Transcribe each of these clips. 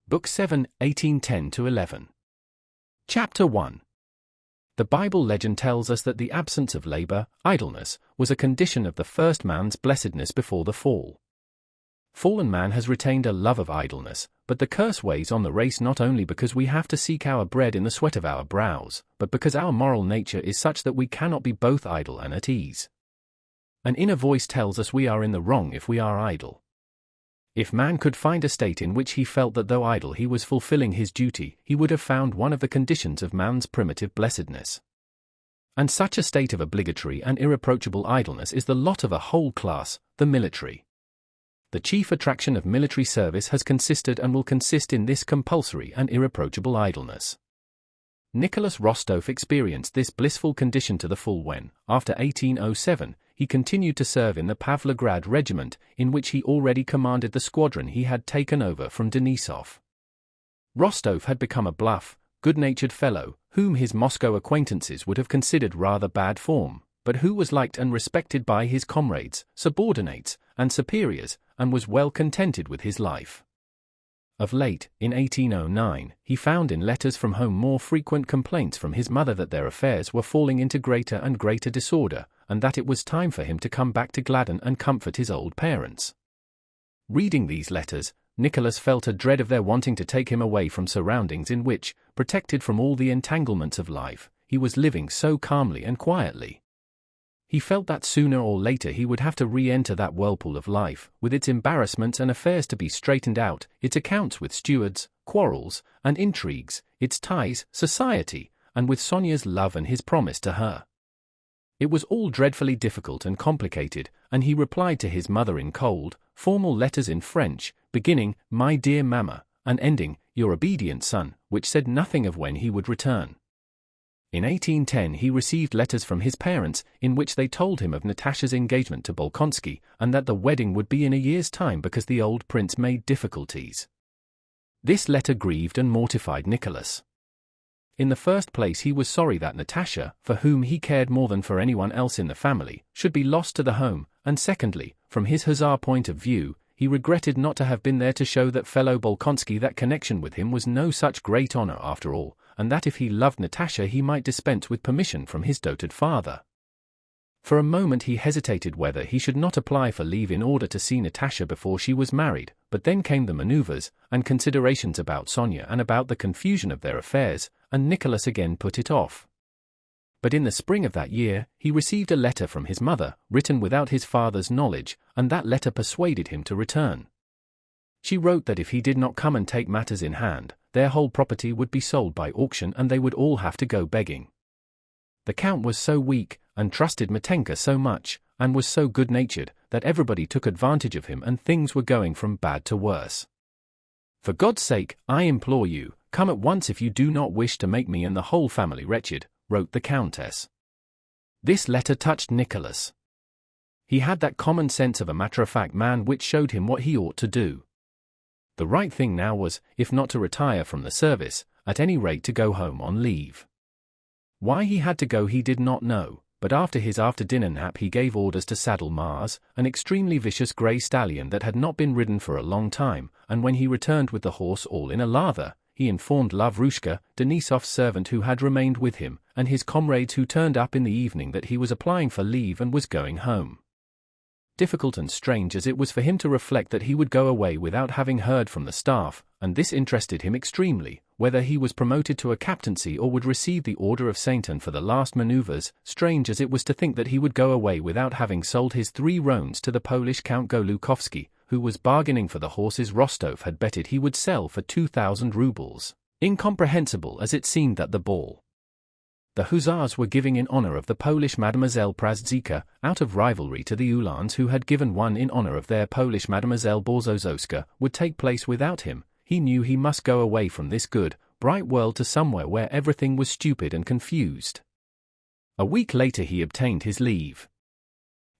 Book 7, 1810–11. Chapter 1. The Bible legend tells us that the absence of labor, idleness, was a condition of the first man's blessedness before the fall. Fallen man has retained a love of idleness, but the curse weighs on the race not only because we have to seek our bread in the sweat of our brows, but because our moral nature is such that we cannot be both idle and at ease. An inner voice tells us we are in the wrong if we are idle. If man could find a state in which he felt that though idle he was fulfilling his duty, he would have found one of the conditions of man's primitive blessedness. And such a state of obligatory and irreproachable idleness is the lot of a whole class, the military. The chief attraction of military service has consisted and will consist in this compulsory and irreproachable idleness. Nicholas Rostov experienced this blissful condition to the full when, after 1807, he continued to serve in the Pavlograd regiment, in which he already commanded the squadron he had taken over from Denisov. Rostov had become a bluff, good-natured fellow, whom his Moscow acquaintances would have considered rather bad form, but who was liked and respected by his comrades, subordinates, and superiors, and was well contented with his life. Of late, in 1809, he found in letters from home more frequent complaints from his mother that their affairs were falling into greater and greater disorder, and that it was time for him to come back to gladden and comfort his old parents. Reading these letters, Nicholas felt a dread of their wanting to take him away from surroundings in which, protected from all the entanglements of life, he was living so calmly and quietly. He felt that sooner or later he would have to re-enter that whirlpool of life, with its embarrassments and affairs to be straightened out, its accounts with stewards, quarrels, and intrigues, its ties, society, and with Sonia's love and his promise to her. It was all dreadfully difficult and complicated, and he replied to his mother in cold, formal letters in French, beginning, "My dear mamma," and ending, "Your obedient son," which said nothing of when he would return. In 1810 he received letters from his parents, in which they told him of Natasha's engagement to Bolkonsky, and that the wedding would be in a year's time because the old prince made difficulties. This letter grieved and mortified Nicholas. In the first place he was sorry that Natasha, for whom he cared more than for anyone else in the family, should be lost to the home, and secondly, from his hussar point of view, he regretted not to have been there to show that fellow Bolkonsky that connection with him was no such great honor after all, and that if he loved Natasha he might dispense with permission from his doted father. For a moment he hesitated whether he should not apply for leave in order to see Natasha before she was married, but then came the maneuvers, and considerations about Sonia and about the confusion of their affairs, and Nicholas again put it off. But in the spring of that year, he received a letter from his mother, written without his father's knowledge, and that letter persuaded him to return. She wrote that if he did not come and take matters in hand, their whole property would be sold by auction and they would all have to go begging. The count was so weak, and trusted Matenka so much, and was so good-natured, that everybody took advantage of him and things were going from bad to worse. "For God's sake, I implore you, come at once if you do not wish to make me and the whole family wretched," wrote the countess. This letter touched Nicholas. He had that common sense of a matter-of-fact man which showed him what he ought to do. The right thing now was, if not to retire from the service, at any rate to go home on leave. Why he had to go he did not know, but after his after-dinner nap he gave orders to saddle Mars, an extremely vicious grey stallion that had not been ridden for a long time, and when he returned with the horse all in a lather, he informed Lavrushka, Denisov's servant who had remained with him, and his comrades who turned up in the evening that he was applying for leave and was going home. Difficult and strange as it was for him to reflect that he would go away without having heard from the staff, and this interested him extremely, whether he was promoted to a captaincy or would receive the Order of St. Anne for the last maneuvers, strange as it was to think that he would go away without having sold his 3 roans to the Polish Count Golukowski, who was bargaining for the horses Rostov had betted he would sell for 2,000 rubles. Incomprehensible as it seemed at the ball. The hussars were giving in honor of the Polish Mademoiselle Prazdzika, out of rivalry to the Uhlans who had given one in honor of their Polish Mademoiselle Borzozowska, would take place without him. He knew he must go away from this good, bright world to somewhere where everything was stupid and confused. A week later he obtained his leave.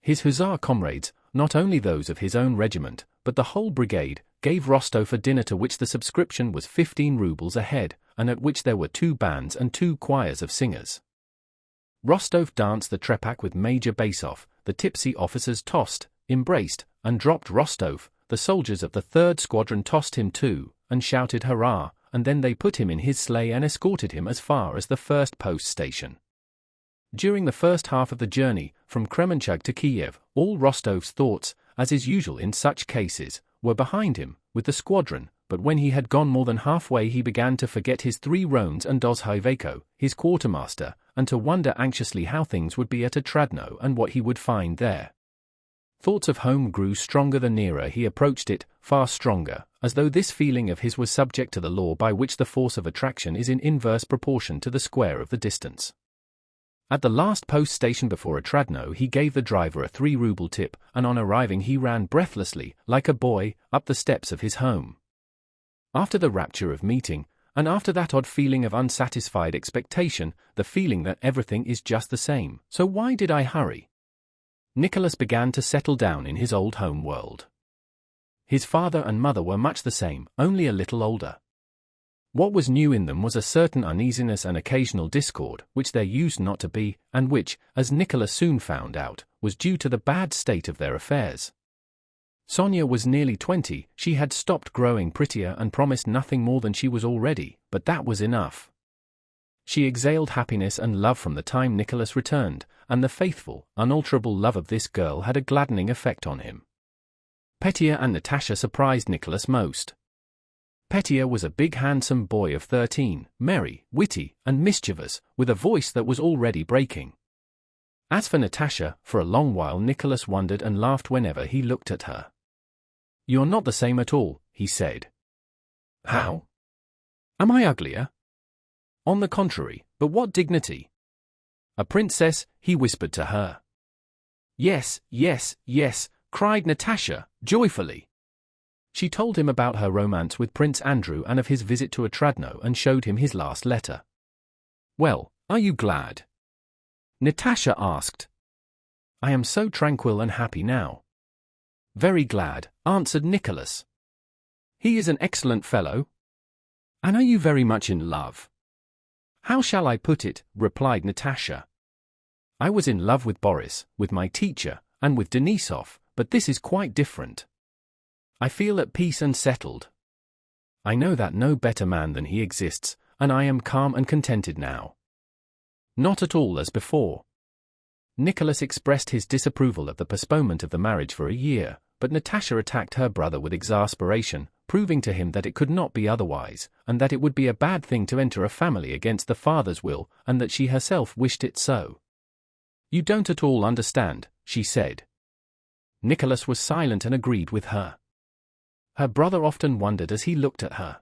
His hussar comrades, not only those of his own regiment, but the whole brigade, gave Rostov a dinner to which the subscription was 15 rubles a head, and at which there were 2 bands and 2 choirs of singers. Rostov danced the trepak with Major Basov, the tipsy officers tossed, embraced, and dropped Rostov, the soldiers of the 3rd Squadron tossed him too, and shouted hurrah, and then they put him in his sleigh and escorted him as far as the first post station. During the first half of the journey, from Kremenchug to Kiev, all Rostov's thoughts, as is usual in such cases, were behind him, with the squadron, but when he had gone more than halfway he began to forget his 3 roans and Dozhyveko, his quartermaster, and to wonder anxiously how things would be at Otradno and what he would find there. Thoughts of home grew stronger the nearer he approached it, far stronger, as though this feeling of his was subject to the law by which the force of attraction is in inverse proportion to the square of the distance. At the last post station before Otradno he gave the driver a 3-ruble tip, and on arriving he ran breathlessly, like a boy, up the steps of his home. After the rapture of meeting, and after that odd feeling of unsatisfied expectation, the feeling that everything is just the same, so why did I hurry? Nicholas began to settle down in his old home world. His father and mother were much the same, only a little older. What was new in them was a certain uneasiness and occasional discord, which there used not to be, and which, as Nicholas soon found out, was due to the bad state of their affairs. Sonia was nearly 20, she had stopped growing prettier and promised nothing more than she was already, but that was enough. She exhaled happiness and love from the time Nicholas returned, and the faithful, unalterable love of this girl had a gladdening effect on him. Petya and Natasha surprised Nicholas most. Petya was a big handsome boy of 13, merry, witty, and mischievous, with a voice that was already breaking. As for Natasha, for a long while Nicholas wondered and laughed whenever he looked at her. "You're not the same at all," he said. "How? Am I uglier?" "On the contrary, but what dignity!" "A princess," he whispered to her. "Yes, yes, yes," cried Natasha, joyfully. She told him about her romance with Prince Andrew and of his visit to Otradno and showed him his last letter. "Well, are you glad?" Natasha asked. "I am so tranquil and happy now." "Very glad," answered Nicholas. "He is an excellent fellow." "And are you very much in love?" "How shall I put it?" replied Natasha. "I was in love with Boris, with my teacher, and with Denisov, but this is quite different. I feel at peace and settled. I know that no better man than he exists, and I am calm and contented now. Not at all as before." Nicholas expressed his disapproval of the postponement of the marriage for a year, but Natasha attacked her brother with exasperation, proving to him that it could not be otherwise, and that it would be a bad thing to enter a family against the father's will, and that she herself wished it so. "You don't at all understand," she said. Nicholas was silent and agreed with her. Her brother often wondered as he looked at her.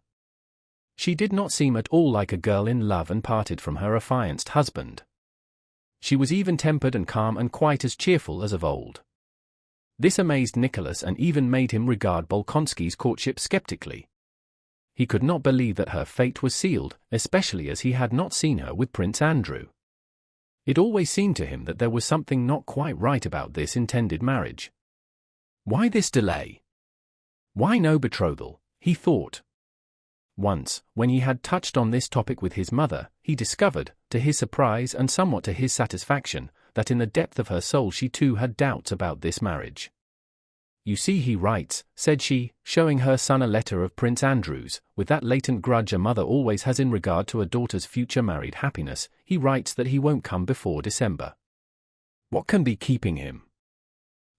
She did not seem at all like a girl in love and parted from her affianced husband. She was even-tempered and calm and quite as cheerful as of old. This amazed Nicholas and even made him regard Bolkonsky's courtship skeptically. He could not believe that her fate was sealed, especially as he had not seen her with Prince Andrew. It always seemed to him that there was something not quite right about this intended marriage. Why this delay? Why no betrothal, he thought. Once, when he had touched on this topic with his mother, he discovered, to his surprise and somewhat to his satisfaction, that in the depth of her soul she too had doubts about this marriage. "You see he writes," said she, showing her son a letter of Prince Andrew's, with that latent grudge a mother always has in regard to a daughter's future married happiness, "he writes that he won't come before December. What can be keeping him?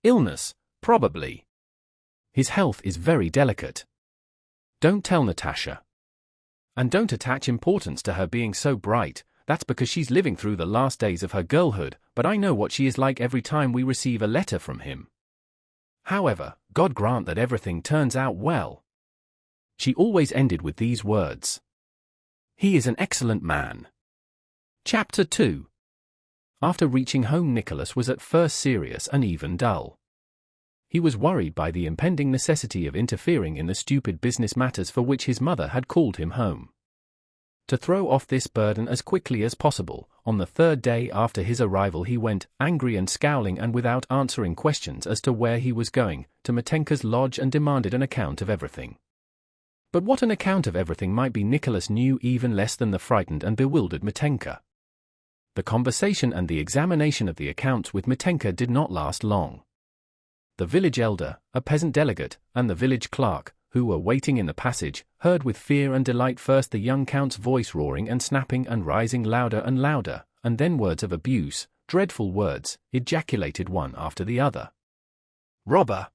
Illness, probably. His health is very delicate. Don't tell Natasha. And don't attach importance to her being so bright, that's because she's living through the last days of her girlhood, but I know what she is like every time we receive a letter from him. However, God grant that everything turns out well." She always ended with these words. "He is an excellent man." Chapter 2. After reaching home Nicholas was at first serious and even dull. He was worried by the impending necessity of interfering in the stupid business matters for which his mother had called him home. To throw off this burden as quickly as possible, on the 3rd day after his arrival he went, angry and scowling and without answering questions as to where he was going, to Mitenka's lodge and demanded an account of everything. But what an account of everything might be Nicholas knew even less than the frightened and bewildered Mitenka. The conversation and the examination of the accounts with Mitenka did not last long. The village elder, a peasant delegate, and the village clerk, who were waiting in the passage, heard with fear and delight first the young count's voice roaring and snapping and rising louder and louder, and then words of abuse, dreadful words, ejaculated one after the other. "Robber!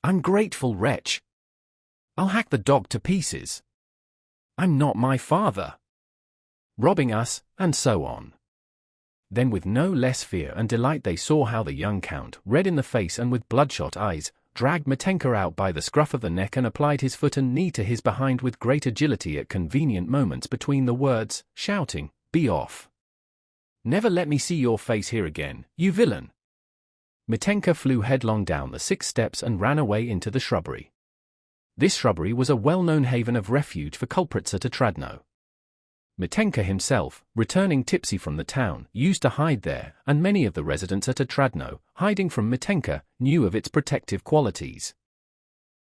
Ungrateful wretch! I'll hack the dog to pieces! I'm not my father! Robbing us," and so on. Then with no less fear and delight they saw how the young count, red in the face and with bloodshot eyes, dragged Mitenka out by the scruff of the neck and applied his foot and knee to his behind with great agility at convenient moments between the words, shouting, "Be off! Never let me see your face here again, you villain!" Mitenka flew headlong down the 6 steps and ran away into the shrubbery. This shrubbery was a well-known haven of refuge for culprits at Otradno. Mitenka himself, returning tipsy from the town, used to hide there, and many of the residents at Otradno, hiding from Mitenka, knew of its protective qualities.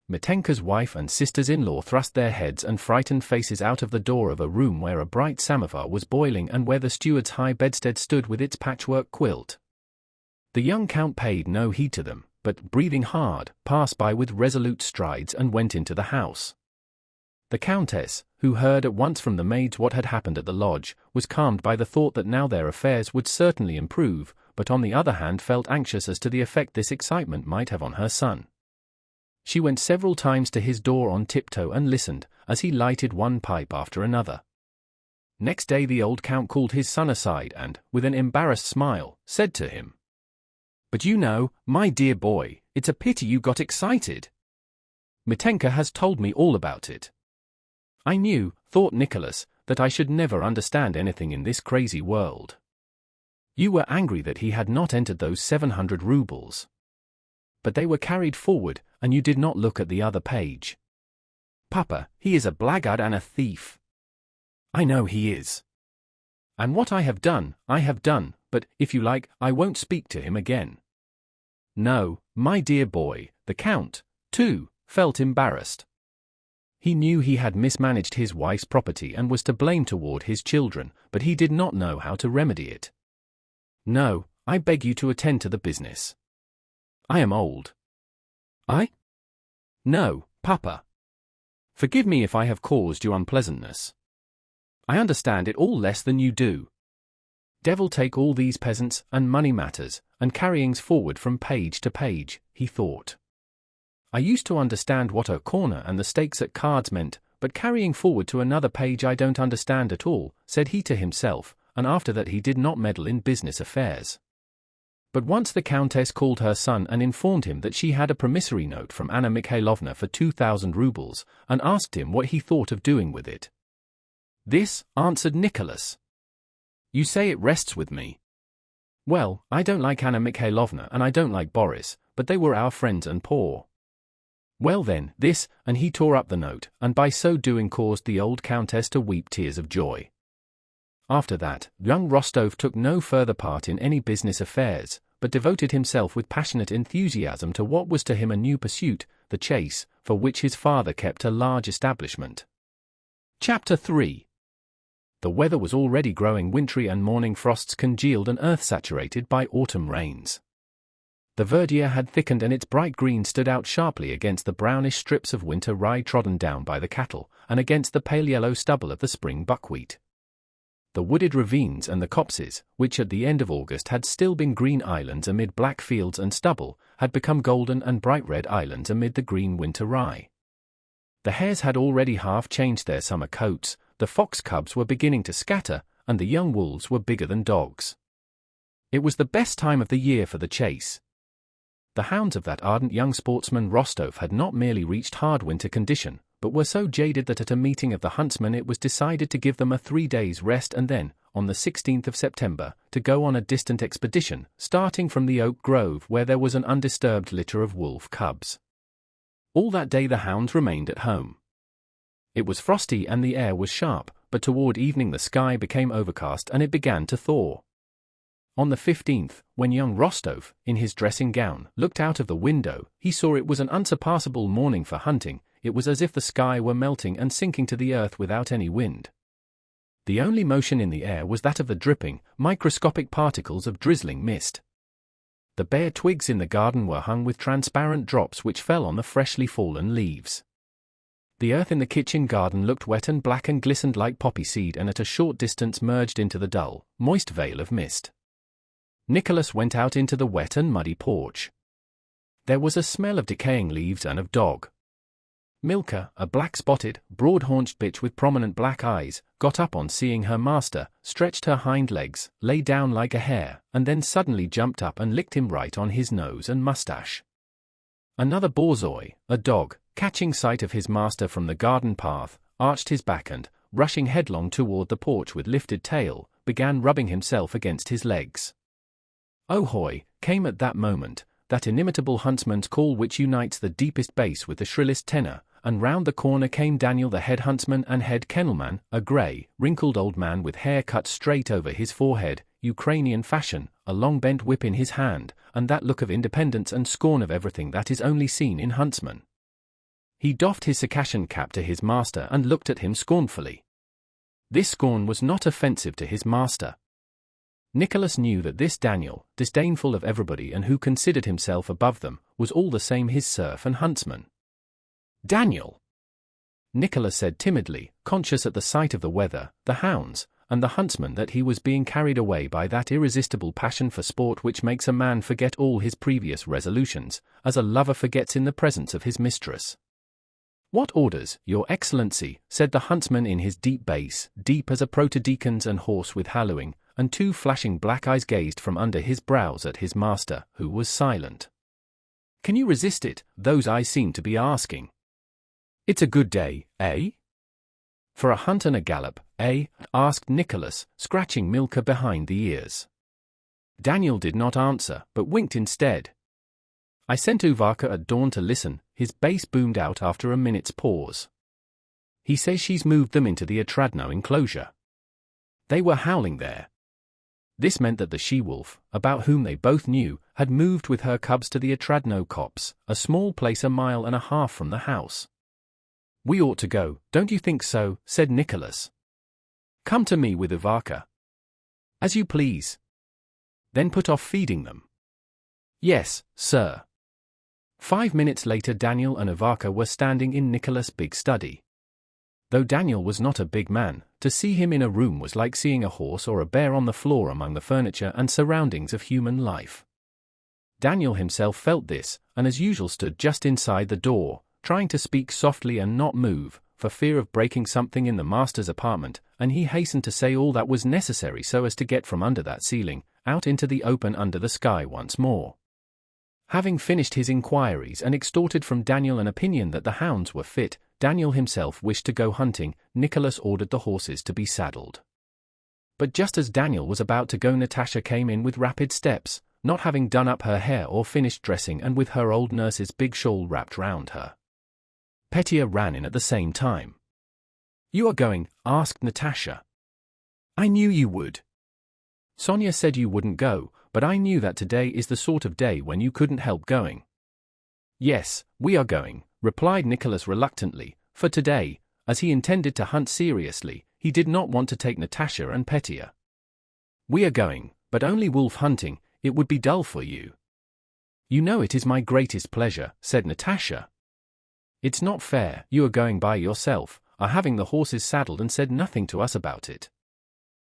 Mitenka's wife and sisters-in-law thrust their heads and frightened faces out of the door of a room where a bright samovar was boiling and where the steward's high bedstead stood with its patchwork quilt. The young count paid no heed to them, but, breathing hard, passed by with resolute strides and went into the house. The countess, who heard at once from the maids what had happened at the lodge, was calmed by the thought that now their affairs would certainly improve, but on the other hand felt anxious as to the effect this excitement might have on her son. She went several times to his door on tiptoe and listened, as he lighted one pipe after another. Next day the old count called his son aside and, with an embarrassed smile, said to him, "But you know, my dear boy, it's a pity you got excited. Mitenka has told me all about it. I knew," thought Nicholas, "that I should never understand anything in this crazy world. You were angry that he had not entered those 700 rubles. But they were carried forward, and you did not look at the other page. Papa, he is a blackguard and a thief. I know he is. And what I have done, but, if you like, I won't speak to him again." No, my dear boy, the count, too, felt embarrassed. He knew he had mismanaged his wife's property and was to blame toward his children, but he did not know how to remedy it. "No, I beg you to attend to the business. I am old." "I? No, Papa. Forgive me if I have caused you unpleasantness. I understand it all less than you do. Devil take all these peasants and money matters, and carryings forward from page to page," he thought. "I used to understand what a corner and the stakes at cards meant, but carrying forward to another page I don't understand at all," said he to himself, and after that he did not meddle in business affairs. But once the countess called her son and informed him that she had a promissory note from Anna Mikhailovna for 2,000 rubles, and asked him what he thought of doing with it. "This," answered Nicholas. "You say it rests with me. Well, I don't like Anna Mikhailovna and I don't like Boris, but they were our friends and poor. Well then, this," and he tore up the note, and by so doing caused the old countess to weep tears of joy. After that, young Rostov took no further part in any business affairs, but devoted himself with passionate enthusiasm to what was to him a new pursuit, the chase, for which his father kept a large establishment. Chapter 3. The weather was already growing wintry and morning frosts congealed and earth saturated by autumn rains. The verdure had thickened and its bright green stood out sharply against the brownish strips of winter rye trodden down by the cattle, and against the pale yellow stubble of the spring buckwheat. The wooded ravines and the copses, which at the end of August had still been green islands amid black fields and stubble, had become golden and bright red islands amid the green winter rye. The hares had already half changed their summer coats, the fox cubs were beginning to scatter, and the young wolves were bigger than dogs. It was the best time of the year for the chase. The hounds of that ardent young sportsman Rostov had not merely reached hard winter condition, but were so jaded that at a meeting of the huntsmen it was decided to give them a 3 days' rest and then, on the 16th of September, to go on a distant expedition, starting from the oak grove where there was an undisturbed litter of wolf cubs. All that day the hounds remained at home. It was frosty and the air was sharp, but toward evening the sky became overcast and it began to thaw. On the 15th, when young Rostov, in his dressing gown, looked out of the window, he saw it was an unsurpassable morning for hunting. It was as if the sky were melting and sinking to the earth without any wind. The only motion in the air was that of the dripping, microscopic particles of drizzling mist. The bare twigs in the garden were hung with transparent drops which fell on the freshly fallen leaves. The earth in the kitchen garden looked wet and black and glistened like poppy seed, and at a short distance merged into the dull, moist veil of mist. Nicholas went out into the wet and muddy porch. There was a smell of decaying leaves and of dog. Milka, a black-spotted, broad-haunched bitch with prominent black eyes, got up on seeing her master, stretched her hind legs, lay down like a hare, and then suddenly jumped up and licked him right on his nose and mustache. Another borzoi, a dog, catching sight of his master from the garden path, arched his back and, rushing headlong toward the porch with lifted tail, began rubbing himself against his legs. "Oh hoy!" came at that moment, that inimitable huntsman's call which unites the deepest bass with the shrillest tenor, and round the corner came Daniel the head huntsman and head kennelman, a grey, wrinkled old man with hair cut straight over his forehead, Ukrainian fashion, a long bent whip in his hand, and that look of independence and scorn of everything that is only seen in huntsmen. He doffed his Circassian cap to his master and looked at him scornfully. This scorn was not offensive to his master. Nicholas knew that this Daniel, disdainful of everybody and who considered himself above them, was all the same his serf and huntsman. "Daniel!" Nicholas said timidly, conscious at the sight of the weather, the hounds, and the huntsman that he was being carried away by that irresistible passion for sport which makes a man forget all his previous resolutions, as a lover forgets in the presence of his mistress. "What orders, your excellency?" said the huntsman in his deep bass, deep as a protodeacon's and hoarse with hallooing, and two flashing black eyes gazed from under his brows at his master, who was silent. "Can you resist it?" those eyes seemed to be asking. "It's a good day, eh?" "For a hunt and a gallop, eh?" asked Nicholas, scratching Milka behind the ears. Daniel did not answer, but winked instead. "I sent Uvaka at dawn to listen," his bass boomed out after a minute's pause. "He says she's moved them into the Otradno enclosure. They were howling there." This meant that the she-wolf, about whom they both knew, had moved with her cubs to the Otradno copse, a small place 1.5 miles from the house. "We ought to go, don't you think so?" said Nicholas. "Come to me with Uvaka." "As you please." "Then put off feeding them." "Yes, sir." 5 minutes later Daniel and Uvaka were standing in Nicholas' big study. Though Daniel was not a big man, to see him in a room was like seeing a horse or a bear on the floor among the furniture and surroundings of human life. Daniel himself felt this, and as usual stood just inside the door, trying to speak softly and not move, for fear of breaking something in the master's apartment, and he hastened to say all that was necessary so as to get from under that ceiling, out into the open under the sky once more. Having finished his inquiries and extorted from Daniel an opinion that the hounds were fit, Daniel himself wished to go hunting. Nicholas ordered the horses to be saddled. But just as Daniel was about to go, Natasha came in with rapid steps, not having done up her hair or finished dressing, and with her old nurse's big shawl wrapped round her. Petya ran in at the same time. "You are going?" asked Natasha. "I knew you would. Sonia said you wouldn't go, but I knew that today is the sort of day when you couldn't help going." "Yes, we are going," replied Nicholas reluctantly, for today, as he intended to hunt seriously, he did not want to take Natasha and Petya. "We are going, but only wolf hunting. It would be dull for you." "You know it is my greatest pleasure," said Natasha. "It's not fair, you are going by yourself, are having the horses saddled and said nothing to us about it."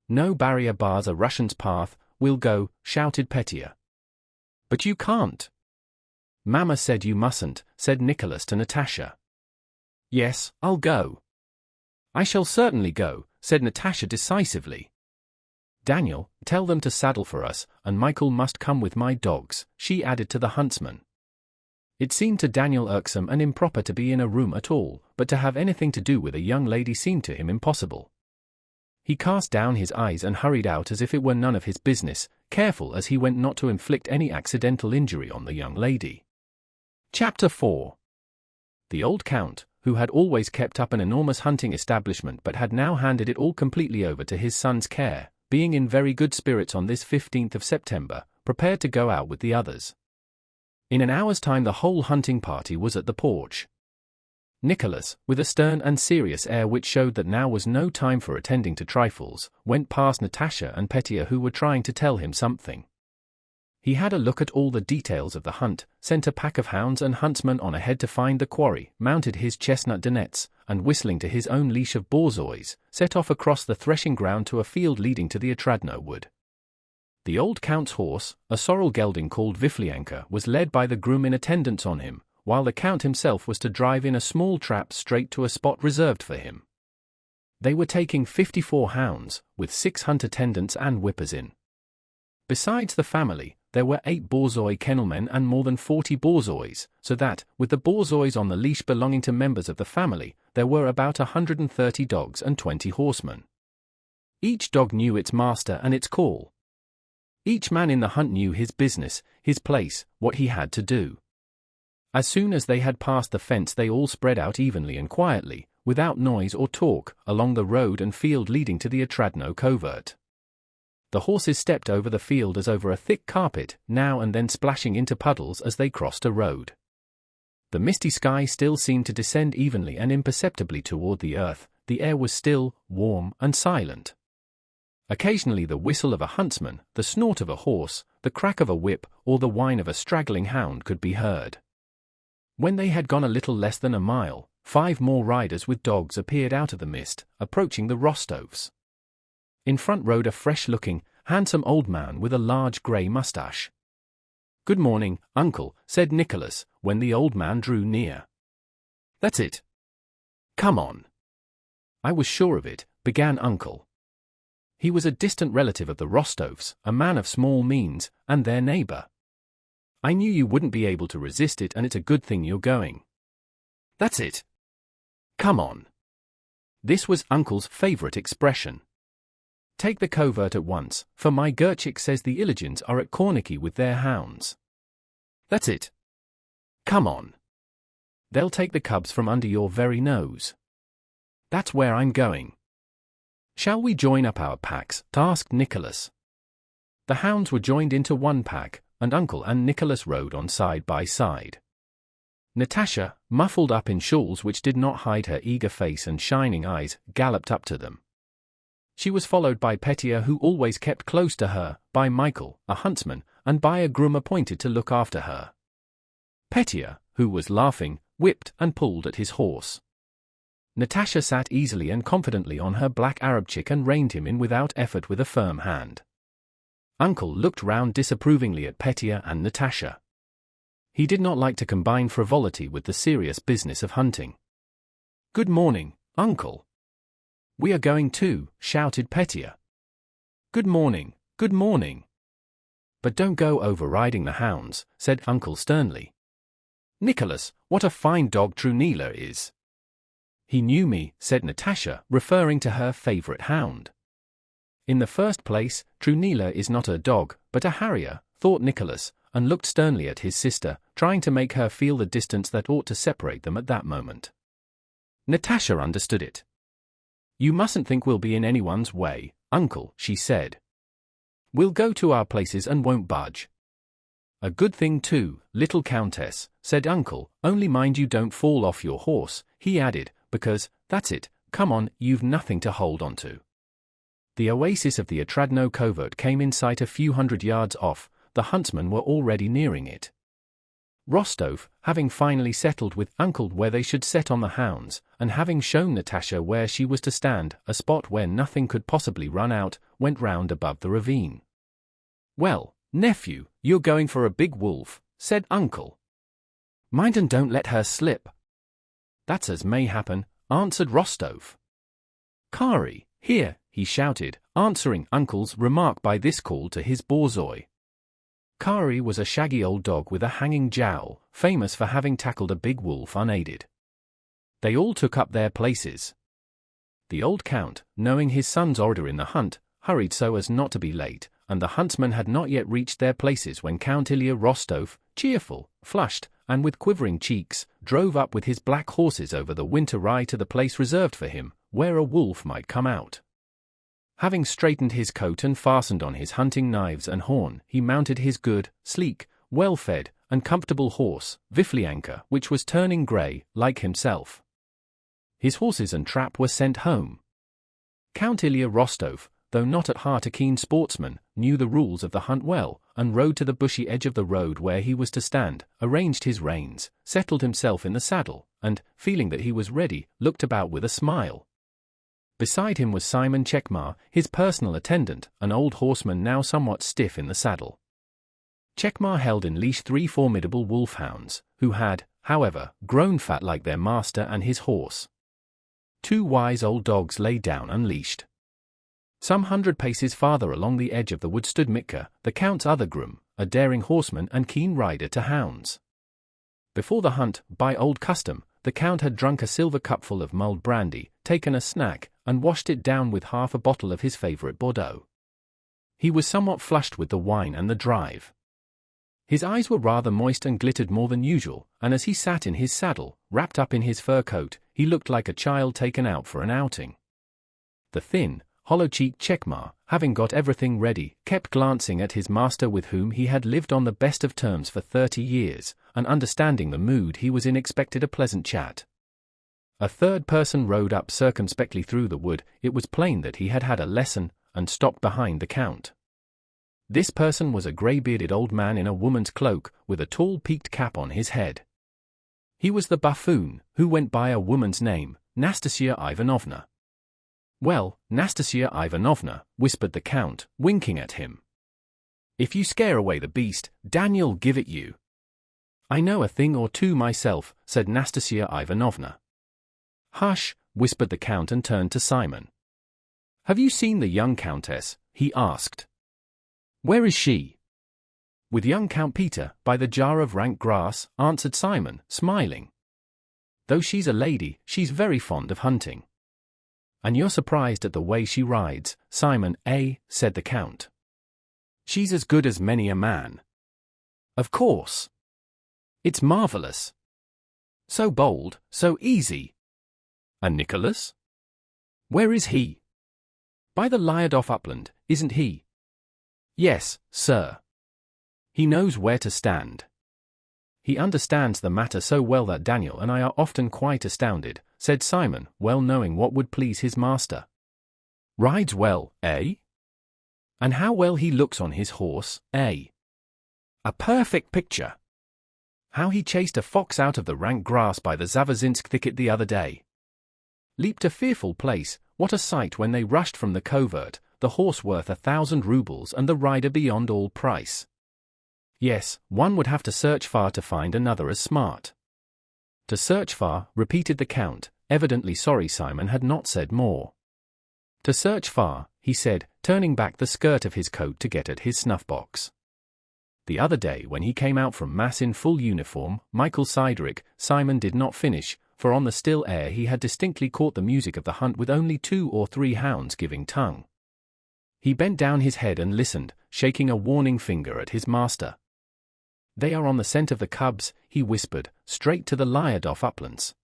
"No barrier bars a Russian's path, we'll go," shouted Petya. "But you can't." "Mama said you mustn't," said Nicholas to Natasha. "Yes, I'll go." "I shall certainly go," said Natasha decisively. "Daniel, tell them to saddle for us, and Michael must come with my dogs," she added to the huntsman. It seemed to Daniel irksome and improper to be in a room at all, but to have anything to do with a young lady seemed to him impossible. He cast down his eyes and hurried out as if it were none of his business, careful as he went not to inflict any accidental injury on the young lady. Chapter 4. The old count, who had always kept up an enormous hunting establishment but had now handed it all completely over to his son's care, being in very good spirits on this 15th of September, prepared to go out with the others. In an hour's time the whole hunting party was at the porch. Nicholas, with a stern and serious air which showed that now was no time for attending to trifles, went past Natasha and Petya, who were trying to tell him something. He had a look at all the details of the hunt, sent a pack of hounds and huntsmen on ahead to find the quarry, mounted his chestnut dinettes, and whistling to his own leash of borzois, set off across the threshing ground to a field leading to the Otradno wood. The old count's horse, a sorrel gelding called Viflyanka, was led by the groom in attendance on him, while the count himself was to drive in a small trap straight to a spot reserved for him. They were taking 54 hounds, with 6 hunt attendants and whippers in. Besides the family, there were 8 borzoi kennelmen and more than 40 borzois, so that, with the borzois on the leash belonging to members of the family, there were about 130 dogs and 20 horsemen. Each dog knew its master and its call. Each man in the hunt knew his business, his place, what he had to do. As soon as they had passed the fence, they all spread out evenly and quietly, without noise or talk, along the road and field leading to the Otradno covert. The horses stepped over the field as over a thick carpet, now and then splashing into puddles as they crossed a road. The misty sky still seemed to descend evenly and imperceptibly toward the earth. The air was still, warm, and silent. Occasionally the whistle of a huntsman, the snort of a horse, the crack of a whip, or the whine of a straggling hound could be heard. When they had gone a little less than a mile, 5 more riders with dogs appeared out of the mist, approaching the Rostovs. In front rode a fresh-looking, handsome old man with a large grey moustache. "Good morning, uncle," said Nicholas, when the old man drew near. "That's it. Come on." "I was sure of it," began uncle. He was a distant relative of the Rostovs, a man of small means, and their neighbor. "I knew you wouldn't be able to resist it, and it's a good thing you're going." "That's it. Come on." This was uncle's favorite expression. "Take the covert at once, for my Gerchik says the Illigins are at Korniki with their hounds." "That's it. Come on. They'll take the cubs from under your very nose." "That's where I'm going." "Shall we join up our packs?" asked Nicholas. The hounds were joined into one pack, and uncle and Nicholas rode on side by side. Natasha, muffled up in shawls which did not hide her eager face and shining eyes, galloped up to them. She was followed by Petya, who always kept close to her, by Michael, a huntsman, and by a groom appointed to look after her. Petya, who was laughing, whipped and pulled at his horse. Natasha sat easily and confidently on her black Arabchik and reined him in without effort with a firm hand. Uncle looked round disapprovingly at Petya and Natasha. He did not like to combine frivolity with the serious business of hunting. "Good morning, uncle." "We are going too," shouted Petya. "Good morning, good morning." "But don't go overriding the hounds," said uncle sternly. "Nicholas, what a fine dog Trunila is." "He knew me," said Natasha, referring to her favorite hound. "In the first place, Trunila is not a dog, but a harrier," thought Nicholas, and looked sternly at his sister, trying to make her feel the distance that ought to separate them at that moment. Natasha understood it. "You mustn't think we'll be in anyone's way, uncle," she said. "We'll go to our places and won't budge." "A good thing too, little countess," said uncle, "only mind you don't fall off your horse," he added, "because, that's it, come on, you've nothing to hold on to." The oasis of the Otradno covert came in sight a few hundred yards off. The huntsmen were already nearing it. Rostov, having finally settled with uncle where they should set on the hounds, and having shown Natasha where she was to stand, a spot where nothing could possibly run out, went round above the ravine. "Well, nephew, you're going for a big wolf," said uncle. "Mind and don't let her slip." "That's as may happen," answered Rostov. "Kari, here," he shouted, answering uncle's remark by this call to his borzoi. Kari was a shaggy old dog with a hanging jowl, famous for having tackled a big wolf unaided. They all took up their places. The old count, knowing his son's order in the hunt, hurried so as not to be late, and the huntsmen had not yet reached their places when Count Ilya Rostov, cheerful, flushed, and with quivering cheeks, drove up with his black horses over the winter rye to the place reserved for him, where a wolf might come out. Having straightened his coat and fastened on his hunting knives and horn, he mounted his good, sleek, well-fed, and comfortable horse, Viflyanka, which was turning grey, like himself. His horses and trap were sent home. Count Ilya Rostov, though not at heart a keen sportsman, knew the rules of the hunt well, and rode to the bushy edge of the road where he was to stand, arranged his reins, settled himself in the saddle, and, feeling that he was ready, looked about with a smile. Beside him was Simon Chekmar, his personal attendant, an old horseman now somewhat stiff in the saddle. Chekmar held in leash 3 formidable wolfhounds, who had, however, grown fat like their master and his horse. 2 wise old dogs lay down unleashed. Some 100 paces farther along the edge of the wood stood Mitka, the Count's other groom, a daring horseman and keen rider to hounds. Before the hunt, by old custom, the Count had drunk a silver cupful of mulled brandy, taken a snack, and washed it down with half a bottle of his favourite Bordeaux. He was somewhat flushed with the wine and the drive. His eyes were rather moist and glittered more than usual, and as he sat in his saddle, wrapped up in his fur coat, he looked like a child taken out for an outing. The thin, hollow-cheeked Chekmar, having got everything ready, kept glancing at his master with whom he had lived on the best of terms for 30 years, and understanding the mood he was in expected a pleasant chat. A third person rode up circumspectly through the wood. It was plain that he had had a lesson, and stopped behind the Count. This person was a grey-bearded old man in a woman's cloak, with a tall peaked cap on his head. He was the buffoon, who went by a woman's name, Nastasia Ivanovna. "Well, Nastasia Ivanovna," whispered the Count, winking at him. "If you scare away the beast, Daniel'll give it you." "I know a thing or two myself," said Nastasia Ivanovna. "Hush," whispered the Count and turned to Simon. "Have you seen the young Countess?" he asked. "Where is she?" "With young Count Peter, by the jar of rank grass," answered Simon, smiling. "Though she's a lady, she's very fond of hunting." "And you're surprised at the way she rides, Simon, eh?" said the Count. "She's as good as many a man." "Of course. It's marvelous. So bold, so easy." "And Nicholas?" "Where is he?" "By the Lyadov upland, isn't he?" "Yes, sir. He knows where to stand. He understands the matter so well that Daniel and I are often quite astounded," said Simon, well knowing what would please his master. "Rides well, eh? And how well he looks on his horse, eh? A perfect picture. How he chased a fox out of the rank grass by the Zavazinsk thicket the other day. Leaped a fearful place, what a sight when they rushed from the covert, the horse worth 1,000 rubles and the rider beyond all price. Yes, one would have to search far to find another as smart." "To search far," repeated the Count, evidently sorry Simon had not said more. "To search far," he said, turning back the skirt of his coat to get at his snuff-box. The other day when he came out from Mass in full uniform, Michael Sideric, Simon did not finish, for on the still air he had distinctly caught the music of the hunt with only 2 or 3 hounds giving tongue. He bent down his head and listened, shaking a warning finger at his master. "They are on the scent of the cubs," he whispered, "straight to the Lyadov uplands."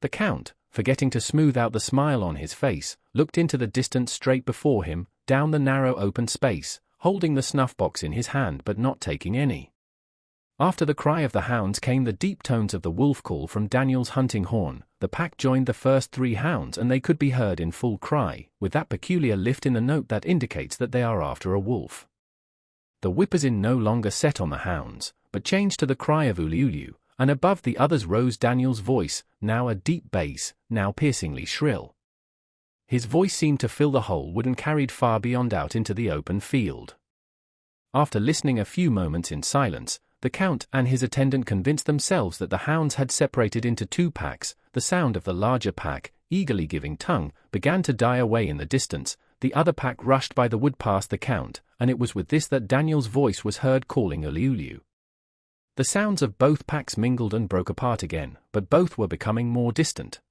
The Count, forgetting to smooth out the smile on his face, looked into the distance straight before him, down the narrow open space, holding the snuff-box in his hand but not taking any. After the cry of the hounds came the deep tones of the wolf call from Daniel's hunting horn. The pack joined the first 3 hounds and they could be heard in full cry, with that peculiar lift in the note that indicates that they are after a wolf. The whippers-in no longer set on the hounds, but changed to the cry of uliulu, and above the others rose Daniel's voice, now a deep bass, now piercingly shrill. His voice seemed to fill the whole wood and carried far beyond out into the open field. After listening a few moments in silence, the Count and his attendant convinced themselves that the hounds had separated into 2 packs. The sound of the larger pack, eagerly giving tongue, began to die away in the distance. The other pack rushed by the wood past the Count, and it was with this that Daniel's voice was heard calling uliulu. The sounds of both packs mingled and broke apart again, but both were becoming more distant.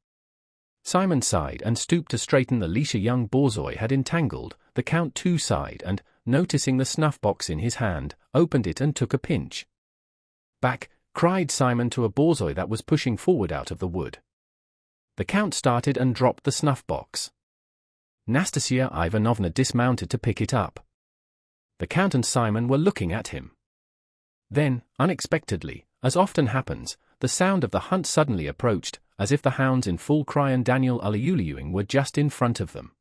Simon sighed and stooped to straighten the leash a young borzoi had entangled. The Count too sighed and, noticing the snuff-box in his hand, opened it and took a pinch. "Back!" cried Simon to a borzoi that was pushing forward out of the wood. The Count started and dropped the snuff-box. Nastasia Ivanovna dismounted to pick it up. The Count and Simon were looking at him. Then, unexpectedly, as often happens, the sound of the hunt suddenly approached, as if the hounds in full cry and Daniel uliuluing were just in front of them.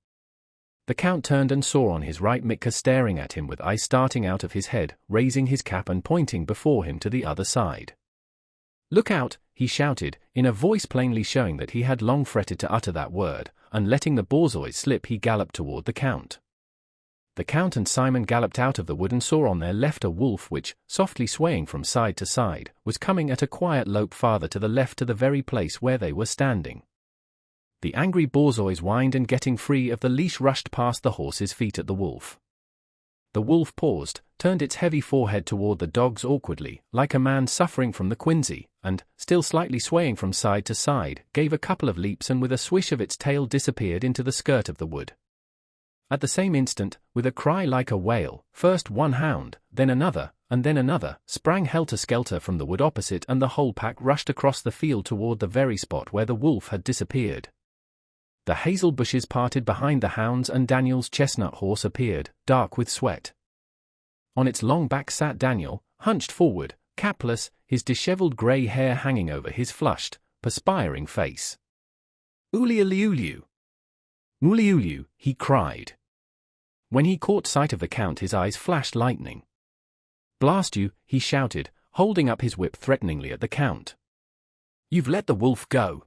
The Count turned and saw on his right Mitka staring at him with eyes starting out of his head, raising his cap and pointing before him to the other side. "Look out," he shouted, in a voice plainly showing that he had long fretted to utter that word, and letting the borzois slip he galloped toward the Count. The Count and Simon galloped out of the wood and saw on their left a wolf which, softly swaying from side to side, was coming at a quiet lope farther to the left to the very place where they were standing. The angry borzois whined and getting free of the leash rushed past the horse's feet at the wolf. The wolf paused, turned its heavy forehead toward the dogs awkwardly, like a man suffering from the quinsy, and, still slightly swaying from side to side, gave a couple of leaps and with a swish of its tail disappeared into the skirt of the wood. At the same instant, with a cry like a wail, first one hound, then another, and then another, sprang helter-skelter from the wood opposite and the whole pack rushed across the field toward the very spot where the wolf had disappeared. The hazel bushes parted behind the hounds and Daniel's chestnut horse appeared, dark with sweat. On its long back sat Daniel, hunched forward, capless, his disheveled grey hair hanging over his flushed, perspiring face. "Uliuliuliu! Uliuliu!" he cried. When he caught sight of the Count his eyes flashed lightning. "Blast you," he shouted, holding up his whip threateningly at the Count. "You've let the wolf go."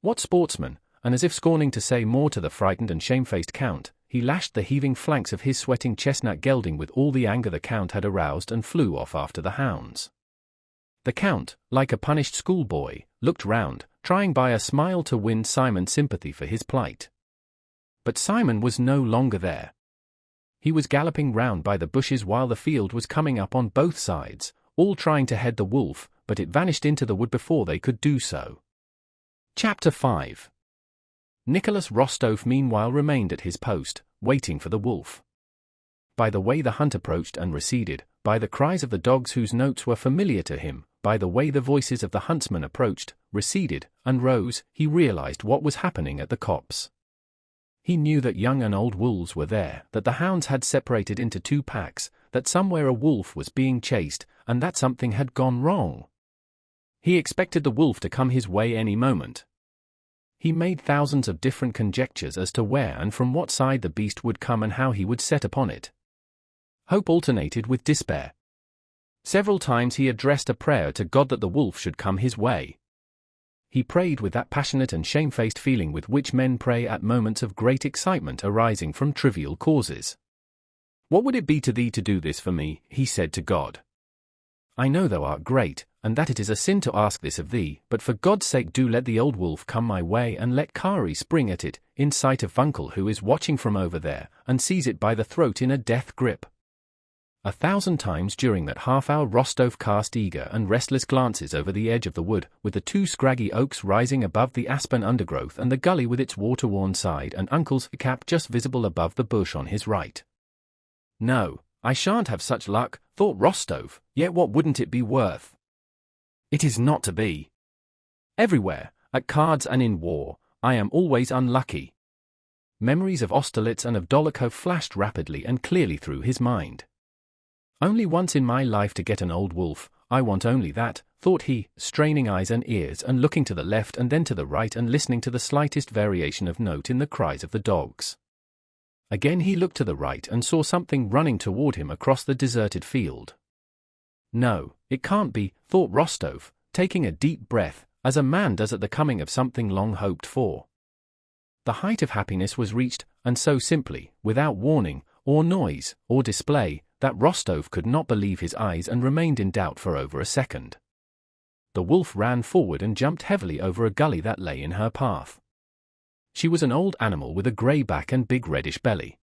What sportsman, and as if scorning to say more to the frightened and shamefaced Count, he lashed the heaving flanks of his sweating chestnut gelding with all the anger the Count had aroused and flew off after the hounds. The Count, like a punished schoolboy, looked round, trying by a smile to win Simon's sympathy for his plight. But Simon was no longer there. He was galloping round by the bushes while the field was coming up on both sides, all trying to head the wolf, but it vanished into the wood before they could do so. Chapter 5. Nicholas Rostov meanwhile remained at his post, waiting for the wolf. By the way the hunt approached and receded, by the cries of the dogs whose notes were familiar to him, by the way the voices of the huntsmen approached, receded, and rose, he realized what was happening at the copse. He knew that young and old wolves were there, that the hounds had separated into two packs, that somewhere a wolf was being chased, and that something had gone wrong. He expected the wolf to come his way any moment. He made thousands of different conjectures as to where and from what side the beast would come and how he would set upon it. Hope alternated with despair. Several times he addressed a prayer to God that the wolf should come his way. He prayed with that passionate and shamefaced feeling with which men pray at moments of great excitement arising from trivial causes. "What would it be to thee to do this for me?" he said to God. "I know thou art great, and that it is a sin to ask this of thee, but for God's sake do let the old wolf come my way and let Kari spring at it, in sight of Funkel who is watching from over there, and seize it by the throat in a death grip." 1,000 times during that half-hour Rostov cast eager and restless glances over the edge of the wood, with the two scraggy oaks rising above the aspen undergrowth and the gully with its water-worn side and Uncle's cap just visible above the bush on his right. "No, I shan't have such luck," thought Rostov, yet what wouldn't it be worth? It is not to be. Everywhere, at cards and in war, I am always unlucky. Memories of Austerlitz and of Dolokhov flashed rapidly and clearly through his mind. Only once in my life to get an old wolf, I want only that, thought he, straining eyes and ears and looking to the left and then to the right and listening to the slightest variation of note in the cries of the dogs. Again he looked to the right and saw something running toward him across the deserted field. No, it can't be, thought Rostov, taking a deep breath, as a man does at the coming of something long hoped for. The height of happiness was reached, and so simply, without warning, or noise, or display, that Rostov could not believe his eyes and remained in doubt for over a second. The wolf ran forward and jumped heavily over a gully that lay in her path. She was an old animal with a grey back and big reddish belly.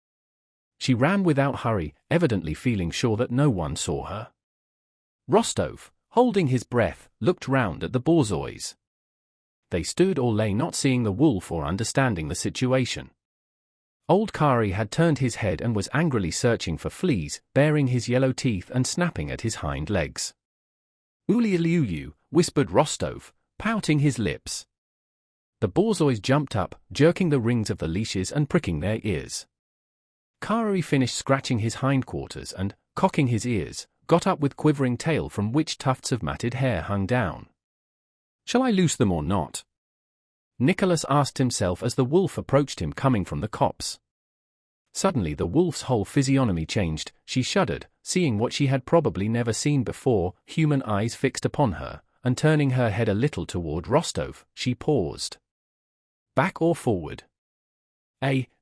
She ran without hurry, evidently feeling sure that no one saw her. Rostov, holding his breath, looked round at the borzois. They stood or lay not seeing the wolf or understanding the situation. Old Kari had turned his head and was angrily searching for fleas, baring his yellow teeth and snapping at his hind legs. "Uliuliu," whispered Rostov, pouting his lips. The borzois jumped up, jerking the rings of the leashes and pricking their ears. Kari finished scratching his hindquarters and, cocking his ears, got up with quivering tail from which tufts of matted hair hung down. "Shall I loose them or not?" Nicholas asked himself as the wolf approached him coming from the copse. Suddenly the wolf's whole physiognomy changed. She shuddered, seeing what she had probably never seen before, human eyes fixed upon her, and turning her head a little toward Rostov, she paused. Back or forward?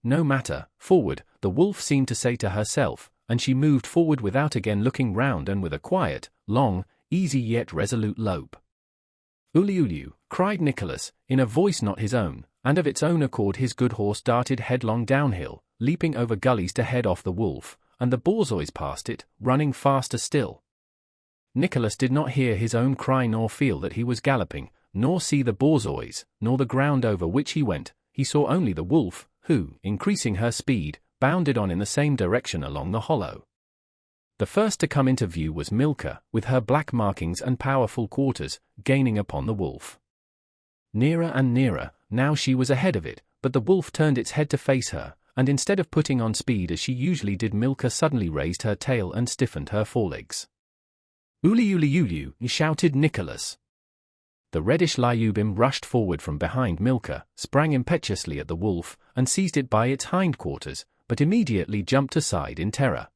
No matter, forward, the wolf seemed to say to herself, and she moved forward without again looking round and with a quiet, long, easy yet resolute lope. "Uliulu," cried Nicholas, in a voice not his own, and of its own accord his good horse darted headlong downhill, leaping over gullies to head off the wolf, and the borzois passed it, running faster still. Nicholas did not hear his own cry nor feel that he was galloping, nor see the borzois, nor the ground over which he went. He saw only the wolf, who, increasing her speed, bounded on in the same direction along the hollow. The first to come into view was Milka, with her black markings and powerful quarters, gaining upon the wolf. Nearer and nearer, now she was ahead of it, but the wolf turned its head to face her, and instead of putting on speed as she usually did, Milka suddenly raised her tail and stiffened her forelegs. "Uliuliulu," shouted Nicholas. The reddish Lyubim rushed forward from behind Milka, sprang impetuously at the wolf, and seized it by its hindquarters, but immediately jumped aside in terror.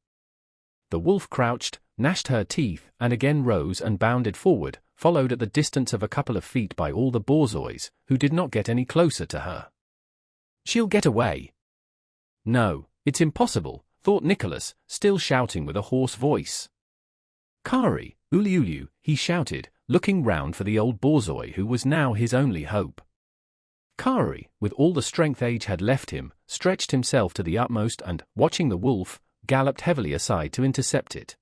The wolf crouched, gnashed her teeth, and again rose and bounded forward, followed at the distance of a couple of feet by all the borzois, who did not get any closer to her. "She'll get away." "No, it's impossible," thought Nicholas, still shouting with a hoarse voice. "Kari, uliulu," he shouted, looking round for the old borzoi who was now his only hope. Kari, with all the strength age had left him, stretched himself to the utmost and, watching the wolf, galloped heavily aside to intercept it.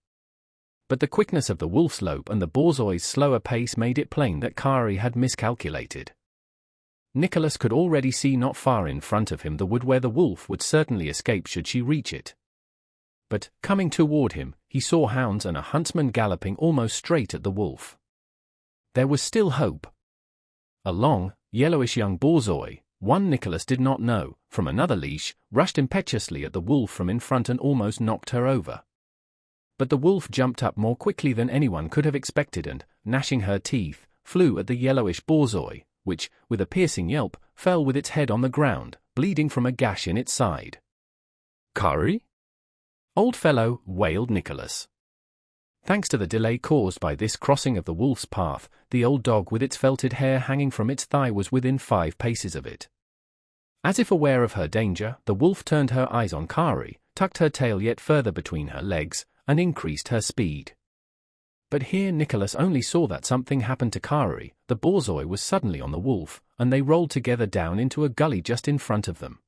But the quickness of the wolf's lope and the borzoi's slower pace made it plain that Kari had miscalculated. Nicholas could already see not far in front of him the wood where the wolf would certainly escape should she reach it. But, coming toward him, he saw hounds and a huntsman galloping almost straight at the wolf. There was still hope. A long, yellowish young borzoi, one Nicholas did not know, from another leash, rushed impetuously at the wolf from in front and almost knocked her over. But the wolf jumped up more quickly than anyone could have expected and, gnashing her teeth, flew at the yellowish borzoi, which, with a piercing yelp, fell with its head on the ground, bleeding from a gash in its side. "Kari? Old fellow," wailed Nicholas. Thanks to the delay caused by this crossing of the wolf's path, the old dog with its felted hair hanging from its thigh was within 5 paces of it. As if aware of her danger, the wolf turned her eyes on Kari, tucked her tail yet further between her legs, and increased her speed. But here Nicholas only saw that something happened to Kari. The borzoi was suddenly on the wolf, and they rolled together down into a gully just in front of them.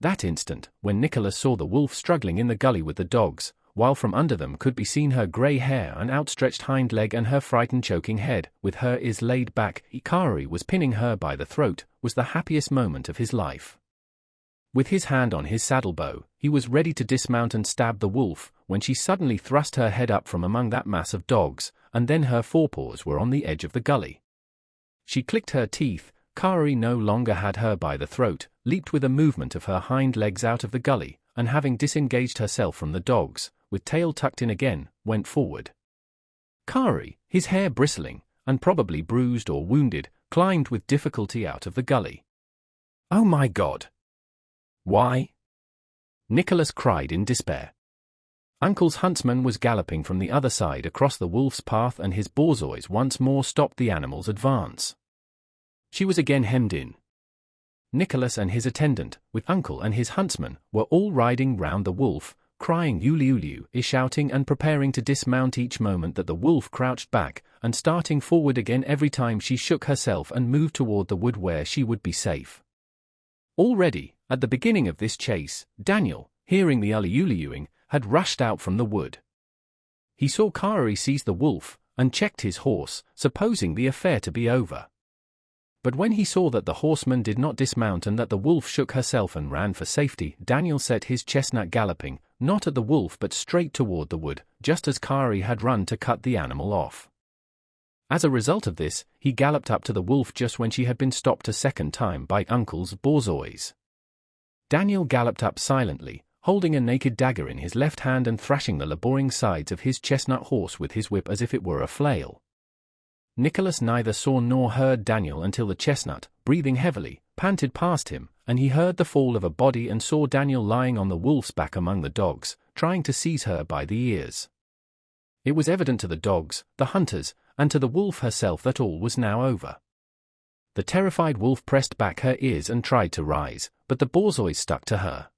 That instant, when Nicholas saw the wolf struggling in the gully with the dogs, while from under them could be seen her grey hair and outstretched hind leg and her frightened choking head, with her ears laid back, Kari was pinning her by the throat, was the happiest moment of his life. With his hand on his saddle bow, he was ready to dismount and stab the wolf, when she suddenly thrust her head up from among that mass of dogs, and then her forepaws were on the edge of the gully. She clicked her teeth. Kari no longer had her by the throat, leaped with a movement of her hind legs out of the gully, and having disengaged herself from the dogs, with tail tucked in again, went forward. Kari, his hair bristling, and probably bruised or wounded, climbed with difficulty out of the gully. "Oh my God! Why?" Nicholas cried in despair. Uncle's huntsman was galloping from the other side across the wolf's path, and his borzois once more stopped the animal's advance. She was again hemmed in. Nicholas and his attendant, with Uncle and his huntsman, were all riding round the wolf, crying uliuliu, shouting and preparing to dismount each moment that the wolf crouched back, and starting forward again every time she shook herself and moved toward the wood where she would be safe. Already, at the beginning of this chase, Daniel, hearing the uliuliuing, had rushed out from the wood. He saw Kari seize the wolf, and checked his horse, supposing the affair to be over. But when he saw that the horseman did not dismount and that the wolf shook herself and ran for safety, Daniel set his chestnut galloping, not at the wolf but straight toward the wood, just as Kari had run to cut the animal off. As a result of this, he galloped up to the wolf just when she had been stopped a second time by Uncle's borzois. Daniel galloped up silently, holding a naked dagger in his left hand and thrashing the laboring sides of his chestnut horse with his whip as if it were a flail. Nicholas neither saw nor heard Daniel until the chestnut, breathing heavily, panted past him, and he heard the fall of a body and saw Daniel lying on the wolf's back among the dogs, trying to seize her by the ears. It was evident to the dogs, the hunters, and to the wolf herself that all was now over. The terrified wolf pressed back her ears and tried to rise, but the borzois stuck to her.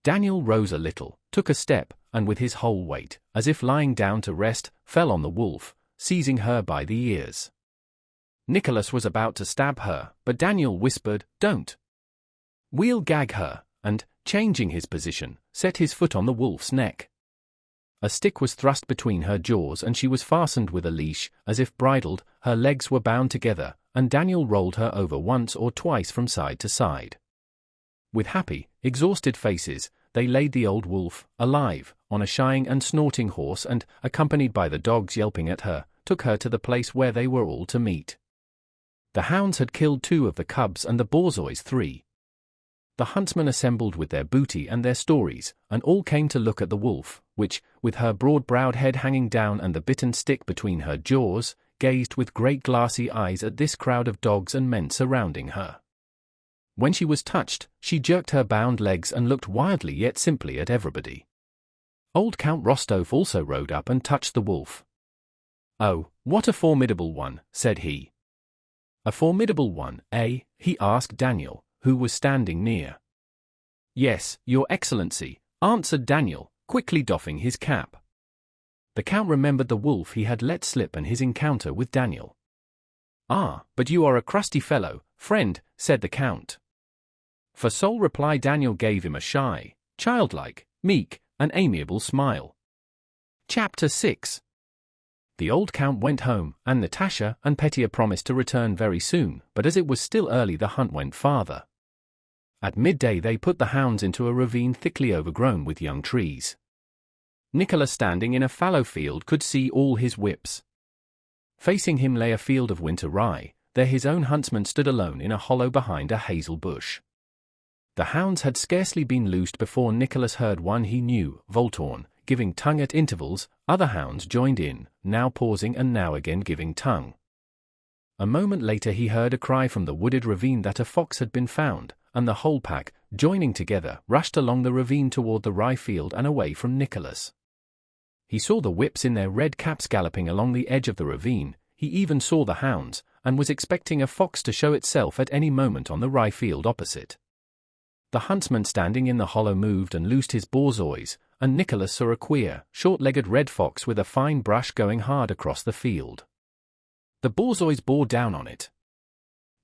Daniel rose a little, took a step, and with his whole weight, as if lying down to rest, fell on the wolf, seizing her by the ears. Nicholas was about to stab her, but Daniel whispered, "Don't. We'll gag her," and, changing his position, set his foot on the wolf's neck. A stick was thrust between her jaws and she was fastened with a leash, as if bridled, her legs were bound together, and Daniel rolled her over once or twice from side to side. With happy, exhausted faces, they laid the old wolf, alive, on a shying and snorting horse and, accompanied by the dogs yelping at her, took her to the place where they were all to meet. The hounds had killed 2 of the cubs and the borzois 3. The huntsmen assembled with their booty and their stories, and all came to look at the wolf, which, with her broad-browed head hanging down and the bitten stick between her jaws, gazed with great glassy eyes at this crowd of dogs and men surrounding her. When she was touched, she jerked her bound legs and looked wildly yet simply at everybody. Old Count Rostov also rode up and touched the wolf. "Oh, what a formidable one," said he. "A formidable one, eh?" he asked Daniel, who was standing near. "Yes, Your Excellency," answered Daniel, quickly doffing his cap. The Count remembered the wolf he had let slip and his encounter with Daniel. "Ah, but you are a crusty fellow, friend," said the Count. For sole reply Daniel gave him a shy, childlike, meek, and amiable smile. Chapter 6. The old Count went home, and Natasha and Petya promised to return very soon, but as it was still early the hunt went farther. At midday they put the hounds into a ravine thickly overgrown with young trees. Nicholas, standing in a fallow field, could see all his whips. Facing him lay a field of winter rye, there his own huntsman stood alone in a hollow behind a hazel bush. The hounds had scarcely been loosed before Nicholas heard one he knew, Voltorn, giving tongue at intervals. Other hounds joined in, now pausing and now again giving tongue. A moment later he heard a cry from the wooded ravine that a fox had been found, and the whole pack, joining together, rushed along the ravine toward the rye field and away from Nicholas. He saw the whips in their red caps galloping along the edge of the ravine, he even saw the hounds, and was expecting a fox to show itself at any moment on the rye field opposite. The huntsman standing in the hollow moved and loosed his borzois, and Nicholas saw a queer, short-legged red fox with a fine brush going hard across the field. The borzois bore down on it.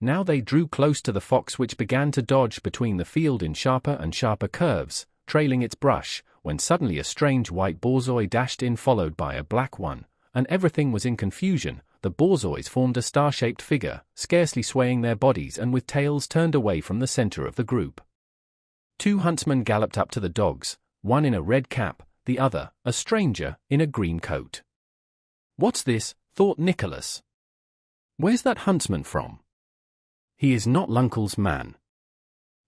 Now they drew close to the fox, which began to dodge between the field in sharper and sharper curves, trailing its brush, when suddenly a strange white borzoi dashed in followed by a black one, and everything was in confusion. The borzois formed a star-shaped figure, scarcely swaying their bodies and with tails turned away from the center of the group. 2 huntsmen galloped up to the dogs, one in a red cap, the other, a stranger, in a green coat. "What's this?" thought Nicholas. "Where's that huntsman from? He is not L'Uncle's man."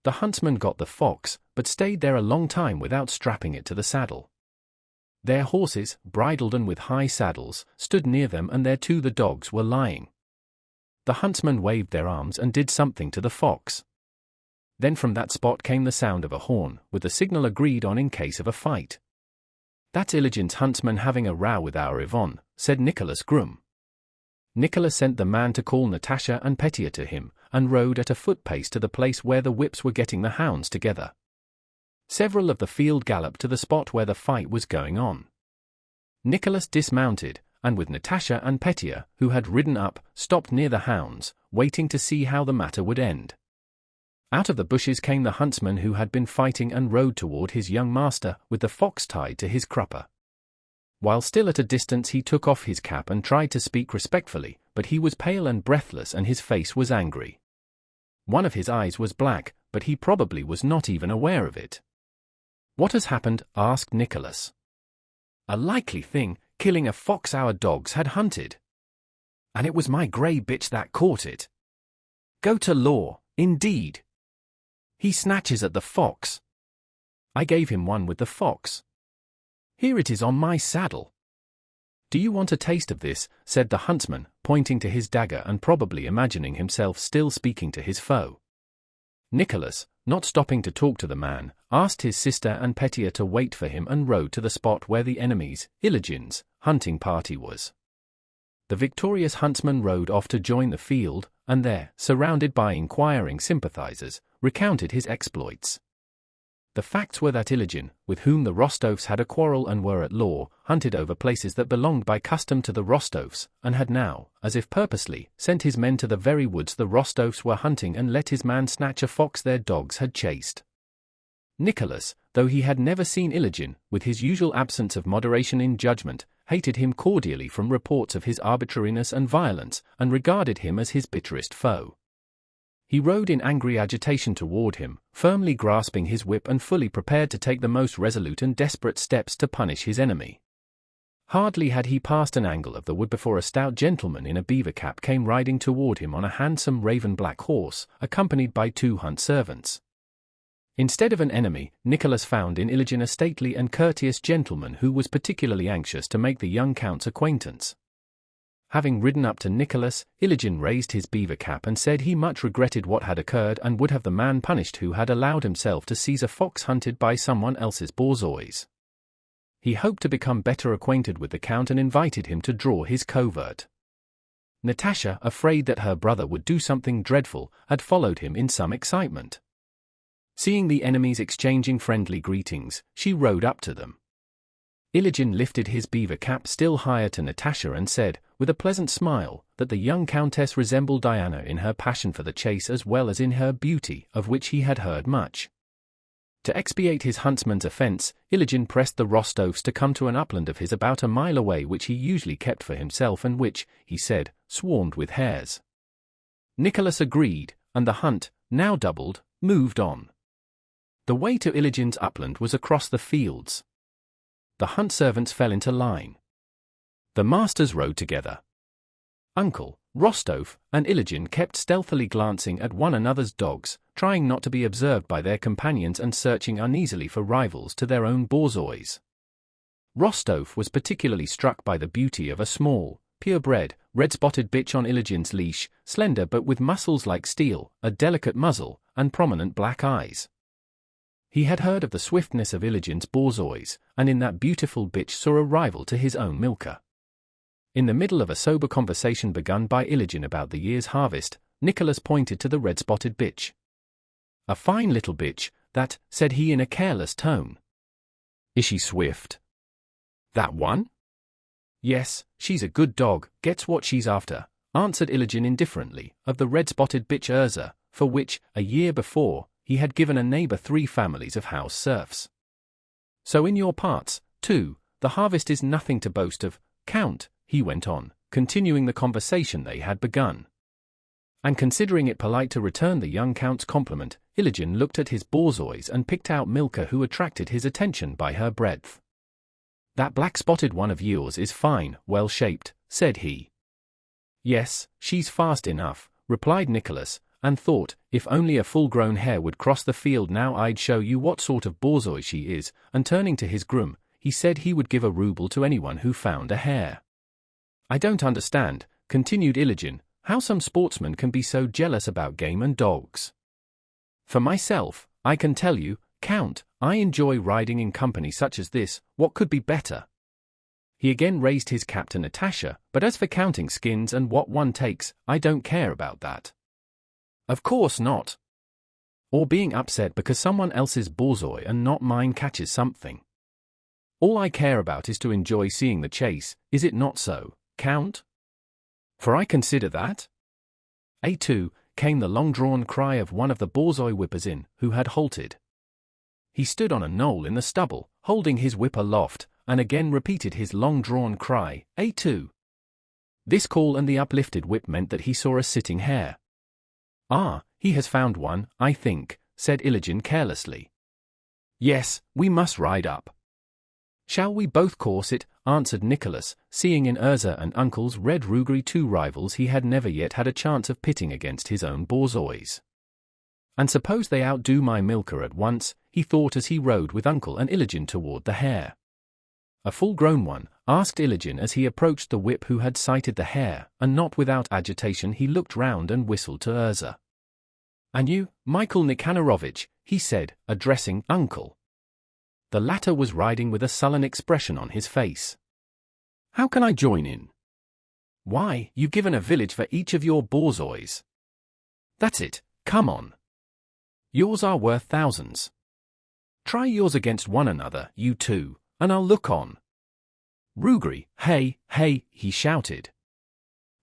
The huntsman got the fox, but stayed there a long time without strapping it to the saddle. Their horses, bridled and with high saddles, stood near them, and there too the dogs were lying. The huntsmen waved their arms and did something to the fox. Then from that spot came the sound of a horn, with the signal agreed on in case of a fight. "That's Iligin's huntsman having a row with our Yvonne," said Nicholas Grum. Nicholas sent the man to call Natasha and Petya to him, and rode at a foot-pace to the place where the whips were getting the hounds together. Several of the field galloped to the spot where the fight was going on. Nicholas dismounted, and with Natasha and Petya, who had ridden up, stopped near the hounds, waiting to see how the matter would end. Out of the bushes came the huntsman who had been fighting and rode toward his young master, with the fox tied to his crupper. While still at a distance he took off his cap and tried to speak respectfully, but he was pale and breathless and his face was angry. One of his eyes was black, but he probably was not even aware of it. "What has happened?" asked Nicholas. "A likely thing, killing a fox our dogs had hunted. And it was my grey bitch that caught it. Go to law, indeed. He snatches at the fox. I gave him one with the fox. Here it is on my saddle. Do you want a taste of this?" said the huntsman, pointing to his dagger and probably imagining himself still speaking to his foe. Nicholas, not stopping to talk to the man, asked his sister and Petia to wait for him and rode to the spot where the enemy's, Iligin's, hunting party was. The victorious huntsman rode off to join the field, and there, surrounded by inquiring sympathizers, recounted his exploits. The facts were that Iligin, with whom the Rostovs had a quarrel and were at law, hunted over places that belonged by custom to the Rostovs, and had now, as if purposely, sent his men to the very woods the Rostovs were hunting and let his man snatch a fox their dogs had chased. Nicholas, though he had never seen Iligin, with his usual absence of moderation in judgment, hated him cordially from reports of his arbitrariness and violence, and regarded him as his bitterest foe. He rode in angry agitation toward him, firmly grasping his whip and fully prepared to take the most resolute and desperate steps to punish his enemy. Hardly had he passed an angle of the wood before a stout gentleman in a beaver cap came riding toward him on a handsome raven-black horse, accompanied by 2 hunt servants. Instead of an enemy, Nicholas found in Iligin a stately and courteous gentleman who was particularly anxious to make the young count's acquaintance. Having ridden up to Nicholas, Iligin raised his beaver cap and said he much regretted what had occurred and would have the man punished who had allowed himself to seize a fox hunted by someone else's borzois. He hoped to become better acquainted with the count and invited him to draw his covert. Natasha, afraid that her brother would do something dreadful, had followed him in some excitement. Seeing the enemies exchanging friendly greetings, she rode up to them. Iligin lifted his beaver cap still higher to Natasha and said, with a pleasant smile, that the young countess resembled Diana in her passion for the chase as well as in her beauty, of which he had heard much. To expiate his huntsman's offense, Iligin pressed the Rostovs to come to an upland of his about a mile away which he usually kept for himself and which, he said, swarmed with hares. Nicholas agreed, and the hunt, now doubled, moved on. The way to Iligin's upland was across the fields. The hunt servants fell into line. The masters rode together. Uncle, Rostov, and Iligin kept stealthily glancing at one another's dogs, trying not to be observed by their companions and searching uneasily for rivals to their own borzois. Rostov was particularly struck by the beauty of a small, purebred, red-spotted bitch on Iligin's leash, slender but with muscles like steel, a delicate muzzle, and prominent black eyes. He had heard of the swiftness of Iligin's borzois, and in that beautiful bitch saw a rival to his own milker. In the middle of a sober conversation begun by Iligin about the year's harvest, Nicholas pointed to the red-spotted bitch. "A fine little bitch, that," said he in a careless tone. "Is she swift?" "That one?" "Yes, she's a good dog, gets what she's after," answered Iligin indifferently, of the red-spotted bitch Urza, for which, a year before, he had given a neighbor 3 families of house serfs. "So in your parts, too, the harvest is nothing to boast of, Count," he went on, continuing the conversation they had begun. And considering it polite to return the young count's compliment, Iligin looked at his borzois and picked out Milka, who attracted his attention by her breadth. "That black-spotted one of yours is fine, well-shaped," said he. "Yes, she's fast enough," replied Nicholas, and thought, if only a full-grown hare would cross the field now I'd show you what sort of borzoi she is, and turning to his groom, he said he would give a ruble to anyone who found a hare. "I don't understand," continued Iligin, "how some sportsmen can be so jealous about game and dogs. For myself, I can tell you, Count, I enjoy riding in company such as this, what could be better?" He again raised his cap to Natasha, "But as for counting skins and what one takes, I don't care about that." "Of course not. Or being upset because someone else's borzoi and not mine catches something. All I care about is to enjoy seeing the chase, is it not so, Count? For I consider that." "A2," came the long-drawn cry of one of the borzoi whippers in, who had halted. He stood on a knoll in the stubble, holding his whip aloft, and again repeated his long-drawn cry, "A2." This call and the uplifted whip meant that he saw a sitting hare. "Ah, he has found one, I think," said Iligin carelessly. "Yes, we must ride up." "Shall we both course it?" answered Nicholas, seeing in Urza and Uncle's red Rugri 2 rivals he had never yet had a chance of pitting against his own borzois. "And suppose they outdo my milker at once," he thought as he rode with Uncle and Iligin toward the hare. "A full-grown one," asked Iligen as he approached the whip who had sighted the hare, and not without agitation he looked round and whistled to Urza. "And you, Michael Nikanorovich," he said, addressing Uncle. The latter was riding with a sullen expression on his face. "How can I join in?" "Why, you've given a village for each of your borzois." "That's it, come on. Yours are worth thousands. Try yours against one another, you two, and I'll look on." "Rugri, hey, hey," he shouted.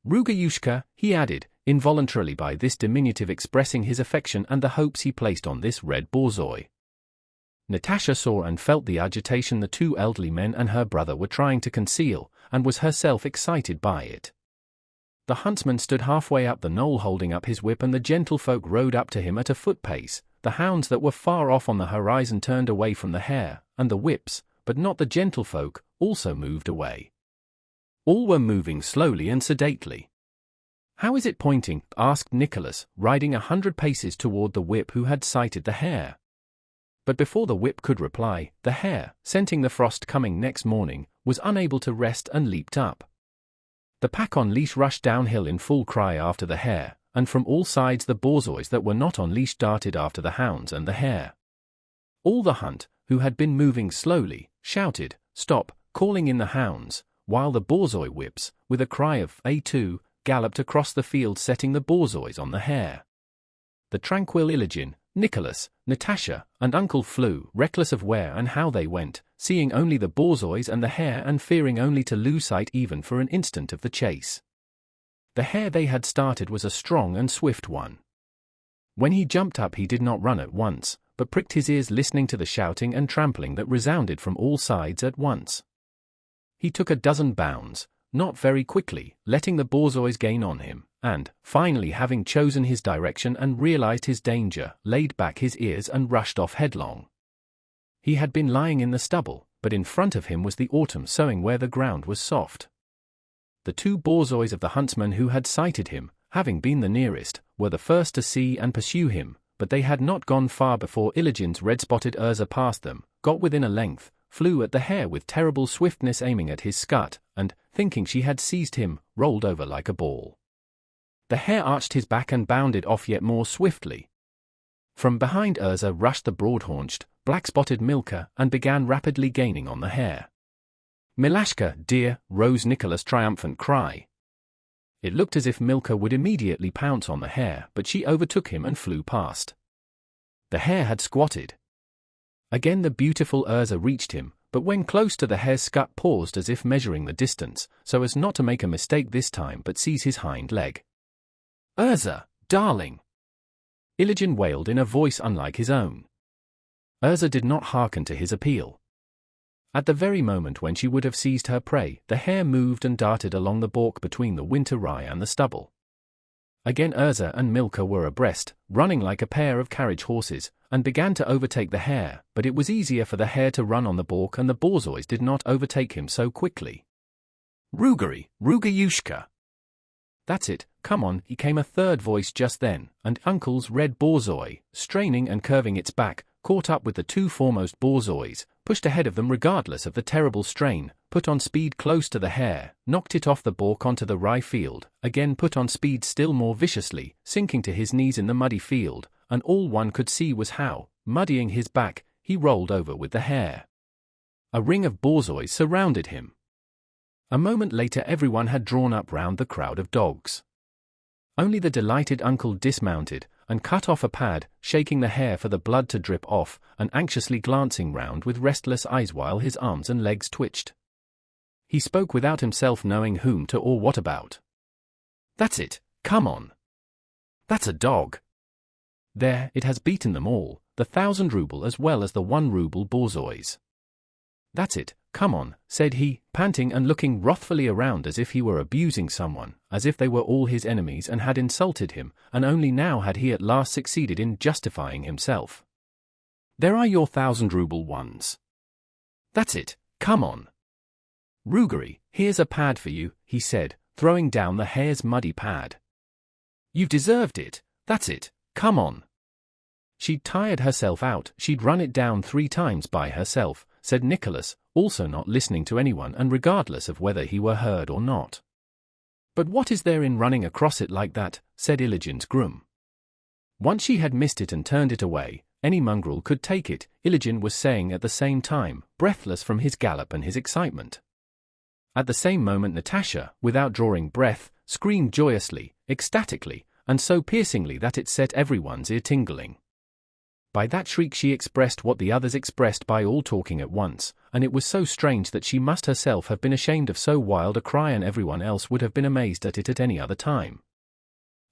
"Rugayushka," he added, involuntarily by this diminutive expressing his affection and the hopes he placed on this red borzoi. Natasha saw and felt the agitation the two elderly men and her brother were trying to conceal, and was herself excited by it. The huntsman stood halfway up the knoll holding up his whip, and the gentlefolk rode up to him at a foot pace. The hounds that were far off on the horizon turned away from the hare, and the whips, but not the gentlefolk, also moved away. All were moving slowly and sedately. "How is it pointing?" asked Nicholas, riding 100 paces toward the whip who had sighted the hare. But before the whip could reply, the hare, scenting the frost coming next morning, was unable to rest and leaped up. The pack on leash rushed downhill in full cry after the hare, and from all sides the borzois that were not on leash darted after the hounds and the hare. All the hunt, who had been moving slowly, shouted, "Stop," calling in the hounds, while the borzoi whips, with a cry of "A2," galloped across the field setting the borzois on the hare. The tranquil Iligen, Nicholas, Natasha, and Uncle flew, reckless of where and how they went, seeing only the borzois and the hare and fearing only to lose sight even for an instant of the chase. The hare they had started was a strong and swift one. When he jumped up he did not run at once, but pricked his ears listening to the shouting and trampling that resounded from all sides at once. He took a dozen bounds, not very quickly, letting the borzois gain on him, and, finally having chosen his direction and realized his danger, laid back his ears and rushed off headlong. He had been lying in the stubble, but in front of him was the autumn sowing where the ground was soft. The two borzois of the huntsman who had sighted him, having been the nearest, were the first to see and pursue him, but they had not gone far before Iligen's red-spotted Urza passed them, got within a length, flew at the hare with terrible swiftness aiming at his scut, and, thinking she had seized him, rolled over like a ball. The hare arched his back and bounded off yet more swiftly. From behind Urza rushed the broad-haunched, black-spotted Milka and began rapidly gaining on the hare. "Milashka, dear," rose Nicholas' triumphant cry. It looked as if Milka would immediately pounce on the hare, but she overtook him and flew past. The hare had squatted. Again the beautiful Urza reached him, but when close to the hare's scut paused as if measuring the distance, so as not to make a mistake this time but seize his hind leg. "Urza, darling!" Iligen wailed in a voice unlike his own. Urza did not hearken to his appeal. At the very moment when she would have seized her prey, the hare moved and darted along the balk between the winter rye and the stubble. Again Urza and Milka were abreast, running like a pair of carriage horses, and began to overtake the hare, but it was easier for the hare to run on the balk and the borzois did not overtake him so quickly. "Rugari, Rugayushka!" "That's it, come on," came a third voice just then, and Uncle's red borzoi, straining and curving its back, caught up with the two foremost borzois, pushed ahead of them regardless of the terrible strain, put on speed close to the hare, knocked it off the balk onto the rye field, again put on speed still more viciously, sinking to his knees in the muddy field, and all one could see was how, muddying his back, he rolled over with the hare. A ring of borzois surrounded him. A moment later everyone had drawn up round the crowd of dogs. Only the delighted uncle dismounted, and cut off a pad, shaking the hare for the blood to drip off, and anxiously glancing round with restless eyes while his arms and legs twitched. He spoke without himself knowing whom to or what about. "That's it, come on. That's a dog. There, it has beaten them all, the 1,000 ruble as well as the 1 ruble borzois. That's it, come on," said he, panting and looking wrathfully around as if he were abusing someone, as if they were all his enemies and had insulted him, and only now had he at last succeeded in justifying himself. "There are your 1,000 ruble ones. That's it, come on. Rugari, here's a pad for you," he said, throwing down the hare's muddy pad. "You've deserved it, that's it, come on." She'd tired herself out, she'd run it down 3 times by herself, said Nicholas, also not listening to anyone and regardless of whether he were heard or not. But what is there in running across it like that, said Iligin's groom. Once she had missed it and turned it away, any mongrel could take it, Iligin was saying at the same time, breathless from his gallop and his excitement. At the same moment Natasha, without drawing breath, screamed joyously, ecstatically, and so piercingly that it set everyone's ear tingling. By that shriek she expressed what the others expressed by all talking at once, and it was so strange that she must herself have been ashamed of so wild a cry and everyone else would have been amazed at it at any other time.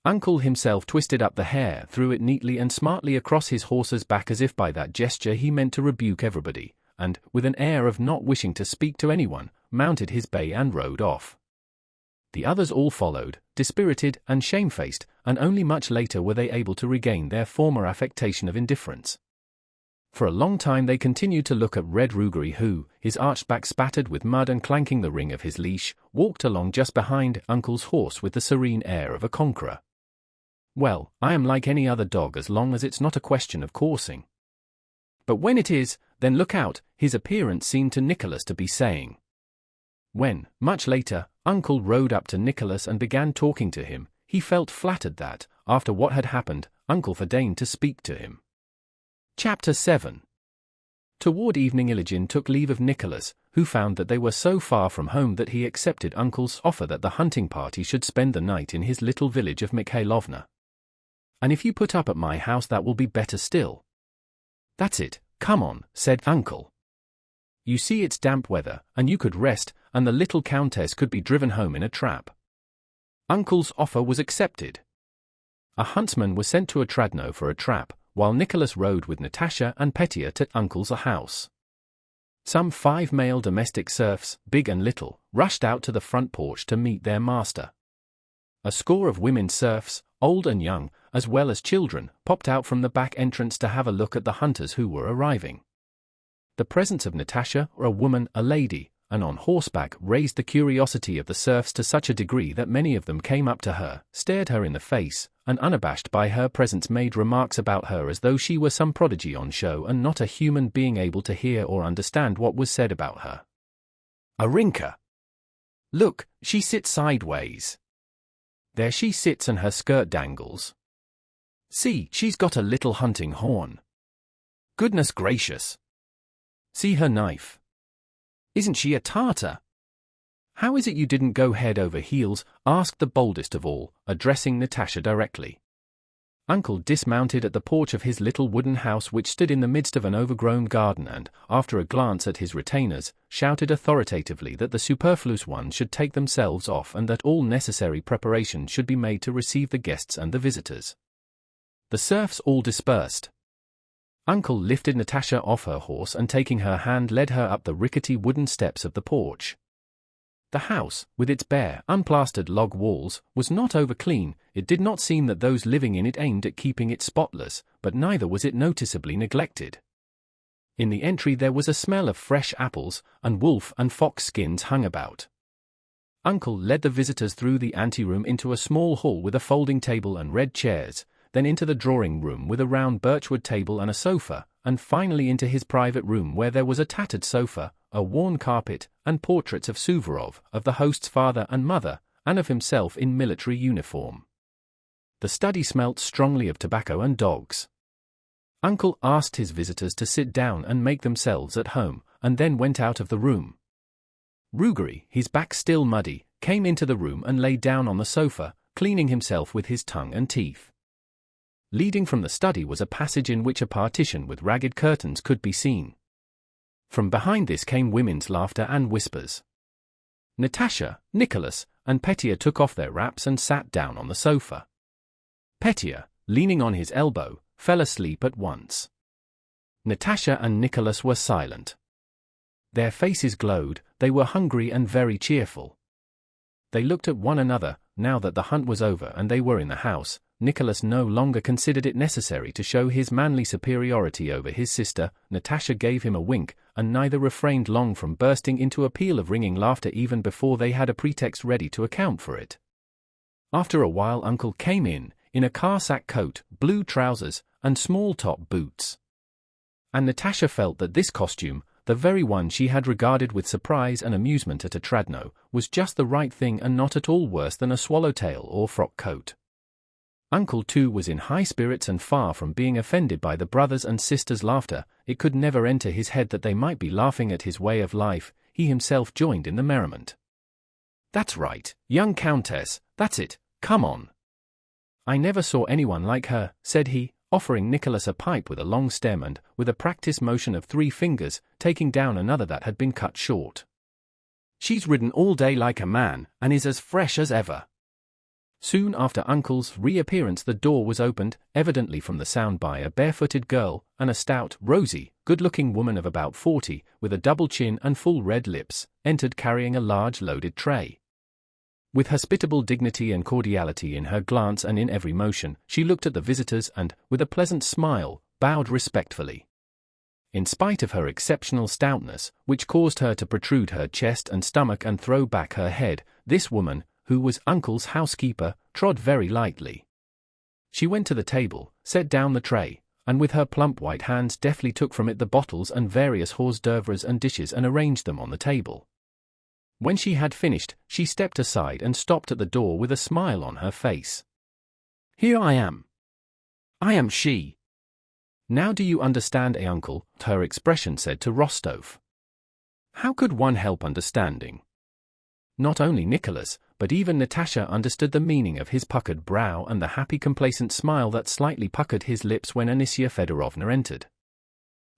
Uncle himself twisted up the hair, threw it neatly and smartly across his horse's back as if by that gesture he meant to rebuke everybody, and, with an air of not wishing to speak to anyone, mounted his bay and rode off. The others all followed, dispirited and shamefaced, and only much later were they able to regain their former affectation of indifference. For a long time they continued to look at Red Rougerie who, his arched back spattered with mud and clanking the ring of his leash, walked along just behind Uncle's horse with the serene air of a conqueror. Well, I am like any other dog as long as it's not a question of coursing. But when it is, then look out, his appearance seemed to Nicholas to be saying. When, much later, Uncle rode up to Nicholas and began talking to him, he felt flattered that, after what had happened, Uncle deigned to speak to him. Chapter 7. Toward evening Iligin took leave of Nicholas, who found that they were so far from home that he accepted Uncle's offer that the hunting party should spend the night in his little village of Mikhailovna. And if you put up at my house that will be better still. That's it, come on, said Uncle. You see it's damp weather, and you could rest, and the little countess could be driven home in a trap. Uncle's offer was accepted. A huntsman was sent to Otradno for a trap, while Nicholas rode with Natasha and Petya to Uncle's house. Some 5 male domestic serfs, big and little, rushed out to the front porch to meet their master. A score of women serfs, old and young, as well as children, popped out from the back entrance to have a look at the hunters who were arriving. The presence of Natasha, a woman, a lady, and on horseback raised the curiosity of the serfs to such a degree that many of them came up to her, stared her in the face, and unabashed by her presence made remarks about her as though she were some prodigy on show and not a human being able to hear or understand what was said about her. Arinka! Look, she sits sideways. There she sits and her skirt dangles. See, she's got a little hunting horn. Goodness gracious! See her knife. Isn't she a Tartar? How is it you didn't go head over heels? Asked the boldest of all, addressing Natasha directly. Uncle dismounted at the porch of his little wooden house which stood in the midst of an overgrown garden and, after a glance at his retainers, shouted authoritatively that the superfluous ones should take themselves off and that all necessary preparation should be made to receive the guests and the visitors. The serfs all dispersed. Uncle lifted Natasha off her horse and taking her hand led her up the rickety wooden steps of the porch. The house, with its bare, unplastered log walls, was not over-clean. It did not seem that those living in it aimed at keeping it spotless, but neither was it noticeably neglected. In the entry there was a smell of fresh apples, and wolf and fox skins hung about. Uncle led the visitors through the anteroom into a small hall with a folding table and red chairs, then into the drawing room with a round birchwood table and a sofa, and finally into his private room where there was a tattered sofa, a worn carpet, and portraits of Suvorov, of the host's father and mother, and of himself in military uniform. The study smelt strongly of tobacco and dogs. Uncle asked his visitors to sit down and make themselves at home, and then went out of the room. Rougerie, his back still muddy, came into the room and lay down on the sofa, cleaning himself with his tongue and teeth. Leading from the study was a passage in which a partition with ragged curtains could be seen. From behind this came women's laughter and whispers. Natasha, Nicholas, and Petya took off their wraps and sat down on the sofa. Petya, leaning on his elbow, fell asleep at once. Natasha and Nicholas were silent. Their faces glowed, they were hungry and very cheerful. They looked at one another, now that the hunt was over and they were in the house. Nicholas no longer considered it necessary to show his manly superiority over his sister. Natasha gave him a wink, and neither refrained long from bursting into a peal of ringing laughter even before they had a pretext ready to account for it. After a while Uncle came in a car-sack coat, blue trousers, and small top boots. And Natasha felt that this costume, the very one she had regarded with surprise and amusement at Otradno, was just the right thing and not at all worse than a swallowtail or frock coat. Uncle too was in high spirits and far from being offended by the brothers' and sisters' laughter. It could never enter his head that they might be laughing at his way of life. He himself joined in the merriment. "That's right, young countess, that's it, come on. I never saw anyone like her," said he, offering Nicholas a pipe with a long stem and, with a practiced motion of 3 fingers, taking down another that had been cut short. "She's ridden all day like a man, and is as fresh as ever." Soon after Uncle's reappearance the door was opened, evidently from the sound by a barefooted girl, and a stout, rosy, good-looking woman of about 40, with a double chin and full red lips, entered carrying a large loaded tray. With hospitable dignity and cordiality in her glance and in every motion, she looked at the visitors and, with a pleasant smile, bowed respectfully. In spite of her exceptional stoutness, which caused her to protrude her chest and stomach and throw back her head, this woman, who was Uncle's housekeeper, trod very lightly. She went to the table, set down the tray, and with her plump white hands deftly took from it the bottles and various hors d'oeuvres and dishes and arranged them on the table. When she had finished, she stepped aside and stopped at the door with a smile on her face. "Here I am. I am she. Now do you understand, uncle?" her expression said to Rostov. How could one help understanding? Not only Nicholas, but even Natasha understood the meaning of his puckered brow and the happy complacent smile that slightly puckered his lips when Anisya Fedorovna entered.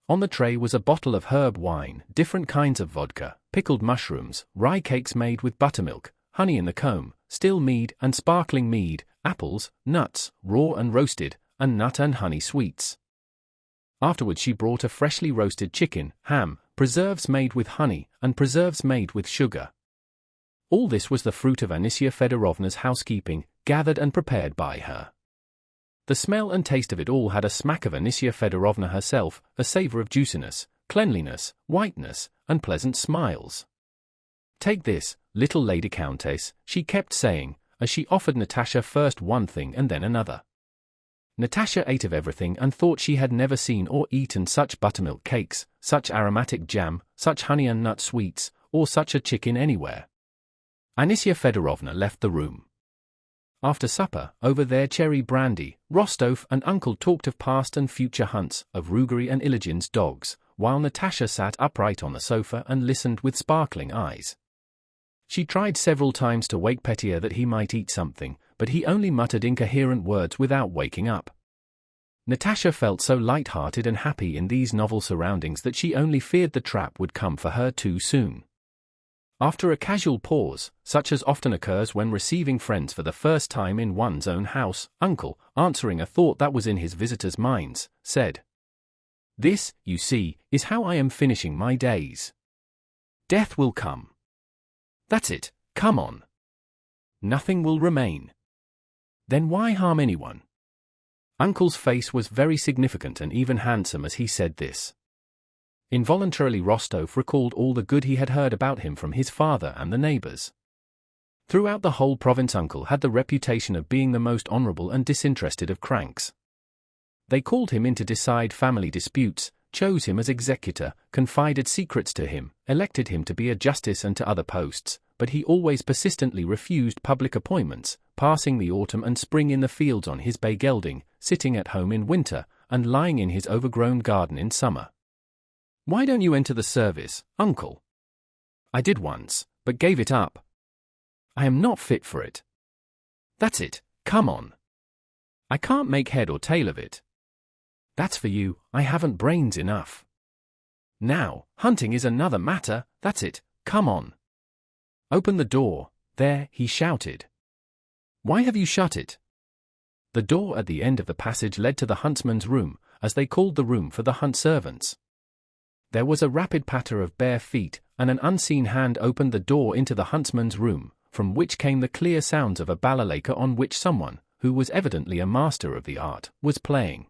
On the tray was a bottle of herb wine, different kinds of vodka, pickled mushrooms, rye cakes made with buttermilk, honey in the comb, still mead and sparkling mead, apples, nuts, raw and roasted, and nut and honey sweets. Afterwards she brought a freshly roasted chicken, ham, preserves made with honey, and preserves made with sugar. All this was the fruit of Anisya Fedorovna's housekeeping, gathered and prepared by her. The smell and taste of it all had a smack of Anisya Fedorovna herself, a savour of juiciness, cleanliness, whiteness, and pleasant smiles. "Take this, little lady countess," she kept saying, as she offered Natasha first one thing and then another. Natasha ate of everything and thought she had never seen or eaten such buttermilk cakes, such aromatic jam, such honey and nut sweets, or such a chicken anywhere. Anisya Fedorovna left the room. After supper, over their cherry brandy, Rostov and Uncle talked of past and future hunts, of Rugery and Ilygin's dogs, while Natasha sat upright on the sofa and listened with sparkling eyes. She tried several times to wake Petya that he might eat something, but he only muttered incoherent words without waking up. Natasha felt so light-hearted and happy in these novel surroundings that she only feared the trap would come for her too soon. After a casual pause, such as often occurs when receiving friends for the first time in one's own house, Uncle, answering a thought that was in his visitors' minds, said, "This, you see, is how I am finishing my days. Death will come. That's it, come on. Nothing will remain. Then why harm anyone?" Uncle's face was very significant and even handsome as he said this. Involuntarily Rostov recalled all the good he had heard about him from his father and the neighbors. Throughout the whole province Uncle had the reputation of being the most honorable and disinterested of cranks. They called him in to decide family disputes, chose him as executor, confided secrets to him, elected him to be a justice and to other posts, but he always persistently refused public appointments, passing the autumn and spring in the fields on his bay gelding, sitting at home in winter, and lying in his overgrown garden in summer. "Why don't you enter the service, Uncle?" "I did once, but gave it up. I am not fit for it." "That's it, come on. I can't make head or tail of it." "That's for you, I haven't brains enough." "Now, hunting is another matter, that's it, come on. Open the door, there," he shouted. "Why have you shut it?" The door at the end of the passage led to the huntsman's room, as they called the room for the hunt servants. There was a rapid patter of bare feet, and an unseen hand opened the door into the huntsman's room, from which came the clear sounds of a balalaika on which someone, who was evidently a master of the art, was playing.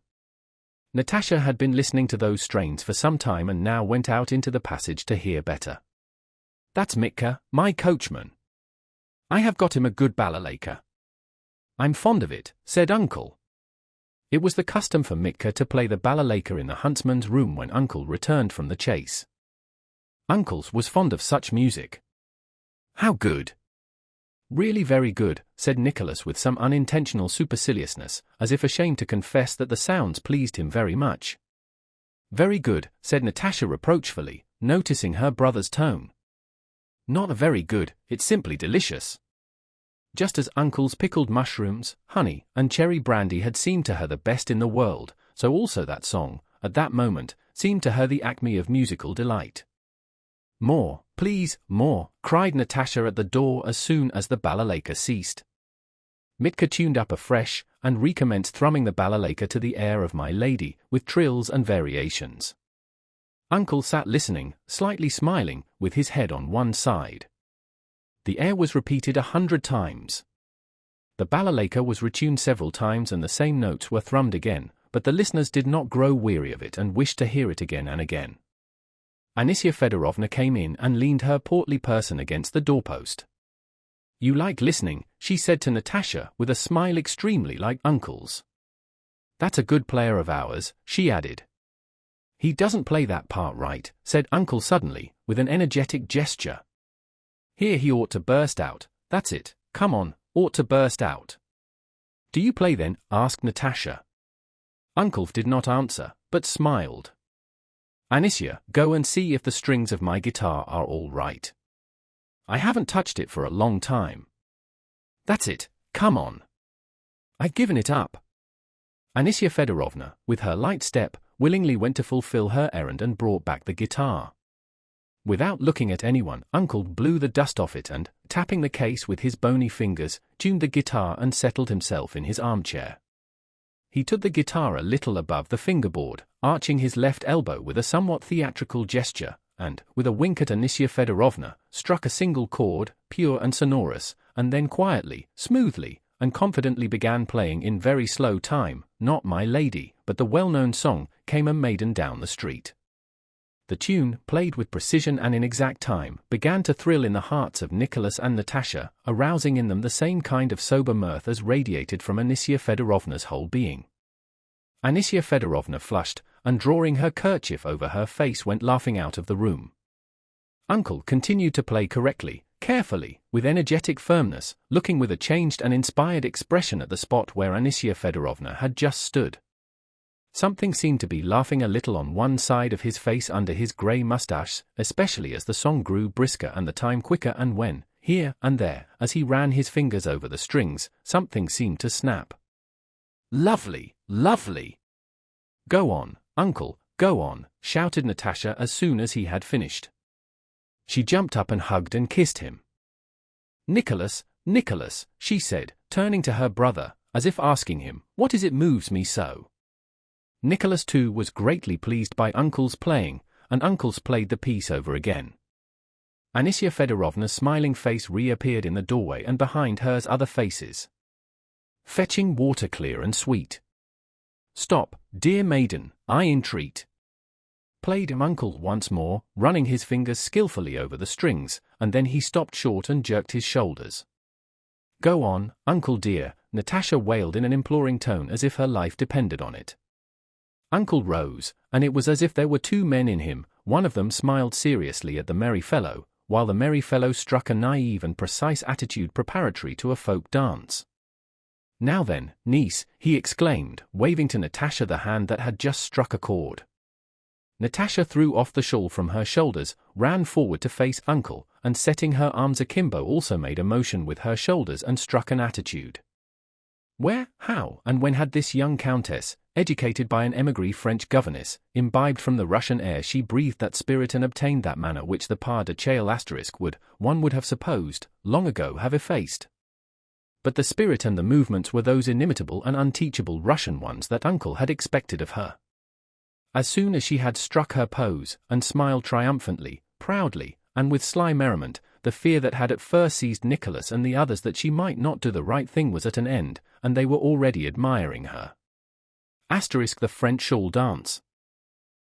Natasha had been listening to those strains for some time and now went out into the passage to hear better. "That's Mitka, my coachman. I have got him a good balalaika. I'm fond of it," said Uncle. It was the custom for Mitka to play the balalaika in the huntsman's room when Uncle returned from the chase. Uncle's was fond of such music. How good! Really very good, said Nicholas with some unintentional superciliousness, as if ashamed to confess that the sounds pleased him very much. Very good, said Natasha reproachfully, noticing her brother's tone. Not very good, it's simply delicious. Just as Uncle's pickled mushrooms, honey, and cherry brandy had seemed to her the best in the world, so also that song, at that moment, seemed to her the acme of musical delight. More, please, more, cried Natasha at the door as soon as the balalaika ceased. Mitka tuned up afresh, and recommenced thrumming the balalaika to the air of My Lady, with trills and variations. Uncle sat listening, slightly smiling, with his head on one side. The air was repeated 100 times. The balalaika was retuned several times and the same notes were thrummed again, but the listeners did not grow weary of it and wished to hear it again and again. Anisya Fedorovna came in and leaned her portly person against the doorpost. You like listening, she said to Natasha with a smile extremely like Uncle's. That's a good player of ours, she added. He doesn't play that part right, said Uncle suddenly, with an energetic gesture. Here he ought to burst out, that's it, come on, ought to burst out. Do you play then? Asked Natasha. Uncle did not answer, but smiled. Anisya, go and see if the strings of my guitar are all right. I haven't touched it for a long time. That's it, come on. I've given it up. Anisya Fedorovna, with her light step, willingly went to fulfill her errand and brought back the guitar. Without looking at anyone, Uncle blew the dust off it and, tapping the case with his bony fingers, tuned the guitar and settled himself in his armchair. He took the guitar a little above the fingerboard, arching his left elbow with a somewhat theatrical gesture, and, with a wink at Anisya Fedorovna, struck a single chord, pure and sonorous, and then quietly, smoothly, and confidently began playing in very slow time, not My Lady, but the well-known song, Came a Maiden Down the Street. The tune, played with precision and in exact time, began to thrill in the hearts of Nicholas and Natasha, arousing in them the same kind of sober mirth as radiated from Anisya Fedorovna's whole being. Anisya Fedorovna flushed, and drawing her kerchief over her face went laughing out of the room. Uncle continued to play correctly, carefully, with energetic firmness, looking with a changed and inspired expression at the spot where Anisya Fedorovna had just stood. Something seemed to be laughing a little on one side of his face under his grey moustache, especially as the song grew brisker and the time quicker, and when, here and there, as he ran his fingers over the strings, something seemed to snap. Lovely, lovely! Go on, Uncle, go on, shouted Natasha as soon as he had finished. She jumped up and hugged and kissed him. Nicholas, Nicholas, she said, turning to her brother, as if asking him, what is it moves me so? Nicholas too was greatly pleased by Uncle's playing, and Uncle's played the piece over again. Anisya Fedorovna's smiling face reappeared in the doorway and behind hers other faces. Fetching water clear and sweet. Stop, dear maiden, I entreat. Played Uncle once more, running his fingers skillfully over the strings, and then he stopped short and jerked his shoulders. Go on, Uncle dear, Natasha wailed in an imploring tone as if her life depended on it. Uncle rose, and it was as if there were two men in him. One of them smiled seriously at the merry fellow, while the merry fellow struck a naive and precise attitude preparatory to a folk dance. Now then, niece, he exclaimed, waving to Natasha the hand that had just struck a chord. Natasha threw off the shawl from her shoulders, ran forward to face Uncle, and setting her arms akimbo also made a motion with her shoulders and struck an attitude. Where, how, and when had this young countess, educated by an émigré French governess, imbibed from the Russian air she breathed that spirit and obtained that manner which the pas de châle asterisk would, one would have supposed, long ago have effaced? But the spirit and the movements were those inimitable and unteachable Russian ones that Uncle had expected of her. As soon as she had struck her pose, and smiled triumphantly, proudly, and with sly merriment, the fear that had at first seized Nicholas and the others that she might not do the right thing was at an end, and they were already admiring her. The French shawl dance.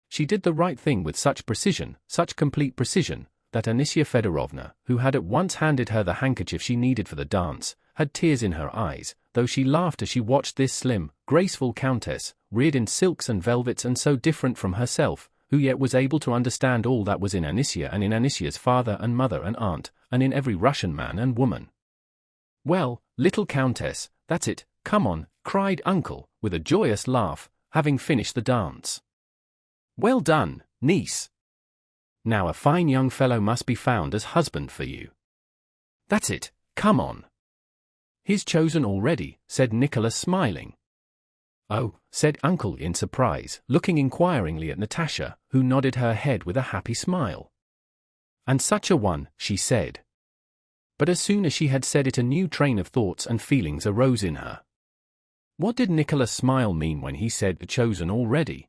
She did the right thing with such precision, such complete precision, that Anisya Fedorovna, who had at once handed her the handkerchief she needed for the dance, had tears in her eyes, though she laughed as she watched this slim, graceful countess, reared in silks and velvets and so different from herself, who yet was able to understand all that was in Anisia and in Anisia's father and mother and aunt, and in every Russian man and woman. "Well, little countess, that's it, come on," cried uncle, with a joyous laugh, having finished the dance. "Well done, niece. Now a fine young fellow must be found as husband for you. That's it, come on." "He's chosen already," said Nicholas, smiling. "Oh," said uncle in surprise, looking inquiringly at Natasha, who nodded her head with a happy smile. "And such a one," she said. But as soon as she had said it, a new train of thoughts and feelings arose in her. What did Nicholas' smile mean when he said chosen already?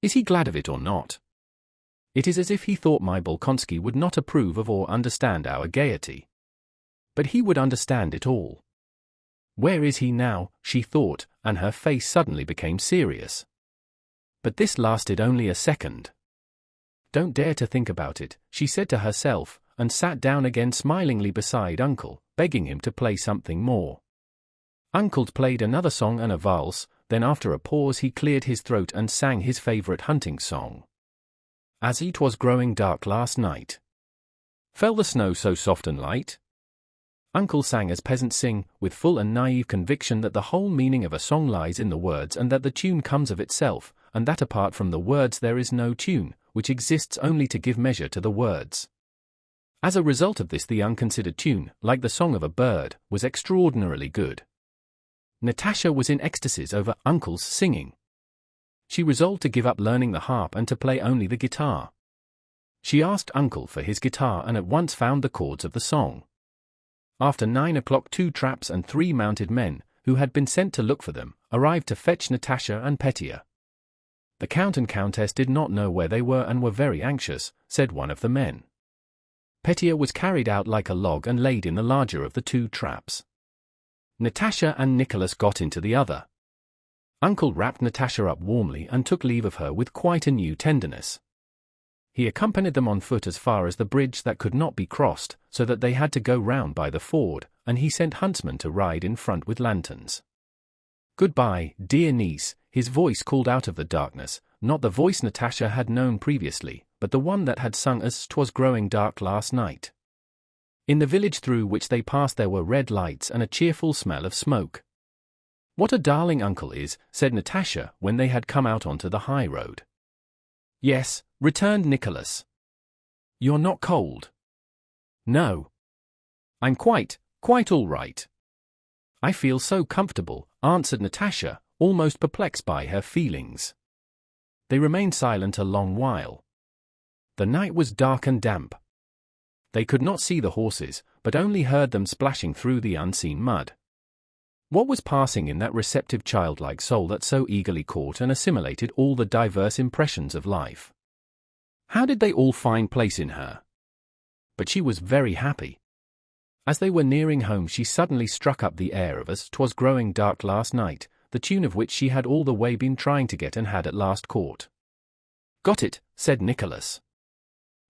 Is he glad of it or not? It is as if he thought my Bolkonsky would not approve of or understand our gaiety. But he would understand it all. Where is he now, she thought, and her face suddenly became serious. But this lasted only a second. "Don't dare to think about it," she said to herself, and sat down again smilingly beside uncle, begging him to play something more. Uncle played another song and a valse, then after a pause he cleared his throat and sang his favorite hunting song. "As it was growing dark last night, fell the snow so soft and light." Uncle sang as peasants sing, with full and naive conviction that the whole meaning of a song lies in the words and that the tune comes of itself, and that apart from the words there is no tune, which exists only to give measure to the words. As a result of this, the unconsidered tune, like the song of a bird, was extraordinarily good. Natasha was in ecstasies over uncle's singing. She resolved to give up learning the harp and to play only the guitar. She asked uncle for his guitar and at once found the chords of the song. After 9 o'clock 2 traps and 3 mounted men, who had been sent to look for them, arrived to fetch Natasha and Petya. The count and countess did not know where they were and were very anxious, said one of the men. Petya was carried out like a log and laid in the larger of the 2 traps. Natasha and Nicholas got into the other. Uncle wrapped Natasha up warmly and took leave of her with quite a new tenderness. He accompanied them on foot as far as the bridge that could not be crossed, so that they had to go round by the ford, and he sent huntsmen to ride in front with lanterns. "Goodbye, dear niece," his voice called out of the darkness, not the voice Natasha had known previously, but the one that had sung as 'twas growing dark last night. In the village through which they passed there were red lights and a cheerful smell of smoke. "What a darling uncle is," said Natasha when they had come out onto the high road. "Yes," returned Nicholas. "You're not cold?" "No. I'm quite all right. I feel so comfortable," answered Natasha, almost perplexed by her feelings. They remained silent a long while. The night was dark and damp. They could not see the horses, but only heard them splashing through the unseen mud. What was passing in that receptive childlike soul that so eagerly caught and assimilated all the diverse impressions of life? How did they all find place in her? But she was very happy. As they were nearing home she suddenly struck up the air of As 'twas growing dark last night, the tune of which she had all the way been trying to get and had at last caught. "Got it," said Nicholas.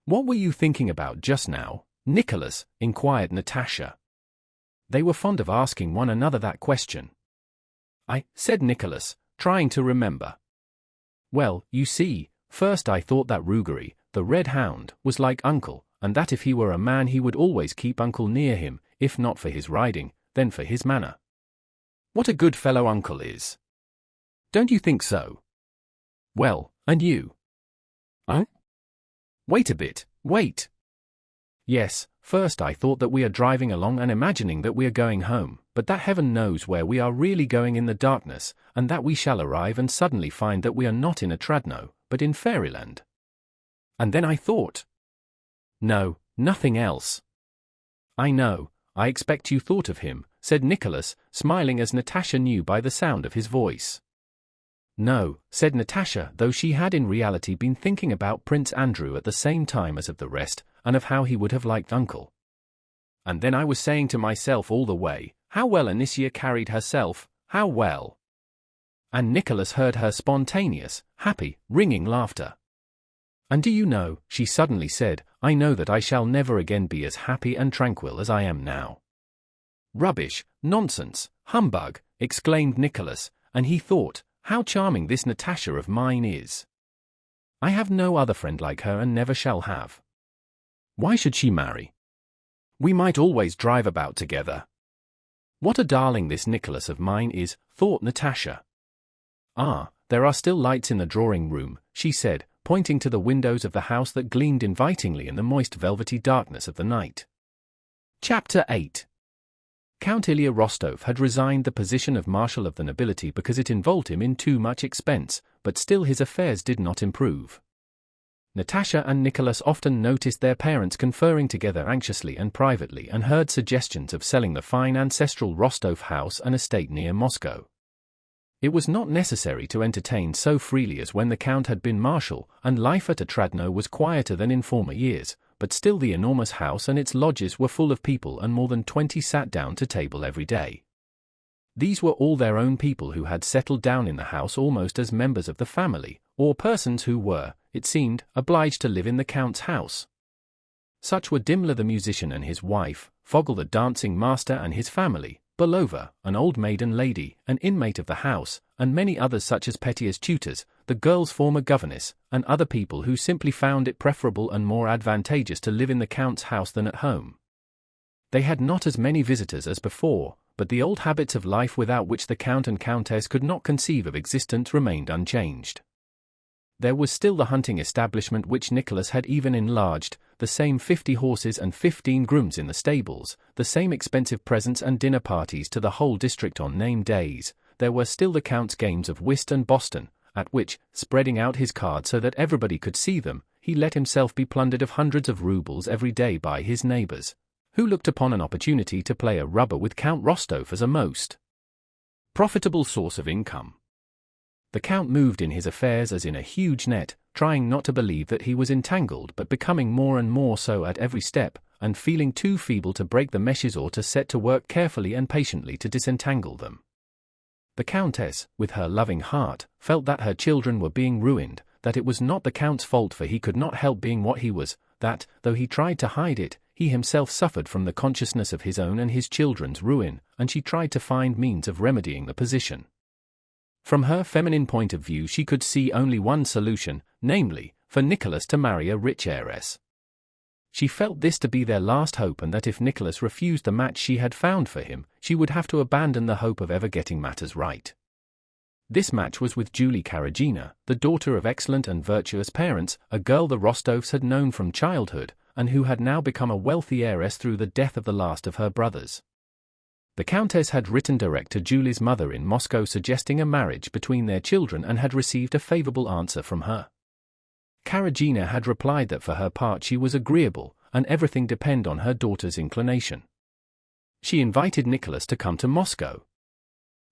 "What were you thinking about just now, Nicholas?" inquired Natasha. They were fond of asking one another that question. "I," said Nicholas, trying to remember. "Well, you see, first I thought that Rugery, the red hound, was like uncle, and that if he were a man he would always keep uncle near him, if not for his riding, then for his manner. What a good fellow uncle is. Don't you think so? Well, and you?" "Huh? Wait a bit, wait. Yes, first I thought that we are driving along and imagining that we are going home, but that heaven knows where we are really going in the darkness, and that we shall arrive and suddenly find that we are not in Otradno, but in fairyland. And then I thought—" "No, nothing else." "I know, I expect you thought of him," said Nicholas, smiling as Natasha knew by the sound of his voice. "No," said Natasha, though she had in reality been thinking about Prince Andrew at the same time as of the rest, and of how he would have liked uncle. "And then I was saying to myself all the way, how well Anisia carried herself, how well." And Nicholas heard her spontaneous, happy, ringing laughter. "And do you know," she suddenly said, "I know that I shall never again be as happy and tranquil as I am now." "Rubbish, nonsense, humbug," exclaimed Nicholas, and he thought, how charming this Natasha of mine is. I have no other friend like her and never shall have. Why should she marry? We might always drive about together. What a darling this Nicholas of mine is, thought Natasha. Ah, there are still lights in the drawing-room, she said, pointing to the windows of the house that gleamed invitingly in the moist velvety darkness of the night. Chapter 8. Count Ilya Rostov had resigned the position of Marshal of the Nobility because it involved him in too much expense, but still his affairs did not improve. Natasha and Nicholas often noticed their parents conferring together anxiously and privately and heard suggestions of selling the fine ancestral Rostov house and estate near Moscow. It was not necessary to entertain so freely as when the Count had been Marshal, and life at Otradno was quieter than in former years, but still the enormous house and its lodges were full of people and more than 20 sat down to table every day. These were all their own people who had settled down in the house almost as members of the family, or persons who were, it seemed, obliged to live in the Count's house. Such were Dimler the musician and his wife, Fogel the dancing master and his family, Belova, an old maiden lady, an inmate of the house, and many others such as Petya's tutors, the girl's former governess, and other people who simply found it preferable and more advantageous to live in the Count's house than at home. They had not as many visitors as before, but the old habits of life without which the Count and Countess could not conceive of existence remained unchanged. There was still the hunting establishment which Nicholas had even enlarged, the same 50 horses and 15 grooms in the stables, the same expensive presents and dinner parties to the whole district on named days. There were still the Count's games of whist and Boston, at which, spreading out his cards so that everybody could see them, he let himself be plundered of hundreds of rubles every day by his neighbors, who looked upon an opportunity to play a rubber with Count Rostov as a most profitable source of income. The Count moved in his affairs as in a huge net, trying not to believe that he was entangled but becoming more and more so at every step, and feeling too feeble to break the meshes or to set to work carefully and patiently to disentangle them. The Countess, with her loving heart, felt that her children were being ruined, that it was not the Count's fault for he could not help being what he was, that, though he tried to hide it, he himself suffered from the consciousness of his own and his children's ruin, and she tried to find means of remedying the position. From her feminine point of view she could see only one solution, namely, for Nicholas to marry a rich heiress. She felt this to be their last hope and that if Nicholas refused the match she had found for him, she would have to abandon the hope of ever getting matters right. This match was with Julie Karagina, the daughter of excellent and virtuous parents, a girl the Rostovs had known from childhood, and who had now become a wealthy heiress through the death of the last of her brothers. The Countess had written direct to Julie's mother in Moscow suggesting a marriage between their children and had received a favorable answer from her. Karagina had replied that for her part she was agreeable, and everything depended on her daughter's inclination. She invited Nicholas to come to Moscow.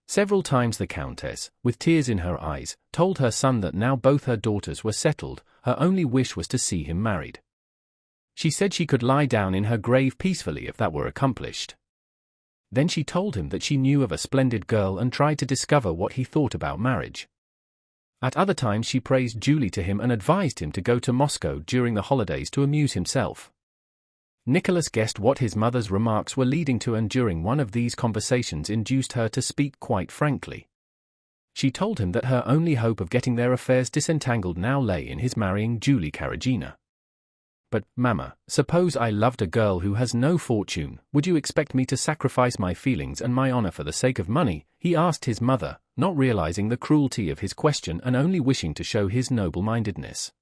Several times the Countess, with tears in her eyes, told her son that now both her daughters were settled, her only wish was to see him married. She said she could lie down in her grave peacefully if that were accomplished. Then she told him that she knew of a splendid girl and tried to discover what he thought about marriage. At other times she praised Julie to him and advised him to go to Moscow during the holidays to amuse himself. Nicholas guessed what his mother's remarks were leading to and during one of these conversations induced her to speak quite frankly. She told him that her only hope of getting their affairs disentangled now lay in his marrying Julie Karagina. But, Mama, suppose I loved a girl who has no fortune, would you expect me to sacrifice my feelings and my honor for the sake of money? He asked his mother, not realizing the cruelty of his question and only wishing to show his noble-mindedness.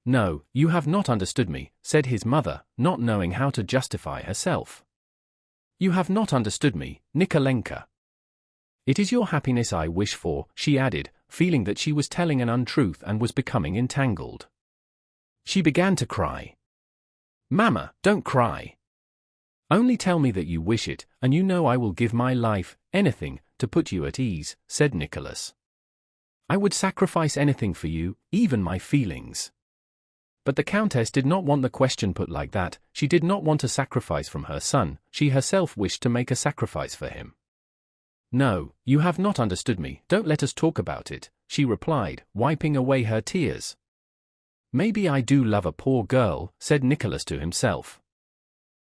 No, you have not understood me, said his mother, not knowing how to justify herself. You have not understood me, Nikolenka. It is your happiness I wish for, she added, feeling that she was telling an untruth and was becoming entangled. She began to cry. Mama, don't cry. Only tell me that you wish it, and you know I will give my life, anything, to put you at ease, said Nicholas. I would sacrifice anything for you, even my feelings. But the Countess did not want the question put like that. She did not want a sacrifice from her son, she herself wished to make a sacrifice for him. No, you have not understood me, don't let us talk about it, she replied, wiping away her tears. Maybe I do love a poor girl, said Nicholas to himself.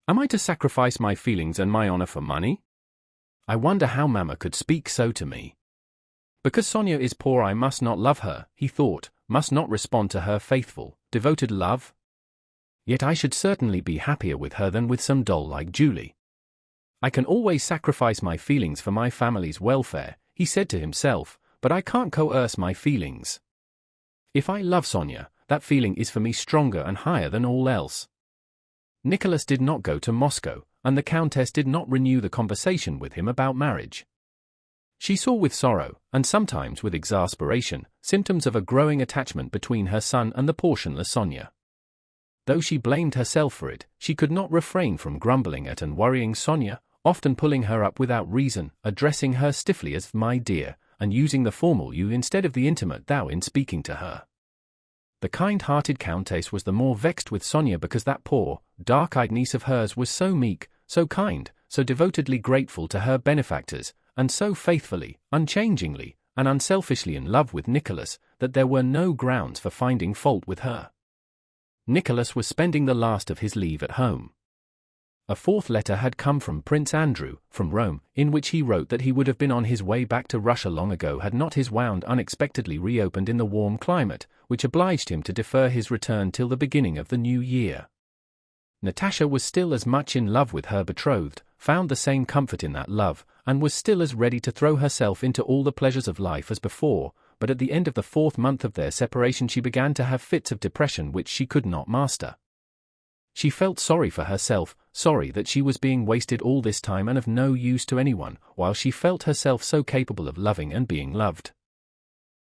Am I to sacrifice my feelings and my honor for money? I wonder how Mama could speak so to me. Because Sonia is poor I must not love her, he thought, must not respond to her faithful, devoted love. Yet I should certainly be happier with her than with some doll like Julie. I can always sacrifice my feelings for my family's welfare, he said to himself, but I can't coerce my feelings. If I love Sonia, that feeling is for me stronger and higher than all else. Nicholas did not go to Moscow, and the Countess did not renew the conversation with him about marriage. She saw with sorrow, and sometimes with exasperation, symptoms of a growing attachment between her son and the portionless Sonia. Though she blamed herself for it, she could not refrain from grumbling at and worrying Sonia, often pulling her up without reason, addressing her stiffly as "my dear," and using the formal you instead of the intimate thou in speaking to her. The kind-hearted Countess was the more vexed with Sonia because that poor, dark-eyed niece of hers was so meek, so kind, so devotedly grateful to her benefactors, and so faithfully, unchangingly, and unselfishly in love with Nicholas, that there were no grounds for finding fault with her. Nicholas was spending the last of his leave at home. A fourth letter had come from Prince Andrew, from Rome, in which he wrote that he would have been on his way back to Russia long ago had not his wound unexpectedly reopened in the warm climate, which obliged him to defer his return till the beginning of the new year. Natasha was still as much in love with her betrothed, found the same comfort in that love, and was still as ready to throw herself into all the pleasures of life as before, but at the end of the 4th month of their separation she began to have fits of depression which she could not master. She felt sorry for herself, sorry that she was being wasted all this time and of no use to anyone, while she felt herself so capable of loving and being loved.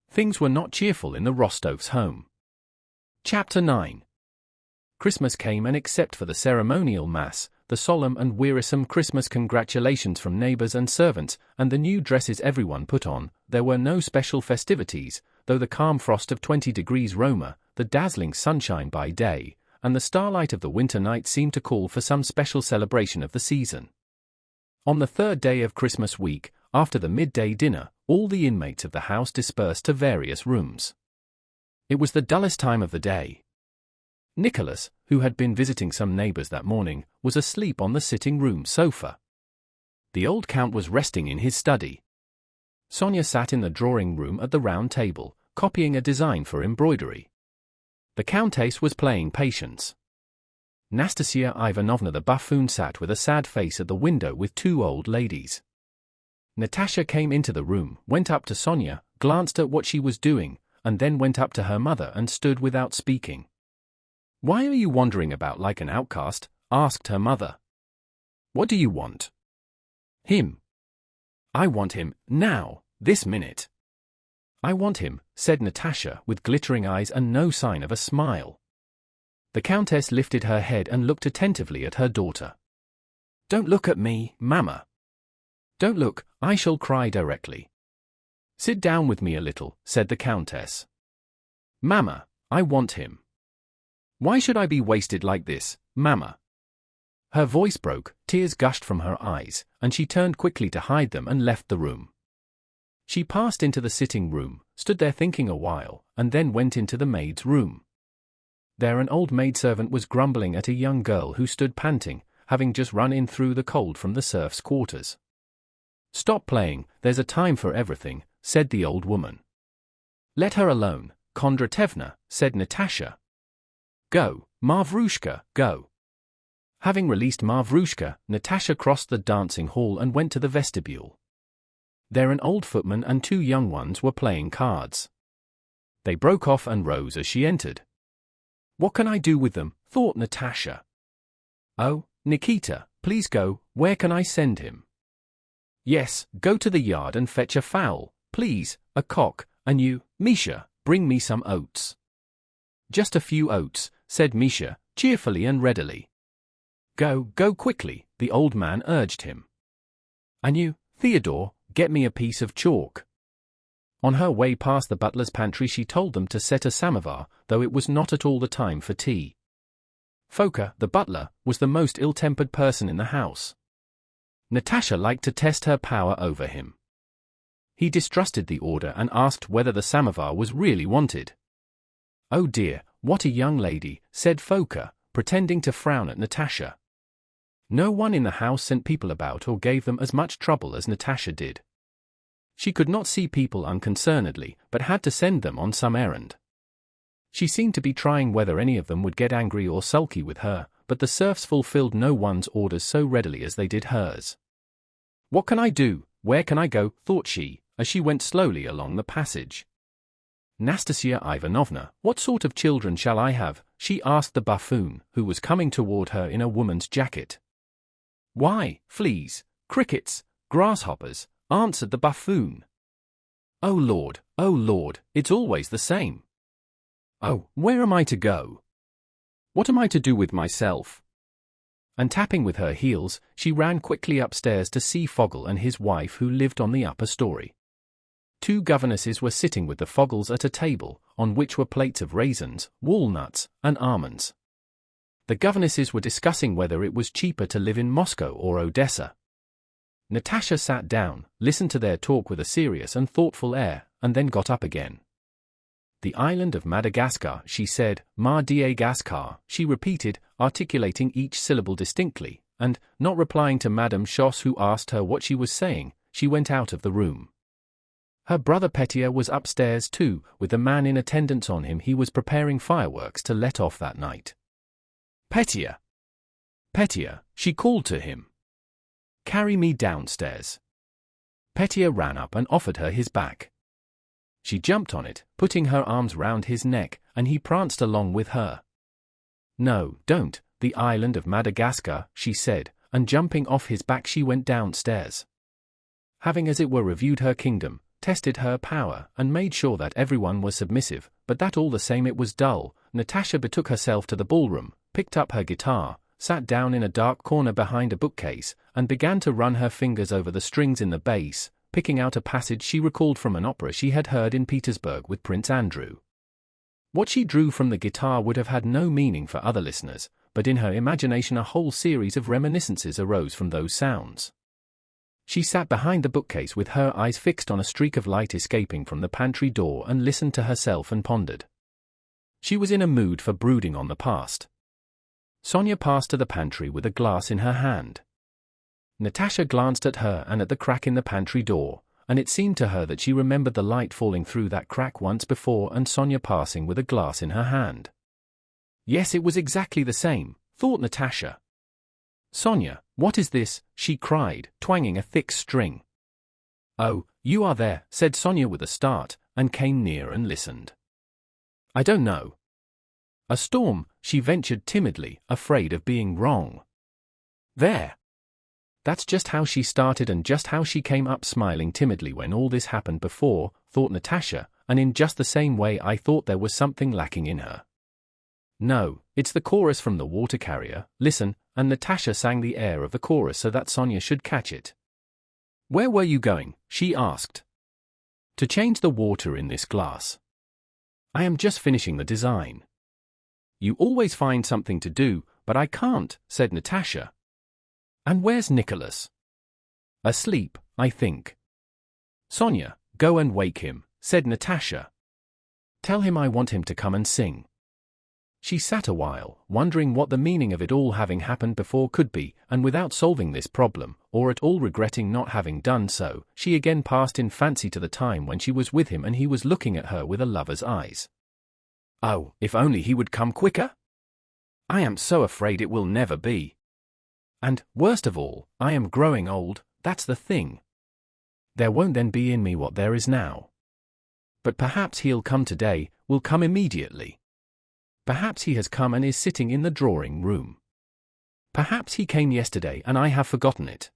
Things were not cheerful in the Rostovs' home. Chapter 9. Christmas came, and except for the ceremonial mass, the solemn and wearisome Christmas congratulations from neighbors and servants, and the new dresses everyone put on, there were no special festivities, though the calm frost of 20 degrees Roma, the dazzling sunshine by day, and the starlight of the winter night seemed to call for some special celebration of the season. On the 3rd day of Christmas week, after the midday dinner, all the inmates of the house dispersed to various rooms. It was the dullest time of the day. Nicholas, who had been visiting some neighbors that morning, was asleep on the sitting-room sofa. The old Count was resting in his study. Sonia sat in the drawing-room at the round table, copying a design for embroidery. The Countess was playing Patience. Nastasia Ivanovna the buffoon sat with a sad face at the window with 2 old ladies. Natasha came into the room, went up to Sonia, glanced at what she was doing, and then went up to her mother and stood without speaking. "Why are you wandering about like an outcast?" asked her mother. "What do you want?" "Him. I want him, now, this minute." "I want him," said Natasha, with glittering eyes and no sign of a smile. The Countess lifted her head and looked attentively at her daughter. "Don't look at me, Mamma. Don't look, I shall cry directly." "Sit down with me a little," said the Countess. "Mamma, I want him." "Why should I be wasted like this, Mamma?" Her voice broke, tears gushed from her eyes, and she turned quickly to hide them and left the room. She passed into the sitting room, stood there thinking a while, and then went into the maid's room. There an old maidservant was grumbling at a young girl who stood panting, having just run in through the cold from the serfs' quarters. "Stop playing, there's a time for everything," said the old woman. "Let her alone, Kondratevna," said Natasha. "Go, Mavrushka, go." Having released Mavrushka, Natasha crossed the dancing hall and went to the vestibule. There an old footman and 2 young ones were playing cards. They broke off and rose as she entered. "What can I do with them?" thought Natasha. "Oh, Nikita, please go, where can I send him?" "Yes, go to the yard and fetch a fowl, please, a cock, and you, Misha, bring me some oats." "Just a few oats," said Misha, cheerfully and readily. Go quickly," the old man urged him. "And you, Theodore, get me a piece of chalk." On her way past the butler's pantry she told them to set a samovar, though it was not at all the time for tea. Foka, the butler, was the most ill-tempered person in the house. Natasha liked to test her power over him. He distrusted the order and asked whether the samovar was really wanted. "Oh dear, what a young lady," said Foka, pretending to frown at Natasha. No one in the house sent people about or gave them as much trouble as Natasha did. She could not see people unconcernedly, but had to send them on some errand. She seemed to be trying whether any of them would get angry or sulky with her, but the serfs fulfilled no one's orders so readily as they did hers. "What can I do? Where can I go?" thought she, as she went slowly along the passage. "Nastasia Ivanovna, what sort of children shall I have?" she asked the buffoon, who was coming toward her in a woman's jacket. "Why, fleas, crickets, grasshoppers," answered the buffoon. Oh Lord, it's always the same. Oh, where am I to go? What am I to do with myself?" And tapping with her heels, she ran quickly upstairs to see Foggle and his wife, who lived on the upper story. 2 governesses were sitting with the Foggles at a table, on which were plates of raisins, walnuts, and almonds. The governesses were discussing whether it was cheaper to live in Moscow or Odessa. Natasha sat down, listened to their talk with a serious and thoughtful air, and then got up again. "The island of Madagascar," she said. "Madagascar," she repeated, articulating each syllable distinctly, and, not replying to Madame Schoss, who asked her what she was saying, she went out of the room. Her brother Petya was upstairs too, with the man in attendance on him. He was preparing fireworks to let off that night. "Petya! Petya!" she called to him. "Carry me downstairs." Petya ran up and offered her his back. She jumped on it, putting her arms round his neck, and he pranced along with her. "No, don't, the island of Madagascar," she said, and jumping off his back she went downstairs. Having as it were reviewed her kingdom, tested her power, and made sure that everyone was submissive, but that all the same it was dull, Natasha betook herself to the ballroom, picked up her guitar, sat down in a dark corner behind a bookcase, and began to run her fingers over the strings in the bass, picking out a passage she recalled from an opera she had heard in Petersburg with Prince Andrew. What she drew from the guitar would have had no meaning for other listeners, but in her imagination a whole series of reminiscences arose from those sounds. She sat behind the bookcase with her eyes fixed on a streak of light escaping from the pantry door and listened to herself and pondered. She was in a mood for brooding on the past. Sonia passed to the pantry with a glass in her hand. Natasha glanced at her and at the crack in the pantry door, and it seemed to her that she remembered the light falling through that crack once before and Sonia passing with a glass in her hand. Yes, it was exactly the same, thought Natasha. "Sonia, what is this?" she cried, twanging a thick string. "Oh, you are there," said Sonia with a start, and came near and listened. "I don't know." "A storm," she ventured timidly, afraid of being wrong. "There." That's just how she started and just how she came up smiling timidly when all this happened before, thought Natasha, and in just the same way I thought there was something lacking in her. "No, it's the chorus from the water carrier, listen," and Natasha sang the air of the chorus so that Sonia should catch it. "Where were you going?" she asked. "To change the water in this glass. I am just finishing the design." "You always find something to do, but I can't," said Natasha. "And where's Nicholas?" "Asleep, I think." "Sonia, go and wake him," said Natasha. "Tell him I want him to come and sing." She sat a while, wondering what the meaning of it all having happened before could be, and without solving this problem, or at all regretting not having done so, she again passed in fancy to the time when she was with him and he was looking at her with a lover's eyes. Oh, if only he would come quicker! I am so afraid it will never be. And, worst of all, I am growing old, that's the thing. There won't then be in me what there is now. But perhaps he'll come today, will come immediately. Perhaps he has come and is sitting in the drawing room. Perhaps he came yesterday and I have forgotten it.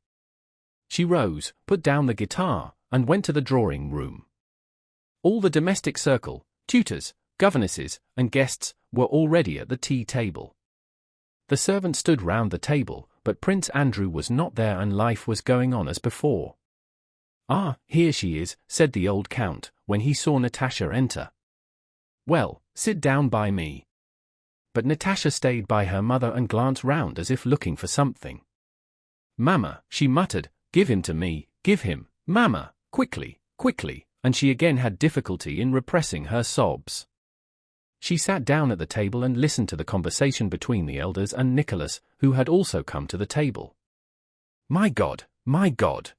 She rose, put down the guitar, and went to the drawing room. All the domestic circle, tutors, governesses, and guests, were already at the tea table. The servants stood round the table, but Prince Andrew was not there and life was going on as before. "Ah, here she is," said the old count, when he saw Natasha enter. "Well, sit down by me." But Natasha stayed by her mother and glanced round as if looking for something. "Mamma," she muttered, "give him to me, give him, Mamma, quickly, quickly," and she again had difficulty in repressing her sobs. She sat down at the table and listened to the conversation between the elders and Nicholas, who had also come to the table. My God, my God!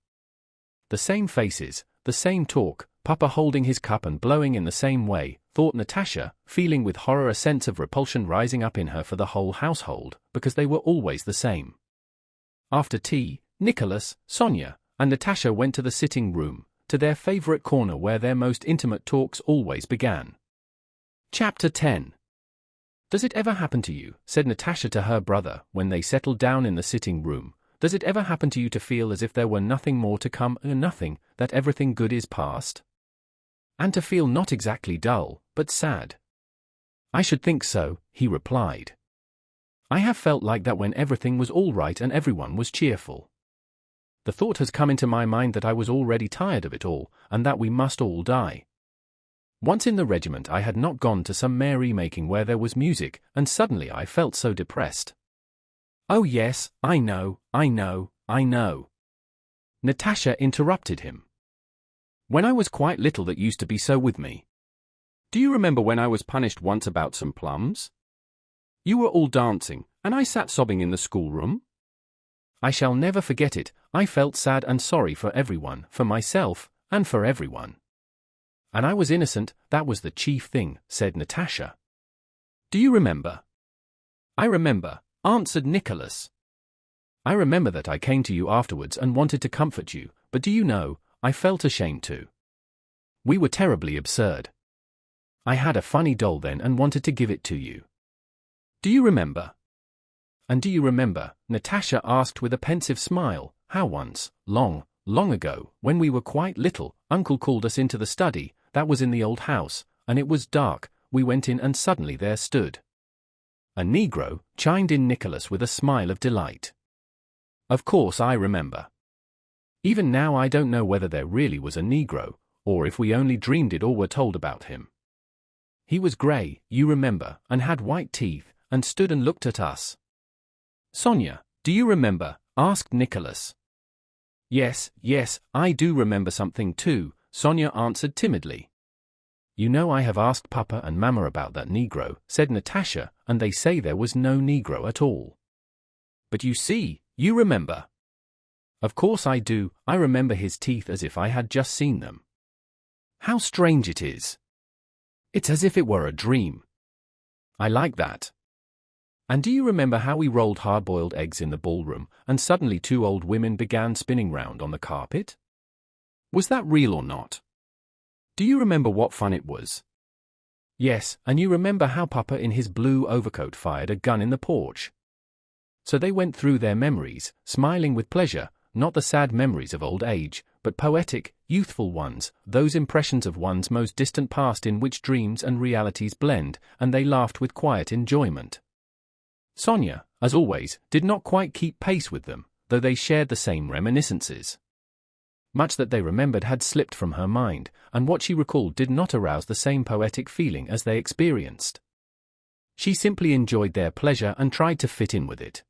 The same faces, the same talk, Papa holding his cup and blowing in the same way, thought Natasha, feeling with horror a sense of repulsion rising up in her for the whole household, because they were always the same. After tea, Nicholas, Sonia, and Natasha went to the sitting room, to their favorite corner where their most intimate talks always began. Chapter 10. Does it ever happen to you, said Natasha to her brother, when they settled down in the sitting room, does it ever happen to you to feel as if there were nothing more to come, nothing, that everything good is past? And to feel not exactly dull, but sad? I should think so, he replied. I have felt like that when everything was all right and everyone was cheerful. The thought has come into my mind that I was already tired of it all, and that we must all die. Once in the regiment I had not gone to some merry-making where there was music, and suddenly I felt so depressed. Oh yes, I know. Natasha interrupted him. When I was quite little that used to be so with me. Do you remember when I was punished once about some plums? You were all dancing, and I sat sobbing in the schoolroom? I shall never forget it. I felt sad and sorry for everyone, for myself, and for everyone. And I was innocent, that was the chief thing, said Natasha. Do you remember? I remember, answered Nicholas. I remember that I came to you afterwards and wanted to comfort you, but do you know, I felt ashamed too. We were terribly absurd. I had a funny doll then and wanted to give it to you. Do you remember? And do you remember, Natasha asked with a pensive smile, how once, long ago, when we were quite little, Uncle called us into the study, that was in the old house, and it was dark, we went in and suddenly there stood. A Negro, chimed in Nicholas with a smile of delight. Of course I remember. Even now I don't know whether there really was a Negro, or if we only dreamed it or were told about him. He was grey, you remember, and had white teeth, and stood and looked at us. Sonia, do you remember? Asked Nicholas. Yes, I do remember something too, Sonia answered timidly. You know I have asked Papa and Mama about that Negro, said Natasha, and they say there was no Negro at all. But you see, you remember. Of course I do, I remember his teeth as if I had just seen them. How strange it is. It's as if it were a dream. I like that. And do you remember how we rolled hard-boiled eggs in the ballroom, and suddenly two old women began spinning round on the carpet? Was that real or not? Do you remember what fun it was? Yes, and you remember how Papa in his blue overcoat fired a gun in the porch? So they went through their memories, smiling with pleasure, not the sad memories of old age, but poetic, youthful ones, those impressions of one's most distant past in which dreams and realities blend, and they laughed with quiet enjoyment. Sonia, as always, did not quite keep pace with them, though they shared the same reminiscences. Much that they remembered had slipped from her mind, and what she recalled did not arouse the same poetic feeling as they experienced. She simply enjoyed their pleasure and tried to fit in with it.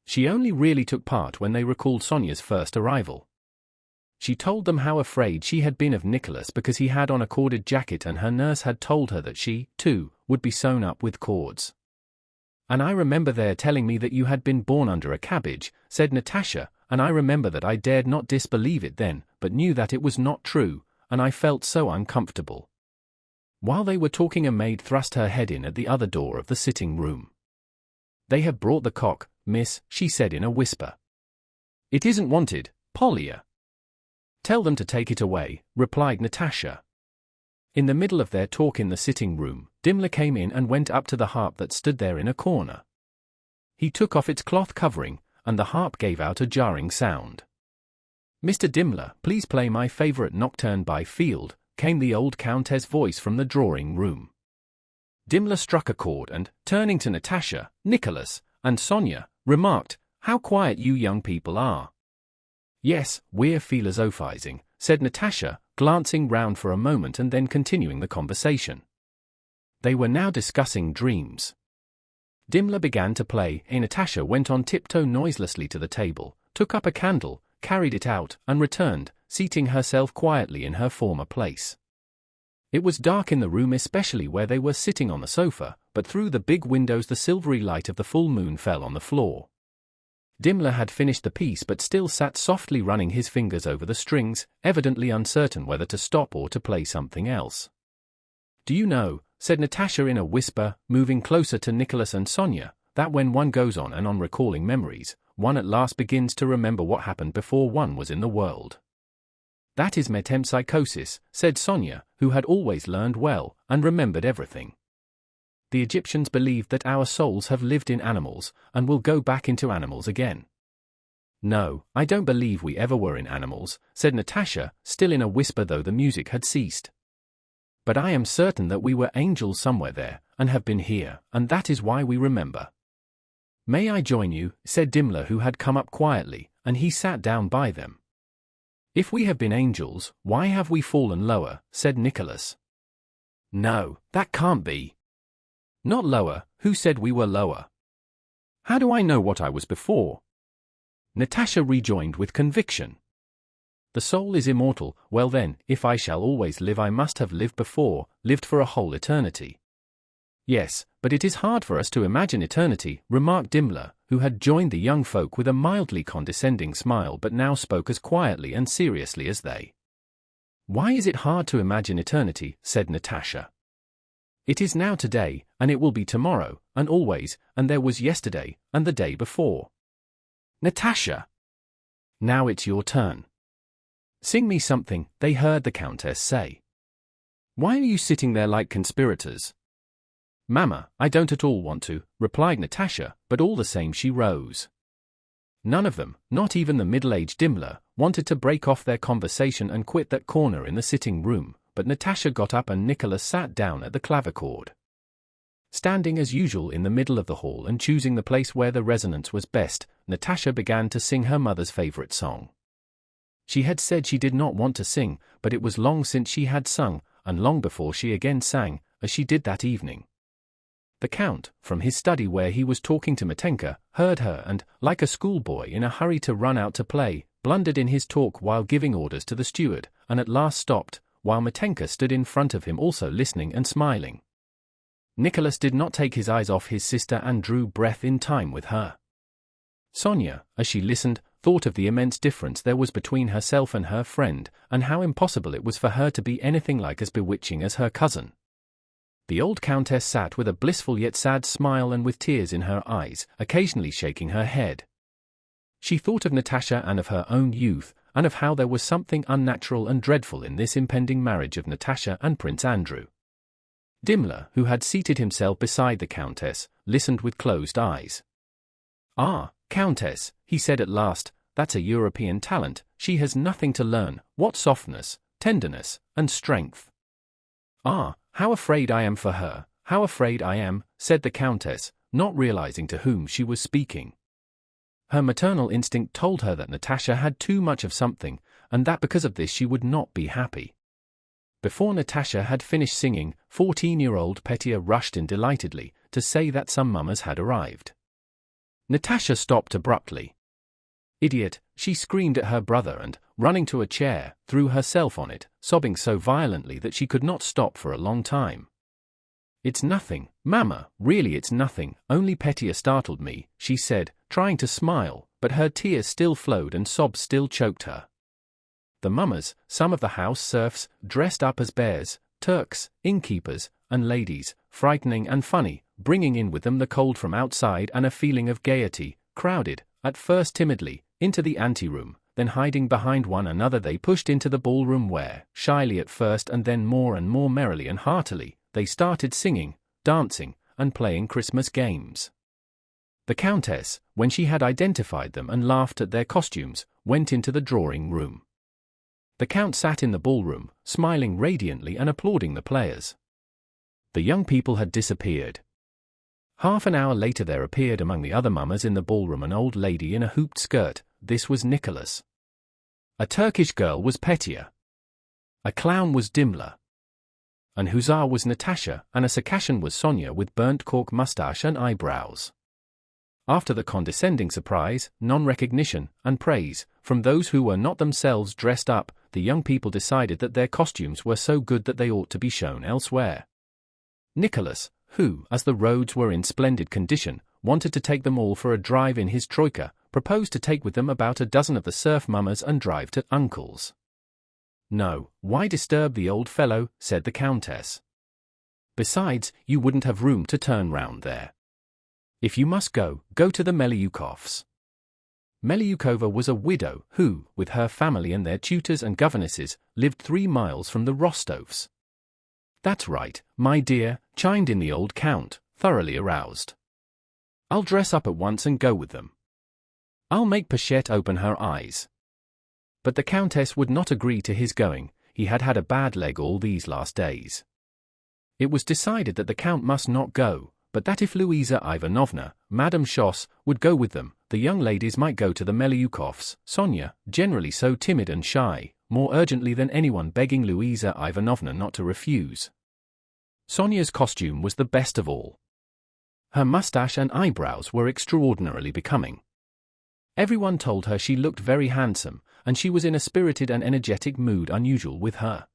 She only really took part when they recalled Sonia's first arrival. She told them how afraid she had been of Nicholas because he had on a corded jacket and her nurse had told her that she, too, would be sewn up with cords. And I remember their telling me that you had been born under a cabbage, said Natasha, and I remember that I dared not disbelieve it then, but knew that it was not true, and I felt so uncomfortable. While they were talking a maid thrust her head in at the other door of the sitting room. They have brought the cock, miss, she said in a whisper. It isn't wanted, Polly. Tell them to take it away, replied Natasha. In the middle of their talk in the sitting room, Dimmler came in and went up to the harp that stood there in a corner. He took off its cloth covering, and the harp gave out a jarring sound. Mr. Dimmler, please play my favorite nocturne by Field, came the old countess' voice from the drawing room. Dimmler struck a chord and, turning to Natasha, Nicholas, and Sonia, remarked, how quiet you young people are. Yes, we're philosophizing, said Natasha, glancing round for a moment and then continuing the conversation. They were now discussing dreams. Dimmler began to play, and Natasha went on tiptoe noiselessly to the table, took up a candle, carried it out, and returned, seating herself quietly in her former place. It was dark in the room, especially where they were sitting on the sofa, but through the big windows the silvery light of the full moon fell on the floor. Dimmler had finished the piece but still sat softly running his fingers over the strings, evidently uncertain whether to stop or to play something else. "Do you know," said Natasha in a whisper, moving closer to Nicholas and Sonia, "that when one goes on and on recalling memories, one at last begins to remember what happened before one was in the world." "That is metempsychosis," said Sonia, who had always learned well and remembered everything. "The Egyptians believed that our souls have lived in animals and will go back into animals again." "No, I don't believe we ever were in animals," said Natasha, still in a whisper though the music had ceased. "But I am certain that we were angels somewhere there, and have been here, and that is why we remember." "May I join you?" said Dimmler, who had come up quietly, and he sat down by them. "If we have been angels, why have we fallen lower?" said Nicholas. "No, that can't be." "Not lower, who said we were lower?" "How do I know what I was before?" Natasha rejoined with conviction. "The soul is immortal. Well then, if I shall always live, I must have lived before, lived for a whole eternity." "Yes, but it is hard for us to imagine eternity," remarked Dimmler, who had joined the young folk with a mildly condescending smile but now spoke as quietly and seriously as they. "Why is it hard to imagine eternity?" said Natasha. "It is now today, and it will be tomorrow, and always, and there was yesterday, and the day before." "Natasha! Now it's your turn. Sing me something," they heard the Countess say. "Why are you sitting there like conspirators?" "Mama, I don't at all want to," replied Natasha, but all the same she rose. None of them, not even the middle-aged Dimmler, wanted to break off their conversation and quit that corner in the sitting room, but Natasha got up and Nicholas sat down at the clavichord. Standing as usual in the middle of the hall and choosing the place where the resonance was best, Natasha began to sing her mother's favorite song. She had said she did not want to sing, but it was long since she had sung, and long before she again sang, as she did that evening. The Count, from his study where he was talking to Metenka, heard her and, like a schoolboy in a hurry to run out to play, blundered in his talk while giving orders to the steward, and at last stopped, while Metenka stood in front of him also listening and smiling. Nicholas did not take his eyes off his sister and drew breath in time with her. Sonia, as she listened, thought of the immense difference there was between herself and her friend, and how impossible it was for her to be anything like as bewitching as her cousin. The old Countess sat with a blissful yet sad smile and with tears in her eyes, occasionally shaking her head. She thought of Natasha and of her own youth, and of how there was something unnatural and dreadful in this impending marriage of Natasha and Prince Andrew. Dimmler, who had seated himself beside the Countess, listened with closed eyes. "Ah, Countess," he said at last, "that's a European talent. She has nothing to learn. What softness, tenderness, and strength." "Ah, how afraid I am for her, how afraid I am," said the Countess, not realizing to whom she was speaking. Her maternal instinct told her that Natasha had too much of something, and that because of this she would not be happy. Before Natasha had finished singing, 14-year-old Petya rushed in delightedly, to say that some mummers had arrived. Natasha stopped abruptly. "Idiot," she screamed at her brother and, running to a chair, threw herself on it, sobbing so violently that she could not stop for a long time. "It's nothing, Mama, really it's nothing, only Petya startled me," she said, trying to smile, but her tears still flowed and sobs still choked her. The mummers, some of the house serfs, dressed up as bears, Turks, innkeepers, and ladies, frightening and funny, bringing in with them the cold from outside and a feeling of gaiety, crowded, at first timidly, into the anteroom, then hiding behind one another they pushed into the ballroom where, shyly at first and then more and more merrily and heartily, they started singing, dancing, and playing Christmas games. The Countess, when she had identified them and laughed at their costumes, went into the drawing-room. The Count sat in the ballroom, smiling radiantly and applauding the players. The young people had disappeared. Half an hour later there appeared among the other mummers in the ballroom an old lady in a hooped skirt. This was Nicholas. A Turkish girl was Petya. A clown was Dimmler. An hussar was Natasha, and a Circassian was Sonia with burnt cork mustache and eyebrows. After the condescending surprise, non-recognition, and praise, from those who were not themselves dressed up, the young people decided that their costumes were so good that they ought to be shown elsewhere. Nicholas, who, as the roads were in splendid condition, wanted to take them all for a drive in his troika, proposed to take with them about a dozen of the serf mummers and drive to uncle's. "No, why disturb the old fellow?" said the countess. "Besides, you wouldn't have room to turn round there. If you must go, go to the Melyukovs." Melyukova was a widow who, with her family and their tutors and governesses, lived 3 miles from the Rostovs. "That's right, my dear," chimed in the old count, thoroughly aroused. "I'll dress up at once and go with them. I'll make Pochette open her eyes." But the countess would not agree to his going. He had had a bad leg all these last days. It was decided that the count must not go, but that if Louisa Ivanovna, Madame Schoss, would go with them, the young ladies might go to the Melyukovs. Sonia, generally so timid and shy, more urgently than anyone begging Louisa Ivanovna not to refuse. Sonia's costume was the best of all. Her mustache and eyebrows were extraordinarily becoming. Everyone told her she looked very handsome, and she was in a spirited and energetic mood unusual with her.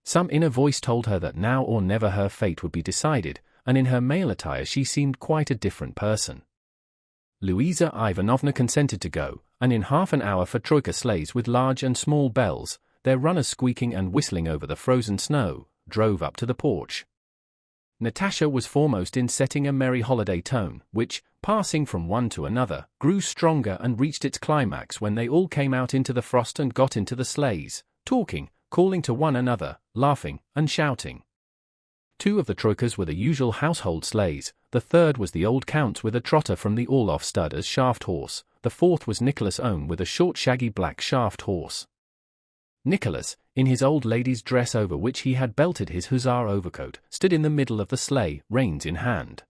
Some inner voice told her that now or never her fate would be decided, and in her male attire she seemed quite a different person. Louisa Ivanovna consented to go, and in half an hour 4 troika sleighs with large and small bells, their runners squeaking and whistling over the frozen snow, drove up to the porch. Natasha was foremost in setting a merry holiday tone, which, passing from one to another, grew stronger and reached its climax when they all came out into the frost and got into the sleighs, talking, calling to one another, laughing, and shouting. 2 of the troikas were the usual household sleighs, the third was the old count's with a trotter from the Orloff stud as shaft horse, the fourth was Nicholas' own with a short shaggy black shaft horse. Nicholas, in his old lady's dress over which he had belted his hussar overcoat, stood in the middle of the sleigh, reins in hand.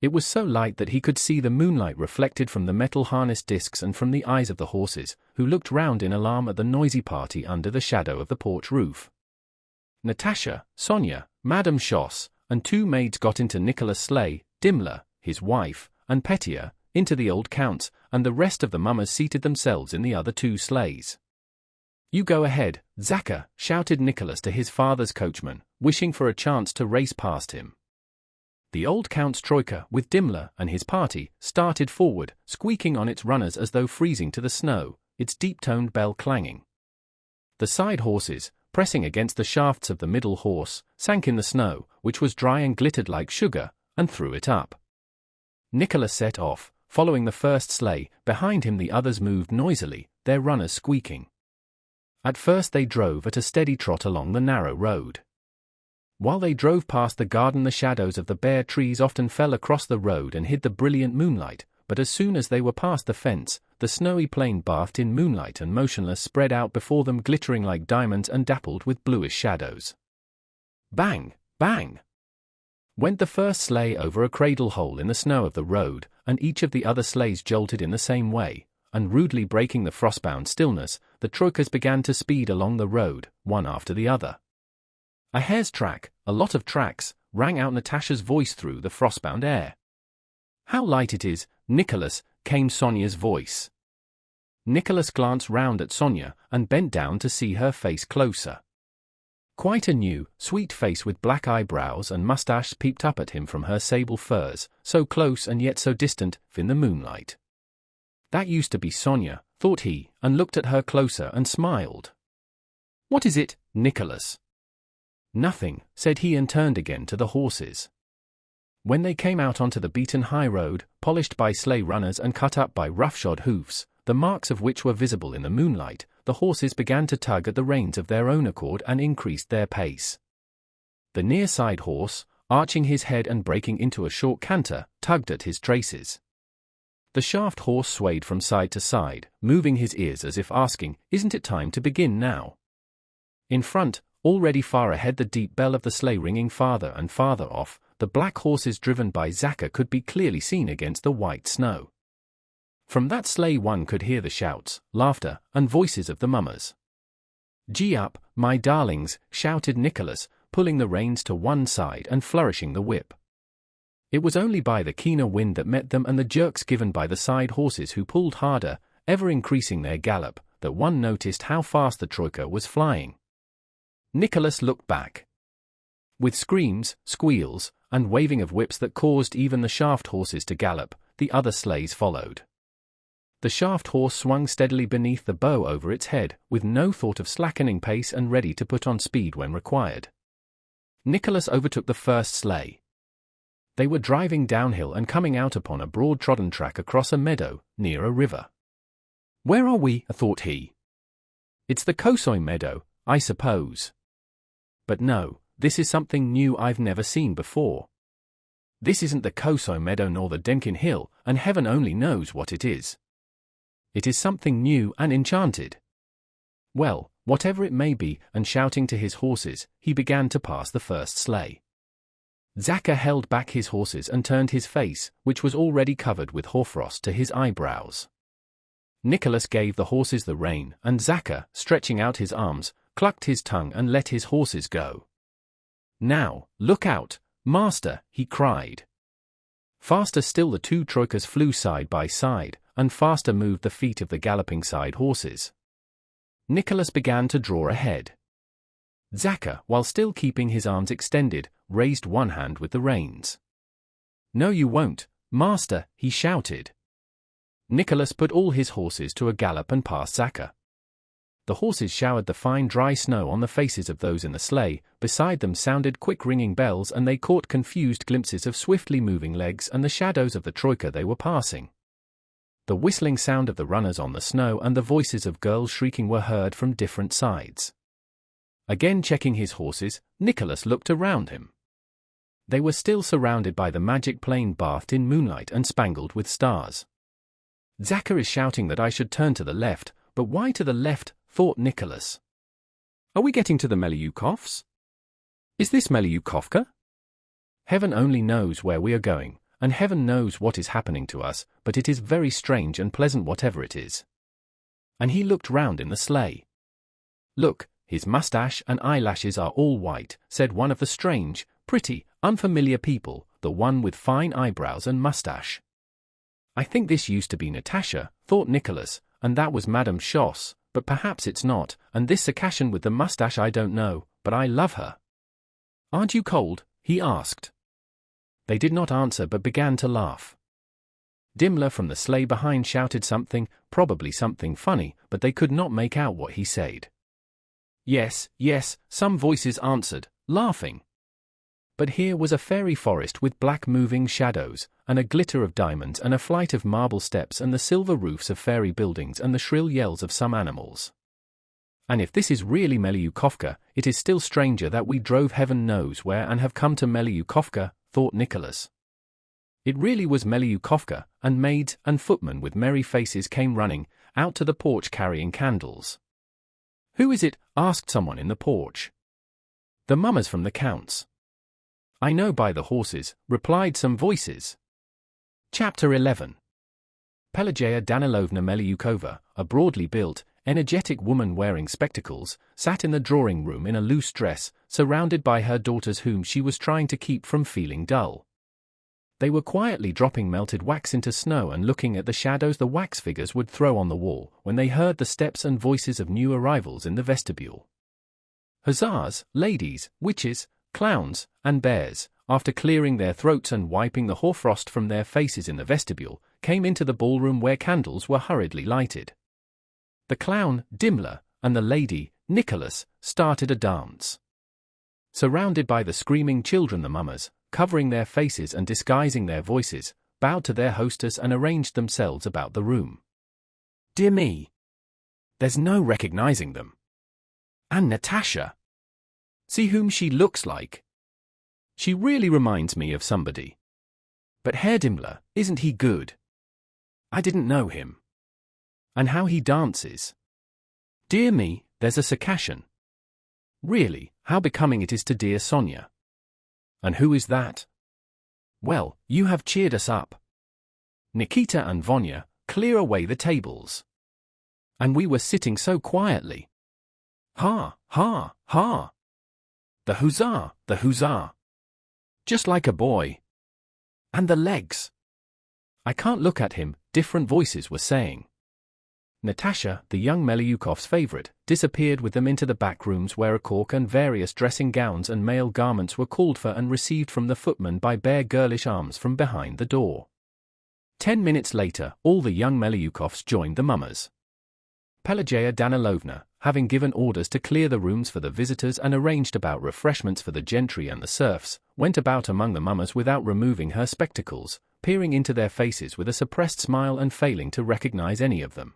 It was so light that he could see the moonlight reflected from the metal harness discs and from the eyes of the horses, who looked round in alarm at the noisy party under the shadow of the porch roof. Natasha, Sonia, Madame Schoss, and 2 maids got into Nicholas' sleigh, Dimmler, his wife, and Petya, into the old count's, and the rest of the mummers seated themselves in the other 2 sleighs. "You go ahead, Zaka," shouted Nicholas to his father's coachman, wishing for a chance to race past him. The old count's troika, with Dimmler and his party, started forward, squeaking on its runners as though freezing to the snow, its deep-toned bell clanging. The side horses, pressing against the shafts of the middle horse, sank in the snow, which was dry and glittered like sugar, and threw it up. Nicholas set off, following the first sleigh. Behind him the others moved noisily, their runners squeaking. At first they drove at a steady trot along the narrow road. While they drove past the garden, the shadows of the bare trees often fell across the road and hid the brilliant moonlight, but as soon as they were past the fence, the snowy plain bathed in moonlight and motionless spread out before them, glittering like diamonds and dappled with bluish shadows. Bang! Bang! Went the first sleigh over a cradle hole in the snow of the road, and each of the other sleighs jolted in the same way, and rudely breaking the frostbound stillness, the troikas began to speed along the road, one after the other. "A hare's track, a lot of tracks," rang out Natasha's voice through the frostbound air. "How light it is, Nicholas," came Sonia's voice. Nicholas glanced round at Sonia and bent down to see her face closer. Quite a new, sweet face with black eyebrows and mustache peeped up at him from her sable furs, so close and yet so distant, in the moonlight. That used to be Sonia, thought he, and looked at her closer and smiled. "What is it, Nicholas?" "Nothing," said he and turned again to the horses. When they came out onto the beaten high road, polished by sleigh runners and cut up by roughshod hoofs, the marks of which were visible in the moonlight, the horses began to tug at the reins of their own accord and increased their pace. The near side horse, arching his head and breaking into a short canter, tugged at his traces. The shaft horse swayed from side to side, moving his ears as if asking, "Isn't it time to begin now?" In front, already far ahead, the deep bell of the sleigh ringing farther and farther off, the black horses driven by Zaka could be clearly seen against the white snow. From that sleigh one could hear the shouts, laughter, and voices of the mummers. "Gee up, my darlings," shouted Nicholas, pulling the reins to one side and flourishing the whip. It was only by the keener wind that met them and the jerks given by the side horses, who pulled harder, ever increasing their gallop, that one noticed how fast the troika was flying. Nicholas looked back. With screams, squeals, and waving of whips that caused even the shaft horses to gallop, the other sleighs followed. The shaft horse swung steadily beneath the bow over its head, with no thought of slackening pace and ready to put on speed when required. Nicholas overtook the first sleigh. They were driving downhill and coming out upon a broad-trodden track across a meadow, near a river. "Where are we?" thought he. "It's the Kosoi meadow, I suppose. But no, this is something new I've never seen before. This isn't the Kosoi meadow nor the Denkin Hill, and heaven only knows what it is. It is something new and enchanted. Well, whatever it may be," and shouting to his horses, he began to pass the first sleigh. Zaka held back his horses and turned his face, which was already covered with hoarfrost, to his eyebrows. Nicholas gave the horses the rein, and Zaka, stretching out his arms, clucked his tongue and let his horses go. "Now, look out, master," he cried. Faster still the two troikas flew side by side, and faster moved the feet of the galloping side horses. Nicholas began to draw ahead. Zaka, while still keeping his arms extended, raised one hand with the reins. "No, you won't, master," he shouted. Nicholas put all his horses to a gallop and passed Zaka. The horses showered the fine dry snow on the faces of those in the sleigh, beside them sounded quick ringing bells, and they caught confused glimpses of swiftly moving legs and the shadows of the troika they were passing. The whistling sound of the runners on the snow and the voices of girls shrieking were heard from different sides. Again checking his horses, Nicholas looked around him. They were still surrounded by the magic plain bathed in moonlight and spangled with stars. "Zaka is shouting that I should turn to the left, but why to the left?" thought Nicholas. "Are we getting to the Melyukovs? Is this Melyukovka? Heaven only knows where we are going, and heaven knows what is happening to us, but it is very strange and pleasant whatever it is." And he looked round in the sleigh. "Look, his mustache and eyelashes are all white," said one of the strange, pretty, unfamiliar people, the one with fine eyebrows and mustache. "I think this used to be Natasha," thought Nicholas, "and that was Madame Schoss, but perhaps it's not, and this Circassian with the mustache I don't know, but I love her." "Aren't you cold?" he asked. They did not answer but began to laugh. Dimmler from the sleigh behind shouted something, probably something funny, but they could not make out what he said. "Yes, yes," some voices answered, laughing. But here was a fairy forest with black moving shadows, and a glitter of diamonds and a flight of marble steps and the silver roofs of fairy buildings and the shrill yells of some animals. And if this is really Melyukovka, it is still stranger that we drove heaven knows where and have come to Melyukovka, thought Nicholas. It really was Melyukovka, and maids and footmen with merry faces came running out to the porch carrying candles. "Who is it?" asked someone in the porch. "The mummers from the Count's." "I know by the horses," replied some voices. Chapter 11. Pelageya Danilovna Melyukova, a broadly built, energetic woman wearing spectacles, sat in the drawing-room in a loose dress, surrounded by her daughters whom she was trying to keep from feeling dull. They were quietly dropping melted wax into snow and looking at the shadows the wax figures would throw on the wall when they heard the steps and voices of new arrivals in the vestibule. Hussars, ladies, witches, clowns, and bears, after clearing their throats and wiping the hoarfrost from their faces in the vestibule, came into the ballroom where candles were hurriedly lighted. The clown, Dimmler, and the lady, Nicholas, started a dance. Surrounded by the screaming children, the mummers, covering their faces and disguising their voices, bowed to their hostess and arranged themselves about the room. "Dear me! There's no recognizing them. And Natasha! See whom she looks like. She really reminds me of somebody. But Herr Dimmler, isn't he good? I didn't know him. And how he dances. Dear me, there's a Circassian. Really, how becoming it is to dear Sonia. And who is that? Well, you have cheered us up. Nikita and Vonya, clear away the tables. And we were sitting so quietly. Ha, ha, ha. The huzzah, the huzzah. Just like a boy. And the legs. I can't look at him, different voices were saying. Natasha, the young Melyukov's favorite, disappeared with them into the back rooms where a cork and various dressing gowns and male garments were called for and received from the footman by bare girlish arms from behind the door. 10 minutes later, all the young Melyukovs joined the mummers. Pelageya Danilovna, having given orders to clear the rooms for the visitors and arranged about refreshments for the gentry and the serfs, went about among the mummers without removing her spectacles, peering into their faces with a suppressed smile and failing to recognize any of them.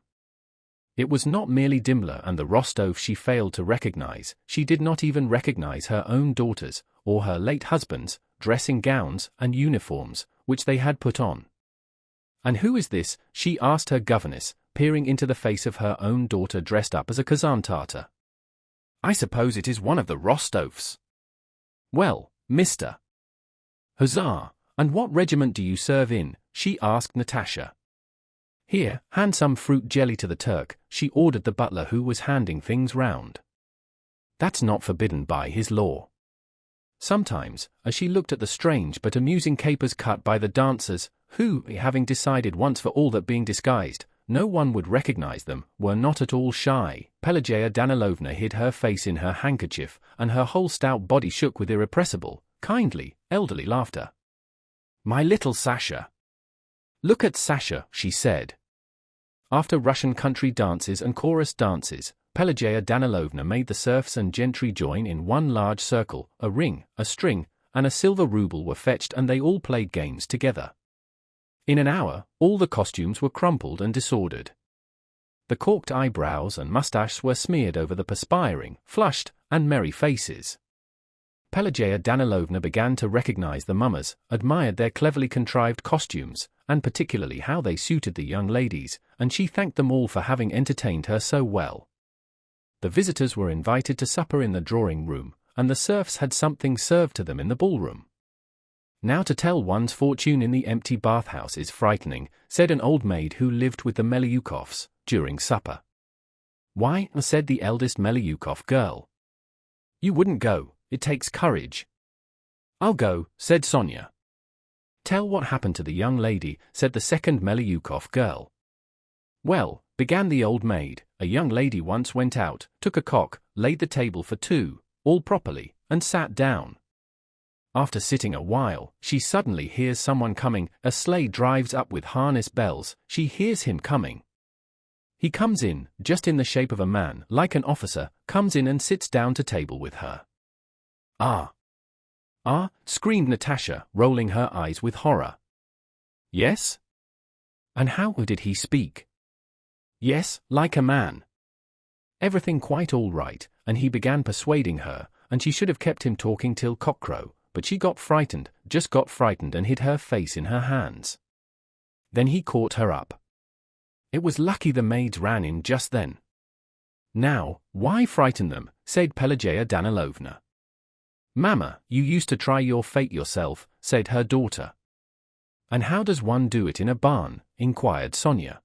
It was not merely Dimmler and the Rostov she failed to recognize, she did not even recognize her own daughters, or her late husband's, dressing gowns and uniforms, which they had put on. "And who is this?" she asked her governess, peering into the face of her own daughter dressed up as a Kazan Tatar. "I suppose it is one of the Rostovs." "Well, Mr. Hussar, and what regiment do you serve in?" she asked Natasha. "Here, hand some fruit jelly to the Turk," she ordered the butler who was handing things round. "That's not forbidden by his law." Sometimes, as she looked at the strange but amusing capers cut by the dancers, who, having decided once for all that being disguised, no one would recognize them, were not at all shy, Pelageya Danilovna hid her face in her handkerchief, and her whole stout body shook with irrepressible, kindly, elderly laughter. "My little Sasha. Look at Sasha," she said. After Russian country dances and chorus dances, Pelageya Danilovna made the serfs and gentry join in one large circle, a ring, a string, and a silver ruble were fetched and they all played games together. In an hour, all the costumes were crumpled and disordered. The corked eyebrows and mustaches were smeared over the perspiring, flushed, and merry faces. Pelageya Danilovna began to recognize the mummers, admired their cleverly contrived costumes, and particularly how they suited the young ladies, and she thanked them all for having entertained her so well. The visitors were invited to supper in the drawing-room, and the serfs had something served to them in the ballroom. "Now to tell one's fortune in the empty bathhouse is frightening," said an old maid who lived with the Melyukovs, during supper. "Why?" said the eldest Melyukov girl. "You wouldn't go, it takes courage." "I'll go," said Sonia. "Tell what happened to the young lady," said the second Melyukov girl. "Well," began the old maid, "a young lady once went out, took a cock, laid the table for two, all properly, and sat down. After sitting a while, she suddenly hears someone coming, a sleigh drives up with harness bells, she hears him coming. He comes in, just in the shape of a man, like an officer, comes in and sits down to table with her." "Ah! Ah!" screamed Natasha, rolling her eyes with horror. "Yes? And how did he speak?" "Yes, like a man. Everything quite all right, and he began persuading her, and she should have kept him talking till cockcrow, but she got frightened, just got frightened and hid her face in her hands. Then he caught her up. It was lucky the maids ran in just then." "Now, why frighten them?" said Pelageya Danilovna. "Mamma, you used to try your fate yourself," said her daughter. "And how does one do it in a barn?" inquired Sonia.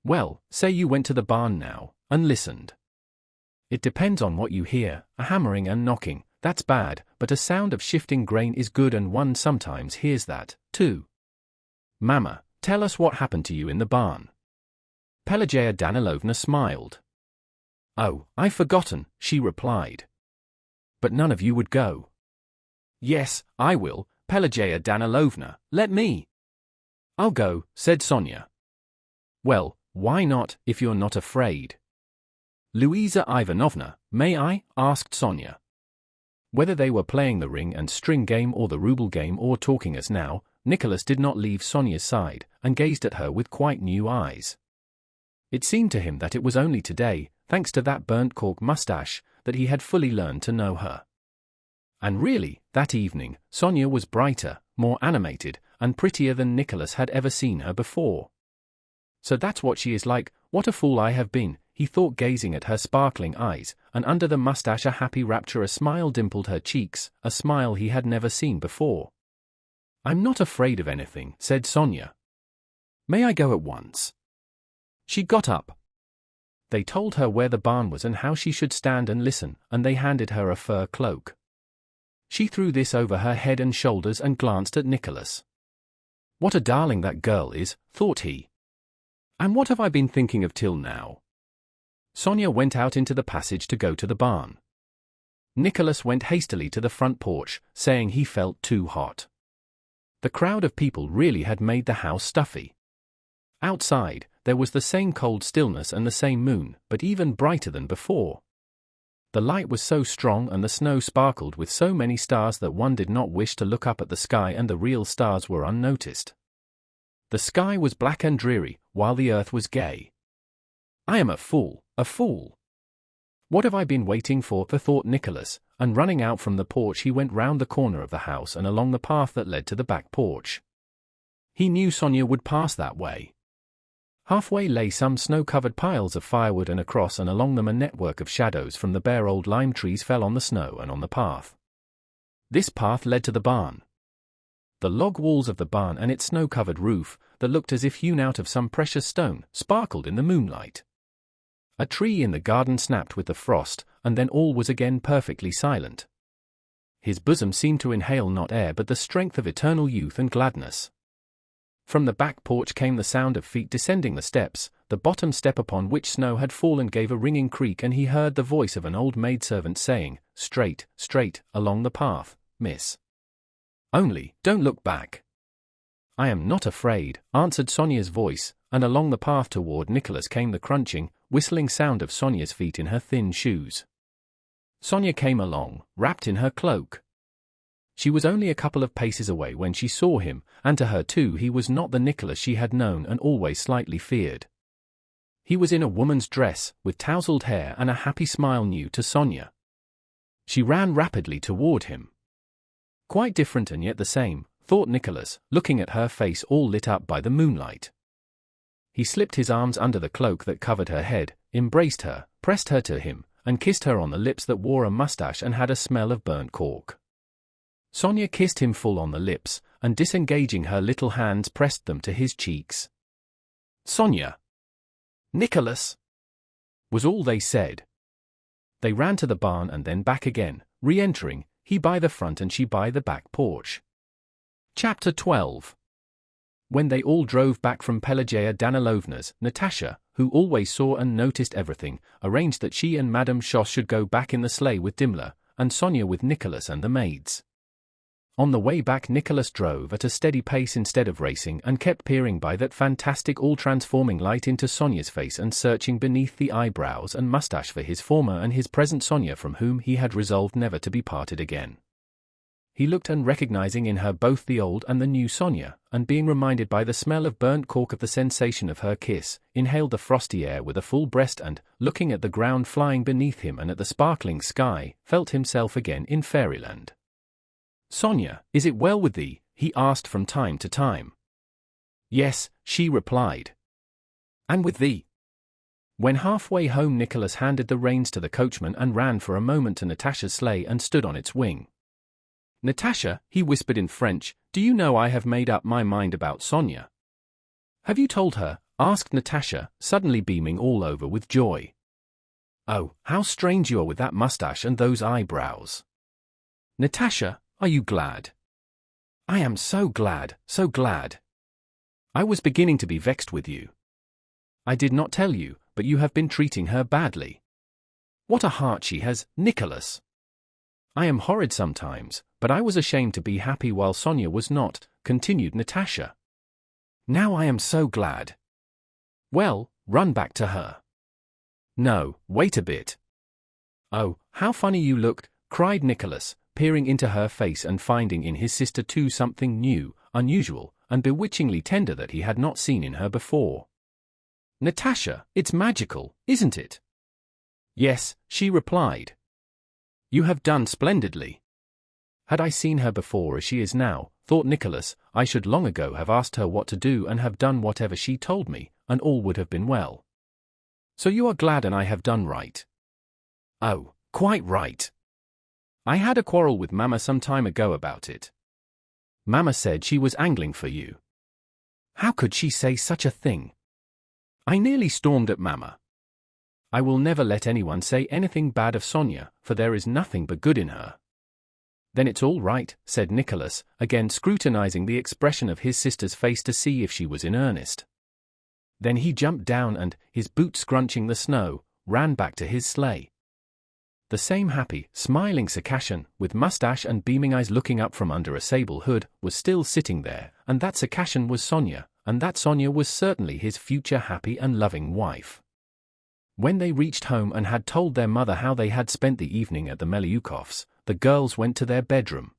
"Well, say you went to the barn now, and listened. It depends on what you hear, a hammering and knocking, that's bad, but a sound of shifting grain is good and one sometimes hears that, too. Mamma, tell us what happened to you in the barn." Pelageya Danilovna smiled. "Oh, I've forgotten," she replied. "But none of you would go." "Yes, I will, Pelageya Danilovna, let me." "I'll go," said Sonia. "Well, why not, if you're not afraid?" "Louisa Ivanovna, may I?" asked Sonia. Whether they were playing the ring and string game or the ruble game or talking as now, Nicholas did not leave Sonia's side, and gazed at her with quite new eyes. It seemed to him that it was only today, thanks to that burnt cork mustache, that he had fully learned to know her. And really, that evening, Sonia was brighter, more animated, and prettier than Nicholas had ever seen her before. "So that's what she is like, what a fool I have been," he thought, gazing at her sparkling eyes, and under the mustache a happy rapturous smile dimpled her cheeks, a smile he had never seen before. "I'm not afraid of anything," said Sonia. "May I go at once?" She got up. They told her where the barn was and how she should stand and listen, and they handed her a fur cloak. She threw this over her head and shoulders and glanced at Nicholas. "What a darling that girl is," thought he. "And what have I been thinking of till now?" Sonia went out into the passage to go to the barn. Nicholas went hastily to the front porch, saying he felt too hot. The crowd of people really had made the house stuffy. Outside, there was the same cold stillness and the same moon, but even brighter than before. The light was so strong and the snow sparkled with so many stars that one did not wish to look up at the sky, and the real stars were unnoticed. The sky was black and dreary, while the earth was gay. "I am a fool, a fool. What have I been waiting for?" thought Nicholas, and running out from the porch he went round the corner of the house and along the path that led to the back porch. He knew Sonia would pass that way. Halfway lay some snow-covered piles of firewood, and across and along them a network of shadows from the bare old lime trees fell on the snow and on the path. This path led to the barn. The log walls of the barn and its snow-covered roof, that looked as if hewn out of some precious stone, sparkled in the moonlight. A tree in the garden snapped with the frost, and then all was again perfectly silent. His bosom seemed to inhale not air but the strength of eternal youth and gladness. From the back porch came the sound of feet descending the steps. The bottom step upon which snow had fallen gave a ringing creak, and he heard the voice of an old maidservant saying, "Straight, straight, along the path, miss. Only, don't look back." "I am not afraid," answered Sonia's voice, and along the path toward Nicholas came the crunching, whistling sound of Sonia's feet in her thin shoes. Sonia came along, wrapped in her cloak. She was only a couple of paces away when she saw him, and to her too he was not the Nicholas she had known and always slightly feared. He was in a woman's dress, with tousled hair and a happy smile new to Sonia. She ran rapidly toward him. Quite different and yet the same, thought Nicholas, looking at her face all lit up by the moonlight. He slipped his arms under the cloak that covered her head, embraced her, pressed her to him, and kissed her on the lips that wore a mustache and had a smell of burnt cork. Sonia kissed him full on the lips, and disengaging her little hands pressed them to his cheeks. "Sonia! Nicholas!" was all they said. They ran to the barn and then back again, re-entering, he by the front and she by the back porch. Chapter 12. When they all drove back from Pelageya Danilovna's, Natasha, who always saw and noticed everything, arranged that she and Madame Schoss should go back in the sleigh with Dimmler, and Sonia with Nicholas and the maids. On the way back Nicholas drove at a steady pace instead of racing, and kept peering by that fantastic all-transforming light into Sonia's face and searching beneath the eyebrows and mustache for his former and his present Sonia, from whom he had resolved never to be parted again. He looked, and recognizing in her both the old and the new Sonia, and being reminded by the smell of burnt cork of the sensation of her kiss, inhaled the frosty air with a full breast and, looking at the ground flying beneath him and at the sparkling sky, felt himself again in fairyland. "Sonia, is it well with thee?" he asked from time to time. "Yes," she replied. "And with thee?" When halfway home Nicholas handed the reins to the coachman and ran for a moment to Natasha's sleigh and stood on its wing. "Natasha," he whispered in French, "do you know I have made up my mind about Sonia?" "Have you told her?" asked Natasha, suddenly beaming all over with joy. "Oh, how strange you are with that mustache and those eyebrows. Natasha, are you glad?" "I am so glad, so glad. I was beginning to be vexed with you. I did not tell you, but you have been treating her badly. What a heart she has, Nicholas. I am horrid sometimes, but I was ashamed to be happy while Sonia was not," continued Natasha. "Now I am so glad. Well, run back to her." "No, wait a bit." "Oh, how funny you looked," cried Nicholas, peering into her face and finding in his sister too something new, unusual, and bewitchingly tender that he had not seen in her before. "Natasha, it's magical, isn't it?" "Yes," she replied. "You have done splendidly." Had I seen her before as she is now, thought Nicholas, I should long ago have asked her what to do and have done whatever she told me, and all would have been well. "So you are glad and I have done right?" "Oh, quite right. I had a quarrel with Mama some time ago about it. Mama said she was angling for you." "How could she say such a thing?" "I nearly stormed at Mama. I will never let anyone say anything bad of Sonia, for there is nothing but good in her." "Then it's all right," said Nicholas, again scrutinizing the expression of his sister's face to see if she was in earnest. Then he jumped down and, his boots scrunching the snow, ran back to his sleigh. The same happy, smiling Circassian, with mustache and beaming eyes looking up from under a sable hood, was still sitting there, and that Circassian was Sonia, and that Sonia was certainly his future happy and loving wife. When they reached home and had told their mother how they had spent the evening at the Melyukovs', the girls went to their bedroom.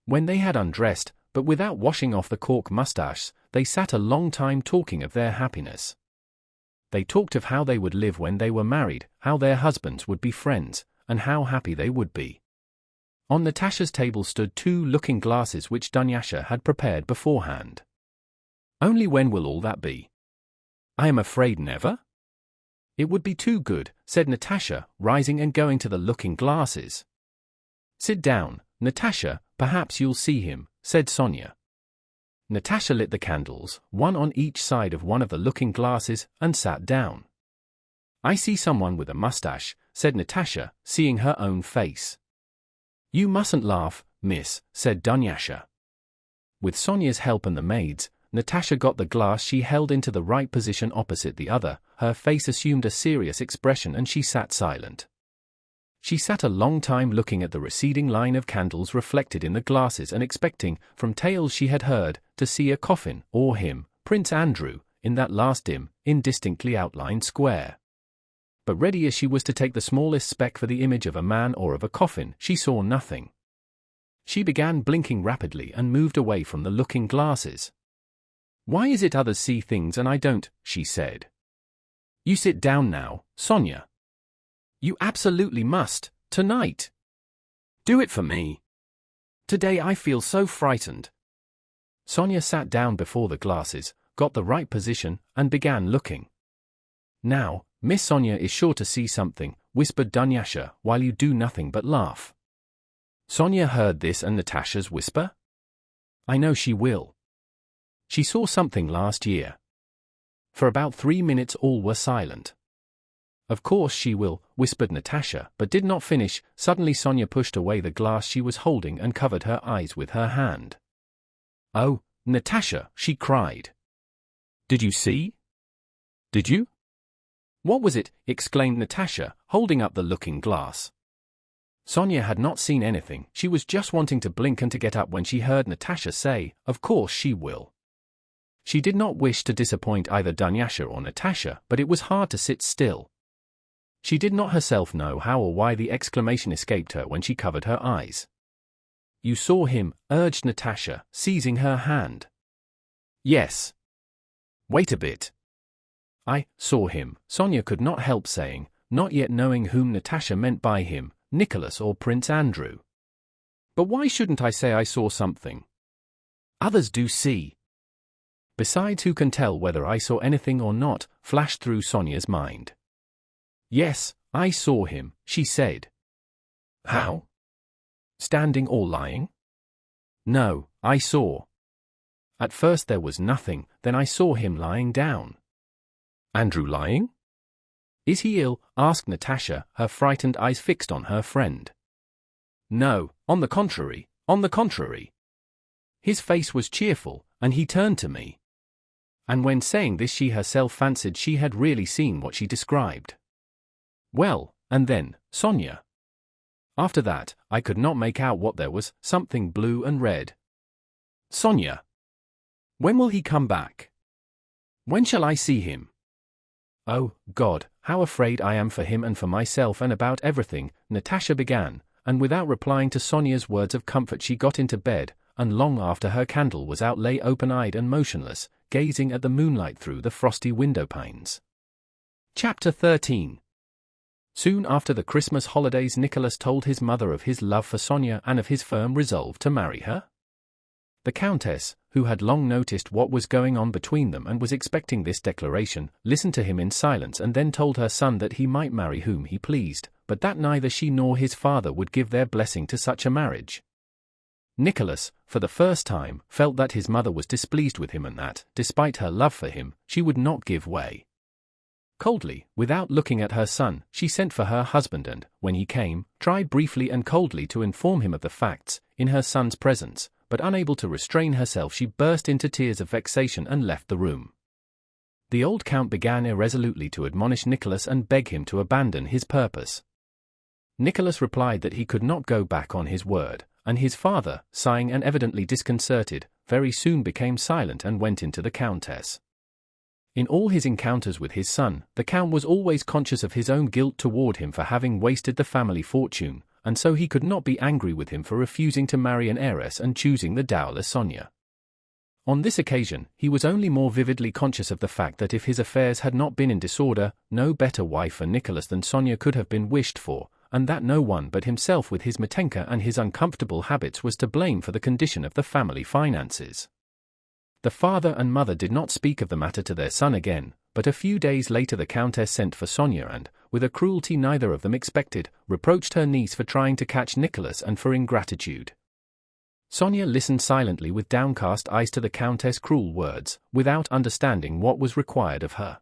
When they had undressed, but without washing off the cork mustaches, they sat a long time talking of their happiness. They talked of how they would live when they were married, how their husbands would be friends, and how happy they would be. On Natasha's table stood 2 looking-glasses which Dunyasha had prepared beforehand. "Only when will all that be?" "I am afraid never." "It would be too good," said Natasha, rising and going to the looking-glasses. "Sit down, Natasha, perhaps you'll see him," said Sonia. Natasha lit the candles, one on each side of one of the looking-glasses, and sat down. "I see someone with a mustache," said Natasha, seeing her own face. "You mustn't laugh, miss," said Dunyasha. With Sonia's help and the maid's, Natasha got the glass she held into the right position opposite the other, her face assumed a serious expression and she sat silent. She sat a long time looking at the receding line of candles reflected in the glasses and expecting, from tales she had heard, to see a coffin, or him, Prince Andrew, in that last dim, indistinctly outlined square. But ready as she was to take the smallest speck for the image of a man or of a coffin, she saw nothing. She began blinking rapidly and moved away from the looking-glasses. "Why is it others see things and I don't?" she said. "You sit down now, Sonia. You absolutely must, tonight. Do it for me. Today I feel so frightened." Sonia sat down before the glasses, got the right position, and began looking. "Now, Miss Sonia is sure to see something," whispered Dunyasha, "while you do nothing but laugh." Sonia heard this and Natasha's whisper. "I know she will. She saw something last year." For about 3 minutes all were silent. "Of course she will," whispered Natasha, but did not finish. Suddenly Sonia pushed away the glass she was holding and covered her eyes with her hand. "Oh, Natasha," she cried. "Did you see? Did you?" "What was it?" exclaimed Natasha, holding up the looking-glass. Sonia had not seen anything, she was just wanting to blink and to get up when she heard Natasha say, "Of course she will." She did not wish to disappoint either Dunyasha or Natasha, but it was hard to sit still. She did not herself know how or why the exclamation escaped her when she covered her eyes. "You saw him," urged Natasha, seizing her hand. "Yes." "Wait a bit." "I saw him," Sonia could not help saying, not yet knowing whom Natasha meant by him, Nicholas or Prince Andrew. "But why shouldn't I say I saw something? Others do see. Besides, who can tell whether I saw anything or not?" flashed through Sonia's mind. "Yes, I saw him," she said. "How? Standing or lying?" "No, I saw. At first there was nothing, then I saw him lying down." "Andrew lying? Is he ill?" asked Natasha, her frightened eyes fixed on her friend. "No, on the contrary, on the contrary. His face was cheerful, and he turned to me." And when saying this she herself fancied she had really seen what she described. "Well, and then, Sonia?" "After that, I could not make out what there was, something blue and red." "Sonia! When will he come back? When shall I see him? Oh, God, how afraid I am for him and for myself and about everything," Natasha began, and without replying to Sonia's words of comfort she got into bed, and long after her candle was out lay open-eyed and motionless, gazing at the moonlight through the frosty window panes. Chapter 13. Soon after the Christmas holidays Nicholas told his mother of his love for Sonia and of his firm resolve to marry her. The Countess, who had long noticed what was going on between them and was expecting this declaration, listened to him in silence and then told her son that he might marry whom he pleased, but that neither she nor his father would give their blessing to such a marriage. Nicholas, for the first time, felt that his mother was displeased with him and that, despite her love for him, she would not give way. Coldly, without looking at her son, she sent for her husband and, when he came, tried briefly and coldly to inform him of the facts, in her son's presence, but unable to restrain herself she burst into tears of vexation and left the room. The old count began irresolutely to admonish Nicholas and beg him to abandon his purpose. Nicholas replied that he could not go back on his word, and his father, sighing and evidently disconcerted, very soon became silent and went into the countess. In all his encounters with his son, the count was always conscious of his own guilt toward him for having wasted the family fortune, and so he could not be angry with him for refusing to marry an heiress and choosing the dowerless Sonia. On this occasion, he was only more vividly conscious of the fact that if his affairs had not been in disorder, no better wife for Nicholas than Sonia could have been wished for, and that no one but himself with his Matenka and his uncomfortable habits was to blame for the condition of the family finances. The father and mother did not speak of the matter to their son again, but a few days later the countess sent for Sonia and, with a cruelty neither of them expected, reproached her niece for trying to catch Nicholas and for ingratitude. Sonia listened silently with downcast eyes to the countess' cruel words, without understanding what was required of her.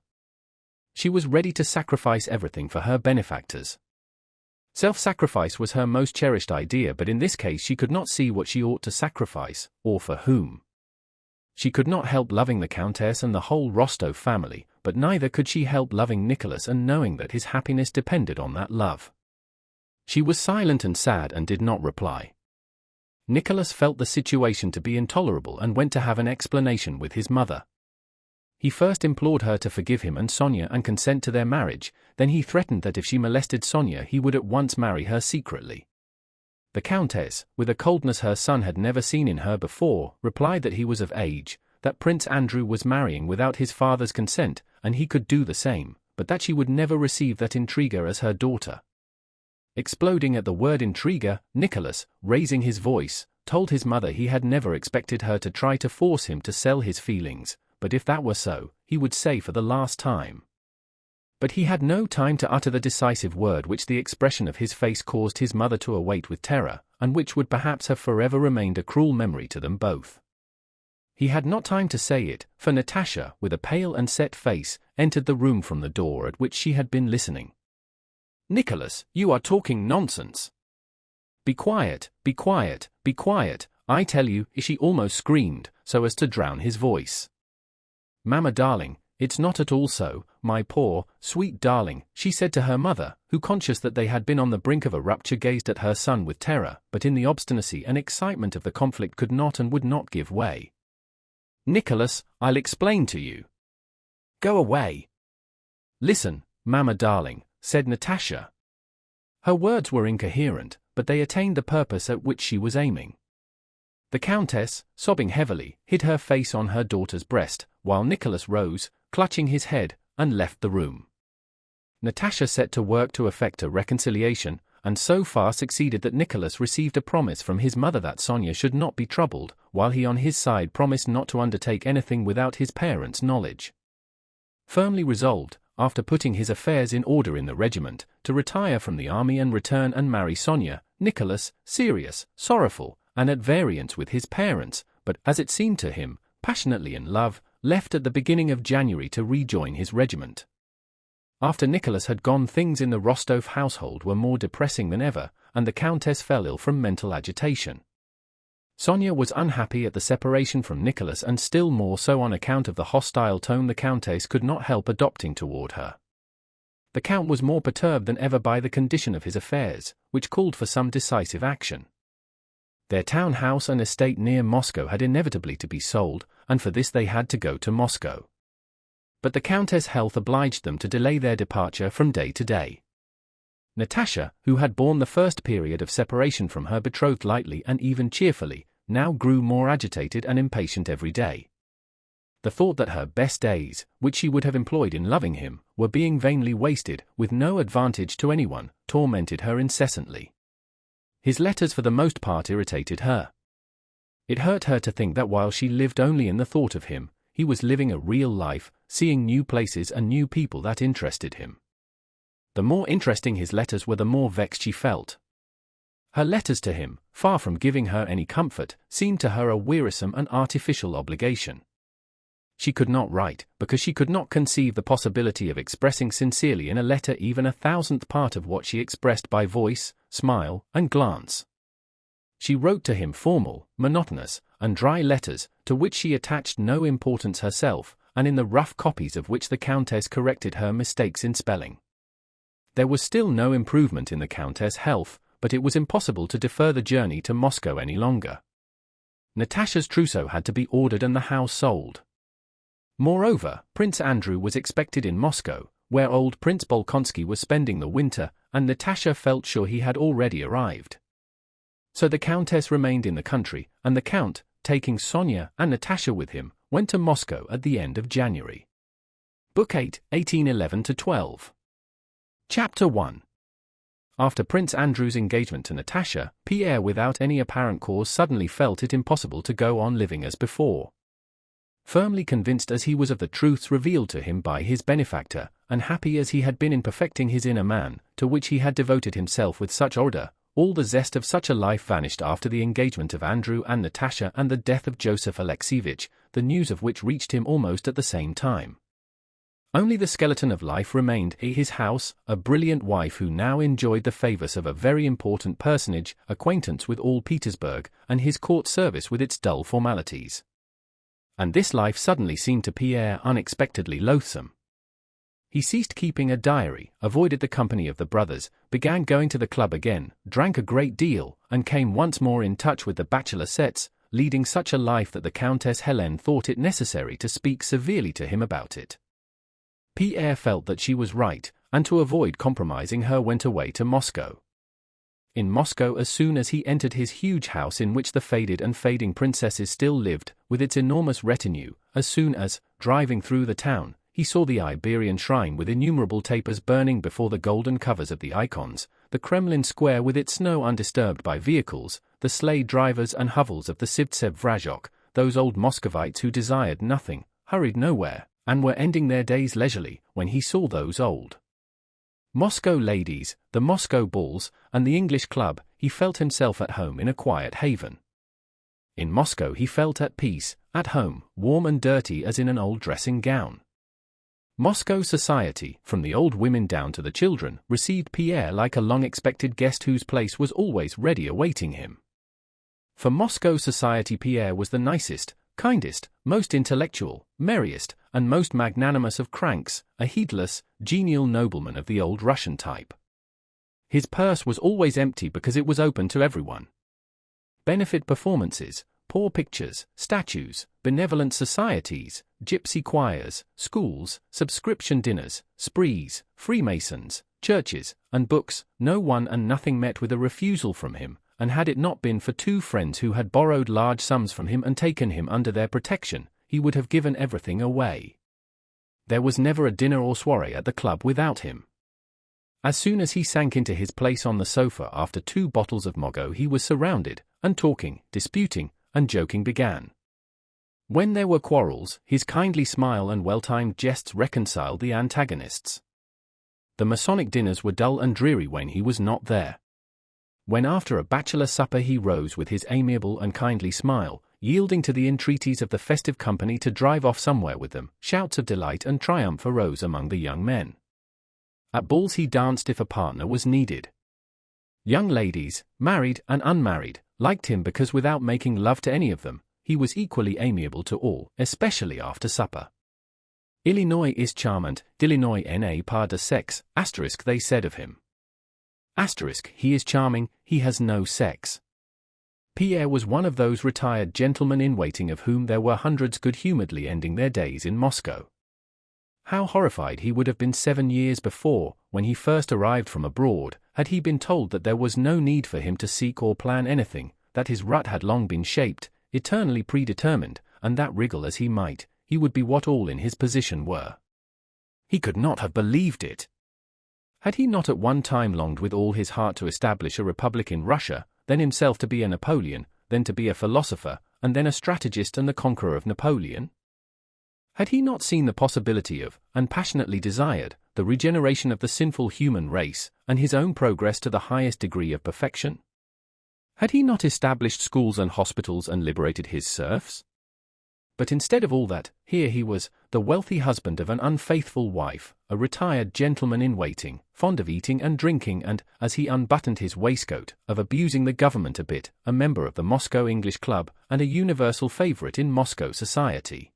She was ready to sacrifice everything for her benefactors. Self-sacrifice was her most cherished idea, but in this case she could not see what she ought to sacrifice, or for whom. She could not help loving the countess and the whole Rostov family, but neither could she help loving Nicholas and knowing that his happiness depended on that love. She was silent and sad and did not reply. Nicholas felt the situation to be intolerable and went to have an explanation with his mother. He first implored her to forgive him and Sonia and consent to their marriage, then he threatened that if she molested Sonia he would at once marry her secretly. The countess, with a coldness her son had never seen in her before, replied that he was of age, that Prince Andrew was marrying without his father's consent, and he could do the same, but that she would never receive that intriguer as her daughter. Exploding at the word intriguer, Nicholas, raising his voice, told his mother he had never expected her to try to force him to sell his feelings, but if that were so, he would say for the last time. But he had no time to utter the decisive word which the expression of his face caused his mother to await with terror, and which would perhaps have forever remained a cruel memory to them both. He had not time to say it, for Natasha, with a pale and set face, entered the room from the door at which she had been listening. "Nicholas, you are talking nonsense." "Be quiet, be quiet, be quiet, I tell you," she almost screamed, so as to drown his voice. "Mamma darling, it's not at all so, my poor, sweet darling," she said to her mother, who, conscious that they had been on the brink of a rupture, gazed at her son with terror, but in the obstinacy and excitement of the conflict could not and would not give way. "Nicholas, I'll explain to you." "Go away." "Listen, mamma darling," said Natasha. Her words were incoherent, but they attained the purpose at which she was aiming. The countess, sobbing heavily, hid her face on her daughter's breast, while Nicholas rose, clutching his head, and left the room. Natasha set to work to effect a reconciliation, and so far succeeded that Nicholas received a promise from his mother that Sonia should not be troubled, while he on his side promised not to undertake anything without his parents' knowledge. Firmly resolved, after putting his affairs in order in the regiment, to retire from the army and return and marry Sonia, Nicholas, serious, sorrowful, and at variance with his parents, but, as it seemed to him, passionately in love, left at the beginning of January to rejoin his regiment. After Nicholas had gone, things in the Rostov household were more depressing than ever, and the countess fell ill from mental agitation. Sonia was unhappy at the separation from Nicholas, and still more so on account of the hostile tone the countess could not help adopting toward her. The count was more perturbed than ever by the condition of his affairs, which called for some decisive action. Their town house and estate near Moscow had inevitably to be sold, and for this they had to go to Moscow. But the countess' health obliged them to delay their departure from day to day. Natasha, who had borne the first period of separation from her betrothed lightly and even cheerfully, now grew more agitated and impatient every day. The thought that her best days, which she would have employed in loving him, were being vainly wasted, with no advantage to anyone, tormented her incessantly. His letters for the most part irritated her. It hurt her to think that while she lived only in the thought of him, he was living a real life, seeing new places and new people that interested him. The more interesting his letters were, the more vexed she felt. Her letters to him, far from giving her any comfort, seemed to her a wearisome and artificial obligation. She could not write, because she could not conceive the possibility of expressing sincerely in a letter even 1,000th part of what she expressed by voice, smile, and glance. She wrote to him formal, monotonous, and dry letters, to which she attached no importance herself, and in the rough copies of which the countess corrected her mistakes in spelling. There was still no improvement in the Countess' health, but it was impossible to defer the journey to Moscow any longer. Natasha's trousseau had to be ordered and the house sold. Moreover, Prince Andrew was expected in Moscow, where old Prince Bolkonsky was spending the winter, and Natasha felt sure he had already arrived. So the Countess remained in the country, and the Count, taking Sonia and Natasha with him, went to Moscow at the end of January. Book 8, 1811-12. Chapter 1. After Prince Andrew's engagement to Natasha, Pierre without any apparent cause suddenly felt it impossible to go on living as before. Firmly convinced as he was of the truths revealed to him by his benefactor, and happy as he had been in perfecting his inner man, to which he had devoted himself with such ardor, all the zest of such a life vanished after the engagement of Andrew and Natasha and the death of Joseph Alexievich, the news of which reached him almost at the same time. Only the skeleton of life remained, his house, a brilliant wife who now enjoyed the favors of a very important personage, acquaintance with all Petersburg, and his court service with its dull formalities. And this life suddenly seemed to Pierre unexpectedly loathsome. He ceased keeping a diary, avoided the company of the brothers, began going to the club again, drank a great deal, and came once more in touch with the bachelor sets, leading such a life that the Countess Helene thought it necessary to speak severely to him about it. Pierre felt that she was right, and to avoid compromising her went away to Moscow. In Moscow, as soon as he entered his huge house in which the faded and fading princesses still lived, with its enormous retinue, as soon as, driving through the town, he saw the Iberian shrine with innumerable tapers burning before the golden covers of the icons, the Kremlin square with its snow undisturbed by vehicles, the sleigh drivers and hovels of the Sivtsev Vrajok, those old Muscovites who desired nothing, hurried nowhere, and were ending their days leisurely, when he saw those old Moscow ladies, the Moscow balls, and the English club, he felt himself at home in a quiet haven. In Moscow he felt at peace, at home, warm and dirty as in an old dressing gown. Moscow society, from the old women down to the children, received Pierre like a long-expected guest whose place was always ready awaiting him. For Moscow society Pierre was the nicest, kindest, most intellectual, merriest, and most magnanimous of cranks, a heedless, genial nobleman of the old Russian type. His purse was always empty because it was open to everyone. Benefit performances, poor pictures, statues, benevolent societies, gypsy choirs, schools, subscription dinners, sprees, Freemasons, churches, and books, no one and nothing met with a refusal from him, and had it not been for two friends who had borrowed large sums from him and taken him under their protection, he would have given everything away. There was never a dinner or soiree at the club without him. As soon as he sank into his place on the sofa after 2 bottles of Mogo, he was surrounded, and talking, disputing, and joking began. When there were quarrels, his kindly smile and well-timed jests reconciled the antagonists. The Masonic dinners were dull and dreary when he was not there. When after a bachelor supper he rose with his amiable and kindly smile, yielding to the entreaties of the festive company to drive off somewhere with them, shouts of delight and triumph arose among the young men. At balls he danced if a partner was needed. Young ladies, married and unmarried, liked him because without making love to any of them, he was equally amiable to all, especially after supper. Illinois is charmant, d'Illinois n'a pas de sexe, * they said of him. * he is charming, he has no sex. Pierre was one of those retired gentlemen in waiting of whom there were hundreds good-humoredly ending their days in Moscow. How horrified he would have been 7 years before, when he first arrived from abroad, had he been told that there was no need for him to seek or plan anything, that his rut had long been shaped, eternally predetermined, and that wriggle as he might, he would be what all in his position were. He could not have believed it. Had he not at one time longed with all his heart to establish a republic in Russia, then himself to be a Napoleon, then to be a philosopher, and then a strategist and the conqueror of Napoleon? Had he not seen the possibility of, and passionately desired, the regeneration of the sinful human race, and his own progress to the highest degree of perfection? Had he not established schools and hospitals and liberated his serfs? But instead of all that, here he was, the wealthy husband of an unfaithful wife, a retired gentleman in waiting, fond of eating and drinking and, as he unbuttoned his waistcoat, of abusing the government a bit, a member of the Moscow English Club, and a universal favorite in Moscow society.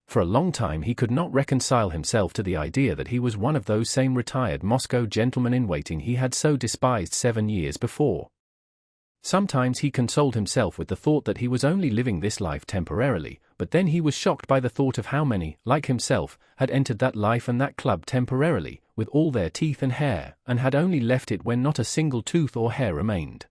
For a long time he could not reconcile himself to the idea that he was one of those same retired Moscow gentlemen-in-waiting he had so despised 7 years before. Sometimes he consoled himself with the thought that he was only living this life temporarily, but then he was shocked by the thought of how many, like himself, had entered that life and that club temporarily, with all their teeth and hair, and had only left it when not a single tooth or hair remained.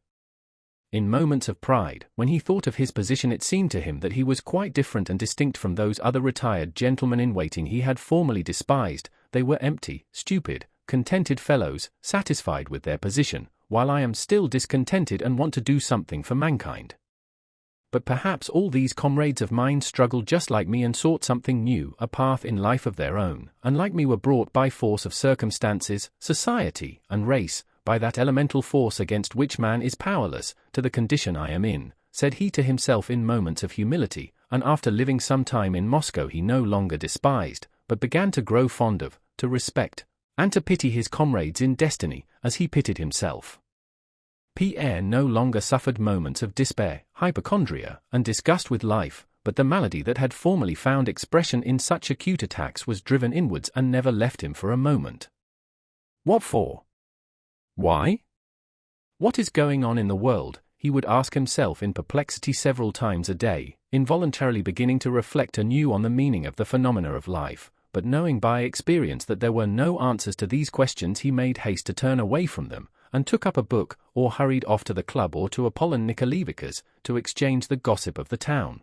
In moments of pride, when he thought of his position, it seemed to him that he was quite different and distinct from those other retired gentlemen-in-waiting he had formerly despised. They were empty, stupid, contented fellows, satisfied with their position, while I am still discontented and want to do something for mankind. But perhaps all these comrades of mine struggled just like me and sought something new, a path in life of their own, and like me were brought by force of circumstances, society, and race, by that elemental force against which man is powerless, to the condition I am in, said he to himself in moments of humility, and after living some time in Moscow he no longer despised, but began to grow fond of, to respect, and to pity his comrades in destiny, as he pitied himself. Pierre no longer suffered moments of despair, hypochondria, and disgust with life, but the malady that had formerly found expression in such acute attacks was driven inwards and never left him for a moment. What for? Why? What is going on in the world? He would ask himself in perplexity several times a day, involuntarily beginning to reflect anew on the meaning of the phenomena of life, but knowing by experience that there were no answers to these questions, he made haste to turn away from them, and took up a book, or hurried off to the club or to Apollon Nikolaevitch's, to exchange the gossip of the town.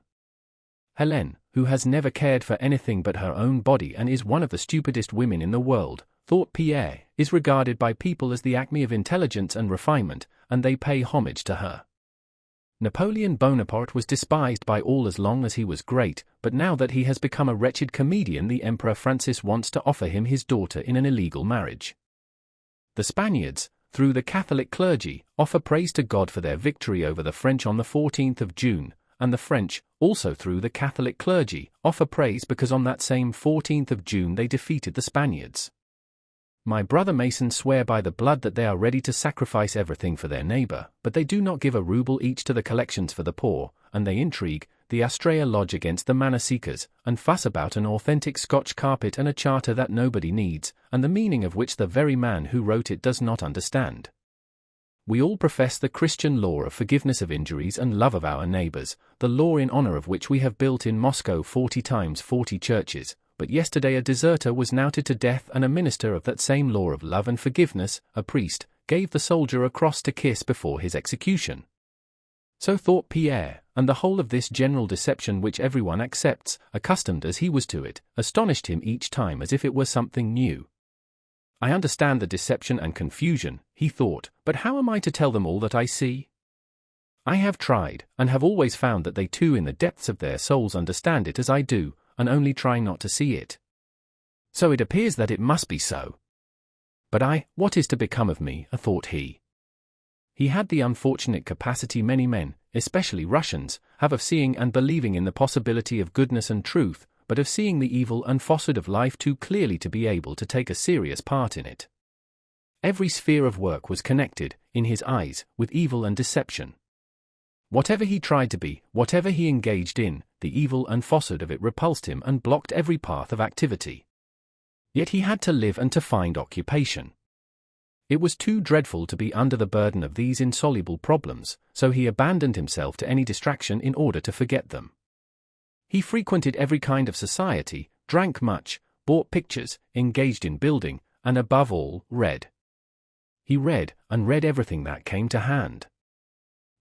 Helene, who has never cared for anything but her own body and is one of the stupidest women in the world, thought Pierre, is regarded by people as the acme of intelligence and refinement, and they pay homage to her. Napoleon Bonaparte was despised by all as long as he was great, but now that he has become a wretched comedian, the Emperor Francis wants to offer him his daughter in an illegal marriage. The Spaniards, through the Catholic clergy, offer praise to God for their victory over the French on the 14th of June, and the French, also through the Catholic clergy, offer praise because on that same 14th of June they defeated the Spaniards. My brother Masons swear by the blood that they are ready to sacrifice everything for their neighbor, but they do not give a ruble each to the collections for the poor, and they intrigue, the Astrea Lodge against the manor seekers, and fuss about an authentic Scotch carpet and a charter that nobody needs, and the meaning of which the very man who wrote it does not understand. We all profess the Christian law of forgiveness of injuries and love of our neighbors, the law in honor of which we have built in Moscow 40 times 40 churches, but yesterday a deserter was knouted to death and a minister of that same law of love and forgiveness, a priest, gave the soldier a cross to kiss before his execution. So thought Pierre, and the whole of this general deception which everyone accepts, accustomed as he was to it, astonished him each time as if it were something new. I understand the deception and confusion, he thought, but how am I to tell them all that I see? I have tried, and have always found that they too in the depths of their souls understand it as I do, and only try not to see it. So it appears that it must be so. But what is to become of me, thought he. He had the unfortunate capacity many men, especially Russians, have of seeing and believing in the possibility of goodness and truth, but of seeing the evil and falsehood of life too clearly to be able to take a serious part in it. Every sphere of work was connected, in his eyes, with evil and deception. Whatever he tried to be, whatever he engaged in, the evil and falsehood of it repulsed him and blocked every path of activity. Yet he had to live and to find occupation. It was too dreadful to be under the burden of these insoluble problems, so he abandoned himself to any distraction in order to forget them. He frequented every kind of society, drank much, bought pictures, engaged in building, and above all, read. He read, and read everything that came to hand.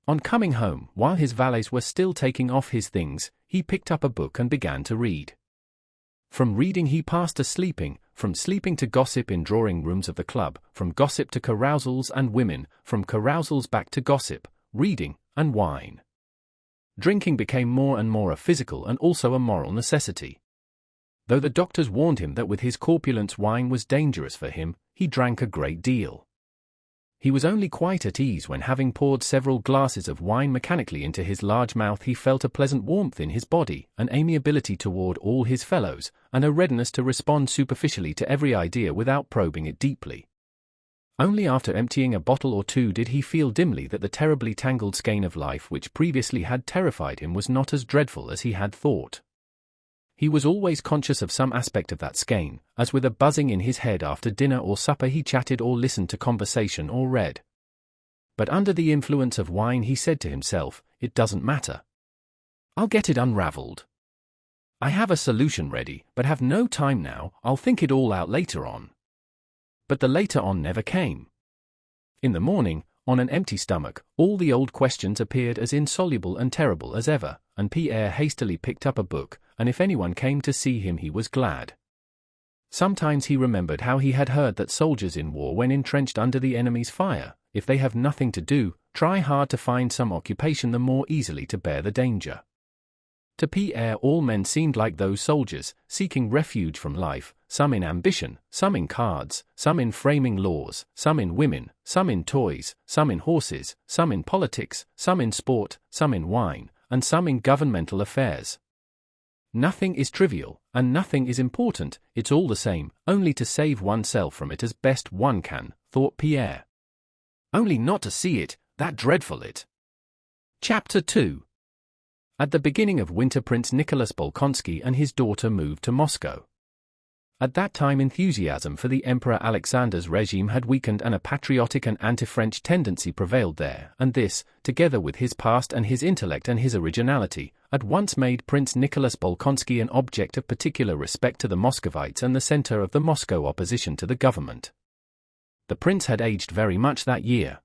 On coming home, while his valets were still taking off his things, he picked up a book and began to read. From reading he passed to sleeping, from sleeping to gossip in drawing rooms of the club, from gossip to carousals and women, from carousals back to gossip, reading, and wine. Drinking became more and more a physical and also a moral necessity. Though the doctors warned him that with his corpulence wine was dangerous for him, he drank a great deal. He was only quite at ease when, having poured several glasses of wine mechanically into his large mouth, he felt a pleasant warmth in his body, an amiability toward all his fellows, and a readiness to respond superficially to every idea without probing it deeply. Only after emptying a bottle or two did he feel dimly that the terribly tangled skein of life which previously had terrified him was not as dreadful as he had thought. He was always conscious of some aspect of that skein, as with a buzzing in his head after dinner or supper he chatted or listened to conversation or read. But under the influence of wine he said to himself, "It doesn't matter. I'll get it unraveled. I have a solution ready, but have no time now, I'll think it all out later on." But the later on never came. In the morning, on an empty stomach, all the old questions appeared as insoluble and terrible as ever, and Pierre hastily picked up a book, and if anyone came to see him he was glad. Sometimes he remembered how he had heard that soldiers in war, when entrenched under the enemy's fire, if they have nothing to do, try hard to find some occupation the more easily to bear the danger. To Pierre all men seemed like those soldiers, seeking refuge from life, some in ambition, some in cards, some in framing laws, some in women, some in toys, some in horses, some in politics, some in sport, some in wine, and some in governmental affairs. Nothing is trivial, and nothing is important, it's all the same, only to save oneself from it as best one can, thought Pierre. Only not to see it, that dreadful it. Chapter 2. At the beginning of winter, Prince Nicholas Bolkonsky and his daughter moved to Moscow. At that time enthusiasm for the Emperor Alexander's regime had weakened and a patriotic and anti-French tendency prevailed there, and this, together with his past and his intellect and his originality, at once made Prince Nicholas Bolkonsky an object of particular respect to the Muscovites and the center of the Moscow opposition to the government. The prince had aged very much that year.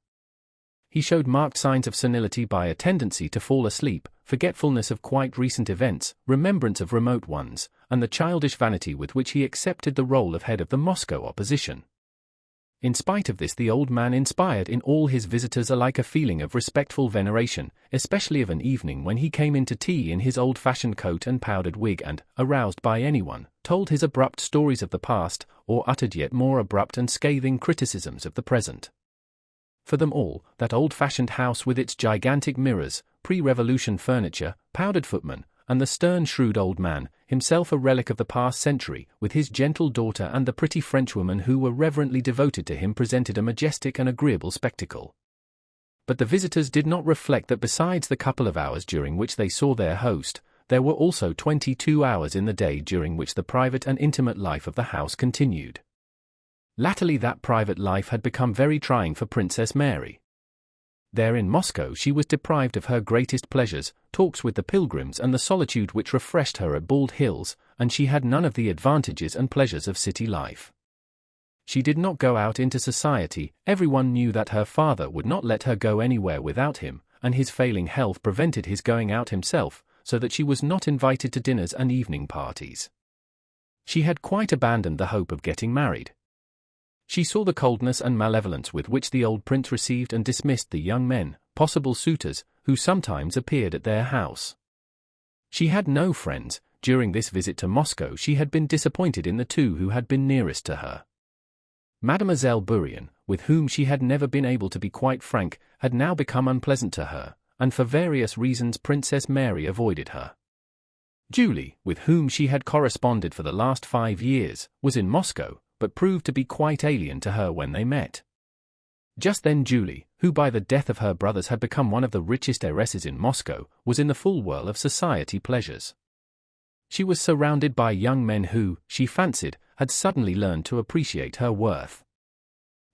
He showed marked signs of senility by a tendency to fall asleep, forgetfulness of quite recent events, remembrance of remote ones, and the childish vanity with which he accepted the role of head of the Moscow opposition. In spite of this, the old man inspired in all his visitors alike a feeling of respectful veneration, especially of an evening when he came in to tea in his old-fashioned coat and powdered wig and, aroused by anyone, told his abrupt stories of the past, or uttered yet more abrupt and scathing criticisms of the present. For them all, that old-fashioned house with its gigantic mirrors, pre-revolution furniture, powdered footmen, and the stern shrewd old man, himself a relic of the past century, with his gentle daughter and the pretty Frenchwoman who were reverently devoted to him, presented a majestic and agreeable spectacle. But the visitors did not reflect that besides the couple of hours during which they saw their host, there were also 22 hours in the day during which the private and intimate life of the house continued. Latterly that private life had become very trying for Princess Mary. There in Moscow she was deprived of her greatest pleasures, talks with the pilgrims and the solitude which refreshed her at Bald Hills, and she had none of the advantages and pleasures of city life. She did not go out into society, everyone knew that her father would not let her go anywhere without him, and his failing health prevented his going out himself, so that she was not invited to dinners and evening parties. She had quite abandoned the hope of getting married. She saw the coldness and malevolence with which the old prince received and dismissed the young men, possible suitors, who sometimes appeared at their house. She had no friends. During this visit to Moscow she had been disappointed in the two who had been nearest to her. Mademoiselle Bourrienne, with whom she had never been able to be quite frank, had now become unpleasant to her, and for various reasons Princess Mary avoided her. Julie, with whom she had corresponded for the last 5 years, was in Moscow, but proved to be quite alien to her when they met. Just then Julie, who by the death of her brothers had become one of the richest heiresses in Moscow, was in the full whirl of society pleasures. She was surrounded by young men who, she fancied, had suddenly learned to appreciate her worth.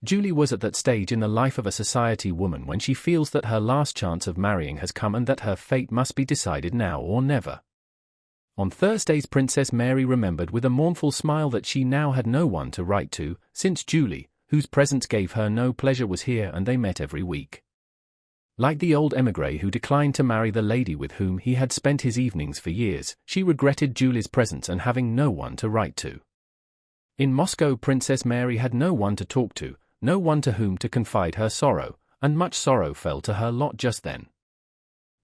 Julie was at that stage in the life of a society woman when she feels that her last chance of marrying has come and that her fate must be decided now or never. On Thursdays Princess Mary remembered with a mournful smile that she now had no one to write to, since Julie, whose presence gave her no pleasure, was here and they met every week. Like the old émigré who declined to marry the lady with whom he had spent his evenings for years, she regretted Julie's presence and having no one to write to. In Moscow Princess Mary had no one to talk to, no one to whom to confide her sorrow, and much sorrow fell to her lot just then.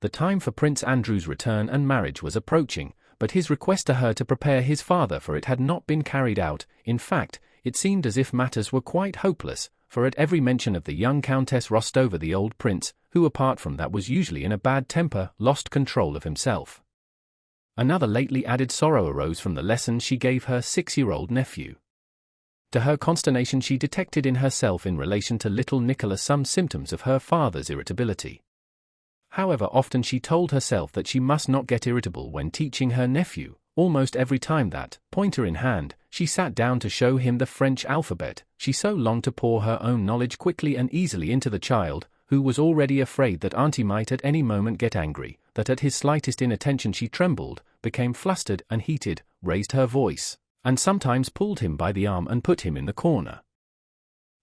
The time for Prince Andrew's return and marriage was approaching, but his request to her to prepare his father for it had not been carried out. In fact, it seemed as if matters were quite hopeless, for at every mention of the young Countess Rostova the old prince, who apart from that was usually in a bad temper, lost control of himself. Another lately added sorrow arose from the lessons she gave her 6-year-old nephew. To her consternation she detected in herself in relation to little Nicholas some symptoms of her father's irritability. However often she told herself that she must not get irritable when teaching her nephew, almost every time that, pointer in hand, she sat down to show him the French alphabet, she so longed to pour her own knowledge quickly and easily into the child, who was already afraid that Auntie might at any moment get angry, that at his slightest inattention she trembled, became flustered and heated, raised her voice, and sometimes pulled him by the arm and put him in the corner.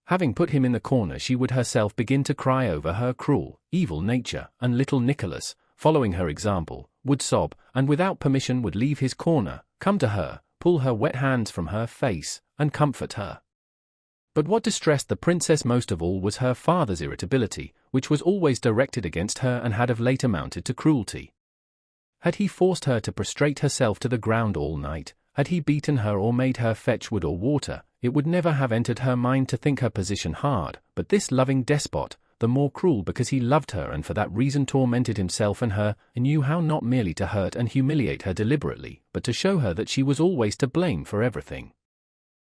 Having put him in the corner, she would herself begin to cry over her cruel, evil nature, and little Nicholas, following her example, would sob, and without permission would leave his corner, come to her, pull her wet hands from her face, and comfort her. But what distressed the princess most of all was her father's irritability, which was always directed against her and had of late amounted to cruelty. Had he forced her to prostrate herself to the ground all night, had he beaten her or made her fetch wood or water, it would never have entered her mind to think her position hard, but this loving despot, the more cruel because he loved her and for that reason tormented himself and her, and knew how not merely to hurt and humiliate her deliberately, but to show her that she was always to blame for everything.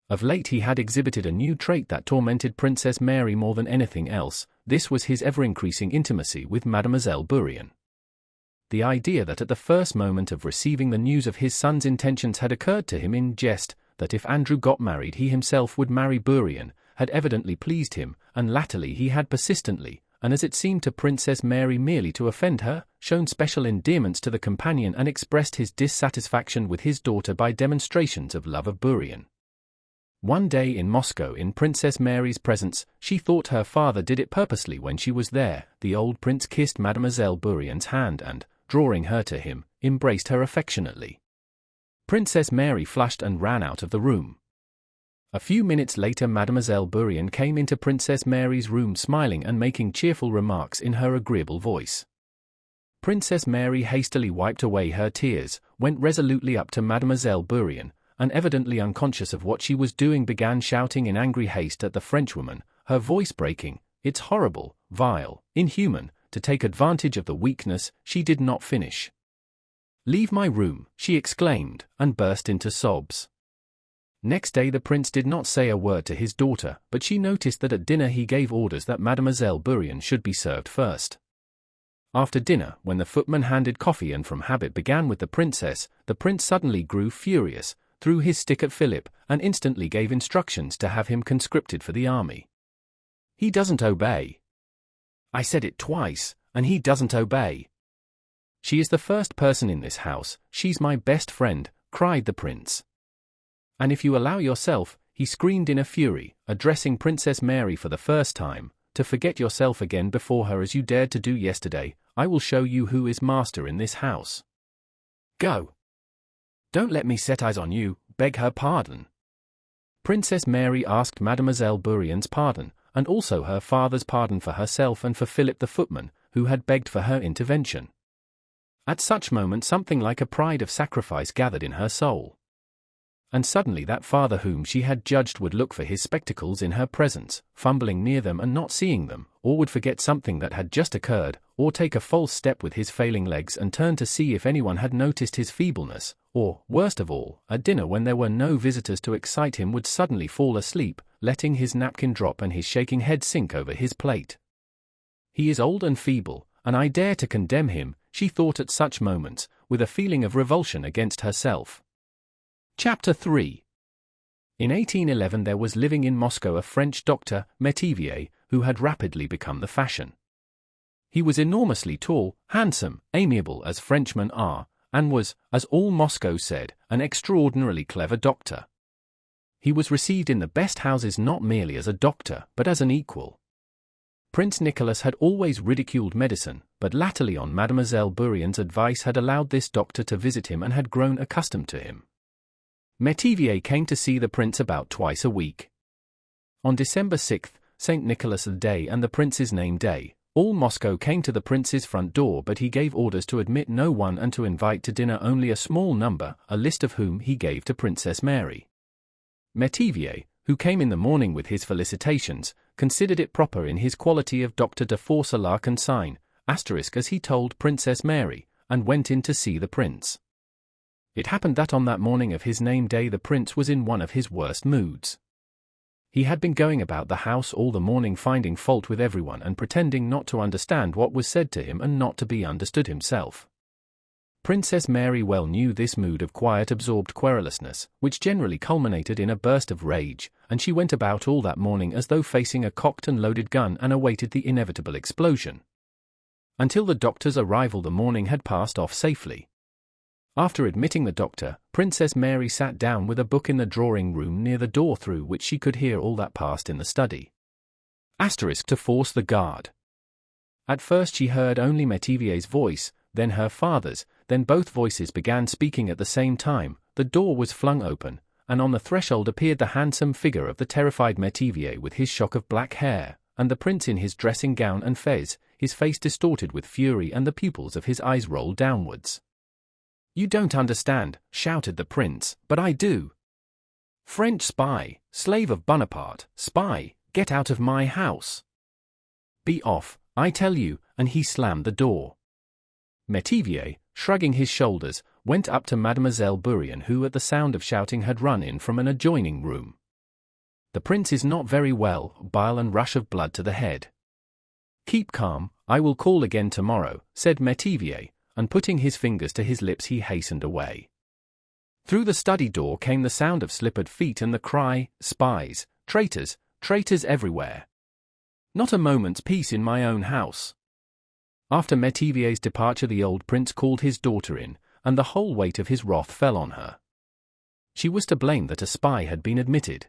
Of late he had exhibited a new trait that tormented Princess Mary more than anything else. This was his ever-increasing intimacy with Mademoiselle Bourrienne. The idea that at the first moment of receiving the news of his son's intentions had occurred to him in jest, that if Andrew got married he himself would marry Bourrienne, had evidently pleased him, and latterly he had persistently, and as it seemed to Princess Mary merely to offend her, shown special endearments to the companion and expressed his dissatisfaction with his daughter by demonstrations of love of Bourrienne. One day in Moscow in Princess Mary's presence, she thought her father did it purposely when she was there. The old prince kissed Mademoiselle Bourrienne's hand and, drawing her to him, embraced her affectionately. Princess Mary flushed and ran out of the room. A few minutes later Mademoiselle Bourrienne came into Princess Mary's room smiling and making cheerful remarks in her agreeable voice. Princess Mary hastily wiped away her tears, went resolutely up to Mademoiselle Bourrienne, and evidently unconscious of what she was doing began shouting in angry haste at the Frenchwoman, her voice breaking, "It's horrible, vile, inhuman, to take advantage of the weakness." She did not finish. "Leave my room," she exclaimed, and burst into sobs. Next day the prince did not say a word to his daughter, but she noticed that at dinner he gave orders that Mademoiselle Bourrienne should be served first. After dinner, when the footman handed coffee and from habit began with the princess, the prince suddenly grew furious, threw his stick at Philip, and instantly gave instructions to have him conscripted for the army. "He doesn't obey. I said it twice, and he doesn't obey. She is the first person in this house, she's my best friend," cried the prince. "And if you allow yourself," he screamed in a fury, addressing Princess Mary for the first time, "to forget yourself again before her as you dared to do yesterday, I will show you who is master in this house. Go. Don't let me set eyes on you, beg her pardon." Princess Mary asked Mademoiselle Bourrienne's pardon, and also her father's pardon for herself and for Philip the footman, who had begged for her intervention. At such moment something like a pride of sacrifice gathered in her soul. And suddenly that father whom she had judged would look for his spectacles in her presence, fumbling near them and not seeing them, or would forget something that had just occurred, or take a false step with his failing legs and turn to see if anyone had noticed his feebleness, or, worst of all, at dinner when there were no visitors to excite him would suddenly fall asleep, letting his napkin drop and his shaking head sink over his plate. "He is old and feeble, and I dare to condemn him," she thought at such moments, with a feeling of revulsion against herself. Chapter 3. In 1811 there was living in Moscow a French doctor, Métivier, who had rapidly become the fashion. He was enormously tall, handsome, amiable as Frenchmen are, and was, as all Moscow said, an extraordinarily clever doctor. He was received in the best houses not merely as a doctor, but as an equal. Prince Nicholas had always ridiculed medicine, but latterly on Mademoiselle Bourrienne's advice had allowed this doctor to visit him and had grown accustomed to him. Métivier came to see the prince about twice a week. On December 6th, St. Nicholas' Day and the prince's name day, all Moscow came to the prince's front door, but he gave orders to admit no one and to invite to dinner only a small number, a list of whom he gave to Princess Mary. Métivier, who came in the morning with his felicitations, considered it proper in his quality of doctor to force a la consigne, as he told Princess Mary, and went in to see the prince. It happened that on that morning of his name day the prince was in one of his worst moods. He had been going about the house all the morning finding fault with everyone and pretending not to understand what was said to him and not to be understood himself. Princess Mary well knew this mood of quiet absorbed querulousness, which generally culminated in a burst of rage, and she went about all that morning as though facing a cocked and loaded gun and awaited the inevitable explosion. Until the doctor's arrival the morning had passed off safely. After admitting the doctor, Princess Mary sat down with a book in the drawing-room near the door through which she could hear all that passed in the study. To force the guard. At first she heard only Métivier's voice, then her father's, then both voices began speaking at the same time, the door was flung open, and on the threshold appeared the handsome figure of the terrified Métivier with his shock of black hair, and the prince in his dressing gown and fez, his face distorted with fury and the pupils of his eyes rolled downwards. "You don't understand," shouted the prince, "but I do. French spy, slave of Bonaparte, spy, get out of my house. Be off, I tell you," and he slammed the door. Métivier, shrugging his shoulders, went up to Mademoiselle Bourrienne, who at the sound of shouting had run in from an adjoining room. "The prince is not very well, bile and rush of blood to the head." "Keep calm, I will call again tomorrow," said Métivier, and putting his fingers to his lips he hastened away. Through the study door came the sound of slippered feet and the cry, "Spies, traitors, traitors everywhere. Not a moment's peace in my own house." After Métivier's departure the old prince called his daughter in, and the whole weight of his wrath fell on her. She was to blame that a spy had been admitted.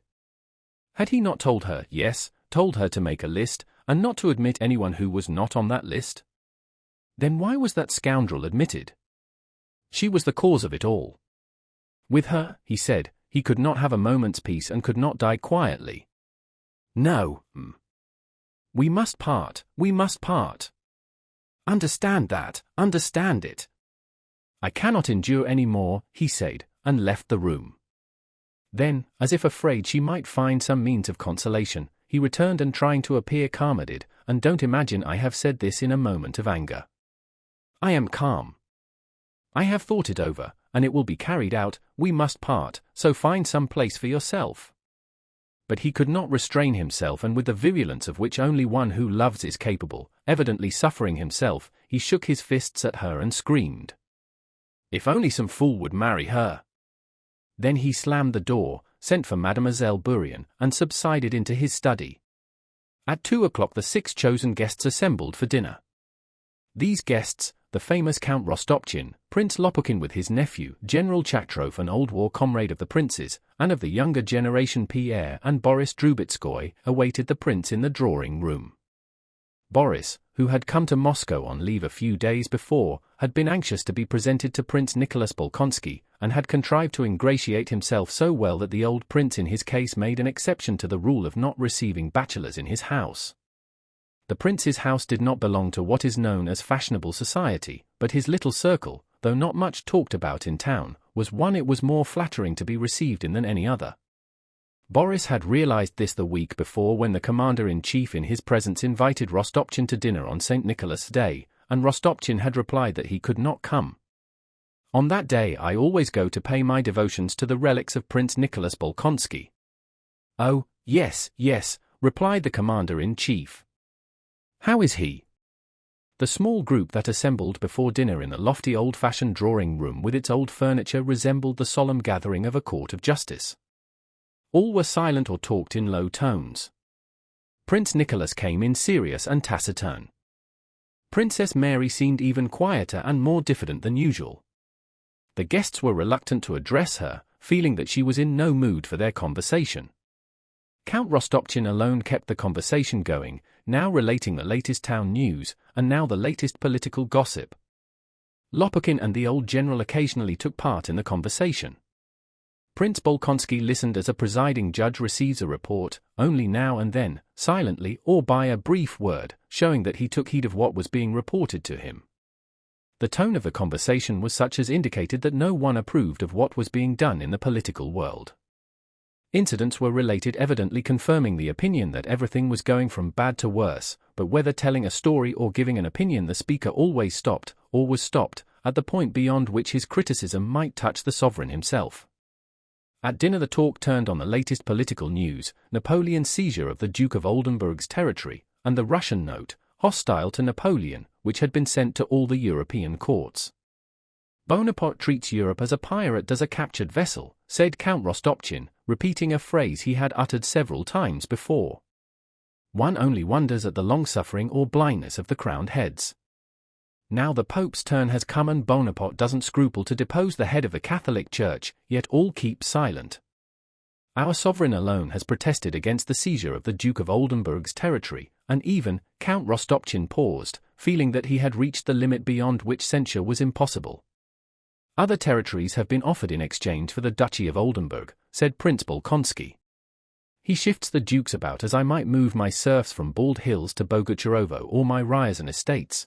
Had he not told her, yes, told her to make a list, and not to admit anyone who was not on that list? Then why was that scoundrel admitted? She was the cause of it all. With her, he said, he could not have a moment's peace and could not die quietly. "No. We must part, we must part. Understand that, understand it. I cannot endure any more," he said, and left the room. Then, as if afraid she might find some means of consolation, he returned and trying to appear calm added, "And don't imagine I have said this in a moment of anger. I am calm. I have thought it over, and it will be carried out. We must part, so find some place for yourself." But he could not restrain himself, and with the virulence of which only one who loves is capable, evidently suffering himself, he shook his fists at her and screamed. If only some fool would marry her! Then he slammed the door, sent for Mademoiselle Bourrienne, and subsided into his study. At 2 o'clock the 6 chosen guests assembled for dinner. These guests, the famous Count Rostopchin, Prince Lopukhin with his nephew, General Chatrov, an old war comrade of the prince's, and of the younger generation Pierre and Boris Drubetskoy, awaited the prince in the drawing-room. Boris, who had come to Moscow on leave a few days before, had been anxious to be presented to Prince Nicholas Bolkonsky, and had contrived to ingratiate himself so well that the old prince in his case made an exception to the rule of not receiving bachelors in his house. The prince's house did not belong to what is known as fashionable society, but his little circle, though not much talked about in town, was one it was more flattering to be received in than any other. Boris had realized this the week before when the commander-in-chief in his presence invited Rostopchin to dinner on St. Nicholas' Day, and Rostopchin had replied that he could not come. "On that day I always go to pay my devotions to the relics of Prince Nicholas Bolkonsky." "Oh, yes, yes," replied the commander-in-chief. "How is he?" The small group that assembled before dinner in the lofty old-fashioned drawing-room with its old furniture resembled the solemn gathering of a court of justice. All were silent or talked in low tones. Prince Nicholas came in serious and taciturn. Princess Mary seemed even quieter and more diffident than usual. The guests were reluctant to address her, feeling that she was in no mood for their conversation. Count Rostopchin alone kept the conversation going, now relating the latest town news, and now the latest political gossip. Lopukhin and the old general occasionally took part in the conversation. Prince Bolkonsky listened as a presiding judge receives a report, only now and then, silently or by a brief word, showing that he took heed of what was being reported to him. The tone of the conversation was such as indicated that no one approved of what was being done in the political world. Incidents were related evidently confirming the opinion that everything was going from bad to worse, but whether telling a story or giving an opinion the speaker always stopped, or was stopped, at the point beyond which his criticism might touch the sovereign himself. At dinner the talk turned on the latest political news, Napoleon's seizure of the Duke of Oldenburg's territory, and the Russian note, hostile to Napoleon, which had been sent to all the European courts. Bonaparte treats Europe as a pirate does a captured vessel, said Count Rostopchin, repeating a phrase he had uttered several times before. One only wonders at the long-suffering or blindness of the crowned heads. Now the Pope's turn has come and Bonaparte doesn't scruple to depose the head of the Catholic Church, yet all keep silent. Our sovereign alone has protested against the seizure of the Duke of Oldenburg's territory, and even Count Rostopchin paused, feeling that he had reached the limit beyond which censure was impossible. Other territories have been offered in exchange for the Duchy of Oldenburg, said Prince Bolkonsky. He shifts the dukes about as I might move my serfs from Bald Hills to Bogucharovo or my Ryazan estates.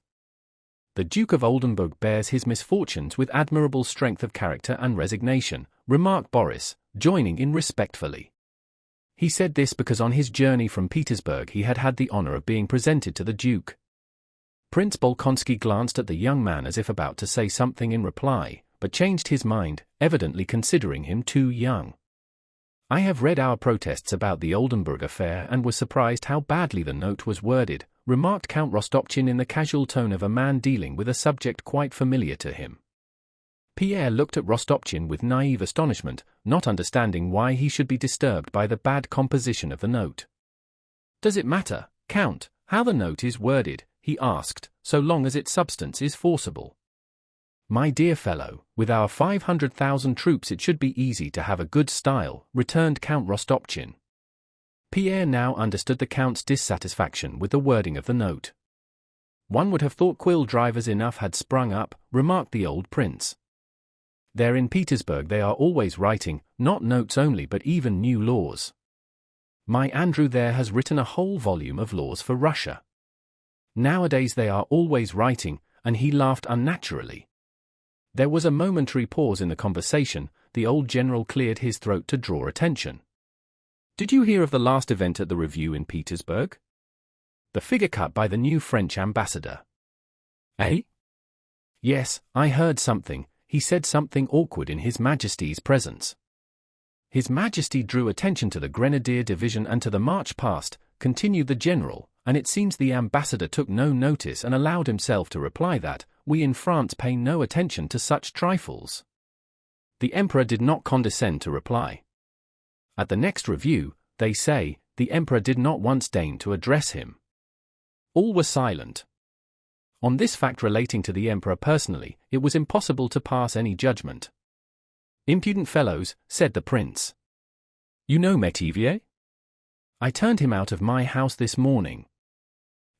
The Duke of Oldenburg bears his misfortunes with admirable strength of character and resignation, remarked Boris, joining in respectfully. He said this because on his journey from Petersburg he had had the honor of being presented to the Duke. Prince Bolkonsky glanced at the young man as if about to say something in reply, but changed his mind, evidently considering him too young. I have read our protests about the Oldenburg affair and was surprised how badly the note was worded, remarked Count Rostopchin in the casual tone of a man dealing with a subject quite familiar to him. Pierre looked at Rostopchin with naive astonishment, not understanding why he should be disturbed by the bad composition of the note. "Does it matter, Count, how the note is worded?" he asked, "so long as its substance is forcible?" "My dear fellow, with our 500,000 troops it should be easy to have a good style," returned Count Rostopchin. Pierre now understood the Count's dissatisfaction with the wording of the note. "One would have thought quill drivers enough had sprung up," remarked the old prince. "There in Petersburg they are always writing, not notes only but even new laws. My Andrew there has written a whole volume of laws for Russia. Nowadays they are always writing," and he laughed unnaturally. There was a momentary pause in the conversation. The old general cleared his throat to draw attention. "Did you hear of the last event at the review in Petersburg? The figure cut by the new French ambassador." "Eh?" "Yes, I heard something. He said something awkward in His Majesty's presence." "His Majesty drew attention to the Grenadier Division and to the march past," continued the general, "and it seems the ambassador took no notice and allowed himself to reply that, 'We in France pay no attention to such trifles.' The Emperor did not condescend to reply. At the next review, they say, the Emperor did not once deign to address him." All were silent. On this fact relating to the Emperor personally, it was impossible to pass any judgment. "Impudent fellows," said the prince. "You know Metivier? I turned him out of my house this morning.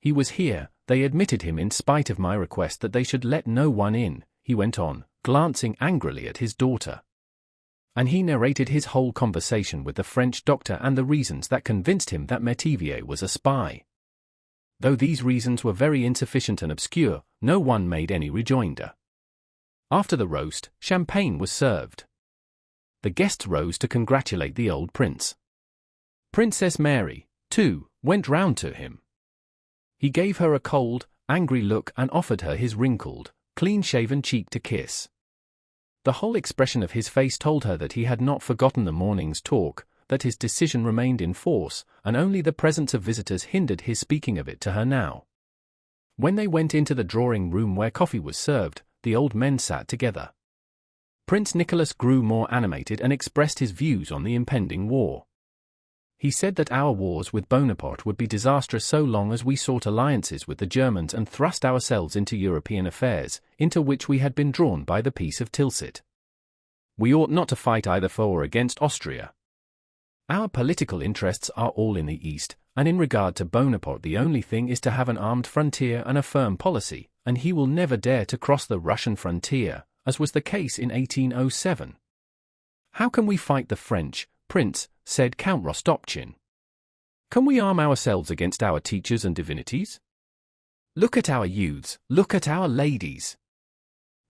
He was here, they admitted him in spite of my request that they should let no one in," he went on, glancing angrily at his daughter. And he narrated his whole conversation with the French doctor and the reasons that convinced him that Metivier was a spy. Though these reasons were very insufficient and obscure, no one made any rejoinder. After the roast, champagne was served. The guests rose to congratulate the old prince. Princess Mary, too, went round to him. He gave her a cold, angry look and offered her his wrinkled, clean-shaven cheek to kiss. The whole expression of his face told her that he had not forgotten the morning's talk, that his decision remained in force, and only the presence of visitors hindered his speaking of it to her now. When they went into the drawing-room where coffee was served, the old men sat together. Prince Nicholas grew more animated and expressed his views on the impending war. He said that our wars with Bonaparte would be disastrous so long as we sought alliances with the Germans and thrust ourselves into European affairs, into which we had been drawn by the Peace of Tilsit. We ought not to fight either for or against Austria. Our political interests are all in the East, and in regard to Bonaparte the only thing is to have an armed frontier and a firm policy, and he will never dare to cross the Russian frontier, as was the case in 1807. "How can we fight the French, Prince?" said Count Rostopchin. "Can we arm ourselves against our teachers and divinities? Look at our youths, look at our ladies.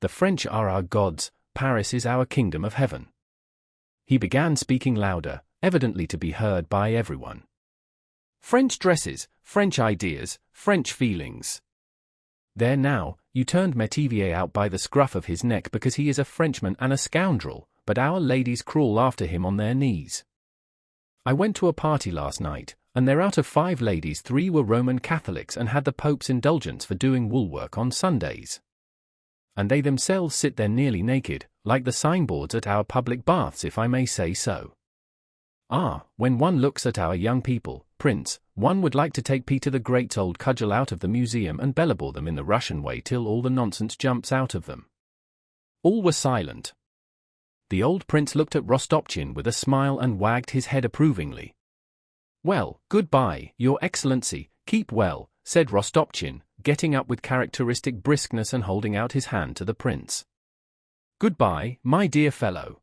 The French are our gods, Paris is our kingdom of heaven." He began speaking louder, evidently to be heard by everyone. "French dresses, French ideas, French feelings. There now, you turned Metivier out by the scruff of his neck because he is a Frenchman and a scoundrel, but our ladies crawl after him on their knees. I went to a party last night, and there out of 5 ladies 3 were Roman Catholics and had the Pope's indulgence for doing wool work on Sundays. and they themselves sit there nearly naked, like the signboards at our public baths, if I may say so. Ah, when one looks at our young people, Prince, one would like to take Peter the Great's old cudgel out of the museum and bellabore them in the Russian way till all the nonsense jumps out of them." All were silent. The old prince looked at Rostopchin with a smile and wagged his head approvingly. "Well, good-bye, Your Excellency, keep well," said Rostopchin, getting up with characteristic briskness and holding out his hand to the prince. "Good-bye, my dear fellow."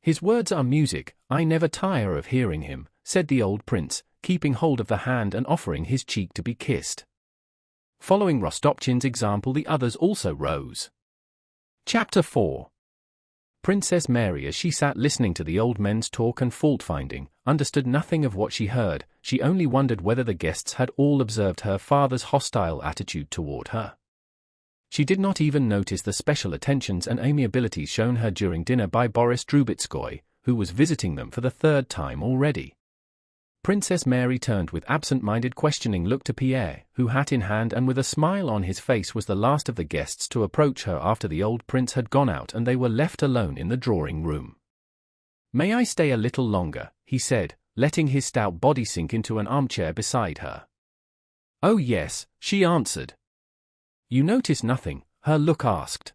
"His words are music, I never tire of hearing him," said the old prince, keeping hold of the hand and offering his cheek to be kissed. Following Rostopchin's example, the others also rose. Chapter 4. Princess Mary, as she sat listening to the old men's talk and fault-finding, understood nothing of what she heard. She only wondered whether the guests had all observed her father's hostile attitude toward her. She did not even notice the special attentions and amiabilities shown her during dinner by Boris Drubetskoy, who was visiting them for the third time already. Princess Mary turned with absent-minded questioning look to Pierre, who, hat in hand and with a smile on his face, was the last of the guests to approach her after the old prince had gone out and they were left alone in the drawing-room. "May I stay a little longer?" he said, letting his stout body sink into an armchair beside her. "Oh yes," she answered. "You notice nothing?" her look asked.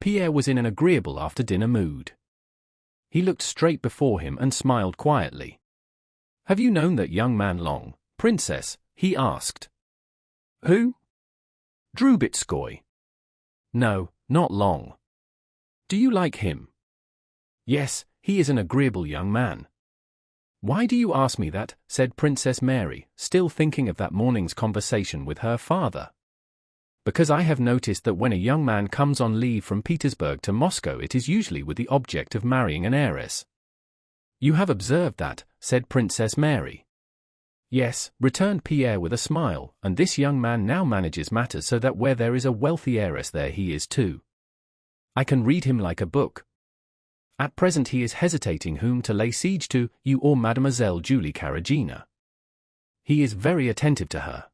Pierre was in an agreeable after-dinner mood. He looked straight before him and smiled quietly. "Have you known that young man long, Princess?" he asked. "Who?" "Drubetskoy." "No, not long." "Do you like him?" "Yes, he is an agreeable young man." "Why do you ask me that?" said Princess Mary, still thinking of that morning's conversation with her father. "Because I have noticed that when a young man comes on leave from Petersburg to Moscow, it is usually with the object of marrying an heiress." "You have observed that," said Princess Mary. "Yes," returned Pierre with a smile, "and this young man now manages matters so that where there is a wealthy heiress there he is too. I can read him like a book. At present he is hesitating whom to lay siege to, you or Mademoiselle Julie Karagina. He is very attentive to her.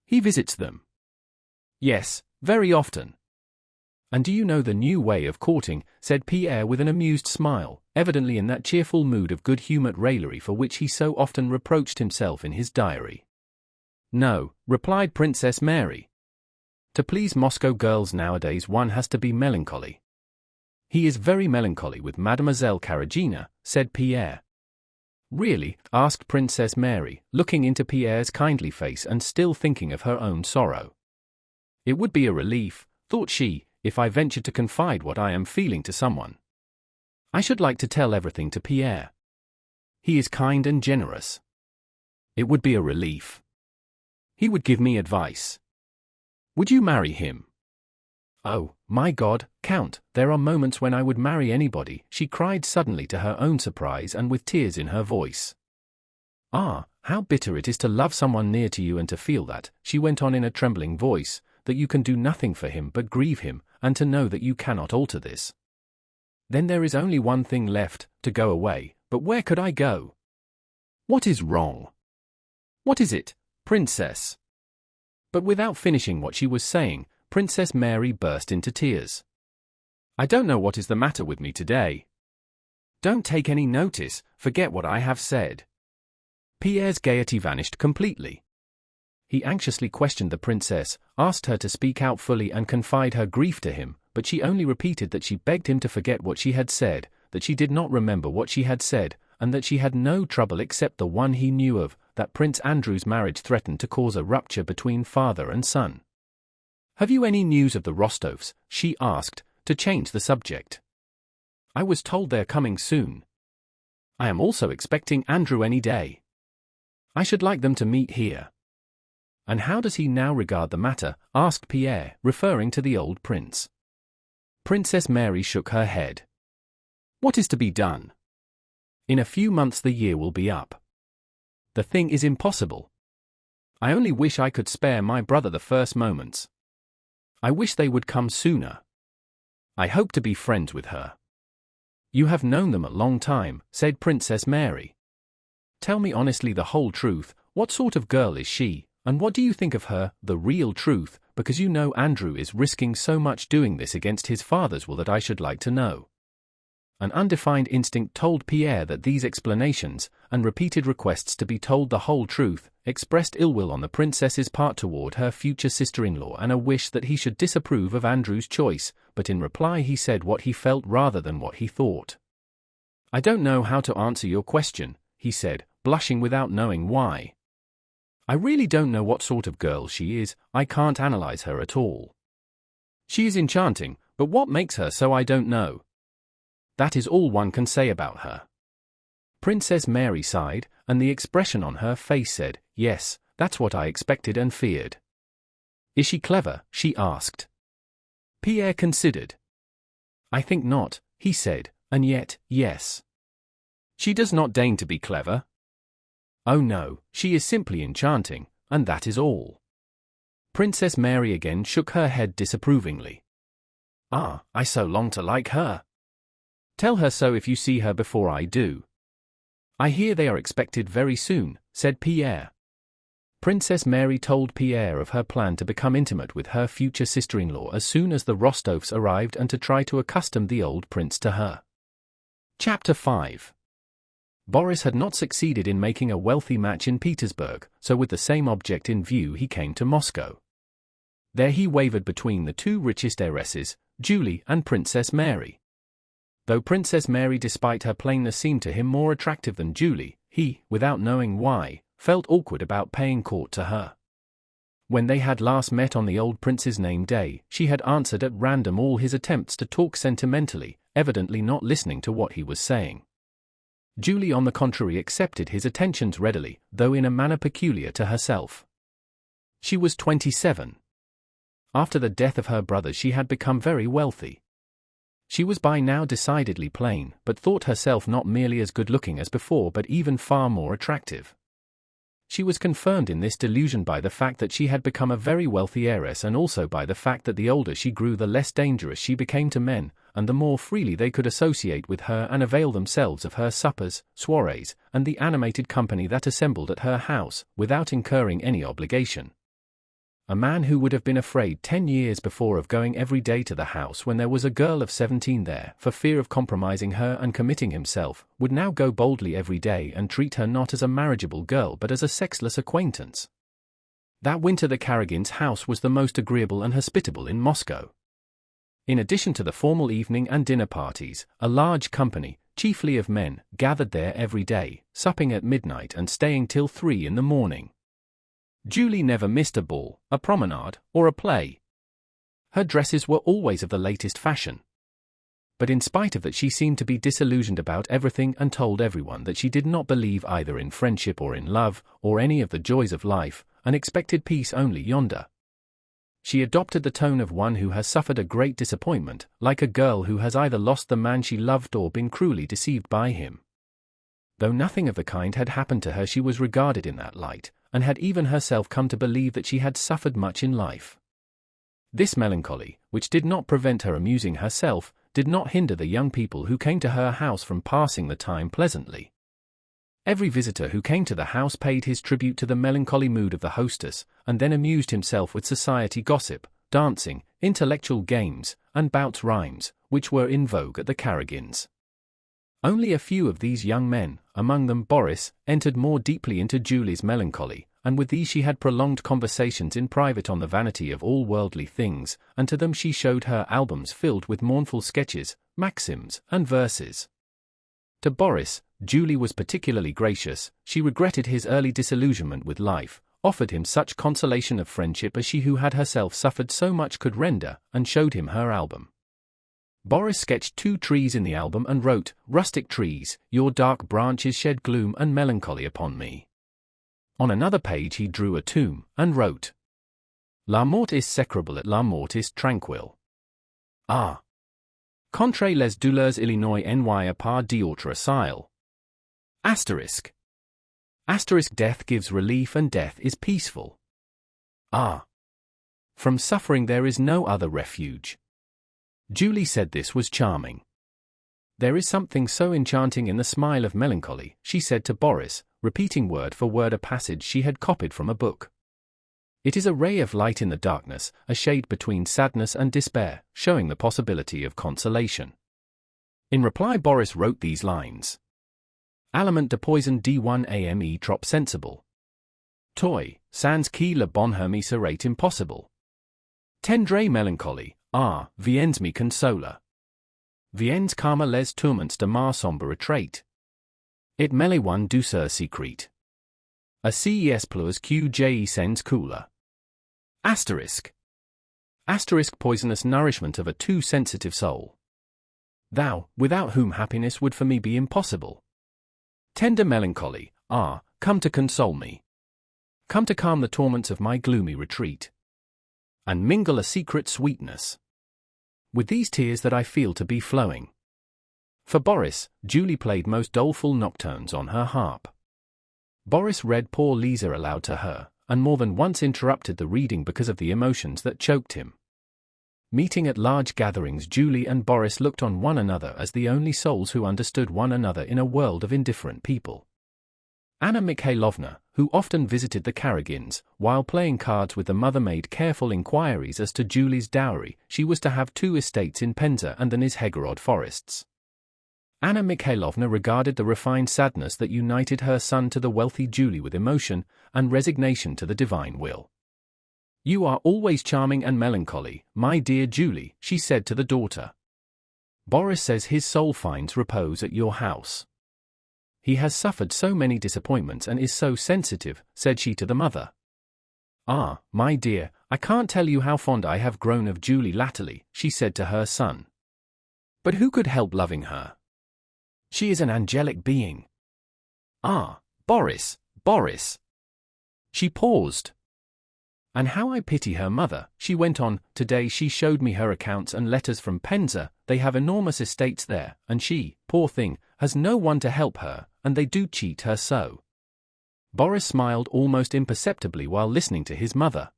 He visits them." "Yes, very often." "And do you know the new way of courting?" said Pierre with an amused smile, evidently in that cheerful mood of good-humored raillery for which he so often reproached himself in his diary. "No," replied Princess Mary. "To please Moscow girls nowadays one has to be melancholy." "He is very melancholy with Mademoiselle Karagina," said Pierre. "Really?" asked Princess Mary, looking into Pierre's kindly face and still thinking of her own sorrow. "It would be a relief," thought she, "if I ventured to confide what I am feeling to someone. I should like to tell everything to Pierre. He is kind and generous. It would be a relief. He would give me advice. Would you marry him?" "Oh, my God, Count, there are moments when I would marry anybody," she cried suddenly to her own surprise and with tears in her voice. "Ah, how bitter it is to love someone near to you and to feel that," she went on in a trembling voice, "that you can do nothing for him but grieve him, and to know that you cannot alter this. Then there is only one thing left, to go away, but where could I go? What is wrong? What is it, Princess?" But without finishing what she was saying, Princess Mary burst into tears. "I don't know what is the matter with me today. Don't take any notice, forget what I have said." Pierre's gaiety vanished completely. He anxiously questioned the princess, asked her to speak out fully and confide her grief to him, but she only repeated that she begged him to forget what she had said, that she did not remember what she had said, and that she had no trouble except the one he knew of, that Prince Andrew's marriage threatened to cause a rupture between father and son. "Have you any news of the Rostovs?" she asked, to change the subject. "I was told they're coming soon. I am also expecting Andrew any day. I should like them to meet here." "And how does he now regard the matter?" asked Pierre, referring to the old prince. Princess Mary shook her head. "What is to be done? In a few months the year will be up. The thing is impossible. I only wish I could spare my brother the first moments. I wish they would come sooner. I hope to be friends with her." "You have known them a long time," said Princess Mary. "Tell me honestly the whole truth, what sort of girl is she, And what do you think of her, the real truth, because you know Andrew is risking so much doing this against his father's will that I should like to know. An undefined instinct told Pierre that these explanations, and repeated requests to be told the whole truth, expressed ill will on the princess's part toward her future sister-in-law and a wish that he should disapprove of Andrew's choice, but in reply he said what he felt rather than what he thought. I don't know how to answer your question, he said, blushing without knowing why. I really don't know what sort of girl she is, I can't analyze her at all. She is enchanting, but what makes her so I don't know. That is all one can say about her. Princess Mary sighed, and the expression on her face said, yes, that's what I expected and feared. Is she clever? She asked. Pierre considered. I think not, he said, and yet, yes. She does not deign to be clever. Oh no, she is simply enchanting, and that is all. Princess Mary again shook her head disapprovingly. Ah, I so long to like her. Tell her so if you see her before I do. I hear they are expected very soon, said Pierre. Princess Mary told Pierre of her plan to become intimate with her future sister-in-law as soon as the Rostovs arrived and to try to accustom the old prince to her. Chapter 5. Boris had not succeeded in making a wealthy match in Petersburg, so with the same object in view he came to Moscow. There he wavered between the two richest heiresses, Julie and Princess Mary. Though Princess Mary, despite her plainness, seemed to him more attractive than Julie, he, without knowing why, felt awkward about paying court to her. When they had last met on the old prince's name day, she had answered at random all his attempts to talk sentimentally, evidently not listening to what he was saying. Julie, on the contrary, accepted his attentions readily, though in a manner peculiar to herself. She was 27. After the death of her brothers she had become very wealthy. She was by now decidedly plain, but thought herself not merely as good-looking as before but even far more attractive. She was confirmed in this delusion by the fact that she had become a very wealthy heiress, and also by the fact that the older she grew the less dangerous she became to men, and the more freely they could associate with her and avail themselves of her suppers, soirees, and the animated company that assembled at her house, without incurring any obligation. A man who would have been afraid 10 years before of going every day to the house when there was a girl of 17 there, for fear of compromising her and committing himself, would now go boldly every day and treat her not as a marriageable girl but as a sexless acquaintance. That winter the Karagins' house was the most agreeable and hospitable in Moscow. In addition to the formal evening and dinner parties, a large company, chiefly of men, gathered there every day, supping at midnight and staying till 3 in the morning. Julie never missed a ball, a promenade, or a play. Her dresses were always of the latest fashion. But in spite of that she seemed to be disillusioned about everything and told everyone that she did not believe either in friendship or in love, or any of the joys of life, and expected peace only yonder. She adopted the tone of one who has suffered a great disappointment, like a girl who has either lost the man she loved or been cruelly deceived by him. Though nothing of the kind had happened to her, she was regarded in that light, and had even herself come to believe that she had suffered much in life. This melancholy, which did not prevent her amusing herself, did not hinder the young people who came to her house from passing the time pleasantly. Every visitor who came to the house paid his tribute to the melancholy mood of the hostess, and then amused himself with society gossip, dancing, intellectual games, and bouts rhymes, which were in vogue at the Karagins. Only a few of these young men, among them Boris, entered more deeply into Julie's melancholy, and with these she had prolonged conversations in private on the vanity of all worldly things, and to them she showed her albums filled with mournful sketches, maxims, and verses. To Boris, Julie was particularly gracious. She regretted his early disillusionment with life, offered him such consolation of friendship as she who had herself suffered so much could render, and showed him her album. Boris sketched 2 trees in the album and wrote, "Rustic trees, your dark branches shed gloom and melancholy upon me." On another page he drew a tomb, and wrote, "La mort est sécrable et la mort est tranquille. Ah! Contre les douleurs Illinois n'y pas d'autre asile. Asterisk. Asterisk, death gives relief and death is peaceful. Ah! From suffering there is no other refuge." Julie said this was charming. "There is something so enchanting in the smile of melancholy," she said to Boris, repeating word for word a passage she had copied from a book. It is a ray of light in the darkness, a shade between sadness and despair, showing the possibility of consolation. In reply, Boris wrote these lines. Aliment de poison d1 ame trop sensible. Toi, sans qui le bonhomie serait impossible. Tendre mélancolie, viens me consoler. Viens calmer les tourments de ma sombre retraite. It mêle one douceur secrète. A ces pleurs que sans cooler. Asterisk. Asterisk poisonous nourishment of a too sensitive soul. Thou, without whom happiness would for me be impossible. Tender melancholy, come to console me. Come to calm the torments of my gloomy retreat. And mingle a secret sweetness with these tears that I feel to be flowing. For Boris, Julie played most doleful nocturnes on her harp. Boris read poor Lisa aloud to her, and more than once interrupted the reading because of the emotions that choked him. Meeting at large gatherings, Julie and Boris looked on one another as the only souls who understood one another in a world of indifferent people. Anna Mikhailovna, who often visited the Karagins, while playing cards with the mother, made careful inquiries as to Julie's dowry. She was to have 2 estates in Penza and the Nizhegorod forests. Anna Mikhailovna regarded the refined sadness that united her son to the wealthy Julie with emotion and resignation to the divine will. You are always charming and melancholy, my dear Julie, she said to the daughter. Boris says his soul finds repose at your house. He has suffered so many disappointments and is so sensitive, said she to the mother. Ah, my dear, I can't tell you how fond I have grown of Julie latterly, she said to her son. But who could help loving her? She is an angelic being. Ah, Boris. She paused. And how I pity her mother, she went on. Today she showed me her accounts and letters from Penza. They have enormous estates there, and she, poor thing, has no one to help her, and they do cheat her so. Boris smiled almost imperceptibly while listening to his mother.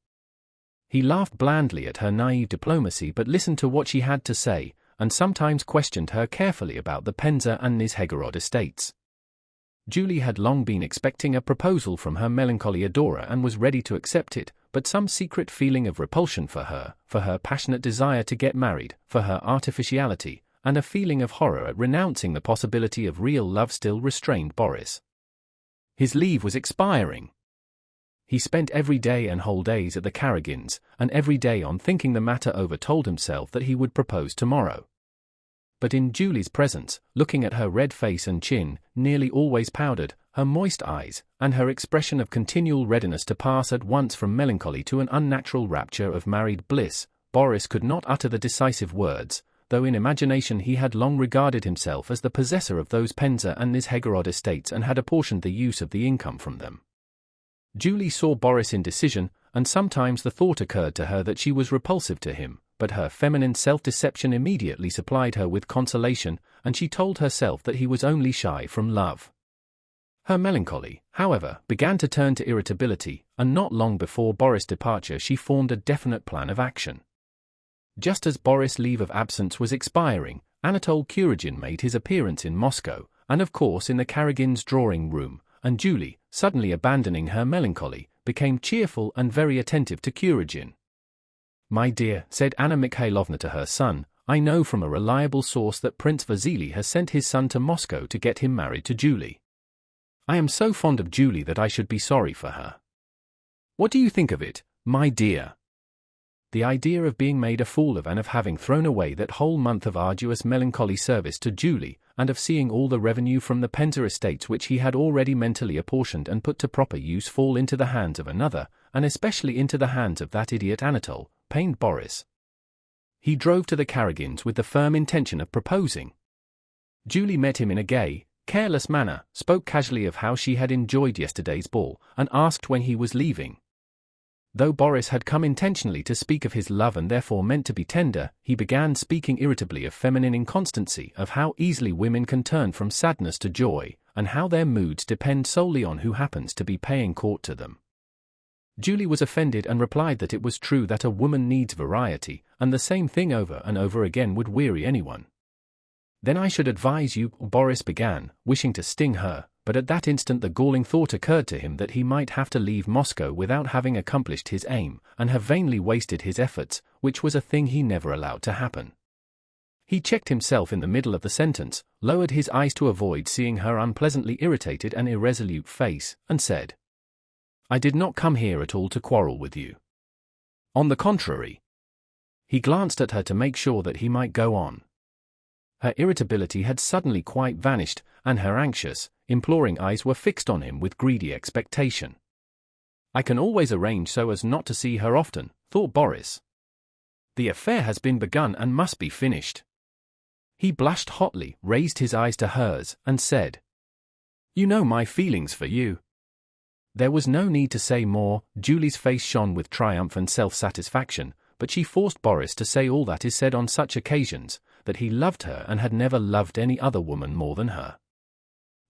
He laughed blandly at her naive diplomacy but listened to what she had to say, and sometimes questioned her carefully about the Penza and Nizhegorod estates. Julie had long been expecting a proposal from her melancholy adorer and was ready to accept it, but some secret feeling of repulsion for her passionate desire to get married, for her artificiality, and a feeling of horror at renouncing the possibility of real love still restrained Boris. His leave was expiring. He spent every day and whole days at the Karagins, and every day on thinking the matter over told himself that he would propose tomorrow. But in Julie's presence, looking at her red face and chin, nearly always powdered, her moist eyes, and her expression of continual readiness to pass at once from melancholy to an unnatural rapture of married bliss, Boris could not utter the decisive words, though in imagination he had long regarded himself as the possessor of those Penza and Nizhegorod estates and had apportioned the use of the income from them. Julie saw Boris' indecision, and sometimes the thought occurred to her that she was repulsive to him, but her feminine self-deception immediately supplied her with consolation, and she told herself that he was only shy from love. Her melancholy, however, began to turn to irritability, and not long before Boris' departure she formed a definite plan of action. Just as Boris' leave of absence was expiring, Anatole Kuragin made his appearance in Moscow, and of course in the Karagins' drawing-room, and Julie, suddenly abandoning her melancholy, became cheerful and very attentive to Kuragin. My dear, said Anna Mikhailovna to her son, I know from a reliable source that Prince Vasily has sent his son to Moscow to get him married to Julie. I am so fond of Julie that I should be sorry for her. What do you think of it, my dear? The idea of being made a fool of and of having thrown away that whole month of arduous melancholy service to Julie, and of seeing all the revenue from the Penza estates which he had already mentally apportioned and put to proper use fall into the hands of another, and especially into the hands of that idiot Anatole, pained Boris. He drove to the Karagins with the firm intention of proposing. Julie met him in a gay, careless manner, spoke casually of how she had enjoyed yesterday's ball, and asked when he was leaving. Though Boris had come intentionally to speak of his love and therefore meant to be tender, he began speaking irritably of feminine inconstancy, of how easily women can turn from sadness to joy, and how their moods depend solely on who happens to be paying court to them. Julie was offended and replied that it was true that a woman needs variety, and the same thing over and over again would weary anyone. Then I should advise you, Boris began, wishing to sting her, but at that instant the galling thought occurred to him that he might have to leave Moscow without having accomplished his aim, and have vainly wasted his efforts, which was a thing he never allowed to happen. He checked himself in the middle of the sentence, lowered his eyes to avoid seeing her unpleasantly irritated and irresolute face, and said, "I did not come here at all to quarrel with you. On the contrary." He glanced at her to make sure that he might go on. Her irritability had suddenly quite vanished, and her anxious, imploring eyes were fixed on him with greedy expectation. "I can always arrange so as not to see her often," thought Boris. "The affair has been begun and must be finished." He blushed hotly, raised his eyes to hers, and said, "You know my feelings for you." There was no need to say more. Julie's face shone with triumph and self-satisfaction, but she forced Boris to say all that is said on such occasions, that he loved her and had never loved any other woman more than her.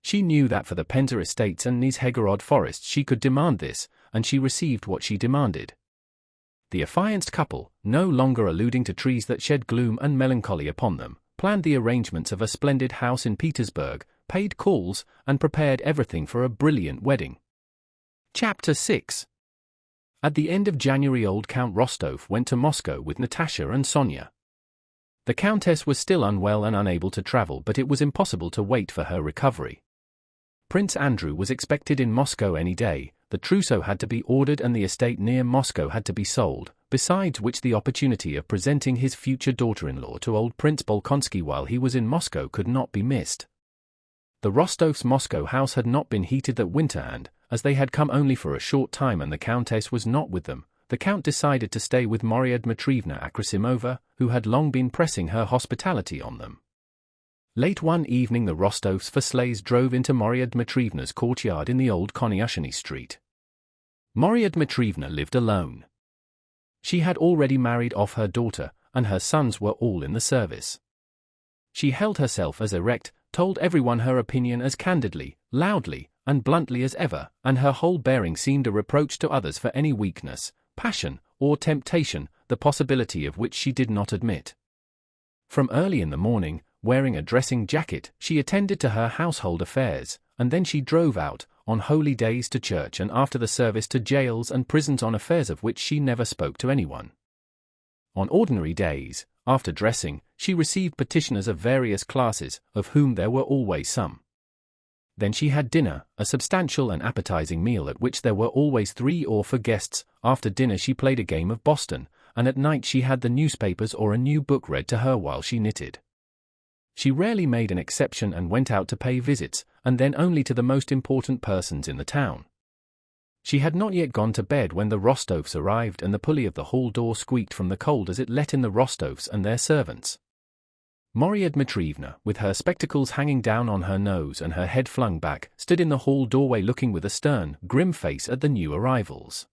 She knew that for the Penza estates and Nizhegorod forests she could demand this, and she received what she demanded. The affianced couple, no longer alluding to trees that shed gloom and melancholy upon them, planned the arrangements of a splendid house in Petersburg, paid calls, and prepared everything for a brilliant wedding. Chapter 6. At the end of January old Count Rostov went to Moscow with Natasha and Sonia. The Countess was still unwell and unable to travel, but it was impossible to wait for her recovery. Prince Andrew was expected in Moscow any day, the trousseau had to be ordered and the estate near Moscow had to be sold, besides which the opportunity of presenting his future daughter-in-law to old Prince Bolkonsky while he was in Moscow could not be missed. The Rostovs' Moscow house had not been heated that winter and, as they had come only for a short time and the Countess was not with them, the Count decided to stay with Maria Dmitrievna Akrasimova, who had long been pressing her hospitality on them. Late one evening the Rostovs' for sleighs drove into Maria Dmitrievna's courtyard in the old Konyushny Street. Maria Dmitrievna lived alone. She had already married off her daughter, and her sons were all in the service. She held herself as erect, told everyone her opinion as candidly, loudly, and bluntly as ever, and her whole bearing seemed a reproach to others for any weakness, passion, or temptation, the possibility of which she did not admit. From early in the morning, wearing a dressing jacket, she attended to her household affairs, and then she drove out, on holy days to church and after the service to jails and prisons on affairs of which she never spoke to anyone. On ordinary days, after dressing, she received petitioners of various classes, of whom there were always some. Then she had dinner, a substantial and appetizing meal at which there were always 3 or 4 guests. After dinner she played a game of Boston, and at night she had the newspapers or a new book read to her while she knitted. She rarely made an exception and went out to pay visits, and then only to the most important persons in the town. She had not yet gone to bed when the Rostovs arrived and the pulley of the hall door squeaked from the cold as it let in the Rostovs and their servants. Maria Dmitrievna, with her spectacles hanging down on her nose and her head flung back, stood in the hall doorway looking with a stern, grim face at the new arrivals.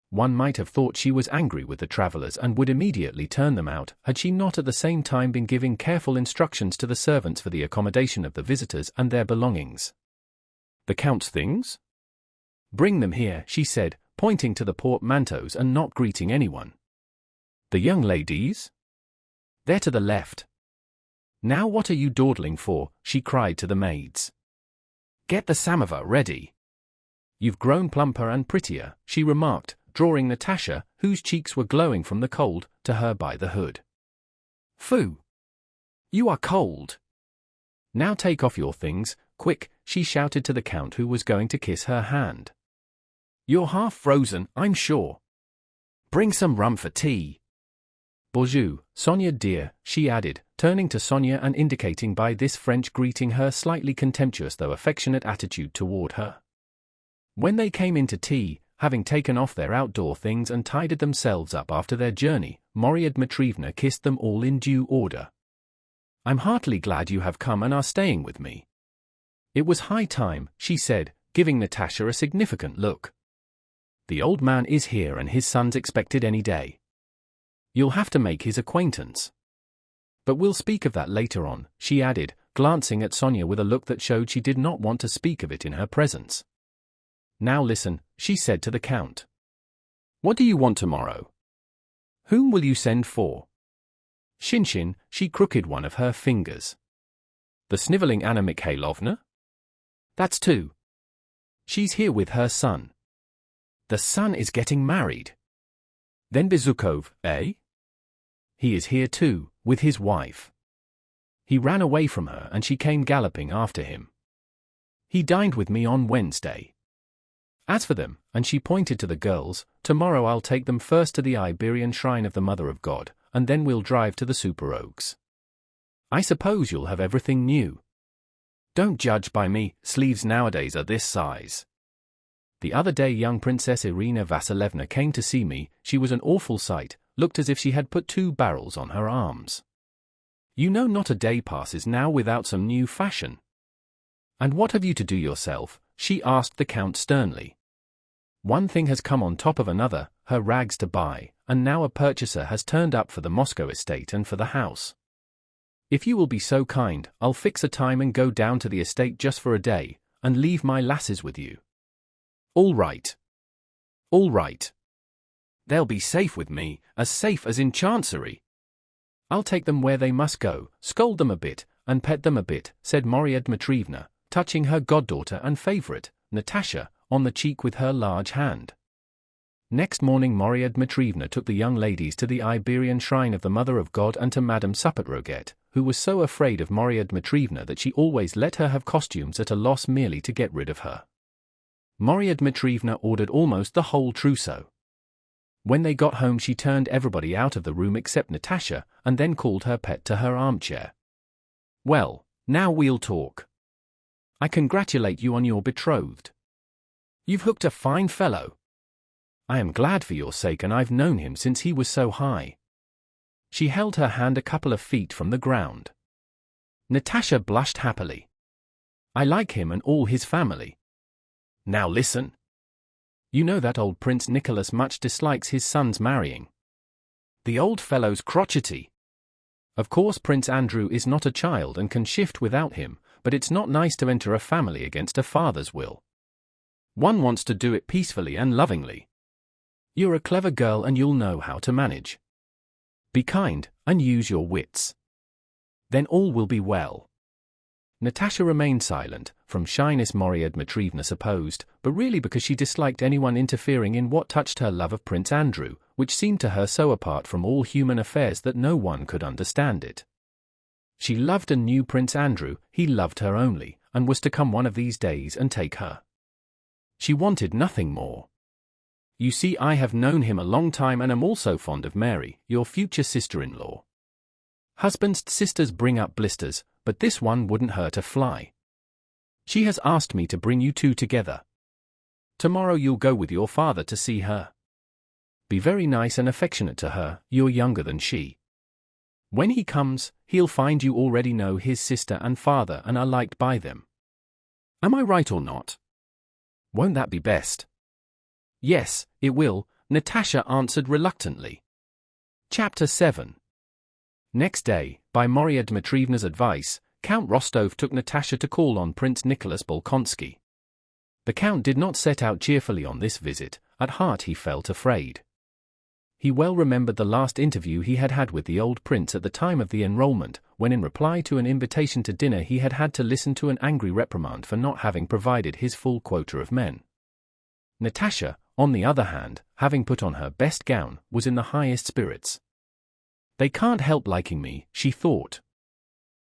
One might have thought she was angry with the travellers and would immediately turn them out, had she not at the same time been giving careful instructions to the servants for the accommodation of the visitors and their belongings. "The Count's things? Bring them here," she said, pointing to the portmanteaus and not greeting anyone. "The young ladies? They're to the left. Now what are you dawdling for?" she cried to the maids. "Get the samovar ready. You've grown plumper and prettier," she remarked, drawing Natasha, whose cheeks were glowing from the cold, to her by the hood. "Phoo! You are cold. Now take off your things, quick," she shouted to the Count who was going to kiss her hand. "You're half frozen, I'm sure. Bring some rum for tea. Bonjour, Sonia dear," she added, turning to Sonia and indicating by this French greeting her slightly contemptuous though affectionate attitude toward her. When they came in to tea, having taken off their outdoor things and tidied themselves up after their journey, Maria Dmitrievna kissed them all in due order. "I'm heartily glad you have come and are staying with me. It was high time," she said, giving Natasha a significant look. "The old man is here and his son's expected any day. You'll have to make his acquaintance. But we'll speak of that later on," she added, glancing at Sonia with a look that showed she did not want to speak of it in her presence. "Now listen," she said to the Count. "What do you want tomorrow? Whom will you send for?" Shinshin, she crooked one of her fingers. "The snivelling Anna Mikhailovna? That's two. She's here with her son. The son is getting married. Then Bezukov, eh? He is here too, with his wife. He ran away from her and she came galloping after him. He dined with me on Wednesday. As for them, and she pointed to the girls, tomorrow I'll take them first to the Iberian Shrine of the Mother of God, and then we'll drive to the Super Oaks. I suppose you'll have everything new. Don't judge by me, sleeves nowadays are this size. The other day young Princess Irina Vasilievna came to see me. She was an awful sight, looked as if she had put 2 barrels on her arms. You know, not a day passes now without some new fashion. And what have you to do yourself? She asked the Count sternly. One thing has come on top of another, her rags to buy, and now a purchaser has turned up for the Moscow estate and for the house. If you will be so kind, I'll fix a time and go down to the estate just for a day, and leave my lasses with you. All right. All right. They'll be safe with me, as safe as in Chancery. I'll take them where they must go, scold them a bit, and pet them a bit, said Marya Dmitrievna, touching her goddaughter and favourite, Natasha, on the cheek with her large hand. Next morning Marya Dmitrievna took the young ladies to the Iberian Shrine of the Mother of God and to Madame Sapotroget, who was so afraid of Marya Dmitrievna that she always let her have costumes at a loss merely to get rid of her. Marya Dmitrievna ordered almost the whole trousseau. When they got home she turned everybody out of the room except Natasha, and then called her pet to her armchair. Well, now we'll talk. I congratulate you on your betrothed. You've hooked a fine fellow. I am glad for your sake, and I've known him since he was so high. She held her hand a couple of feet from the ground. Natasha blushed happily. I like him and all his family. Now listen. You know that old Prince Nicholas much dislikes his sons marrying. The old fellow's crotchety. Of course Prince Andrew is not a child and can shift without him, but it's not nice to enter a family against a father's will. One wants to do it peacefully and lovingly. You're a clever girl and you'll know how to manage. Be kind, and use your wits. Then all will be well. Natasha remained silent, from shyness Marya Dmitrievna supposed, but really because she disliked anyone interfering in what touched her love of Prince Andrew, which seemed to her so apart from all human affairs that no one could understand it. She loved and knew Prince Andrew, he loved her only, and was to come one of these days and take her. She wanted nothing more. You see, I have known him a long time and am also fond of Mary, your future sister-in-law. Husband's sisters bring up blisters, but this one wouldn't hurt a fly. She has asked me to bring you two together. Tomorrow you'll go with your father to see her. Be very nice and affectionate to her, you're younger than she. When he comes, he'll find you already know his sister and father and are liked by them. Am I right or not? Won't that be best? Yes, it will, Natasha answered reluctantly. Chapter 7. Next day, by Marya Dmitrievna's advice, Count Rostov took Natasha to call on Prince Nicholas Bolkonsky. The Count did not set out cheerfully on this visit, at heart he felt afraid. He well remembered the last interview he had had with the old prince at the time of the enrollment, when in reply to an invitation to dinner he had had to listen to an angry reprimand for not having provided his full quota of men. Natasha, on the other hand, having put on her best gown, was in the highest spirits. They can't help liking me, she thought.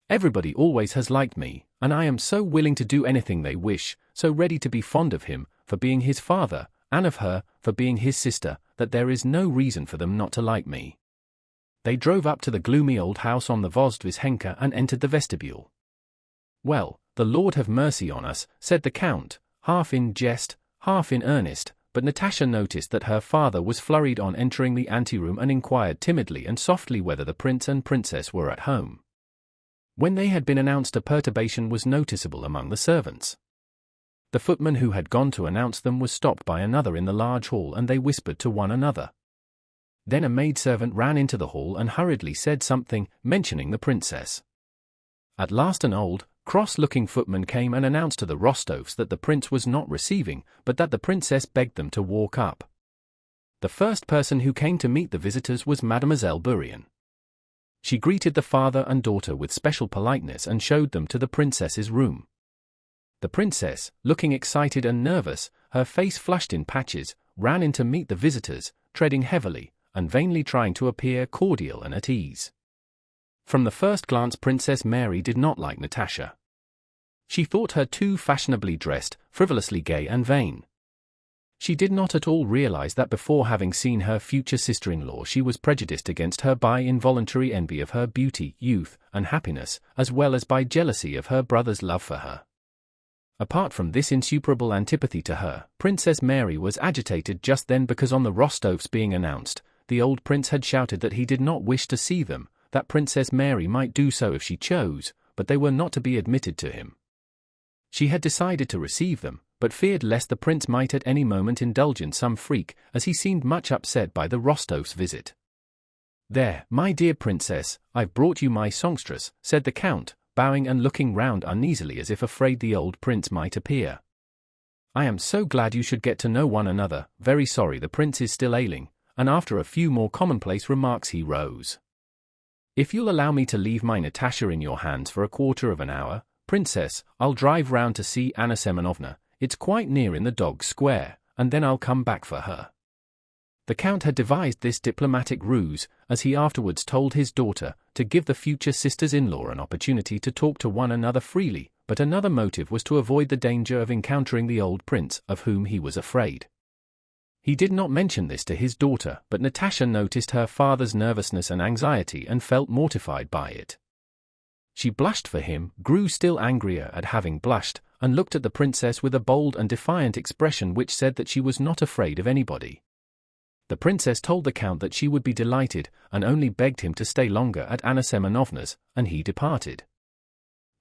Everybody always has liked me, and I am so willing to do anything they wish, so ready to be fond of him, for being his father, and of her, for being his sister, that there is no reason for them not to like me. They drove up to the gloomy old house on the Vozdvizhenka and entered the vestibule. Well, the Lord have mercy on us, said the Count, half in jest, half in earnest, but Natasha noticed that her father was flurried on entering the anteroom and inquired timidly and softly whether the prince and princess were at home. When they had been announced, a perturbation was noticeable among the servants. The footman who had gone to announce them was stopped by another in the large hall, and they whispered to one another. Then a maidservant ran into the hall and hurriedly said something, mentioning the princess. At last an old, cross-looking footman came and announced to the Rostovs that the prince was not receiving, but that the princess begged them to walk up. The first person who came to meet the visitors was Mademoiselle Bourienne. She greeted the father and daughter with special politeness and showed them to the princess's room. The princess, looking excited and nervous, her face flushed in patches, ran in to meet the visitors, treading heavily, and vainly trying to appear cordial and at ease. From the first glance, Princess Mary did not like Natasha. She thought her too fashionably dressed, frivolously gay and vain. She did not at all realize that before having seen her future sister-in-law she was prejudiced against her by involuntary envy of her beauty, youth, and happiness, as well as by jealousy of her brother's love for her. Apart from this insuperable antipathy to her, Princess Mary was agitated just then because on the Rostovs being announced, the old prince had shouted that he did not wish to see them, that Princess Mary might do so if she chose, but they were not to be admitted to him. She had decided to receive them, but feared lest the prince might at any moment indulge in some freak, as he seemed much upset by the Rostovs' visit. "There, my dear princess, I've brought you my songstress," said the count, bowing and looking round uneasily as if afraid the old prince might appear. "I am so glad you should get to know one another. Very sorry the prince is still ailing," and after a few more commonplace remarks he rose. "If you'll allow me to leave my Natasha in your hands for a quarter of an hour, princess, I'll drive round to see Anna Semenovna. It's quite near in the Dog's Square, and then I'll come back for her." The count had devised this diplomatic ruse, as he afterwards told his daughter, to give the future sisters-in-law an opportunity to talk to one another freely, but another motive was to avoid the danger of encountering the old prince, of whom he was afraid. He did not mention this to his daughter, but Natasha noticed her father's nervousness and anxiety and felt mortified by it. She blushed for him, grew still angrier at having blushed, and looked at the princess with a bold and defiant expression which said that she was not afraid of anybody. The princess told the count that she would be delighted, and only begged him to stay longer at Anna Semenovna's, and he departed.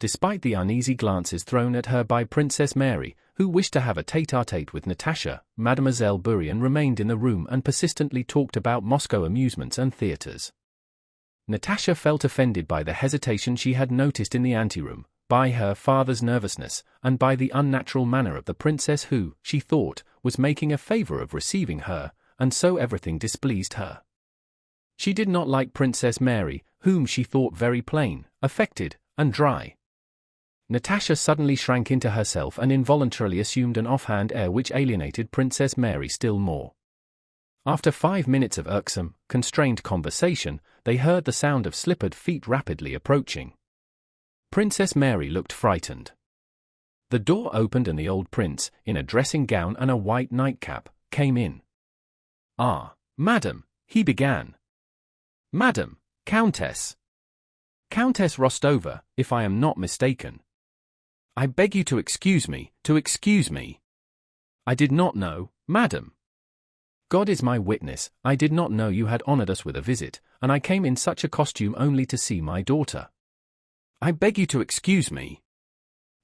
Despite the uneasy glances thrown at her by Princess Mary, who wished to have a tete-a-tete with Natasha, Mademoiselle Bourienne remained in the room and persistently talked about Moscow amusements and theatres. Natasha felt offended by the hesitation she had noticed in the anteroom, by her father's nervousness, and by the unnatural manner of the princess who, she thought, was making a favor of receiving her, and so everything displeased her. She did not like Princess Mary, whom she thought very plain, affected, and dry. Natasha suddenly shrank into herself and involuntarily assumed an offhand air which alienated Princess Mary still more. After 5 minutes of irksome, constrained conversation, they heard the sound of slippered feet rapidly approaching. Princess Mary looked frightened. The door opened and the old prince, in a dressing gown and a white nightcap, came in. "Ah, madam," he began. "Madam, Countess. Countess Rostova, if I am not mistaken. I beg you to excuse me, I did not know, madam. God is my witness, I did not know you had honored us with a visit, and I came in such a costume only to see my daughter. I beg you to excuse me.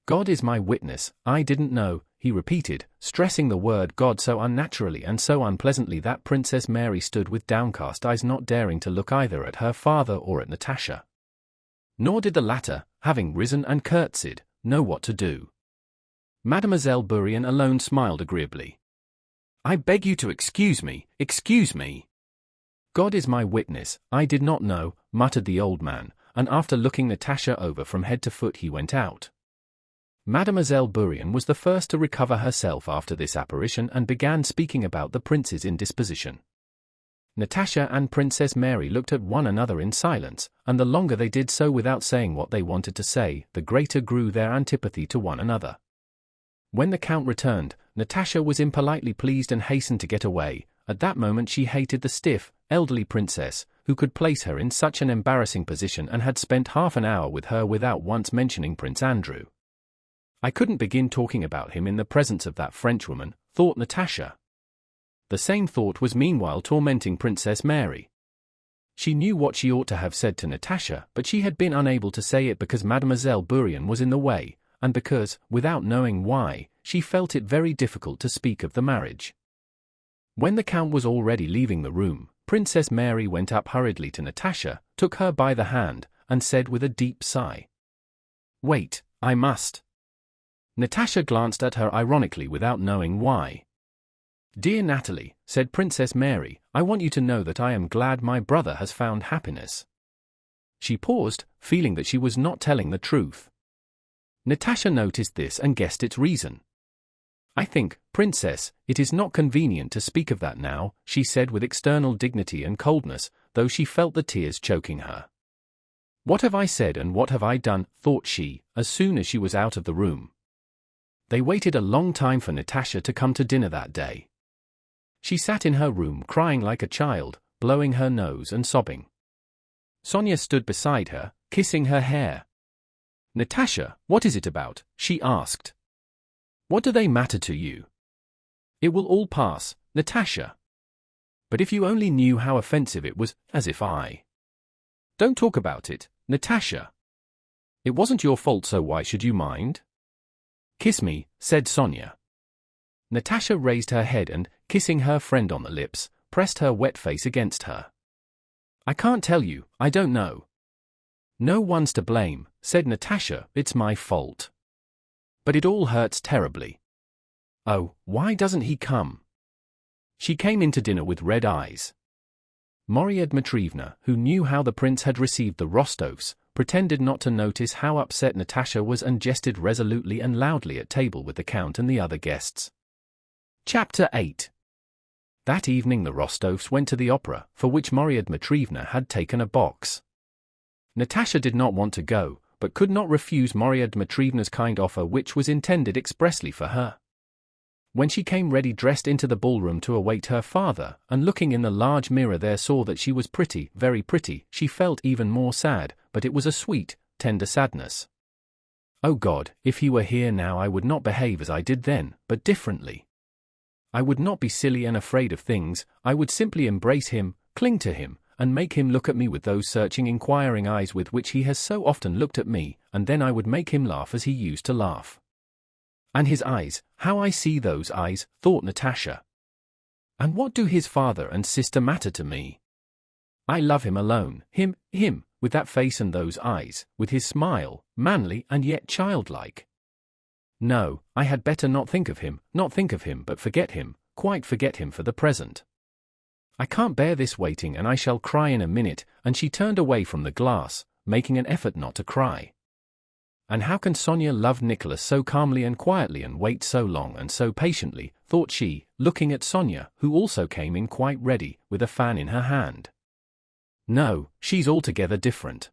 God is my witness, I didn't know," he repeated, stressing the word God so unnaturally and so unpleasantly that Princess Mary stood with downcast eyes, not daring to look either at her father or at Natasha. Nor did the latter, having risen and curtsied, know what to do. Mademoiselle Bourienne alone smiled agreeably. "I beg you to excuse me. God is my witness, I did not know," muttered the old man, and after looking Natasha over from head to foot he went out. Mademoiselle Bourienne was the first to recover herself after this apparition and began speaking about the prince's indisposition. Natasha and Princess Mary looked at one another in silence, and the longer they did so without saying what they wanted to say, the greater grew their antipathy to one another. When the count returned, Natasha was impolitely pleased and hastened to get away. At that moment she hated the stiff, elderly princess, who could place her in such an embarrassing position and had spent half an hour with her without once mentioning Prince Andrew. "I couldn't begin talking about him in the presence of that Frenchwoman," thought Natasha. The same thought was meanwhile tormenting Princess Mary. She knew what she ought to have said to Natasha, but she had been unable to say it because Mademoiselle Bourienne was in the way, and because, without knowing why, she felt it very difficult to speak of the marriage. When the count was already leaving the room, Princess Mary went up hurriedly to Natasha, took her by the hand, and said with a deep sigh, "Wait, I must." Natasha glanced at her ironically without knowing why. "Dear Natalie," said Princess Mary, "I want you to know that I am glad my brother has found happiness." She paused, feeling that she was not telling the truth. Natasha noticed this and guessed its reason. "I think, Princess, it is not convenient to speak of that now," she said with external dignity and coldness, though she felt the tears choking her. "What have I said and what have I done?" thought she, as soon as she was out of the room. They waited a long time for Natasha to come to dinner that day. She sat in her room crying like a child, blowing her nose and sobbing. Sonia stood beside her, kissing her hair. "Natasha, what is it about?" she asked. "What do they matter to you? It will all pass, Natasha. But if you only knew how offensive it was, as if I... Don't talk about it, Natasha. It wasn't your fault, so why should you mind?" "Kiss me," said Sonia. Natasha raised her head and, kissing her friend on the lips, pressed her wet face against her. "I can't tell you, I don't know." "No one's to blame," said Natasha, "it's my fault. But it all hurts terribly. Oh, why doesn't he come?" She came into dinner with red eyes. Marya Dmitrievna, who knew how the prince had received the Rostovs, pretended not to notice how upset Natasha was and jested resolutely and loudly at table with the count and the other guests. Chapter 8. That evening the Rostovs went to the opera, for which Marya Dmitrievna had taken a box. Natasha did not want to go, but could not refuse Marya Dmitrievna's kind offer, which was intended expressly for her. When she came ready dressed into the ballroom to await her father, and looking in the large mirror there saw that she was pretty, very pretty, she felt even more sad, but it was a sweet, tender sadness. "Oh God, if he were here now I would not behave as I did then, but differently. I would not be silly and afraid of things, I would simply embrace him, cling to him, and make him look at me with those searching, inquiring eyes with which he has so often looked at me, and then I would make him laugh as he used to laugh. And his eyes, how I see those eyes," thought Natasha. "And what do his father and sister matter to me? I love him alone, him, with that face and those eyes, with his smile, manly and yet childlike. No, I had better not think of him, but forget him, quite forget him for the present. I can't bear this waiting and I shall cry in a minute," and she turned away from the glass, making an effort not to cry. And how can Sonia love Nicholas so calmly and quietly and wait so long and so patiently, thought she, looking at Sonia, who also came in quite ready, with a fan in her hand. No, she's altogether different.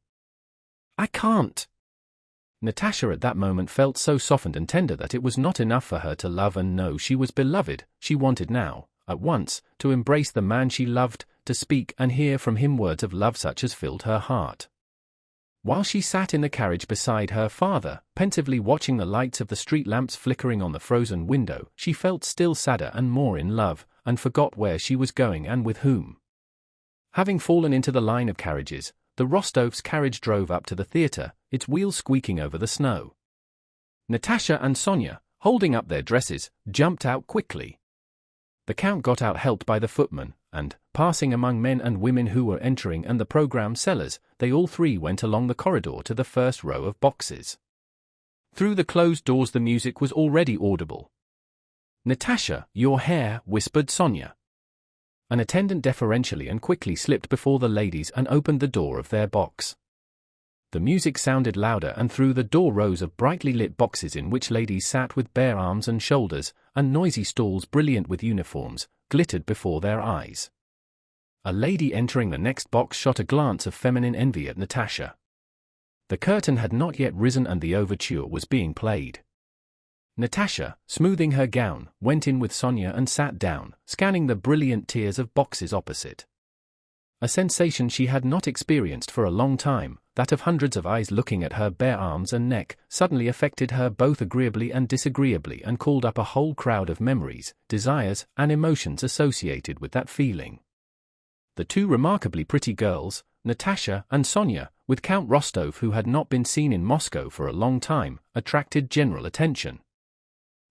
I can't. Natasha at that moment felt so softened and tender that it was not enough for her to love and know she was beloved. She wanted now, at once, to embrace the man she loved, to speak and hear from him words of love such as filled her heart. While she sat in the carriage beside her father, pensively watching the lights of the street lamps flickering on the frozen window, she felt still sadder and more in love, and forgot where she was going and with whom. Having fallen into the line of carriages, the Rostovs' carriage drove up to the theatre, its wheels squeaking over the snow. Natasha and Sonia, holding up their dresses, jumped out quickly. The count got out helped by the footman, and, passing among men and women who were entering and the programme sellers, they all three went along the corridor to the first row of boxes. Through the closed doors the music was already audible. "Natasha, your hair," whispered Sonia. An attendant deferentially and quickly slipped before the ladies and opened the door of their box. The music sounded louder, and through the door rows of brightly lit boxes in which ladies sat with bare arms and shoulders, and noisy stalls brilliant with uniforms, glittered before their eyes. A lady entering the next box shot a glance of feminine envy at Natasha. The curtain had not yet risen and the overture was being played. Natasha, smoothing her gown, went in with Sonia and sat down, scanning the brilliant tiers of boxes opposite. A sensation she had not experienced for a long time, that of hundreds of eyes looking at her bare arms and neck, suddenly affected her both agreeably and disagreeably and called up a whole crowd of memories, desires, and emotions associated with that feeling. The two remarkably pretty girls, Natasha and Sonia, with Count Rostov, who had not been seen in Moscow for a long time, attracted general attention.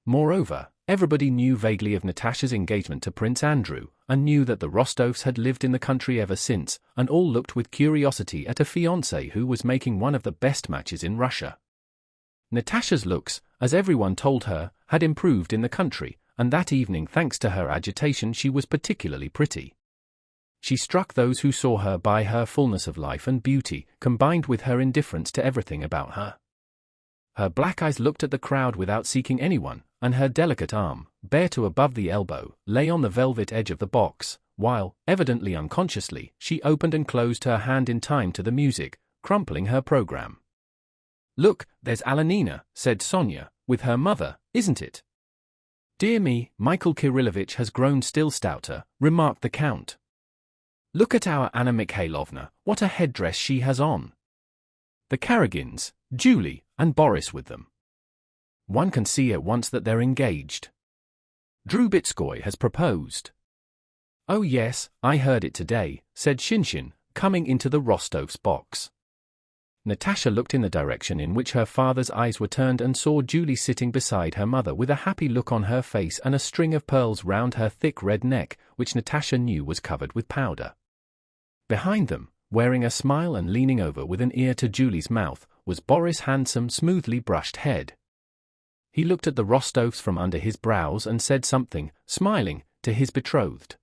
Moreover, everybody knew vaguely of Natasha's engagement to Prince Andrew, and knew that the Rostovs had lived in the country ever since, and all looked with curiosity at a fiancé who was making one of the best matches in Russia. Natasha's looks, as everyone told her, had improved in the country, and that evening, thanks to her agitation, she was particularly pretty. She struck those who saw her by her fullness of life and beauty, combined with her indifference to everything about her. Her black eyes looked at the crowd without seeking anyone, and her delicate arm, bare to above the elbow, lay on the velvet edge of the box, while, evidently unconsciously, she opened and closed her hand in time to the music, crumpling her program. "Look, there's Alenina," said Sonia, "with her mother, isn't it?" "Dear me, Michael Kirillovich has grown still stouter," remarked the Count. "Look at our Anna Mikhailovna, what a headdress she has on. The Karagins, Julie, and Boris with them. One can see at once that they're engaged. Drubetskoy has proposed." "Oh yes, I heard it today," said Shinshin, coming into the Rostovs' box. Natasha looked in the direction in which her father's eyes were turned and saw Julie sitting beside her mother with a happy look on her face and a string of pearls round her thick red neck, which Natasha knew was covered with powder. Behind them, wearing a smile and leaning over with an ear to Julie's mouth, was Boris' handsome, smoothly brushed head. He looked at the Rostovs from under his brows and said something, smiling, to his betrothed.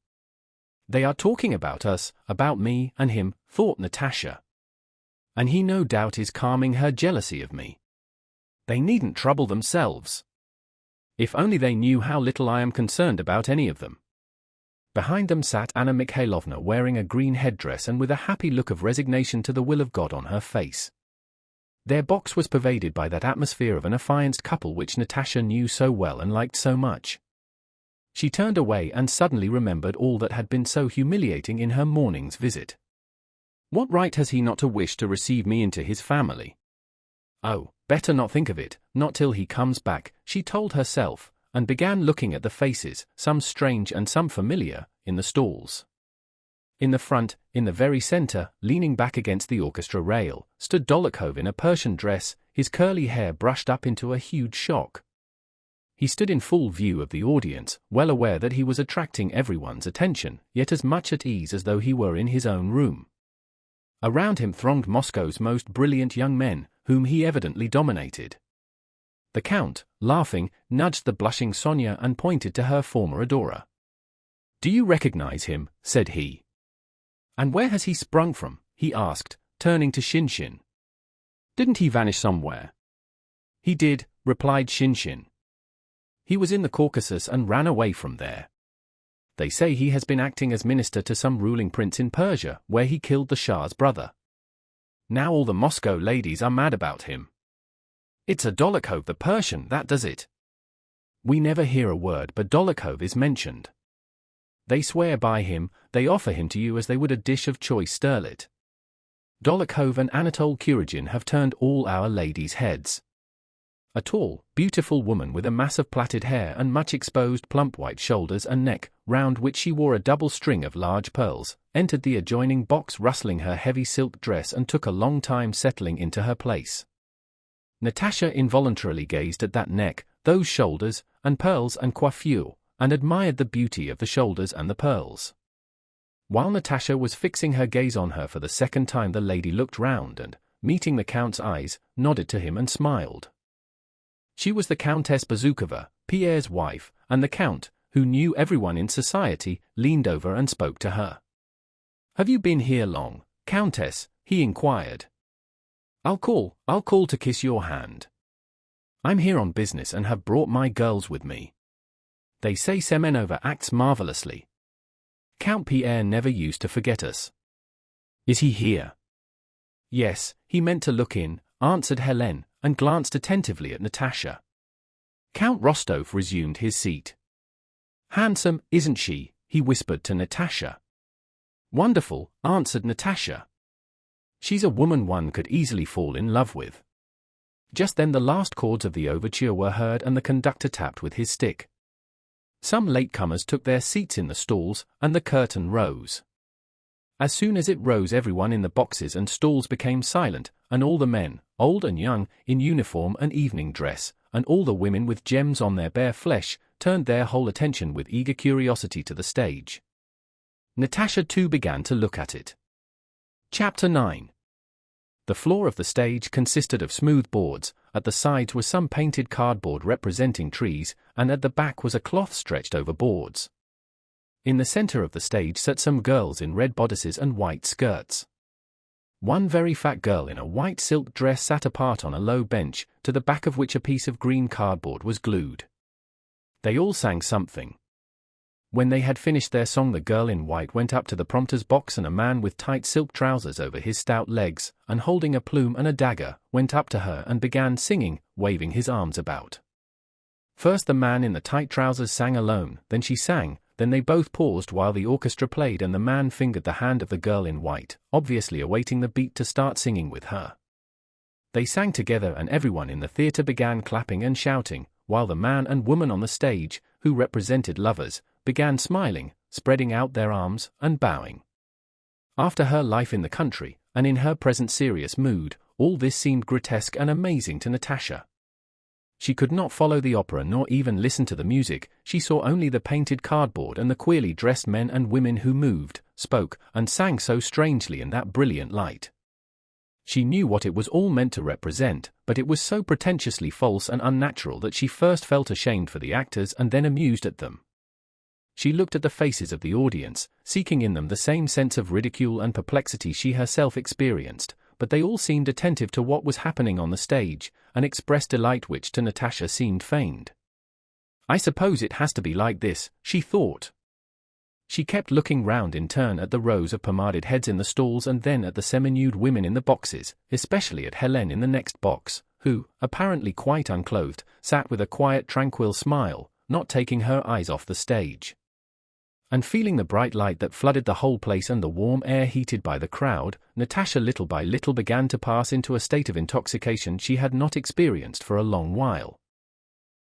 "They are talking about us, about me and him," thought Natasha. "And he no doubt is calming her jealousy of me. They needn't trouble themselves. If only they knew how little I am concerned about any of them." Behind them sat Anna Mikhailovna wearing a green headdress and with a happy look of resignation to the will of God on her face. Their box was pervaded by that atmosphere of an affianced couple which Natasha knew so well and liked so much. She turned away and suddenly remembered all that had been so humiliating in her morning's visit. What right has he not to wish to receive me into his family? Oh, better not think of it, not till he comes back, she told herself, and began looking at the faces, some strange and some familiar, in the stalls. In the front, in the very center, leaning back against the orchestra rail, stood Dolokhov in a Persian dress, his curly hair brushed up into a huge shock. He stood in full view of the audience, well aware that he was attracting everyone's attention, yet as much at ease as though he were in his own room. Around him thronged Moscow's most brilliant young men, whom he evidently dominated. The Count, laughing, nudged the blushing Sonia and pointed to her former adorer. "Do you recognize him?" said he. "And where has he sprung from?" he asked, turning to Shinshin. "Didn't he vanish somewhere?" "He did," replied Shinshin. "He was in the Caucasus and ran away from there. They say he has been acting as minister to some ruling prince in Persia, where he killed the Shah's brother. Now all the Moscow ladies are mad about him. It's a Dolokhov the Persian, that does it. We never hear a word but Dolokhov is mentioned. They swear by him, they offer him to you as they would a dish of choice sterlet. Dolokhov and Anatole Kuragin have turned all our ladies' heads." A tall, beautiful woman with a mass of plaited hair and much exposed plump white shoulders and neck, round which she wore a double string of large pearls, entered the adjoining box rustling her heavy silk dress and took a long time settling into her place. Natasha involuntarily gazed at that neck, those shoulders, and pearls and coiffure, and admired the beauty of the shoulders and the pearls. While Natasha was fixing her gaze on her for the second time, the lady looked round and, meeting the Count's eyes, nodded to him and smiled. She was the Countess Bazukova, Pierre's wife, and the Count, who knew everyone in society, leaned over and spoke to her. "Have you been here long, Countess?" he inquired. I'll call to kiss your hand. I'm here on business and have brought my girls with me. They say Semenova acts marvelously. Count Pierre never used to forget us." "Is he here?" "Yes, he meant to look in," answered Helene, and glanced attentively at Natasha. Count Rostov resumed his seat. "Handsome, isn't she?" he whispered to Natasha. "Wonderful," answered Natasha. "She's a woman one could easily fall in love with." Just then the last chords of the overture were heard and the conductor tapped with his stick. Some latecomers took their seats in the stalls, and the curtain rose. As soon as it rose, everyone in the boxes and stalls became silent, and all the men, old and young, in uniform and evening dress, and all the women with gems on their bare flesh, turned their whole attention with eager curiosity to the stage. Natasha too began to look at it. Chapter 9. The floor of the stage consisted of smooth boards, at the sides was some painted cardboard representing trees, and at the back was a cloth stretched over boards. In the center of the stage sat some girls in red bodices and white skirts. One very fat girl in a white silk dress sat apart on a low bench, to the back of which a piece of green cardboard was glued. They all sang something. When they had finished their song, the girl in white went up to the prompter's box, and a man with tight silk trousers over his stout legs, and holding a plume and a dagger, went up to her and began singing, waving his arms about. First the man in the tight trousers sang alone, then she sang, then they both paused while the orchestra played, and the man fingered the hand of the girl in white, obviously awaiting the beat to start singing with her. They sang together, and everyone in the theatre began clapping and shouting, while the man and woman on the stage, who represented lovers, began smiling, spreading out their arms, and bowing. After her life in the country, and in her present serious mood, all this seemed grotesque and amazing to Natasha. She could not follow the opera nor even listen to the music. She saw only the painted cardboard and the queerly dressed men and women who moved, spoke, and sang so strangely in that brilliant light. She knew what it was all meant to represent, but it was so pretentiously false and unnatural that she first felt ashamed for the actors and then amused at them. She looked at the faces of the audience, seeking in them the same sense of ridicule and perplexity she herself experienced, but they all seemed attentive to what was happening on the stage, and expressed delight which to Natasha seemed feigned. "I suppose it has to be like this," she thought. She kept looking round in turn at the rows of pomaded heads in the stalls and then at the semi-nude women in the boxes, especially at Helene in the next box, who, apparently quite unclothed, sat with a quiet tranquil smile, not taking her eyes off the stage. And feeling the bright light that flooded the whole place and the warm air heated by the crowd, Natasha little by little began to pass into a state of intoxication she had not experienced for a long while.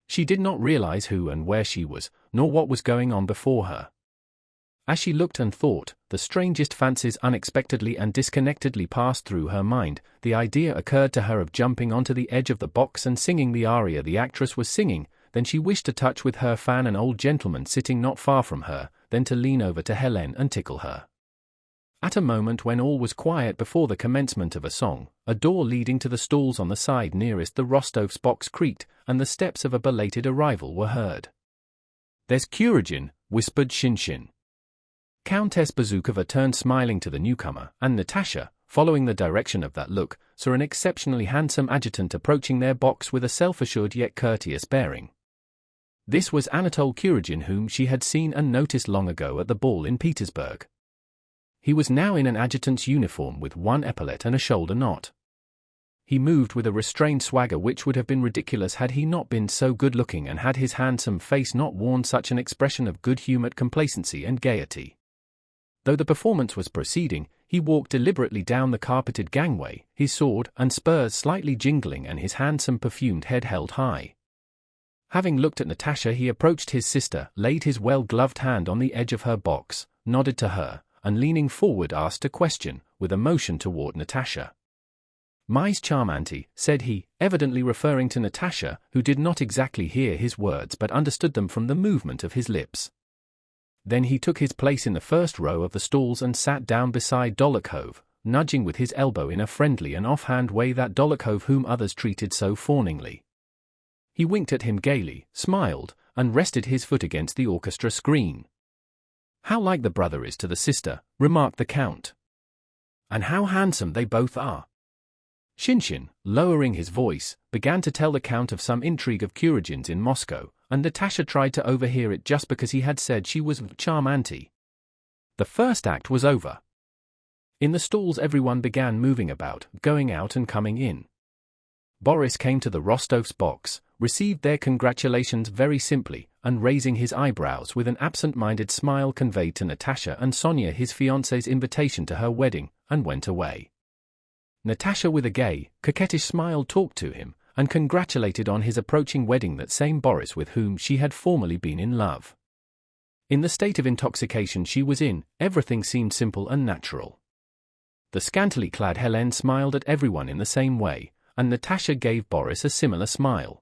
She did not realize who and where she was, nor what was going on before her. As she looked and thought, the strangest fancies unexpectedly and disconnectedly passed through her mind. The idea occurred to her of jumping onto the edge of the box and singing the aria the actress was singing. Then she wished to touch with her fan an old gentleman sitting not far from her, then to lean over to Helene and tickle her. At a moment when all was quiet before the commencement of a song, a door leading to the stalls on the side nearest the Rostov's box creaked, and the steps of a belated arrival were heard. "There's Kuragin," whispered Shinshin. Countess Bazukova turned smiling to the newcomer, and Natasha, following the direction of that look, saw an exceptionally handsome adjutant approaching their box with a self-assured yet courteous bearing. This was Anatole Kuragin, whom she had seen and noticed long ago at the ball in Petersburg. He was now in an adjutant's uniform with one epaulette and a shoulder knot. He moved with a restrained swagger which would have been ridiculous had he not been so good-looking and had his handsome face not worn such an expression of good-humored complacency and gaiety. Though the performance was proceeding, he walked deliberately down the carpeted gangway, his sword and spurs slightly jingling and his handsome perfumed head held high. Having looked at Natasha, he approached his sister, laid his well-gloved hand on the edge of her box, nodded to her, and leaning forward asked a question, with a motion toward Natasha. "My's charmanty," said he, evidently referring to Natasha, who did not exactly hear his words but understood them from the movement of his lips. Then he took his place in the first row of the stalls and sat down beside Dolokhov, nudging with his elbow in a friendly and offhand way that Dolokhov whom others treated so fawningly. He winked at him gaily, smiled, and rested his foot against the orchestra screen. "How like the brother is to the sister," remarked the count. "And how handsome they both are." Shinshin, lowering his voice, began to tell the count of some intrigue of Kuragin's in Moscow, and Natasha tried to overhear it just because he had said she was charmanty. The first act was over. In the stalls everyone began moving about, going out and coming in. Boris came to the Rostov's box, received their congratulations very simply, and raising his eyebrows with an absent-minded smile conveyed to Natasha and Sonia his fiancé's invitation to her wedding, and went away. Natasha with a gay, coquettish smile talked to him, and congratulated on his approaching wedding that same Boris with whom she had formerly been in love. In the state of intoxication she was in, everything seemed simple and natural. The scantily clad Helene smiled at everyone in the same way, and Natasha gave Boris a similar smile.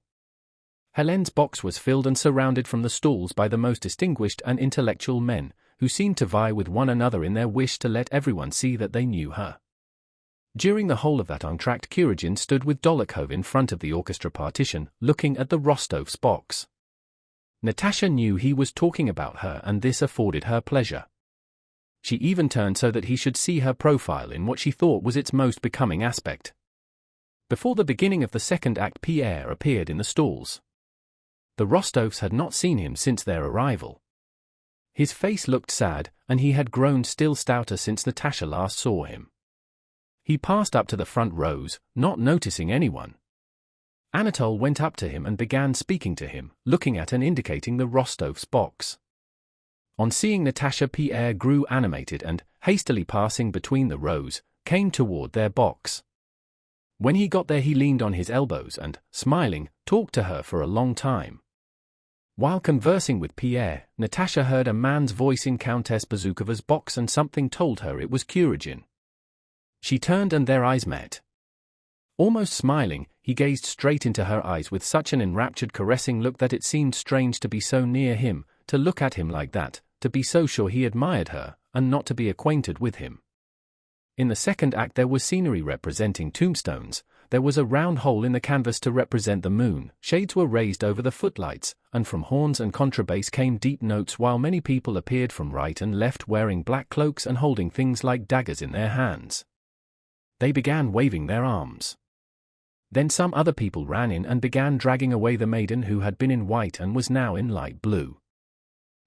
Helene's box was filled and surrounded from the stalls by the most distinguished and intellectual men, who seemed to vie with one another in their wish to let everyone see that they knew her. During the whole of that entr'acte Kuragin stood with Dolokhov in front of the orchestra partition, looking at the Rostov's box. Natasha knew he was talking about her and this afforded her pleasure. She even turned so that he should see her profile in what she thought was its most becoming aspect. Before the beginning of the second act, Pierre appeared in the stalls. The Rostovs had not seen him since their arrival. His face looked sad, and he had grown still stouter since Natasha last saw him. He passed up to the front rows, not noticing anyone. Anatole went up to him and began speaking to him, looking at and indicating the Rostov's box. On seeing Natasha, Pierre grew animated and, hastily passing between the rows, came toward their box. When he got there, he leaned on his elbows and, smiling, talked to her for a long time. While conversing with Pierre, Natasha heard a man's voice in Countess Bezukova's box, and something told her it was Kuragin. She turned and their eyes met. Almost smiling, he gazed straight into her eyes with such an enraptured, caressing look that it seemed strange to be so near him, to look at him like that, to be so sure he admired her, and not to be acquainted with him. In the second act there was scenery representing tombstones, there was a round hole in the canvas to represent the moon, shades were raised over the footlights, and from horns and contrabass came deep notes, while many people appeared from right and left wearing black cloaks and holding things like daggers in their hands. They began waving their arms. Then some other people ran in and began dragging away the maiden who had been in white and was now in light blue.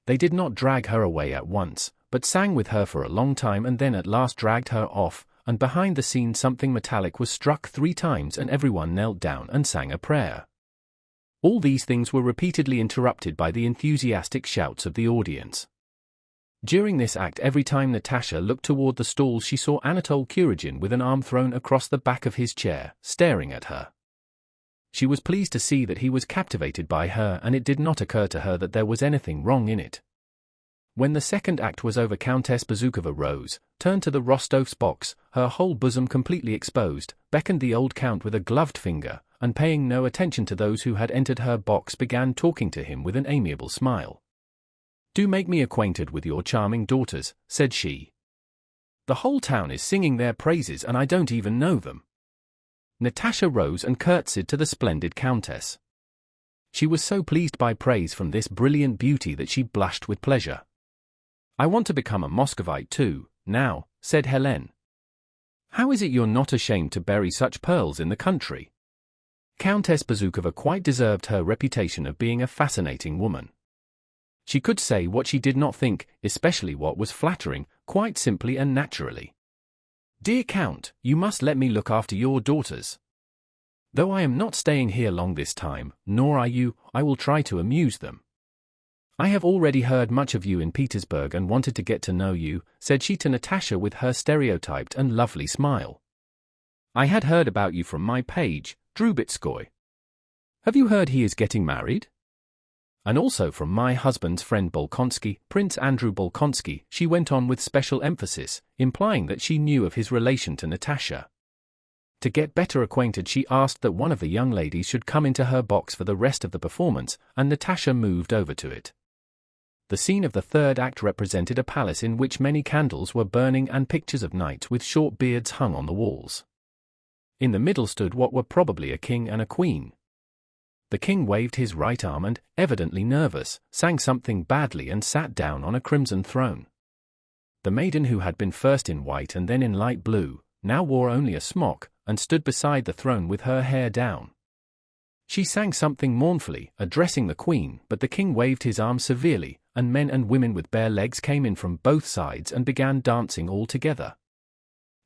They did not drag her away at once, but sang with her for a long time and then at last dragged her off, and behind the scene something metallic was struck 3 times and everyone knelt down and sang a prayer. All these things were repeatedly interrupted by the enthusiastic shouts of the audience. During this act, every time Natasha looked toward the stalls she saw Anatole Kuragin with an arm thrown across the back of his chair, staring at her. She was pleased to see that he was captivated by her, and it did not occur to her that there was anything wrong in it. When the second act was over, Countess Bezukova rose, turned to the Rostov's box, her whole bosom completely exposed, beckoned the old count with a gloved finger, and paying no attention to those who had entered her box, began talking to him with an amiable smile. "Do make me acquainted with your charming daughters," said she. "The whole town is singing their praises and I don't even know them." Natasha rose and curtsied to the splendid countess. She was so pleased by praise from this brilliant beauty that she blushed with pleasure. "I want to become a Muscovite too, now," said Helene. "How is it you're not ashamed to bury such pearls in the country?" Countess Bezukova quite deserved her reputation of being a fascinating woman. She could say what she did not think, especially what was flattering, quite simply and naturally. "Dear Count, you must let me look after your daughters. Though I am not staying here long this time, nor are you, I will try to amuse them. I have already heard much of you in Petersburg and wanted to get to know you," said she to Natasha with her stereotyped and lovely smile. "I had heard about you from my page, Drubetskoy. Have you heard he is getting married? And also from my husband's friend Bolkonsky, Prince Andrew Bolkonsky," she went on with special emphasis, implying that she knew of his relation to Natasha. To get better acquainted, she asked that one of the young ladies should come into her box for the rest of the performance, and Natasha moved over to it. The scene of the third act represented a palace in which many candles were burning and pictures of knights with short beards hung on the walls. In the middle stood what were probably a king and a queen. The king waved his right arm and, evidently nervous, sang something badly and sat down on a crimson throne. The maiden, who had been first in white and then in light blue, now wore only a smock, and stood beside the throne with her hair down. She sang something mournfully, addressing the queen, but the king waved his arm severely, and men and women with bare legs came in from both sides and began dancing all together.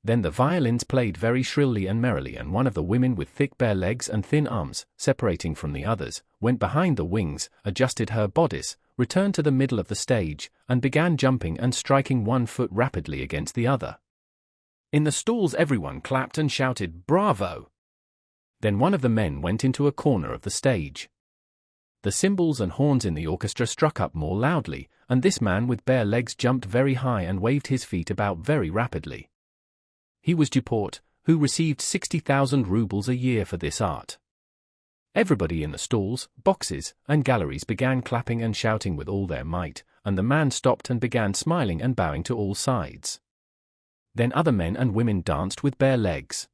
Then the violins played very shrilly and merrily, and one of the women with thick bare legs and thin arms, separating from the others, went behind the wings, adjusted her bodice, returned to the middle of the stage, and began jumping and striking one foot rapidly against the other. In the stalls everyone clapped and shouted, "Bravo!" Then one of the men went into a corner of the stage. The cymbals and horns in the orchestra struck up more loudly, and this man with bare legs jumped very high and waved his feet about very rapidly. He was Duport, who received 60,000 rubles a year for this art. Everybody in the stalls, boxes, and galleries began clapping and shouting with all their might, and the man stopped and began smiling and bowing to all sides. Then other men and women danced with bare legs.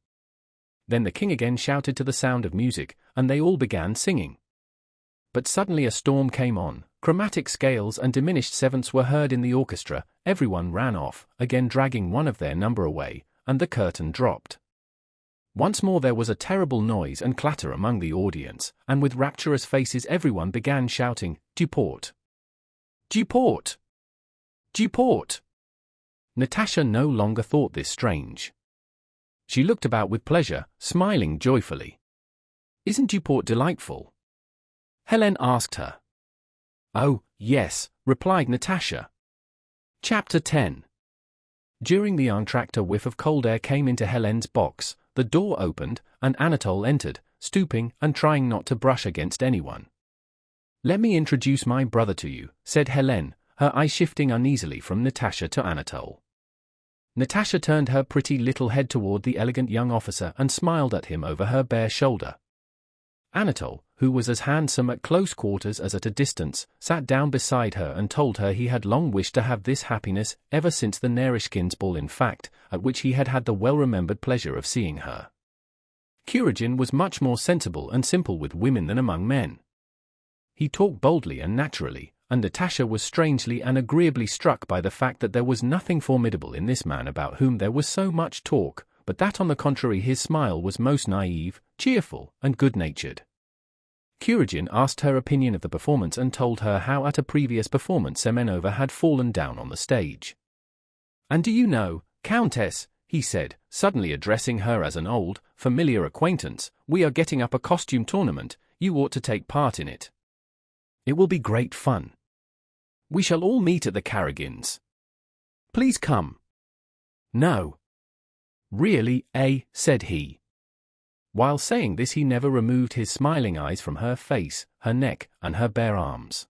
Then the king again shouted to the sound of music, and they all began singing. But suddenly a storm came on, Chromatic scales and diminished sevenths were heard in the orchestra, everyone ran off, again dragging one of their number away, and the curtain dropped. Once more there was a terrible noise and clatter among the audience, and with rapturous faces everyone began shouting, "Duport! Duport! Duport!" Natasha no longer thought this strange. She looked about with pleasure, smiling joyfully. "Isn't Duport delightful?" Helene asked her. "Oh, yes," replied Natasha. Chapter 10. During the entr'acte a whiff of cold air came into Helene's box, the door opened, and Anatole entered, stooping and trying not to brush against anyone. "Let me introduce my brother to you," said Helene, her eye shifting uneasily from Natasha to Anatole. Natasha turned her pretty little head toward the elegant young officer and smiled at him over her bare shoulder. Anatole, who was as handsome at close quarters as at a distance, sat down beside her and told her he had long wished to have this happiness ever since the Naryshkins' ball, in fact, at which he had had the well-remembered pleasure of seeing her. Kuragin was much more sensible and simple with women than among men. He talked boldly and naturally, and Natasha was strangely and agreeably struck by the fact that there was nothing formidable in this man about whom there was so much talk, but that on the contrary his smile was most naive, cheerful, and good-natured. Kuragin asked her opinion of the performance and told her how at a previous performance Semenova had fallen down on the stage. "And do you know, Countess," he said, suddenly addressing her as an old, familiar acquaintance, "we are getting up a costume tournament, you ought to take part in it. It will be great fun. We shall all meet at the Karagins. Please come." "No. Really, said he. While saying this he never removed his smiling eyes from her face, her neck, and her bare arms.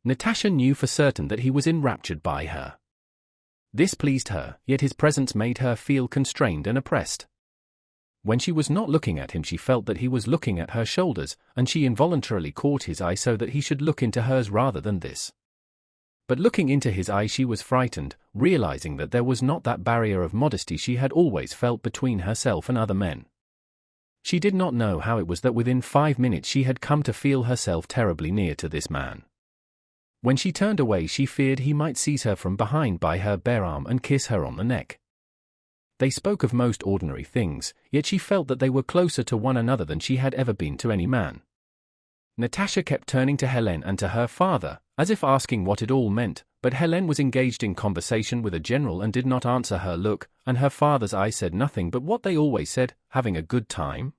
Natasha knew for certain that he was enraptured by her. This pleased her, yet his presence made her feel constrained and oppressed. When she was not looking at him she felt that he was looking at her shoulders, and she involuntarily caught his eye so that he should look into hers rather than this. But looking into his eye she was frightened, realizing that there was not that barrier of modesty she had always felt between herself and other men. She did not know how it was that within 5 minutes she had come to feel herself terribly near to this man. When she turned away she feared he might seize her from behind by her bare arm and kiss her on the neck. They spoke of most ordinary things, yet she felt that they were closer to one another than she had ever been to any man. Natasha kept turning to Helene and to her father, as if asking what it all meant, but Helene was engaged in conversation with a general and did not answer her look, and her father's eye said nothing but what they always said, "Having a good time?"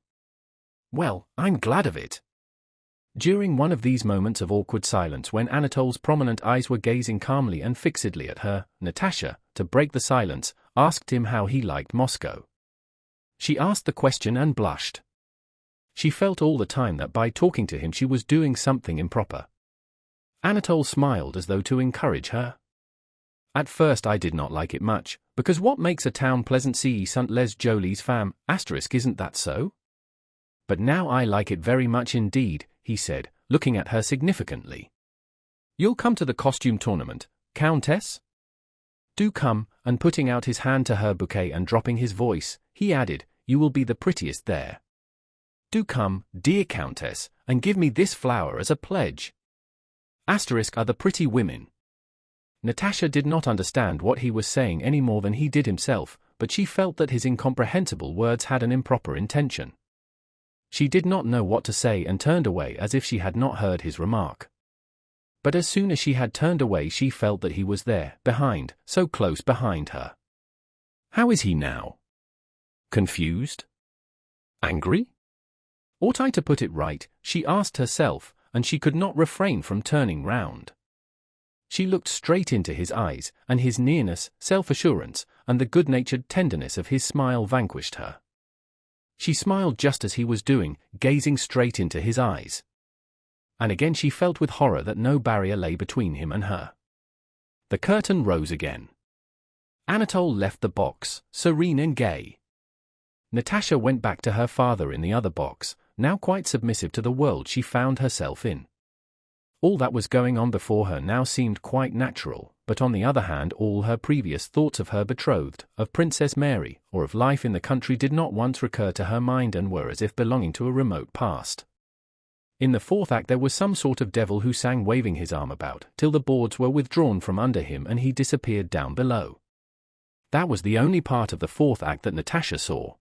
"Well, I'm glad of it." During one of these moments of awkward silence when Anatole's prominent eyes were gazing calmly and fixedly at her, Natasha, to break the silence, asked him how he liked Moscow. She asked the question and blushed. She felt all the time that by talking to him she was doing something improper. Anatole smiled as though to encourage her. "At first I did not like it much, because what makes a town pleasant sont les jolies femmes, isn't that so? But now I like it very much indeed," he said, looking at her significantly. "You'll come to the costume tournament, Countess? Do come," and putting out his hand to her bouquet and dropping his voice, he added, "You will be the prettiest there. Do come, dear Countess, and give me this flower as a pledge. Are the pretty women." Natasha did not understand what he was saying any more than he did himself, but she felt that his incomprehensible words had an improper intention. She did not know what to say and turned away as if she had not heard his remark. But as soon as she had turned away she felt that he was there, behind, so close behind her. How is he now? Confused? Angry? Ought I to put it right, she asked herself, and she could not refrain from turning round. She looked straight into his eyes, and his nearness, self-assurance, and the good-natured tenderness of his smile vanquished her. She smiled just as he was doing, gazing straight into his eyes. And again she felt with horror that no barrier lay between him and her. The curtain rose again. Anatole left the box, serene and gay. Natasha went back to her father in the other box, now quite submissive to the world she found herself in. All that was going on before her now seemed quite natural, but on the other hand all her previous thoughts of her betrothed, of Princess Mary, or of life in the country did not once recur to her mind and were as if belonging to a remote past. In the fourth act there was some sort of devil who sang waving his arm about, till the boards were withdrawn from under him and he disappeared down below. That was the only part of the fourth act that Natasha saw.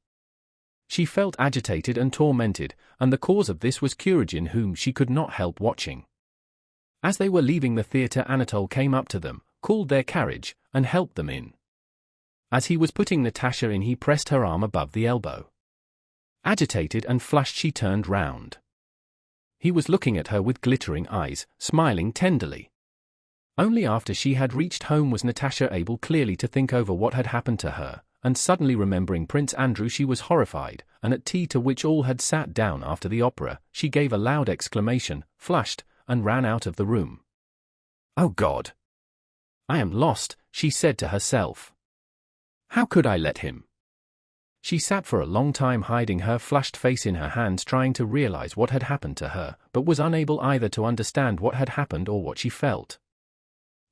She felt agitated and tormented, and the cause of this was Kuragin, whom she could not help watching. As they were leaving the theatre, Anatole came up to them, called their carriage, and helped them in. As he was putting Natasha in, he pressed her arm above the elbow. Agitated and flushed, she turned round. He was looking at her with glittering eyes, smiling tenderly. Only after she had reached home was Natasha able clearly to think over what had happened to her, and suddenly remembering Prince Andrew, she was horrified, and at tea, to which all had sat down after the opera, she gave a loud exclamation, flushed, and ran out of the room. "Oh God! I am lost," she said to herself. "How could I let him?" She sat for a long time hiding her flushed face in her hands, trying to realize what had happened to her, but was unable either to understand what had happened or what she felt.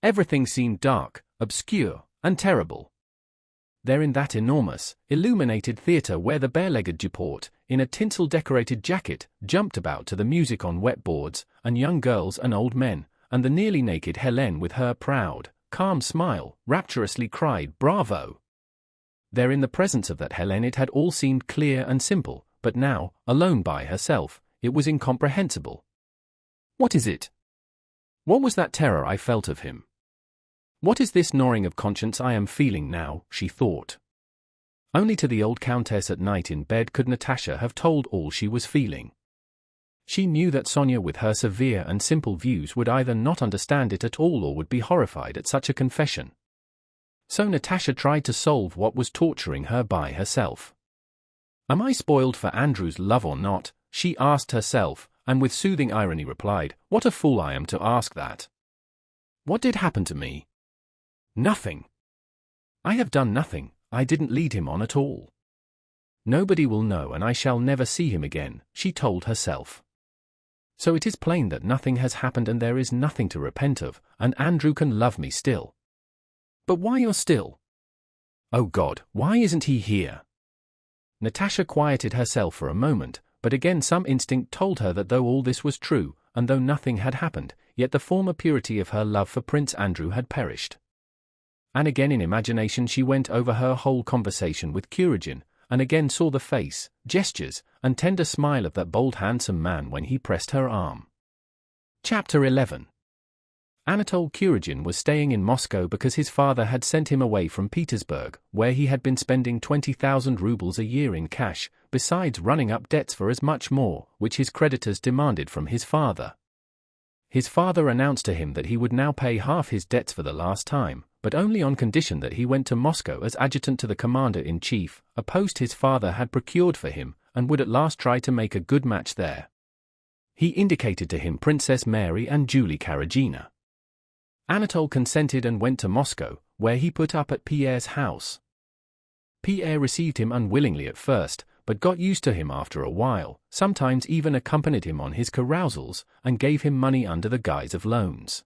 Everything seemed dark, obscure, and terrible. There in that enormous, illuminated theatre where the bare-legged Duport, in a tinsel-decorated jacket, jumped about to the music on wet boards, and young girls and old men, and the nearly naked Helene with her proud, calm smile, rapturously cried, "Bravo!" There in the presence of that Helene it had all seemed clear and simple, but now, alone by herself, it was incomprehensible. What is it? What was that terror I felt of him? What is this gnawing of conscience I am feeling now, she thought. Only to the old countess at night in bed could Natasha have told all she was feeling. She knew that Sonia, with her severe and simple views, would either not understand it at all or would be horrified at such a confession. So Natasha tried to solve what was torturing her by herself. "Am I spoiled for Andrew's love or not?" she asked herself, and with soothing irony replied, "What a fool I am to ask that. What did happen to me? Nothing. I have done nothing, I didn't lead him on at all. Nobody will know and I shall never see him again," she told herself. So it is plain that nothing has happened and there is nothing to repent of, and Andrew can love me still. But why or still? Oh God, why isn't he here? Natasha quieted herself for a moment, but again some instinct told her that though all this was true, and though nothing had happened, yet the former purity of her love for Prince Andrew had perished. And again in imagination she went over her whole conversation with Kuragin, and again saw the face, gestures, and tender smile of that bold handsome man when he pressed her arm. Chapter 11. Anatole Kuragin was staying in Moscow because his father had sent him away from Petersburg, where he had been spending 20,000 rubles a year in cash, besides running up debts for as much more, which his creditors demanded from his father. His father announced to him that he would now pay half his debts for the last time, but only on condition that he went to Moscow as adjutant to the commander-in-chief, a post his father had procured for him, and would at last try to make a good match there. He indicated to him Princess Mary and Julie Karagina. Anatole consented and went to Moscow, where he put up at Pierre's house. Pierre received him unwillingly at first, but got used to him after a while, sometimes even accompanied him on his carousals, and gave him money under the guise of loans.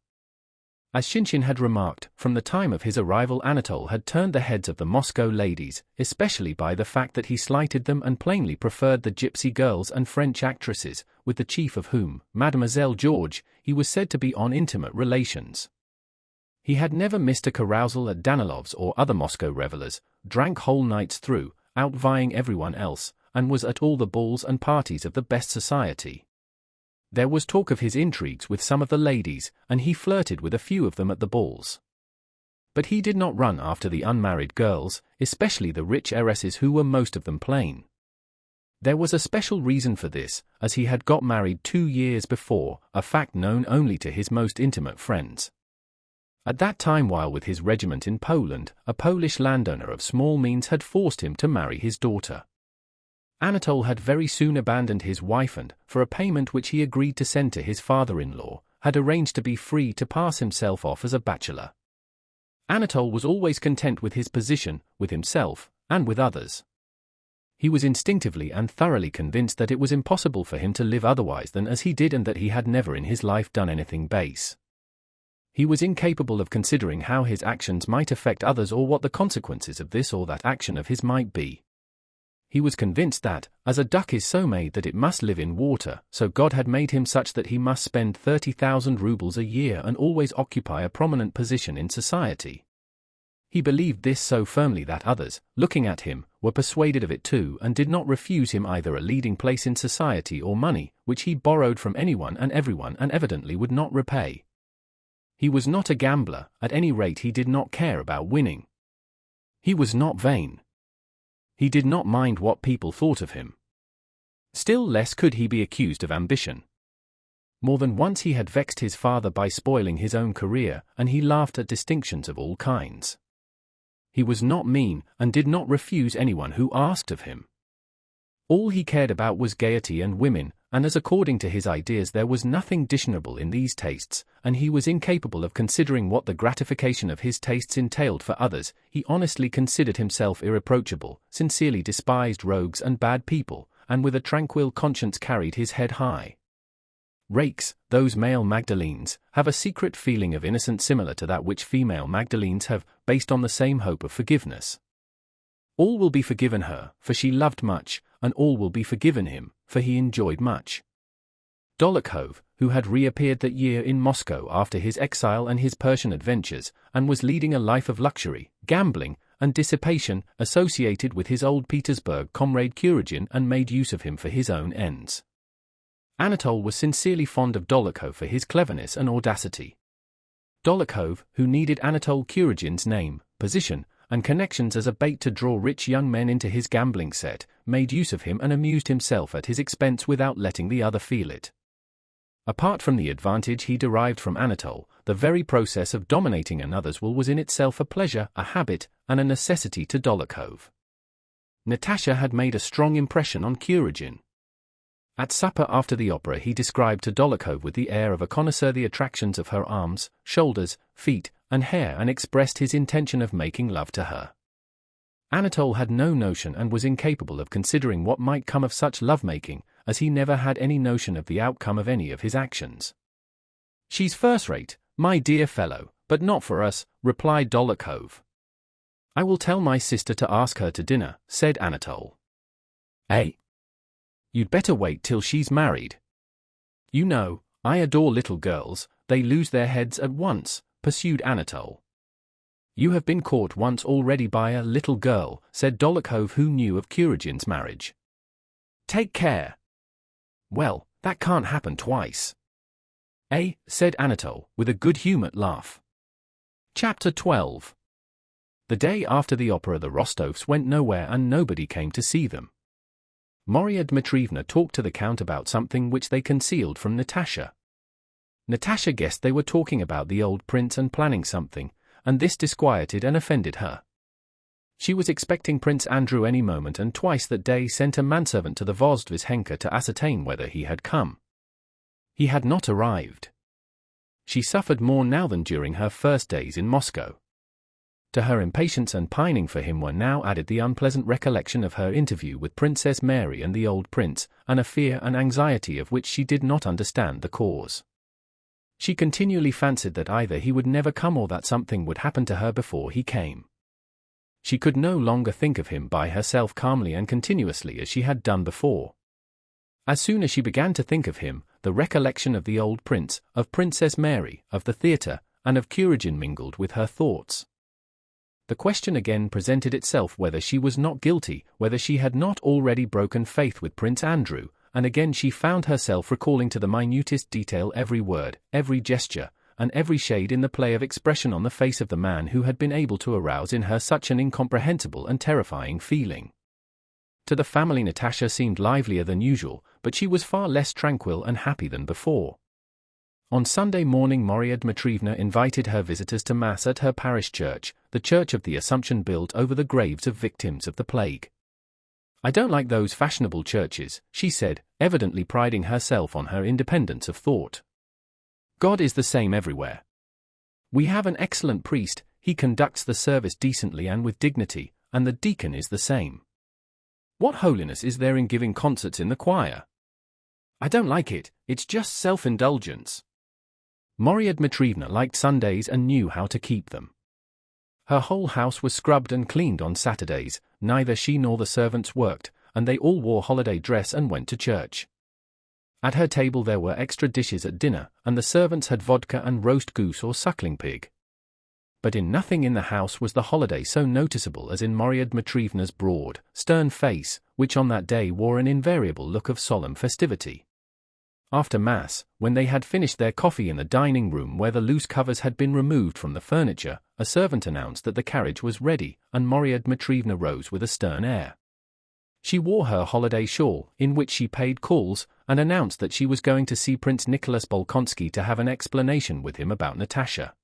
As Shinshin had remarked, from the time of his arrival Anatole had turned the heads of the Moscow ladies, especially by the fact that he slighted them and plainly preferred the gypsy girls and French actresses, with the chief of whom, Mademoiselle Georges, he was said to be on intimate relations. He had never missed a carousal at Danilov's or other Moscow revelers, drank whole nights through, outvying everyone else, and was at all the balls and parties of the best society. There was talk of his intrigues with some of the ladies, and he flirted with a few of them at the balls. But he did not run after the unmarried girls, especially the rich heiresses who were most of them plain. There was a special reason for this, as he had got married 2 years before, a fact known only to his most intimate friends. At that time, while with his regiment in Poland, a Polish landowner of small means had forced him to marry his daughter. Anatole had very soon abandoned his wife and, for a payment which he agreed to send to his father-in-law, had arranged to be free to pass himself off as a bachelor. Anatole was always content with his position, with himself, and with others. He was instinctively and thoroughly convinced that it was impossible for him to live otherwise than as he did, and that he had never in his life done anything base. He was incapable of considering how his actions might affect others or what the consequences of this or that action of his might be. he was convinced that, as a duck is so made that it must live in water, so God had made him such that he must spend 30,000 rubles a year and always occupy a prominent position in society. He believed this so firmly that others, looking at him, were persuaded of it too and did not refuse him either a leading place in society or money, which he borrowed from anyone and everyone and evidently would not repay. He was not a gambler, at any rate he did not care about winning. He was not vain. He did not mind what people thought of him. Still less could he be accused of ambition. More than once he had vexed his father by spoiling his own career, and he laughed at distinctions of all kinds. He was not mean, and did not refuse anyone who asked of him. All he cared about was gaiety and women, and as according to his ideas there was nothing dishonorable in these tastes, and he was incapable of considering what the gratification of his tastes entailed for others, he honestly considered himself irreproachable, sincerely despised rogues and bad people, and with a tranquil conscience carried his head high. Rakes, those male Magdalenes, have a secret feeling of innocence similar to that which female Magdalenes have, based on the same hope of forgiveness. All will be forgiven her, for she loved much, and all will be forgiven him, for he enjoyed much. Dolokhov, who had reappeared that year in Moscow after his exile and his Persian adventures, and was leading a life of luxury, gambling, and dissipation, associated with his old Petersburg comrade Kuragin and made use of him for his own ends. Anatole was sincerely fond of Dolokhov for his cleverness and audacity. Dolokhov, who needed Anatole Kuragin's name, position, and connections as a bait to draw rich young men into his gambling set, made use of him and amused himself at his expense without letting the other feel it. Apart from the advantage he derived from Anatole, the very process of dominating another's will was in itself a pleasure, a habit, and a necessity to Dolokhov. Natasha had made a strong impression on Kuragin. At supper after the opera he described to Dolokhov with the air of a connoisseur the attractions of her arms, shoulders, feet, and hair and expressed his intention of making love to her. Anatole had no notion and was incapable of considering what might come of such love-making, as he never had any notion of the outcome of any of his actions. "She's first-rate, my dear fellow, but not for us," replied Dolokhov. "I will tell my sister to ask her to dinner," said Anatole. "Eh? You'd better wait till she's married. You know, I adore little girls, they lose their heads at once," pursued Anatole. "You have been caught once already by a little girl," said Dolokhov, who knew of Kuragin's marriage. "Take care." "Well, that can't happen twice." "Eh?" said Anatole, with a good-humored laugh. Chapter 12. The day after the opera the Rostovs went nowhere and nobody came to see them. Marya Dmitrievna talked to the Count about something which they concealed from Natasha. Natasha guessed they were talking about the old prince and planning something, and this disquieted and offended her. She was expecting Prince Andrew any moment and twice that day sent a manservant to the Vozdvizhenka to ascertain whether he had come. He had not arrived. She suffered more now than during her first days in Moscow. To her impatience and pining for him were now added the unpleasant recollection of her interview with Princess Mary and the old prince, and a fear and anxiety of which she did not understand the cause. She continually fancied that either he would never come or that something would happen to her before he came. She could no longer think of him by herself calmly and continuously as she had done before. As soon as she began to think of him, the recollection of the old prince, of Princess Mary, of the theatre, and of Kuragin mingled with her thoughts. The question again presented itself whether she was not guilty, whether she had not already broken faith with Prince Andrew, and again she found herself recalling to the minutest detail every word, every gesture, and every shade in the play of expression on the face of the man who had been able to arouse in her such an incomprehensible and terrifying feeling. To the family Natasha seemed livelier than usual, but she was far less tranquil and happy than before. On Sunday morning Marya Dmitrievna invited her visitors to Mass at her parish church, the Church of the Assumption built over the graves of victims of the plague. "I don't like those fashionable churches," she said, evidently priding herself on her independence of thought. "God is the same everywhere. We have an excellent priest, he conducts the service decently and with dignity, and the deacon is the same. What holiness is there in giving concerts in the choir? I don't like it, it's just self-indulgence." Marya Dmitrievna liked Sundays and knew how to keep them. Her whole house was scrubbed and cleaned on Saturdays, neither she nor the servants worked, and they all wore holiday dress and went to church. At her table there were extra dishes at dinner, and the servants had vodka and roast goose or suckling pig. But in nothing in the house was the holiday so noticeable as in Marya Dmitrievna's broad, stern face, which on that day wore an invariable look of solemn festivity. After Mass, when they had finished their coffee in the dining room where the loose covers had been removed from the furniture, a servant announced that the carriage was ready, and Marya Dmitrievna rose with a stern air. She wore her holiday shawl, in which she paid calls, and announced that she was going to see Prince Nicholas Bolkonsky to have an explanation with him about Natasha.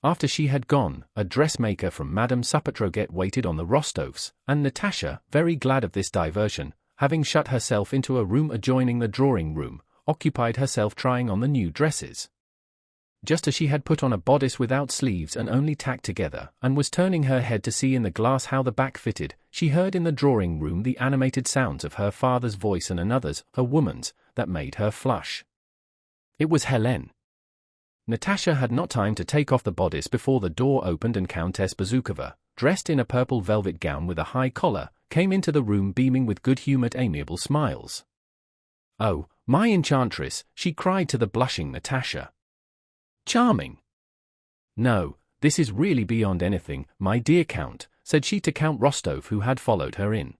After she had gone, a dressmaker from Madame Sapotroget waited on the Rostovs, and Natasha, very glad of this diversion, having shut herself into a room adjoining the drawing room, occupied herself trying on the new dresses. Just as she had put on a bodice without sleeves and only tacked together, and was turning her head to see in the glass how the back fitted, she heard in the drawing room the animated sounds of her father's voice and another's, a woman's, that made her flush. It was Helene. Natasha had not time to take off the bodice before the door opened and Countess Bezúkhova, dressed in a purple velvet gown with a high collar, came into the room beaming with good-humored amiable smiles. "Oh, my enchantress," she cried to the blushing Natasha. "Charming." "No, this is really beyond anything, my dear Count," said she to Count Rostov who had followed her in.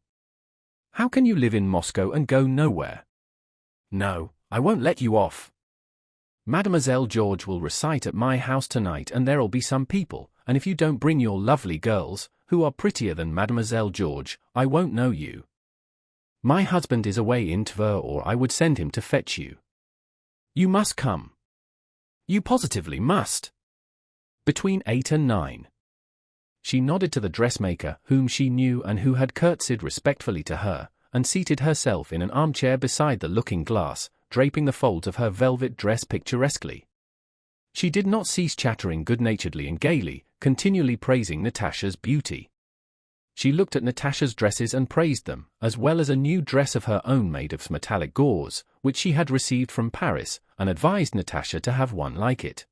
"How can you live in Moscow and go nowhere? No, I won't let you off. Mademoiselle George will recite at my house tonight and there'll be some people, and if you don't bring your lovely girls, who are prettier than Mademoiselle George, I won't know you. My husband is away in Tver or I would send him to fetch you. You must come. You positively must. Between 8 and 9. She nodded to the dressmaker, whom she knew and who had curtsied respectfully to her, and seated herself in an armchair beside the looking-glass, draping the folds of her velvet dress picturesquely. She did not cease chattering good-naturedly and gaily, continually praising Natasha's beauty. She looked at Natasha's dresses and praised them, as well as a new dress of her own made of metallic gauze, which she had received from Paris, and advised Natasha to have one like it.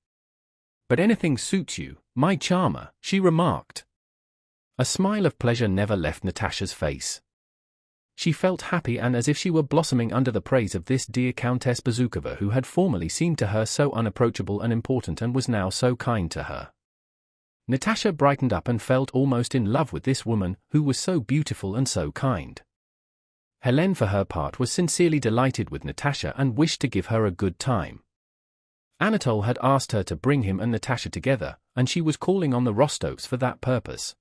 "But anything suits you, my charmer," she remarked. A smile of pleasure never left Natasha's face. She felt happy and as if she were blossoming under the praise of this dear Countess Bezúkhova who had formerly seemed to her so unapproachable and important and was now so kind to her. Natasha brightened up and felt almost in love with this woman who was so beautiful and so kind. Helene for her part was sincerely delighted with Natasha and wished to give her a good time. Anatole had asked her to bring him and Natasha together, and she was calling on the Rostovs for that purpose.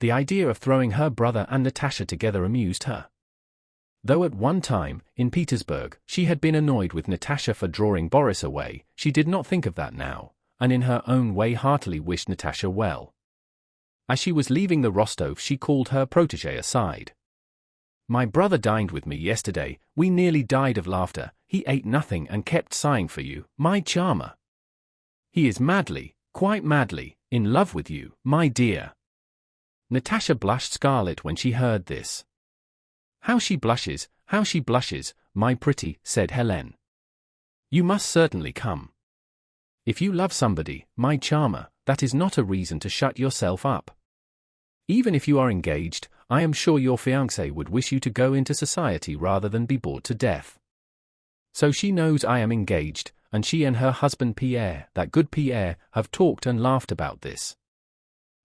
The idea of throwing her brother and Natasha together amused her. Though at one time, in Petersburg, she had been annoyed with Natasha for drawing Boris away, she did not think of that now, and in her own way heartily wished Natasha well. As she was leaving the Rostov she called her protégé aside. "My brother dined with me yesterday, we nearly died of laughter, he ate nothing and kept sighing for you, my charmer. He is madly, quite madly, in love with you, my dear." Natasha blushed scarlet when she heard this. How she blushes, my pretty," said Helene. "You must certainly come. If you love somebody, my charmer, that is not a reason to shut yourself up. Even if you are engaged, I am sure your fiancé would wish you to go into society rather than be bored to death. So she knows I am engaged, and she and her husband Pierre, that good Pierre, have talked and laughed about this.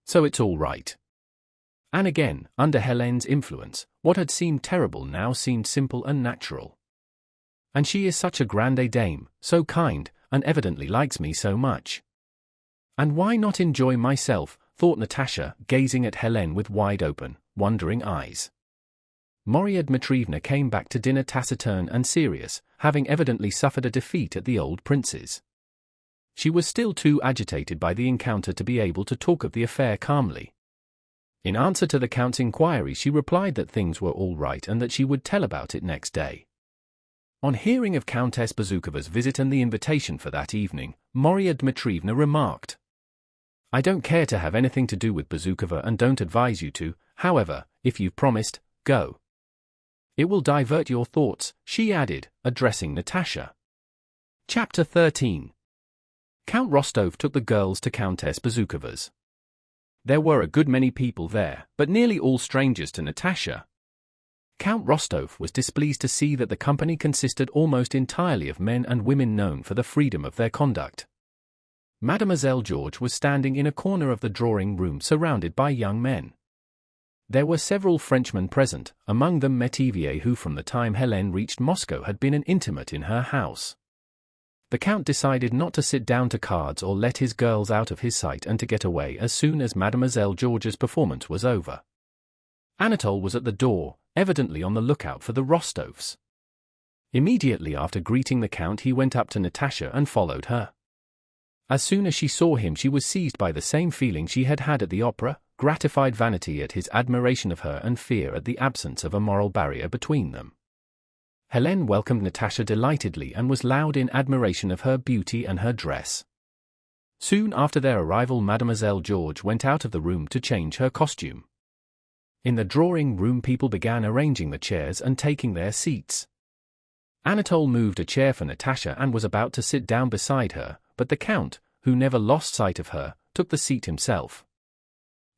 So it's all right." And again, under Helene's influence, what had seemed terrible now seemed simple and natural. "And she is such a grande dame, so kind, and evidently likes me so much. And why not enjoy myself?" thought Natasha, gazing at Helene with wide-open, wondering eyes. Marya Dmitrievna came back to dinner taciturn and serious, having evidently suffered a defeat at the old prince's. She was still too agitated by the encounter to be able to talk of the affair calmly. In answer to the Count's inquiry she replied that things were all right and that she would tell about it next day. On hearing of Countess Bezúkhova's visit and the invitation for that evening, Marya Dmitrievna remarked, "I don't care to have anything to do with Bezúkhova and don't advise you to, however, if you've promised, go. It will divert your thoughts," she added, addressing Natasha. Chapter 13. Count Rostov took the girls to Countess Bezúkhova's. There were a good many people there, but nearly all strangers to Natasha. Count Rostov was displeased to see that the company consisted almost entirely of men and women known for the freedom of their conduct. Mademoiselle George was standing in a corner of the drawing-room surrounded by young men. There were several Frenchmen present, among them Métivier, who from the time Hélène reached Moscow had been an intimate in her house. The Count decided not to sit down to cards or let his girls out of his sight and to get away as soon as Mademoiselle George's performance was over. Anatole was at the door, evidently on the lookout for the Rostovs. Immediately after greeting the Count, he went up to Natasha and followed her. As soon as she saw him, she was seized by the same feeling she had had at the opera, gratified vanity at his admiration of her and fear at the absence of a moral barrier between them. Hélène welcomed Natasha delightedly and was loud in admiration of her beauty and her dress. Soon after their arrival, Mademoiselle George went out of the room to change her costume. In the drawing-room, people began arranging the chairs and taking their seats. Anatole moved a chair for Natasha and was about to sit down beside her, but the Count, who never lost sight of her, took the seat himself.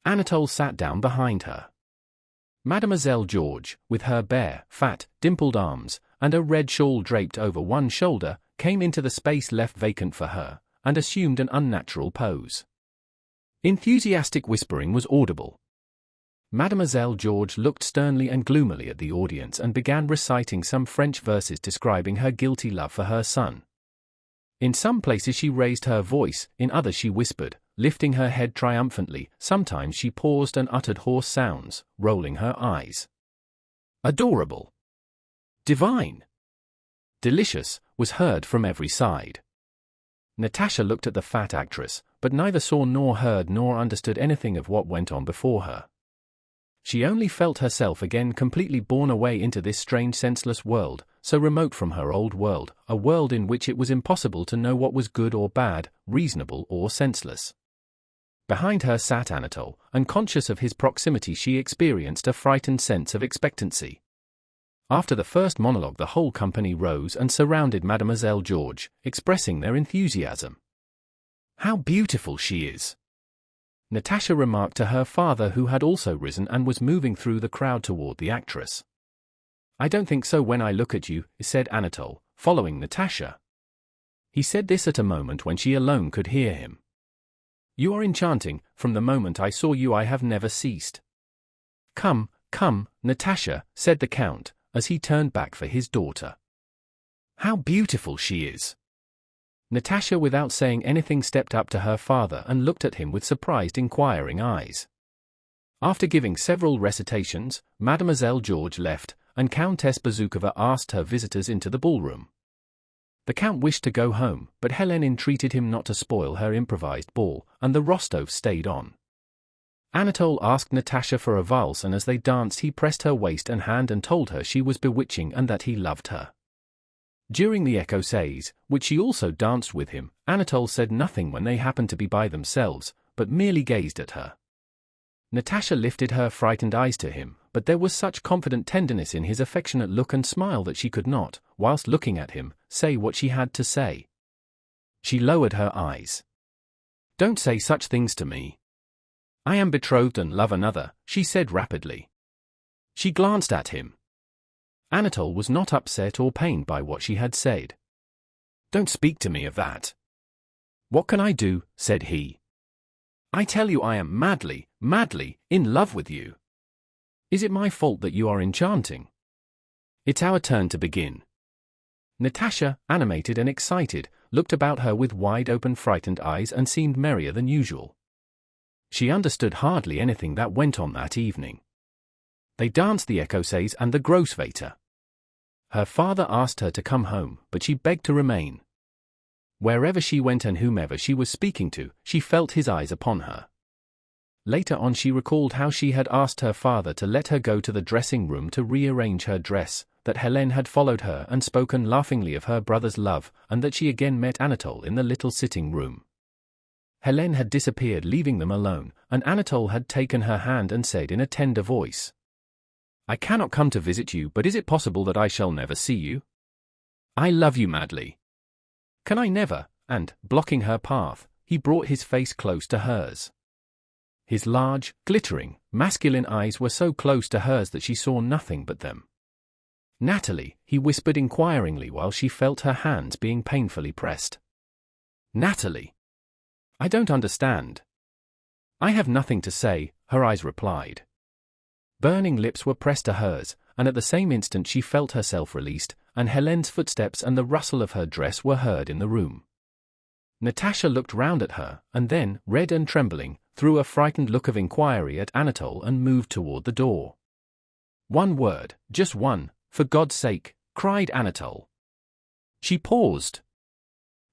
Anatole sat down behind her. Mademoiselle George, with her bare, fat, dimpled arms, and a red shawl draped over one shoulder, came into the space left vacant for her, and assumed an unnatural pose. Enthusiastic whispering was audible. Mademoiselle George looked sternly and gloomily at the audience and began reciting some French verses describing her guilty love for her son. In some places she raised her voice, in others she whispered, lifting her head triumphantly. Sometimes she paused and uttered hoarse sounds, rolling her eyes. Adorable! Divine! Delicious! Was heard from every side. Natasha looked at the fat actress, but neither saw nor heard nor understood anything of what went on before her. She only felt herself again completely borne away into this strange senseless world, so remote from her old world, a world in which it was impossible to know what was good or bad, reasonable or senseless. Behind her sat Anatole, and conscious of his proximity she experienced a frightened sense of expectancy. After the first monologue the whole company rose and surrounded Mademoiselle George, expressing their enthusiasm. "How beautiful she is!" Natasha remarked to her father, who had also risen and was moving through the crowd toward the actress. "I don't think so when I look at you," said Anatole, following Natasha. He said this at a moment when she alone could hear him. "You are enchanting. From the moment I saw you I have never ceased." "Come, come, Natasha," said the Count, as he turned back for his daughter. "How beautiful she is!" Natasha, without saying anything, stepped up to her father and looked at him with surprised, inquiring eyes. After giving several recitations, Mademoiselle George left, and Countess Bezúkhova asked her visitors into the ballroom. The Count wished to go home, but Hélène entreated him not to spoil her improvised ball, and the Rostovs stayed on. Anatole asked Natasha for a valse, and as they danced he pressed her waist and hand and told her she was bewitching and that he loved her. During the écossaise, which she also danced with him, Anatole said nothing when they happened to be by themselves, but merely gazed at her. Natasha lifted her frightened eyes to him, but there was such confident tenderness in his affectionate look and smile that she could not, whilst looking at him, say what she had to say. She lowered her eyes. "Don't say such things to me. I am betrothed and love another," she said rapidly. She glanced at him. Anatole was not upset or pained by what she had said. "Don't speak to me of that." "What can I do?" said he. "I tell you I am madly, madly, in love with you. Is it my fault that you are enchanting? It's our turn to begin." Natasha, animated and excited, looked about her with wide-open frightened eyes and seemed merrier than usual. She understood hardly anything that went on that evening. They danced the écossaise and the Grossvater. Her father asked her to come home, but she begged to remain. Wherever she went and whomever she was speaking to, she felt his eyes upon her. Later on she recalled how she had asked her father to let her go to the dressing room to rearrange her dress, that Hélène had followed her and spoken laughingly of her brother's love, and that she again met Anatole in the little sitting room. Hélène had disappeared, leaving them alone, and Anatole had taken her hand and said in a tender voice, "I cannot come to visit you, but is it possible that I shall never see you? I love you madly. Can I never?" And, blocking her path, he brought his face close to hers. His large, glittering, masculine eyes were so close to hers that she saw nothing but them. Natalie, he whispered inquiringly while she felt her hands being painfully pressed. Natalie. I don't understand. I have nothing to say, her eyes replied. Burning lips were pressed to hers, and at the same instant she felt herself released, and Helene's footsteps and the rustle of her dress were heard in the room. Natasha looked round at her, and then, red and trembling, threw a frightened look of inquiry at Anatole and moved toward the door. One word, just one, for God's sake, cried Anatole. She paused.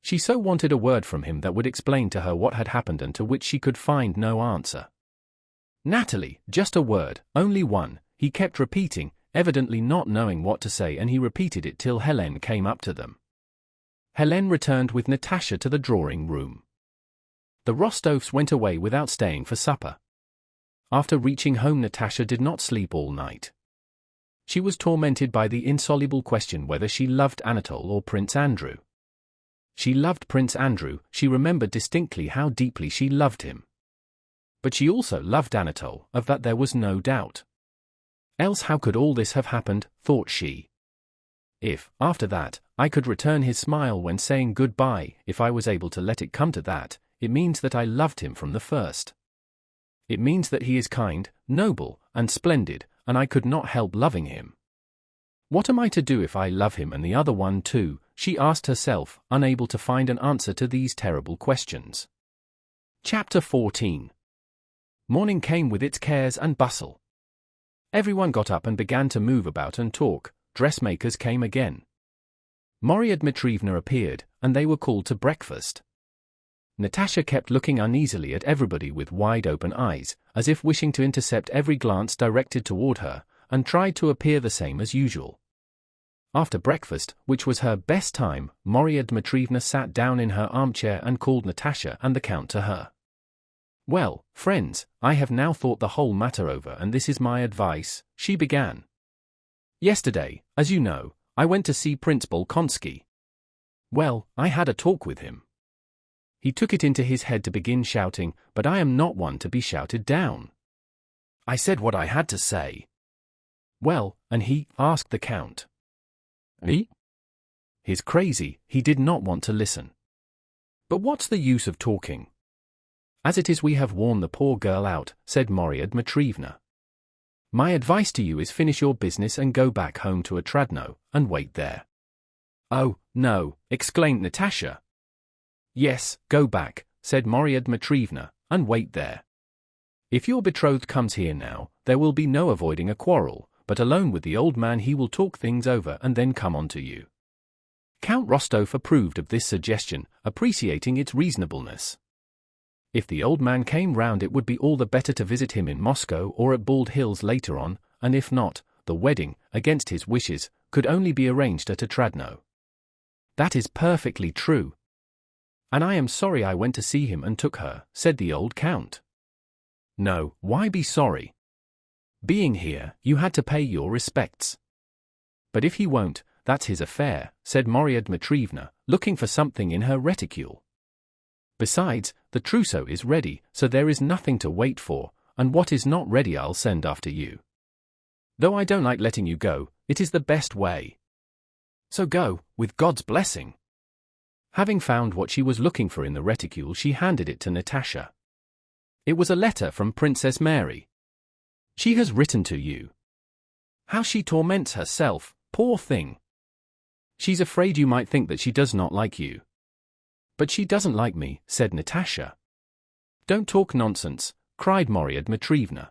She so wanted a word from him that would explain to her what had happened and to which she could find no answer. Natalie, just a word, only one, he kept repeating, evidently not knowing what to say, and he repeated it till Helene came up to them. Helene returned with Natasha to the drawing room. The Rostovs went away without staying for supper. After reaching home, Natasha did not sleep all night. She was tormented by the insoluble question whether she loved Anatole or Prince Andrew. She loved Prince Andrew, she remembered distinctly how deeply she loved him. But she also loved Anatole, of that there was no doubt. Else how could all this have happened, thought she. If, after that, I could return his smile when saying goodbye, if I was able to let it come to that, it means that I loved him from the first. It means that he is kind, noble, and splendid, and I could not help loving him. What am I to do if I love him and the other one too? She asked herself, unable to find an answer to these terrible questions. Chapter 14. Morning came with its cares and bustle. Everyone got up and began to move about and talk. Dressmakers came again. Marya Dmitrievna appeared, and they were called to breakfast. Natasha kept looking uneasily at everybody with wide-open eyes, as if wishing to intercept every glance directed toward her, and tried to appear the same as usual. After breakfast, which was her best time, Marya Dmitrievna sat down in her armchair and called Natasha and the Count to her. Well, friends, I have now thought the whole matter over, and this is my advice, she began. Yesterday, as you know, I went to see Prince Bolkonsky. Well, I had a talk with him. He took it into his head to begin shouting, but I am not one to be shouted down. I said what I had to say. Well, and he, asked the Count. He? He's crazy, he did not want to listen. But what's the use of talking? As it is, we have worn the poor girl out, said Marya Dmitrievna. My advice to you is finish your business and go back home to Otradno, and wait there. Oh, no, exclaimed Natasha. Yes, go back, said Marya Dmitrievna, and wait there. If your betrothed comes here now, there will be no avoiding a quarrel, but alone with the old man he will talk things over and then come on to you. Count Rostov approved of this suggestion, appreciating its reasonableness. If the old man came round, it would be all the better to visit him in Moscow or at Bald Hills later on, and if not, the wedding, against his wishes, could only be arranged at Otradno. That is perfectly true. And I am sorry I went to see him and took her, said the old count. No, why be sorry? Being here, you had to pay your respects. But if he won't, that's his affair, said Marya Dmitrievna, looking for something in her reticule. Besides, the trousseau is ready, so there is nothing to wait for, and what is not ready I'll send after you. Though I don't like letting you go, it is the best way. So go, with God's blessing. Having found what she was looking for in the reticule, she handed it to Natasha. It was a letter from Princess Mary. She has written to you. How she torments herself, poor thing. She's afraid you might think that she does not like you. But she doesn't like me, said Natasha. Don't talk nonsense, cried Marya Dmitrievna.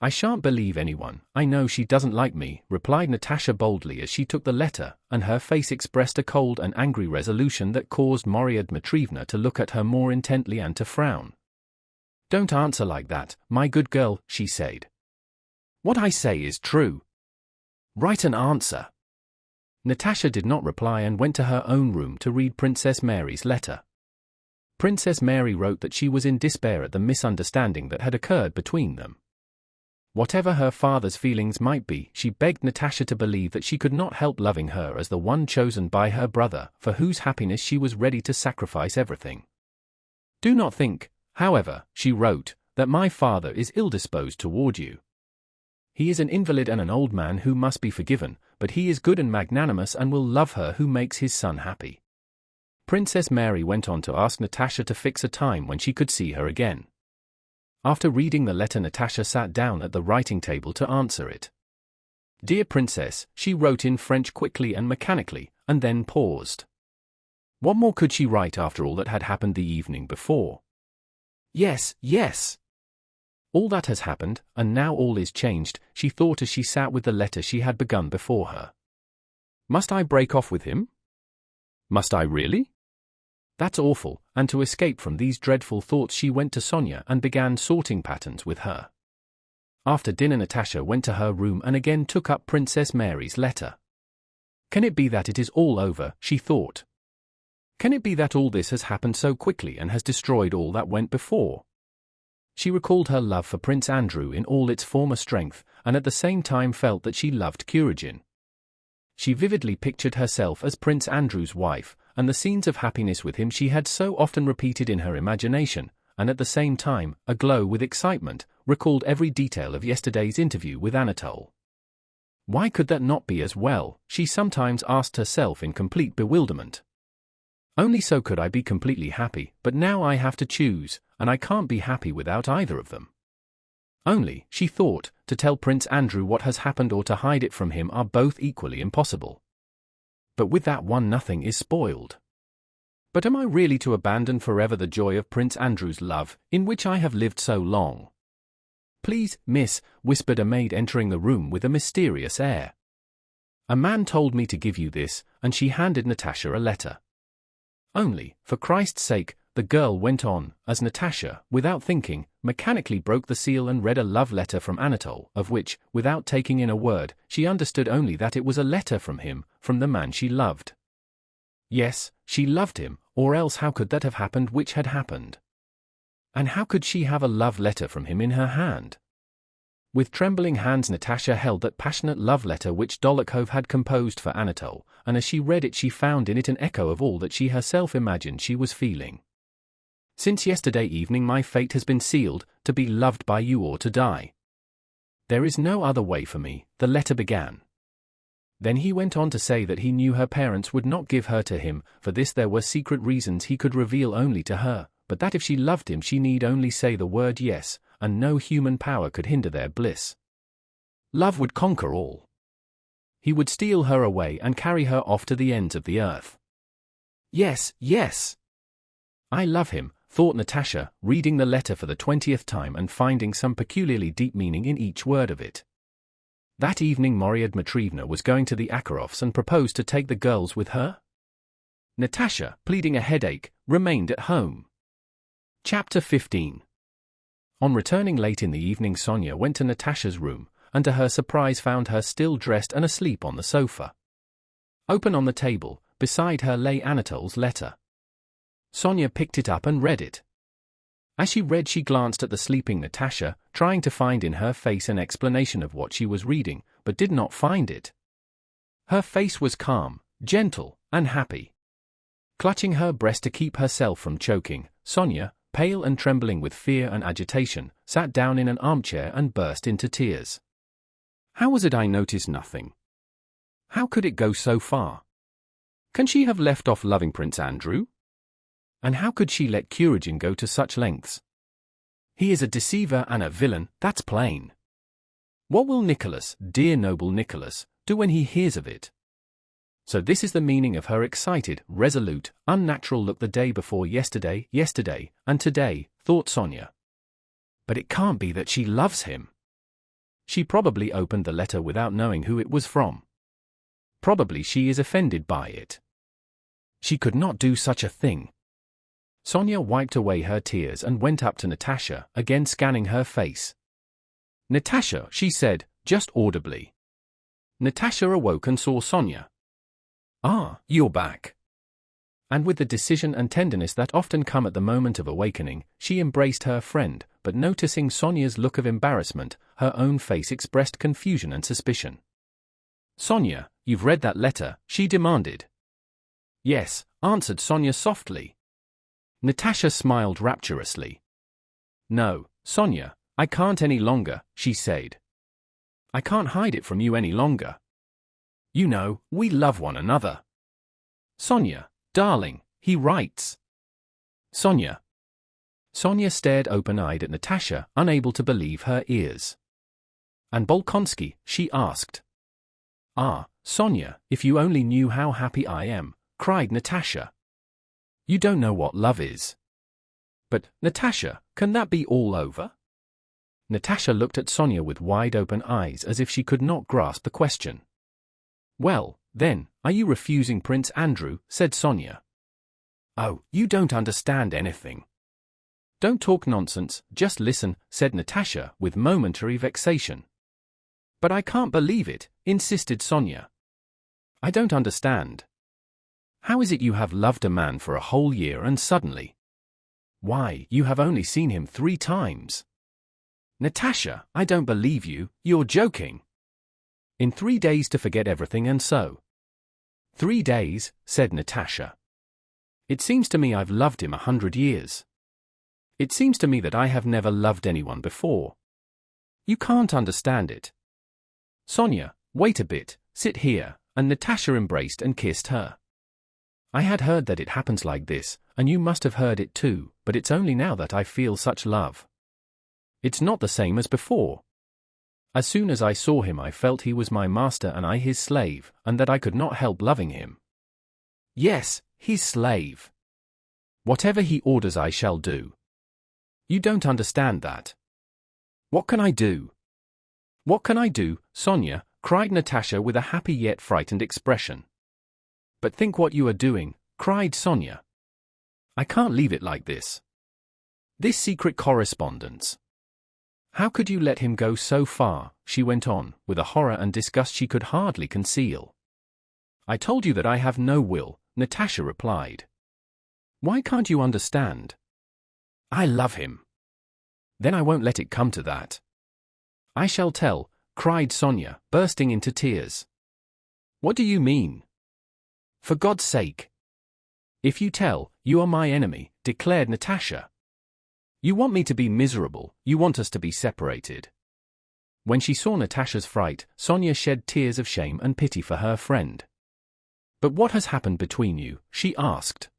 I shan't believe anyone, I know she doesn't like me, replied Natasha boldly as she took the letter, and her face expressed a cold and angry resolution that caused Marya Dmitrievna to look at her more intently and to frown. Don't answer like that, my good girl, she said. What I say is true. Write an answer. Natasha did not reply and went to her own room to read Princess Mary's letter. Princess Mary wrote that she was in despair at the misunderstanding that had occurred between them. Whatever her father's feelings might be, she begged Natasha to believe that she could not help loving her as the one chosen by her brother, for whose happiness she was ready to sacrifice everything. Do not think, however, she wrote, that my father is ill-disposed toward you. He is an invalid and an old man who must be forgiven, but he is good and magnanimous and will love her who makes his son happy. Princess Mary went on to ask Natasha to fix a time when she could see her again. After reading the letter, Natasha sat down at the writing table to answer it. "Dear Princess," she wrote in French quickly and mechanically, and then paused. What more could she write after all that had happened the evening before? Yes, yes. All that has happened, and now all is changed, she thought as she sat with the letter she had begun before her. Must I break off with him? Must I really? That's awful, and to escape from these dreadful thoughts she went to Sonia and began sorting patterns with her. After dinner Natasha went to her room and again took up Princess Mary's letter. Can it be that it is all over, she thought. Can it be that all this has happened so quickly and has destroyed all that went before? She recalled her love for Prince Andrew in all its former strength, and at the same time felt that she loved Kuragin. She vividly pictured herself as Prince Andrew's wife, and the scenes of happiness with him she had so often repeated in her imagination, and at the same time, aglow with excitement, recalled every detail of yesterday's interview with Anatole. Why could that not be as well, she sometimes asked herself in complete bewilderment. Only so could I be completely happy, but now I have to choose, and I can't be happy without either of them. Only, she thought, to tell Prince Andrew what has happened or to hide it from him are both equally impossible. But with that one nothing is spoiled. But am I really to abandon forever the joy of Prince Andrew's love, in which I have lived so long? Please, miss, whispered a maid entering the room with a mysterious air. A man told me to give you this, and she handed Natasha a letter. Only, for Christ's sake, the girl went on, as Natasha, without thinking, mechanically broke the seal and read a love letter from Anatole, of which, without taking in a word, she understood only that it was a letter from him, from the man she loved. Yes, she loved him, or else how could that have happened which had happened? And how could she have a love letter from him in her hand? With trembling hands Natasha held that passionate love letter which Dolokhov had composed for Anatole, and as she read it she found in it an echo of all that she herself imagined she was feeling. Since yesterday evening my fate has been sealed, to be loved by you or to die. There is no other way for me, the letter began. Then he went on to say that he knew her parents would not give her to him, for this there were secret reasons he could reveal only to her, but that if she loved him she need only say the word yes, and no human power could hinder their bliss. Love would conquer all. He would steal her away and carry her off to the ends of the earth. Yes, yes. I love him, thought Natasha, reading the letter for the 20th time and finding some peculiarly deep meaning in each word of it. That evening Maria Dmitrievna was going to the Akharovs and proposed to take the girls with her. Natasha, pleading a headache, remained at home. Chapter 15. On returning late in the evening Sonia went to Natasha's room, and to her surprise found her still dressed and asleep on the sofa. Open on the table, beside her lay Anatole's letter. Sonia picked it up and read it. As she read she glanced at the sleeping Natasha, trying to find in her face an explanation of what she was reading, but did not find it. Her face was calm, gentle, and happy. Clutching her breast to keep herself from choking, Sonia, pale and trembling with fear and agitation, sat down in an armchair and burst into tears. How was it I noticed nothing? How could it go so far? Can she have left off loving Prince Andrew? And how could she let Kuragin go to such lengths? He is a deceiver and a villain, that's plain. What will Nicholas, dear noble Nicholas, do when he hears of it? So this is the meaning of her excited, resolute, unnatural look the day before yesterday, and today, thought Sonia. But it can't be that she loves him. She probably opened the letter without knowing who it was from. Probably she is offended by it. She could not do such a thing. Sonia wiped away her tears and went up to Natasha, again scanning her face. Natasha, she said, just audibly. Natasha awoke and saw Sonia. Ah, you're back. And with the decision and tenderness that often come at the moment of awakening, she embraced her friend, but noticing Sonia's look of embarrassment, her own face expressed confusion and suspicion. Sonia, you've read that letter, she demanded. Yes, answered Sonia softly. Natasha smiled rapturously. No, Sonia, I can't any longer, she said. I can't hide it from you any longer. You know, we love one another. Sonia, darling, he writes. Sonia. Sonia stared open-eyed at Natasha, unable to believe her ears. And Bolkonsky, she asked. Ah, Sonia, if you only knew how happy I am, cried Natasha. You don't know what love is. But, Natasha, can that be all over? Natasha looked at Sonia with wide-open eyes as if she could not grasp the question. Well, then, are you refusing Prince Andrew? Said Sonia. Oh, you don't understand anything. Don't talk nonsense, just listen, said Natasha with momentary vexation. But I can't believe it, insisted Sonia. I don't understand. How is it you have loved a man for a whole year and suddenly? Why, you have only seen him 3 times. Natasha, I don't believe you, you're joking. In 3 days to forget everything and so. 3 days, said Natasha. It seems to me I've loved him 100 years. It seems to me that I have never loved anyone before. You can't understand it. Sonia, wait a bit, sit here, and Natasha embraced and kissed her. I had heard that it happens like this, and you must have heard it too, but it's only now that I feel such love. It's not the same as before. As soon as I saw him I felt he was my master and I his slave, and that I could not help loving him. Yes, his slave. Whatever he orders I shall do. You don't understand that. What can I do? What can I do, Sonia? Cried Natasha with a happy yet frightened expression. But think what you are doing, cried Sonia. I can't leave it like this. This secret correspondence. How could you let him go so far, she went on, with a horror and disgust she could hardly conceal. I told you that I have no will, Natasha replied. Why can't you understand? I love him. Then I won't let it come to that. I shall tell, cried Sonia, bursting into tears. What do you mean? For God's sake. If you tell, you are my enemy, declared Natasha. You want me to be miserable, you want us to be separated. When she saw Natasha's fright, Sonia shed tears of shame and pity for her friend. But what has happened between you? She asked.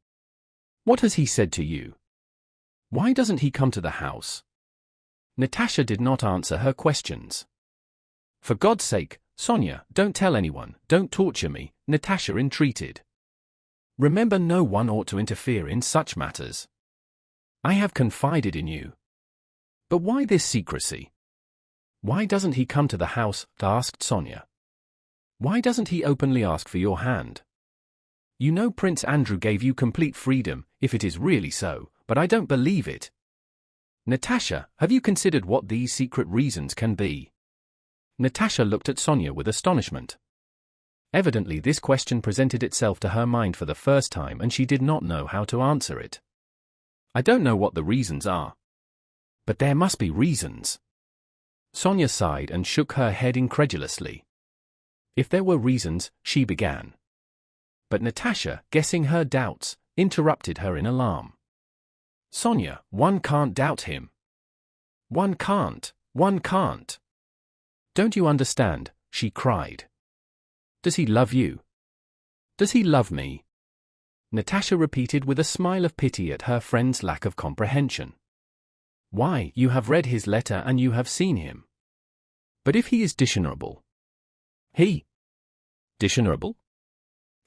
What has he said to you? Why doesn't he come to the house? Natasha did not answer her questions. For God's sake, Sonia, don't tell anyone, don't torture me, Natasha entreated. Remember, no one ought to interfere in such matters. I have confided in you. But why this secrecy? Why doesn't he come to the house? Asked Sonia. Why doesn't he openly ask for your hand? You know Prince Andrew gave you complete freedom, if it is really so, but I don't believe it. Natasha, have you considered what these secret reasons can be? Natasha looked at Sonia with astonishment. Evidently this question presented itself to her mind for the first time and she did not know how to answer it. I don't know what the reasons are. But there must be reasons. Sonia sighed and shook her head incredulously. If there were reasons, she began. But Natasha, guessing her doubts, interrupted her in alarm. Sonia, one can't doubt him. One can't. Don't you understand? She cried. Does he love you? Does he love me? Natasha repeated with a smile of pity at her friend's lack of comprehension. Why, you have read his letter and you have seen him. But if he is dishonorable? He? Dishonorable?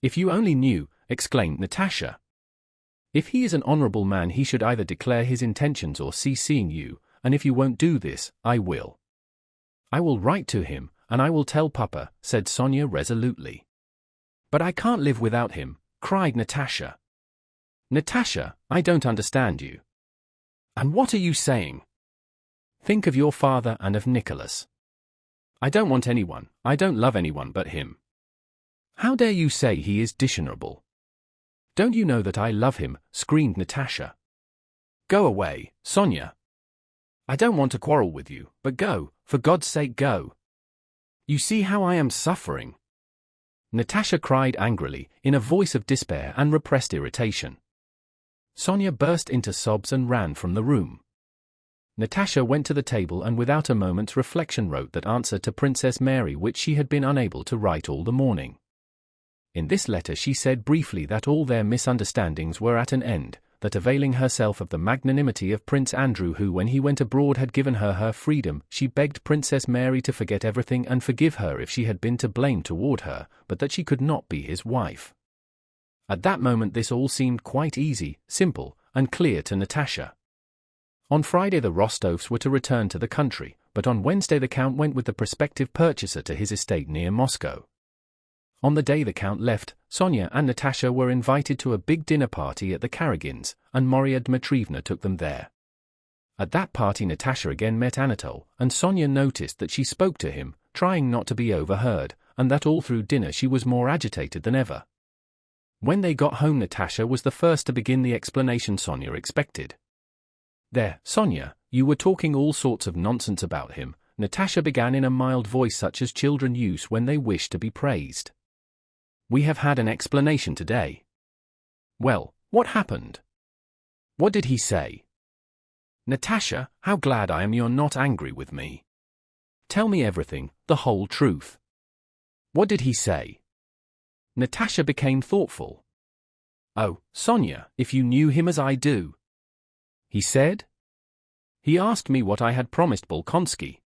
If you only knew, exclaimed Natasha. If he is an honorable man he should either declare his intentions or cease seeing you, and if you won't do this, I will. I will write to him, and I will tell Papa, said Sonia resolutely. But I can't live without him, cried Natasha. Natasha, I don't understand you. And what are you saying? Think of your father and of Nicholas. I don't want anyone, I don't love anyone but him. How dare you say he is dishonorable? Don't you know that I love him? Screamed Natasha. Go away, Sonia. I don't want to quarrel with you, but go, for God's sake go. You see how I am suffering. Natasha cried angrily, in a voice of despair and repressed irritation. Sonia burst into sobs and ran from the room. Natasha went to the table and without a moment's reflection wrote that answer to Princess Mary which she had been unable to write all the morning. In this letter she said briefly that all their misunderstandings were at an end, that availing herself of the magnanimity of Prince Andrew who when he went abroad had given her her freedom, she begged Princess Mary to forget everything and forgive her if she had been to blame toward her, but that she could not be his wife. At that moment this all seemed quite easy, simple, and clear to Natasha. On Friday the Rostovs were to return to the country, but on Wednesday the Count went with the prospective purchaser to his estate near Moscow. On the day the Count left, Sonia and Natasha were invited to a big dinner party at the Karagins, and Maria Dmitrievna took them there. At that party Natasha again met Anatole, and Sonia noticed that she spoke to him, trying not to be overheard, and that all through dinner she was more agitated than ever. When they got home Natasha was the first to begin the explanation Sonia expected. "There, Sonia, you were talking all sorts of nonsense about him," Natasha began in a mild voice such as children use when they wish to be praised. "We have had an explanation today." "Well, what happened? What did he say?" "Natasha, how glad I am you're not angry with me. Tell me everything, the whole truth. What did he say?" Natasha became thoughtful. "Oh, Sonia, if you knew him as I do." "He said?" "He asked me what I had promised Bolkonsky.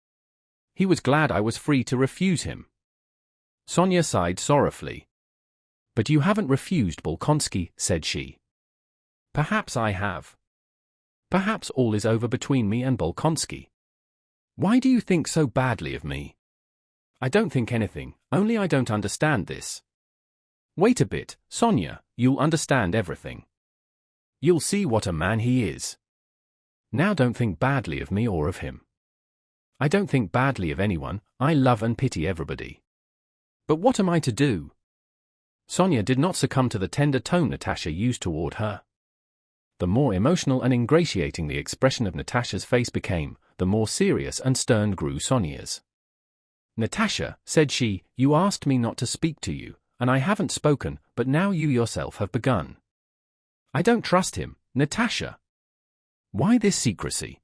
He was glad I was free to refuse him." Sonia sighed sorrowfully. "But you haven't refused Bolkonsky," said she. "Perhaps I have. Perhaps all is over between me and Bolkonsky. Why do you think so badly of me?" "I don't think anything, only I don't understand this." "Wait a bit, Sonia, you'll understand everything. You'll see what a man he is. Now don't think badly of me or of him." "I don't think badly of anyone, I love and pity everybody. But what am I to do?" Sonia did not succumb to the tender tone Natasha used toward her. The more emotional and ingratiating the expression of Natasha's face became, the more serious and stern grew Sonia's. "Natasha," said she, "you asked me not to speak to you, and I haven't spoken, but now you yourself have begun. I don't trust him, Natasha." "Why this secrecy?"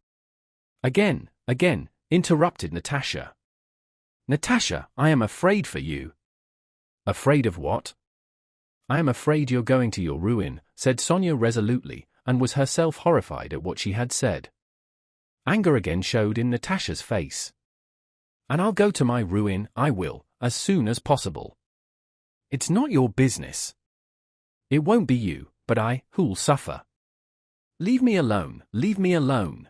Again, interrupted Natasha. "Natasha, I am afraid for you." "Afraid of what?" "I am afraid you're going to your ruin," said Sonia resolutely, and was herself horrified at what she had said. Anger again showed in Natasha's face. "And I'll go to my ruin, I will, as soon as possible." "It's not your business." "It won't be you, but I, who'll suffer." "Leave me alone, leave me alone."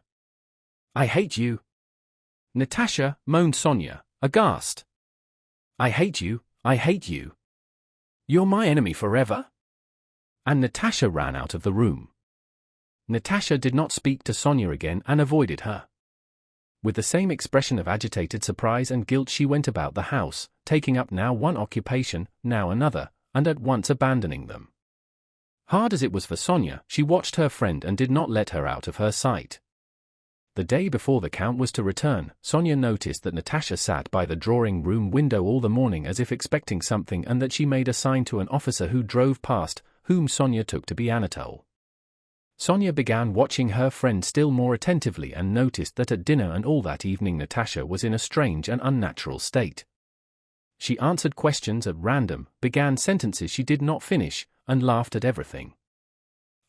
"I hate you." "Natasha," moaned Sonia, aghast. "I hate you, I hate you. You're my enemy forever." And Natasha ran out of the room. Natasha did not speak to Sonia again and avoided her. With the same expression of agitated surprise and guilt she went about the house, taking up now one occupation, now another, and at once abandoning them. Hard as it was for Sonia, she watched her friend and did not let her out of her sight. The day before the Count was to return, Sonia noticed that Natasha sat by the drawing-room window all the morning as if expecting something and that she made a sign to an officer who drove past, whom Sonia took to be Anatole. Sonia began watching her friend still more attentively and noticed that at dinner and all that evening Natasha was in a strange and unnatural state. She answered questions at random, began sentences she did not finish, and laughed at everything.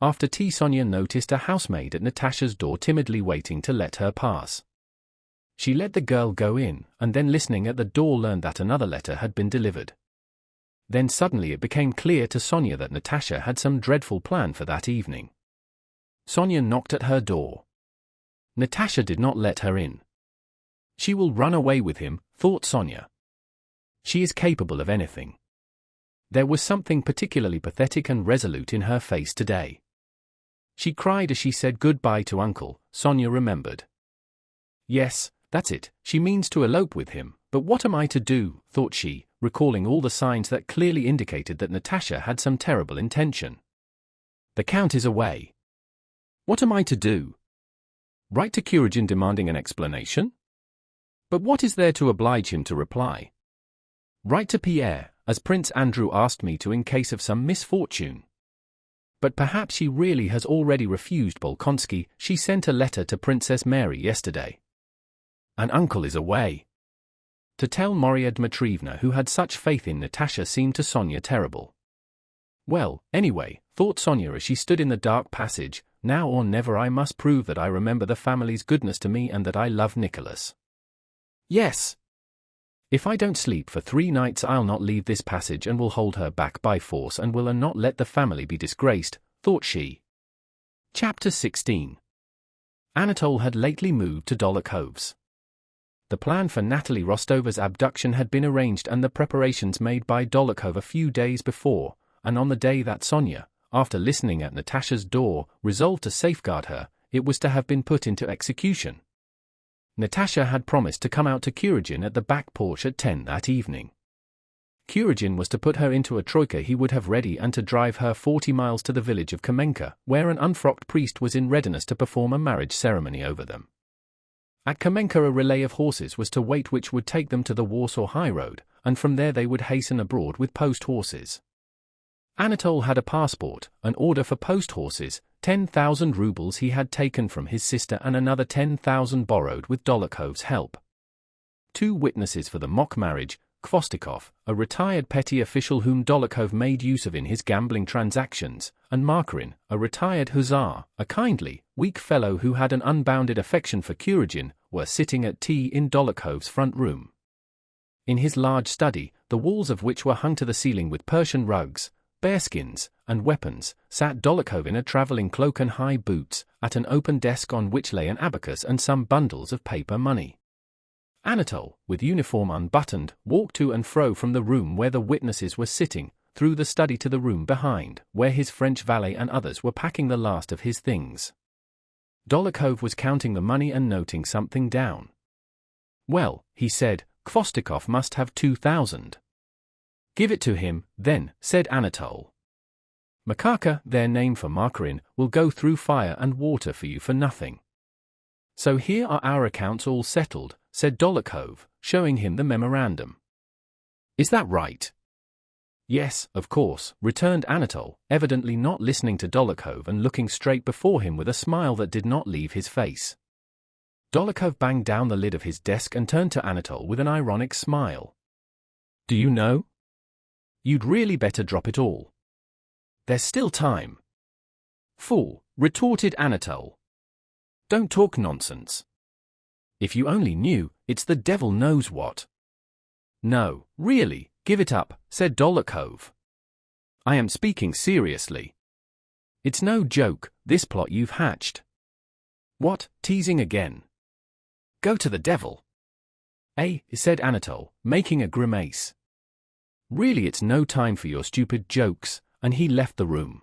After tea Sonia noticed a housemaid at Natasha's door timidly waiting to let her pass. She let the girl go in, and then listening at the door learned that another letter had been delivered. Then suddenly it became clear to Sonia that Natasha had some dreadful plan for that evening. Sonia knocked at her door. Natasha did not let her in. "She will run away with him," thought Sonia. "She is capable of anything." There was something particularly pathetic and resolute in her face today. She cried as she said goodbye to Uncle, Sonia remembered. "Yes, that's it, she means to elope with him, but what am I to do?" thought she, recalling all the signs that clearly indicated that Natasha had some terrible intention. "The Count is away. What am I to do? Write to Kuragin demanding an explanation? But what is there to oblige him to reply? Write to Pierre, as Prince Andrew asked me to in case of some misfortune. But perhaps she really has already refused Bolkonsky. She sent a letter to Princess Mary yesterday. An uncle is away. To tell Maria Dmitrievna, who had such faith in Natasha, seemed to Sonia terrible. Well, anyway, thought Sonia as she stood in the dark passage, now or never I must prove that I remember the family's goodness to me and that I love Nicholas. Yes. If I don't sleep for 3 nights I'll not leave this passage and will hold her back by force and will not let the family be disgraced, thought she. Chapter 16. Anatole had lately moved to Dólokhov's. The plan for Natalie Rostova's abduction had been arranged and the preparations made by Dólokhov a few days before, and on the day that Sonia, after listening at Natasha's door, resolved to safeguard her, it was to have been put into execution. Natasha had promised to come out to Kuragin at the back porch at 10 that evening. Kuragin was to put her into a troika he would have ready and to drive her 40 miles to the village of Kamenka, where an unfrocked priest was in readiness to perform a marriage ceremony over them. At Kamenka a relay of horses was to wait which would take them to the Warsaw High Road, and from there they would hasten abroad with post horses. Anatole had a passport, an order for post horses, 10,000 rubles he had taken from his sister and another 10,000 borrowed with Dolokhov's help. 2 witnesses for the mock marriage, Kvostikov, a retired petty official whom Dolokhov made use of in his gambling transactions, and Markarin, a retired hussar, a kindly, weak fellow who had an unbounded affection for Kuragin, were sitting at tea in Dolokhov's front room. In his large study, the walls of which were hung to the ceiling with Persian rugs, bearskins, and weapons, sat Dolokhov in a travelling cloak and high boots, at an open desk on which lay an abacus and some bundles of paper money. Anatole, with uniform unbuttoned, walked to and fro from the room where the witnesses were sitting, through the study to the room behind, where his French valet and others were packing the last of his things. Dolokhov was counting the money and noting something down. Well, he said, Kvostikov must have 2,000. Give it to him, then, said Anatole. Makaka, their name for Markarin, will go through fire and water for you for nothing. So here are our accounts all settled, said Dolokhov, showing him the memorandum. Is that right? Yes, of course, returned Anatole, evidently not listening to Dolokhov and looking straight before him with a smile that did not leave his face. Dolokhov banged down the lid of his desk and turned to Anatole with an ironic smile. Do you know? You'd really better drop it all. There's still time. Fool, retorted Anatole. Don't talk nonsense. If you only knew, it's the devil knows what. No, really, give it up, said Dolokhov. I am speaking seriously. It's no joke, this plot you've hatched. What, teasing again? Go to the devil. Said Anatole, making a grimace. Really, it's no time for your stupid jokes, and he left the room.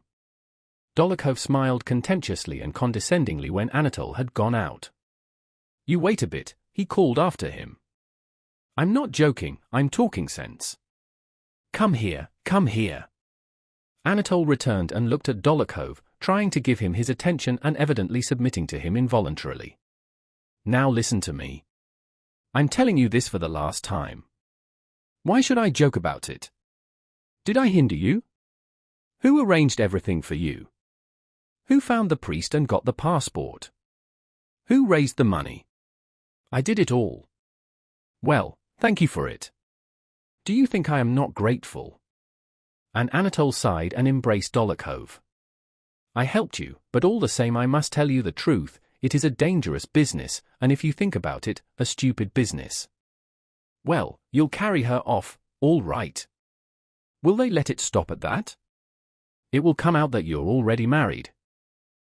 Dolokhov smiled contemptuously and condescendingly when Anatole had gone out. You wait a bit, he called after him. I'm not joking, I'm talking sense. Come here, come here. Anatole returned and looked at Dolokhov, trying to give him his attention and evidently submitting to him involuntarily. Now listen to me. I'm telling you this for the last time. Why should I joke about it? Did I hinder you? Who arranged everything for you? Who found the priest and got the passport? Who raised the money? I did it all. Well, thank you for it. Do you think I am not grateful? And Anatole sighed and embraced Dolokhov. I helped you, but all the same I must tell you the truth, it is a dangerous business, and if you think about it, a stupid business. Well, you'll carry her off, all right. Will they let it stop at that? It will come out that you're already married.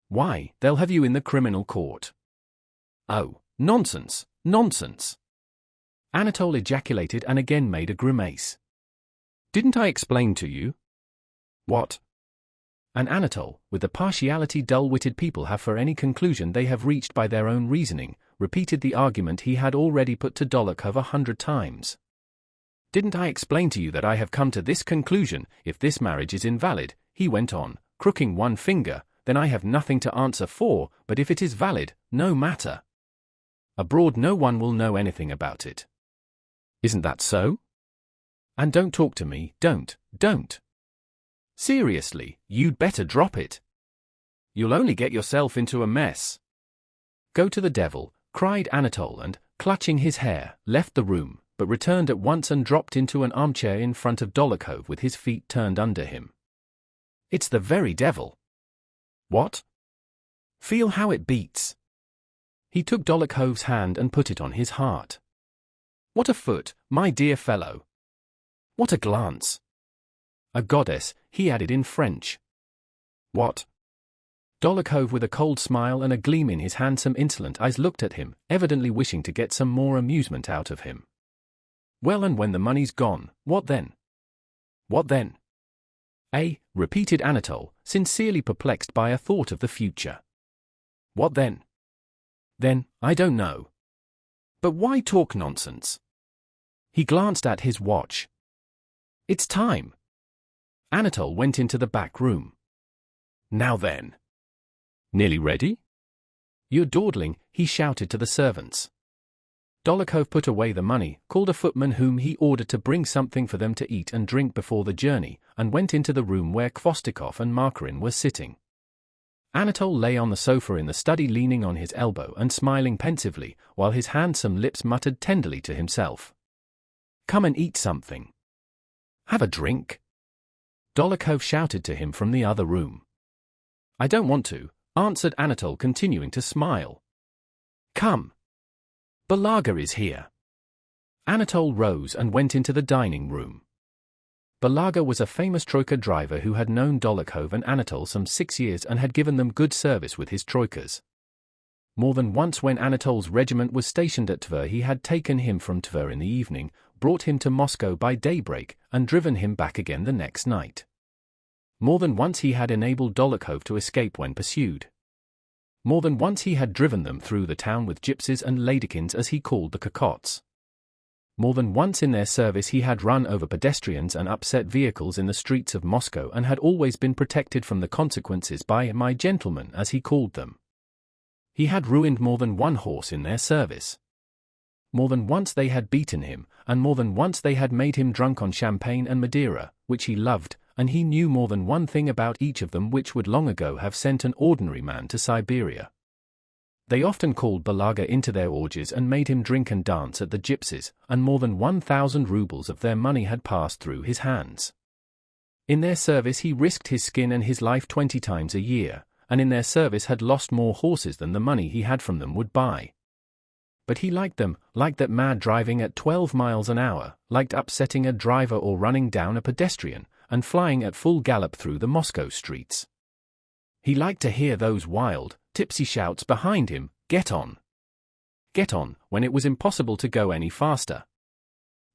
Why, they'll have you in the criminal court. Oh, nonsense, nonsense. Anatole ejaculated and again made a grimace. Didn't I explain to you? What? And Anatole, with the partiality dull-witted people have for any conclusion they have reached by their own reasoning, repeated the argument he had already put to Dolokhov 100 times. Didn't I explain to you that I have come to this conclusion, if this marriage is invalid, he went on, crooking one finger, then I have nothing to answer for, but if it is valid, no matter. Abroad no one will know anything about it. Isn't that so? And don't talk to me, don't. Seriously, you'd better drop it. You'll only get yourself into a mess. Go to the devil, cried Anatole and, clutching his hair, left the room, but returned at once and dropped into an armchair in front of Dólokhov with his feet turned under him. It's the very devil. What? Feel how it beats. He took Dólokhov's hand and put it on his heart. What a foot, my dear fellow. What a glance. A goddess, he added in French. What? Dólokhov with a cold smile and a gleam in his handsome insolent eyes looked at him, evidently wishing to get some more amusement out of him. Well, and when the money's gone, what then? What then? Repeated Anatole, sincerely perplexed by a thought of the future. What then? Then, I don't know. But why talk nonsense? He glanced at his watch. It's time. Anatole went into the back room. Now then. Nearly ready? You're dawdling, he shouted to the servants. Dólokhov put away the money, called a footman whom he ordered to bring something for them to eat and drink before the journey, and went into the room where Khvostikov and Markarin were sitting. Anatole lay on the sofa in the study leaning on his elbow and smiling pensively, while his handsome lips muttered tenderly to himself. Come and eat something. Have a drink. Dólokhov shouted to him from the other room. I don't want to, answered Anatole, continuing to smile. Come. Balaga is here. Anatole rose and went into the dining room. Balaga was a famous troika driver who had known Dólokhov and Anatole some 6 years and had given them good service with his troikas. More than once when Anatole's regiment was stationed at Tver he had taken him from Tver in the evening, brought him to Moscow by daybreak, and driven him back again the next night. More than once he had enabled Dólokhov to escape when pursued. More than once he had driven them through the town with gypsies and ladykins as he called the cocottes. More than once in their service he had run over pedestrians and upset vehicles in the streets of Moscow and had always been protected from the consequences by my gentlemen as he called them. He had ruined more than one horse in their service. More than once they had beaten him, and more than once they had made him drunk on champagne and Madeira, which he loved, and he knew more than one thing about each of them which would long ago have sent an ordinary man to Siberia. They often called Balaga into their orgies and made him drink and dance at the gypsies, and more than 1,000 rubles of their money had passed through his hands. In their service he risked his skin and his life 20 times a year, and in their service had lost more horses than the money he had from them would buy. But he liked them, liked that mad driving at 12 miles an hour, liked upsetting a driver or running down a pedestrian, and flying at full gallop through the Moscow streets. He liked to hear those wild, tipsy shouts behind him, "Get on! Get on!" when it was impossible to go any faster.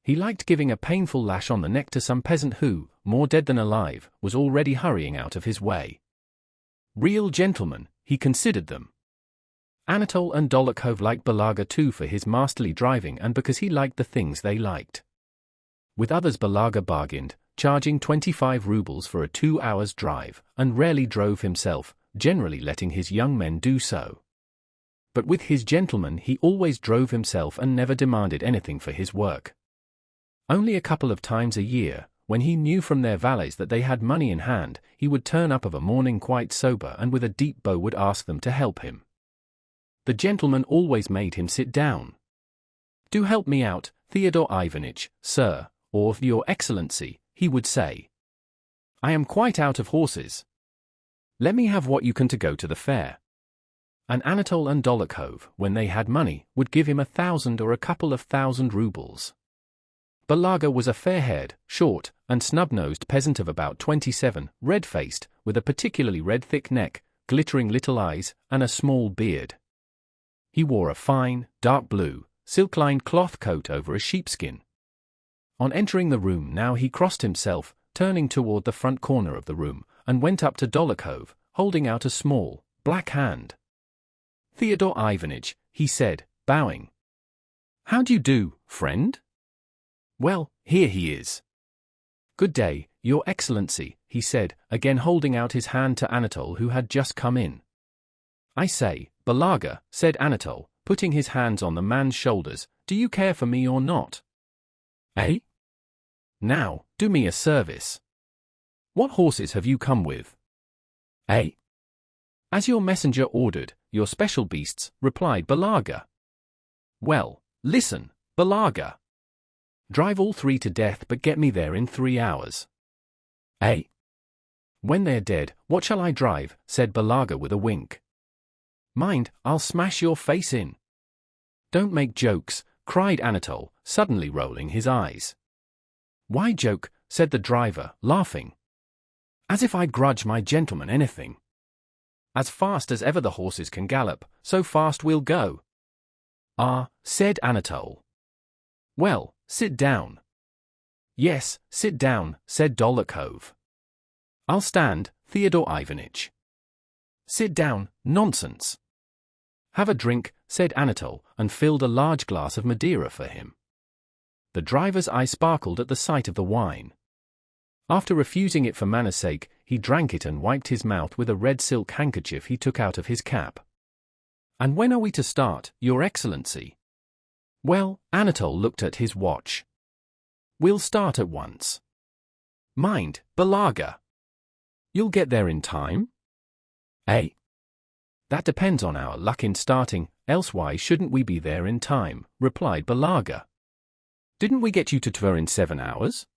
He liked giving a painful lash on the neck to some peasant who, more dead than alive, was already hurrying out of his way. Real gentlemen, he considered them. Anatole and Dólokhov liked Balaga too for his masterly driving and because he liked the things they liked. With others Balaga bargained, charging 25 rubles for a 2 hours drive, and rarely drove himself, generally letting his young men do so. But with his gentlemen he always drove himself and never demanded anything for his work. Only a couple of times a year, when he knew from their valets that they had money in hand, he would turn up of a morning quite sober and with a deep bow would ask them to help him. The gentleman always made him sit down. "Do help me out, Theodore Ivanitch, sir," or "Your Excellency," he would say. "I am quite out of horses. Let me have what you can to go to the fair." And Anatole and Dólokhov, when they had money, would give him 1,000 or a couple of 1,000 rubles. Balaga was a fair-haired, short, and snub-nosed peasant of about 27, red-faced, with a particularly red thick neck, glittering little eyes, and a small beard. He wore a fine, dark blue, silk-lined cloth coat over a sheepskin. On entering the room now he crossed himself, turning toward the front corner of the room, and went up to Dólokhov, holding out a small, black hand. "Theodore Ivanitch," he said, bowing. "How do you do, friend? Well, here he is." "Good day, Your Excellency," he said, again holding out his hand to Anatole who had just come in. "I say, Balaga," said Anatole, putting his hands on the man's shoulders, "do you care for me or not?" "Eh? Now, do me a service." What horses have you come with? A. As your messenger ordered, your special beasts, replied Balaga. Well, listen, Balaga. Drive all 3 to death but get me there in 3 hours. A. When they're dead, what shall I drive? Said Balaga with a wink. Mind, I'll smash your face in. Don't make jokes, cried Anatole, suddenly rolling his eyes. Why joke? Said the driver, laughing. As if I'd grudge my gentleman anything. As fast as ever the horses can gallop, so fast we'll go. Ah, said Anatole. Well, sit down. Yes, sit down, said Dolokhov. I'll stand, Theodore Ivanitch. Sit down, nonsense. Have a drink, said Anatole, and filled a large glass of Madeira for him. The driver's eye sparkled at the sight of the wine. After refusing it for manners' sake, he drank it and wiped his mouth with a red silk handkerchief he took out of his cap. And when are we to start, Your Excellency? Well, Anatole looked at his watch. We'll start at once. Mind, Balaga. You'll get there in time? Eh? That depends on our luck in starting, else why shouldn't we be there in time, replied Balaga. Didn't we get you to Tver in 7 hours?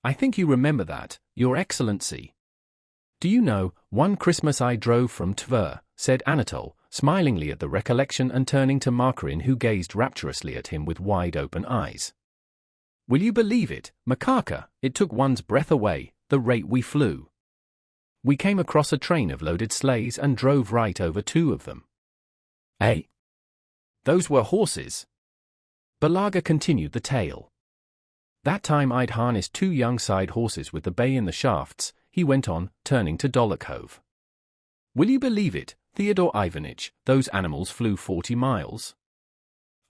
I think you remember that, Your Excellency. Do you know, one Christmas I drove from Tver, said Anatole, smilingly at the recollection and turning to Margarin, who gazed rapturously at him with wide-open eyes. Will you believe it, Makaka, it took one's breath away, the rate we flew. We came across a train of loaded sleighs and drove right over 2 of them. Eh? Those were horses. Balaga continued the tale. That time I'd harnessed 2 young side horses with the bay in the shafts, he went on, turning to Dolokhov. Will you believe it, Theodore Ivanitch, those animals flew 40 miles.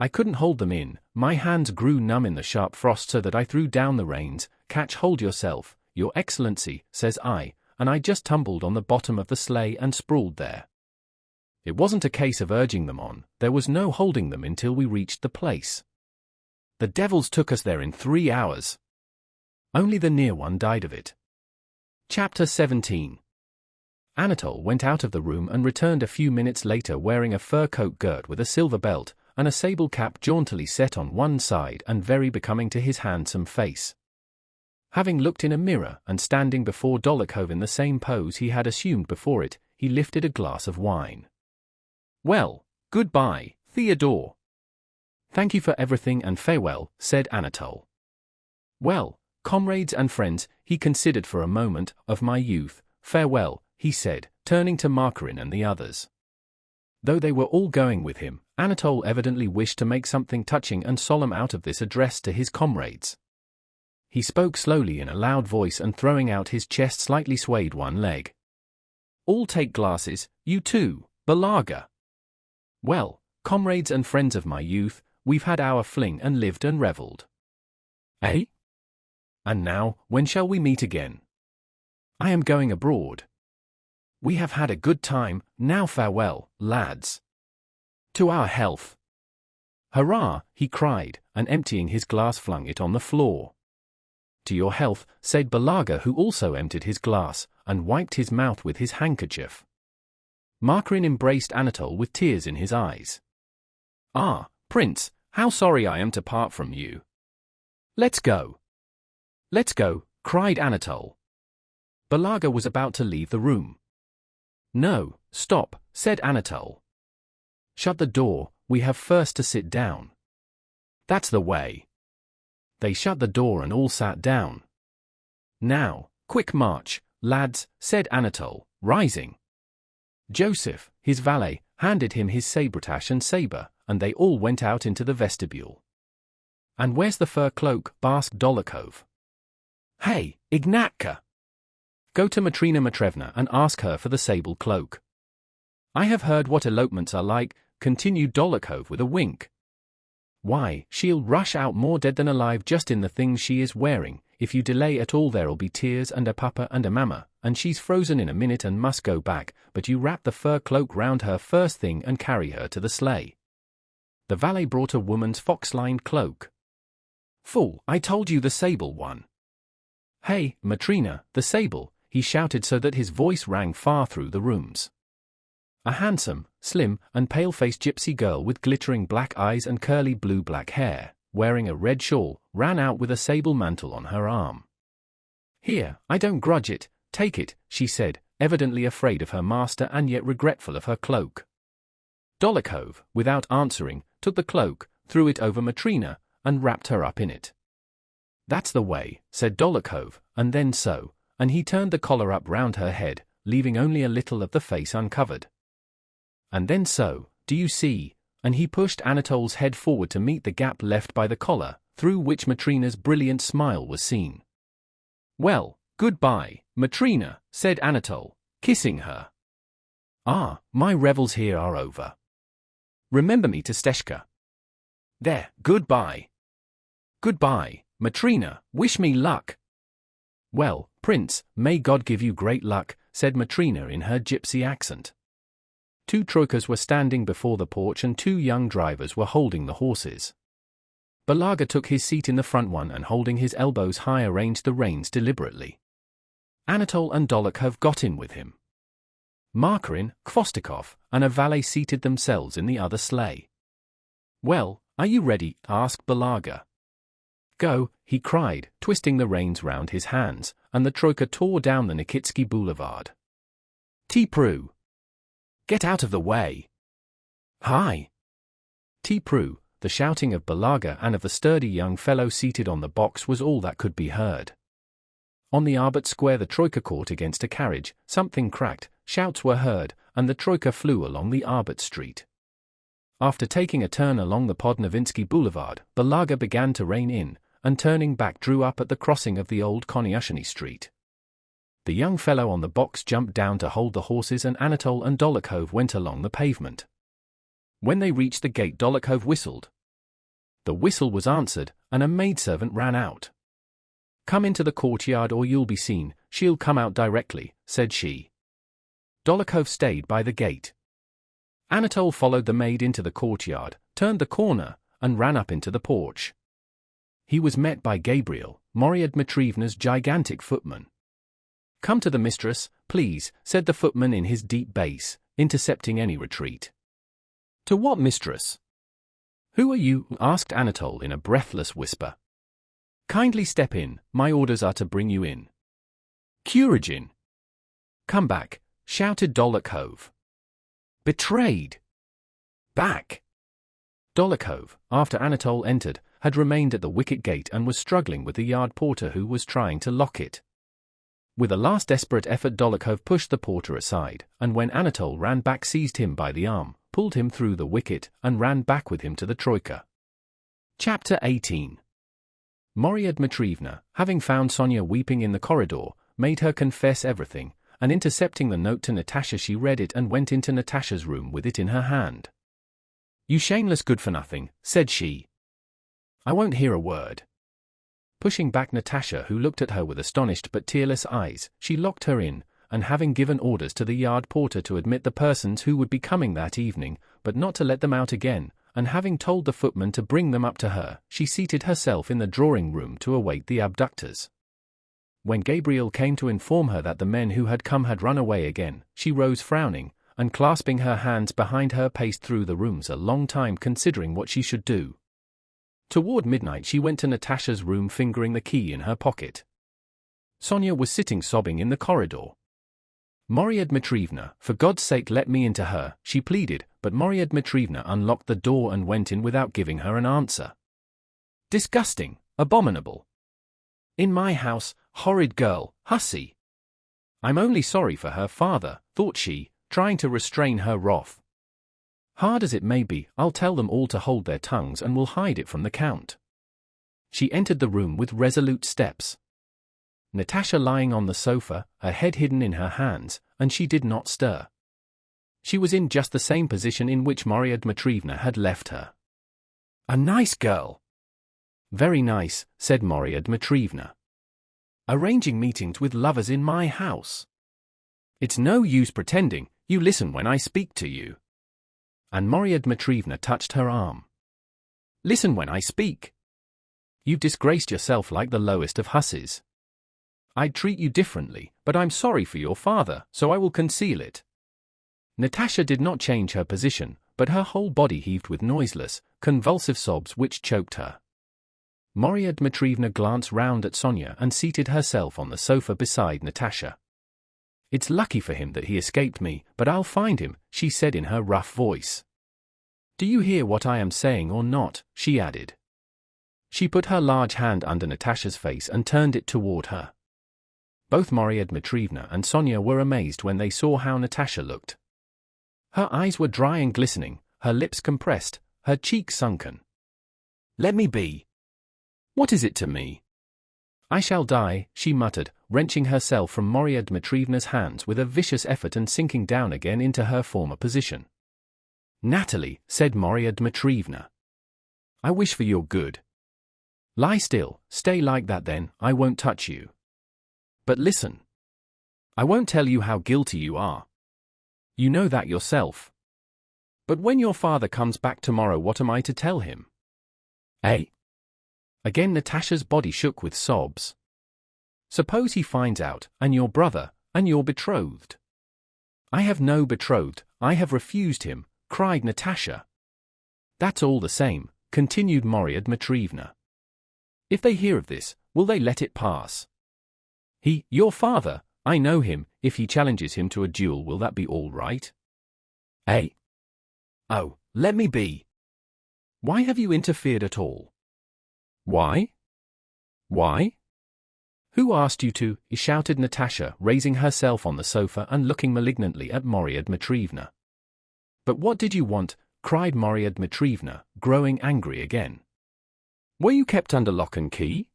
I couldn't hold them in, my hands grew numb in the sharp frost so that I threw down the reins. Catch hold yourself, Your Excellency, says I, and I just tumbled on the bottom of the sleigh and sprawled there. It wasn't a case of urging them on, there was no holding them until we reached the place. The devils took us there in 3 hours. Only the near one died of it. Chapter 17. Anatole went out of the room and returned a few minutes later wearing a fur coat girt with a silver belt, and a sable cap jauntily set on one side and very becoming to his handsome face. Having looked in a mirror and standing before Dolokhov in the same pose he had assumed before it, he lifted a glass of wine. Well, goodbye, Theodore. Thank you for everything and farewell, said Anatole. Well, comrades and friends, he considered for a moment, of my youth, farewell, he said, turning to Margarin and the others. Though they were all going with him, Anatole evidently wished to make something touching and solemn out of this address to his comrades. He spoke slowly in a loud voice and throwing out his chest slightly swayed one leg. All take glasses, you too, Balaga. Well, comrades and friends of my youth, we've had our fling and lived and revelled. Eh? And now, when shall we meet again? I am going abroad. We have had a good time, now farewell, lads. To our health. Hurrah, he cried, and emptying his glass flung it on the floor. To your health, said Balaga, who also emptied his glass, and wiped his mouth with his handkerchief. Margarin embraced Anatole with tears in his eyes. Ah, Prince, how sorry I am to part from you. Let's go. Let's go, cried Anatole. Balaga was about to leave the room. No, stop, said Anatole. Shut the door, we have first to sit down. That's the way. They shut the door and all sat down. Now, quick march, lads, said Anatole, rising. Joseph, his valet, handed him his sabretache and sabre, and they all went out into the vestibule. And where's the fur cloak? Asked Dolokhov. Hey, Ignatka! Go to Matrina Matrevna and ask her for the sable cloak. I have heard what elopements are like, continued Dolokhov with a wink. Why, she'll rush out more dead than alive just in the things she is wearing. If you delay at all there'll be tears and a papa and a mama, and she's frozen in a minute and must go back, but you wrap the fur cloak round her first thing and carry her to the sleigh. The valet brought a woman's fox-lined cloak. Fool, I told you the sable one. "Hey, Matrina, the sable," he shouted so that his voice rang far through the rooms. A handsome, slim, and pale-faced gypsy girl with glittering black eyes and curly blue-black hair, wearing a red shawl, ran out with a sable mantle on her arm. "Here, I don't grudge it, take it," she said, evidently afraid of her master and yet regretful of her cloak. Dólokhov, without answering, took the cloak, threw it over Matrina, and wrapped her up in it. "That's the way," said Dólokhov, and then so, and he turned the collar up round her head, leaving only a little of the face uncovered. "And then so, do you see?" and he pushed Anatole's head forward to meet the gap left by the collar, through which Matrina's brilliant smile was seen. "Well, goodbye, Matrina," said Anatole, kissing her. "Ah, my revels here are over. Remember me to Steshka. There, goodbye." "Goodbye, Matrina, wish me luck." "Well, Prince, may God give you great luck," said Matrina in her gypsy accent. 2 troikas were standing before the porch and 2 young drivers were holding the horses. Balaga took his seat in the front one and holding his elbows high arranged the reins deliberately. Anatole and Dólokhov got in with him. Markarin, Khvostikov, and a valet seated themselves in the other sleigh. "Well, are you ready?" asked Balaga. "Go," he cried, twisting the reins round his hands, and the troika tore down the Nikitsky Boulevard. "T-Prue! Get out of the way! Hi!" T-Prue, the shouting of Balaga and of the sturdy young fellow seated on the box was all that could be heard. On the Arbut Square the troika caught against a carriage, something cracked, shouts were heard, and the troika flew along the Arbut Street. After taking a turn along the Podnovinsky Boulevard, Balaga began to rein in, and turning back drew up at the crossing of the old Konyashny Street. The young fellow on the box jumped down to hold the horses and Anatole and Dólokhov went along the pavement. When they reached the gate Dólokhov whistled. The whistle was answered, and a maidservant ran out. "Come into the courtyard or you'll be seen, she'll come out directly," said she. Dólokhov stayed by the gate. Anatole followed the maid into the courtyard, turned the corner, and ran up into the porch. He was met by Gabriel, Marya Dmitrievna's gigantic footman. "Come to the mistress, please," said the footman in his deep bass, intercepting any retreat. "To what mistress?" "Who are you?" asked Anatole in a breathless whisper. "Kindly step in, my orders are to bring you in." "Kuragin!" "Come back," shouted Dólokhov. "Betrayed! Back!" Dólokhov, after Anatole entered, had remained at the wicket gate and was struggling with the yard porter who was trying to lock it. With a last desperate effort Dólokhov pushed the porter aside, and when Anatole ran back seized him by the arm, pulled him through the wicket, and ran back with him to the troika. Chapter 18. Marya Dmitrievna, having found Sonia weeping in the corridor, made her confess everything, and intercepting the note to Natasha she read it and went into Natasha's room with it in her hand. "You shameless good-for-nothing," said she. "I won't hear a word." Pushing back Natasha, who looked at her with astonished but tearless eyes, she locked her in, and having given orders to the yard porter to admit the persons who would be coming that evening, but not to let them out again, and having told the footman to bring them up to her, she seated herself in the drawing-room to await the abductors. When Gabriel came to inform her that the men who had come had run away again, she rose frowning, and clasping her hands behind her paced through the rooms a long time considering what she should do. Toward midnight she went to Natasha's room fingering the key in her pocket. Sonia was sitting sobbing in the corridor. "Marya Dmitrievna, for God's sake let me into her," she pleaded, but Marya Dmitrievna unlocked the door and went in without giving her an answer. "Disgusting, abominable. In my house, horrid girl, hussy. I'm only sorry for her father," thought she, trying to restrain her wrath. "Hard as it may be, I'll tell them all to hold their tongues and will hide it from the Count." She entered the room with resolute steps. Natasha lying on the sofa, her head hidden in her hands, and she did not stir. She was in just the same position in which Marya Dmitrievna had left her. "A nice girl." "Very nice," said Marya Dmitrievna. "Arranging meetings with lovers in my house. It's no use pretending, you listen when I speak to you." And Marya Dmitrievna touched her arm. "Listen when I speak. You've disgraced yourself like the lowest of hussies. I'd treat you differently, but I'm sorry for your father, so I will conceal it." Natasha did not change her position, but her whole body heaved with noiseless, convulsive sobs which choked her. Maria Dmitrievna glanced round at Sonia and seated herself on the sofa beside Natasha. "It's lucky for him that he escaped me, but I'll find him," she said in her rough voice. "Do you hear what I am saying or not?" she added. She put her large hand under Natasha's face and turned it toward her. Both Maria Dmitrievna and Sonia were amazed when they saw how Natasha looked. Her eyes were dry and glistening, her lips compressed, her cheeks sunken. "Let me be. What is it to me? I shall die," she muttered, wrenching herself from Maria Dmitrievna's hands with a vicious effort and sinking down again into her former position. "Natalie," said Maria Dmitrievna, "I wish for your good. Lie still, stay like that then, I won't touch you. But listen. I won't tell you how guilty you are. You know that yourself. But when your father comes back tomorrow, what am I to tell him?" "Eh?" Again Natasha's body shook with sobs. "Suppose he finds out, and your brother, and your betrothed." "I have no betrothed, I have refused him," cried Natasha. "That's all the same," continued Maria Dmitrievna. "If they hear of this, will they let it pass? Your father, I know him, if he challenges him to a duel, will that be all right? Eh? Oh, let me be. Why have you interfered at all? Why? Why? Who asked you to?" shouted Natasha, raising herself on the sofa and looking malignantly at Maria Dmitrievna. "But what did you want?" cried Maria Dmitrievna, growing angry again. "Were you kept under lock and key?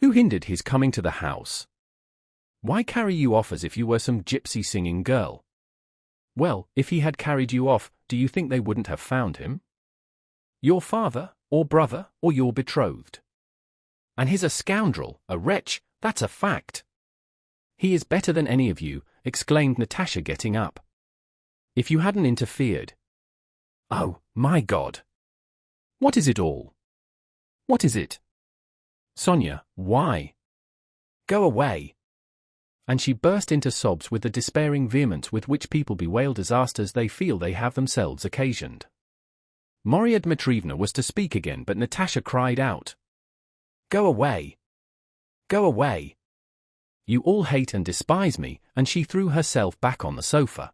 Who hindered his coming to the house? Why carry you off as if you were some gypsy singing girl? Well, if he had carried you off, do you think they wouldn't have found him? Your father, or brother, or your betrothed? And he's a scoundrel, a wretch, that's a fact." "He is better than any of you," exclaimed Natasha, getting up. "If you hadn't interfered—" "Oh, my God! What is it all? What is it? Sonia, why? Go away!" And she burst into sobs with the despairing vehemence with which people bewail disasters they feel they have themselves occasioned. Maria Dmitrievna was to speak again, but Natasha cried out, "Go away! Go away! You all hate and despise me," and she threw herself back on the sofa.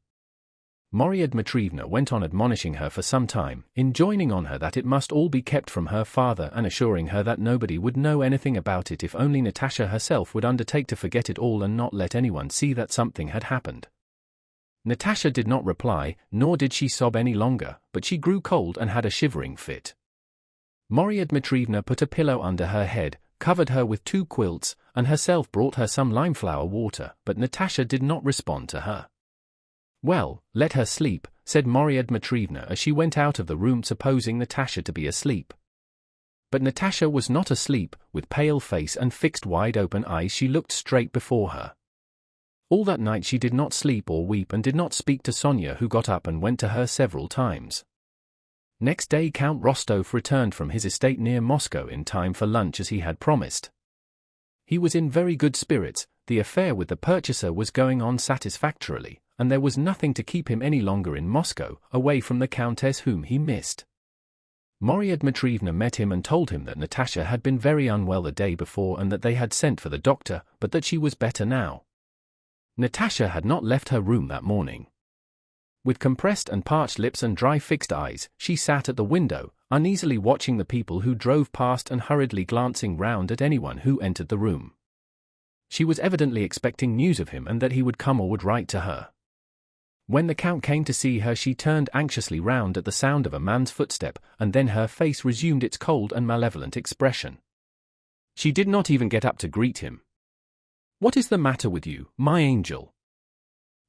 Maria Dmitrievna went on admonishing her for some time, enjoining on her that it must all be kept from her father and assuring her that nobody would know anything about it if only Natasha herself would undertake to forget it all and not let anyone see that something had happened. Natasha did not reply, nor did she sob any longer, but she grew cold and had a shivering fit. Maria Dmitrievna put a pillow under her head, covered her with 2 quilts, and herself brought her some limeflower water, but Natasha did not respond to her. "Well, let her sleep," said Maria Dmitrievna as she went out of the room, supposing Natasha to be asleep. But Natasha was not asleep. With pale face and fixed wide-open eyes she looked straight before her. All that night she did not sleep or weep and did not speak to Sonia, who got up and went to her several times. Next day Count Rostov returned from his estate near Moscow in time for lunch as he had promised. He was in very good spirits, the affair with the purchaser was going on satisfactorily, and there was nothing to keep him any longer in Moscow, away from the Countess whom he missed. Maria Dmitrievna met him and told him that Natasha had been very unwell the day before and that they had sent for the doctor, but that she was better now. Natasha had not left her room that morning. With compressed and parched lips and dry fixed eyes, she sat at the window, uneasily watching the people who drove past and hurriedly glancing round at anyone who entered the room. She was evidently expecting news of him and that he would come or would write to her. When the Count came to see her, she turned anxiously round at the sound of a man's footstep, and then her face resumed its cold and malevolent expression. She did not even get up to greet him. "What is the matter with you, my angel?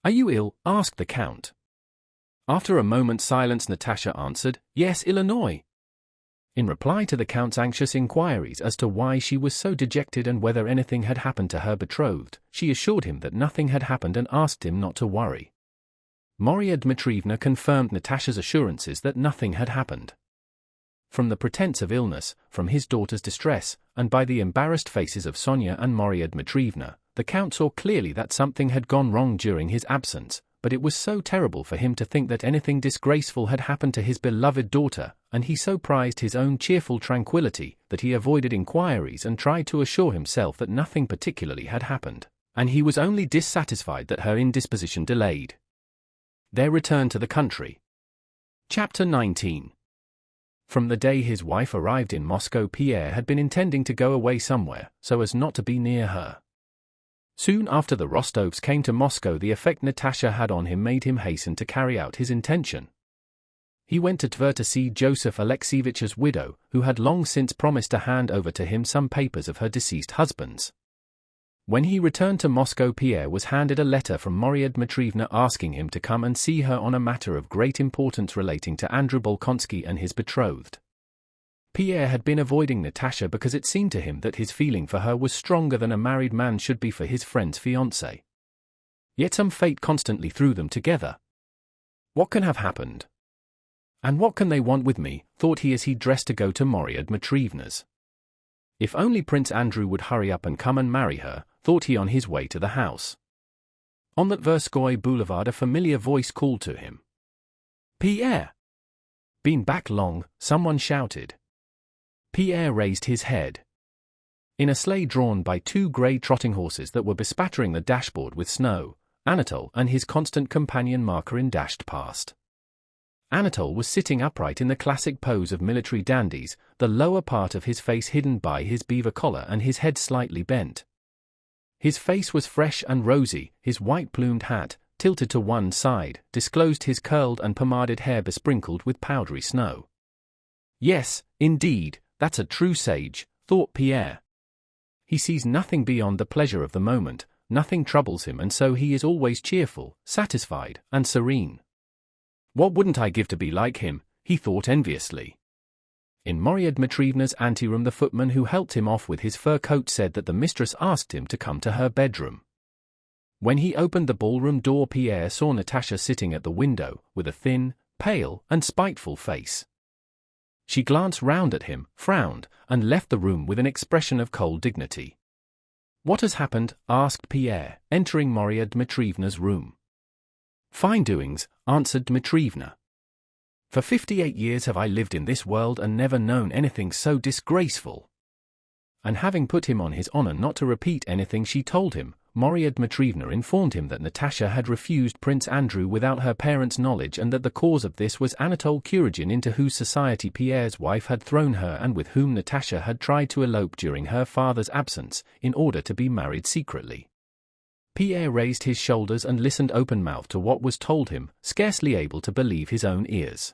Are you ill?" asked the Count. After a moment's silence Natasha answered, "Yes, Illinois." In reply to the Count's anxious inquiries as to why she was so dejected and whether anything had happened to her betrothed, she assured him that nothing had happened and asked him not to worry. Maria Dmitrievna confirmed Natasha's assurances that nothing had happened. From the pretense of illness, from his daughter's distress, and by the embarrassed faces of Sonia and Maria Dmitrievna, the Count saw clearly that something had gone wrong during his absence, but it was so terrible for him to think that anything disgraceful had happened to his beloved daughter, and he so prized his own cheerful tranquility, that he avoided inquiries and tried to assure himself that nothing particularly had happened, and he was only dissatisfied that her indisposition delayed their return to the country. Chapter 19. From the day his wife arrived in Moscow, Pierre had been intending to go away somewhere, so as not to be near her. Soon after the Rostovs came to Moscow, the effect Natasha had on him made him hasten to carry out his intention. He went to Tver to see Joseph Alexeyevitch's widow, who had long since promised to hand over to him some papers of her deceased husband's. When he returned to Moscow, Pierre was handed a letter from Maria Dmitrievna asking him to come and see her on a matter of great importance relating to Andrew Bolkonsky and his betrothed. Pierre had been avoiding Natasha because it seemed to him that his feeling for her was stronger than a married man should be for his friend's fiancée. Yet some fate constantly threw them together. What can have happened? And what can they want with me, thought he as he dressed to go to Maria Dmitrievna's. If only Prince Andrew would hurry up and come and marry her, thought he on his way to the house. On the Tverskoy Boulevard a familiar voice called to him. Pierre! Been back long? Someone shouted. Pierre raised his head. In a sleigh drawn by two grey trotting horses that were bespattering the dashboard with snow, Anatole and his constant companion Markarin dashed past. Anatole was sitting upright in the classic pose of military dandies, the lower part of his face hidden by his beaver collar and his head slightly bent. His face was fresh and rosy, his white-plumed hat, tilted to one side, disclosed his curled and pomaded hair besprinkled with powdery snow. Yes, indeed, that's a true sage, thought Pierre. He sees nothing beyond the pleasure of the moment, nothing troubles him, and so he is always cheerful, satisfied, and serene. What wouldn't I give to be like him, he thought enviously. In Maria Dmitrievna's anteroom the footman who helped him off with his fur coat said that the mistress asked him to come to her bedroom. When he opened the ballroom door, Pierre saw Natasha sitting at the window, with a thin, pale, and spiteful face. She glanced round at him, frowned, and left the room with an expression of cold dignity. What has happened? Asked Pierre, entering Maria Dmitrievna's room. Fine doings, answered Dmitrievna. For 58 years have I lived in this world and never known anything so disgraceful. And having put him on his honor not to repeat anything she told him, Maria Dmitrievna informed him that Natasha had refused Prince Andrew without her parents' knowledge, and that the cause of this was Anatole Kuragin, into whose society Pierre's wife had thrown her and with whom Natasha had tried to elope during her father's absence, in order to be married secretly. Pierre raised his shoulders and listened open-mouthed to what was told him, scarcely able to believe his own ears.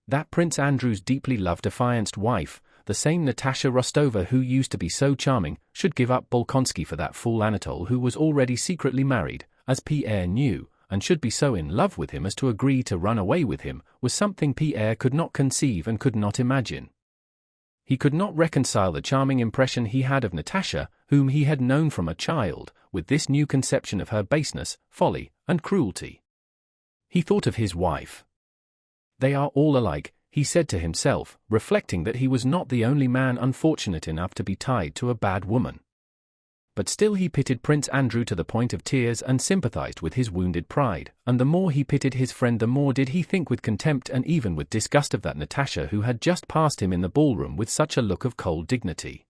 That Prince Andrew's deeply loved affianced wife, the same Natasha Rostova who used to be so charming, should give up Bolkonsky for that fool Anatole who was already secretly married, as Pierre knew, and should be so in love with him as to agree to run away with him, was something Pierre could not conceive and could not imagine. He could not reconcile the charming impression he had of Natasha, whom he had known from a child, with this new conception of her baseness, folly, and cruelty. He thought of his wife. They are all alike, he said to himself, reflecting that he was not the only man unfortunate enough to be tied to a bad woman. But still he pitied Prince Andrew to the point of tears and sympathized with his wounded pride, and the more he pitied his friend the more did he think with contempt and even with disgust of that Natasha who had just passed him in the ballroom with such a look of cold dignity.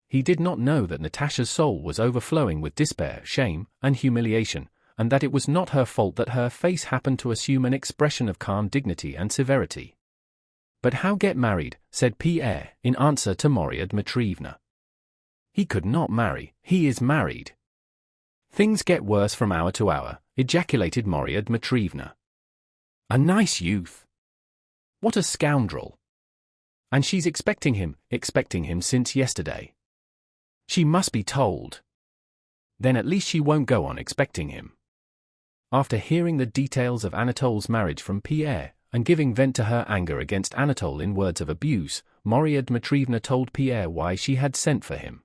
He did not know that Natasha's soul was overflowing with despair, shame, and humiliation, and that it was not her fault that her face happened to assume an expression of calm dignity and severity. But how get married, said Pierre, in answer to Maria Dmitrievna. He could not marry, he is married. Things get worse from hour to hour, ejaculated Maria Dmitrievna. A nice youth. What a scoundrel. And she's expecting him since yesterday. She must be told. Then at least she won't go on expecting him. After hearing the details of Anatole's marriage from Pierre, and giving vent to her anger against Anatole in words of abuse, Maria Dmitrievna told Pierre why she had sent for him.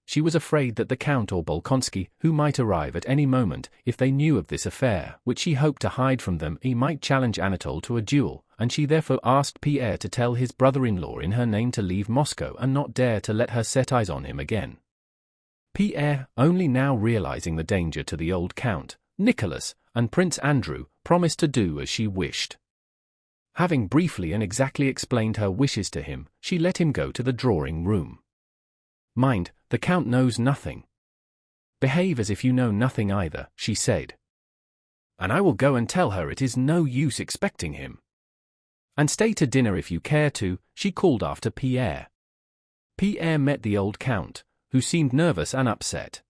She was afraid that the Count or Bolkonsky, who might arrive at any moment if they knew of this affair, which she hoped to hide from them, he might challenge Anatole to a duel, and she therefore asked Pierre to tell his brother-in-law in her name to leave Moscow and not dare to let her set eyes on him again. Pierre, only now realizing the danger to the old Count, Nicholas, and Prince Andrew, promised to do as she wished. Having briefly and exactly explained her wishes to him, she let him go to the drawing-room. "Mind, the Count knows nothing. Behave as if you know nothing either," she said. "And I will go and tell her it is no use expecting him. And stay to dinner if you care to," she called after Pierre. Pierre met the old Count, who seemed nervous and upset.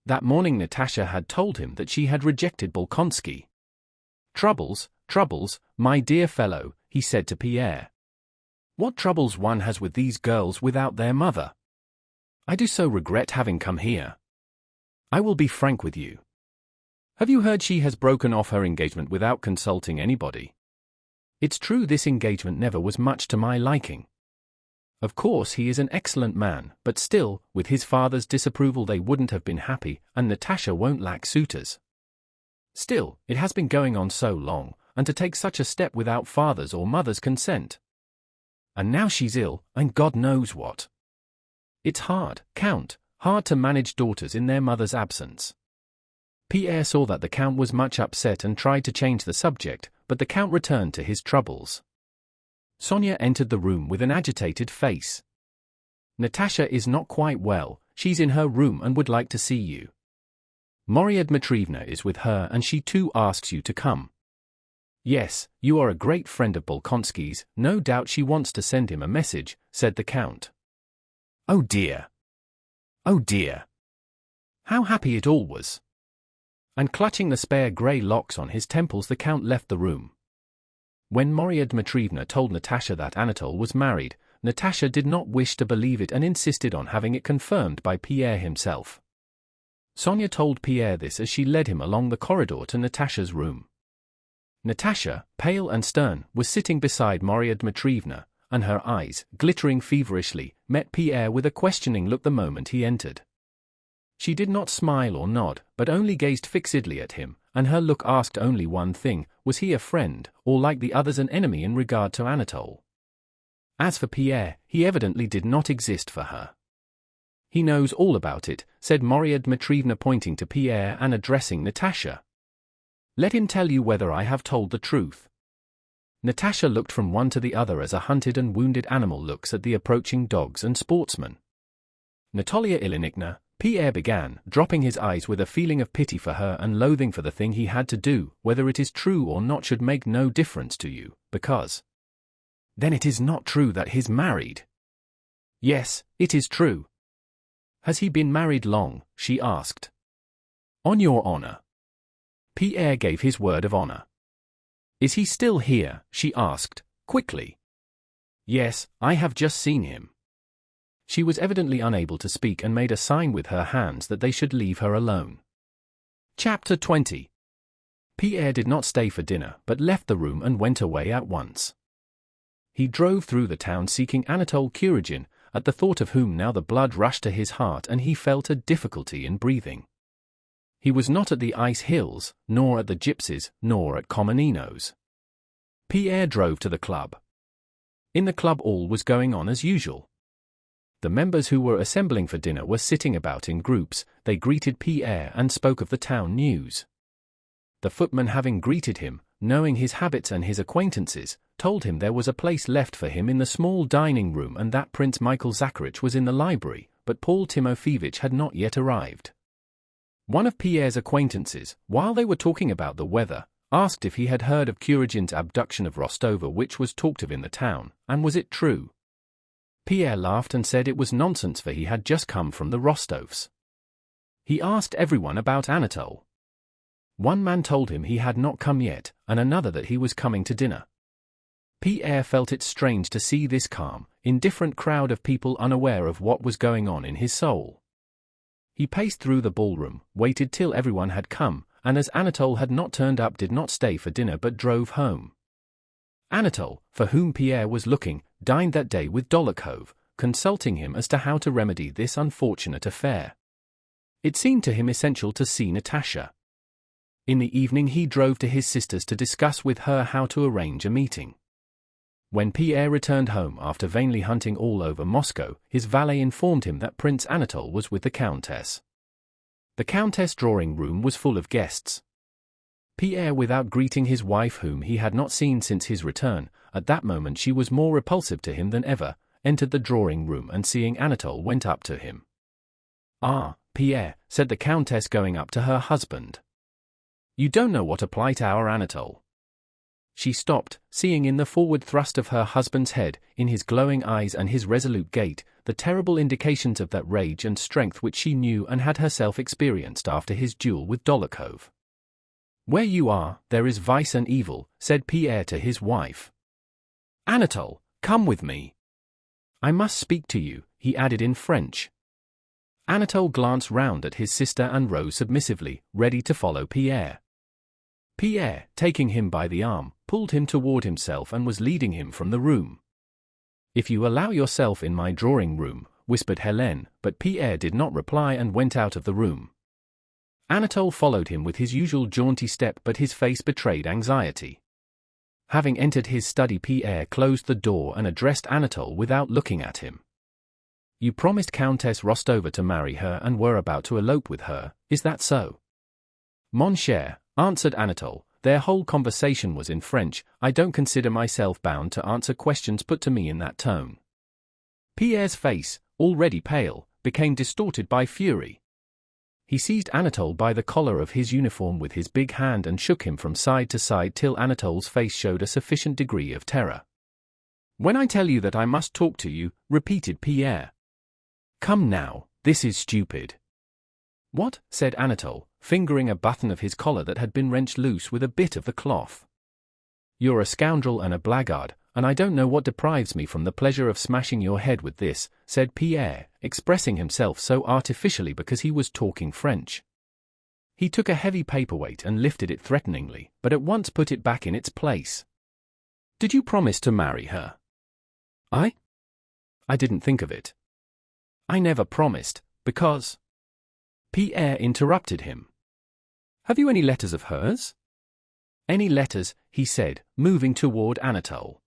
That morning Natasha had told him that she had rejected Bolkonsky. "Troubles, my dear fellow," he said to Pierre. "What troubles one has with these girls without their mother. I do so regret having come here. I will be frank with you. Have you heard she has broken off her engagement without consulting anybody? It's true this engagement never was much to my liking. Of course he is an excellent man, but still, with his father's disapproval they wouldn't have been happy, and Natasha won't lack suitors. Still, it has been going on so long, and to take such a step without father's or mother's consent. And now she's ill, and God knows what. It's hard, Count, hard to manage daughters in their mother's absence." Pierre saw that the Count was much upset and tried to change the subject, but the Count returned to his troubles. Sonia entered the room with an agitated face. "Natasha is not quite well, she's in her room and would like to see you. Maria Dmitrievna is with her and she too asks you to come." "Yes, you are a great friend of Bolkonsky's, no doubt she wants to send him a message," said the Count. Oh dear! How happy it all was!" And clutching the spare grey locks on his temples the Count left the room. When Maria Dmitrievna told Natasha that Anatole was married, Natasha did not wish to believe it and insisted on having it confirmed by Pierre himself. Sonia told Pierre this as she led him along the corridor to Natasha's room. Natasha, pale and stern, was sitting beside Maria Dmitrievna, and her eyes, glittering feverishly, met Pierre with a questioning look the moment he entered. She did not smile or nod, but only gazed fixedly at him, and her look asked only one thing: was he a friend, or like the others an enemy in regard to Anatole? As for Pierre, he evidently did not exist for her. "He knows all about it," said Maria Dmitrievna pointing to Pierre and addressing Natasha. "Let him tell you whether I have told the truth." Natasha looked from one to the other as a hunted and wounded animal looks at the approaching dogs and sportsmen. "Natalia Ilyinichna," Pierre began, dropping his eyes with a feeling of pity for her and loathing for the thing he had to do, "whether it is true or not should make no difference to you, because—" "Then it is not true that he's married?" "Yes, it is true." "Has he been married long?" she asked. "On your honor?" Pierre gave his word of honor. "Is he still here?" she asked, quickly. "Yes, I have just seen him." She was evidently unable to speak and made a sign with her hands that they should leave her alone. Chapter 20. Pierre did not stay for dinner but left the room and went away at once. He drove through the town seeking Anatole Kuragin, at the thought of whom now the blood rushed to his heart and he felt a difficulty in breathing. He was not at the ice hills, nor at the gypsies, nor at Komonino's. Pierre drove to the club. In the club all was going on as usual. The members who were assembling for dinner were sitting about in groups. They greeted Pierre and spoke of the town news. The footman, having greeted him, knowing his habits and his acquaintances, told him there was a place left for him in the small dining room and that Prince Michael Zakharich was in the library, but Paul Timofeevich had not yet arrived. One of Pierre's acquaintances, while they were talking about the weather, asked if he had heard of Kuragin's abduction of Rostova, which was talked of in the town, and was it true? Pierre laughed and said it was nonsense, for he had just come from the Rostovs. He asked everyone about Anatole. One man told him he had not come yet, and another that he was coming to dinner. Pierre felt it strange to see this calm, indifferent crowd of people unaware of what was going on in his soul. He paced through the ballroom, waited till everyone had come, and as Anatole had not turned up did not stay for dinner but drove home. Anatole, for whom Pierre was looking, dined that day with Dolokhov, consulting him as to how to remedy this unfortunate affair. It seemed to him essential to see Natasha. In the evening he drove to his sister's to discuss with her how to arrange a meeting. When Pierre returned home after vainly hunting all over Moscow, his valet informed him that Prince Anatole was with the Countess. The Countess' drawing room was full of guests. Pierre, without greeting his wife whom he had not seen since his return, at that moment she was more repulsive to him than ever, entered the drawing room and seeing Anatole went up to him. "Ah, Pierre," said the Countess going up to her husband. "You don't know what a plight our Anatole." She stopped, seeing in the forward thrust of her husband's head, in his glowing eyes and his resolute gait, the terrible indications of that rage and strength which she knew and had herself experienced after his duel with Dólokhov. "Where you are, there is vice and evil," said Pierre to his wife. "Anatole, come with me. I must speak to you," he added in French. Anatole glanced round at his sister and rose submissively, ready to follow Pierre. Pierre, taking him by the arm, pulled him toward himself and was leading him from the room. "If you allow yourself in my drawing room," whispered Hélène, but Pierre did not reply and went out of the room. Anatole followed him with his usual jaunty step, but his face betrayed anxiety. Having entered his study, Pierre closed the door and addressed Anatole without looking at him. "You promised Countess Rostova to marry her and were about to elope with her, is that so?" "Mon cher," answered Anatole, their whole conversation was in French. "I don't consider myself bound to answer questions put to me in that tone." Pierre's face, already pale, became distorted by fury. He seized Anatole by the collar of his uniform with his big hand and shook him from side to side till Anatole's face showed a sufficient degree of terror. "When I tell you that I must talk to you," repeated Pierre. "Come now, this is stupid." "What?" said Anatole, fingering a button of his collar that had been wrenched loose with a bit of the cloth. "You're a scoundrel and a blackguard, and I don't know what deprives me from the pleasure of smashing your head with this," said Pierre, expressing himself so artificially because he was talking French. He took a heavy paperweight and lifted it threateningly, but at once put it back in its place. "Did you promise to marry her?" "I didn't think of it. I never promised, because—" Pierre interrupted him. "Have you any letters of hers?" "Any letters?" he said, moving toward Anatole.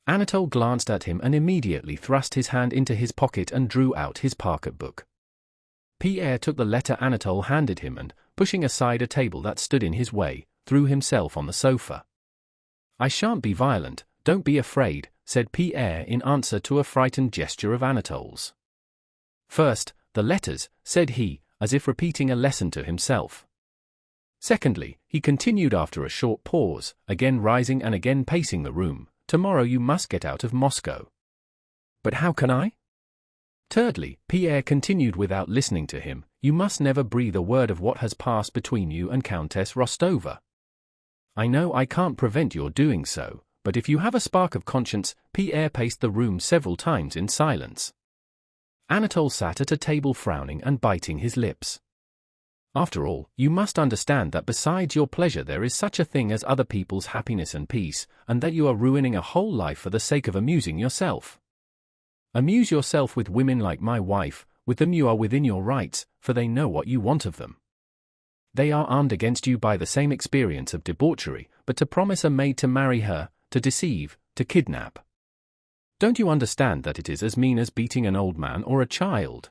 Anatole glanced at him and immediately thrust his hand into his pocket and drew out his pocketbook. Pierre took the letter Anatole handed him and, pushing aside a table that stood in his way, threw himself on the sofa. "I shan't be violent, don't be afraid," said Pierre in answer to a frightened gesture of Anatole's. "First, the letters," said he, as if repeating a lesson to himself. "Secondly," he continued after a short pause, again rising and again pacing the room, "tomorrow you must get out of Moscow." "But how can I?" "Thirdly," Pierre continued without listening to him, "you must never breathe a word of what has passed between you and Countess Rostova. I know I can't prevent your doing so, but if you have a spark of conscience—" Pierre paced the room several times in silence. Anatole sat at a table frowning and biting his lips. "After all, you must understand that besides your pleasure there is such a thing as other people's happiness and peace, and that you are ruining a whole life for the sake of amusing yourself. Amuse yourself with women like my wife, with them you are within your rights, for they know what you want of them. They are armed against you by the same experience of debauchery, but to promise a maid to marry her, to deceive, to kidnap. Don't you understand that it is as mean as beating an old man or a child?"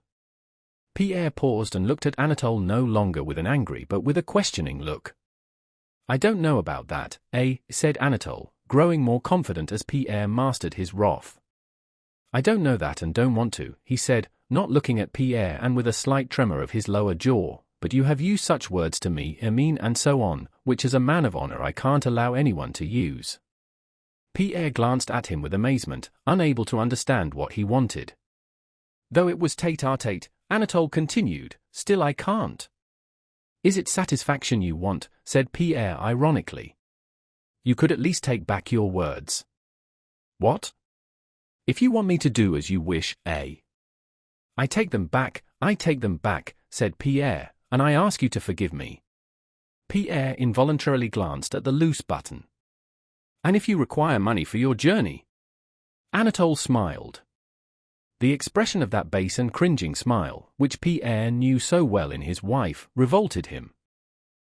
Pierre paused and looked at Anatole no longer with an angry but with a questioning look. "I don't know about that, said Anatole, growing more confident as Pierre mastered his wrath. "I don't know that and don't want to," he said, not looking at Pierre and with a slight tremor of his lower jaw, "but you have used such words to me, mean and so on, which as a man of honor I can't allow anyone to use." Pierre glanced at him with amazement, unable to understand what he wanted. Though it was tete-a-tete, Anatole continued, "Still I can't." "Is it satisfaction you want?" said Pierre ironically. "You could at least take back your words." "What?" "If you want me to do as you wish, I take them back, said Pierre, "and I ask you to forgive me." Pierre involuntarily glanced at the loose button. "And if you require money for your journey?" Anatole smiled. The expression of that base and cringing smile, which Pierre knew so well in his wife, revolted him.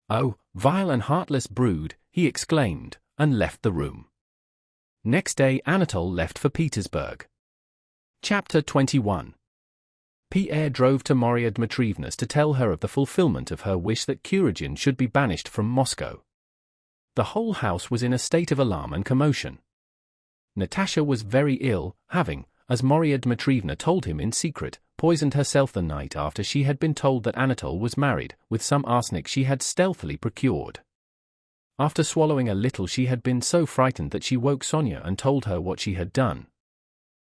"Oh, vile and heartless brood," he exclaimed, and left the room. Next day Anatole left for Petersburg. Chapter 21. Pierre drove to Maria Dmitrievna's to tell her of the fulfillment of her wish that Kuragin should be banished from Moscow. The whole house was in a state of alarm and commotion. Natasha was very ill, having, as Maria Dmitrievna told him in secret, poisoned herself the night after she had been told that Anatole was married, with some arsenic she had stealthily procured. After swallowing a little, she had been so frightened that she woke Sonia and told her what she had done.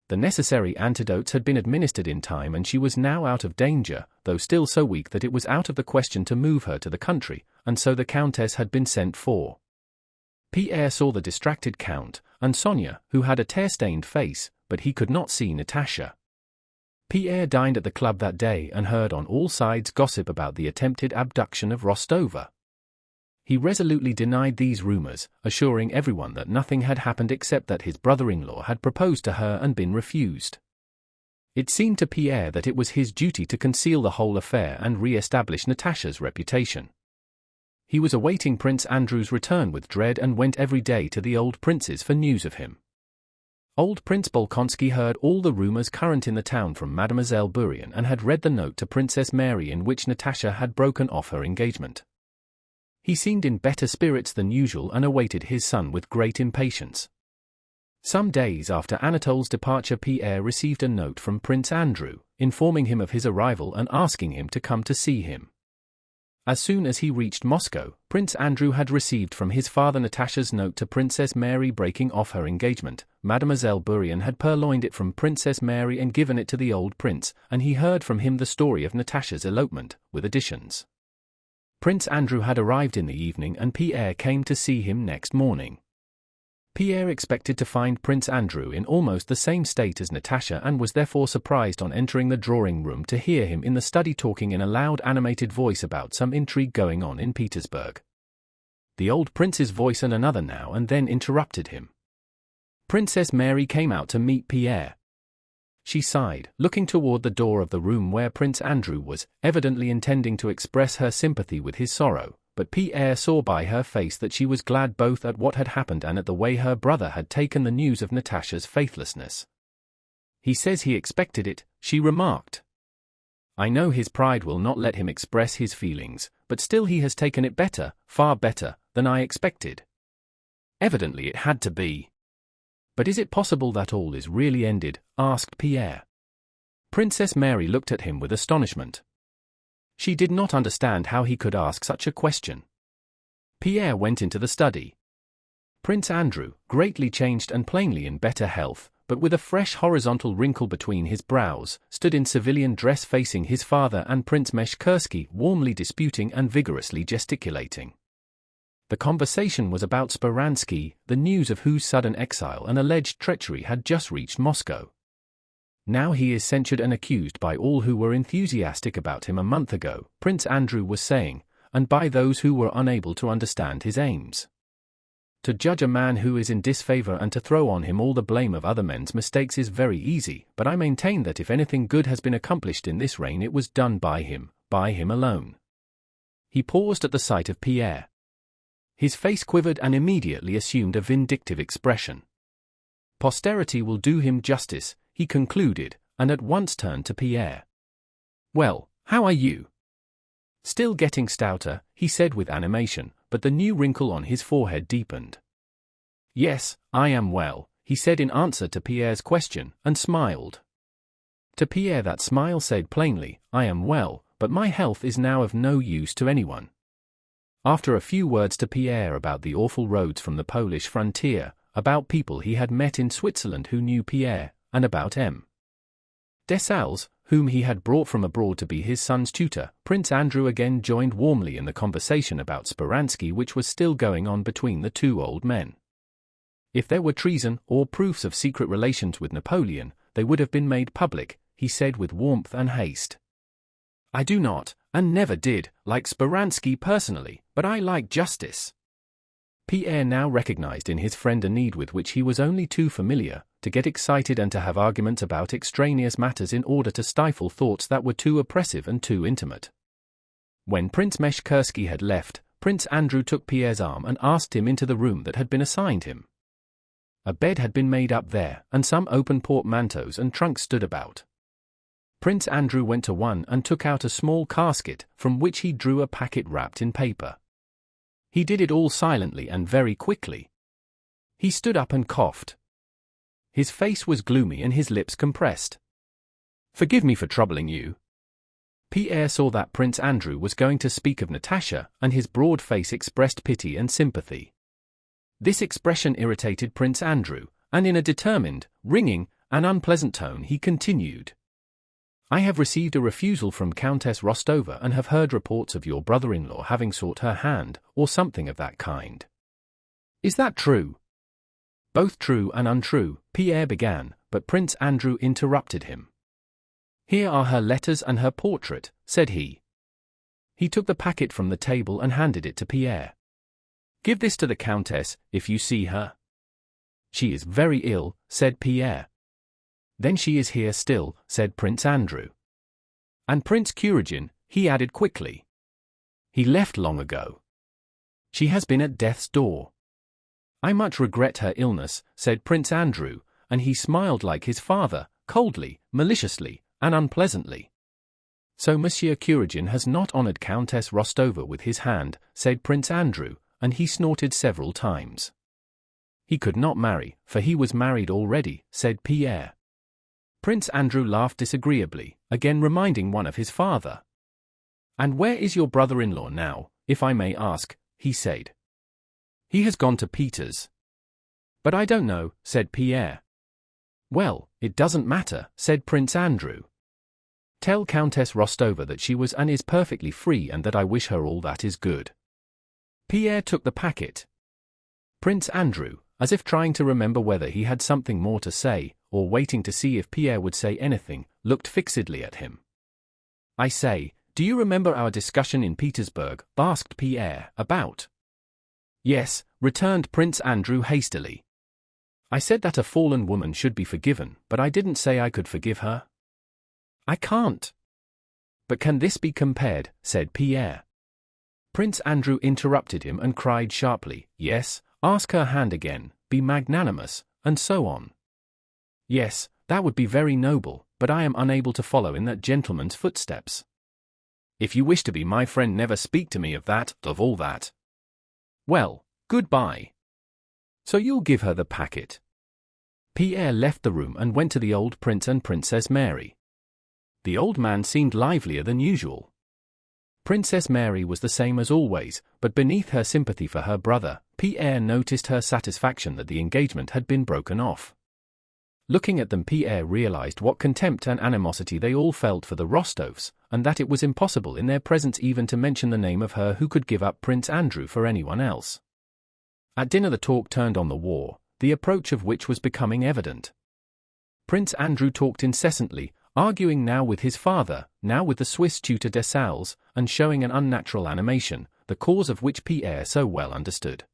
The necessary antidotes had been administered in time, and she was now out of danger, though still so weak that it was out of the question to move her to the country, and so the Countess had been sent for. Pierre saw the distracted Count, and Sonia, who had a tear-stained face, but he could not see Natasha. Pierre dined at the club that day and heard on all sides gossip about the attempted abduction of Rostova. He resolutely denied these rumors, assuring everyone that nothing had happened except that his brother-in-law had proposed to her and been refused. It seemed to Pierre that it was his duty to conceal the whole affair and re-establish Natasha's reputation. He was awaiting Prince Andrew's return with dread and went every day to the old prince's for news of him. Old Prince Bolkonsky heard all the rumors current in the town from Mademoiselle Bourienne and had read the note to Princess Mary in which Natasha had broken off her engagement. He seemed in better spirits than usual and awaited his son with great impatience. Some days after Anatole's departure, Pierre received a note from Prince Andrew, informing him of his arrival and asking him to come to see him. As soon as he reached Moscow, Prince Andrew had received from his father Natasha's note to Princess Mary breaking off her engagement. Mademoiselle Bourienne had purloined it from Princess Mary and given it to the old prince, and he heard from him the story of Natasha's elopement, with additions. Prince Andrew had arrived in the evening and Pierre came to see him next morning. Pierre expected to find Prince Andrew in almost the same state as Natasha and was therefore surprised on entering the drawing-room to hear him in the study talking in a loud animated voice about some intrigue going on in Petersburg. The old prince's voice and another now and then interrupted him. Princess Mary came out to meet Pierre. She sighed, looking toward the door of the room where Prince Andrew was, evidently intending to express her sympathy with his sorrow, but Pierre saw by her face that she was glad both at what had happened and at the way her brother had taken the news of Natasha's faithlessness. "He says he expected it," she remarked. "I know his pride will not let him express his feelings, but still he has taken it better, far better, than I expected. Evidently it had to be." "But is it possible that all is really ended?" asked Pierre. Princess Mary looked at him with astonishment. She did not understand how he could ask such a question. Pierre went into the study. Prince Andrew, greatly changed and plainly in better health, but with a fresh horizontal wrinkle between his brows, stood in civilian dress facing his father and Prince Meshkursky, warmly disputing and vigorously gesticulating. The conversation was about Speransky, the news of whose sudden exile and alleged treachery had just reached Moscow. Now he is censured and accused by all who were enthusiastic about him a month ago, Prince Andrew was saying, and by those who were unable to understand his aims. To judge a man who is in disfavor and to throw on him all the blame of other men's mistakes is very easy, but I maintain that if anything good has been accomplished in this reign it was done by him alone. He paused at the sight of Pierre. His face quivered and immediately assumed a vindictive expression. Posterity will do him justice, he concluded, and at once turned to Pierre. "Well, how are you?" "Still getting stouter," he said with animation, but the new wrinkle on his forehead deepened. "Yes, I am well," he said in answer to Pierre's question, and smiled. To Pierre that smile said plainly, "I am well, but my health is now of no use to anyone." After a few words to Pierre about the awful roads from the Polish frontier, about people he had met in Switzerland who knew Pierre, and about M. Dessalles, whom he had brought from abroad to be his son's tutor, Prince Andrew again joined warmly in the conversation about Speransky which was still going on between the two old men. If there were treason or proofs of secret relations with Napoleon, they would have been made public, he said with warmth and haste. "I do not, and never did, like Speransky personally, but I like justice." Pierre now recognized in his friend a need with which he was only too familiar, to get excited and to have arguments about extraneous matters in order to stifle thoughts that were too oppressive and too intimate. When Prince Meshkursky had left, Prince Andrew took Pierre's arm and asked him into the room that had been assigned him. A bed had been made up there, and some open portmanteaus and trunks stood about. Prince Andrew went to one and took out a small casket, from which he drew a packet wrapped in paper. He did it all silently and very quickly. He stood up and coughed. His face was gloomy and his lips compressed. "Forgive me for troubling you." Pierre saw that Prince Andrew was going to speak of Natasha, and his broad face expressed pity and sympathy. This expression irritated Prince Andrew, and in a determined, ringing, and unpleasant tone he continued. "I have received a refusal from Countess Rostova and have heard reports of your brother-in-law having sought her hand, or something of that kind. Is that true?" "Both true and untrue," Pierre began, but Prince Andrew interrupted him. "Here are her letters and her portrait," said he. He took the packet from the table and handed it to Pierre. "Give this to the Countess, if you see her." "She is very ill," said Pierre. "Then she is here still," said Prince Andrew. "And Prince Kuragin," he added quickly. "He left long ago. She has been at death's door." "I much regret her illness," said Prince Andrew, and he smiled like his father, coldly, maliciously, and unpleasantly. "So Monsieur Kuragin has not honored Countess Rostova with his hand," said Prince Andrew, and he snorted several times. "He could not marry, for he was married already," said Pierre. Prince Andrew laughed disagreeably, again reminding one of his father. "And where is your brother-in-law now, if I may ask?" he said. "He has gone to Peter's." "But I don't know," said Pierre. "Well, it doesn't matter," said Prince Andrew. "Tell Countess Rostova that she was and is perfectly free and that I wish her all that is good." Pierre took the packet. Prince Andrew, as if trying to remember whether he had something more to say, or waiting to see if Pierre would say anything, looked fixedly at him. "I say, do you remember our discussion in Petersburg?" asked Pierre. "About?" "Yes," returned Prince Andrew hastily. "I said that a fallen woman should be forgiven, but I didn't say I could forgive her." "I can't." "But can this be compared?" said Pierre. Prince Andrew interrupted him and cried sharply, "Yes, ask her hand again, be magnanimous, and so on." "Yes, that would be very noble, but I am unable to follow in that gentleman's footsteps." "If you wish to be my friend, never speak to me of all that." "Well, goodbye." "So you'll give her the packet?" Pierre left the room and went to the old Prince and Princess Mary. The old man seemed livelier than usual. Princess Mary was the same as always, but beneath her sympathy for her brother, Pierre noticed her satisfaction that the engagement had been broken off. Looking at them, Pierre realized what contempt and animosity they all felt for the Rostovs, and that it was impossible in their presence even to mention the name of her who could give up Prince Andrew for anyone else. At dinner the talk turned on the war, the approach of which was becoming evident. Prince Andrew talked incessantly, arguing now with his father, now with the Swiss tutor Dessalles, and showing an unnatural animation, the cause of which Pierre so well understood.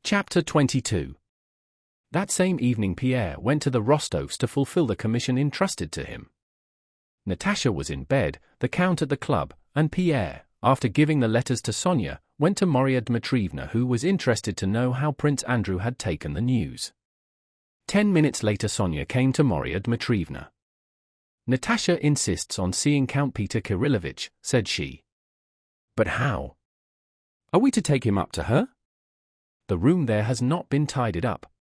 Chapter 22. That same evening Pierre went to the Rostovs to fulfill the commission entrusted to him. Natasha was in bed, the Count at the club, and Pierre, after giving the letters to Sonia, went to Maria Dmitrievna, who was interested to know how Prince Andrew had taken the news. 10 minutes later Sonia came to Maria Dmitrievna. "Natasha insists on seeing Count Peter Kirillovich," said she. "But how? Are we to take him up to her?" "The room there has not been tidied up."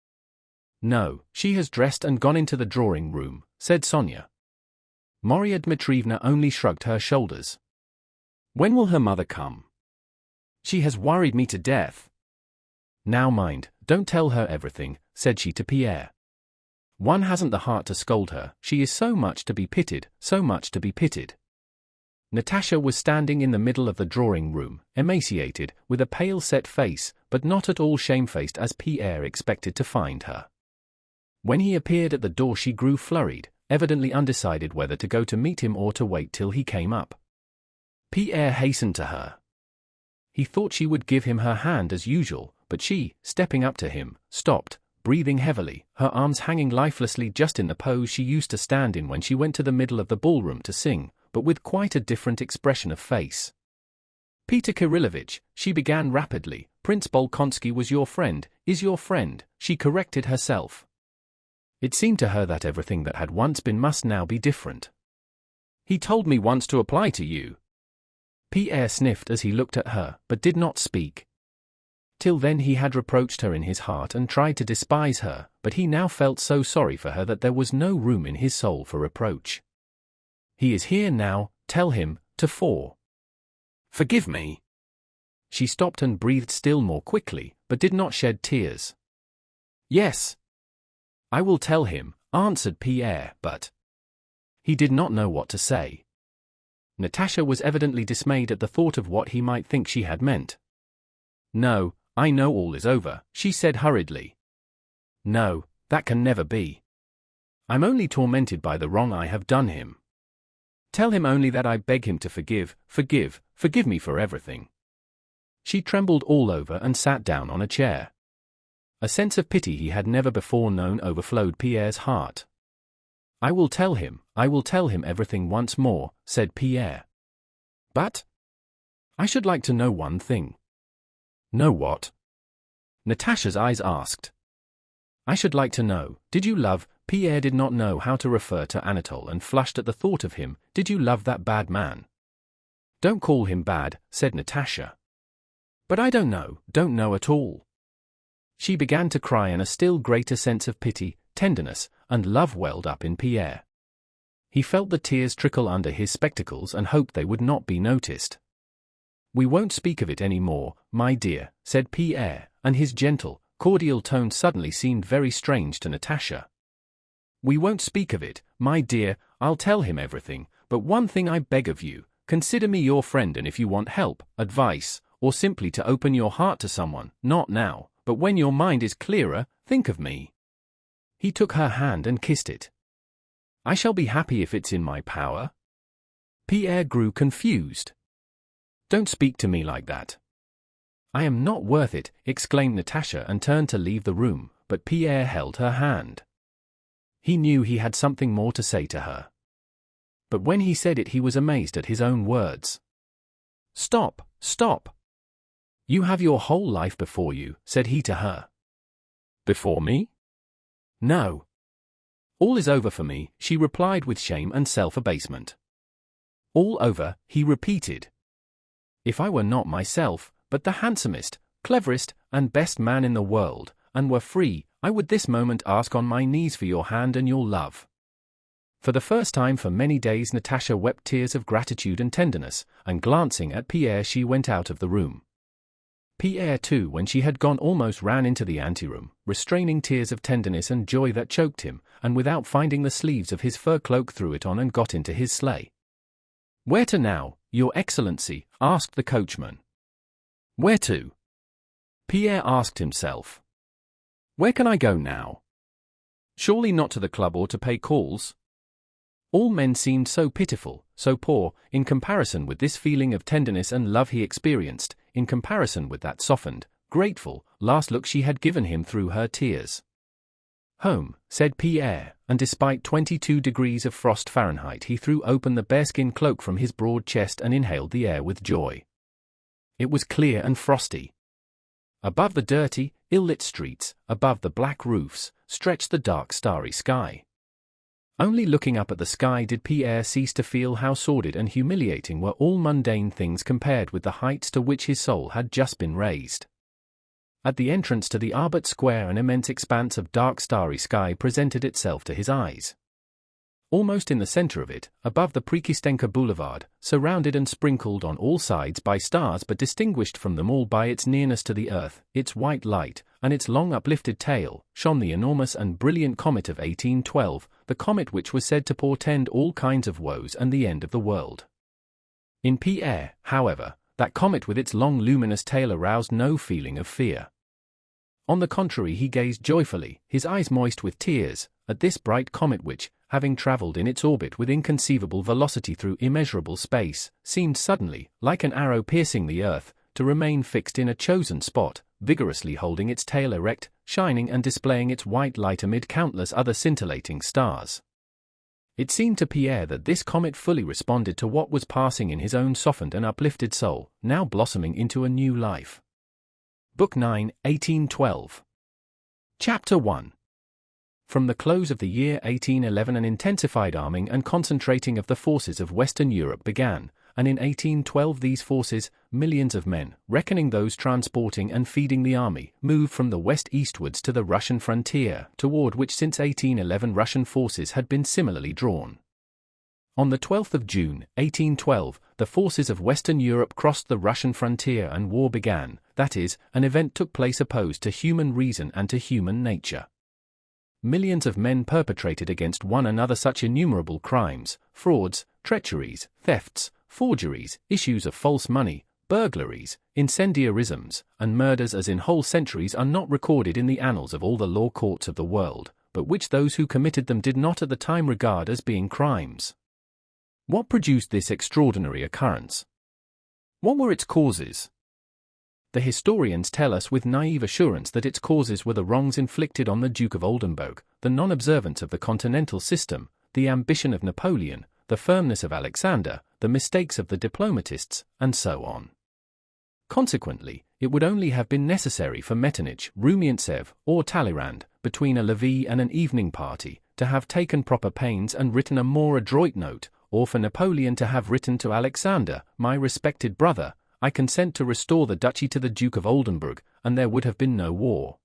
"No, she has dressed and gone into the drawing room," said Sonia. Maria Dmitrievna only shrugged her shoulders. "When will her mother come?" "She has worried me to death." "Now mind, don't tell her everything," said she to Pierre. "One hasn't the heart to scold her, she is so much to be pitied, so much to be pitied." Natasha was standing in the middle of the drawing room, emaciated, with a pale set face, but not at all shamefaced as Pierre expected to find her. When he appeared at the door she grew flurried, evidently undecided whether to go to meet him or to wait till he came up. Pierre hastened to her. He thought she would give him her hand as usual, but she, stepping up to him, stopped, breathing heavily, her arms hanging lifelessly just in the pose she used to stand in when she went to the middle of the ballroom to sing, but with quite a different expression of face. "Peter Kirillovich," she began rapidly, "Prince Bolkonsky was your friend, is your friend," she corrected herself. It seemed to her that everything that had once been must now be different. "He told me once to apply to you." Pierre sniffed as he looked at her, but did not speak. Till then he had reproached her in his heart and tried to despise her, but he now felt so sorry for her that there was no room in his soul for reproach. "He is here now, tell him, to 4. Forgive me." She stopped and breathed still more quickly, but did not shed tears. "Yes. I will tell him," answered Pierre, but he did not know what to say. Natasha was evidently dismayed at the thought of what he might think she had meant. "No, I know all is over," she said hurriedly. "No, that can never be. I'm only tormented by the wrong I have done him. Tell him only that I beg him to forgive me for everything." She trembled all over and sat down on a chair. A sense of pity he had never before known overflowed Pierre's heart. I will tell him everything once more," said Pierre. "But I should like to know one thing." "Know what?" Natasha's eyes asked. "I should like to know, did you love—" Pierre did not know how to refer to Anatole and flushed at the thought of him. "Did you love that bad man?" "Don't call him bad," said Natasha. "But I don't know at all." She began to cry, and a still greater sense of pity, tenderness, and love welled up in Pierre. He felt the tears trickle under his spectacles and hoped they would not be noticed. "We won't speak of it any more, my dear," said Pierre, and his gentle, cordial tone suddenly seemed very strange to Natasha. "We won't speak of it, my dear, I'll tell him everything, but one thing I beg of you, consider me your friend, and if you want help, advice, or simply to open your heart to someone, not now, but when your mind is clearer, think of me." He took her hand and kissed it. "I shall be happy if it's in my power." Pierre grew confused. "Don't speak to me like that." "I am not worth it," exclaimed Natasha and turned to leave the room, but Pierre held her hand. He knew he had something more to say to her. But when he said it he was amazed at his own words. "Stop, stop. You have your whole life before you," said he to her. "Before me?" "No. All is over for me," she replied with shame and self-abasement. "All over," he repeated. "If I were not myself, but the handsomest, cleverest, and best man in the world, and were free, I would this moment ask on my knees for your hand and your love." For the first time for many days Natasha wept tears of gratitude and tenderness, and glancing at Pierre she went out of the room. Pierre too, when she had gone, almost ran into the anteroom, restraining tears of tenderness and joy that choked him, and without finding the sleeves of his fur cloak threw it on and got into his sleigh. "Where to now, Your Excellency?" asked the coachman. "Where to?" Pierre asked himself. "Where can I go now? Surely not to the club or to pay calls?" All men seemed so pitiful, so poor, in comparison with this feeling of tenderness and love he experienced, in comparison with that softened, grateful, last look she had given him through her tears. "Home," said Pierre, and despite 22 degrees of frost Fahrenheit he threw open the bearskin cloak from his broad chest and inhaled the air with joy. It was clear and frosty. Above the dirty, ill-lit streets, above the black roofs, stretched the dark starry sky. Only looking up at the sky did Pierre cease to feel how sordid and humiliating were all mundane things compared with the heights to which his soul had just been raised. At the entrance to the Arbeit Square an immense expanse of dark starry sky presented itself to his eyes. Almost in the center of it, above the Prekistenka Boulevard, surrounded and sprinkled on all sides by stars but distinguished from them all by its nearness to the earth, its white light, and its long uplifted tail, shone the enormous and brilliant comet of 1812, the comet which was said to portend all kinds of woes and the end of the world. In Pierre, however, that comet with its long luminous tail aroused no feeling of fear. On the contrary, he gazed joyfully, his eyes moist with tears, at this bright comet which, having traveled in its orbit with inconceivable velocity through immeasurable space, seemed suddenly, like an arrow piercing the earth, to remain fixed in a chosen spot, vigorously holding its tail erect, shining and displaying its white light amid countless other scintillating stars. It seemed to Pierre that this comet fully responded to what was passing in his own softened and uplifted soul, now blossoming into a new life. Book 9, 1812. Chapter 1. From the close of the year 1811 an intensified arming and concentrating of the forces of Western Europe began, and in 1812 these forces, millions of men, reckoning those transporting and feeding the army, moved from the west eastwards to the Russian frontier, toward which since 1811 Russian forces had been similarly drawn. On the 12th of June, 1812, the forces of Western Europe crossed the Russian frontier and war began, that is, an event took place opposed to human reason and to human nature. Millions of men perpetrated against one another such innumerable crimes, frauds, treacheries, thefts, forgeries, issues of false money, burglaries, incendiarisms, and murders as in whole centuries are not recorded in the annals of all the law courts of the world, but which those who committed them did not at the time regard as being crimes. What produced this extraordinary occurrence? What were its causes? The historians tell us with naive assurance that its causes were the wrongs inflicted on the Duke of Oldenburg, the non-observance of the continental system, the ambition of Napoleon, the firmness of Alexander, the mistakes of the diplomatists, and so on. Consequently, it would only have been necessary for Metternich, Rumiantsev, or Talleyrand, between a levee and an evening party, to have taken proper pains and written a more adroit note, or for Napoleon to have written to Alexander, "My respected brother, I consent to restore the duchy to the Duke of Oldenburg," and there would have been no war.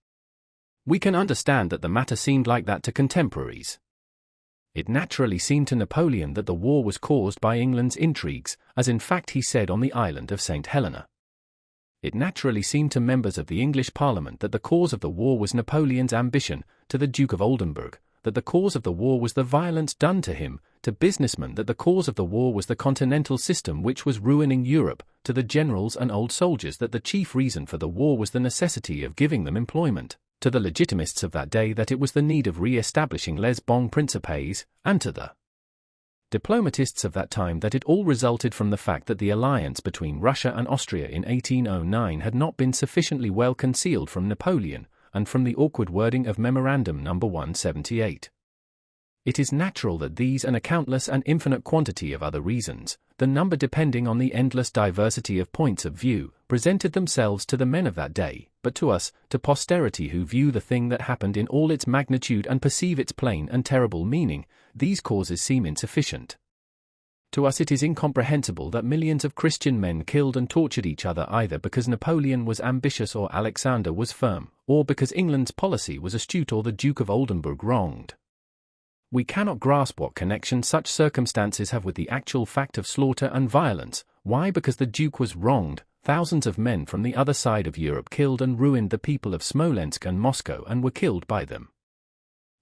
We can understand that the matter seemed like that to contemporaries. It naturally seemed to Napoleon that the war was caused by England's intrigues, as in fact he said on the island of St. Helena. It naturally seemed to members of the English Parliament that the cause of the war was Napoleon's ambition, to the Duke of Oldenburg, that the cause of the war was the violence done to him, to businessmen that the cause of the war was the continental system which was ruining Europe, to the generals and old soldiers that the chief reason for the war was the necessity of giving them employment, to the legitimists of that day that it was the need of re-establishing les bons principes, and to the diplomatists of that time that it all resulted from the fact that the alliance between Russia and Austria in 1809 had not been sufficiently well concealed from Napoleon, and from the awkward wording of Memorandum No. 178. It is natural that these and a countless and infinite quantity of other reasons, the number depending on the endless diversity of points of view, presented themselves to the men of that day, but to us, to posterity who view the thing that happened in all its magnitude and perceive its plain and terrible meaning, these causes seem insufficient. To us it is incomprehensible that millions of Christian men killed and tortured each other either because Napoleon was ambitious or Alexander was firm, or because England's policy was astute or the Duke of Oldenburg wronged. We cannot grasp what connection such circumstances have with the actual fact of slaughter and violence. Why? Because the Duke was wronged, thousands of men from the other side of Europe killed and ruined the people of Smolensk and Moscow and were killed by them.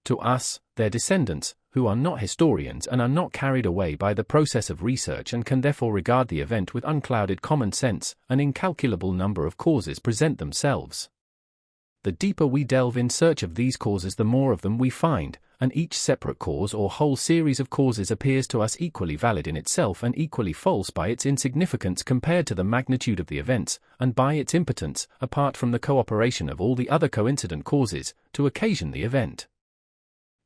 To us, their descendants, who are not historians and are not carried away by the process of research and can therefore regard the event with unclouded common sense, an incalculable number of causes present themselves. The deeper we delve in search of these causes the more of them we find, and each separate cause or whole series of causes appears to us equally valid in itself and equally false by its insignificance compared to the magnitude of the events, and by its impotence, apart from the cooperation of all the other coincident causes, to occasion the event.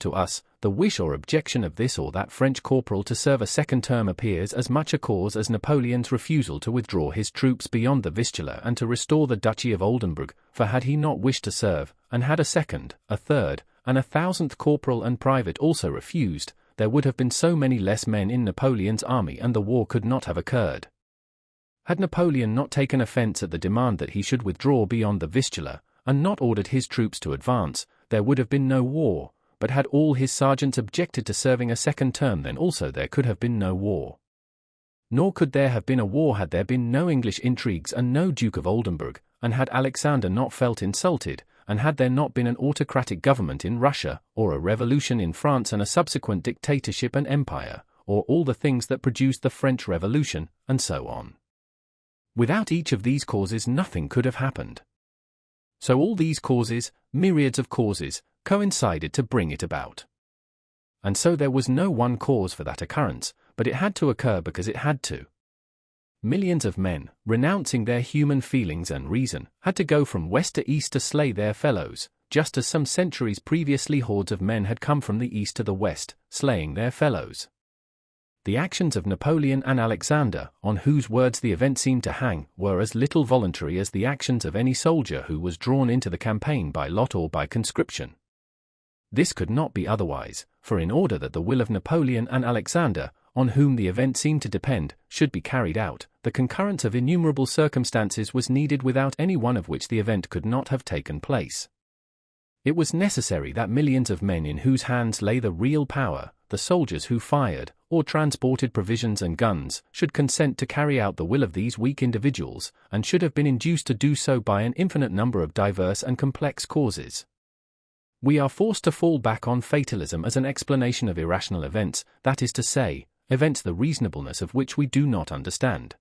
To us, the wish or objection of this or that French corporal to serve a second term appears as much a cause as Napoleon's refusal to withdraw his troops beyond the Vistula and to restore the Duchy of Oldenburg, for had he not wished to serve, and had a second, a third, and a thousandth corporal and private also refused, there would have been so many less men in Napoleon's army and the war could not have occurred. Had Napoleon not taken offense at the demand that he should withdraw beyond the Vistula, and not ordered his troops to advance, there would have been no war. But had all his sergeants objected to serving a second term, then also there could have been no war. Nor could there have been a war had there been no English intrigues and no Duke of Oldenburg, and had Alexander not felt insulted, and had there not been an autocratic government in Russia, or a revolution in France and a subsequent dictatorship and empire, or all the things that produced the French Revolution, and so on. Without each of these causes nothing could have happened. So all these causes, myriads of causes, coincided to bring it about. And so there was no one cause for that occurrence, but it had to occur because it had to. millions of men, renouncing their human feelings and reason, had to go from west to east to slay their fellows, just as some centuries previously hordes of men had come from the east to the west, slaying their fellows. The actions of Napoleon and Alexander, on whose words the event seemed to hang, were as little voluntary as the actions of any soldier who was drawn into the campaign by lot or by conscription. This could not be otherwise, for in order that the will of Napoleon and Alexander, on whom the event seemed to depend, should be carried out, the concurrence of innumerable circumstances was needed without any one of which the event could not have taken place. It was necessary that millions of men in whose hands lay the real power, the soldiers who fired, or transported provisions and guns, should consent to carry out the will of these weak individuals, and should have been induced to do so by an infinite number of diverse and complex causes. We are forced to fall back on fatalism as an explanation of irrational events, that is to say, events the reasonableness of which we do not understand.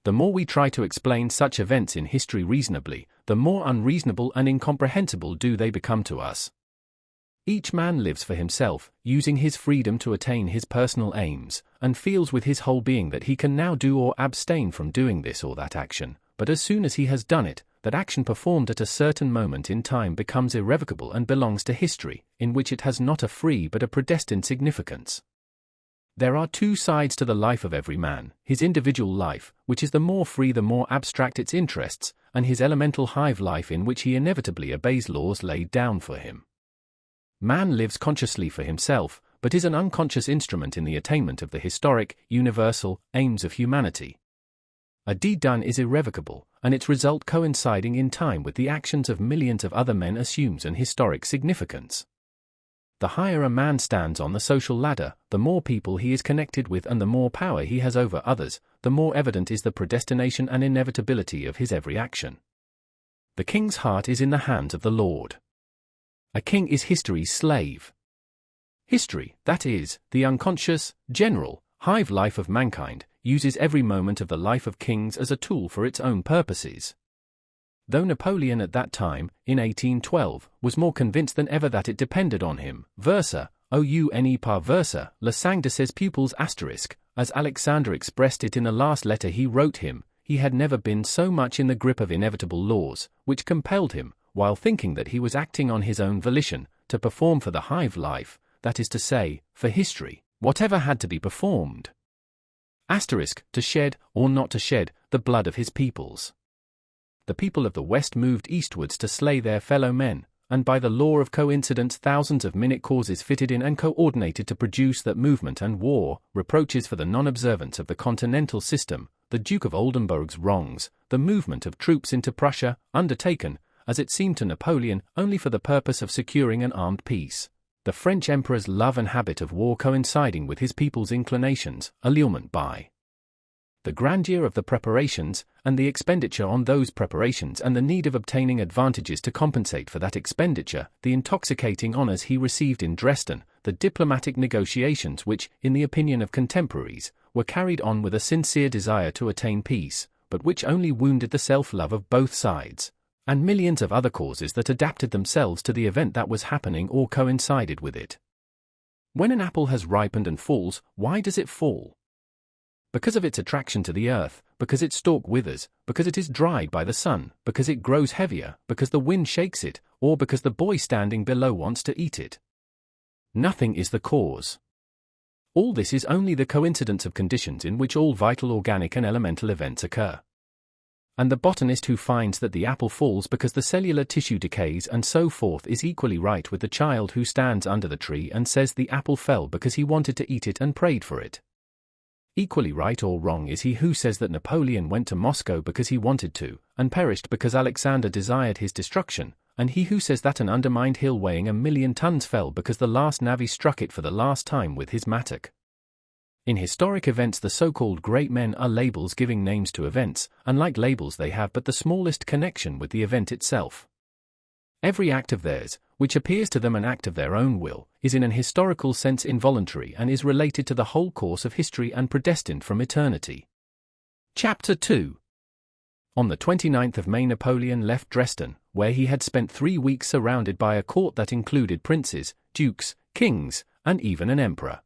The more we try to explain such events in history reasonably, the more unreasonable and incomprehensible do they become to us. Each man lives for himself, using his freedom to attain his personal aims, and feels with his whole being that he can now do or abstain from doing this or that action, but as soon as he has done it, that action performed at a certain moment in time becomes irrevocable and belongs to history, in which it has not a free but a predestined significance. There are two sides to the life of every man: his individual life, which is the more free the more abstract its interests, and his elemental hive life in which he inevitably obeys laws laid down for him. Man lives consciously for himself, but is an unconscious instrument in the attainment of the historic, universal, aims of humanity. A deed done is irrevocable, and its result coinciding in time with the actions of millions of other men assumes an historic significance. The higher a man stands on the social ladder, the more people he is connected with and the more power he has over others, the more evident is the predestination and inevitability of his every action. The king's heart is in the hands of the Lord. A king is history's slave. History, that is, the unconscious, general, hive life of mankind, uses every moment of the life of kings as a tool for its own purposes. Though Napoleon at that time, in 1812, was more convinced than ever that it depended on him, versa, une par versa, le sang de ses pupils asterisk, as Alexander expressed it in the last letter he wrote him, he had never been so much in the grip of inevitable laws, which compelled him, while thinking that he was acting on his own volition, to perform for the hive life, that is to say, for history, whatever had to be performed. Asterisk, to shed, or not to shed, the blood of his peoples. The people of the West moved eastwards to slay their fellow men, and by the law of coincidence thousands of minute causes fitted in and coordinated to produce that movement and war, reproaches for the non-observance of the continental system, the Duke of Oldenburg's wrongs, the movement of troops into Prussia, undertaken, as it seemed to Napoleon, only for the purpose of securing an armed peace, the French emperor's love and habit of war coinciding with his people's inclinations, allurement by the grandeur of the preparations, and the expenditure on those preparations and the need of obtaining advantages to compensate for that expenditure, the intoxicating honors he received in Dresden, the diplomatic negotiations which, in the opinion of contemporaries, were carried on with a sincere desire to attain peace, but which only wounded the self-love of both sides, and millions of other causes that adapted themselves to the event that was happening or coincided with it. When an apple has ripened and falls, why does it fall? Because of its attraction to the earth, because its stalk withers, because it is dried by the sun, because it grows heavier, because the wind shakes it, or because the boy standing below wants to eat it. Nothing is the cause. All this is only the coincidence of conditions in which all vital organic and elemental events occur. And the botanist who finds that the apple falls because the cellular tissue decays and so forth is equally right with the child who stands under the tree and says the apple fell because he wanted to eat it and prayed for it. Equally right or wrong is he who says that Napoleon went to Moscow because he wanted to, and perished because Alexander desired his destruction, and he who says that an undermined hill weighing 1,000,000 tons fell because the last navvy struck it for the last time with his mattock. In historic events the so-called great men are labels giving names to events, and like labels they have but the smallest connection with the event itself. Every act of theirs, which appears to them an act of their own will, is in an historical sense involuntary and is related to the whole course of history and predestined from eternity. Chapter 2. On the 29th of May Napoleon left Dresden, where he had spent 3 weeks surrounded by a court that included princes, dukes, kings, and even an emperor.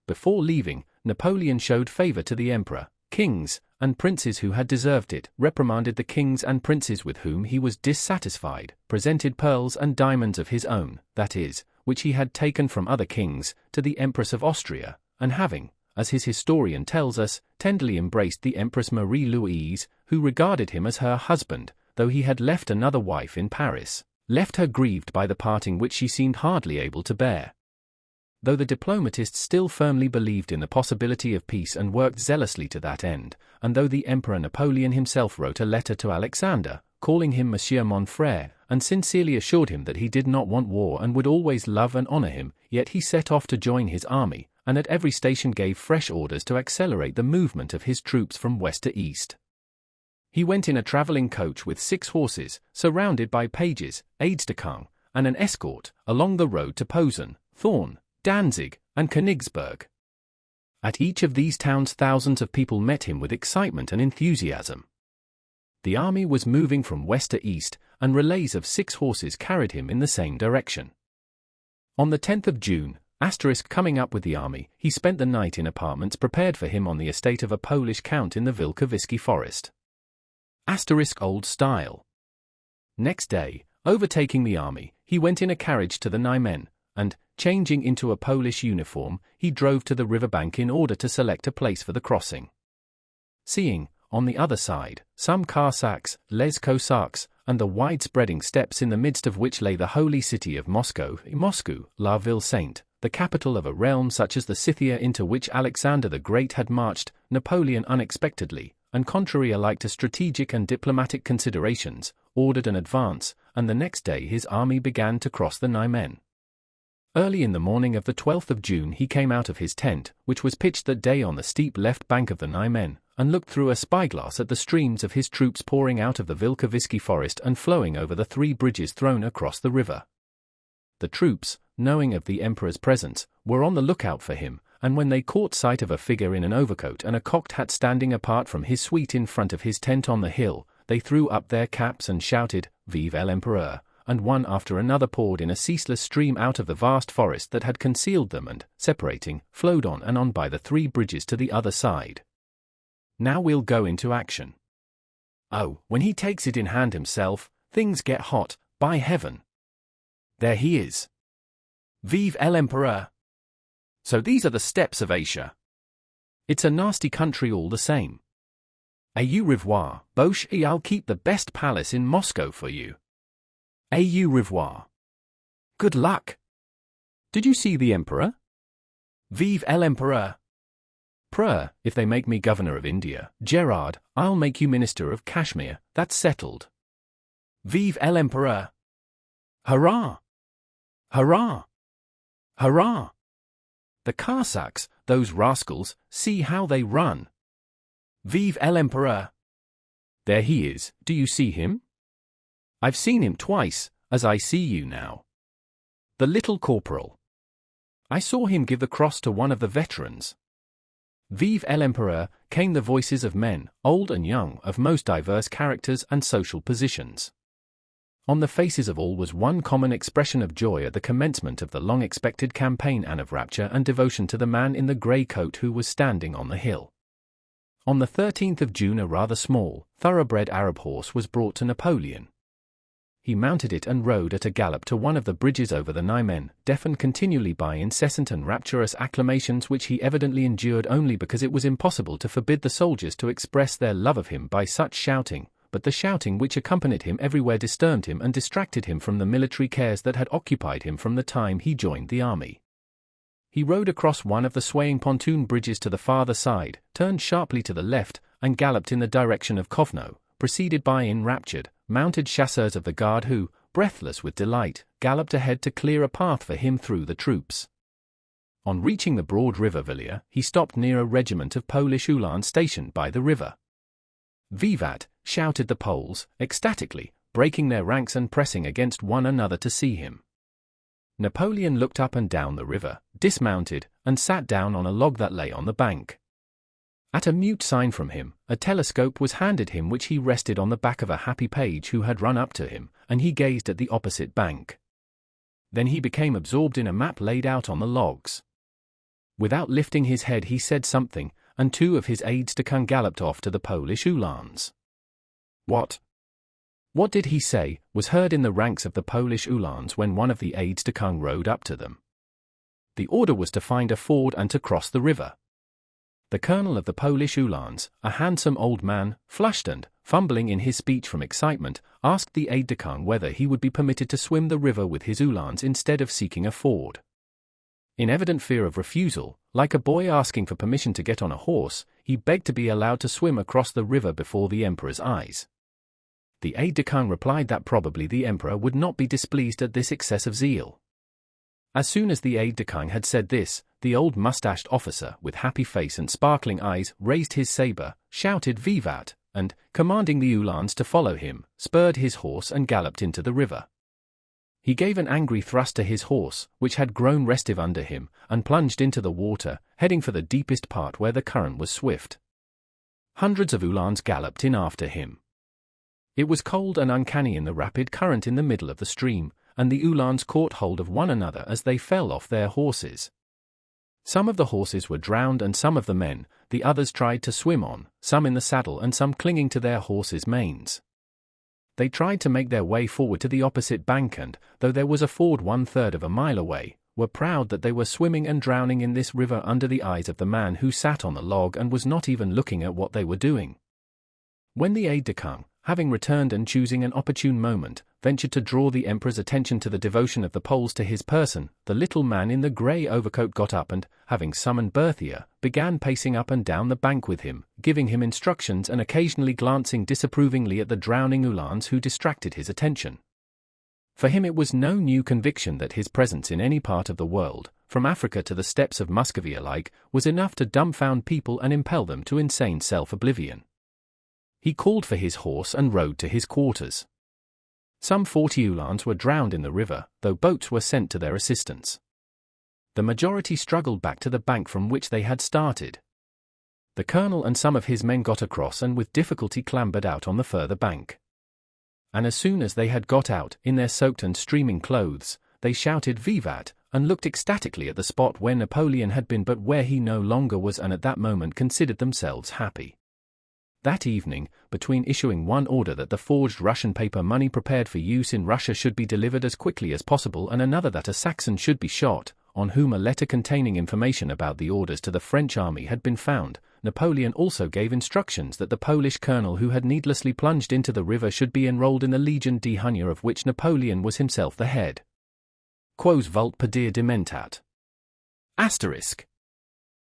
Before leaving, Napoleon showed favor to the emperor, kings, and princes who had deserved it, reprimanded the kings and princes with whom he was dissatisfied, presented pearls and diamonds of his own, that is, which he had taken from other kings, to the Empress of Austria, and having, as his historian tells us, tenderly embraced the Empress Marie-Louise, who regarded him as her husband, though he had left another wife in Paris, left her grieved by the parting which she seemed hardly able to bear. Though the diplomatist still firmly believed in the possibility of peace and worked zealously to that end, and though the Emperor Napoleon himself wrote a letter to Alexander, calling him Monsieur mon frère, and sincerely assured him that he did not want war and would always love and honor him, yet he set off to join his army, and at every station gave fresh orders to accelerate the movement of his troops from west to east. He went in a traveling coach with 6 horses, surrounded by pages, aides-de-camp, and an escort, along the road to Posen, Thorn, Danzig, and Königsberg. At each of these towns thousands of people met him with excitement and enthusiasm. The army was moving from west to east, and relays of 6 horses carried him in the same direction. On the 10th of June, coming up with the army, he spent the night in apartments prepared for him on the estate of a Polish count in the Wilkowiecki forest. Old style. Next day, overtaking the army, he went in a carriage to the Niemen, and, changing into a Polish uniform, he drove to the riverbank in order to select a place for the crossing. Seeing, on the other side, some Cossacks, les Cossacks, and the wide-spreading steppes in the midst of which lay the holy city of Moscow, la ville sainte, the capital of a realm such as the Scythia into which Alexander the Great had marched, Napoleon unexpectedly, and contrary alike to strategic and diplomatic considerations, ordered an advance, and the next day his army began to cross the Niemen. Early in the morning of the 12th of June he came out of his tent, which was pitched that day on the steep left bank of the Niemen, and looked through a spyglass at the streams of his troops pouring out of the Wilkowiecki forest and flowing over the 3 bridges thrown across the river. The troops, knowing of the emperor's presence, were on the lookout for him, and when they caught sight of a figure in an overcoat and a cocked hat standing apart from his suite in front of his tent on the hill, they threw up their caps and shouted, "Vive l'Empereur!" and one after another poured in a ceaseless stream out of the vast forest that had concealed them and, separating, flowed on and on by the 3 bridges to the other side. Now we'll go into action. Oh, when he takes it in hand himself, things get hot, by heaven. There he is. Vive l'Empereur! So these are the steppes of Asia. It's a nasty country all the same. Au revoir, Boche, I'll keep the best palace in Moscow for you. Au revoir. Good luck. Did you see the Emperor? Vive l'Empereur. If they make me governor of India, Gerard, I'll make you minister of Kashmir, that's settled. Vive l'Empereur. Hurrah! Hurrah! Hurrah! The Cossacks, those rascals, see how they run. Vive l'Empereur. There he is, do you see him? I've seen him twice, as I see you now. The little corporal. I saw him give the cross to one of the veterans. Vive l'Empereur, came the voices of men, old and young, of most diverse characters and social positions. On the faces of all was one common expression of joy at the commencement of the long-expected campaign and of rapture and devotion to the man in the grey coat who was standing on the hill. On the 13th of June a rather small, thoroughbred Arab horse was brought to Napoleon. He mounted it and rode at a gallop to one of the bridges over the Niemen, deafened continually by incessant and rapturous acclamations which he evidently endured only because it was impossible to forbid the soldiers to express their love of him by such shouting, but the shouting which accompanied him everywhere disturbed him and distracted him from the military cares that had occupied him from the time he joined the army. He rode across one of the swaying pontoon bridges to the farther side, turned sharply to the left, and galloped in the direction of Kovno, preceded by enraptured, mounted chasseurs of the guard who, breathless with delight, galloped ahead to clear a path for him through the troops. On reaching the broad river Vilia, he stopped near a regiment of Polish Uhlans stationed by the river. "Vivat!" shouted the Poles, ecstatically, breaking their ranks and pressing against one another to see him. Napoleon looked up and down the river, dismounted, and sat down on a log that lay on the bank. At a mute sign from him, a telescope was handed him which he rested on the back of a happy page who had run up to him, and he gazed at the opposite bank. Then he became absorbed in a map laid out on the logs. Without lifting his head he said something, and 2 of his aides-de-camp galloped off to the Polish uhlans. "What? What did he say?" was heard in the ranks of the Polish uhlans when one of the aides-de-camp rode up to them. The order was to find a ford and to cross the river. The colonel of the Polish uhlans, a handsome old man, flushed and, fumbling in his speech from excitement, asked the aide-de-camp whether he would be permitted to swim the river with his uhlans instead of seeking a ford. In evident fear of refusal, like a boy asking for permission to get on a horse, he begged to be allowed to swim across the river before the emperor's eyes. The aide-de-camp replied that probably the emperor would not be displeased at this excess of zeal. As soon as the aide-de-camp had said this, the old mustached officer, with happy face and sparkling eyes, raised his saber, shouted "Vivat!" and, commanding the uhlans to follow him, spurred his horse and galloped into the river. He gave an angry thrust to his horse, which had grown restive under him, and plunged into the water, heading for the deepest part where the current was swift. Hundreds of uhlans galloped in after him. It was cold and uncanny in the rapid current in the middle of the stream, and the uhlans caught hold of one another as they fell off their horses. Some of the horses were drowned and some of the men, the others tried to swim on, some in the saddle and some clinging to their horses' manes. They tried to make their way forward to the opposite bank and, though there was a ford 1/3 of a mile away, were proud that they were swimming and drowning in this river under the eyes of the man who sat on the log and was not even looking at what they were doing. When the aide-de-camp, having returned and choosing an opportune moment, ventured to draw the emperor's attention to the devotion of the Poles to his person, the little man in the grey overcoat got up and, having summoned Berthier, began pacing up and down the bank with him, giving him instructions and occasionally glancing disapprovingly at the drowning uhlans who distracted his attention. For him it was no new conviction that his presence in any part of the world, from Africa to the steppes of Muscovy alike, was enough to dumbfound people and impel them to insane self-oblivion. He called for his horse and rode to his quarters. Some 40 uhlans were drowned in the river, though boats were sent to their assistance. The majority struggled back to the bank from which they had started. The colonel and some of his men got across and with difficulty clambered out on the further bank. And as soon as they had got out, in their soaked and streaming clothes, they shouted "Vivat!" and looked ecstatically at the spot where Napoleon had been but where he no longer was, and at that moment considered themselves happy. That evening, between issuing one order that the forged Russian paper money prepared for use in Russia should be delivered as quickly as possible and another that a Saxon should be shot, on whom a letter containing information about the orders to the French army had been found, Napoleon also gave instructions that the Polish colonel who had needlessly plunged into the river should be enrolled in the Legion d'Honneur, of which Napoleon was himself the head. Quos vult pedir dementat. Asterisk.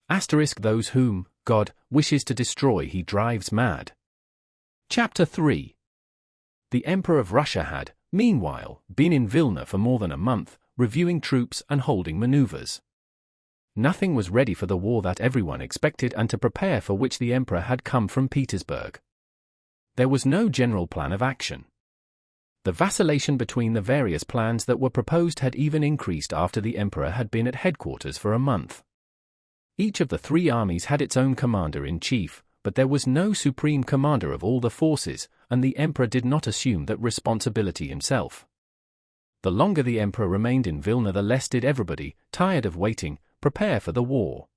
Asterisk, those whom God wishes to destroy he drives mad. Chapter 3. The Emperor of Russia had, meanwhile, been in Vilna for more than a month, reviewing troops and holding maneuvers. Nothing was ready for the war that everyone expected and to prepare for which the emperor had come from Petersburg. There was no general plan of action. The vacillation between the various plans that were proposed had even increased after the emperor had been at headquarters for a month. Each of the 3 armies had its own commander-in-chief, but there was no supreme commander of all the forces, and the emperor did not assume that responsibility himself. The longer the emperor remained in Vilna, the less did everybody, tired of waiting, prepare for the war.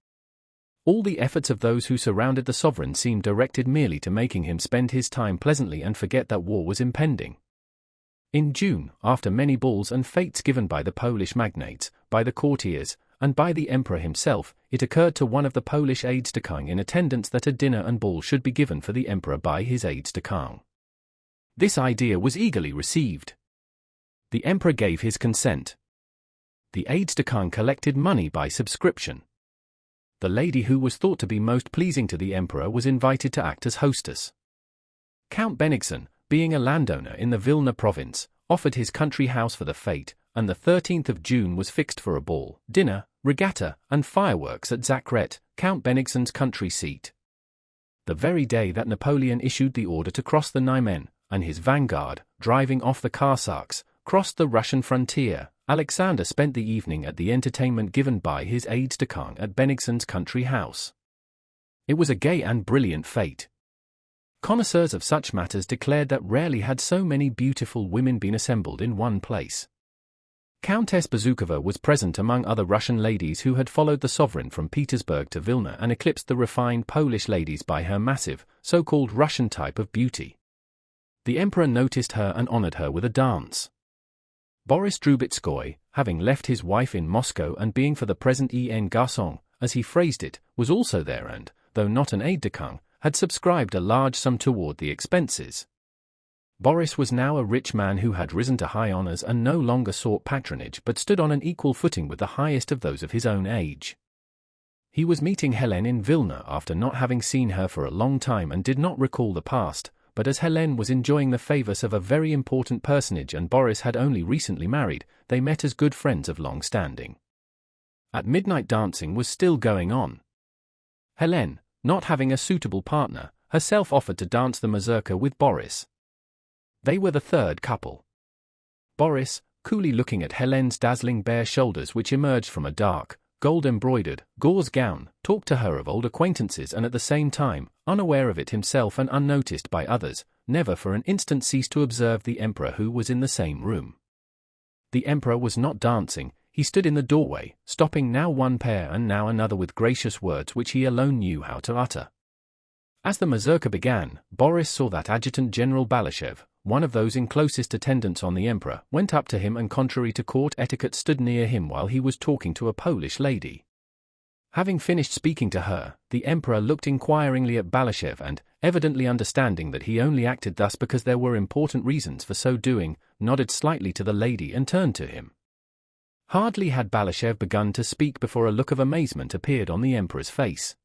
All the efforts of those who surrounded the sovereign seemed directed merely to making him spend his time pleasantly and forget that war was impending. In June, after many balls and fêtes given by the Polish magnates, by the courtiers, and by the emperor himself, it occurred to one of the Polish aides-de-camp in attendance that a dinner and ball should be given for the emperor by his aides-de-camp. This idea was eagerly received. The emperor gave his consent. The aides-de-camp collected money by subscription. The lady who was thought to be most pleasing to the emperor was invited to act as hostess. Count Bennigsen, being a landowner in the Vilna province, offered his country house for the fete, and the 13th of June was fixed for a ball, dinner, regatta, and fireworks at Zakret, Count Bennigsen's country seat. The very day that Napoleon issued the order to cross the Niemen, and his vanguard, driving off the Cossacks, crossed the Russian frontier, Alexander spent the evening at the entertainment given by his aides-de-camp at Bennigsen's country house. It was a gay and brilliant fete. Connoisseurs of such matters declared that rarely had so many beautiful women been assembled in one place. Countess Bezukhova was present among other Russian ladies who had followed the sovereign from Petersburg to Vilna and eclipsed the refined Polish ladies by her massive, so-called Russian type of beauty. The emperor noticed her and honored her with a dance. Boris Drubetskoy, having left his wife in Moscow and being for the present en garçon, as he phrased it, was also there and, though not an aide-de-camp, had subscribed a large sum toward the expenses. Boris was now a rich man who had risen to high honors and no longer sought patronage but stood on an equal footing with the highest of those of his own age. He was meeting Helene in Vilna after not having seen her for a long time and did not recall the past, but as Helene was enjoying the favors of a very important personage and Boris had only recently married, they met as good friends of long standing. At midnight dancing was still going on. Helene, not having a suitable partner, herself offered to dance the mazurka with Boris. They were the third couple. Boris, coolly looking at Helene's dazzling bare shoulders which emerged from a dark, gold-embroidered, gauze gown, talked to her of old acquaintances and at the same time, unaware of it himself and unnoticed by others, never for an instant ceased to observe the emperor who was in the same room. The emperor was not dancing, he stood in the doorway, stopping now one pair and now another with gracious words which he alone knew how to utter. As the mazurka began, Boris saw that Adjutant General Balashev, one of those in closest attendance on the emperor, went up to him and contrary to court etiquette stood near him while he was talking to a Polish lady. Having finished speaking to her, the emperor looked inquiringly at Balashev and, evidently understanding that he only acted thus because there were important reasons for so doing, nodded slightly to the lady and turned to him. Hardly had Balashev begun to speak before a look of amazement appeared on the emperor's face.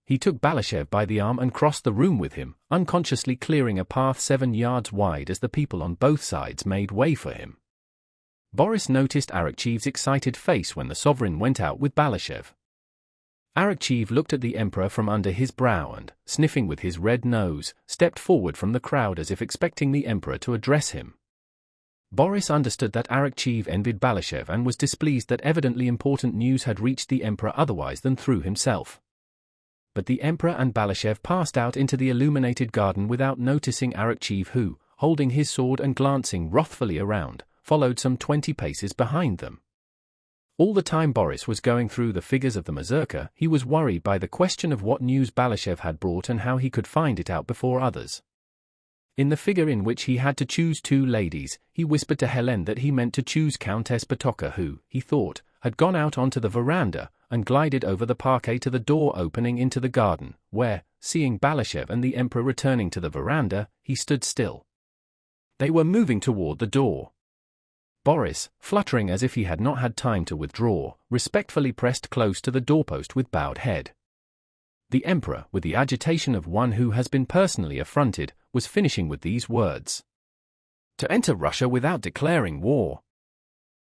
He took Balashev by the arm and crossed the room with him, unconsciously clearing a path 7 yards wide as the people on both sides made way for him. Boris noticed Arakchev's excited face when the sovereign went out with Balashev. Arakchev looked at the emperor from under his brow and, sniffing with his red nose, stepped forward from the crowd as if expecting the emperor to address him. Boris understood that Arakchev envied Balashev and was displeased that evidently important news had reached the emperor otherwise than through himself. But the emperor and Balashev passed out into the illuminated garden without noticing Arakchev who, holding his sword and glancing wrathfully around, followed some 20 paces behind them. All the time Boris was going through the figures of the mazurka, he was worried by the question of what news Balashev had brought and how he could find it out before others. In the figure in which he had to choose 2 ladies, he whispered to Helene that he meant to choose Countess Potocka who, he thought, had gone out onto the veranda and glided over the parquet to the door opening into the garden, where, seeing Balashev and the emperor returning to the veranda, he stood still. They were moving toward the door. Boris, fluttering as if he had not had time to withdraw, respectfully pressed close to the doorpost with bowed head. The emperor, with the agitation of one who has been personally affronted, was finishing with these words. "To enter Russia without declaring war.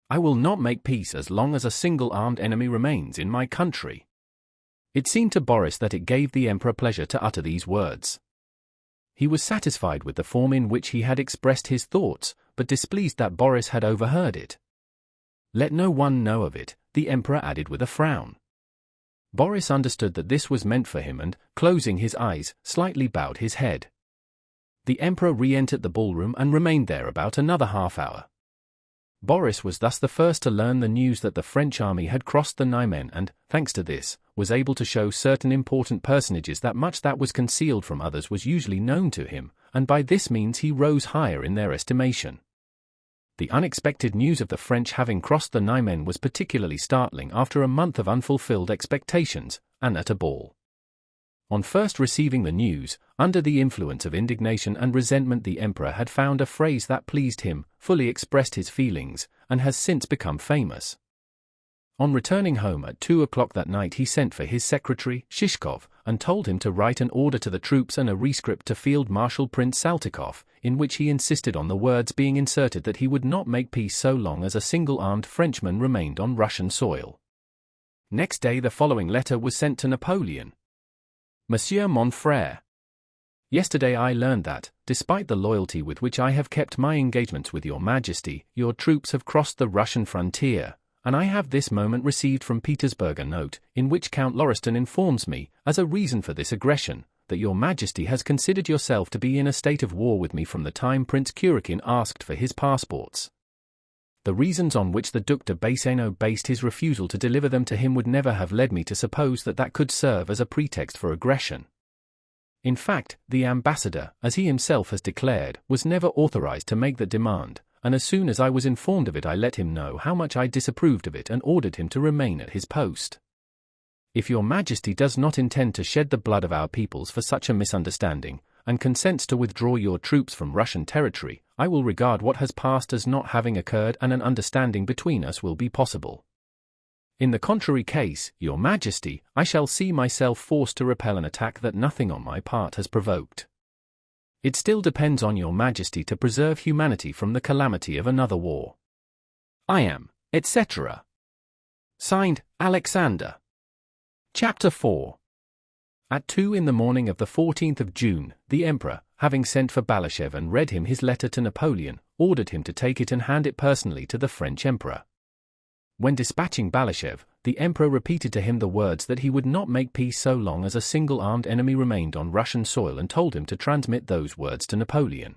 I will not make peace as long as a single armed enemy remains in my country." It seemed to Boris that it gave the emperor pleasure to utter these words. He was satisfied with the form in which he had expressed his thoughts, but displeased that Boris had overheard it. "Let no one know of it," the emperor added with a frown. Boris understood that this was meant for him and, closing his eyes, slightly bowed his head. The emperor re-entered the ballroom and remained there about another half-hour. Boris was thus the first to learn the news that the French army had crossed the Niemen and, thanks to this, was able to show certain important personages that much that was concealed from others was usually known to him, and by this means he rose higher in their estimation. The unexpected news of the French having crossed the Niemen was particularly startling after a month of unfulfilled expectations, and at a ball. On first receiving the news, under the influence of indignation and resentment, the emperor had found a phrase that pleased him, fully expressed his feelings, and has since become famous. On returning home at 2 o'clock that night, he sent for his secretary, Shishkov, and told him to write an order to the troops and a rescript to Field Marshal Prince Saltykov, in which he insisted on the words being inserted that he would not make peace so long as a single armed Frenchman remained on Russian soil. Next day the following letter was sent to Napoleon. Monsieur mon frère, yesterday I learned that, despite the loyalty with which I have kept my engagements with your Majesty, your troops have crossed the Russian frontier, and I have this moment received from Petersburg a note, in which Count Lauriston informs me, as a reason for this aggression, that your Majesty has considered yourself to be in a state of war with me from the time Prince Kurokin asked for his passports. The reasons on which the Duc de Bassano based his refusal to deliver them to him would never have led me to suppose that that could serve as a pretext for aggression. In fact, the ambassador, as he himself has declared, was never authorized to make that demand, and as soon as I was informed of it I let him know how much I disapproved of it and ordered him to remain at his post. If your Majesty does not intend to shed the blood of our peoples for such a misunderstanding, and consents to withdraw your troops from Russian territory, I will regard what has passed as not having occurred and an understanding between us will be possible. In the contrary case, your Majesty, I shall see myself forced to repel an attack that nothing on my part has provoked. It still depends on your Majesty to preserve humanity from the calamity of another war. I am, etc. Signed, Alexander. Chapter 4. At 2 in the morning of the 14th of June, the Emperor, having sent for Balashev and read him his letter to Napoleon, ordered him to take it and hand it personally to the French Emperor. When dispatching Balashev, the Emperor repeated to him the words that he would not make peace so long as a single armed enemy remained on Russian soil and told him to transmit those words to Napoleon.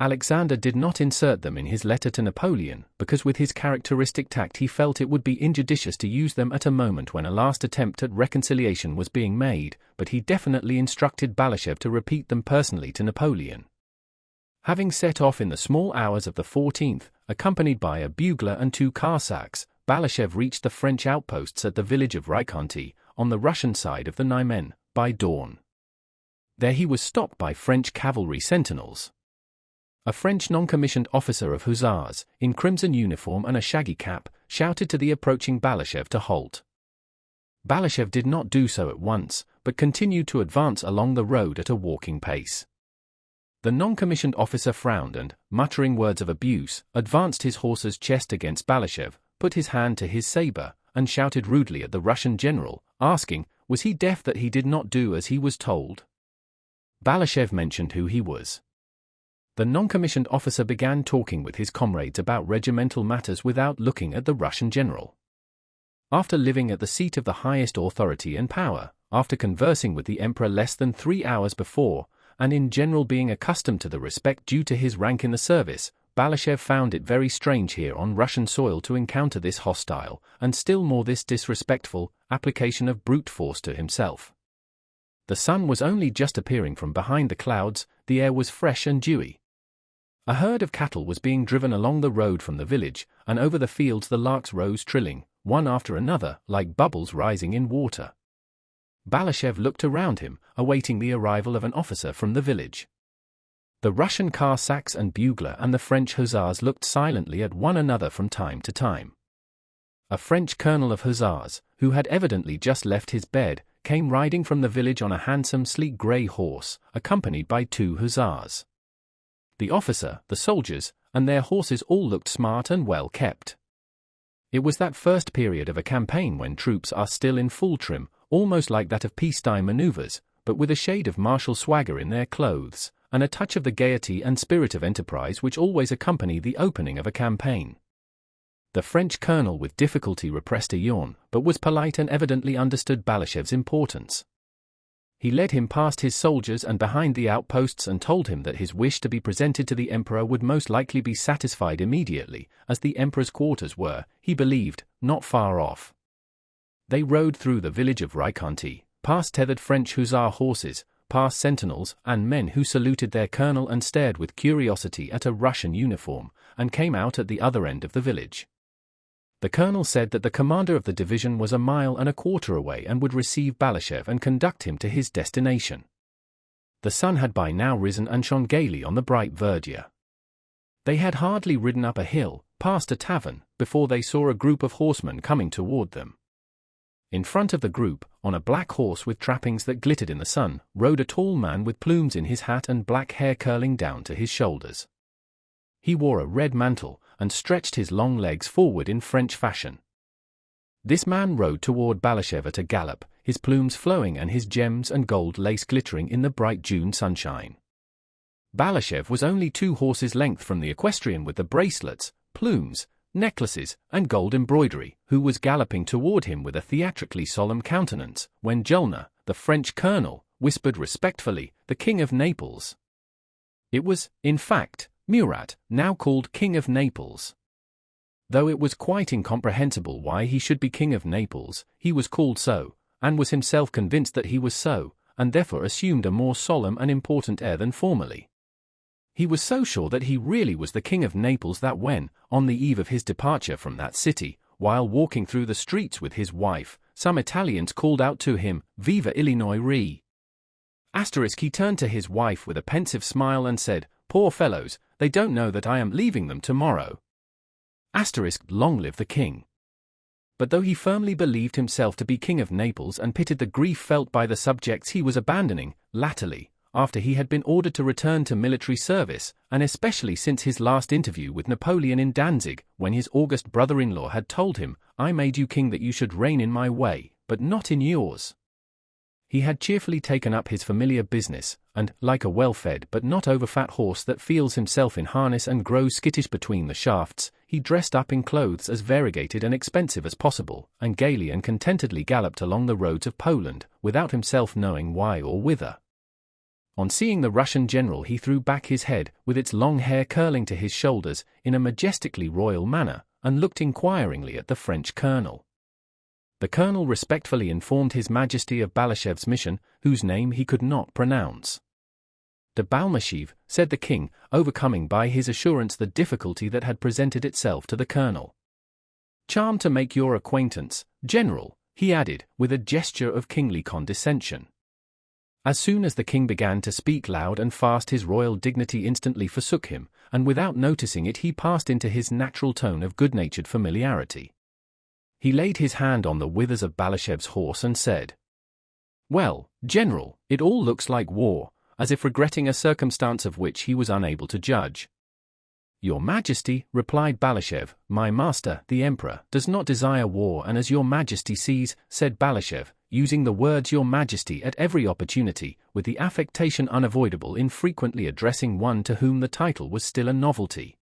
Alexander did not insert them in his letter to Napoleon, because with his characteristic tact he felt it would be injudicious to use them at a moment when a last attempt at reconciliation was being made, but he definitely instructed Balashev to repeat them personally to Napoleon. Having set off in the small hours of the 14th, accompanied by a bugler and 2 Cossacks, Balashev reached the French outposts at the village of Reikonti, on the Russian side of the Niemen, by dawn. There he was stopped by French cavalry sentinels. A French non-commissioned officer of hussars, in crimson uniform and a shaggy cap, shouted to the approaching Balashev to halt. Balashev did not do so at once, but continued to advance along the road at a walking pace. The non-commissioned officer frowned and, muttering words of abuse, advanced his horse's chest against Balashev, put his hand to his saber, and shouted rudely at the Russian general, asking, was he deaf that he did not do as he was told? Balashev mentioned who he was. The non-commissioned officer began talking with his comrades about regimental matters without looking at the Russian general. After living at the seat of the highest authority and power, after conversing with the emperor less than 3 hours before, and in general being accustomed to the respect due to his rank in the service, Balashev found it very strange here on Russian soil to encounter this hostile, and still more this disrespectful, application of brute force to himself. The sun was only just appearing from behind the clouds, the air was fresh and dewy. A herd of cattle was being driven along the road from the village, and over the fields the larks rose trilling, one after another, like bubbles rising in water. Balashev looked around him, awaiting the arrival of an officer from the village. The Russian Cossacks and bugler and the French hussars looked silently at one another from time to time. A French colonel of hussars, who had evidently just left his bed, came riding from the village on a handsome sleek grey horse, accompanied by 2 hussars. The officer, the soldiers, and their horses all looked smart and well kept. It was that first period of a campaign when troops are still in full trim, almost like that of peacetime maneuvers, but with a shade of martial swagger in their clothes, and a touch of the gaiety and spirit of enterprise which always accompany the opening of a campaign. The French colonel with difficulty repressed a yawn, but was polite and evidently understood Balashev's importance. He led him past his soldiers and behind the outposts and told him that his wish to be presented to the emperor would most likely be satisfied immediately, as the emperor's quarters were, he believed, not far off. They rode through the village of Reikonti, past tethered French hussar horses, past sentinels and men who saluted their colonel and stared with curiosity at a Russian uniform, and came out at the other end of the village. The colonel said that the commander of the division was 1.25 miles away and would receive Balashev and conduct him to his destination. The sun had by now risen and shone gaily on the bright verdure. They had hardly ridden up a hill, past a tavern, before they saw a group of horsemen coming toward them. In front of the group, on a black horse with trappings that glittered in the sun, rode a tall man with plumes in his hat and black hair curling down to his shoulders. He wore a red mantle, and stretched his long legs forward in French fashion. This man rode toward Balashev at a gallop, his plumes flowing and his gems and gold lace glittering in the bright June sunshine. Balashev was only 2 horses' length from the equestrian with the bracelets, plumes, necklaces, and gold embroidery, who was galloping toward him with a theatrically solemn countenance, when Julna, the French colonel, whispered respectfully, "The King of Naples." It was, in fact, Murat, now called King of Naples. Though it was quite incomprehensible why he should be king of Naples, he was called so, and was himself convinced that he was so, and therefore assumed a more solemn and important air than formerly. He was so sure that he really was the king of Naples that when, on the eve of his departure from that city, while walking through the streets with his wife, some Italians called out to him, "Viva Illinois Re!" He turned to his wife with a pensive smile and said, "Poor fellows, they don't know that I am leaving them tomorrow." Long live the king. But though he firmly believed himself to be king of Naples and pitied the grief felt by the subjects he was abandoning, latterly, after he had been ordered to return to military service, and especially since his last interview with Napoleon in Danzig, when his august brother-in-law had told him, "I made you king that you should reign in my way, but not in yours," he had cheerfully taken up his familiar business, and, like a well-fed but not over-fat horse that feels himself in harness and grows skittish between the shafts, he dressed up in clothes as variegated and expensive as possible, and gaily and contentedly galloped along the roads of Poland, without himself knowing why or whither. On seeing the Russian general he threw back his head, with its long hair curling to his shoulders, in a majestically royal manner, and looked inquiringly at the French colonel. The colonel respectfully informed His Majesty of Balashev's mission, whose name he could not pronounce. "De Balmashev," said the king, overcoming by his assurance the difficulty that had presented itself to the colonel. "Charmed to make your acquaintance, General," he added, with a gesture of kingly condescension. As soon as the king began to speak loud and fast, his royal dignity instantly forsook him, and without noticing it he passed into his natural tone of good-natured familiarity. He laid his hand on the withers of Balashev's horse and said, "Well, General, it all looks like war," as if regretting a circumstance of which he was unable to judge. "Your Majesty," replied Balashev, "my master, the Emperor, does not desire war, and as your Majesty sees," said Balashev, using the words "Your Majesty" at every opportunity, with the affectation unavoidable in frequently addressing one to whom the title was still a novelty.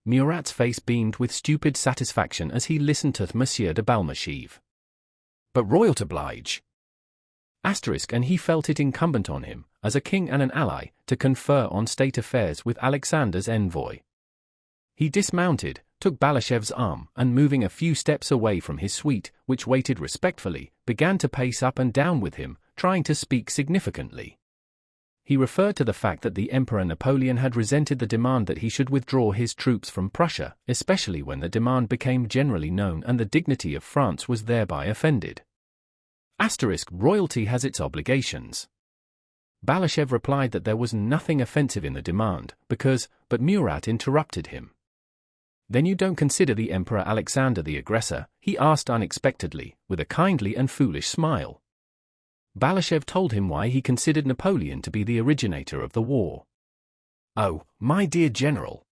Murat's face beamed with stupid satisfaction as he listened to Monsieur de Balmashev. "But royal to oblige." And he felt it incumbent on him, as a king and an ally, to confer on state affairs with Alexander's envoy. He dismounted, took Balashev's arm, and moving a few steps away from his suite, which waited respectfully, began to pace up and down with him, trying to speak significantly. He referred to the fact that the Emperor Napoleon had resented the demand that he should withdraw his troops from Prussia, especially when the demand became generally known and the dignity of France was thereby offended. Royalty has its obligations. Balashev replied that there was nothing offensive in the demand, but Murat interrupted him. "Then you don't consider the Emperor Alexander the aggressor?" he asked unexpectedly, with a kindly and foolish smile. Balashev told him why he considered Napoleon to be the originator of the war. "Oh, my dear General!"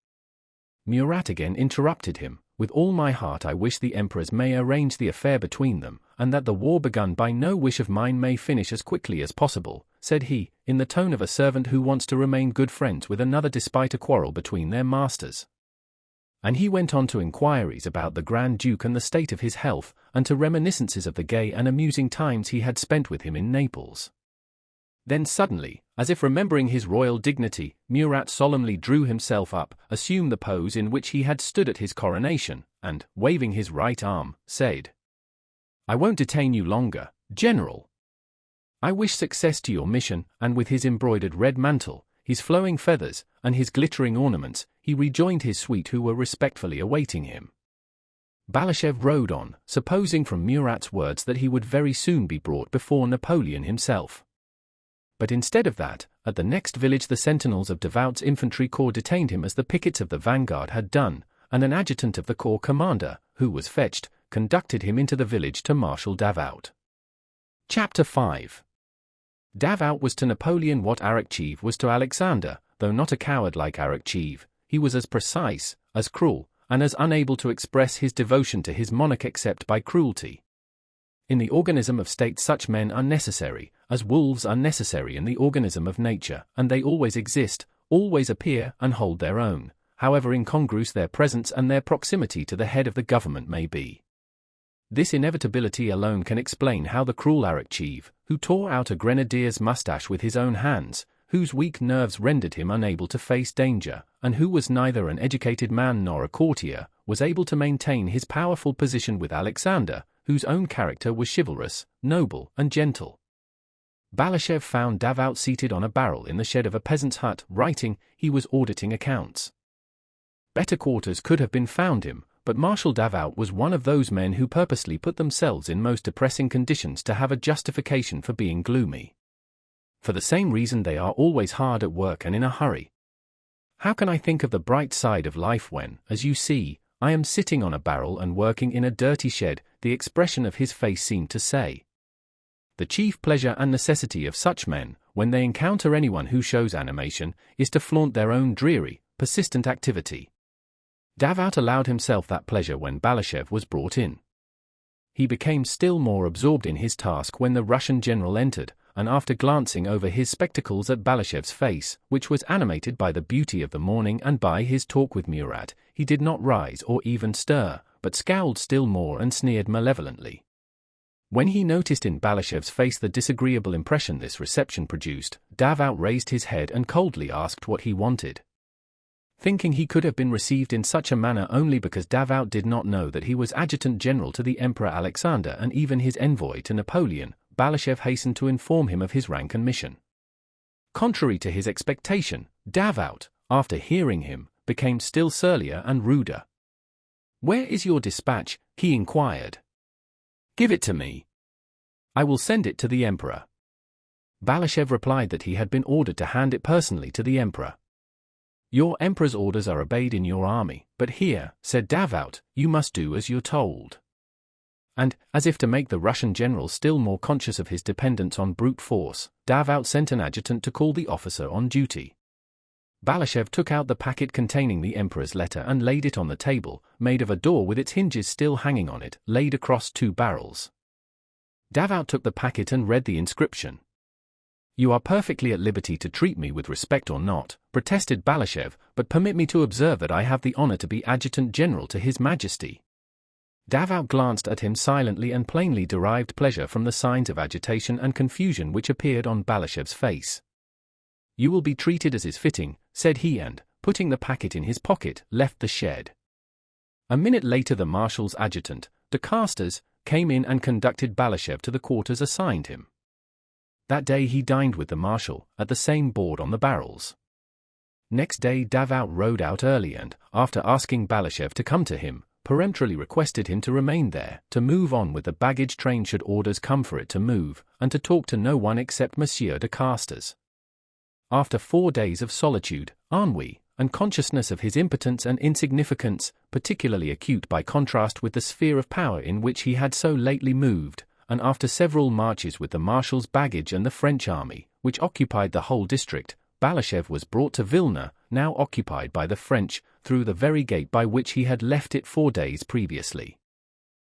Murat again interrupted him. "With all my heart I wish the emperors may arrange the affair between them, and that the war begun by no wish of mine may finish as quickly as possible," said he, in the tone of a servant who wants to remain good friends with another despite a quarrel between their masters. And he went on to inquiries about the Grand Duke and the state of his health, and to reminiscences of the gay and amusing times he had spent with him in Naples. Then suddenly, as if remembering his royal dignity, Murat solemnly drew himself up, assumed the pose in which he had stood at his coronation, and, waving his right arm, said, "I won't detain you longer, General. I wish success to your mission," and with his embroidered red mantle, his flowing feathers, and his glittering ornaments, he rejoined his suite who were respectfully awaiting him. Balashev rode on, supposing from Murat's words that he would very soon be brought before Napoleon himself. But instead of that, at the next village the sentinels of Davout's infantry corps detained him as the pickets of the vanguard had done, and an adjutant of the corps commander, who was fetched, conducted him into the village to Marshal Davout. Chapter 5. Davout was to Napoleon what Arakcheev was to Alexander, though not a coward like Arakcheev. He was as precise, as cruel, and as unable to express his devotion to his monarch except by cruelty. In the organism of state such men are necessary, as wolves are necessary in the organism of nature, and they always exist, always appear and hold their own, however incongruous their presence and their proximity to the head of the government may be. This inevitability alone can explain how the cruel Arakcheev, who tore out a grenadier's mustache with his own hands, whose weak nerves rendered him unable to face danger, and who was neither an educated man nor a courtier, was able to maintain his powerful position with Alexander, whose own character was chivalrous, noble, and gentle. Balashev found Davout seated on a barrel in the shed of a peasant's hut, writing. He was auditing accounts. Better quarters could have been found him, but Marshal Davout was one of those men who purposely put themselves in most depressing conditions to have a justification for being gloomy. For the same reason they are always hard at work and in a hurry. How can I think of the bright side of life when, as you see, I am sitting on a barrel and working in a dirty shed? The expression of his face seemed to say. The chief pleasure and necessity of such men, when they encounter anyone who shows animation, is to flaunt their own dreary, persistent activity. Davout allowed himself that pleasure when Balashev was brought in. He became still more absorbed in his task when the Russian general entered, and after glancing over his spectacles at Balashev's face, which was animated by the beauty of the morning and by his talk with Murat, he did not rise or even stir, but scowled still more and sneered malevolently. When he noticed in Balashev's face the disagreeable impression this reception produced, Davout raised his head and coldly asked what he wanted. Thinking he could have been received in such a manner only because Davout did not know that he was adjutant general to the Emperor Alexander and even his envoy to Napoleon, Balashev hastened to inform him of his rank and mission. Contrary to his expectation, Davout, after hearing him, became still surlier and ruder. "Where is your dispatch?" he inquired. "Give it to me. I will send it to the Emperor." Balashev replied that he had been ordered to hand it personally to the Emperor. "Your Emperor's orders are obeyed in your army, but here," said Davout, "you must do as you're told." And, as if to make the Russian general still more conscious of his dependence on brute force, Davout sent an adjutant to call the officer on duty. Balashev took out the packet containing the Emperor's letter and laid it on the table, made of a door with its hinges still hanging on it, laid across two barrels. Davout took the packet and read the inscription. "You are perfectly at liberty to treat me with respect or not," protested Balashev, "but permit me to observe that I have the honor to be adjutant general to His Majesty." Davout glanced at him silently and plainly derived pleasure from the signs of agitation and confusion which appeared on Balashev's face. "You will be treated as is fitting," said he and, putting the packet in his pocket, left the shed. A minute later the marshal's adjutant, de Casters, came in and conducted Balashev to the quarters assigned him. That day he dined with the marshal, at the same board on the barrels. Next day Davout rode out early and, after asking Balashev to come to him, peremptorily requested him to remain there, to move on with the baggage train should orders come for it to move, and to talk to no one except Monsieur de Casters. After 4 days of solitude, ennui, and consciousness of his impotence and insignificance, particularly acute by contrast with the sphere of power in which he had so lately moved, and after several marches with the marshal's baggage and the French army, which occupied the whole district, Balashev was brought to Vilna, now occupied by the French, through the very gate by which he had left it 4 days previously.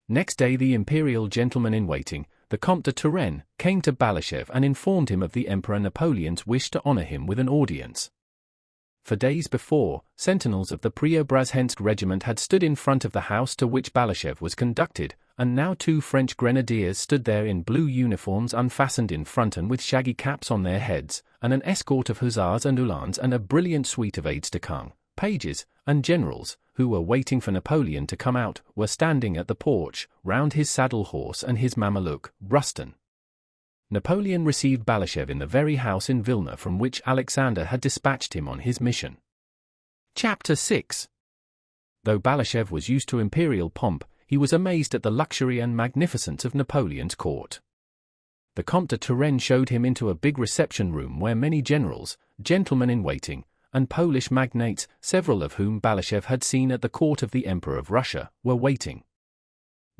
Next day the imperial gentleman-in-waiting, the Comte de Turenne, came to Balashev and informed him of the Emperor Napoleon's wish to honor him with an audience. For days before, sentinels of the Preobrazhensk regiment had stood in front of the house to which Balashev was conducted, and now 2 French grenadiers stood there in blue uniforms unfastened in front and with shaggy caps on their heads, and an escort of hussars and uhlans and a brilliant suite of aides-de-camp, pages, and generals, who were waiting for Napoleon to come out, were standing at the porch, round his saddle horse and his Mameluke, Rustan. Napoleon received Balashev in the very house in Vilna from which Alexander had dispatched him on his mission. Chapter 6. Though Balashev was used to imperial pomp, he was amazed at the luxury and magnificence of Napoleon's court. The Comte de Turenne showed him into a big reception room where many generals, gentlemen-in-waiting, and Polish magnates, several of whom Balashev had seen at the court of the Emperor of Russia, were waiting.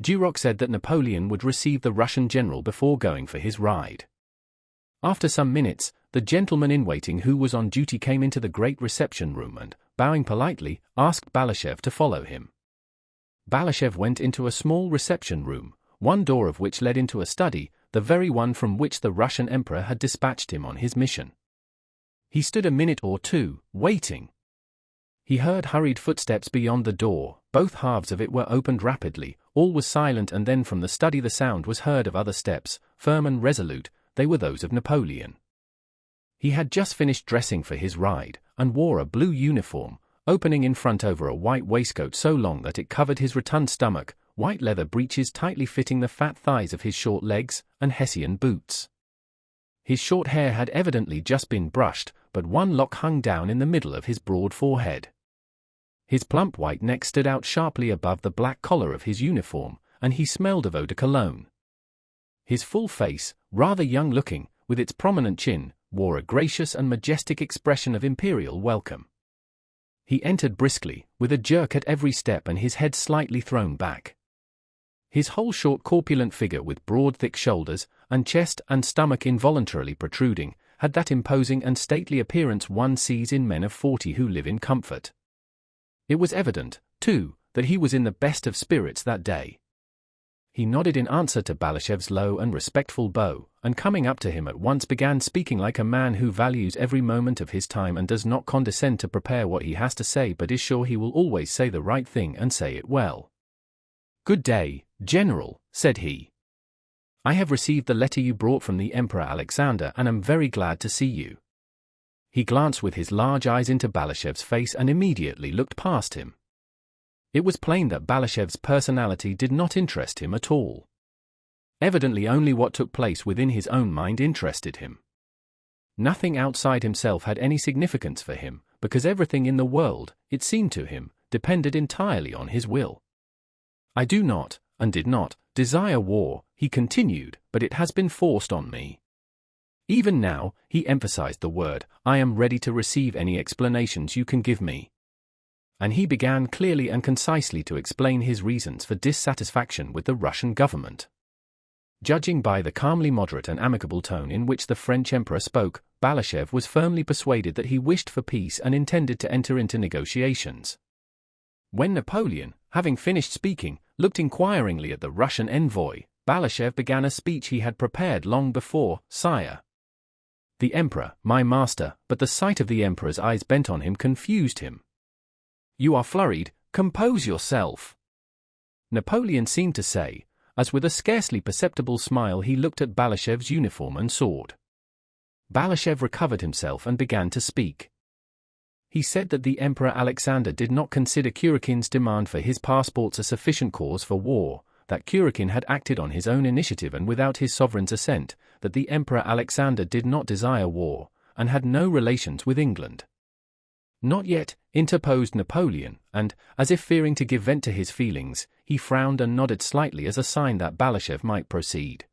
Duroc said that Napoleon would receive the Russian general before going for his ride. After some minutes, the gentleman-in-waiting who was on duty came into the great reception room and, bowing politely, asked Balashev to follow him. Balashev went into a small reception room, one door of which led into a study, the very one from which the Russian emperor had dispatched him on his mission. He stood a minute or two, waiting. He heard hurried footsteps beyond the door, both halves of it were opened rapidly, all was silent, and then from the study the sound was heard of other steps, firm and resolute. They were those of Napoleon. He had just finished dressing for his ride, and wore a blue uniform, opening in front over a white waistcoat so long that it covered his rotund stomach, white leather breeches tightly fitting the fat thighs of his short legs, and Hessian boots. His short hair had evidently just been brushed, but one lock hung down in the middle of his broad forehead. His plump white neck stood out sharply above the black collar of his uniform, and he smelled of eau de cologne. His full face, rather young-looking, with its prominent chin, wore a gracious and majestic expression of imperial welcome. He entered briskly, with a jerk at every step and his head slightly thrown back. His whole short corpulent figure with broad thick shoulders, and chest and stomach involuntarily protruding, had that imposing and stately appearance one sees in men of 40 who live in comfort. It was evident, too, that he was in the best of spirits that day. He nodded in answer to Balashev's low and respectful bow, and coming up to him at once began speaking like a man who values every moment of his time and does not condescend to prepare what he has to say but is sure he will always say the right thing and say it well. "Good day, General," said he. "I have received the letter you brought from the Emperor Alexander and am very glad to see you." He glanced with his large eyes into Balashev's face and immediately looked past him. It was plain that Balashev's personality did not interest him at all. Evidently only what took place within his own mind interested him. Nothing outside himself had any significance for him, because everything in the world, it seemed to him, depended entirely on his will. "I do not, and did not, desire war," he continued, "but it has been forced on me. Even now," he emphasized the word, "I am ready to receive any explanations you can give me." And he began clearly and concisely to explain his reasons for dissatisfaction with the Russian government. Judging by the calmly moderate and amicable tone in which the French emperor spoke, Balashev was firmly persuaded that he wished for peace and intended to enter into negotiations. When Napoleon, having finished speaking, looked inquiringly at the Russian envoy, Balashev began a speech he had prepared long before. "Sire, the emperor, my master," but the sight of the emperor's eyes bent on him confused him. "You are flurried, compose yourself." Napoleon seemed to say, as with a scarcely perceptible smile he looked at Balashev's uniform and sword. Balashev recovered himself and began to speak. He said that the Emperor Alexander did not consider Kurakin's demand for his passports a sufficient cause for war, that Kurakin had acted on his own initiative and without his sovereign's assent, that the Emperor Alexander did not desire war, and had no relations with England. "Not yet," interposed Napoleon, and, as if fearing to give vent to his feelings, he frowned and nodded slightly as a sign that Balashev might proceed.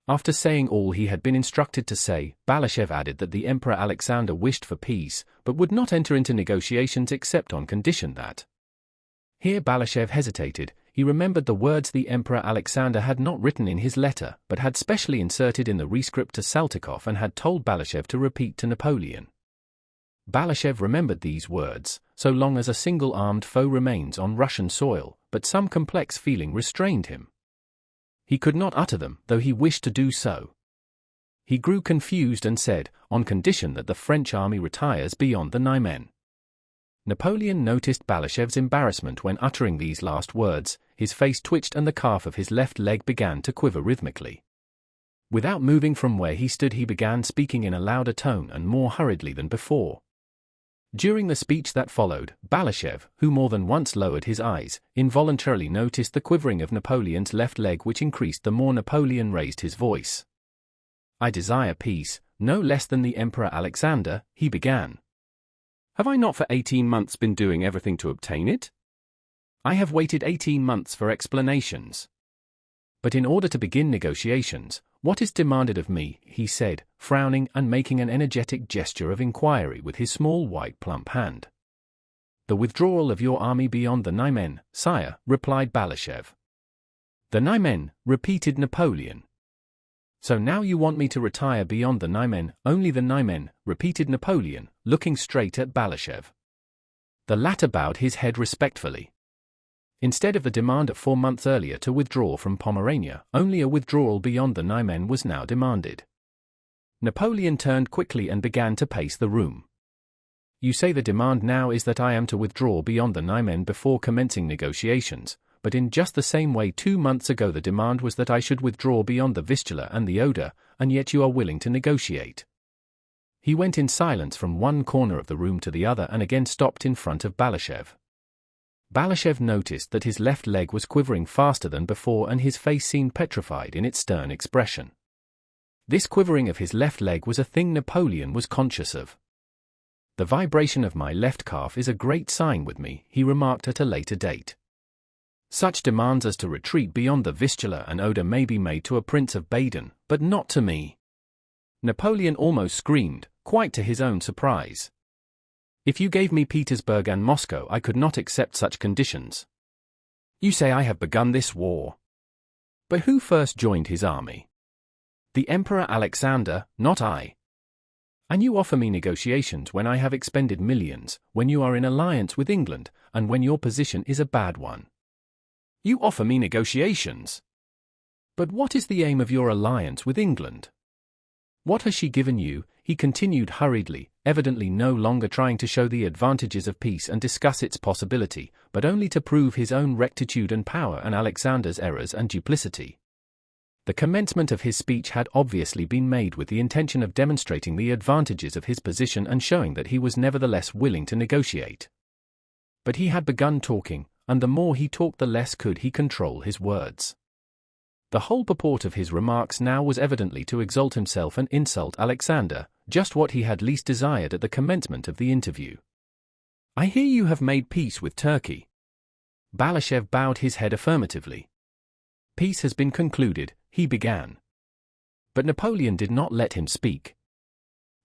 After saying all he had been instructed to say, Balashev added that the Emperor Alexander wished for peace, but would not enter into negotiations except on condition that. Here Balashev hesitated. He remembered the words the Emperor Alexander had not written in his letter, but had specially inserted in the rescript to Saltykov and had told Balashev to repeat to Napoleon. Balashev remembered these words, "So long as a single armed foe remains on Russian soil," but some complex feeling restrained him. He could not utter them, though he wished to do so. He grew confused and said, "On condition that the French army retires beyond the Niemen." Napoleon noticed Balashev's embarrassment when uttering these last words. His face twitched and the calf of his left leg began to quiver rhythmically. Without moving from where he stood he began speaking in a louder tone and more hurriedly than before. During the speech that followed, Balashev, who more than once lowered his eyes, involuntarily noticed the quivering of Napoleon's left leg, which increased the more Napoleon raised his voice. "I desire peace, no less than the Emperor Alexander," he began. "Have I not for 18 months been doing everything to obtain it? I have waited 18 months for explanations. But in order to begin negotiations, what is demanded of me?" he said, frowning and making an energetic gesture of inquiry with his small white plump hand. "The withdrawal of your army beyond the Niemen, sire," replied Balashev. "The Niemen," repeated Napoleon. "So now you want me to retire beyond the Niemen, only the Niemen," repeated Napoleon, looking straight at Balashev. The latter bowed his head respectfully. Instead of the demand of 4 months earlier to withdraw from Pomerania, only a withdrawal beyond the Niemen was now demanded. Napoleon turned quickly and began to pace the room. "You say the demand now is that I am to withdraw beyond the Niemen before commencing negotiations, but in just the same way 2 months ago the demand was that I should withdraw beyond the Vistula and the Oder, and yet you are willing to negotiate." He went in silence from one corner of the room to the other and again stopped in front of Balashev. Balashev noticed that his left leg was quivering faster than before and his face seemed petrified in its stern expression. This quivering of his left leg was a thing Napoleon was conscious of. "The vibration of my left calf is a great sign with me," he remarked at a later date. "Such demands as to retreat beyond the Vistula and Oder may be made to a Prince of Baden, but not to me." Napoleon almost screamed, quite to his own surprise. "If you gave me Petersburg and Moscow, I could not accept such conditions. You say I have begun this war. But who first joined his army? The Emperor Alexander, not I. And you offer me negotiations when I have expended millions, when you are in alliance with England, and when your position is a bad one. You offer me negotiations. But what is the aim of your alliance with England? What has she given you?" he continued hurriedly, evidently no longer trying to show the advantages of peace and discuss its possibility, but only to prove his own rectitude and power and Alexander's errors and duplicity. The commencement of his speech had obviously been made with the intention of demonstrating the advantages of his position and showing that he was nevertheless willing to negotiate. But he had begun talking, and the more he talked the less could he control his words. The whole purport of his remarks now was evidently to exalt himself and insult Alexander, just what he had least desired at the commencement of the interview. "I hear you have made peace with Turkey." Balashev bowed his head affirmatively. "Peace has been concluded," he began. But Napoleon did not let him speak.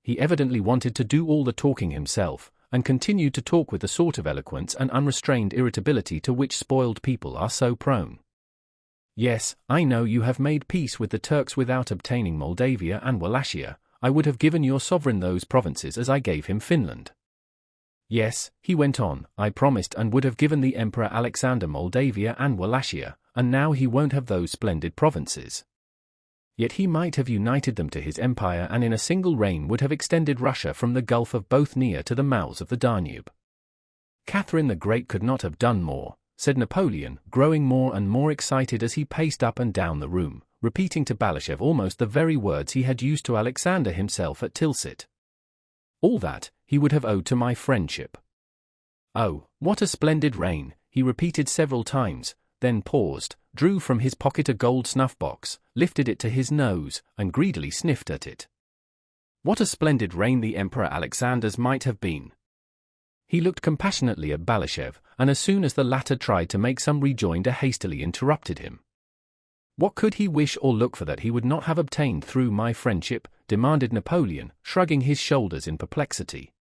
He evidently wanted to do all the talking himself, and continued to talk with the sort of eloquence and unrestrained irritability to which spoiled people are so prone. "Yes, I know you have made peace with the Turks without obtaining Moldavia and Wallachia. I would have given your sovereign those provinces as I gave him Finland. Yes," he went on, "I promised and would have given the Emperor Alexander Moldavia and Wallachia, and now he won't have those splendid provinces. Yet he might have united them to his empire and in a single reign would have extended Russia from the Gulf of Bothnia to the mouths of the Danube. Catherine the Great could not have done more," said Napoleon, growing more and more excited as he paced up and down the room, repeating to Balashev almost the very words he had used to Alexander himself at Tilsit. "All that he would have owed to my friendship. Oh, what a splendid reign," he repeated several times, then paused, drew from his pocket a gold snuff-box, lifted it to his nose, and greedily sniffed at it. "What a splendid reign the Emperor Alexander's might have been." He looked compassionately at Balashev, and as soon as the latter tried to make some rejoinder hastily interrupted him. "What could he wish or look for that he would not have obtained through my friendship?" demanded Napoleon, shrugging his shoulders in perplexity.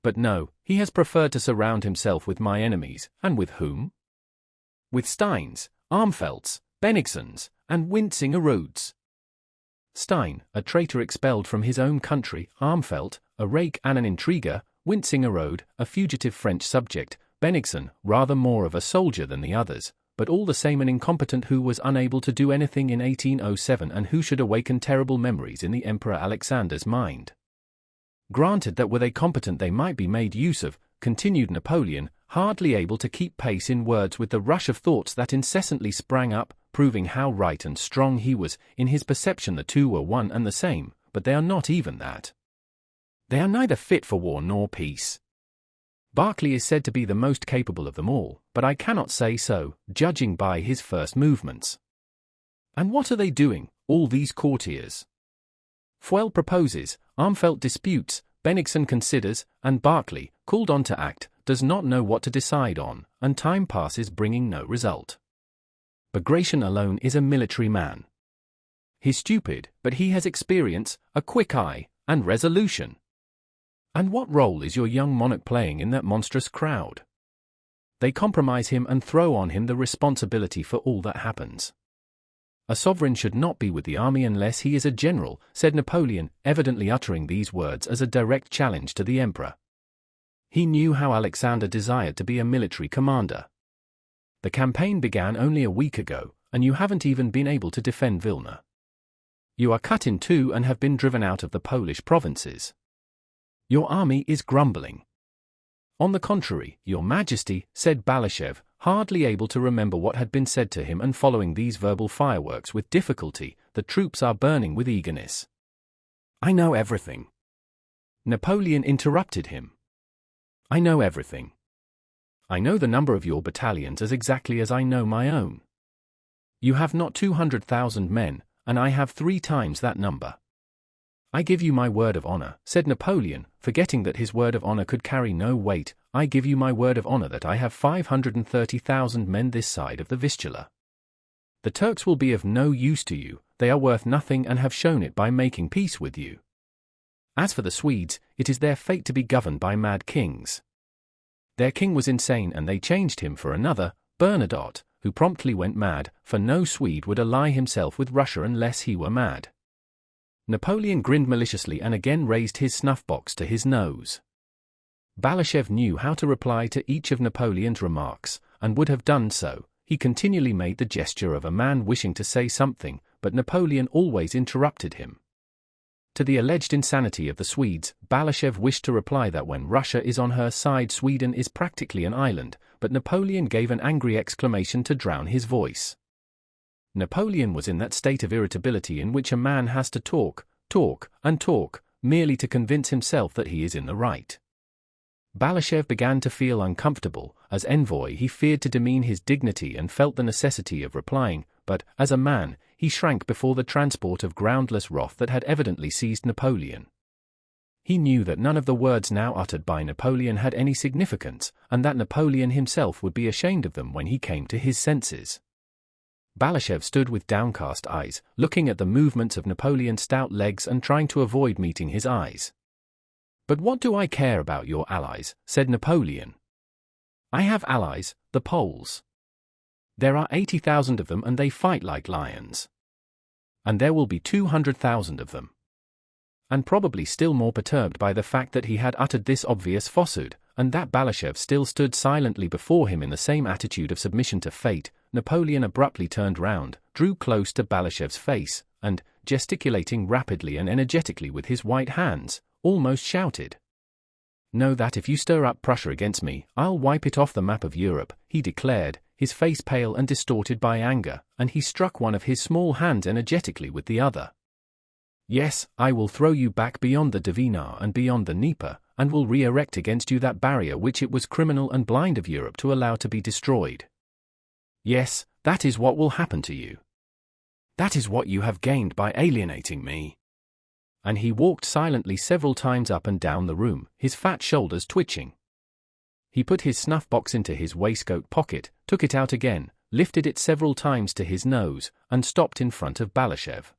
"But no, he has preferred to surround himself with my enemies, and with whom? With Steins, Armfeldts, Bennigsen's, and Wintzingerodes. Stein, a traitor expelled from his own country, Armfeldt, a rake and an intriguer, Wintzingerode, a fugitive French subject, Bennigsen, rather more of a soldier than the others, but all the same an incompetent who was unable to do anything in 1807 and who should awaken terrible memories in the Emperor Alexander's mind. Granted that were they competent they might be made use of," continued Napoleon, hardly able to keep pace in words with the rush of thoughts that incessantly sprang up, proving how right and strong he was in his perception the two were one and the same, "but they are not even that. They are neither fit for war nor peace. Berkeley is said to be the most capable of them all, but I cannot say so, judging by his first movements. And what are they doing, all these courtiers? Fuel proposes, Armfeldt disputes, Bennigsen considers, and Berkeley, called on to act, does not know what to decide on, and time passes bringing no result. Bagration alone is a military man. He's stupid, but he has experience, a quick eye, and resolution. And what role is your young monarch playing in that monstrous crowd? They compromise him and throw on him the responsibility for all that happens. A sovereign should not be with the army unless he is a general," said Napoleon, evidently uttering these words as a direct challenge to the emperor. He knew how Alexander desired to be a military commander. "The campaign began only a week ago, and you haven't even been able to defend Vilna. You are cut in two and have been driven out of the Polish provinces. Your army is grumbling." "On the contrary, Your Majesty," said Balashev, hardly able to remember what had been said to him and following these verbal fireworks with difficulty, "the troops are burning with eagerness." "I know everything." Napoleon interrupted him. "I know everything. I know the number of your battalions as exactly as I know my own. You have not 200,000 men, and I have 3 times that number." "I give you my word of honor," said Napoleon, forgetting that his word of honor could carry no weight. "I give you my word of honor that I have 530,000 men this side of the Vistula. The Turks will be of no use to you, they are worth nothing and have shown it by making peace with you. As for the Swedes, it is their fate to be governed by mad kings. Their king was insane and they changed him for another, Bernadotte, who promptly went mad, for no Swede would ally himself with Russia unless he were mad." Napoleon grinned maliciously and again raised his snuff-box to his nose. Balashev knew how to reply to each of Napoleon's remarks, and would have done so. He continually made the gesture of a man wishing to say something, but Napoleon always interrupted him. To the alleged insanity of the Swedes, Balashev wished to reply that when Russia is on her side, Sweden is practically an island, but Napoleon gave an angry exclamation to drown his voice. Napoleon was in that state of irritability in which a man has to talk, and talk, merely to convince himself that he is in the right. Balashev began to feel uncomfortable. As envoy, he feared to demean his dignity and felt the necessity of replying, but, as a man, he shrank before the transport of groundless wrath that had evidently seized Napoleon. He knew that none of the words now uttered by Napoleon had any significance, and that Napoleon himself would be ashamed of them when he came to his senses. Balashev stood with downcast eyes, looking at the movements of Napoleon's stout legs and trying to avoid meeting his eyes. "But what do I care about your allies?" said Napoleon. "I have allies, the Poles. There are 80,000 of them and they fight like lions. And there will be 200,000 of them." And probably still more perturbed by the fact that he had uttered this obvious falsehood, and that Balashev still stood silently before him in the same attitude of submission to fate, Napoleon abruptly turned round, drew close to Balashev's face, and, gesticulating rapidly and energetically with his white hands, almost shouted. "Know that if you stir up Prussia against me, I'll wipe it off the map of Europe," he declared, his face pale and distorted by anger, and he struck one of his small hands energetically with the other. "Yes, I will throw you back beyond the Dvina and beyond the Dnieper, and will re-erect against you that barrier which it was criminal and blind of Europe to allow to be destroyed. Yes, that is what will happen to you. That is what you have gained by alienating me." And he walked silently several times up and down the room, his fat shoulders twitching. He put his snuff-box into his waistcoat pocket, took it out again, lifted it several times to his nose, and stopped in front of Balashev.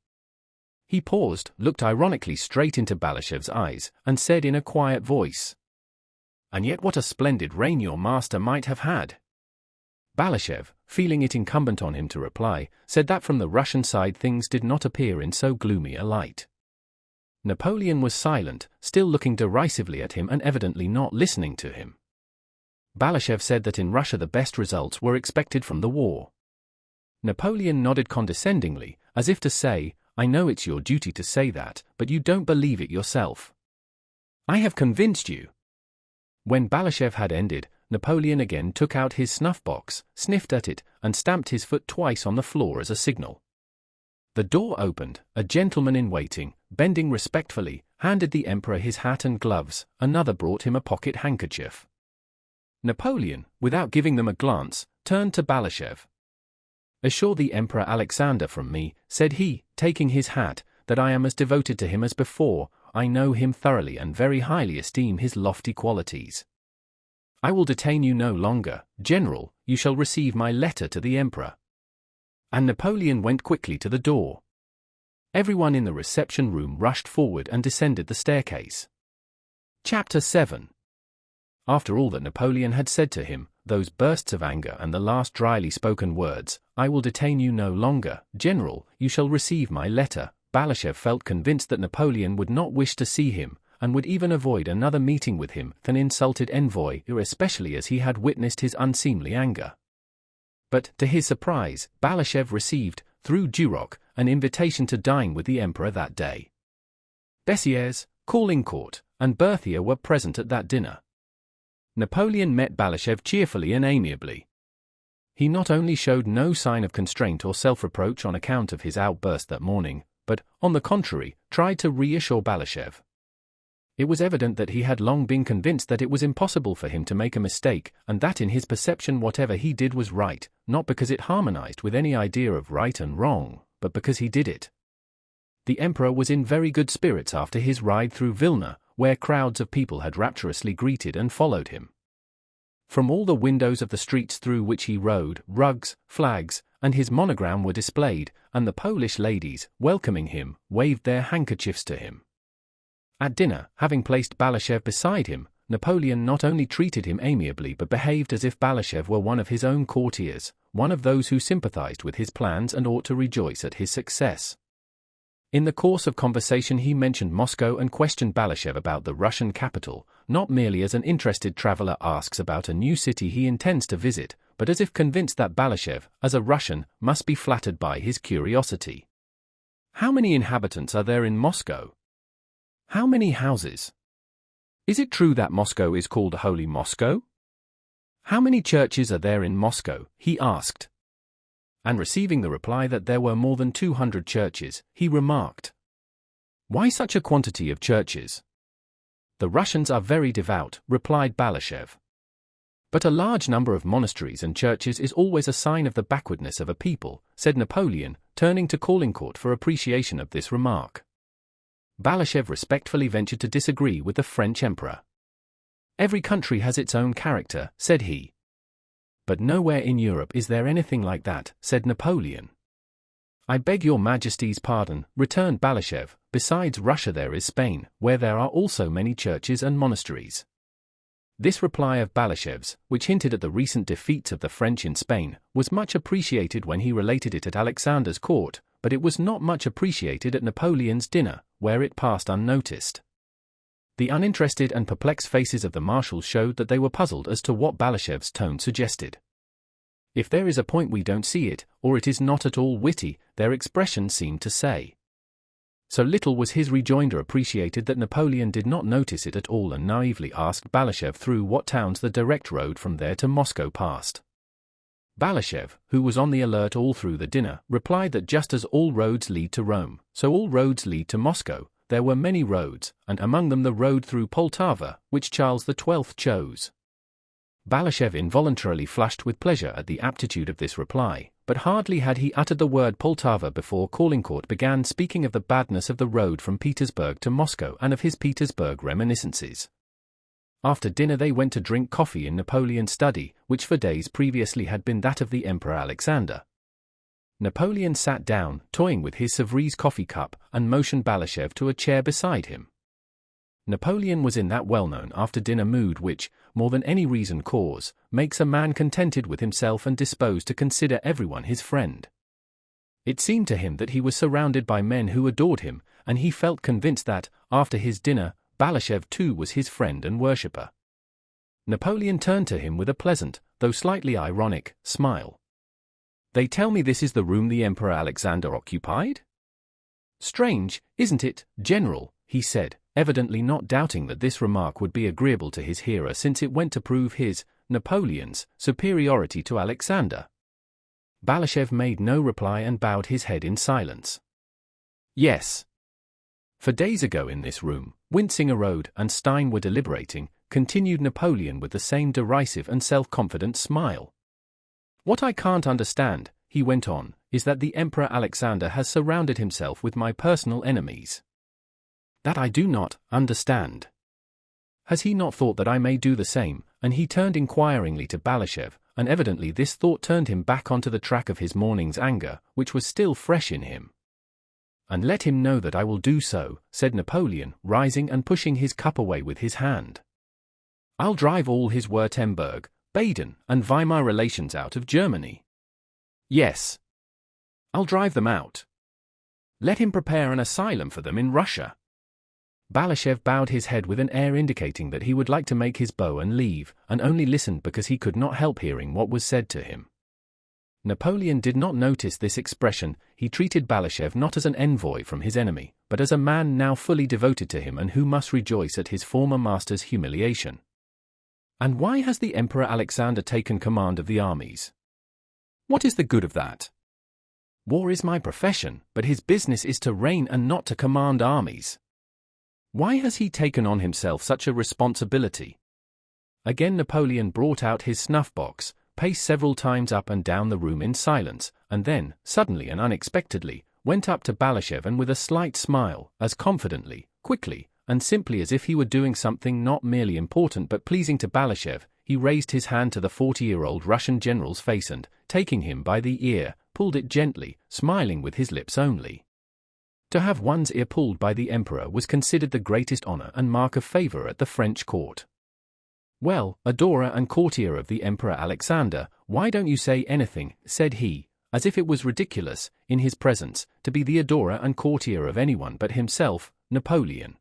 He paused, looked ironically straight into Balashev's eyes, and said in a quiet voice, "And yet what a splendid reign your master might have had." Balashev, feeling it incumbent on him to reply, said that from the Russian side things did not appear in so gloomy a light. Napoleon was silent, still looking derisively at him and evidently not listening to him. Balashev said that in Russia the best results were expected from the war. Napoleon nodded condescendingly, as if to say, "I know it's your duty to say that, but you don't believe it yourself. I have convinced you." When Balashev had ended, Napoleon again took out his snuff-box, sniffed at it, and stamped his foot twice on the floor as a signal. The door opened, a gentleman in waiting, bending respectfully, handed the emperor his hat and gloves, another brought him a pocket handkerchief. Napoleon, without giving them a glance, turned to Balashev. "Assure the Emperor Alexander from me," said he, taking his hat, "that I am as devoted to him as before. I know him thoroughly and very highly esteem his lofty qualities. I will detain you no longer, General, you shall receive my letter to the Emperor." And Napoleon went quickly to the door. Everyone in the reception room rushed forward and descended the staircase. Chapter 7. After all that Napoleon had said to him, those bursts of anger and the last dryly spoken words, "I will detain you no longer, General, you shall receive my letter," Balashev felt convinced that Napoleon would not wish to see him, and would even avoid another meeting with him, an insulted envoy, especially as he had witnessed his unseemly anger. But, to his surprise, Balashev received, through Duroc, an invitation to dine with the Emperor that day. Bessieres, Caulaincourt, and Berthier were present at that dinner. Napoleon met Balashev cheerfully and amiably. He not only showed no sign of constraint or self-reproach on account of his outburst that morning, but, on the contrary, tried to reassure Balashev. It was evident that he had long been convinced that it was impossible for him to make a mistake, and that in his perception whatever he did was right, not because it harmonized with any idea of right and wrong, but because he did it. The emperor was in very good spirits after his ride through Vilna, where crowds of people had rapturously greeted and followed him. From all the windows of the streets through which he rode, rugs, flags, and his monogram were displayed, and the Polish ladies, welcoming him, waved their handkerchiefs to him. At dinner, having placed Balashev beside him, Napoleon not only treated him amiably but behaved as if Balashev were one of his own courtiers, one of those who sympathized with his plans and ought to rejoice at his success. In the course of conversation he mentioned Moscow and questioned Balashev about the Russian capital, not merely as an interested traveler asks about a new city he intends to visit, but as if convinced that Balashev, as a Russian, must be flattered by his curiosity. How many inhabitants are there in Moscow? How many houses? Is it true that Moscow is called Holy Moscow? How many churches are there in Moscow? He asked. And receiving the reply that there were more than 200 churches, he remarked, "Why such a quantity of churches?" "The Russians are very devout," replied Balashev. "But a large number of monasteries and churches is always a sign of the backwardness of a people," said Napoleon, turning to Caulaincourt for appreciation of this remark. Balashev respectfully ventured to disagree with the French emperor. "Every country has its own character," said he. "But nowhere in Europe is there anything like that," said Napoleon. "I beg your Majesty's pardon," returned Balashev, "besides Russia there is Spain, where there are also many churches and monasteries." This reply of Balashev's, which hinted at the recent defeats of the French in Spain, was much appreciated when he related it at Alexander's court, but it was not much appreciated at Napoleon's dinner, where it passed unnoticed. The uninterested and perplexed faces of the marshals showed that they were puzzled as to what Balashev's tone suggested. If there is a point we don't see it, or it is not at all witty, their expression seemed to say. So little was his rejoinder appreciated that Napoleon did not notice it at all and naively asked Balashev through what towns the direct road from there to Moscow passed. Balashev, who was on the alert all through the dinner, replied that just as all roads lead to Rome, so all roads lead to Moscow. There were many roads, and among them the road through Poltava, which Charles XII chose. Balashev involuntarily flushed with pleasure at the aptitude of this reply, but hardly had he uttered the word Poltava before Caulaincourt began speaking of the badness of the road from Petersburg to Moscow and of his Petersburg reminiscences. After dinner they went to drink coffee in Napoleon's study, which for days previously had been that of the Emperor Alexander. Napoleon sat down, toying with his Sevres coffee cup, and motioned Balashev to a chair beside him. Napoleon was in that well-known after-dinner mood which, more than any reason cause, makes a man contented with himself and disposed to consider everyone his friend. It seemed to him that he was surrounded by men who adored him, and he felt convinced that, after his dinner, Balashev too was his friend and worshipper. Napoleon turned to him with a pleasant, though slightly ironic, smile. "They tell me this is the room the Emperor Alexander occupied?" "Strange, isn't it, General?" he said, evidently not doubting that this remark would be agreeable to his hearer since it went to prove his, Napoleon's, superiority to Alexander. Balashev made no reply and bowed his head in silence. "Yes. For days ago in this room, Winsinger Road and Stein were deliberating," continued Napoleon with the same derisive and self-confident smile. "What I can't understand," he went on, "is that the Emperor Alexander has surrounded himself with my personal enemies. That I do not understand. Has he not thought that I may do the same?" And he turned inquiringly to Balashev, and evidently this thought turned him back onto the track of his morning's anger, which was still fresh in him. "And let him know that I will do so," said Napoleon, rising and pushing his cup away with his hand. "I'll drive all his Württemberg, Baden, and Weimar relations out of Germany. Yes. I'll drive them out. Let him prepare an asylum for them in Russia." Balashev bowed his head with an air indicating that he would like to make his bow and leave, and only listened because he could not help hearing what was said to him. Napoleon did not notice this expression. He treated Balashev not as an envoy from his enemy, but as a man now fully devoted to him and who must rejoice at his former master's humiliation. "And why has the Emperor Alexander taken command of the armies? What is the good of that? War is my profession, but his business is to reign and not to command armies." Why has he taken on himself such a responsibility? Again Napoleon brought out his snuff-box, paced several times up and down the room in silence, and then, suddenly and unexpectedly, went up to Balashev and with a slight smile, as confidently, quickly, and simply as if he were doing something not merely important but pleasing to Balashev, he raised his hand to the 40-year-old Russian general's face and, taking him by the ear, pulled it gently, smiling with his lips only. To have one's ear pulled by the emperor was considered the greatest honor and mark of favor at the French court. "Well, adorer and courtier of the Emperor Alexander, why don't you say anything?" said he, as if it was ridiculous, in his presence, to be the adorer and courtier of anyone but himself, Napoleon.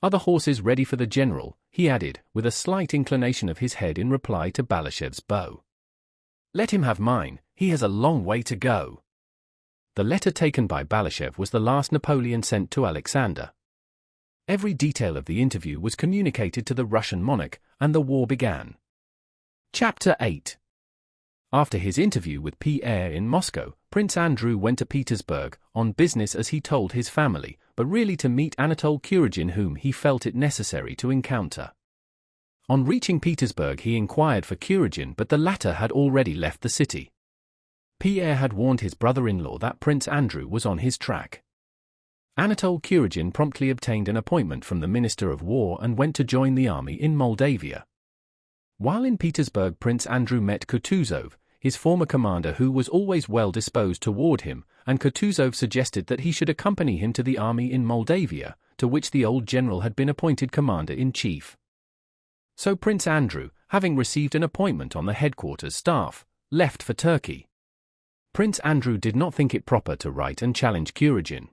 "Are the horses ready for the general?" he added, with a slight inclination of his head in reply to Balashev's bow. "Let him have mine, he has a long way to go." The letter taken by Balashev was the last Napoleon sent to Alexander. Every detail of the interview was communicated to the Russian monarch, and the war began. Chapter 8. After his interview with Pierre in Moscow, Prince Andrew went to Petersburg, on business as he told his family, but really to meet Anatole Kuragin, whom he felt it necessary to encounter. On reaching Petersburg he inquired for Kuragin, but the latter had already left the city. Pierre had warned his brother-in-law that Prince Andrew was on his track. Anatole Kuragin promptly obtained an appointment from the Minister of War and went to join the army in Moldavia. While in Petersburg, Prince Andrew met Kutuzov, his former commander, who was always well disposed toward him, and Kutuzov suggested that he should accompany him to the army in Moldavia, to which the old general had been appointed commander-in-chief. So Prince Andrew, having received an appointment on the headquarters staff, left for Turkey. Prince Andrew did not think it proper to write and challenge Kuragin.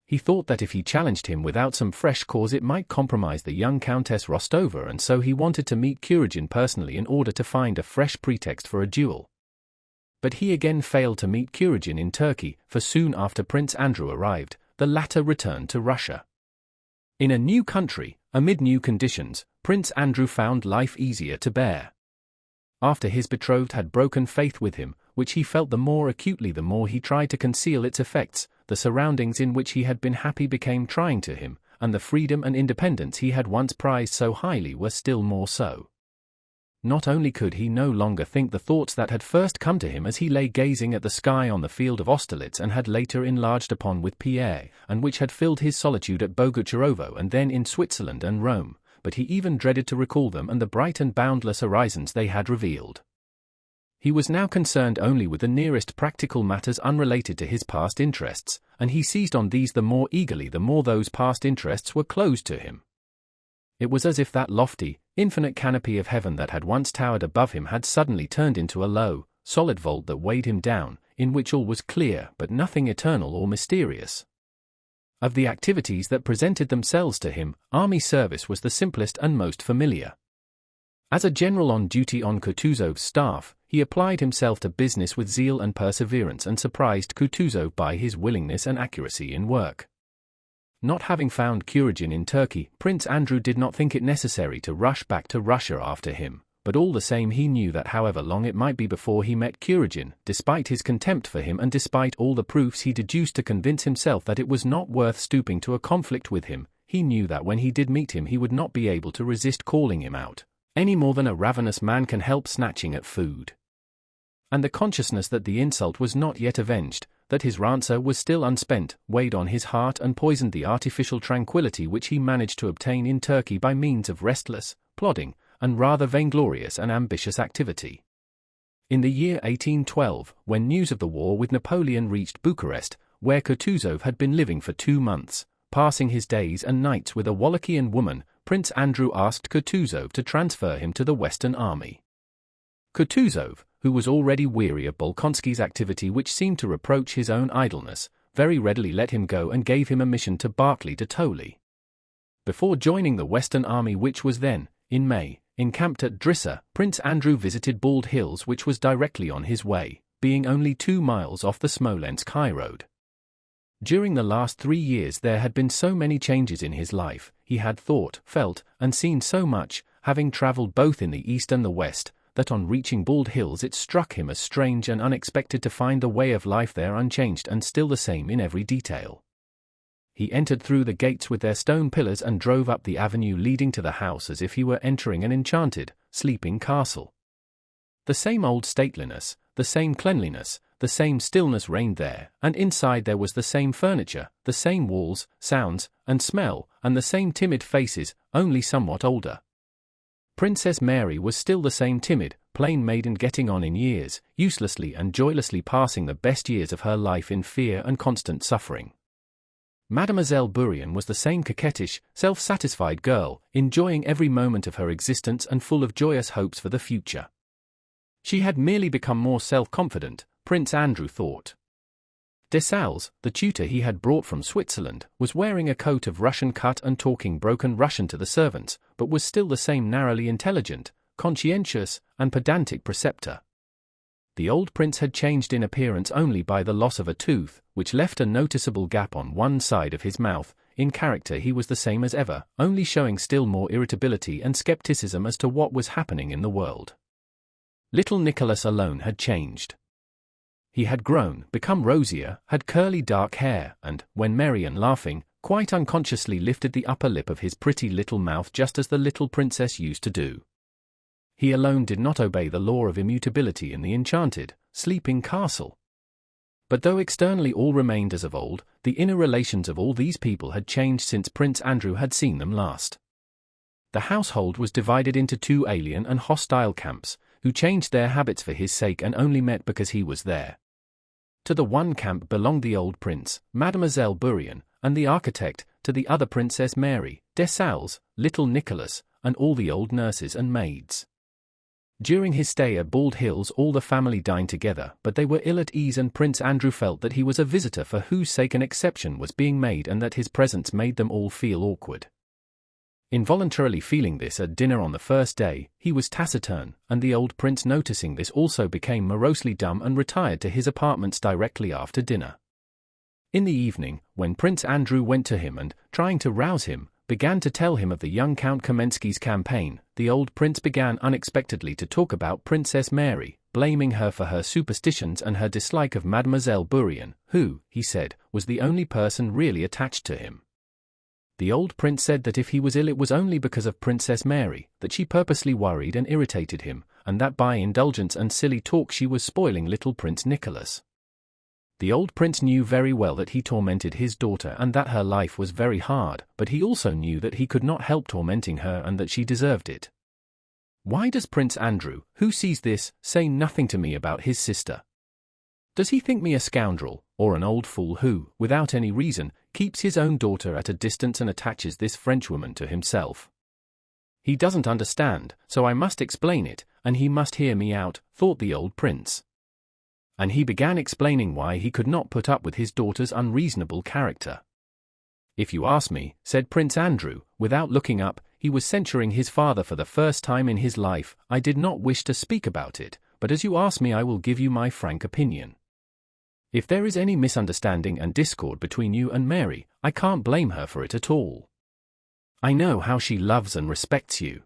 He thought that if he challenged him without some fresh cause it might compromise the young Countess Rostova, and so he wanted to meet Kuragin personally in order to find a fresh pretext for a duel. But he again failed to meet Kuragin in Turkey, for soon after Prince Andrew arrived, the latter returned to Russia. In a new country, amid new conditions, Prince Andrew found life easier to bear. After his betrothed had broken faith with him, which he felt the more acutely the more he tried to conceal its effects, the surroundings in which he had been happy became trying to him, and the freedom and independence he had once prized so highly were still more so. Not only could he no longer think the thoughts that had first come to him as he lay gazing at the sky on the field of Austerlitz and had later enlarged upon with Pierre, and which had filled his solitude at Bogucharovo and then in Switzerland and Rome, but he even dreaded to recall them and the bright and boundless horizons they had revealed. He was now concerned only with the nearest practical matters unrelated to his past interests, and he seized on these the more eagerly the more those past interests were closed to him. It was as if that lofty, infinite canopy of heaven that had once towered above him had suddenly turned into a low, solid vault that weighed him down, in which all was clear but nothing eternal or mysterious. Of the activities that presented themselves to him, army service was the simplest and most familiar. As a general on duty on Kutuzov's staff, he applied himself to business with zeal and perseverance and surprised Kutuzov by his willingness and accuracy in work. Not having found Kuragin in Turkey, Prince Andrew did not think it necessary to rush back to Russia after him, but all the same he knew that however long it might be before he met Kuragin, despite his contempt for him and despite all the proofs he deduced to convince himself that it was not worth stooping to a conflict with him, he knew that when he did meet him he would not be able to resist calling him out, any more than a ravenous man can help snatching at food. And the consciousness that the insult was not yet avenged, that his rancour was still unspent, weighed on his heart and poisoned the artificial tranquility which he managed to obtain in Turkey by means of restless, plodding, and rather vainglorious and ambitious activity. In the year 1812, when news of the war with Napoleon reached Bucharest, where Kutuzov had been living for 2 months, passing his days and nights with a Wallachian woman, Prince Andrew asked Kutuzov to transfer him to the Western Army. Kutuzov, who was already weary of Bolkonsky's activity which seemed to reproach his own idleness, very readily let him go and gave him a mission to Barclay de Tolly. Before joining the Western Army, which was then, in May, encamped at Drissa, Prince Andrew visited Bald Hills, which was directly on his way, being only 2 miles off the Smolensk highroad. During the last 3 years there had been so many changes in his life, he had thought, felt, and seen so much, having travelled both in the east and the west, that on reaching Bald Hills it struck him as strange and unexpected to find the way of life there unchanged and still the same in every detail. He entered through the gates with their stone pillars and drove up the avenue leading to the house as if he were entering an enchanted, sleeping castle. The same old stateliness, the same cleanliness, the same stillness reigned there, and inside there was the same furniture, the same walls, sounds, and smell, and the same timid faces, only somewhat older. Princess Mary was still the same timid, plain maiden getting on in years, uselessly and joylessly passing the best years of her life in fear and constant suffering. Mademoiselle Bourienne was the same coquettish, self-satisfied girl, enjoying every moment of her existence and full of joyous hopes for the future. She had merely become more self-confident, Prince Andrew thought. Dessalles, the tutor he had brought from Switzerland, was wearing a coat of Russian cut and talking broken Russian to the servants, but was still the same narrowly intelligent, conscientious, and pedantic preceptor. The old prince had changed in appearance only by the loss of a tooth, which left a noticeable gap on one side of his mouth. In character he was the same as ever, only showing still more irritability and skepticism as to what was happening in the world. Little Nicholas alone had changed. He had grown, become rosier, had curly dark hair, and, when merry and laughing, quite unconsciously lifted the upper lip of his pretty little mouth just as the little princess used to do. He alone did not obey the law of immutability in the enchanted, sleeping castle. But though externally all remained as of old, the inner relations of all these people had changed since Prince Andrew had seen them last. The household was divided into two alien and hostile camps, who changed their habits for his sake and only met because he was there. To the one camp belonged the old prince, Mademoiselle Bourienne, and the architect, to the other Princess Mary, Dessalles, little Nicholas, and all the old nurses and maids. During his stay at Bald Hills all the family dined together, but they were ill at ease and Prince Andrew felt that he was a visitor for whose sake an exception was being made and that his presence made them all feel awkward. Involuntarily feeling this at dinner on the first day, he was taciturn, and the old prince noticing this also became morosely dumb and retired to his apartments directly after dinner. In the evening, when Prince Andrew went to him and, trying to rouse him, began to tell him of the young Count Kamensky's campaign, the old prince began unexpectedly to talk about Princess Mary, blaming her for her superstitions and her dislike of Mademoiselle Bourienne, who, he said, was the only person really attached to him. The old prince said that if he was ill it was only because of Princess Mary, that she purposely worried and irritated him, and that by indulgence and silly talk she was spoiling little Prince Nicholas. The old prince knew very well that he tormented his daughter and that her life was very hard, but he also knew that he could not help tormenting her and that she deserved it. Why does Prince Andrew, who sees this, say nothing to me about his sister? Does he think me a scoundrel, or an old fool who, without any reason, keeps his own daughter at a distance and attaches this Frenchwoman to himself? He doesn't understand, so I must explain it, and he must hear me out, thought the old prince. And he began explaining why he could not put up with his daughter's unreasonable character. If you ask me, said Prince Andrew, without looking up, he was censuring his father for the first time in his life. I did not wish to speak about it, but as you ask me I will give you my frank opinion. If there is any misunderstanding and discord between you and Mary, I can't blame her for it at all. I know how she loves and respects you.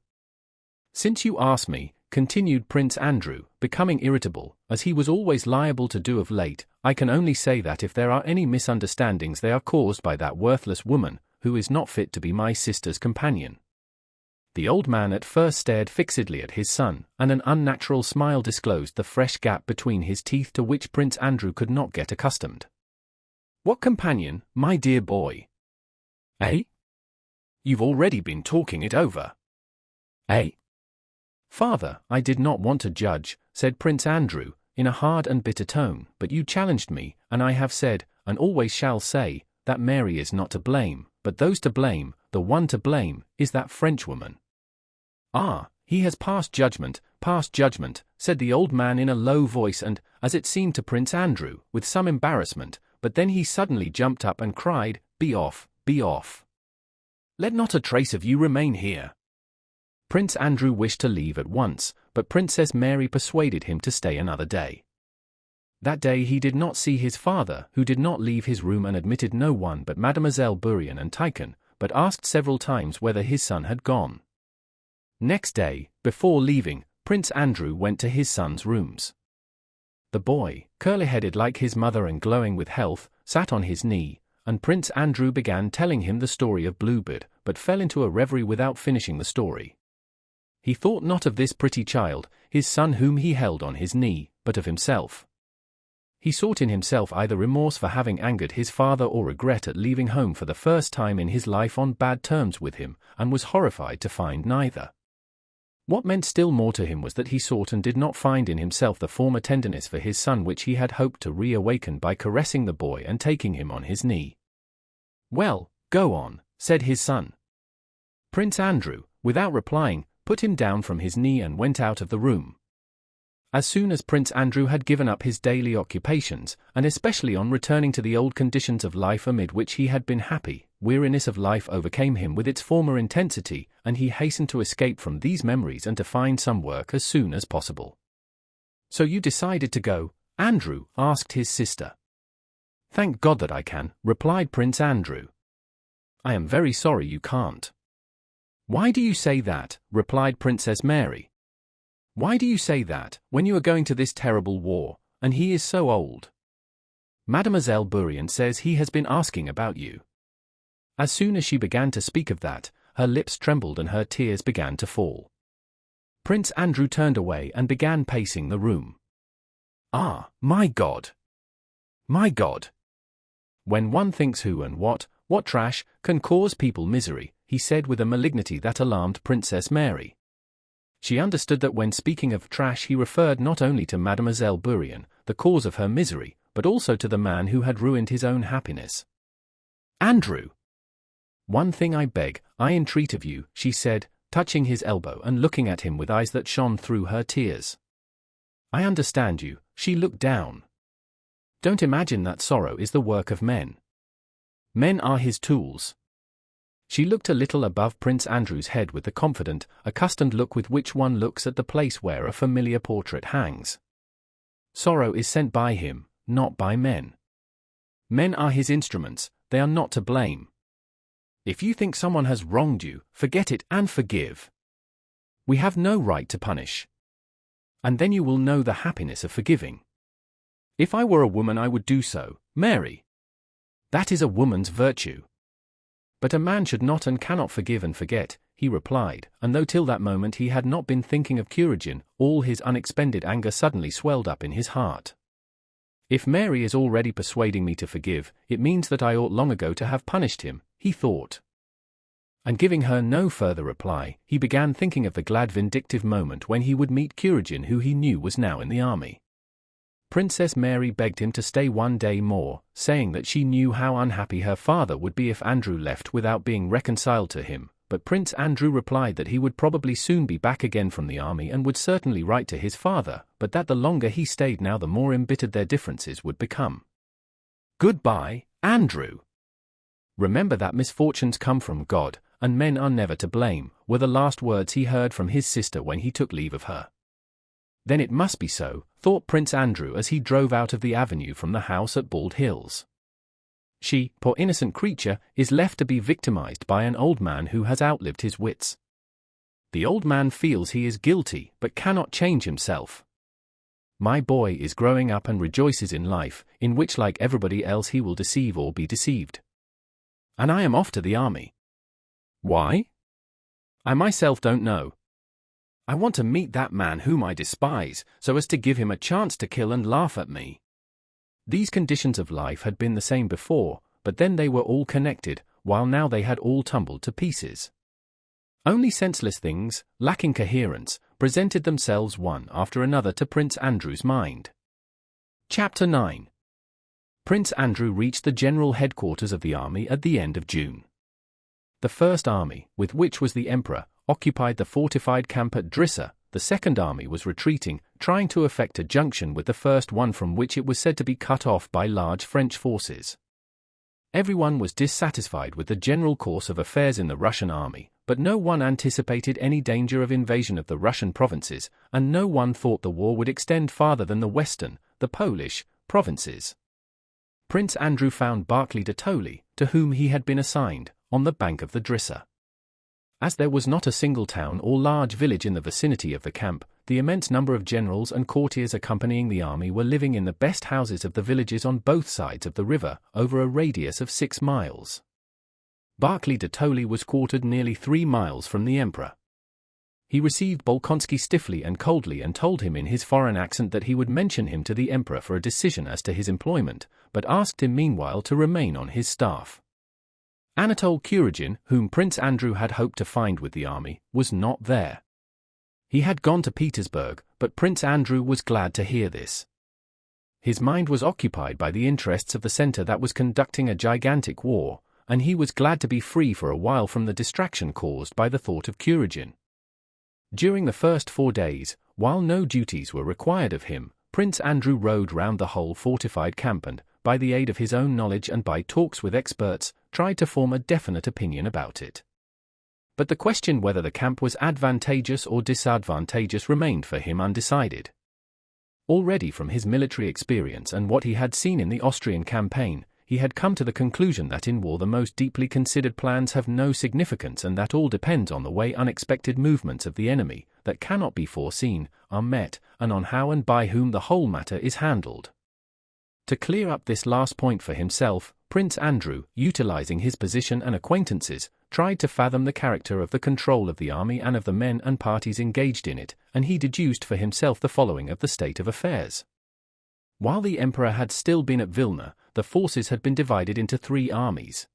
Since you ask me, continued Prince Andrew, becoming irritable, as he was always liable to do of late, I can only say that if there are any misunderstandings they are caused by that worthless woman, who is not fit to be my sister's companion. The old man at first stared fixedly at his son, and an unnatural smile disclosed the fresh gap between his teeth to which Prince Andrew could not get accustomed. What companion, my dear boy? Eh? You've already been talking it over. Eh? Father, I did not want to judge, said Prince Andrew, in a hard and bitter tone, but you challenged me, and I have said, and always shall say, that Mary is not to blame, but those to blame, the one to blame, is that Frenchwoman. Ah, he has passed judgment, said the old man in a low voice and, as it seemed to Prince Andrew, with some embarrassment, but then he suddenly jumped up and cried, Be off, be off. Let not a trace of you remain here. Prince Andrew wished to leave at once, but Princess Mary persuaded him to stay another day. That day he did not see his father, who did not leave his room and admitted no one but Mademoiselle Bourienne and Tychon, but asked several times whether his son had gone. Next day, before leaving, Prince Andrew went to his son's rooms. The boy, curly-headed like his mother and glowing with health, sat on his knee, and Prince Andrew began telling him the story of Bluebird, but fell into a reverie without finishing the story. He thought not of this pretty child, his son whom he held on his knee, but of himself. He sought in himself either remorse for having angered his father or regret at leaving home for the first time in his life on bad terms with him, and was horrified to find neither. What meant still more to him was that he sought and did not find in himself the former tenderness for his son which he had hoped to reawaken by caressing the boy and taking him on his knee. "Well, go on," said his son. Prince Andrew, without replying, put him down from his knee and went out of the room. As soon as Prince Andrew had given up his daily occupations, and especially on returning to the old conditions of life amid which he had been happy, weariness of life overcame him with its former intensity, and he hastened to escape from these memories and to find some work as soon as possible. "So you decided to go, Andrew?" asked his sister. "Thank God that I can," replied Prince Andrew. "I am very sorry you can't." "Why do you say that?" replied Princess Mary. "Why do you say that, when you are going to this terrible war, and he is so old? Mademoiselle Bourrienne says he has been asking about you." As soon as she began to speak of that, her lips trembled and her tears began to fall. Prince Andrew turned away and began pacing the room. "Ah, my God! My God! When one thinks who and what trash, can cause people misery," he said with a malignity that alarmed Princess Mary. She understood that when speaking of trash he referred not only to Mademoiselle Bourrienne, the cause of her misery, but also to the man who had ruined his own happiness. "Andrew! One thing I beg, I entreat of you," she said, touching his elbow and looking at him with eyes that shone through her tears. "I understand you." She looked down. "Don't imagine that sorrow is the work of men. Men are his tools." She looked a little above Prince Andrew's head with the confident, accustomed look with which one looks at the place where a familiar portrait hangs. "Sorrow is sent by him, not by men. Men are his instruments, they are not to blame. If you think someone has wronged you, forget it and forgive. We have no right to punish. And then you will know the happiness of forgiving. If I were a woman I would do so, Mary. That is a woman's virtue. But a man should not and cannot forgive and forget," he replied, and though till that moment he had not been thinking of Kuragin, all his unexpended anger suddenly swelled up in his heart. "If Mary is already persuading me to forgive, it means that I ought long ago to have punished him," he thought. And giving her no further reply, he began thinking of the glad vindictive moment when he would meet Kuragin, who he knew was now in the army. Princess Mary begged him to stay one day more, saying that she knew how unhappy her father would be if Andrew left without being reconciled to him, but Prince Andrew replied that he would probably soon be back again from the army and would certainly write to his father, but that the longer he stayed now the more embittered their differences would become. "Goodbye, Andrew. Remember that misfortunes come from God, and men are never to blame," were the last words he heard from his sister when he took leave of her. Then it must be so, thought Prince Andrew as he drove out of the avenue from the house at Bald Hills. She, poor innocent creature, is left to be victimized by an old man who has outlived his wits. The old man feels he is guilty but cannot change himself. My boy is growing up and rejoices in life, in which like everybody else he will deceive or be deceived. And I am off to the army. Why? I myself don't know. I want to meet that man whom I despise, so as to give him a chance to kill and laugh at me. These conditions of life had been the same before, but then they were all connected, while now they had all tumbled to pieces. Only senseless things, lacking coherence, presented themselves one after another to Prince Andrew's mind. Chapter 9. Prince Andrew reached the general headquarters of the army at the end of June. The First Army, with which was the Emperor, occupied the fortified camp at Drissa. The Second Army was retreating, trying to effect a junction with the first one from which it was said to be cut off by large French forces. Everyone was dissatisfied with the general course of affairs in the Russian army, but no one anticipated any danger of invasion of the Russian provinces, and no one thought the war would extend farther than the western, the Polish, provinces. Prince Andrew found Barclay de Tolly, to whom he had been assigned, on the bank of the Drissa. As there was not a single town or large village in the vicinity of the camp, the immense number of generals and courtiers accompanying the army were living in the best houses of the villages on both sides of the river, over a radius of 6 miles. Barclay de Tolly was quartered nearly 3 miles from the emperor. He received Bolkonsky stiffly and coldly and told him in his foreign accent that he would mention him to the emperor for a decision as to his employment, but asked him meanwhile to remain on his staff. Anatole Kuragin, whom Prince Andrew had hoped to find with the army, was not there. He had gone to Petersburg, but Prince Andrew was glad to hear this. His mind was occupied by the interests of the centre that was conducting a gigantic war, and he was glad to be free for a while from the distraction caused by the thought of Kuragin. During the first 4 days, while no duties were required of him, Prince Andrew rode round the whole fortified camp and, by the aid of his own knowledge and by talks with experts, tried to form a definite opinion about it. But the question whether the camp was advantageous or disadvantageous remained for him undecided. Already from his military experience and what he had seen in the Austrian campaign, he had come to the conclusion that in war the most deeply considered plans have no significance and that all depends on the way unexpected movements of the enemy, that cannot be foreseen, are met, and on how and by whom the whole matter is handled. To clear up this last point for himself, Prince Andrew, utilizing his position and acquaintances, tried to fathom the character of the control of the army and of the men and parties engaged in it, and he deduced for himself the following of the state of affairs. While the emperor had still been at Vilna, the forces had been divided into 3 armies.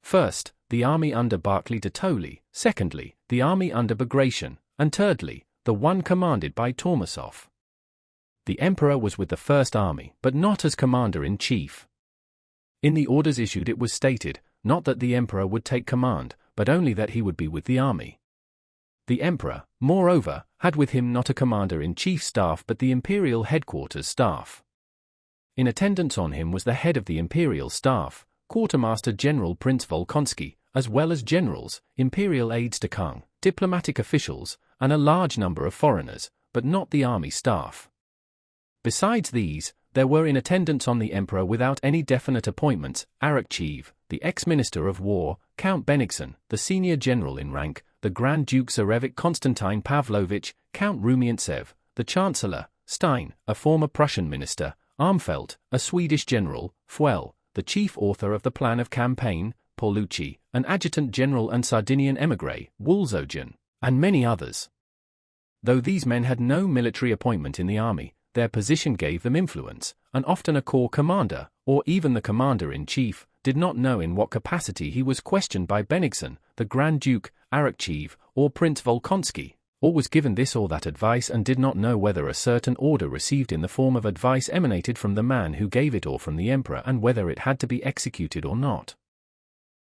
First, the army under Barclay de Tolly, secondly, the army under Bagration, and thirdly, the one commanded by Tormasov. The emperor was with the first army, but not as commander-in-chief. In the orders issued it was stated, not that the emperor would take command, but only that he would be with the army. The emperor, moreover, had with him not a commander-in-chief staff but the imperial headquarters staff. In attendance on him was the head of the imperial staff, Quartermaster General Prince Volkonsky, as well as generals, imperial aides-de-camp, diplomatic officials, and a large number of foreigners, but not the army staff. Besides these, there were in attendance on the emperor without any definite appointments, Arakcheev, the ex-minister of war, Count Bennigsen, the senior general in rank, the Grand Duke Tsarevich Konstantin Pavlovich, Count Rumiantsev, the Chancellor, Stein, a former Prussian minister, Armfeldt, a Swedish general, Fuel, the chief author of the plan of campaign, Paulucci, an adjutant general and Sardinian émigré, Woolzogen, and many others. Though these men had no military appointment in the army, their position gave them influence, and often a corps commander, or even the commander-in-chief, did not know in what capacity he was questioned by Bennigsen, the Grand Duke, Arakcheev, or Prince Volkonsky, or was given this or that advice and did not know whether a certain order received in the form of advice emanated from the man who gave it or from the emperor and whether it had to be executed or not.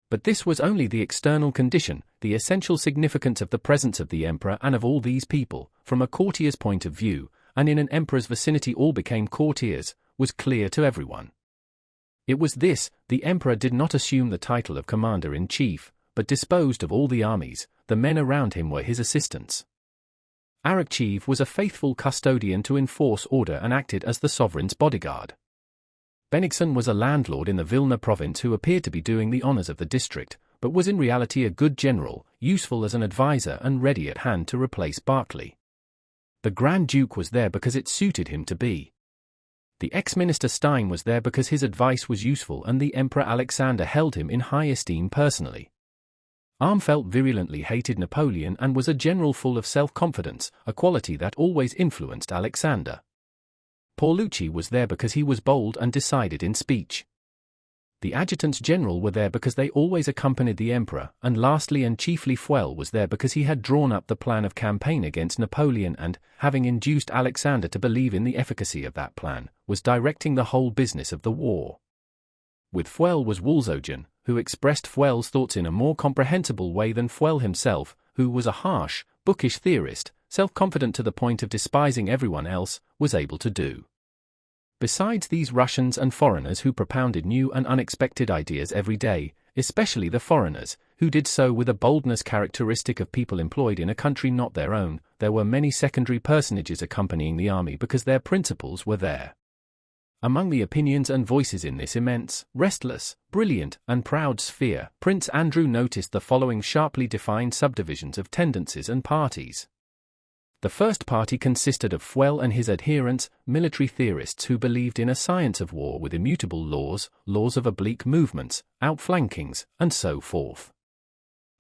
But this was only the external condition. The essential significance of the presence of the emperor and of all these people, from a courtier's point of view, and in an emperor's vicinity all became courtiers, was clear to everyone. It was this: the emperor did not assume the title of commander-in-chief, but disposed of all the armies. The men around him were his assistants. Arakcheev was a faithful custodian to enforce order and acted as the sovereign's bodyguard. Bennigsen was a landlord in the Vilna province who appeared to be doing the honors of the district, but was in reality a good general, useful as an advisor and ready at hand to replace Barclay. The Grand Duke was there because it suited him to be. The ex-minister Stein was there because his advice was useful and the Emperor Alexander held him in high esteem personally. Armfeldt virulently hated Napoleon and was a general full of self-confidence, a quality that always influenced Alexander. Paulucci was there because he was bold and decided in speech. The adjutants general were there because they always accompanied the emperor, and lastly and chiefly Fuel was there because he had drawn up the plan of campaign against Napoleon and, having induced Alexander to believe in the efficacy of that plan, was directing the whole business of the war. With Fuel was Woolzogen, who expressed Fuel's thoughts in a more comprehensible way than Fuel himself, who was a harsh, bookish theorist, self-confident to the point of despising everyone else, was able to do. Besides these Russians and foreigners who propounded new and unexpected ideas every day, especially the foreigners, who did so with a boldness characteristic of people employed in a country not their own, there were many secondary personages accompanying the army because their principles were there. Among the opinions and voices in this immense, restless, brilliant, and proud sphere, Prince Andrew noticed the following sharply defined subdivisions of tendencies and parties. The first party consisted of Fuel and his adherents, military theorists who believed in a science of war with immutable laws, laws of oblique movements, outflankings, and so forth.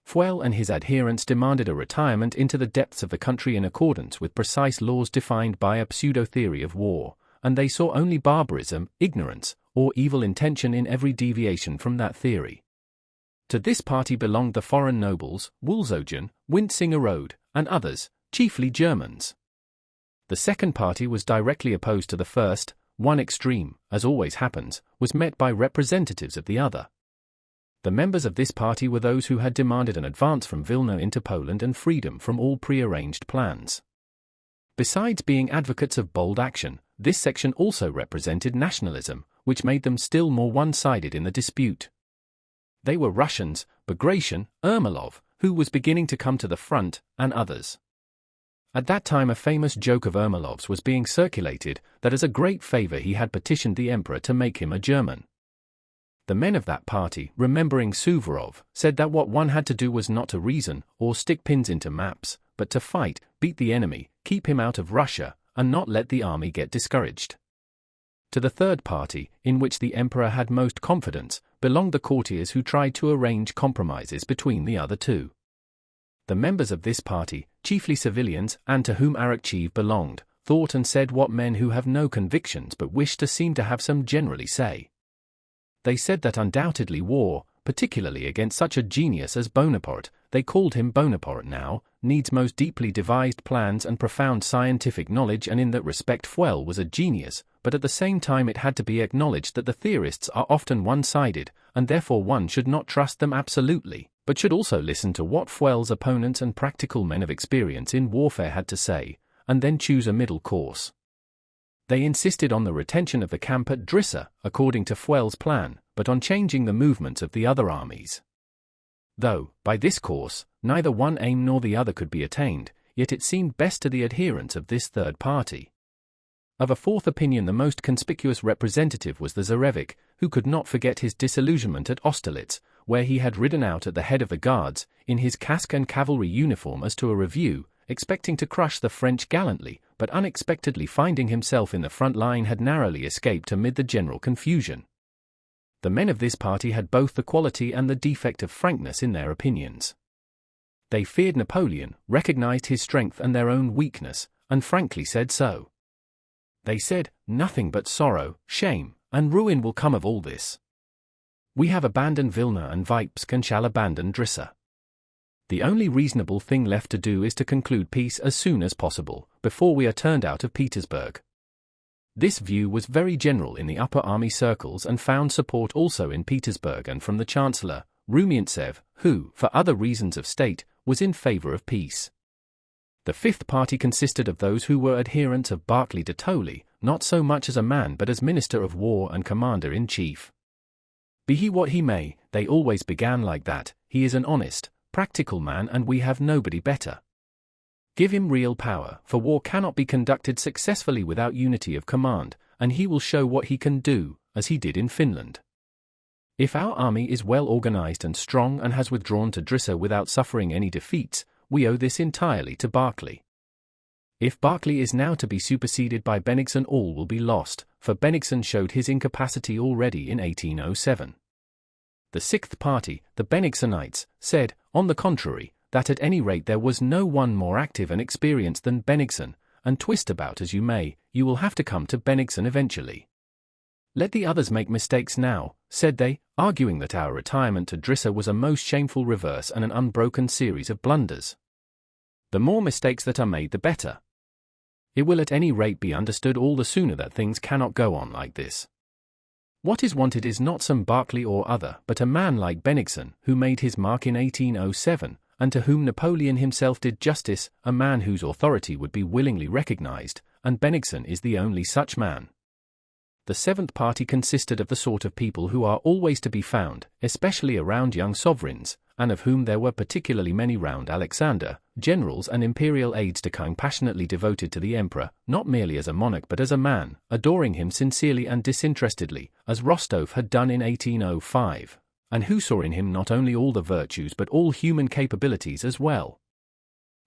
Fuel and his adherents demanded a retirement into the depths of the country in accordance with precise laws defined by a pseudo-theory of war, and they saw only barbarism, ignorance, or evil intention in every deviation from that theory. To this party belonged the foreign nobles, Wulzogen, Winsingerode, and others, chiefly Germans. The second party was directly opposed to the first. One extreme, as always happens, was met by representatives of the other. The members of this party were those who had demanded an advance from Vilna into Poland and freedom from all prearranged plans. Besides being advocates of bold action, this section also represented nationalism, which made them still more one-sided in the dispute. They were Russians, Bagration, Ermolov, who was beginning to come to the front, and others. At that time a famous joke of Ermolov's was being circulated, that as a great favor he had petitioned the emperor to make him a German. The men of that party, remembering Suvorov, said that what one had to do was not to reason, or stick pins into maps, but to fight, beat the enemy, keep him out of Russia, and not let the army get discouraged. To the third party, in which the emperor had most confidence, belonged the courtiers who tried to arrange compromises between the other two. The members of this party, chiefly civilians, and to whom Arakcheev belonged, thought and said what men who have no convictions but wish to seem to have some generally say. They said that undoubtedly war, particularly against such a genius as Bonaparte, they called him Bonaparte now, needs most deeply devised plans and profound scientific knowledge, and in that respect Fuel was a genius, but at the same time it had to be acknowledged that the theorists are often one-sided, and therefore one should not trust them absolutely, but should also listen to what Fuel's opponents and practical men of experience in warfare had to say, and then choose a middle course. They insisted on the retention of the camp at Drissa, according to Fuel's plan, but on changing the movements of the other armies. Though, by this course, neither one aim nor the other could be attained, yet it seemed best to the adherents of this third party. Of a fourth opinion the most conspicuous representative was the Zarevich, who could not forget his disillusionment at Austerlitz, where he had ridden out at the head of the guards, in his casque and cavalry uniform as to a review, expecting to crush the French gallantly, but unexpectedly finding himself in the front line had narrowly escaped amid the general confusion. The men of this party had both the quality and the defect of frankness in their opinions. They feared Napoleon, recognized his strength and their own weakness, and frankly said so. They said, "Nothing but sorrow, shame, and ruin will come of all this. We have abandoned Vilna and Vipsk and shall abandon Drissa. The only reasonable thing left to do is to conclude peace as soon as possible, before we are turned out of Petersburg." This view was very general in the upper army circles and found support also in Petersburg and from the Chancellor, Rumiantsev, who, for other reasons of state, was in favor of peace. The fifth party consisted of those who were adherents of Barclay de Tolly, not so much as a man but as Minister of War and Commander-in-Chief. Be he what he may, they always began like that: he is an honest, practical man and we have nobody better. Give him real power, for war cannot be conducted successfully without unity of command, and he will show what he can do, as he did in Finland. If our army is well organized and strong and has withdrawn to Drissa without suffering any defeats, we owe this entirely to Barclay. If Barclay is now to be superseded by Bennigsen, all will be lost, for Bennigsen showed his incapacity already in 1807. The sixth party, the Bennigsenites, said, on the contrary, that at any rate there was no one more active and experienced than Bennigsen, and twist about as you may, you will have to come to Bennigsen eventually. Let the others make mistakes now, said they, arguing that our retirement to Drissa was a most shameful reverse and an unbroken series of blunders. The more mistakes that are made the better. It will at any rate be understood all the sooner that things cannot go on like this. What is wanted is not some Barclay or other, but a man like Bennigsen, who made his mark in 1807, and to whom Napoleon himself did justice, a man whose authority would be willingly recognized, and Bennigsen is the only such man. The seventh party consisted of the sort of people who are always to be found, especially around young sovereigns, and of whom there were particularly many round Alexander, generals and imperial aides-de-camp passionately devoted to the emperor, not merely as a monarch but as a man, adoring him sincerely and disinterestedly, as Rostov had done in 1805. And who saw in him not only all the virtues but all human capabilities as well.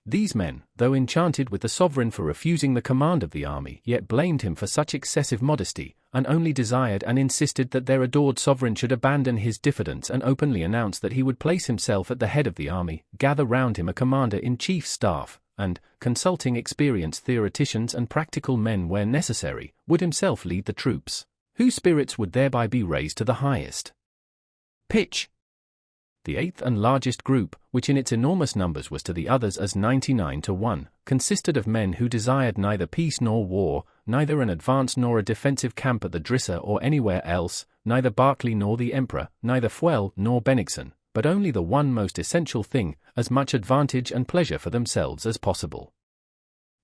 These men, though enchanted with the sovereign for refusing the command of the army, yet blamed him for such excessive modesty, and only desired and insisted that their adored sovereign should abandon his diffidence and openly announce that he would place himself at the head of the army, gather round him a commander-in-chief's staff, and, consulting experienced theoreticians and practical men where necessary, would himself lead the troops, whose spirits would thereby be raised to the highest pitch. The eighth and largest group, which in its enormous numbers was to the others as 99 to 1, consisted of men who desired neither peace nor war, neither an advance nor a defensive camp at the Drissa or anywhere else, neither Berkeley nor the Emperor, neither Fuel nor Bennigsen, but only the one most essential thing, as much advantage and pleasure for themselves as possible.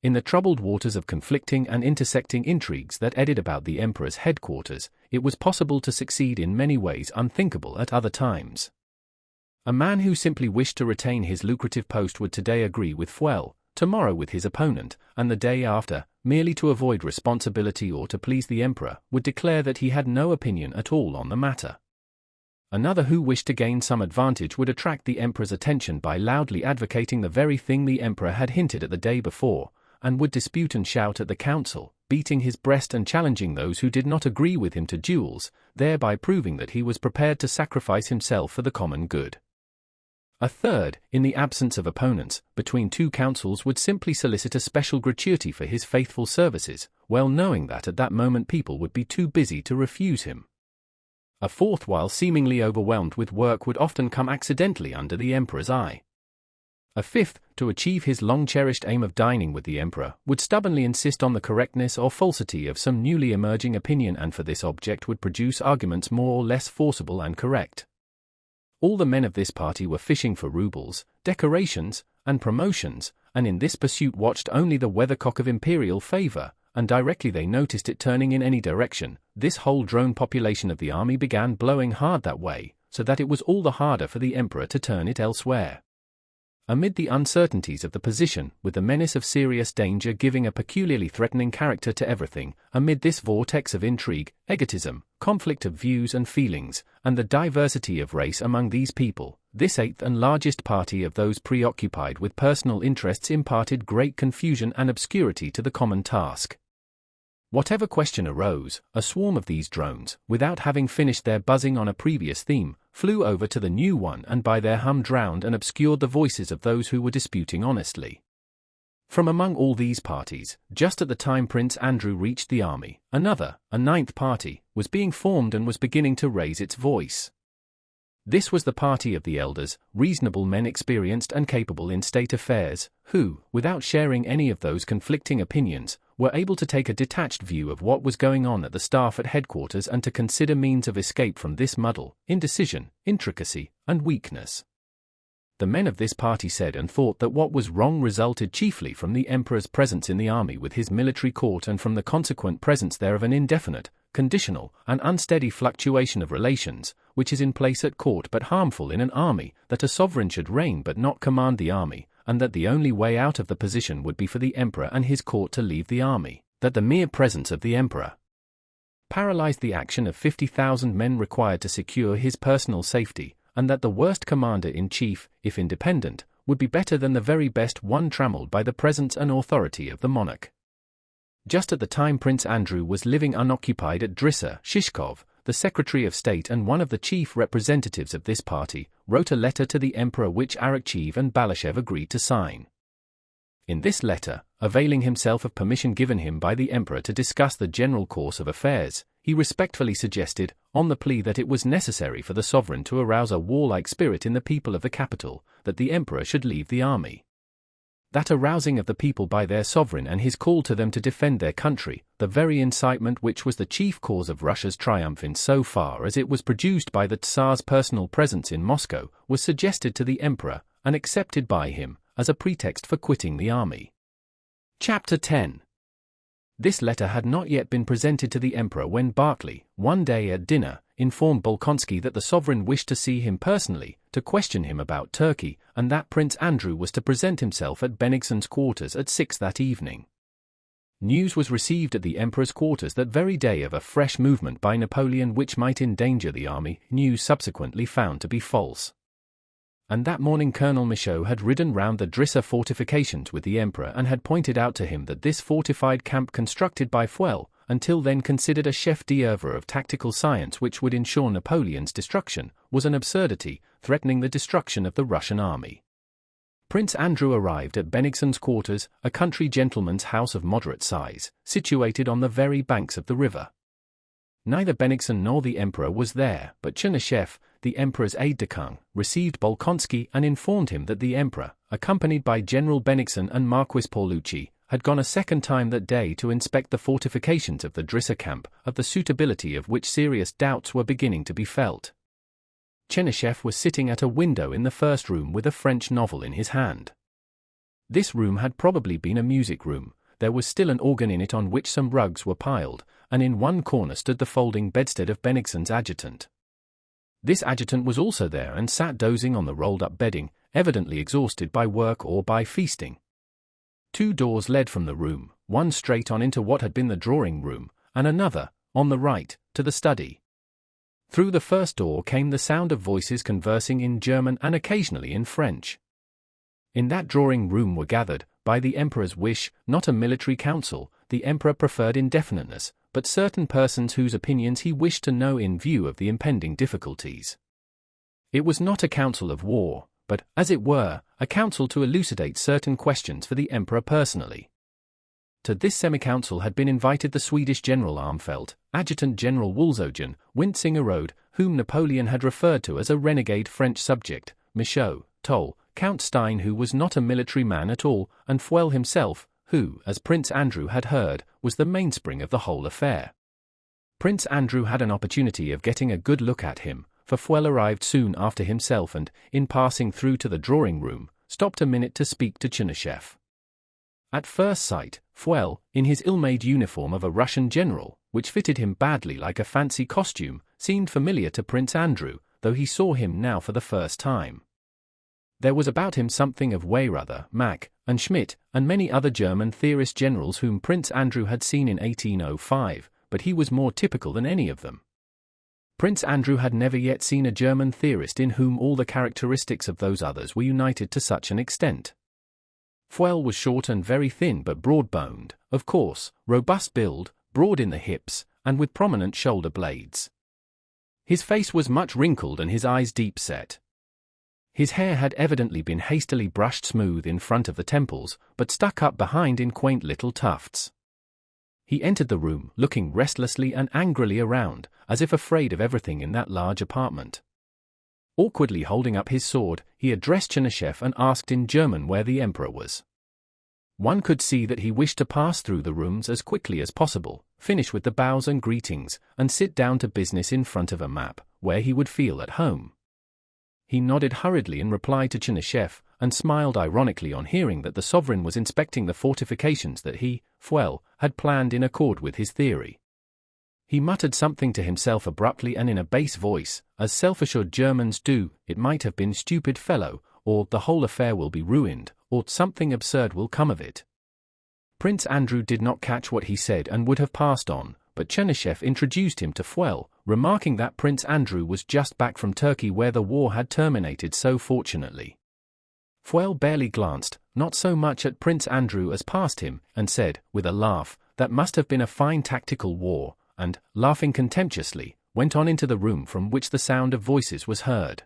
In the troubled waters of conflicting and intersecting intrigues that eddied about the Emperor's headquarters, it was possible to succeed in many ways unthinkable at other times. A man who simply wished to retain his lucrative post would today agree with Fuel, tomorrow with his opponent, and the day after, merely to avoid responsibility or to please the Emperor, would declare that he had no opinion at all on the matter. Another who wished to gain some advantage would attract the Emperor's attention by loudly advocating the very thing the Emperor had hinted at the day before, and would dispute and shout at the council, beating his breast and challenging those who did not agree with him to duels, thereby proving that he was prepared to sacrifice himself for the common good. A third, in the absence of opponents, between two councils would simply solicit a special gratuity for his faithful services, well knowing that at that moment people would be too busy to refuse him. A fourth, while seemingly overwhelmed with work, would often come accidentally under the Emperor's eye. A fifth, to achieve his long-cherished aim of dining with the Emperor, would stubbornly insist on the correctness or falsity of some newly emerging opinion, and for this object would produce arguments more or less forcible and correct. All the men of this party were fishing for rubles, decorations, and promotions, and in this pursuit watched only the weathercock of imperial favor, and directly they noticed it turning in any direction, this whole drone population of the army began blowing hard that way, so that it was all the harder for the Emperor to turn it elsewhere. Amid the uncertainties of the position, with the menace of serious danger giving a peculiarly threatening character to everything, amid this vortex of intrigue, egotism, conflict of views and feelings, and the diversity of race among these people, this eighth and largest party of those preoccupied with personal interests imparted great confusion and obscurity to the common task. Whatever question arose, a swarm of these drones, without having finished their buzzing on a previous theme, flew over to the new one and by their hum drowned and obscured the voices of those who were disputing honestly. From among all these parties, just at the time Prince Andrew reached the army, another, a ninth party, was being formed and was beginning to raise its voice. This was the party of the elders, reasonable men experienced and capable in state affairs, who, without sharing any of those conflicting opinions, were able to take a detached view of what was going on at the staff at headquarters and to consider means of escape from this muddle, indecision, intricacy, and weakness. The men of this party said and thought that what was wrong resulted chiefly from the Emperor's presence in the army with his military court and from the consequent presence there of an indefinite, conditional, and unsteady fluctuation of relations, which is in place at court but harmful in an army, that a sovereign should reign but not command the army, and that the only way out of the position would be for the Emperor and his court to leave the army, that the mere presence of the Emperor paralyzed the action of 50,000 men required to secure his personal safety, and that the worst commander-in-chief, if independent, would be better than the very best one trammelled by the presence and authority of the monarch. Just at the time Prince Andrew was living unoccupied at Drissa, Shishkov, the Secretary of State and one of the chief representatives of this party, wrote a letter to the Emperor which Arakcheev and Balashev agreed to sign. In this letter, availing himself of permission given him by the Emperor to discuss the general course of affairs, he respectfully suggested, on the plea that it was necessary for the sovereign to arouse a warlike spirit in the people of the capital, that the Emperor should leave the army. That arousing of the people by their sovereign and his call to them to defend their country, the very incitement which was the chief cause of Russia's triumph in so far as it was produced by the Tsar's personal presence in Moscow, was suggested to the Emperor, and accepted by him, as a pretext for quitting the army. Chapter 10. This letter had not yet been presented to the Emperor when Berkeley, one day at dinner, informed Bolkonsky that the sovereign wished to see him personally, to question him about Turkey, and that Prince Andrew was to present himself at Bennigsen's quarters at 6 that evening. News was received at the Emperor's quarters that very day of a fresh movement by Napoleon which might endanger the army, news subsequently found to be false. And that morning Colonel Michaud had ridden round the Drissa fortifications with the Emperor and had pointed out to him that this fortified camp constructed by Fuel, until then considered a chef d'oeuvre of tactical science which would ensure Napoleon's destruction, was an absurdity, threatening the destruction of the Russian army. Prince Andrew arrived at Bennigsen's quarters, a country gentleman's house of moderate size, situated on the very banks of the river. Neither Bennigsen nor the Emperor was there, but Chernyshев, the Emperor's aide-de-camp, received Bolkonsky and informed him that the Emperor, accompanied by General Bennigsen and Marquis Paulucci, had gone a second time that day to inspect the fortifications of the Drissa camp, of the suitability of which serious doubts were beginning to be felt. Chernyshев was sitting at a window in the first room with a French novel in his hand. This room had probably been a music room. There was still an organ in it on which some rugs were piled, and in one corner stood the folding bedstead of Bennigsen's adjutant. This adjutant was also there and sat dozing on the rolled-up bedding, evidently exhausted by work or by feasting. 2 doors led from the room, one straight on into what had been the drawing-room, and another, on the right, to the study. Through the first door came the sound of voices conversing in German and occasionally in French. In that drawing-room were gathered, by the Emperor's wish, not a military council. The Emperor preferred indefiniteness, but certain persons whose opinions he wished to know in view of the impending difficulties. It was not a council of war, but, as it were, a council to elucidate certain questions for the Emperor personally. To this semi-council had been invited the Swedish General Armfelt, Adjutant General Wulzogen, Winsingerode, whom Napoleon had referred to as a renegade French subject, Michaud, Toll, Count Stein, who was not a military man at all, and Fuel himself, who, as Prince Andrew had heard, was the mainspring of the whole affair. Prince Andrew had an opportunity of getting a good look at him, for Fuel arrived soon after himself and, in passing through to the drawing-room, stopped a minute to speak to Chernyshев. At first sight, Fuel, in his ill-made uniform of a Russian general, which fitted him badly like a fancy costume, seemed familiar to Prince Andrew, though he saw him now for the first time. There was about him something of Weyrother, Mack, and Schmidt, and many other German theorist generals whom Prince Andrew had seen in 1805, but he was more typical than any of them. Prince Andrew had never yet seen a German theorist in whom all the characteristics of those others were united to such an extent. Fuel was short and very thin but broad-boned, of course, robust build, broad in the hips, and with prominent shoulder blades. His face was much wrinkled and his eyes deep-set. His hair had evidently been hastily brushed smooth in front of the temples, but stuck up behind in quaint little tufts. He entered the room, looking restlessly and angrily around, as if afraid of everything in that large apartment. Awkwardly holding up his sword, he addressed Chernyshев and asked in German where the Emperor was. One could see that he wished to pass through the rooms as quickly as possible, finish with the bows and greetings, and sit down to business in front of a map, where he would feel at home. He nodded hurriedly in reply to Chernyshев, and smiled ironically on hearing that the sovereign was inspecting the fortifications that he, Fuel, had planned in accord with his theory. He muttered something to himself abruptly and in a bass voice, as self-assured Germans do. It might have been "stupid fellow," or "the whole affair will be ruined," or "something absurd will come of it." Prince Andrew did not catch what he said and would have passed on, but Chernyshев introduced him to Fuel, remarking that Prince Andrew was just back from Turkey where the war had terminated so fortunately. Fuel barely glanced, not so much at Prince Andrew as past him, and said, with a laugh, "That must have been a fine tactical war," and, laughing contemptuously, went on into the room from which the sound of voices was heard.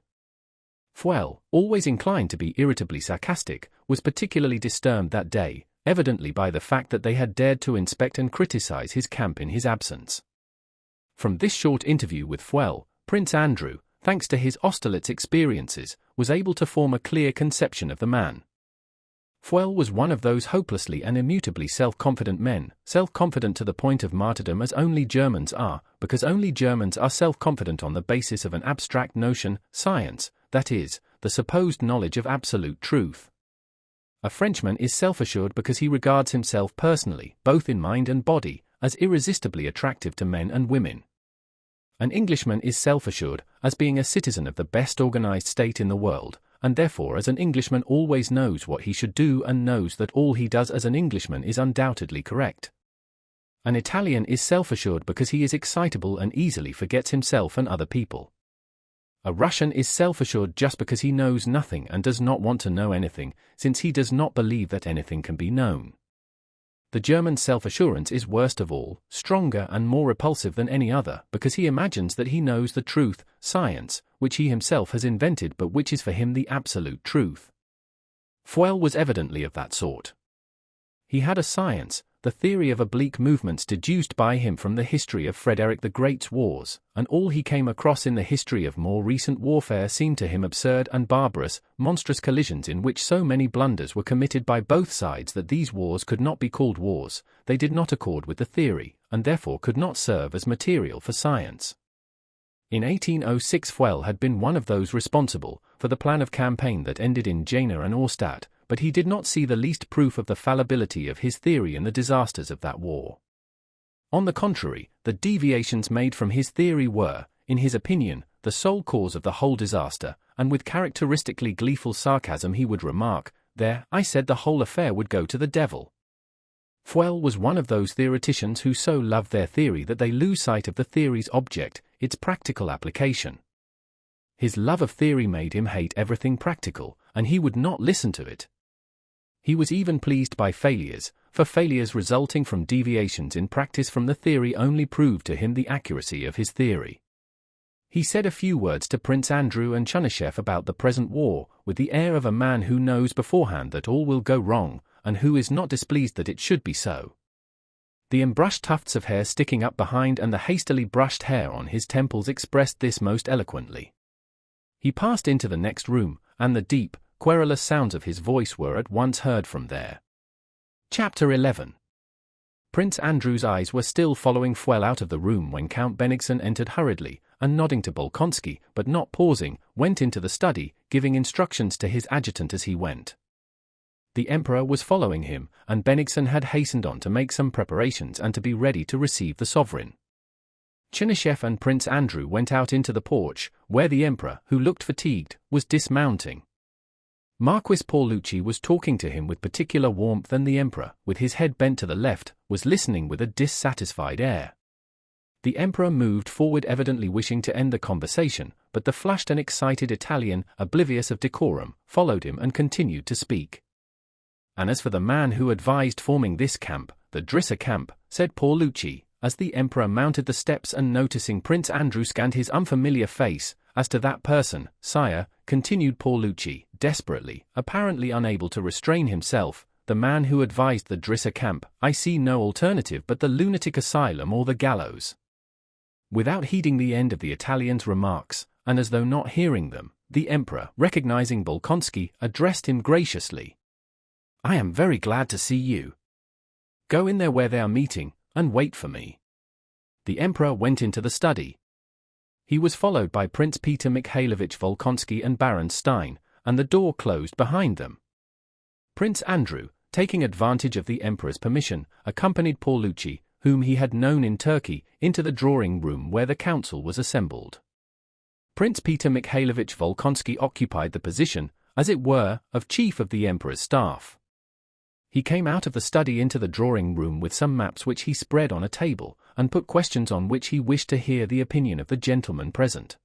Fuel, always inclined to be irritably sarcastic, was particularly disturbed that day, evidently by the fact that they had dared to inspect and criticize his camp in his absence. From this short interview with Fuel, Prince Andrew, thanks to his Austerlitz experiences, was able to form a clear conception of the man. Fuel was one of those hopelessly and immutably self-confident men, self-confident to the point of martyrdom as only Germans are, because only Germans are self-confident on the basis of an abstract notion, science, that is, the supposed knowledge of absolute truth. A Frenchman is self-assured because he regards himself personally, both in mind and body, as irresistibly attractive to men and women. An Englishman is self-assured, as being a citizen of the best organized state in the world, and therefore as an Englishman always knows what he should do and knows that all he does as an Englishman is undoubtedly correct. An Italian is self-assured because he is excitable and easily forgets himself and other people. A Russian is self-assured just because he knows nothing and does not want to know anything, since he does not believe that anything can be known. The German's self-assurance is worst of all, stronger and more repulsive than any other, because he imagines that he knows the truth, science, which he himself has invented but which is for him the absolute truth. Fuel was evidently of that sort. He had a science, the theory of oblique movements deduced by him from the history of Frederick the Great's wars, and all he came across in the history of more recent warfare seemed to him absurd and barbarous, monstrous collisions in which so many blunders were committed by both sides that these wars could not be called wars, they did not accord with the theory, and therefore could not serve as material for science. In 1806 Fuel had been one of those responsible for the plan of campaign that ended in Jena and Auerstadt, but he did not see the least proof of the fallibility of his theory in the disasters of that war. On the contrary, the deviations made from his theory were, in his opinion, the sole cause of the whole disaster, and with characteristically gleeful sarcasm he would remark, "There, I said the whole affair would go to the devil." Fuel was one of those theoreticians who so love their theory that they lose sight of the theory's object, its practical application. His love of theory made him hate everything practical, and he would not listen to it. He was even pleased by failures, for failures resulting from deviations in practice from the theory only proved to him the accuracy of his theory. He said a few words to Prince Andrew and Chernyshев about the present war, with the air of a man who knows beforehand that all will go wrong, and who is not displeased that it should be so. The embrushed tufts of hair sticking up behind and the hastily brushed hair on his temples expressed this most eloquently. He passed into the next room, and the deep, querulous sounds of his voice were at once heard from there. Chapter 11. Prince Andrew's eyes were still following Fuel out of the room when Count Bennigsen entered hurriedly, and nodding to Bolkonsky, but not pausing, went into the study, giving instructions to his adjutant as he went. The Emperor was following him, and Bennigsen had hastened on to make some preparations and to be ready to receive the sovereign. Chernyshев and Prince Andrew went out into the porch, where the Emperor, who looked fatigued, was dismounting. Marquis Paulucci was talking to him with particular warmth, and the Emperor, with his head bent to the left, was listening with a dissatisfied air. The Emperor moved forward, evidently wishing to end the conversation, but the flushed and excited Italian, oblivious of decorum, followed him and continued to speak. "And as for the man who advised forming this camp, the Drissa camp," said Paulucci, as the Emperor mounted the steps and noticing Prince Andrew scanned his unfamiliar face, "as to that person, sire," continued Paulucci, desperately, apparently unable to restrain himself, "the man who advised the Drissa camp, I see no alternative but the lunatic asylum or the gallows." Without heeding the end of the Italian's remarks, and as though not hearing them, the Emperor, recognizing Bolkonsky, addressed him graciously. "I am very glad to see you. Go in there where they are meeting, and wait for me." The Emperor went into the study. He was followed by Prince Peter Mikhailovich Volkonsky and Baron Stein, and the door closed behind them. Prince Andrew, taking advantage of the Emperor's permission, accompanied Paulucci, whom he had known in Turkey, into the drawing-room where the council was assembled. Prince Peter Mikhailovich Volkonsky occupied the position, as it were, of chief of the Emperor's staff. He came out of the study into the drawing-room with some maps which he spread on a table, and put questions on which he wished to hear the opinion of the gentlemen present.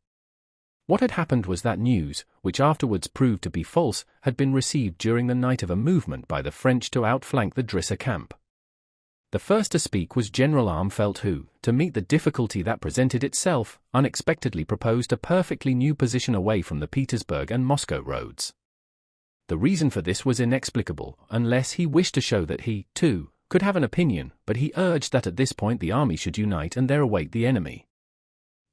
What had happened was that news, which afterwards proved to be false, had been received during the night of a movement by the French to outflank the Drissa camp. The first to speak was General Armfeldt, who, to meet the difficulty that presented itself, unexpectedly proposed a perfectly new position away from the Petersburg and Moscow roads. The reason for this was inexplicable, unless he wished to show that he, too, could have an opinion, but he urged that at this point the army should unite and there await the enemy.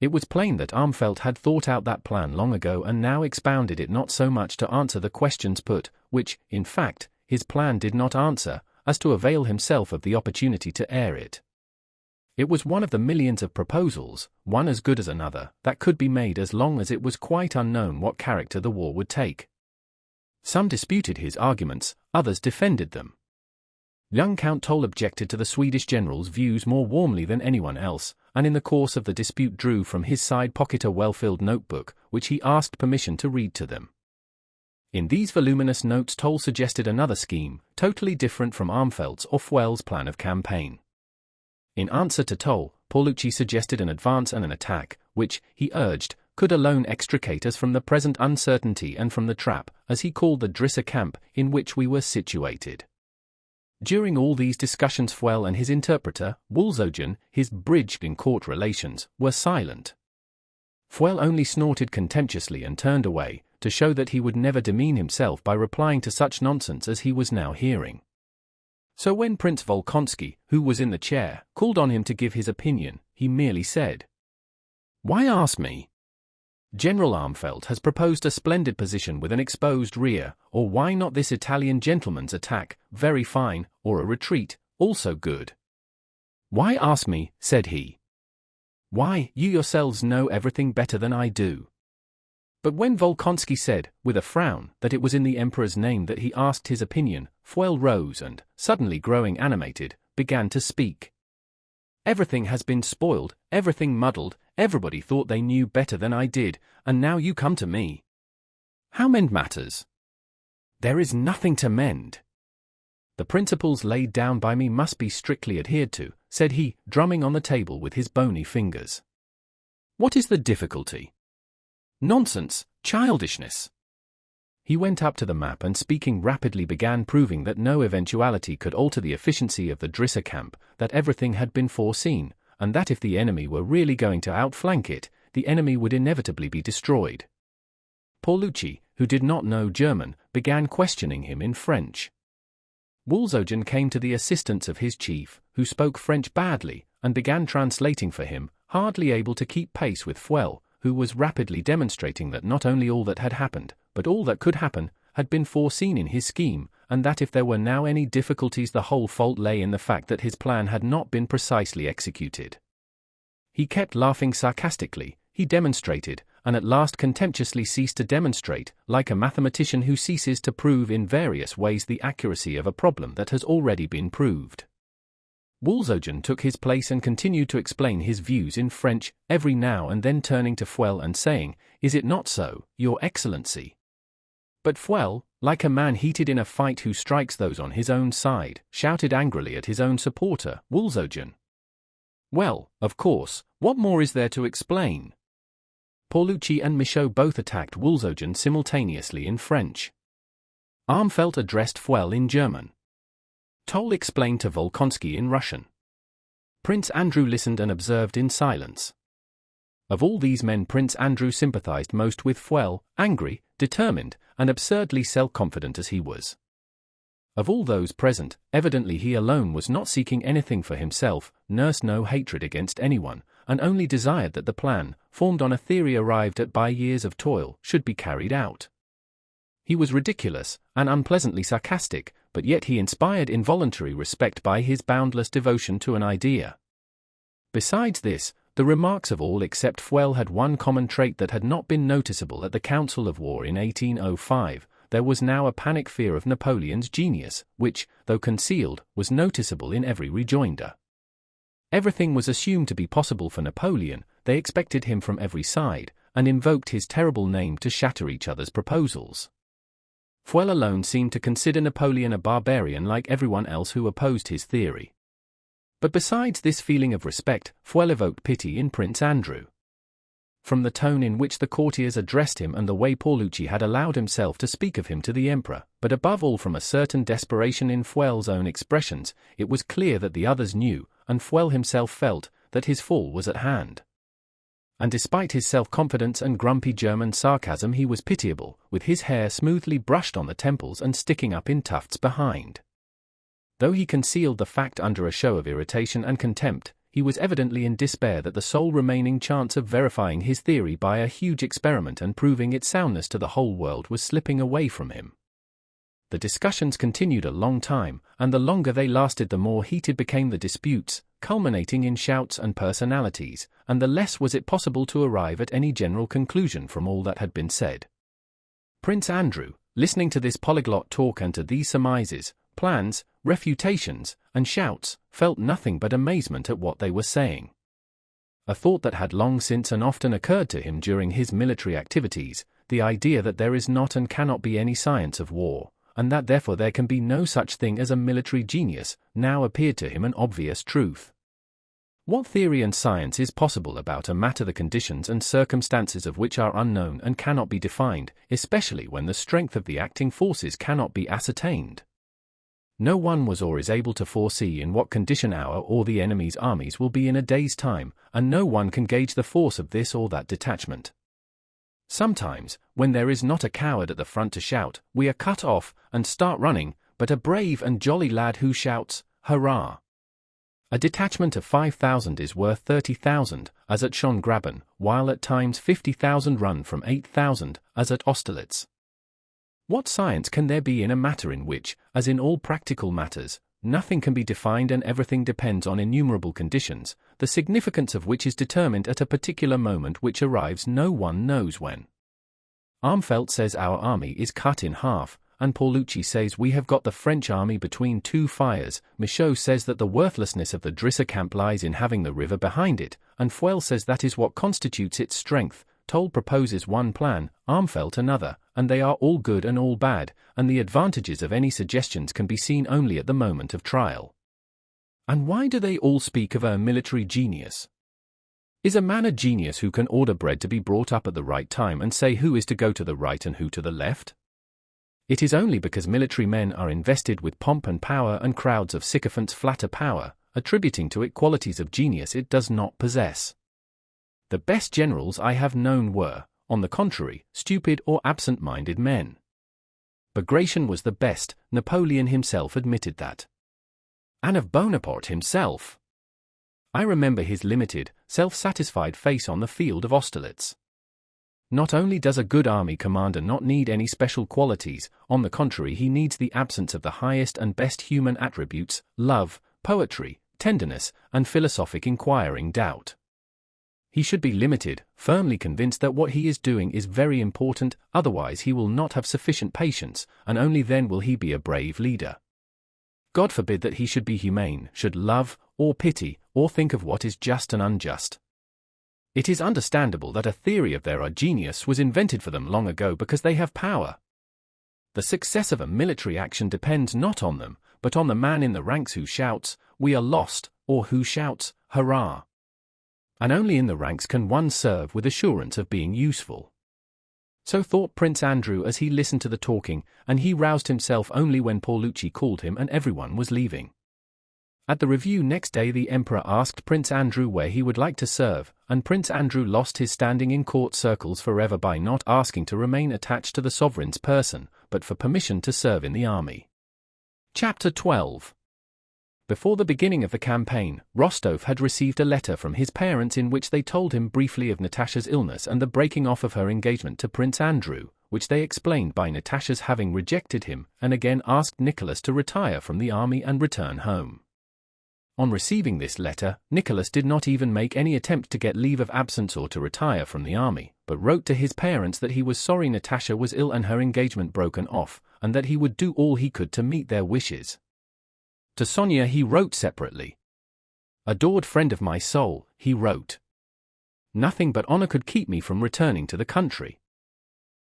It was plain that Armfeldt had thought out that plan long ago and now expounded it, not so much to answer the questions put, which, in fact, his plan did not answer, as to avail himself of the opportunity to air it. It was one of the millions of proposals, one as good as another, that could be made as long as it was quite unknown what character the war would take. Some disputed his arguments, others defended them. Young Count Toll objected to the Swedish general's views more warmly than anyone else, and in the course of the dispute drew from his side pocket a well-filled notebook, which he asked permission to read to them. In these voluminous notes Toll suggested another scheme, totally different from Armfeldt's or Fuel's plan of campaign. In answer to Toll, Paulucci suggested an advance and an attack, which, he urged, could alone extricate us from the present uncertainty and from the trap, as he called the Drissa camp, in which we were situated. During all these discussions Fuel and his interpreter, Wulzogen, his bridge in court relations, were silent. Fuel only snorted contemptuously and turned away, to show that he would never demean himself by replying to such nonsense as he was now hearing. So when Prince Volkonsky, who was in the chair, called on him to give his opinion, he merely said, "Why ask me? General Armfeldt has proposed a splendid position with an exposed rear, or why not this Italian gentleman's attack, very fine, or a retreat, also good? Why ask me?" said he. "Why, you yourselves know everything better than I do." But when Volkonsky said, with a frown, that it was in the Emperor's name that he asked his opinion, Fuel rose and, suddenly growing animated, began to speak. "Everything has been spoiled, everything muddled, everybody thought they knew better than I did, and now you come to me. How mend matters? There is nothing to mend. The principles laid down by me must be strictly adhered to," said he, drumming on the table with his bony fingers. "What is the difficulty? Nonsense, childishness." He went up to the map and speaking rapidly began proving that no eventuality could alter the efficiency of the Drissa camp, that everything had been foreseen, and that if the enemy were really going to outflank it, the enemy would inevitably be destroyed. Paulucci, who did not know German, began questioning him in French. Wulzogen came to the assistance of his chief, who spoke French badly, and began translating for him, hardly able to keep pace with Fuel, who was rapidly demonstrating that not only all that had happened, but all that could happen, had been foreseen in his scheme, and that if there were now any difficulties the whole fault lay in the fact that his plan had not been precisely executed. He kept laughing sarcastically, he demonstrated, and at last contemptuously ceased to demonstrate, like a mathematician who ceases to prove in various ways the accuracy of a problem that has already been proved. Wulzogen took his place and continued to explain his views in French, every now and then turning to Fuel and saying, "Is it not so, Your Excellency?" But Fuel, like a man heated in a fight who strikes those on his own side, shouted angrily at his own supporter, Wulzogen. "Well, of course, what more is there to explain?" Paulucci and Michaud both attacked Wulzogen simultaneously in French. Armfeldt addressed Fuel in German. Toll explained to Volkonsky in Russian. Prince Andrew listened and observed in silence. Of all these men Prince Andrew sympathized most with Fuel, angry, determined, and absurdly self-confident as he was. Of all those present, evidently he alone was not seeking anything for himself, nursed no hatred against anyone, and only desired that the plan, formed on a theory arrived at by years of toil, should be carried out. He was ridiculous, and unpleasantly sarcastic, but yet he inspired involuntary respect by his boundless devotion to an idea. Besides this, the remarks of all except Fuel had one common trait that had not been noticeable at the Council of War in 1805, there was now a panic fear of Napoleon's genius, which, though concealed, was noticeable in every rejoinder. Everything was assumed to be possible for Napoleon, they expected him from every side, and invoked his terrible name to shatter each other's proposals. Fuel alone seemed to consider Napoleon a barbarian like everyone else who opposed his theory. But besides this feeling of respect, Fuel evoked pity in Prince Andrew. From the tone in which the courtiers addressed him and the way Paulucci had allowed himself to speak of him to the Emperor, but above all from a certain desperation in Fuel's own expressions, it was clear that the others knew, and Fuel himself felt, that his fall was at hand. And despite his self-confidence and grumpy German sarcasm he was pitiable, with his hair smoothly brushed on the temples and sticking up in tufts behind. Though he concealed the fact under a show of irritation and contempt, he was evidently in despair that the sole remaining chance of verifying his theory by a huge experiment and proving its soundness to the whole world was slipping away from him. The discussions continued a long time, and the longer they lasted the more heated became the disputes, culminating in shouts and personalities, and the less was it possible to arrive at any general conclusion from all that had been said. Prince Andrew, listening to this polyglot talk and to these surmises, plans, refutations, and shouts, felt nothing but amazement at what they were saying. A thought that had long since and often occurred to him during his military activities, the idea that there is not and cannot be any science of war, and that therefore there can be no such thing as a military genius, now appeared to him an obvious truth. What theory and science is possible about a matter the conditions and circumstances of which are unknown and cannot be defined, especially when the strength of the acting forces cannot be ascertained? No one was or is able to foresee in what condition our or the enemy's armies will be in a day's time, and no one can gauge the force of this or that detachment. Sometimes, when there is not a coward at the front to shout, "We are cut off," and start running, but a brave and jolly lad who shouts, "Hurrah!" A detachment of 5,000 is worth 30,000, as at Schongraben, while at times 50,000 run from 8,000, as at Austerlitz. What science can there be in a matter in which, as in all practical matters, nothing can be defined and everything depends on innumerable conditions, the significance of which is determined at a particular moment which arrives no one knows when? Armfeldt says our army is cut in half, and Paulucci says we have got the French army between two fires. Michaud says that the worthlessness of the Drissa camp lies in having the river behind it, and Fuel says that is what constitutes its strength. Toll proposes one plan, Armfeldt another, and they are all good and all bad, and the advantages of any suggestions can be seen only at the moment of trial. And why do they all speak of a military genius? Is a man a genius who can order bread to be brought up at the right time and say who is to go to the right and who to the left? It is only because military men are invested with pomp and power and crowds of sycophants flatter power, attributing to it qualities of genius it does not possess. The best generals I have known were, on the contrary, stupid or absent-minded men. Bagration was the best, Napoleon himself admitted that. And of Bonaparte himself. I remember his limited, self-satisfied face on the field of Austerlitz. Not only does a good army commander not need any special qualities, on the contrary he needs the absence of the highest and best human attributes, love, poetry, tenderness, and philosophic inquiring doubt. He should be limited, firmly convinced that what he is doing is very important, otherwise he will not have sufficient patience, and only then will he be a brave leader. God forbid that he should be humane, should love, or pity, or think of what is just and unjust. It is understandable that a theory of their genius was invented for them long ago because they have power. The success of a military action depends not on them, but on the man in the ranks who shouts, "We are lost," or who shouts, "Hurrah!" And only in the ranks can one serve with assurance of being useful. So thought Prince Andrew as he listened to the talking, and he roused himself only when Paulucci called him and everyone was leaving. At the review next day the Emperor asked Prince Andrew where he would like to serve, and Prince Andrew lost his standing in court circles forever by not asking to remain attached to the sovereign's person, but for permission to serve in the army. Chapter 12. Before the beginning of the campaign, Rostov had received a letter from his parents in which they told him briefly of Natasha's illness and the breaking off of her engagement to Prince Andrew, which they explained by Natasha's having rejected him, and again asked Nicholas to retire from the army and return home. On receiving this letter, Nicholas did not even make any attempt to get leave of absence or to retire from the army, but wrote to his parents that he was sorry Natasha was ill and her engagement broken off, and that he would do all he could to meet their wishes. To Sonia he wrote separately. "Adored friend of my soul," he wrote. "Nothing but honor could keep me from returning to the country.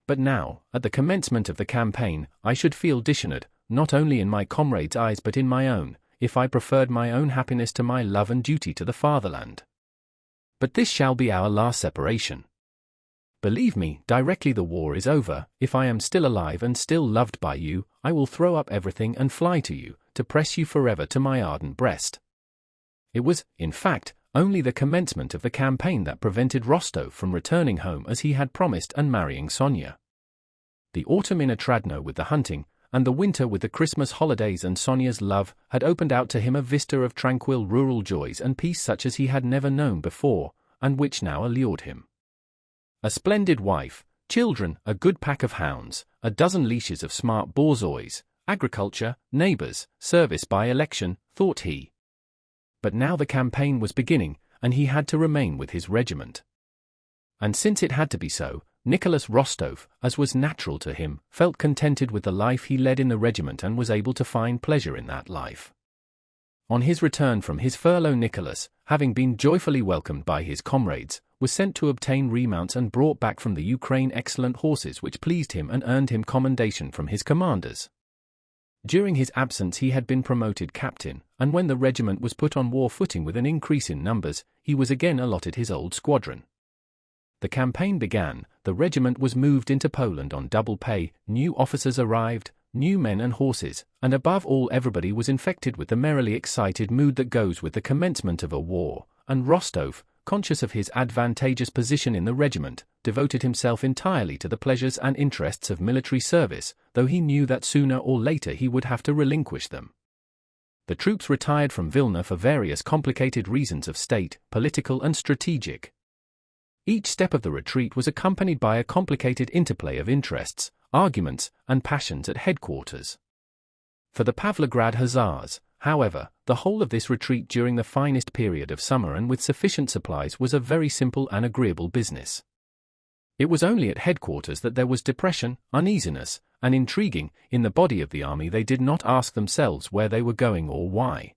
But now, at the commencement of the campaign, I should feel dishonored, not only in my comrades' eyes but in my own, if I preferred my own happiness to my love and duty to the fatherland. But this shall be our last separation. Believe me, directly the war is over, if I am still alive and still loved by you, I will throw up everything and fly to you, to press you forever to my ardent breast." It was, in fact, only the commencement of the campaign that prevented Rostov from returning home as he had promised and marrying Sonia. The autumn in Otradno with the hunting, and the winter with the Christmas holidays and Sonia's love, had opened out to him a vista of tranquil rural joys and peace such as he had never known before, and which now allured him. A splendid wife, children, a good pack of hounds, a dozen leashes of smart borzois, agriculture, neighbors, service by election, thought he. But now the campaign was beginning, and he had to remain with his regiment. And since it had to be so, Nicholas Rostov, as was natural to him, felt contented with the life he led in the regiment and was able to find pleasure in that life. On his return from his furlough, Nicholas, having been joyfully welcomed by his comrades, was sent to obtain remounts and brought back from the Ukraine excellent horses which pleased him and earned him commendation from his commanders. During his absence he had been promoted captain, and when the regiment was put on war footing with an increase in numbers, he was again allotted his old squadron. The campaign began, the regiment was moved into Poland on double pay, new officers arrived, new men and horses, and above all everybody was infected with the merrily excited mood that goes with the commencement of a war, and Rostov, conscious of his advantageous position in the regiment, devoted himself entirely to the pleasures and interests of military service, though he knew that sooner or later he would have to relinquish them. The troops retired from Vilna for various complicated reasons of state, political and strategic. Each step of the retreat was accompanied by a complicated interplay of interests, arguments, and passions at headquarters. For the Pavlograd Hussars, however, the whole of this retreat during the finest period of summer and with sufficient supplies was a very simple and agreeable business. It was only at headquarters that there was depression, uneasiness, and intriguing. In the body of the army they did not ask themselves where they were going or why.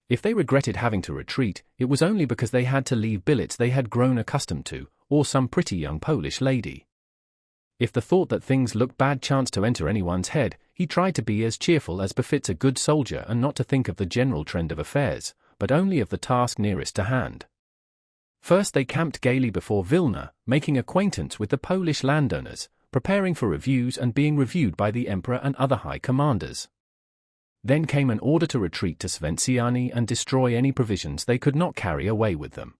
If they regretted having to retreat, it was only because they had to leave billets they had grown accustomed to, or some pretty young Polish lady. If the thought that things looked bad chanced to enter anyone's head, he tried to be as cheerful as befits a good soldier and not to think of the general trend of affairs, but only of the task nearest to hand. First they camped gaily before Vilna, making acquaintance with the Polish landowners, preparing for reviews and being reviewed by the emperor and other high commanders. Then came an order to retreat to Sventsiani and destroy any provisions they could not carry away with them.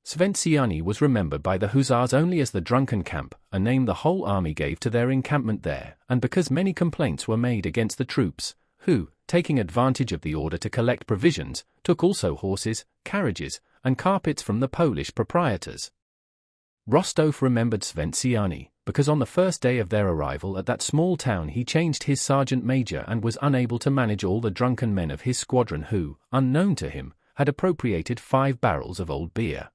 Sventsiani was remembered by the Hussars only as the drunken camp, a name the whole army gave to their encampment there, and because many complaints were made against the troops, who, taking advantage of the order to collect provisions, took also horses, carriages, and carpets from the Polish proprietors. Rostov remembered Sventsiani, because on the first day of their arrival at that small town he changed his sergeant major and was unable to manage all the drunken men of his squadron who, unknown to him, had appropriated 5 barrels of old beer.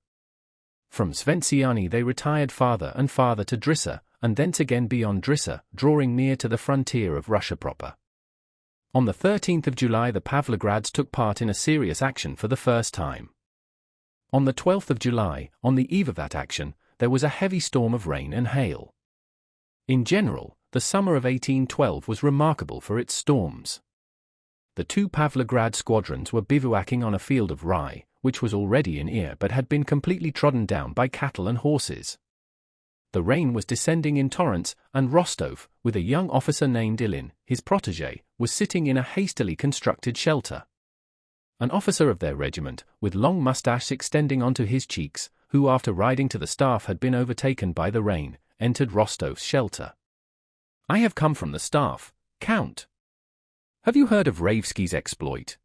From Sventsiani they retired farther and farther to Drissa, and thence again beyond Drissa, drawing near to the frontier of Russia proper. On the 13th of July the Pavlograds took part in a serious action for the first time. On the 12th of July, on the eve of that action, there was a heavy storm of rain and hail. In general, the summer of 1812 was remarkable for its storms. The 2 Pavlograd squadrons were bivouacking on a field of rye, which was already in ear but had been completely trodden down by cattle and horses. The rain was descending in torrents, and Rostov, with a young officer named Ilin, his protégé, was sitting in a hastily constructed shelter. An officer of their regiment, with long moustache extending onto his cheeks, who after riding to the staff had been overtaken by the rain, entered Rostov's shelter. "I have come from the staff, Count. Have you heard of Raevski's exploit?"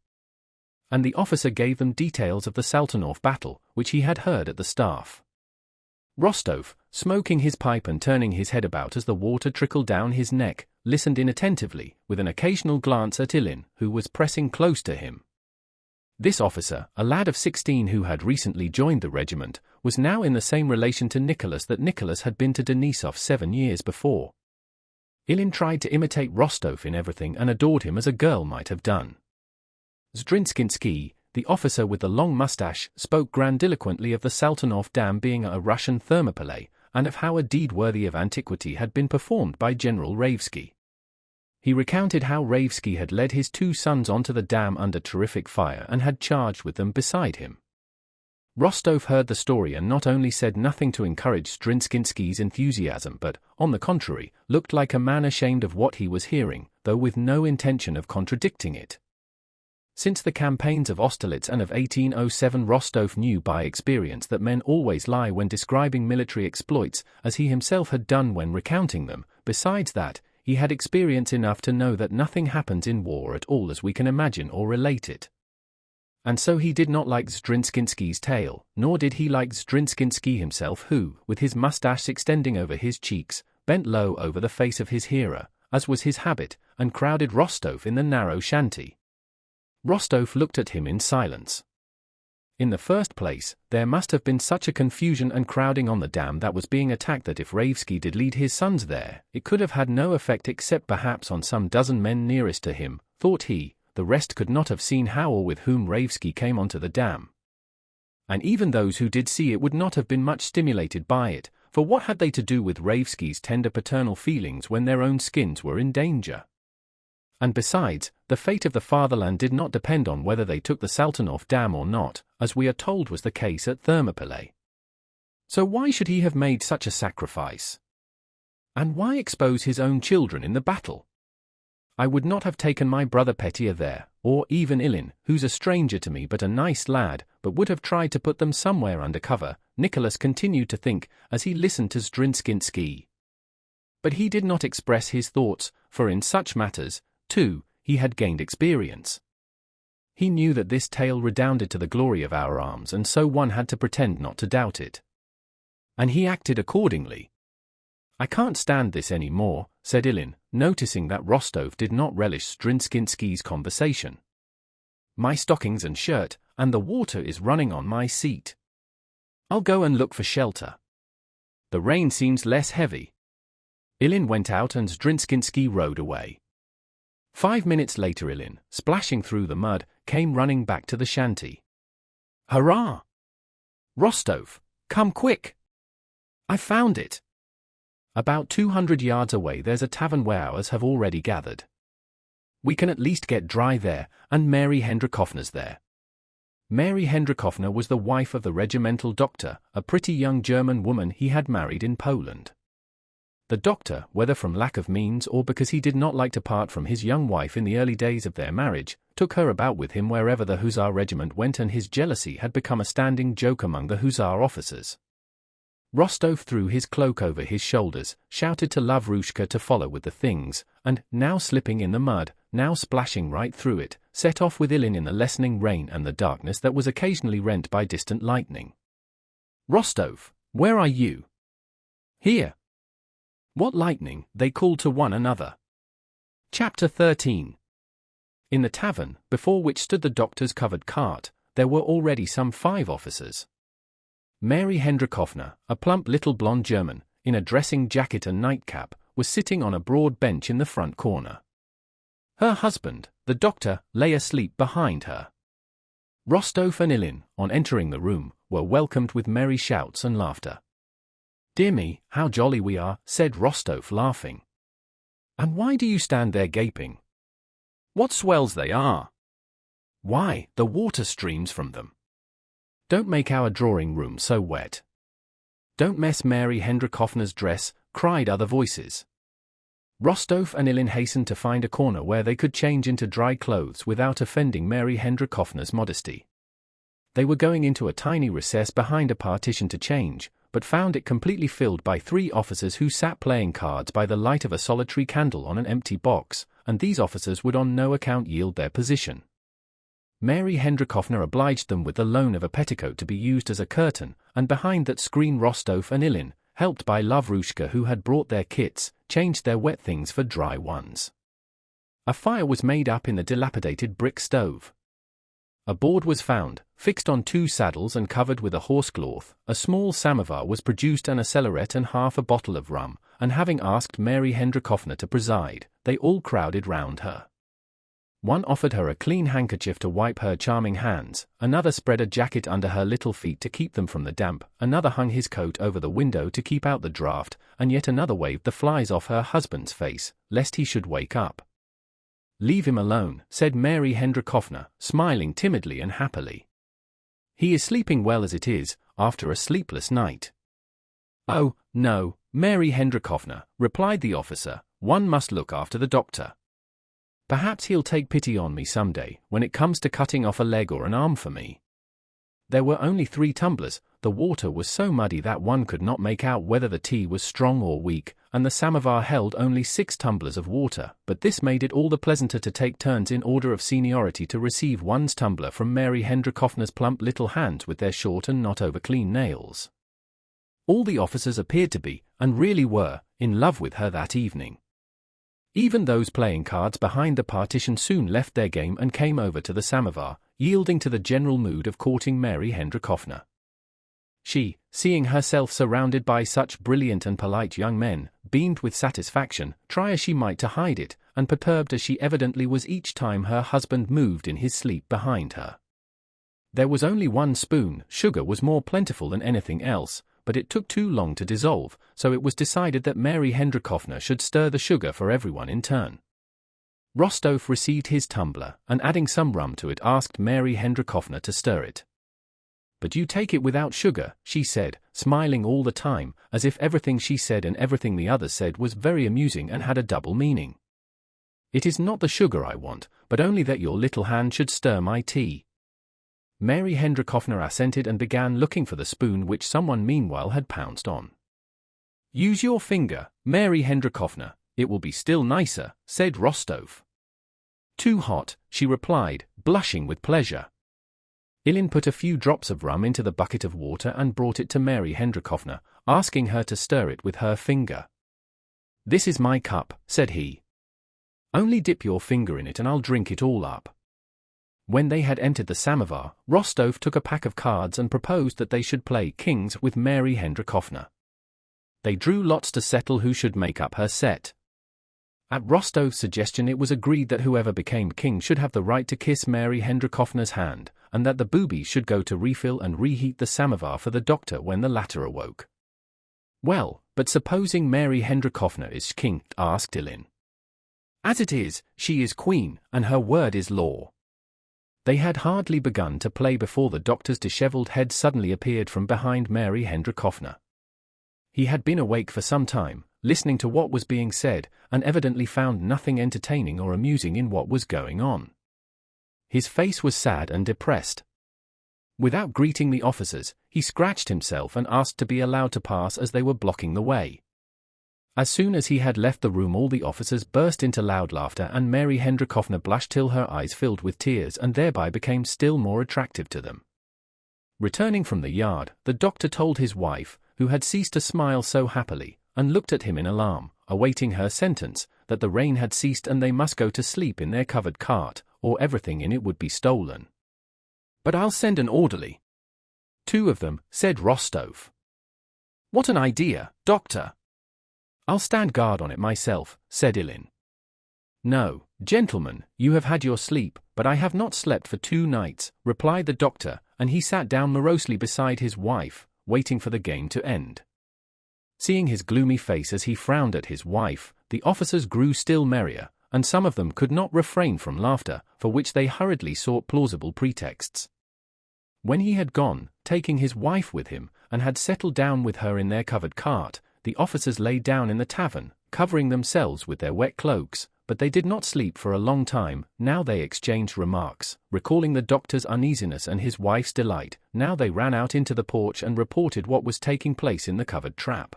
And the officer gave them details of the Saltanov battle, which he had heard at the staff. Rostov, smoking his pipe and turning his head about as the water trickled down his neck, listened inattentively, with an occasional glance at Ilin, who was pressing close to him. This officer, a lad of 16 who had recently joined the regiment, was now in the same relation to Nicholas that Nicholas had been to Denisov 7 years before. Ilin tried to imitate Rostov in everything and adored him as a girl might have done. Zdrinskinsky, the officer with the long mustache, spoke grandiloquently of the Saltanov Dam being a Russian Thermopylae, and of how a deed worthy of antiquity had been performed by General Raevski. He recounted how Raevski had led his 2 sons onto the dam under terrific fire and had charged with them beside him. Rostov heard the story and not only said nothing to encourage Zdrinskinsky's enthusiasm but, on the contrary, looked like a man ashamed of what he was hearing, though with no intention of contradicting it. Since the campaigns of Austerlitz and of 1807, Rostov knew by experience that men always lie when describing military exploits, as he himself had done when recounting them. Besides that, he had experience enough to know that nothing happens in war at all as we can imagine or relate it. And so he did not like Zdrinskinsky's tale, nor did he like Zdrinskinsky himself who, with his mustache extending over his cheeks, bent low over the face of his hearer, as was his habit, and crowded Rostov in the narrow shanty. Rostov looked at him in silence. In the first place, there must have been such a confusion and crowding on the dam that was being attacked that if Raevski did lead his sons there, it could have had no effect except perhaps on some dozen men nearest to him, thought he. The rest could not have seen how or with whom Raevski came onto the dam. And even those who did see it would not have been much stimulated by it, for what had they to do with Raevski's tender paternal feelings when their own skins were in danger? And besides, the fate of the fatherland did not depend on whether they took the Saltanov Dam or not, as we are told was the case at Thermopylae. So why should he have made such a sacrifice? And why expose his own children in the battle? I would not have taken my brother Petya there, or even Ilin, who's a stranger to me but a nice lad, but would have tried to put them somewhere under cover, Nicholas continued to think, as he listened to Zdrinskinsky. But he did not express his thoughts, for in such matters, too, he had gained experience. He knew that this tale redounded to the glory of our arms, and so one had to pretend not to doubt it. And he acted accordingly. I can't stand this any more, said Ilin, noticing that Rostov did not relish Zdrinskinsky's conversation. My stockings and shirt, and the water is running on my seat. I'll go and look for shelter. The rain seems less heavy. Ilin went out and Zdrinskinsky rode away. 5 minutes later Ilin, splashing through the mud, came running back to the shanty. Hurrah! Rostov, come quick! I found it! About 200 yards away there's a tavern where ours have already gathered. We can at least get dry there, and Mary Hendrikovna's there. Mary Hendrikovna was the wife of the regimental doctor, a pretty young German woman he had married in Poland. The doctor, whether from lack of means or because he did not like to part from his young wife in the early days of their marriage, took her about with him wherever the Hussar regiment went, and his jealousy had become a standing joke among the Hussar officers. Rostov threw his cloak over his shoulders, shouted to Lavrushka to follow with the things, and, now slipping in the mud, now splashing right through it, set off with Ilin in the lessening rain and the darkness that was occasionally rent by distant lightning. Rostov, where are you? Here. What lightning, they called to one another. Chapter 13. In the tavern, before which stood the doctor's covered cart, there were already some 5 officers. Mary Hendrikovna, a plump little blonde German, in a dressing jacket and nightcap, was sitting on a broad bench in the front corner. Her husband, the doctor, lay asleep behind her. Rostov and Ilin, on entering the room, were welcomed with merry shouts and laughter. Dear me, how jolly we are, said Rostov, laughing. And why do you stand there gaping? What swells they are! Why, the water streams from them. Don't make our drawing room so wet. Don't mess Mary Hendrikovna's dress, cried other voices. Rostov and Ilin hastened to find a corner where they could change into dry clothes without offending Mary Hendrikovna's modesty. They were going into a tiny recess behind a partition to change, but found it completely filled by 3 officers who sat playing cards by the light of a solitary candle on an empty box, and these officers would on no account yield their position. Mary Hendrikovna obliged them with the loan of a petticoat to be used as a curtain, and behind that screen Rostov and Ilin, helped by Lavrushka who had brought their kits, changed their wet things for dry ones. A fire was made up in the dilapidated brick stove. A board was found, fixed on 2 saddles and covered with a horsecloth, a small samovar was produced and a cellaret and half a bottle of rum, and having asked Mary Hendrikovna to preside, they all crowded round her. One offered her a clean handkerchief to wipe her charming hands, another spread a jacket under her little feet to keep them from the damp, another hung his coat over the window to keep out the draught, and yet another waved the flies off her husband's face, lest he should wake up. Leave him alone, said Mary Hendrikovna, smiling timidly and happily. He is sleeping well as it is, after a sleepless night. Oh, no, Mary Hendrikovna, replied the officer, one must look after the doctor. Perhaps he'll take pity on me some day, when it comes to cutting off a leg or an arm for me. There were only 3 tumblers, the water was so muddy that one could not make out whether the tea was strong or weak, and the samovar held only 6 tumblers of water, but this made it all the pleasanter to take turns in order of seniority to receive one's tumbler from Mary Hendrikovna's plump little hands with their short and not over-clean nails. All the officers appeared to be, and really were, in love with her that evening. Even those playing cards behind the partition soon left their game and came over to the samovar, yielding to the general mood of courting Mary Hendrikovna. She, seeing herself surrounded by such brilliant and polite young men, beamed with satisfaction, try as she might to hide it, and perturbed as she evidently was each time her husband moved in his sleep behind her. There was only 1 spoon, sugar was more plentiful than anything else, but it took too long to dissolve, so it was decided that Mary Hendrikovna should stir the sugar for everyone in turn. Rostov received his tumbler, and adding some rum to it asked Mary Hendrikovna to stir it. "But you take it without sugar," she said, smiling all the time, as if everything she said and everything the others said was very amusing and had a double meaning. "It is not the sugar I want, but only that your little hand should stir my tea." Mary Hendrikovna assented and began looking for the spoon which someone meanwhile had pounced on. "Use your finger, Mary Hendrikovna, it will be still nicer," said Rostov. "Too hot," she replied, blushing with pleasure. Ilin put a few drops of rum into the bucket of water and brought it to Mary Hendrikovna, asking her to stir it with her finger. "This is my cup," said he. "Only dip your finger in it and I'll drink it all up." When they had entered the samovar, Rostov took a pack of cards and proposed that they should play kings with Mary Hendrikovna. They drew lots to settle who should make up her set. At Rostov's suggestion it was agreed that whoever became king should have the right to kiss Mary Hendrikovna's hand, and that the boobies should go to refill and reheat the samovar for the doctor when the latter awoke. "Well, but supposing Mary Hendrikovna is king?" asked Ilin. "As it is, she is queen, and her word is law." They had hardly begun to play before the doctor's dishevelled head suddenly appeared from behind Mary Hendrikovna. He had been awake for some time, listening to what was being said, and evidently found nothing entertaining or amusing in what was going on. His face was sad and depressed. Without greeting the officers, he scratched himself and asked to be allowed to pass as they were blocking the way. As soon as he had left the room all the officers burst into loud laughter and Mary Hendrikovna blushed till her eyes filled with tears and thereby became still more attractive to them. Returning from the yard, the doctor told his wife, who had ceased to smile so happily, and looked at him in alarm, awaiting her sentence, that the rain had ceased and they must go to sleep in their covered cart, or everything in it would be stolen. "But I'll send an orderly." "Two of them," said Rostov. "What an idea, doctor!" "I'll stand guard on it myself," said Ilin. "No, gentlemen, you have had your sleep, but I have not slept for 2 nights, replied the doctor, and he sat down morosely beside his wife, waiting for the game to end. Seeing his gloomy face as he frowned at his wife, the officers grew still merrier, and some of them could not refrain from laughter, for which they hurriedly sought plausible pretexts. When he had gone, taking his wife with him, and had settled down with her in their covered cart, the officers lay down in the tavern, covering themselves with their wet cloaks, but they did not sleep for a long time. Now they exchanged remarks, recalling the doctor's uneasiness and his wife's delight. Now they ran out into the porch and reported what was taking place in the covered trap.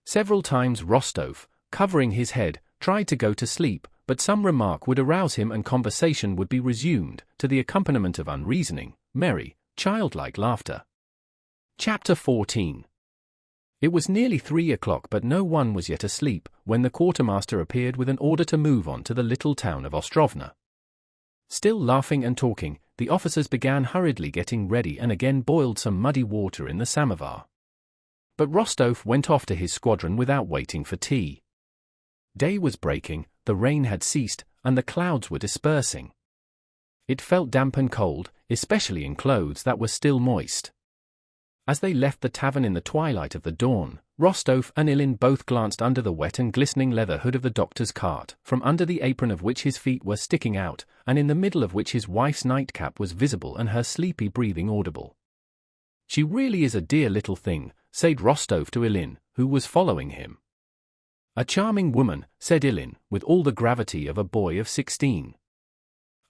Several times Rostov, covering his head, tried to go to sleep, but some remark would arouse him and conversation would be resumed, to the accompaniment of unreasoning, merry, childlike laughter. Chapter 14. It was nearly 3 o'clock but no one was yet asleep, when the quartermaster appeared with an order to move on to the little town of Ostrovna. Still laughing and talking, the officers began hurriedly getting ready and again boiled some muddy water in the samovar. But Rostov went off to his squadron without waiting for tea. Day was breaking, the rain had ceased, and the clouds were dispersing. It felt damp and cold, especially in clothes that were still moist. As they left the tavern in the twilight of the dawn, Rostov and Ilin both glanced under the wet and glistening leather hood of the doctor's cart, from under the apron of which his feet were sticking out, and in the middle of which his wife's nightcap was visible and her sleepy breathing audible. "She really is a dear little thing," said Rostov to Ilin, who was following him. "A charming woman," said Ilin, with all the gravity of a boy of 16.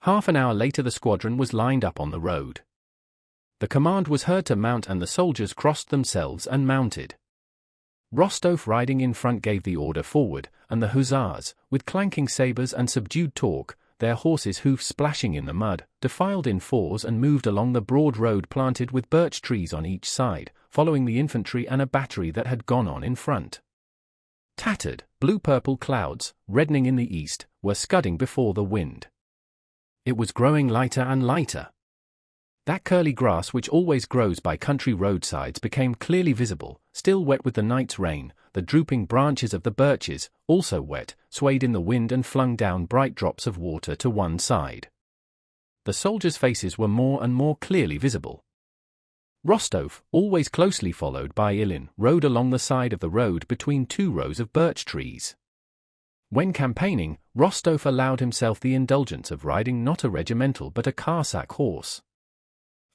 Half an hour later the squadron was lined up on the road. The command was heard to mount and the soldiers crossed themselves and mounted. Rostov riding in front gave the order forward, and the hussars, with clanking sabres and subdued talk, their horses' hoofs splashing in the mud, defiled in fours and moved along the broad road planted with birch trees on each side, following the infantry and a battery that had gone on in front. Tattered, blue-purple clouds, reddening in the east, were scudding before the wind. It was growing lighter and lighter. That curly grass which always grows by country roadsides became clearly visible, still wet with the night's rain. The drooping branches of the birches, also wet, swayed in the wind and flung down bright drops of water to one side. The soldiers' faces were more and more clearly visible. Rostov, always closely followed by Ilin, rode along the side of the road between 2 rows of birch trees. When campaigning, Rostov allowed himself the indulgence of riding not a regimental but a Cossack horse.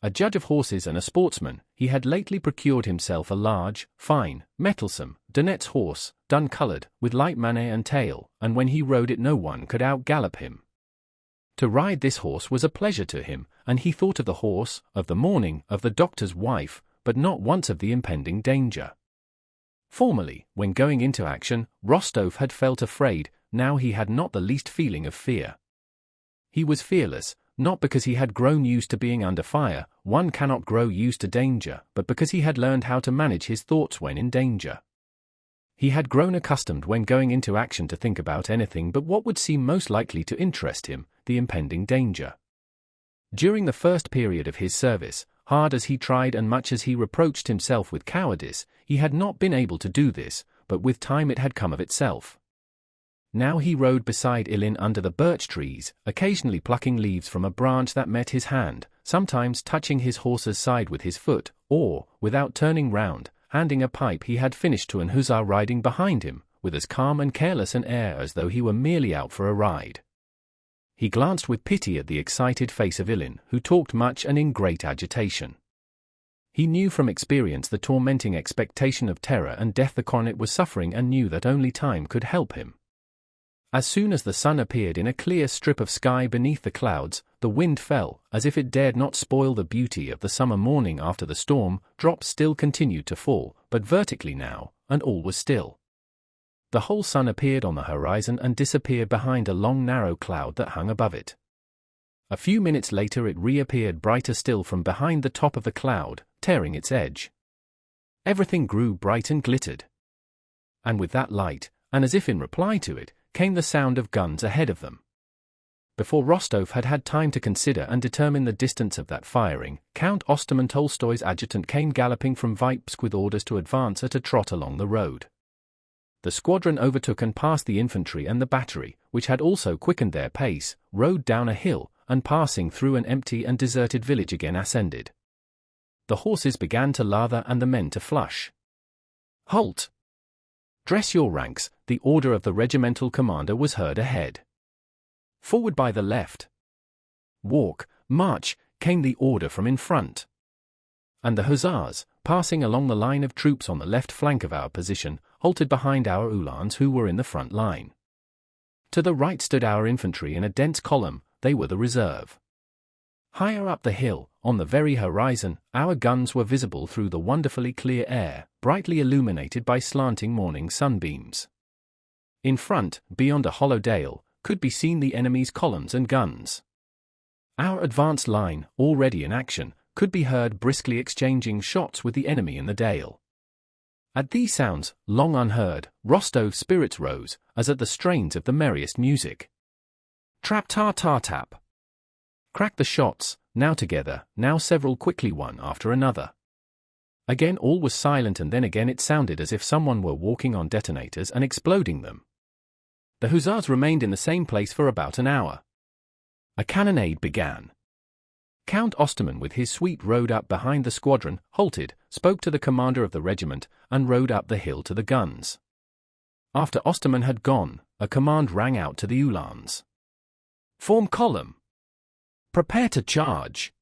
A judge of horses and a sportsman, he had lately procured himself a large, fine, mettlesome, Donets horse, dun-coloured, with light mane and tail, and when he rode it no one could out-gallop him. To ride this horse was a pleasure to him, and he thought of the horse, of the morning, of the doctor's wife, but not once of the impending danger. Formerly, when going into action, Rostov had felt afraid, now he had not the least feeling of fear. He was fearless, not because he had grown used to being under fire, one cannot grow used to danger, but because he had learned how to manage his thoughts when in danger. He had grown accustomed when going into action to think about anything but what would seem most likely to interest him, the impending danger. During the first period of his service, hard as he tried and much as he reproached himself with cowardice, he had not been able to do this, but with time it had come of itself. Now he rode beside Ilin under the birch trees, occasionally plucking leaves from a branch that met his hand, sometimes touching his horse's side with his foot, or, without turning round, handing a pipe he had finished to an hussar riding behind him, with as calm and careless an air as though he were merely out for a ride. He glanced with pity at the excited face of Ilin, who talked much and in great agitation. He knew from experience the tormenting expectation of terror and death the cornet was suffering and knew that only time could help him. As soon as the sun appeared in a clear strip of sky beneath the clouds, the wind fell, as if it dared not spoil the beauty of the summer morning after the storm. Drops still continued to fall, but vertically now, and all was still. The whole sun appeared on the horizon and disappeared behind a long narrow cloud that hung above it. A few minutes later it reappeared brighter still from behind the top of the cloud, tearing its edge. Everything grew bright and glittered. And with that light, and as if in reply to it, came the sound of guns ahead of them. Before Rostov had had time to consider and determine the distance of that firing, Count Osterman Tolstoy's adjutant came galloping from Vitebsk with orders to advance at a trot along the road. The squadron overtook and passed the infantry and the battery, which had also quickened their pace, rode down a hill, and passing through an empty and deserted village again ascended. The horses began to lather and the men to flush. "Halt! Dress your ranks," the order of the regimental commander was heard ahead. "Forward by the left." "Walk, march," came the order from in front. And the hussars, passing along the line of troops on the left flank of our position, halted behind our uhlans who were in the front line. To the right stood our infantry in a dense column, they were the reserve. Higher up the hill, on the very horizon, our guns were visible through the wonderfully clear air, brightly illuminated by slanting morning sunbeams. In front, beyond a hollow dale, could be seen the enemy's columns and guns. Our advanced line, already in action, could be heard briskly exchanging shots with the enemy in the dale. At these sounds, long unheard, Rostov's spirits rose, as at the strains of the merriest music. Trap-ta-ta-tap. Cracked the shots, now together, now several quickly one after another. Again all was silent and then again it sounded as if someone were walking on detonators and exploding them. The hussars remained in the same place for about an hour. A cannonade began. Count Osterman with his suite rode up behind the squadron, halted, spoke to the commander of the regiment, and rode up the hill to the guns. After Osterman had gone, a command rang out to the uhlans. "Form column! Prepare to charge!"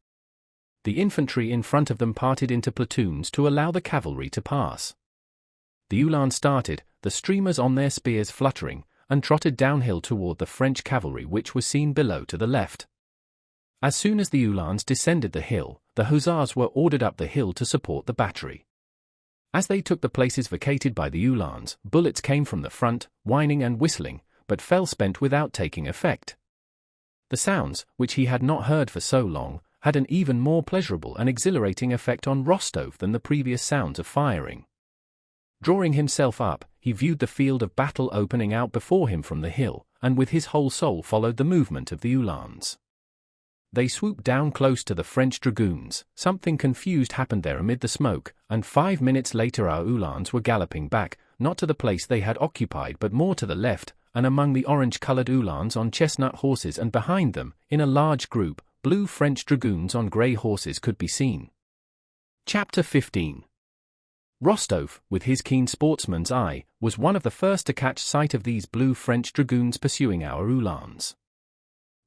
The infantry in front of them parted into platoons to allow the cavalry to pass. The uhlans started, the streamers on their spears fluttering, and trotted downhill toward the French cavalry which was seen below to the left. As soon as the uhlans descended the hill, the hussars were ordered up the hill to support the battery. As they took the places vacated by the uhlans, bullets came from the front, whining and whistling, but fell spent without taking effect. The sounds, which he had not heard for so long, had an even more pleasurable and exhilarating effect on Rostov than the previous sounds of firing. Drawing himself up, he viewed the field of battle opening out before him from the hill, and with his whole soul followed the movement of the uhlans. They swooped down close to the French dragoons, something confused happened there amid the smoke, and 5 minutes later our uhlans were galloping back, not to the place they had occupied but more to the left, and among the orange-colored uhlans on chestnut horses and behind them, in a large group, blue French dragoons on grey horses could be seen. Chapter 15. Rostov, with his keen sportsman's eye, was one of the first to catch sight of these blue French dragoons pursuing our Uhlans.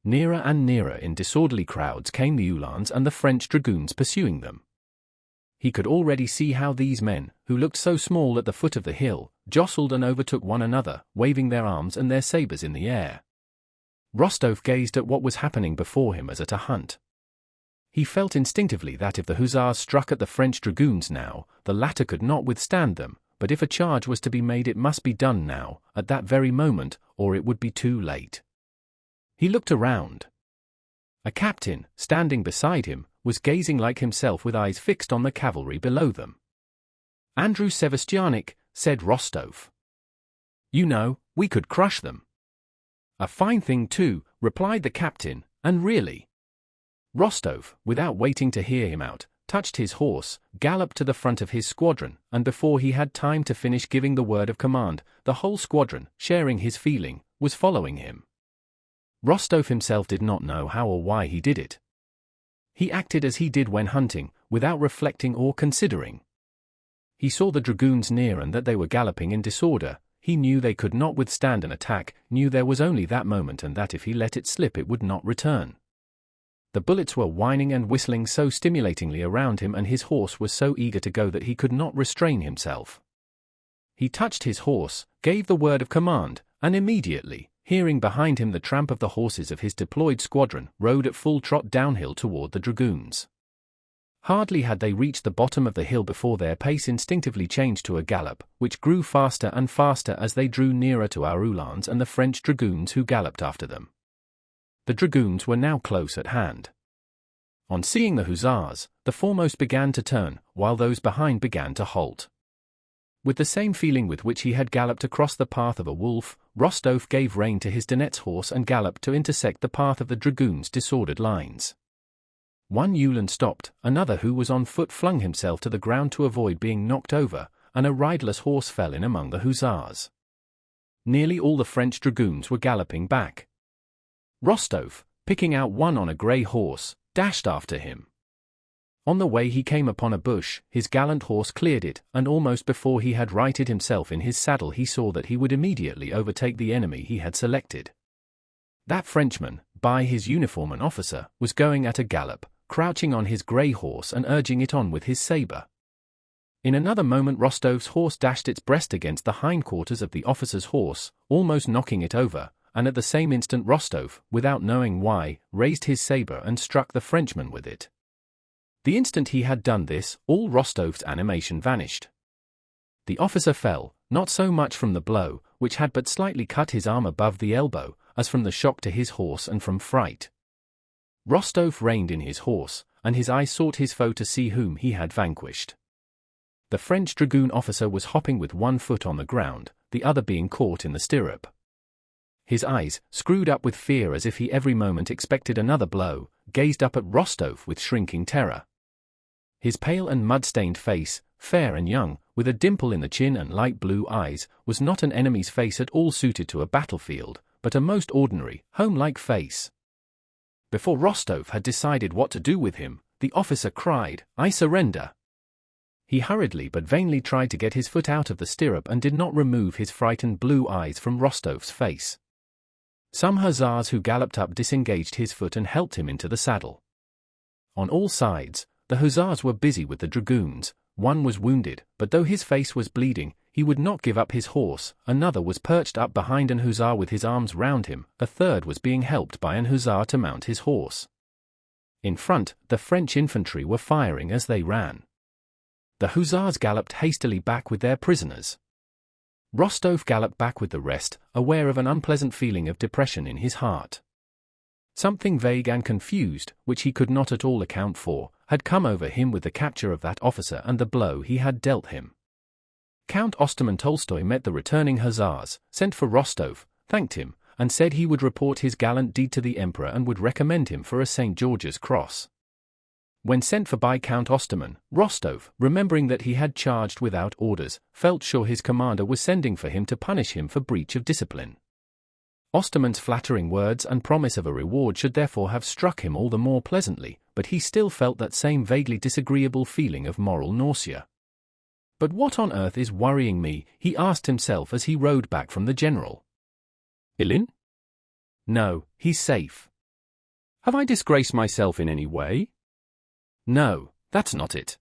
Nearer and nearer in disorderly crowds came the Uhlans and the French dragoons pursuing them. He could already see how these men, who looked so small at the foot of the hill, jostled and overtook one another, waving their arms and their sabres in the air. Rostov gazed at what was happening before him as at a hunt. He felt instinctively that if the hussars struck at the French dragoons now, the latter could not withstand them, but if a charge was to be made it must be done now, at that very moment, or it would be too late. He looked around. A captain, standing beside him, was gazing like himself with eyes fixed on the cavalry below them. "Andrew Sevastianik," said Rostov. "You know, we could crush them." "A fine thing too," replied the captain, "and really." Rostov, without waiting to hear him out, touched his horse, galloped to the front of his squadron, and before he had time to finish giving the word of command, the whole squadron, sharing his feeling, was following him. Rostov himself did not know how or why he did it. He acted as he did when hunting, without reflecting or considering. He saw the dragoons near and that they were galloping in disorder. He knew they could not withstand an attack, knew there was only that moment and that if he let it slip it would not return. The bullets were whining and whistling so stimulatingly around him and his horse was so eager to go that he could not restrain himself. He touched his horse, gave the word of command, and immediately, hearing behind him the tramp of the horses of his deployed squadron, rode at full trot downhill toward the dragoons. Hardly had they reached the bottom of the hill before their pace instinctively changed to a gallop, which grew faster and faster as they drew nearer to our Uhlans and the French dragoons who galloped after them. The dragoons were now close at hand. On seeing the hussars, the foremost began to turn, while those behind began to halt. With the same feeling with which he had galloped across the path of a wolf, Rostov gave rein to his Donet's horse and galloped to intersect the path of the dragoons' disordered lines. One Uhlan stopped, another who was on foot flung himself to the ground to avoid being knocked over, and a riderless horse fell in among the hussars. Nearly all the French dragoons were galloping back. Rostov, picking out one on a grey horse, dashed after him. On the way he came upon a bush, his gallant horse cleared it, and almost before he had righted himself in his saddle he saw that he would immediately overtake the enemy he had selected. That Frenchman, by his uniform an officer, was going at a gallop, crouching on his grey horse and urging it on with his sabre. In another moment Rostov's horse dashed its breast against the hindquarters of the officer's horse, almost knocking it over, and at the same instant Rostov, without knowing why, raised his sabre and struck the Frenchman with it. The instant he had done this, all Rostov's animation vanished. The officer fell, not so much from the blow, which had but slightly cut his arm above the elbow, as from the shock to his horse and from fright. Rostov reined in his horse, and his eye sought his foe to see whom he had vanquished. The French dragoon officer was hopping with one foot on the ground, the other being caught in the stirrup. His eyes, screwed up with fear as if he every moment expected another blow, gazed up at Rostov with shrinking terror. His pale and mud-stained face, fair and young, with a dimple in the chin and light blue eyes, was not an enemy's face at all suited to a battlefield, but a most ordinary, home-like face. Before Rostov had decided what to do with him, the officer cried, "I surrender." He hurriedly but vainly tried to get his foot out of the stirrup and did not remove his frightened blue eyes from Rostov's face. Some hussars who galloped up disengaged his foot and helped him into the saddle. On all sides, the hussars were busy with the dragoons. One was wounded, but though his face was bleeding, he would not give up his horse. Another was perched up behind an hussar with his arms round him. A third was being helped by an hussar to mount his horse. In front, the French infantry were firing as they ran. The hussars galloped hastily back with their prisoners. Rostov galloped back with the rest, aware of an unpleasant feeling of depression in his heart. Something vague and confused, which he could not at all account for, had come over him with the capture of that officer and the blow he had dealt him. Count Osterman Tolstoy met the returning hussars, sent for Rostov, thanked him, and said he would report his gallant deed to the Emperor and would recommend him for a St. George's Cross. When sent for by Count Osterman, Rostov, remembering that he had charged without orders, felt sure his commander was sending for him to punish him for breach of discipline. Osterman's flattering words and promise of a reward should therefore have struck him all the more pleasantly, but he still felt that same vaguely disagreeable feeling of moral nausea. But what on earth is worrying me, he asked himself as he rode back from the general. Ilin? No, he's safe. Have I disgraced myself in any way? No, that's not it.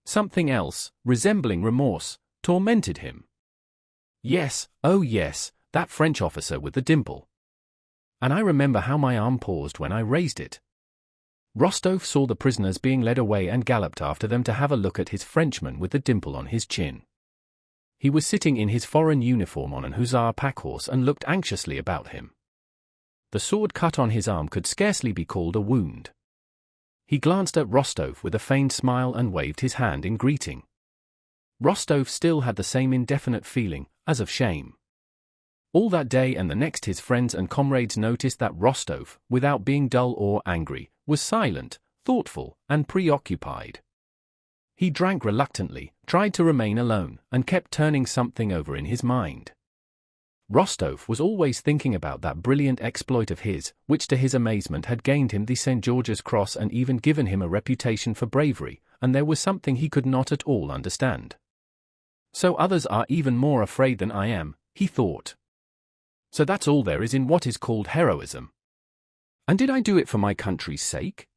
Something else, resembling remorse, tormented him. Yes, oh yes, that French officer with the dimple. And I remember how my arm paused when I raised it. Rostov saw the prisoners being led away and galloped after them to have a look at his Frenchman with the dimple on his chin. He was sitting in his foreign uniform on an hussar packhorse and looked anxiously about him. The sword cut on his arm could scarcely be called a wound. He glanced at Rostov with a feigned smile and waved his hand in greeting. Rostov still had the same indefinite feeling, as of shame. All that day and the next his friends and comrades noticed that Rostov, without being dull or angry, was silent, thoughtful, and preoccupied. He drank reluctantly, tried to remain alone, and kept turning something over in his mind. Rostov was always thinking about that brilliant exploit of his, which to his amazement had gained him the St. George's Cross and even given him a reputation for bravery, and there was something he could not at all understand. So others are even more afraid than I am, he thought. So that's all there is in what is called heroism. And did I do it for my country's sake?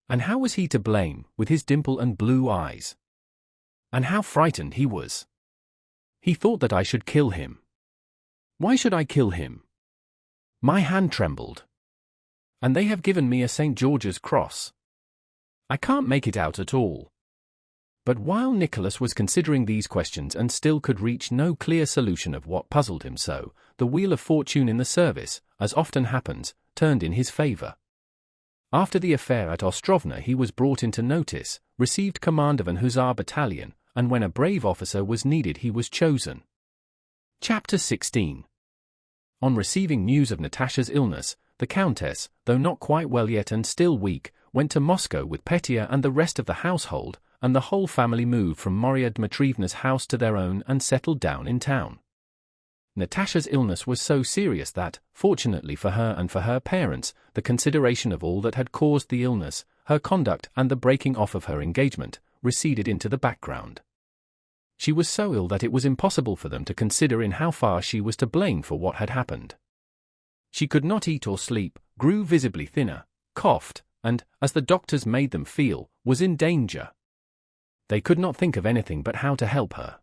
And how was he to blame, with his dimple and blue eyes? And how frightened he was. He thought that I should kill him. Why should I kill him? My hand trembled. And they have given me a St. George's Cross. I can't make it out at all. But while Nicholas was considering these questions and still could reach no clear solution of what puzzled him so, the wheel of fortune in the service, as often happens, turned in his favor. After the affair at Ostrovna he was brought into notice, received command of an hussar battalion, and when a brave officer was needed he was chosen. Chapter 16. On receiving news of Natasha's illness, the Countess, though not quite well yet and still weak, went to Moscow with Petya and the rest of the household, and the whole family moved from Maria Dmitrievna's house to their own and settled down in town. Natasha's illness was so serious that, fortunately for her and for her parents, the consideration of all that had caused the illness, her conduct and the breaking off of her engagement, receded into the background. She was so ill that it was impossible for them to consider in how far she was to blame for what had happened. She could not eat or sleep, grew visibly thinner, coughed, and, as the doctors made them feel, was in danger. They could not think of anything but how to help her.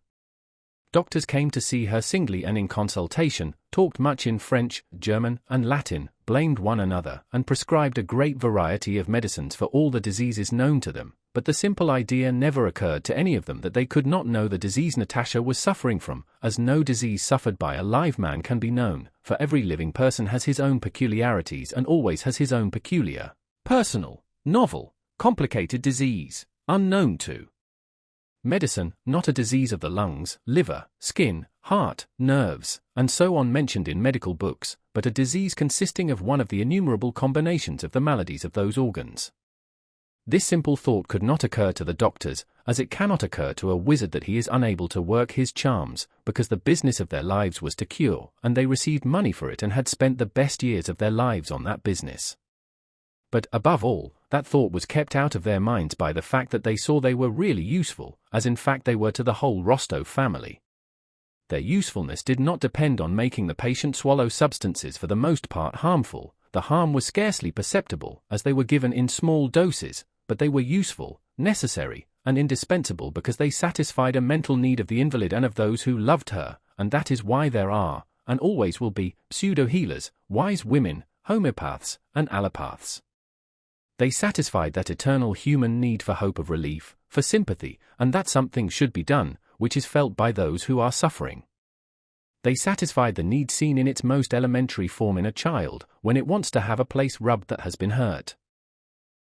Doctors came to see her singly and in consultation, talked much in French, German, and Latin, blamed one another, and prescribed a great variety of medicines for all the diseases known to them, but the simple idea never occurred to any of them that they could not know the disease Natasha was suffering from, as no disease suffered by a live man can be known, for every living person has his own peculiarities and always has his own peculiar, personal, novel, complicated disease, unknown to medicine, not a disease of the lungs, liver, skin, heart, nerves, and so on mentioned in medical books, but a disease consisting of one of the innumerable combinations of the maladies of those organs. This simple thought could not occur to the doctors, as it cannot occur to a wizard that he is unable to work his charms, because the business of their lives was to cure, and they received money for it and had spent the best years of their lives on that business. But, above all, that thought was kept out of their minds by the fact that they saw they were really useful, as in fact they were to the whole Rostov family. Their usefulness did not depend on making the patient swallow substances for the most part harmful. The harm was scarcely perceptible, as they were given in small doses, but they were useful, necessary, and indispensable because they satisfied a mental need of the invalid and of those who loved her, and that is why there are, and always will be, pseudo-healers, wise women, homeopaths, and allopaths. They satisfied that eternal human need for hope of relief, for sympathy, and that something should be done, which is felt by those who are suffering. They satisfied the need seen in its most elementary form in a child, when it wants to have a place rubbed that has been hurt.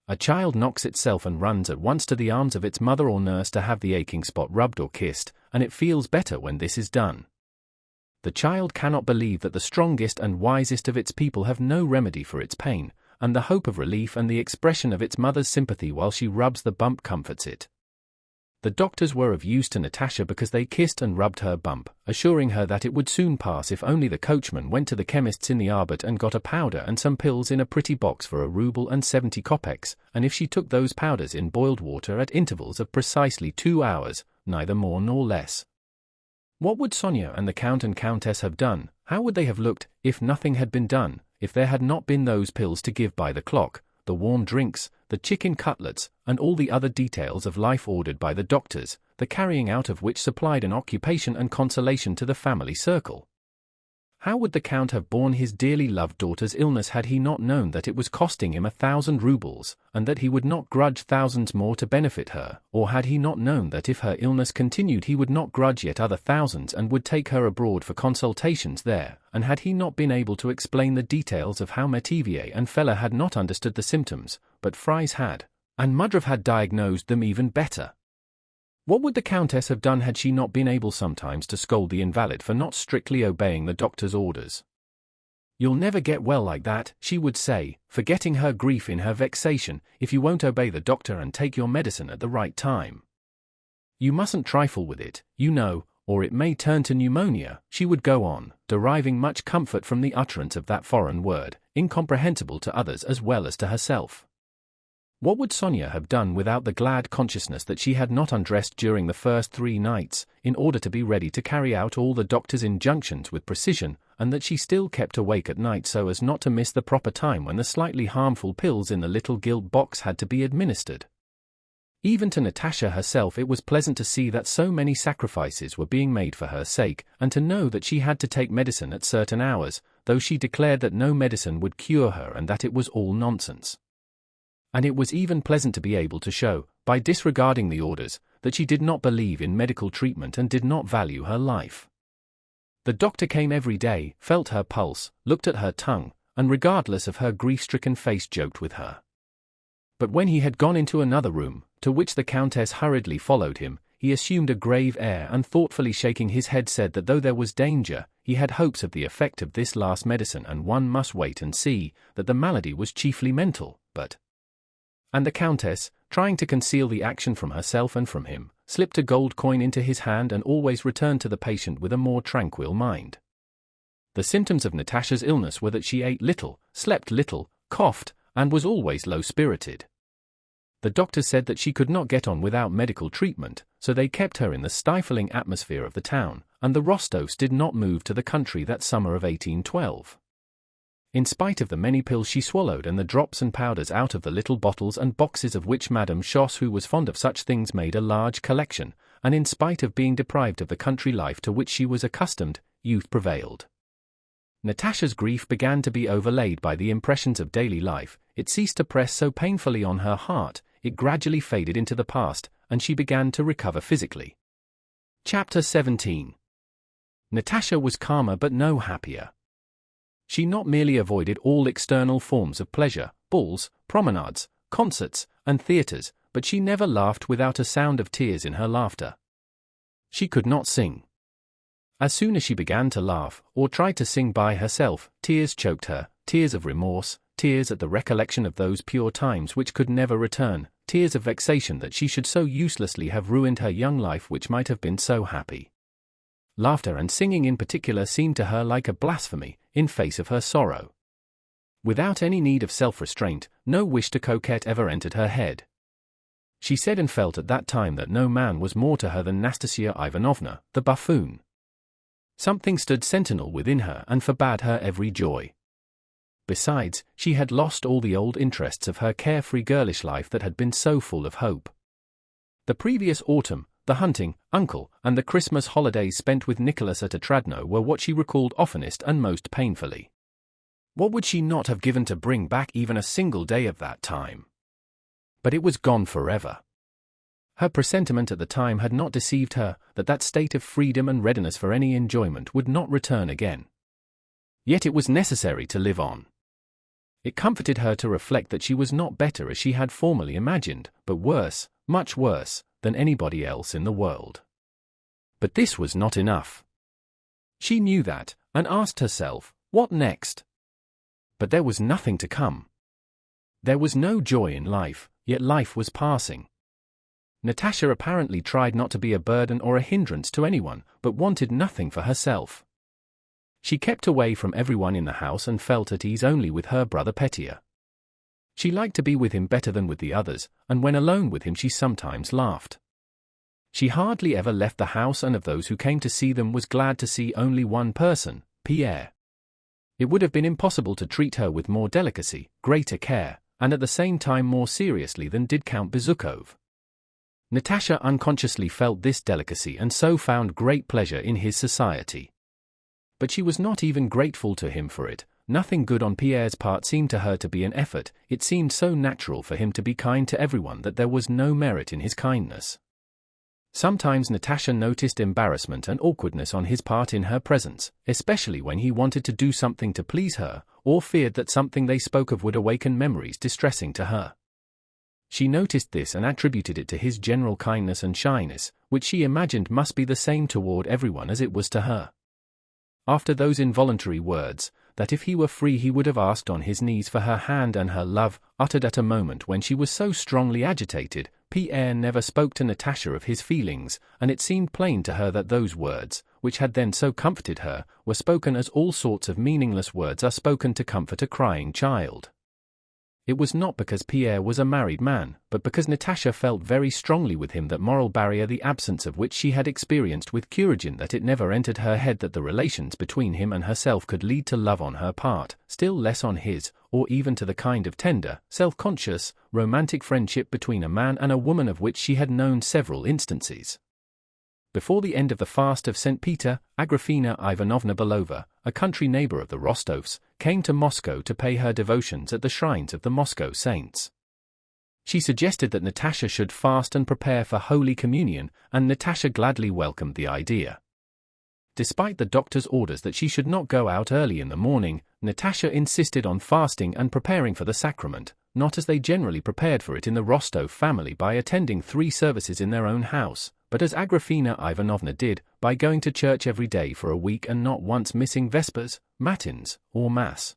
A child knocks itself and runs at once to the arms of its mother or nurse to have the aching spot rubbed or kissed, and it feels better when this is done. The child cannot believe that the strongest and wisest of its people have no remedy for its pain, and the hope of relief and the expression of its mother's sympathy while she rubs the bump comforts it. The doctors were of use to Natasha because they kissed and rubbed her bump, assuring her that it would soon pass if only the coachman went to the chemist's in the Arbut and got a powder and some pills in a pretty box for 1 ruble and 70 kopecks, and if she took those powders in boiled water at intervals of precisely 2 hours, neither more nor less. What would Sonia and the Count and Countess have done? How would they have looked, if nothing had been done, if there had not been those pills to give by the clock, the warm drinks, the chicken cutlets, and all the other details of life ordered by the doctors, the carrying out of which supplied an occupation and consolation to the family circle? How would the Count have borne his dearly loved daughter's illness had he not known that it was costing him 1,000 rubles, and that he would not grudge thousands more to benefit her, or had he not known that if her illness continued he would not grudge yet other thousands and would take her abroad for consultations there, and had he not been able to explain the details of how Metivier and Feller had not understood the symptoms, but Fries had, and Mudrov had diagnosed them even better? What would the Countess have done had she not been able sometimes to scold the invalid for not strictly obeying the doctor's orders? "You'll never get well like that," she would say, forgetting her grief in her vexation, "if you won't obey the doctor and take your medicine at the right time. You mustn't trifle with it, you know, or it may turn to pneumonia," she would go on, deriving much comfort from the utterance of that foreign word, incomprehensible to others as well as to herself. What would Sonia have done without the glad consciousness that she had not undressed during the first 3 nights, in order to be ready to carry out all the doctor's injunctions with precision, and that she still kept awake at night so as not to miss the proper time when the slightly harmful pills in the little gilt box had to be administered? Even to Natasha herself it was pleasant to see that so many sacrifices were being made for her sake, and to know that she had to take medicine at certain hours, though she declared that no medicine would cure her and that it was all nonsense. And it was even pleasant to be able to show, by disregarding the orders, that she did not believe in medical treatment and did not value her life. The doctor came every day, felt her pulse, looked at her tongue, and regardless of her grief-stricken face joked with her. But when he had gone into another room, to which the Countess hurriedly followed him, he assumed a grave air and thoughtfully shaking his head said that though there was danger, he had hopes of the effect of this last medicine and one must wait and see, that the malady was chiefly mental, but... And the Countess, trying to conceal the action from herself and from him, slipped a gold coin into his hand and always returned to the patient with a more tranquil mind. The symptoms of Natasha's illness were that she ate little, slept little, coughed, and was always low-spirited. The doctor said that she could not get on without medical treatment, so they kept her in the stifling atmosphere of the town, and the Rostovs did not move to the country that summer of 1812. In spite of the many pills she swallowed and the drops and powders out of the little bottles and boxes of which Madame Schoss, who was fond of such things, made a large collection, and in spite of being deprived of the country life to which she was accustomed, youth prevailed. Natasha's grief began to be overlaid by the impressions of daily life, it ceased to press so painfully on her heart, it gradually faded into the past, and she began to recover physically. Chapter 17. Natasha was calmer but no happier. She not merely avoided all external forms of pleasure, balls, promenades, concerts, and theatres, but she never laughed without a sound of tears in her laughter. She could not sing. As soon as she began to laugh, or tried to sing by herself, tears choked her, tears of remorse, tears at the recollection of those pure times which could never return, tears of vexation that she should so uselessly have ruined her young life which might have been so happy. Laughter and singing in particular seemed to her like a blasphemy, in face of her sorrow. Without any need of self-restraint, no wish to coquette ever entered her head. She said and felt at that time that no man was more to her than Nastasia Ivanovna, the buffoon. Something stood sentinel within her and forbade her every joy. Besides, she had lost all the old interests of her carefree girlish life that had been so full of hope. The previous autumn, the hunting, uncle, and the Christmas holidays spent with Nicholas at Otradno were what she recalled oftenest and most painfully. What would she not have given to bring back even a single day of that time? But it was gone forever. Her presentiment at the time had not deceived her, that state of freedom and readiness for any enjoyment would not return again. Yet it was necessary to live on. It comforted her to reflect that she was not better as she had formerly imagined, but worse, much worse, than anybody else in the world. But this was not enough. She knew that, and asked herself, what next? But there was nothing to come. There was no joy in life, yet life was passing. Natasha apparently tried not to be a burden or a hindrance to anyone, but wanted nothing for herself. She kept away from everyone in the house and felt at ease only with her brother Petya. She liked to be with him better than with the others, and when alone with him she sometimes laughed. She hardly ever left the house, and of those who came to see them was glad to see only one person, Pierre. It would have been impossible to treat her with more delicacy, greater care, and at the same time more seriously than did Count Bezukhov. Natasha unconsciously felt this delicacy and so found great pleasure in his society. But she was not even grateful to him for it. Nothing good on Pierre's part seemed to her to be an effort. It seemed so natural for him to be kind to everyone that there was no merit in his kindness. Sometimes Natasha noticed embarrassment and awkwardness on his part in her presence, especially when he wanted to do something to please her, or feared that something they spoke of would awaken memories distressing to her. She noticed this and attributed it to his general kindness and shyness, which she imagined must be the same toward everyone as it was to her. After those involuntary words, that if he were free he would have asked on his knees for her hand and her love, uttered at a moment when she was so strongly agitated, Pierre never spoke to Natasha of his feelings, and it seemed plain to her that those words, which had then so comforted her, were spoken as all sorts of meaningless words are spoken to comfort a crying child. It was not because Pierre was a married man, but because Natasha felt very strongly with him that moral barrier, the absence of which she had experienced with Kuragin, that it never entered her head that the relations between him and herself could lead to love on her part, still less on his, or even to the kind of tender, self-conscious, romantic friendship between a man and a woman of which she had known several instances. Before the end of the fast of St. Peter, Agrafena Ivanovna Belova, a country neighbor of the Rostovs, came to Moscow to pay her devotions at the shrines of the Moscow saints. She suggested that Natasha should fast and prepare for Holy Communion, and Natasha gladly welcomed the idea. Despite the doctor's orders that she should not go out early in the morning, Natasha insisted on fasting and preparing for the sacrament, not as they generally prepared for it in the Rostov family by attending 3 services in their own house, but as Agrafena Ivanovna did, by going to church every day for a week and not once missing vespers, matins, or mass.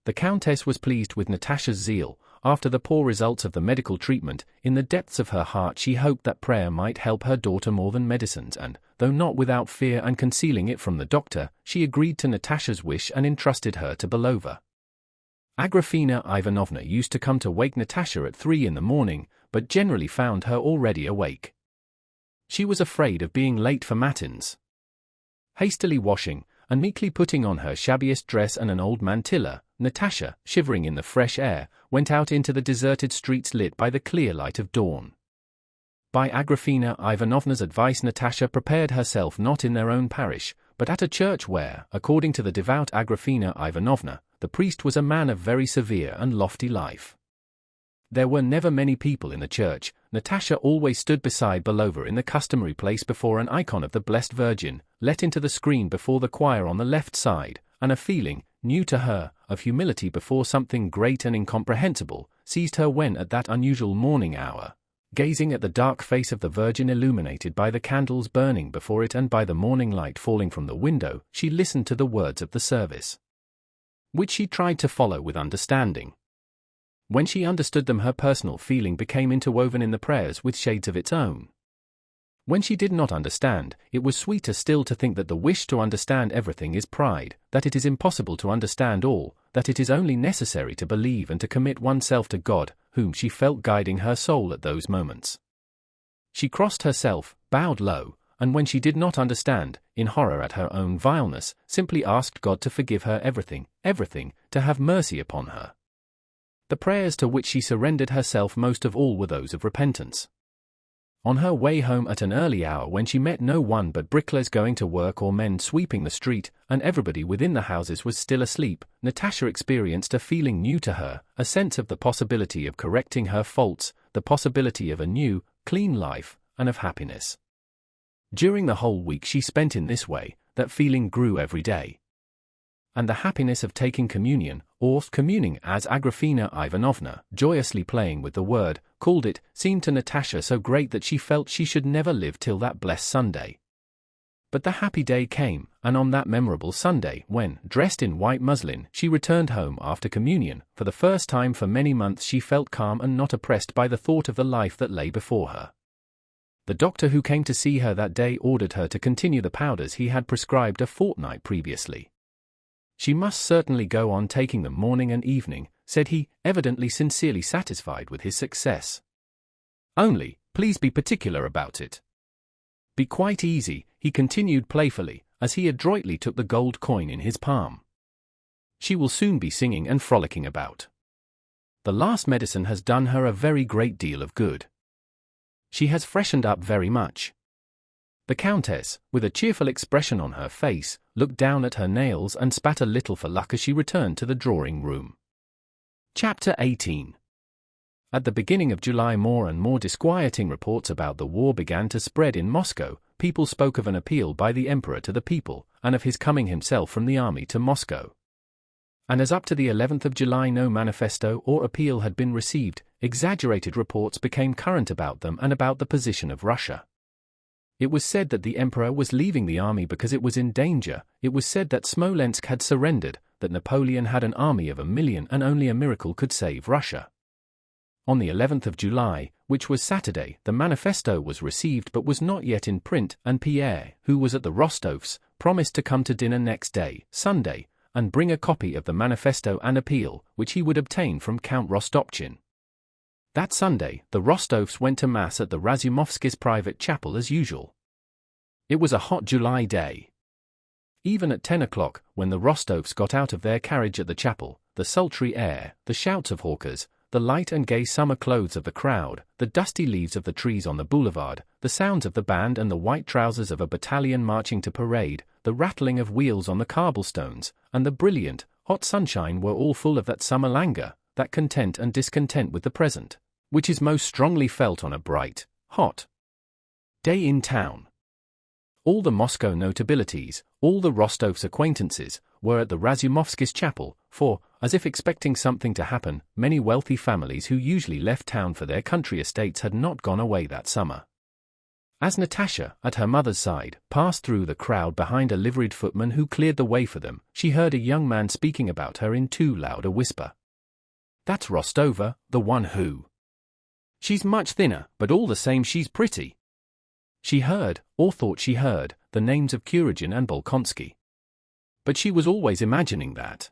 The countess was pleased with Natasha's zeal. After the poor results of the medical treatment, in the depths of her heart she hoped that prayer might help her daughter more than medicines, and, though not without fear and concealing it from the doctor, she agreed to Natasha's wish and entrusted her to Belova. Agrafena Ivanovna used to come to wake Natasha at 3 in the morning, but generally found her already awake. She was afraid of being late for matins. Hastily washing, and meekly putting on her shabbiest dress and an old mantilla, Natasha, shivering in the fresh air, went out into the deserted streets lit by the clear light of dawn. By Agrafena Ivanovna's advice Natasha prepared herself not in their own parish, but at a church where, according to the devout Agrafena Ivanovna, the priest was a man of very severe and lofty life. There were never many people in the church. Natasha always stood beside Belova in the customary place before an icon of the Blessed Virgin, let into the screen before the choir on the left side, and a feeling, new to her, of humility before something great and incomprehensible, seized her when at that unusual morning hour, gazing at the dark face of the Virgin illuminated by the candles burning before it and by the morning light falling from the window, she listened to the words of the service, which she tried to follow with understanding. When she understood them her personal feeling became interwoven in the prayers with shades of its own. When she did not understand, it was sweeter still to think that the wish to understand everything is pride, that it is impossible to understand all, that it is only necessary to believe and to commit oneself to God, whom she felt guiding her soul at those moments. She crossed herself, bowed low, and when she did not understand, in horror at her own vileness, simply asked God to forgive her everything, to have mercy upon her. The prayers to which she surrendered herself most of all were those of repentance. On her way home at an early hour when she met no one but bricklayers going to work or men sweeping the street, and everybody within the houses was still asleep, Natasha experienced a feeling new to her, a sense of the possibility of correcting her faults, the possibility of a new, clean life, and of happiness. During the whole week she spent in this way, that feeling grew every day. And the happiness of taking communion, or communing as Agrafena Ivanovna, joyously playing with the word, called it, seemed to Natasha so great that she felt she should never live till that blessed Sunday. But the happy day came, and on that memorable Sunday, when, dressed in white muslin, she returned home after communion, for the first time for many months she felt calm and not oppressed by the thought of the life that lay before her. The doctor who came to see her that day ordered her to continue the powders he had prescribed a fortnight previously. She must certainly go on taking them morning and evening, said he, evidently sincerely satisfied with his success. Only, please be particular about it. Be quite easy, he continued playfully, as he adroitly took the gold coin in his palm. She will soon be singing and frolicking about. The last medicine has done her a very great deal of good. She has freshened up very much. The Countess, with a cheerful expression on her face, looked down at her nails and spat a little for luck as she returned to the drawing-room. Chapter 18. At the beginning of July, more and more disquieting reports about the war began to spread in Moscow. People spoke of an appeal by the Emperor to the people, and of his coming himself from the army to Moscow. And as up to the 11th of July no manifesto or appeal had been received, exaggerated reports became current about them and about the position of Russia. It was said that the Emperor was leaving the army because it was in danger. It was said that Smolensk had surrendered, that Napoleon had an army of 1 million and only a miracle could save Russia. On the 11th of July, which was Saturday, the manifesto was received but was not yet in print, and Pierre, who was at the Rostovs, promised to come to dinner next day, Sunday, and bring a copy of the manifesto and appeal, which he would obtain from Count Rostopchin. That Sunday, the Rostovs went to Mass at the Razumovskys' private chapel as usual. It was a hot July day. Even at 10 o'clock, when the Rostovs got out of their carriage at the chapel, the sultry air, the shouts of hawkers, the light and gay summer clothes of the crowd, the dusty leaves of the trees on the boulevard, the sounds of the band and the white trousers of a battalion marching to parade, the rattling of wheels on the cobblestones, and the brilliant, hot sunshine were all full of that summer languor, that content and discontent with the present, which is most strongly felt on a bright, hot day in town. All the Moscow notabilities, all the Rostovs' acquaintances, were at the Razumovskys' chapel, for, as if expecting something to happen, many wealthy families who usually left town for their country estates had not gone away that summer. As Natasha, at her mother's side, passed through the crowd behind a liveried footman who cleared the way for them, she heard a young man speaking about her in too loud a whisper. "That's Rostova, the one who. She's much thinner, but all the same she's pretty." She heard, or thought she heard, the names of Kuragin and Bolkonsky. But she was always imagining that.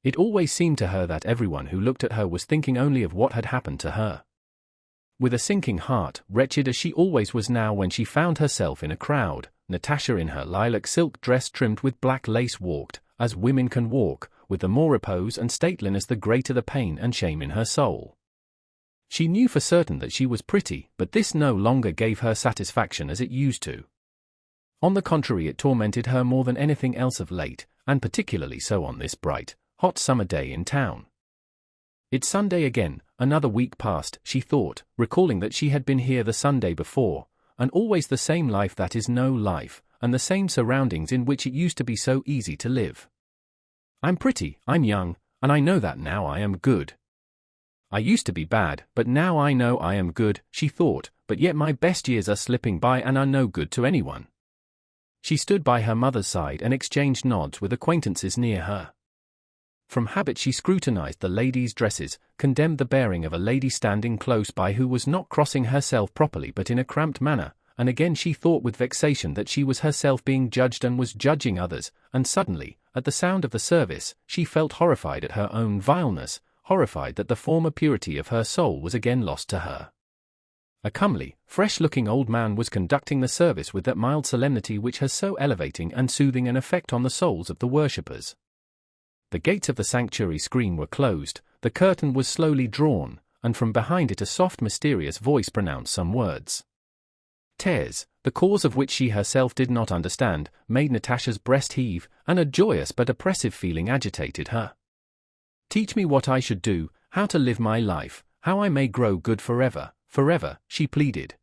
It always seemed to her that everyone who looked at her was thinking only of what had happened to her. With a sinking heart, wretched as she always was now when she found herself in a crowd, Natasha in her lilac silk dress trimmed with black lace walked, as women can walk, with the more repose and stateliness the greater the pain and shame in her soul. She knew for certain that she was pretty, but this no longer gave her satisfaction as it used to. On the contrary, it tormented her more than anything else of late, and particularly so on this bright, hot summer day in town. It's Sunday again, another week passed, she thought, recalling that she had been here the Sunday before, and always the same life that is no life, and the same surroundings in which it used to be so easy to live. I'm pretty, I'm young, and I know that now I am good. I used to be bad, but now I know I am good, she thought, but yet my best years are slipping by and are no good to anyone. She stood by her mother's side and exchanged nods with acquaintances near her. From habit she scrutinized the ladies' dresses, condemned the bearing of a lady standing close by who was not crossing herself properly but in a cramped manner, and again she thought with vexation that she was herself being judged and was judging others, and suddenly, at the sound of the service, she felt horrified at her own vileness, horrified that the former purity of her soul was again lost to her. A comely, fresh-looking old man was conducting the service with that mild solemnity which has so elevating and soothing an effect on the souls of the worshippers. The gates of the sanctuary screen were closed, the curtain was slowly drawn, and from behind it a soft mysterious voice pronounced some words. Tears, the cause of which she herself did not understand, made Natasha's breast heave, and a joyous but oppressive feeling agitated her. "Teach me what I should do, how to live my life, how I may grow good forever, forever," she pleaded.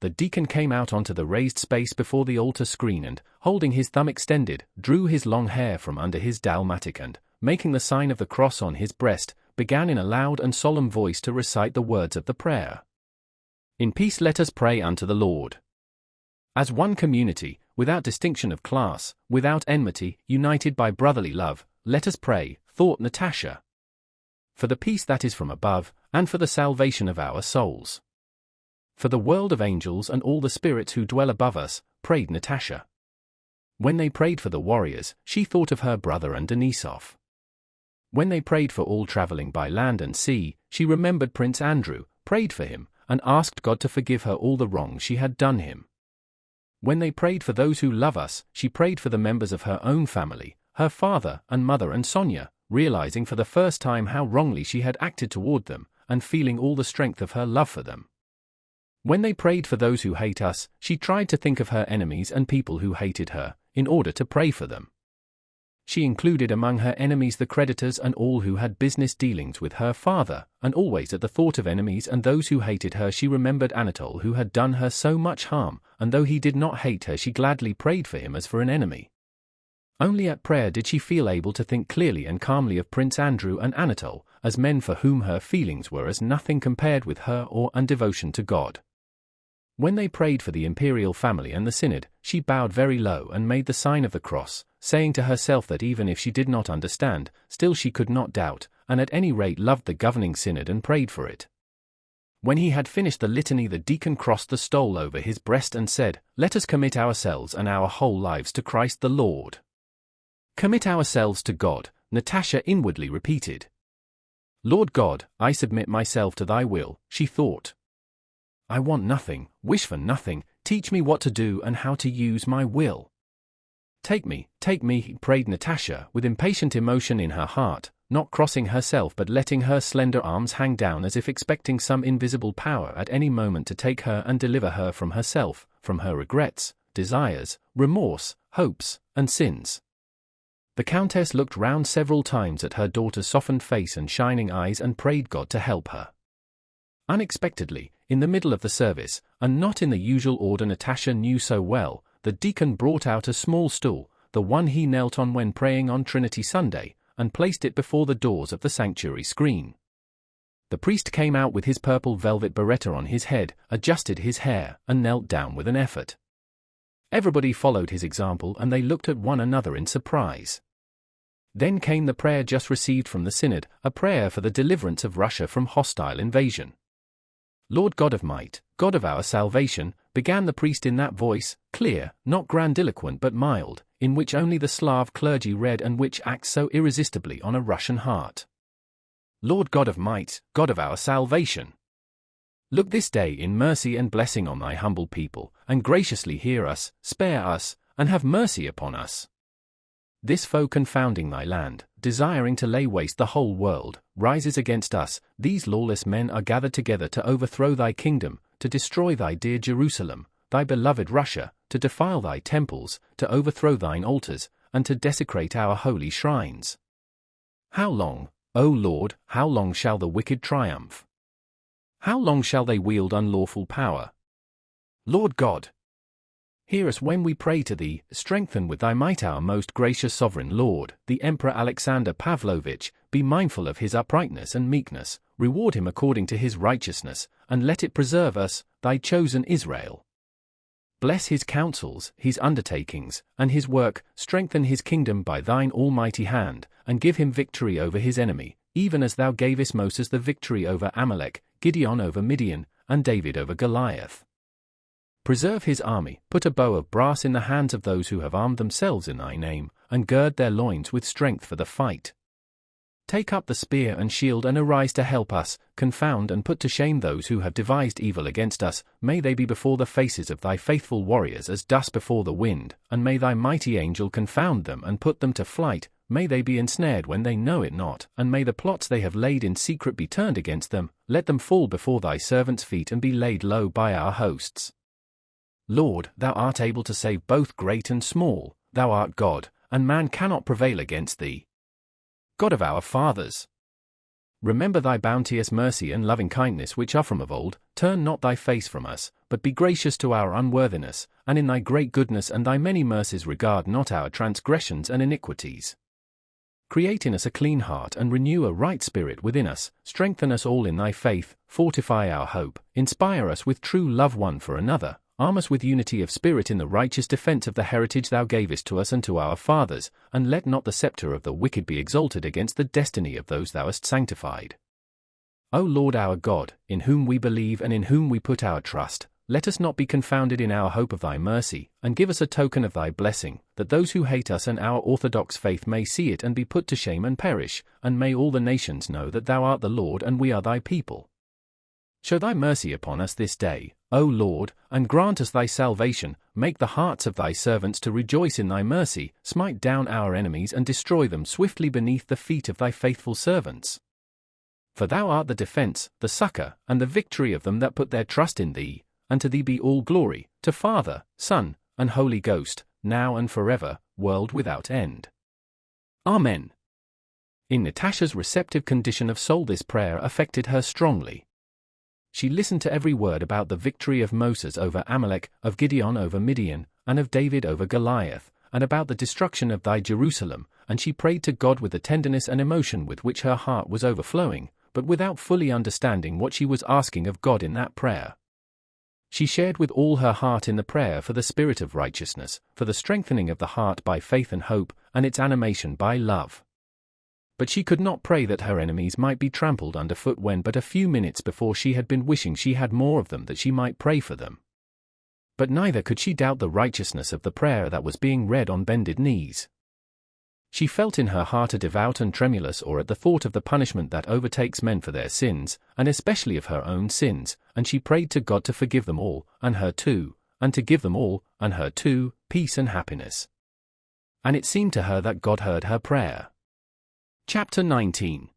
The deacon came out onto the raised space before the altar screen and, holding his thumb extended, drew his long hair from under his dalmatic and, making the sign of the cross on his breast, began in a loud and solemn voice to recite the words of the prayer. "In peace let us pray unto the Lord. As one community, without distinction of class, without enmity, united by brotherly love, let us pray," thought Natasha. "For the peace that is from above, and for the salvation of our souls. For the world of angels and all the spirits who dwell above us," prayed Natasha. When they prayed for the warriors, she thought of her brother and Denisov. When they prayed for all traveling by land and sea, she remembered Prince Andrew, prayed for him, and asked God to forgive her all the wrongs she had done him. When they prayed for those who love us, she prayed for the members of her own family, her father and mother and Sonia, realizing for the first time how wrongly she had acted toward them, and feeling all the strength of her love for them. When they prayed for those who hate us, she tried to think of her enemies and people who hated her, in order to pray for them. She included among her enemies the creditors and all who had business dealings with her father, and always at the thought of enemies and those who hated her she remembered Anatole who had done her so much harm, and though he did not hate her she gladly prayed for him as for an enemy. Only at prayer did she feel able to think clearly and calmly of Prince Andrew and Anatole, as men for whom her feelings were as nothing compared with her awe and devotion to God. When they prayed for the imperial family and the synod, she bowed very low and made the sign of the cross, saying to herself that even if she did not understand, still she could not doubt, and at any rate loved the governing synod and prayed for it. When he had finished the litany, the deacon crossed the stole over his breast and said, "Let us commit ourselves and our whole lives to Christ the Lord." "Commit ourselves to God," Natasha inwardly repeated. "Lord God, I submit myself to thy will," she thought. "I want nothing, wish for nothing, teach me what to do and how to use my will. Take me," prayed Natasha, with impatient emotion in her heart, not crossing herself but letting her slender arms hang down as if expecting some invisible power at any moment to take her and deliver her from herself, from her regrets, desires, remorse, hopes, and sins. The Countess looked round several times at her daughter's softened face and shining eyes and prayed God to help her. Unexpectedly, in the middle of the service, and not in the usual order Natasha knew so well, the deacon brought out a small stool, the one he knelt on when praying on Trinity Sunday, and placed it before the doors of the sanctuary screen. The priest came out with his purple velvet biretta on his head, adjusted his hair, and knelt down with an effort. Everybody followed his example and they looked at one another in surprise. Then came the prayer just received from the synod, a prayer for the deliverance of Russia from hostile invasion. "Lord God of might, God of our salvation," began the priest in that voice, clear, not grandiloquent but mild, in which only the Slav clergy read and which acts so irresistibly on a Russian heart. "Lord God of might, God of our salvation, look this day in mercy and blessing on thy humble people, and graciously hear us, spare us, and have mercy upon us. This foe confounding thy land, desiring to lay waste the whole world, rises against us. These lawless men are gathered together to overthrow thy kingdom, to destroy thy dear Jerusalem, thy beloved Russia, to defile thy temples, to overthrow thine altars, and to desecrate our holy shrines. How long, O Lord, how long shall the wicked triumph? How long shall they wield unlawful power? Lord God, hear us when we pray to thee, strengthen with thy might our most gracious sovereign Lord, the Emperor Alexander Pavlovich, be mindful of his uprightness and meekness, reward him according to his righteousness, and let it preserve us, thy chosen Israel. Bless his counsels, his undertakings, and his work, strengthen his kingdom by thine almighty hand, and give him victory over his enemy, even as thou gavest Moses the victory over Amalek, Gideon over Midian, and David over Goliath. Preserve his army, put a bow of brass in the hands of those who have armed themselves in thy name, and gird their loins with strength for the fight. Take up the spear and shield and arise to help us, confound and put to shame those who have devised evil against us. May they be before the faces of thy faithful warriors as dust before the wind, and may thy mighty angel confound them and put them to flight. May they be ensnared when they know it not, and may the plots they have laid in secret be turned against them. Let them fall before thy servants' feet and be laid low by our hosts. Lord, thou art able to save both great and small, thou art God, and man cannot prevail against thee. God of our fathers, remember thy bounteous mercy and loving kindness which are from of old. Turn not thy face from us, but be gracious to our unworthiness, and in thy great goodness and thy many mercies regard not our transgressions and iniquities. Create in us a clean heart and renew a right spirit within us. Strengthen us all in thy faith, fortify our hope, inspire us with true love one for another. Arm us with unity of spirit in the righteous defense of the heritage thou gavest to us and to our fathers, and let not the scepter of the wicked be exalted against the destiny of those thou hast sanctified. O Lord our God, in whom we believe and in whom we put our trust, let us not be confounded in our hope of thy mercy, and give us a token of thy blessing, that those who hate us and our orthodox faith may see it and be put to shame and perish, and may all the nations know that thou art the Lord and we are thy people. Show thy mercy upon us this day, O Lord, and grant us thy salvation, make the hearts of thy servants to rejoice in thy mercy, smite down our enemies and destroy them swiftly beneath the feet of thy faithful servants. For thou art the defense, the succor, and the victory of them that put their trust in thee, and to thee be all glory, to Father, Son, and Holy Ghost, now and forever, world without end. Amen. In Natasha's receptive condition of soul, this prayer affected her strongly. She listened to every word about the victory of Moses over Amalek, of Gideon over Midian, and of David over Goliath, and about the destruction of thy Jerusalem, and she prayed to God with the tenderness and emotion with which her heart was overflowing, but without fully understanding what she was asking of God in that prayer. She shared with all her heart in the prayer for the spirit of righteousness, for the strengthening of the heart by faith and hope, and its animation by love. But she could not pray that her enemies might be trampled underfoot when but a few minutes before she had been wishing she had more of them that she might pray for them. But neither could she doubt the righteousness of the prayer that was being read on bended knees. She felt in her heart a devout and tremulous awe at the thought of the punishment that overtakes men for their sins, and especially of her own sins, and she prayed to God to forgive them all, and her too, and to give them all, and her too, peace and happiness. And it seemed to her that God heard her prayer. Chapter 19.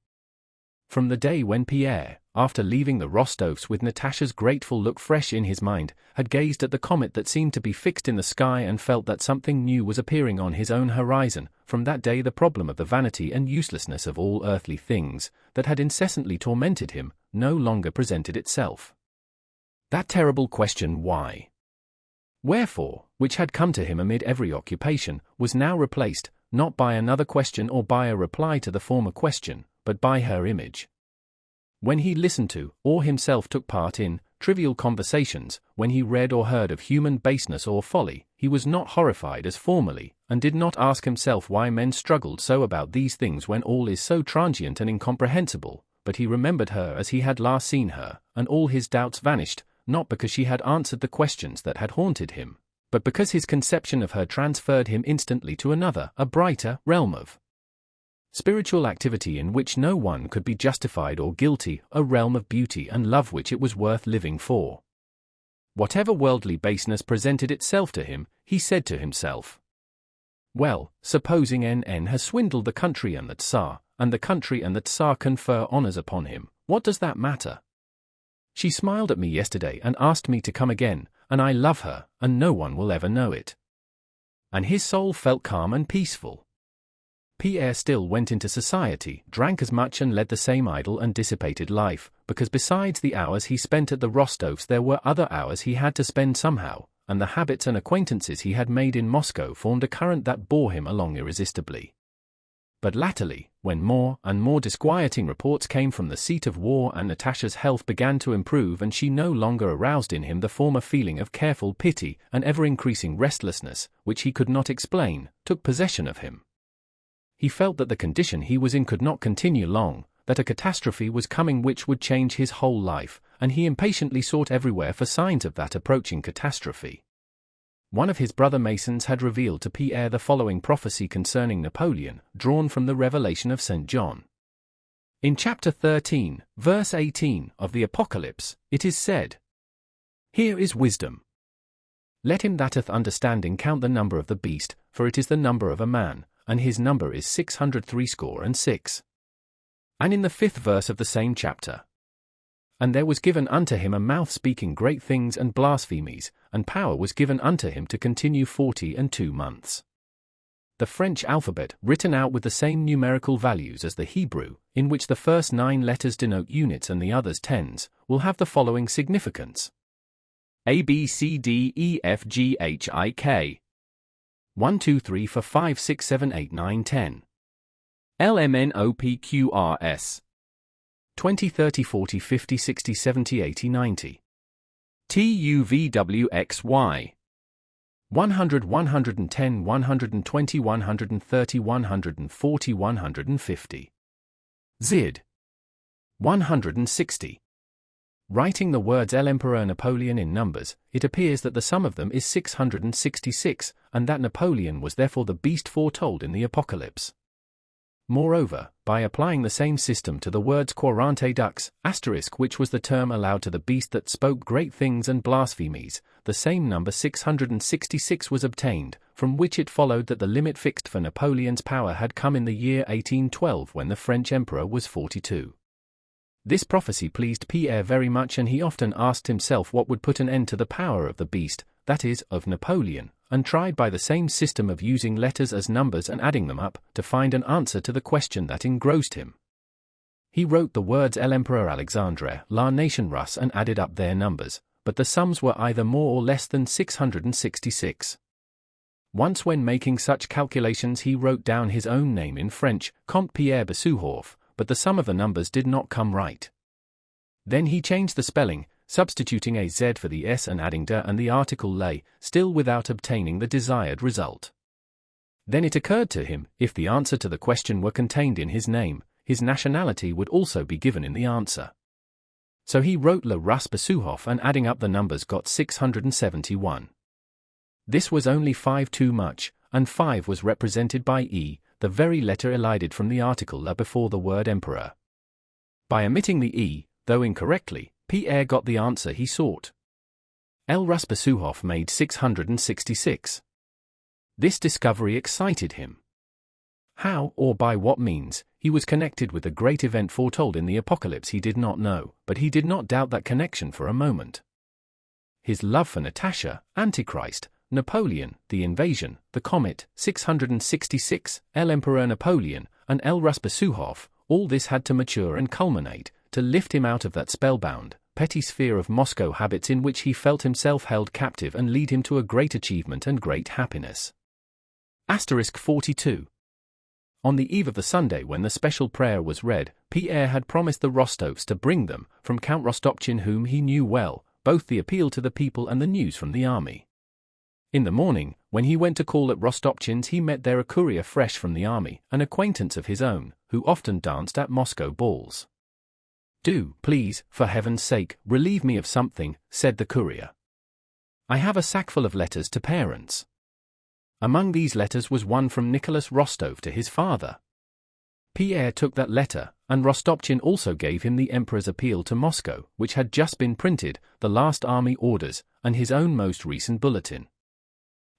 From the day when Pierre, after leaving the Rostovs with Natasha's grateful look fresh in his mind, had gazed at the comet that seemed to be fixed in the sky and felt that something new was appearing on his own horizon, from that day the problem of the vanity and uselessness of all earthly things, that had incessantly tormented him, no longer presented itself. That terrible question, why? Wherefore, which had come to him amid every occupation, was now replaced, not by another question or by a reply to the former question, but by her image. When he listened to, or himself took part in, trivial conversations, when he read or heard of human baseness or folly, he was not horrified as formerly, and did not ask himself why men struggled so about these things when all is so transient and incomprehensible, but he remembered her as he had last seen her, and all his doubts vanished, not because she had answered the questions that had haunted him, but because his conception of her transferred him instantly to another, a brighter, realm of spiritual activity in which no one could be justified or guilty, a realm of beauty and love which it was worth living for. Whatever worldly baseness presented itself to him, he said to himself, well, supposing NN has swindled the country and the Tsar, and the country and the Tsar confer honors upon him, what does that matter? She smiled at me yesterday and asked me to come again, and I love her, and no one will ever know it. And his soul felt calm and peaceful. Pierre still went into society, drank as much and led the same idle and dissipated life, because besides the hours he spent at the Rostovs there were other hours he had to spend somehow, and the habits and acquaintances he had made in Moscow formed a current that bore him along irresistibly. But latterly, when more and more disquieting reports came from the seat of war and Natasha's health began to improve and she no longer aroused in him the former feeling of careful pity and ever-increasing restlessness, which he could not explain, took possession of him. He felt that the condition he was in could not continue long, that a catastrophe was coming which would change his whole life, and he impatiently sought everywhere for signs of that approaching catastrophe. One of his brother Masons had revealed to Pierre the following prophecy concerning Napoleon, drawn from the Revelation of St. John. In chapter 13, verse 18 of the Apocalypse, it is said, "Here is wisdom. Let him that hath understanding count the number of the beast, for it is the number of a man, and his number is 666. And in the 5th verse of the same chapter, "And there was given unto him a mouth speaking great things and blasphemies, and power was given unto him to continue 42 months. The French alphabet, written out with the same numerical values as the Hebrew, in which the first 9 letters denote units and the others tens, will have the following significance: A, B, C, D, E, F, G, H, I, K. 1, 2, 3, 4, 5, 6, 7, 8, 9, 10. L, M, N, O, P, Q, R, S. 20, 30, 40, 50, 60, 70, 80, 90. T, U, V, W, X, Y. 100, 110, 120, 130, 140, 150. Z. 160. Writing the words El Empereur Napoleon in numbers, it appears that the sum of them is 666, and that Napoleon was therefore the beast foretold in the Apocalypse. moreover, by applying the same system to the words quarante dux, asterisk, which was the term allowed to the beast that spoke great things and blasphemies, the same number 666 was obtained, from which it followed that the limit fixed for Napoleon's power had come in the year 1812 when the French emperor was 42. This prophecy pleased Pierre very much, and he often asked himself what would put an end to the power of the beast, that is, of Napoleon, and tried by the same system of using letters as numbers and adding them up, to find an answer to the question that engrossed him. He wrote the words l'Empereur Alexandre, la nation russe, and added up their numbers, but the sums were either more or less than 666. Once when making such calculations he wrote down his own name in French, Comte Pierre Besuhoff, but the sum of the numbers did not come right. Then he changed the spelling, substituting a Z for the S and adding de and the article lay, still without obtaining the desired result. Then it occurred to him, if the answer to the question were contained in his name, his nationality would also be given in the answer. So he wrote Le Russe Besuhoff, and adding up the numbers got 671. This was only 5 too much, and 5 was represented by E, the very letter elided from the article La before the word emperor. By omitting the E, though incorrectly, Pierre got the answer he sought. L. Russe Besuhoff made 666. This discovery excited him. How, or by what means, he was connected with the great event foretold in the Apocalypse he did not know, but he did not doubt that connection for a moment. His love for Natasha, Antichrist, Napoleon, the invasion, the comet, 666, L'Empereur Napoleon, and L. Russe Besuhoff, all this had to mature and culminate, to lift him out of that spellbound, petty sphere of Moscow habits in which he felt himself held captive, and lead him to a great achievement and great happiness. Asterisk 42. On the eve of the Sunday when the special prayer was read, Pierre had promised the Rostovs to bring them, from Count Rostopchin whom he knew well, both the appeal to the people and the news from the army. In the morning, when he went to call at Rostopchin's, he met there a courier fresh from the army, an acquaintance of his own, who often danced at Moscow balls. "Do, please, for heaven's sake, relieve me of something," said the courier. "I have a sackful of letters to parents." Among these letters was one from Nicholas Rostov to his father. Pierre took that letter, and Rostopchin also gave him the Emperor's appeal to Moscow, which had just been printed, the last army orders, and his own most recent bulletin.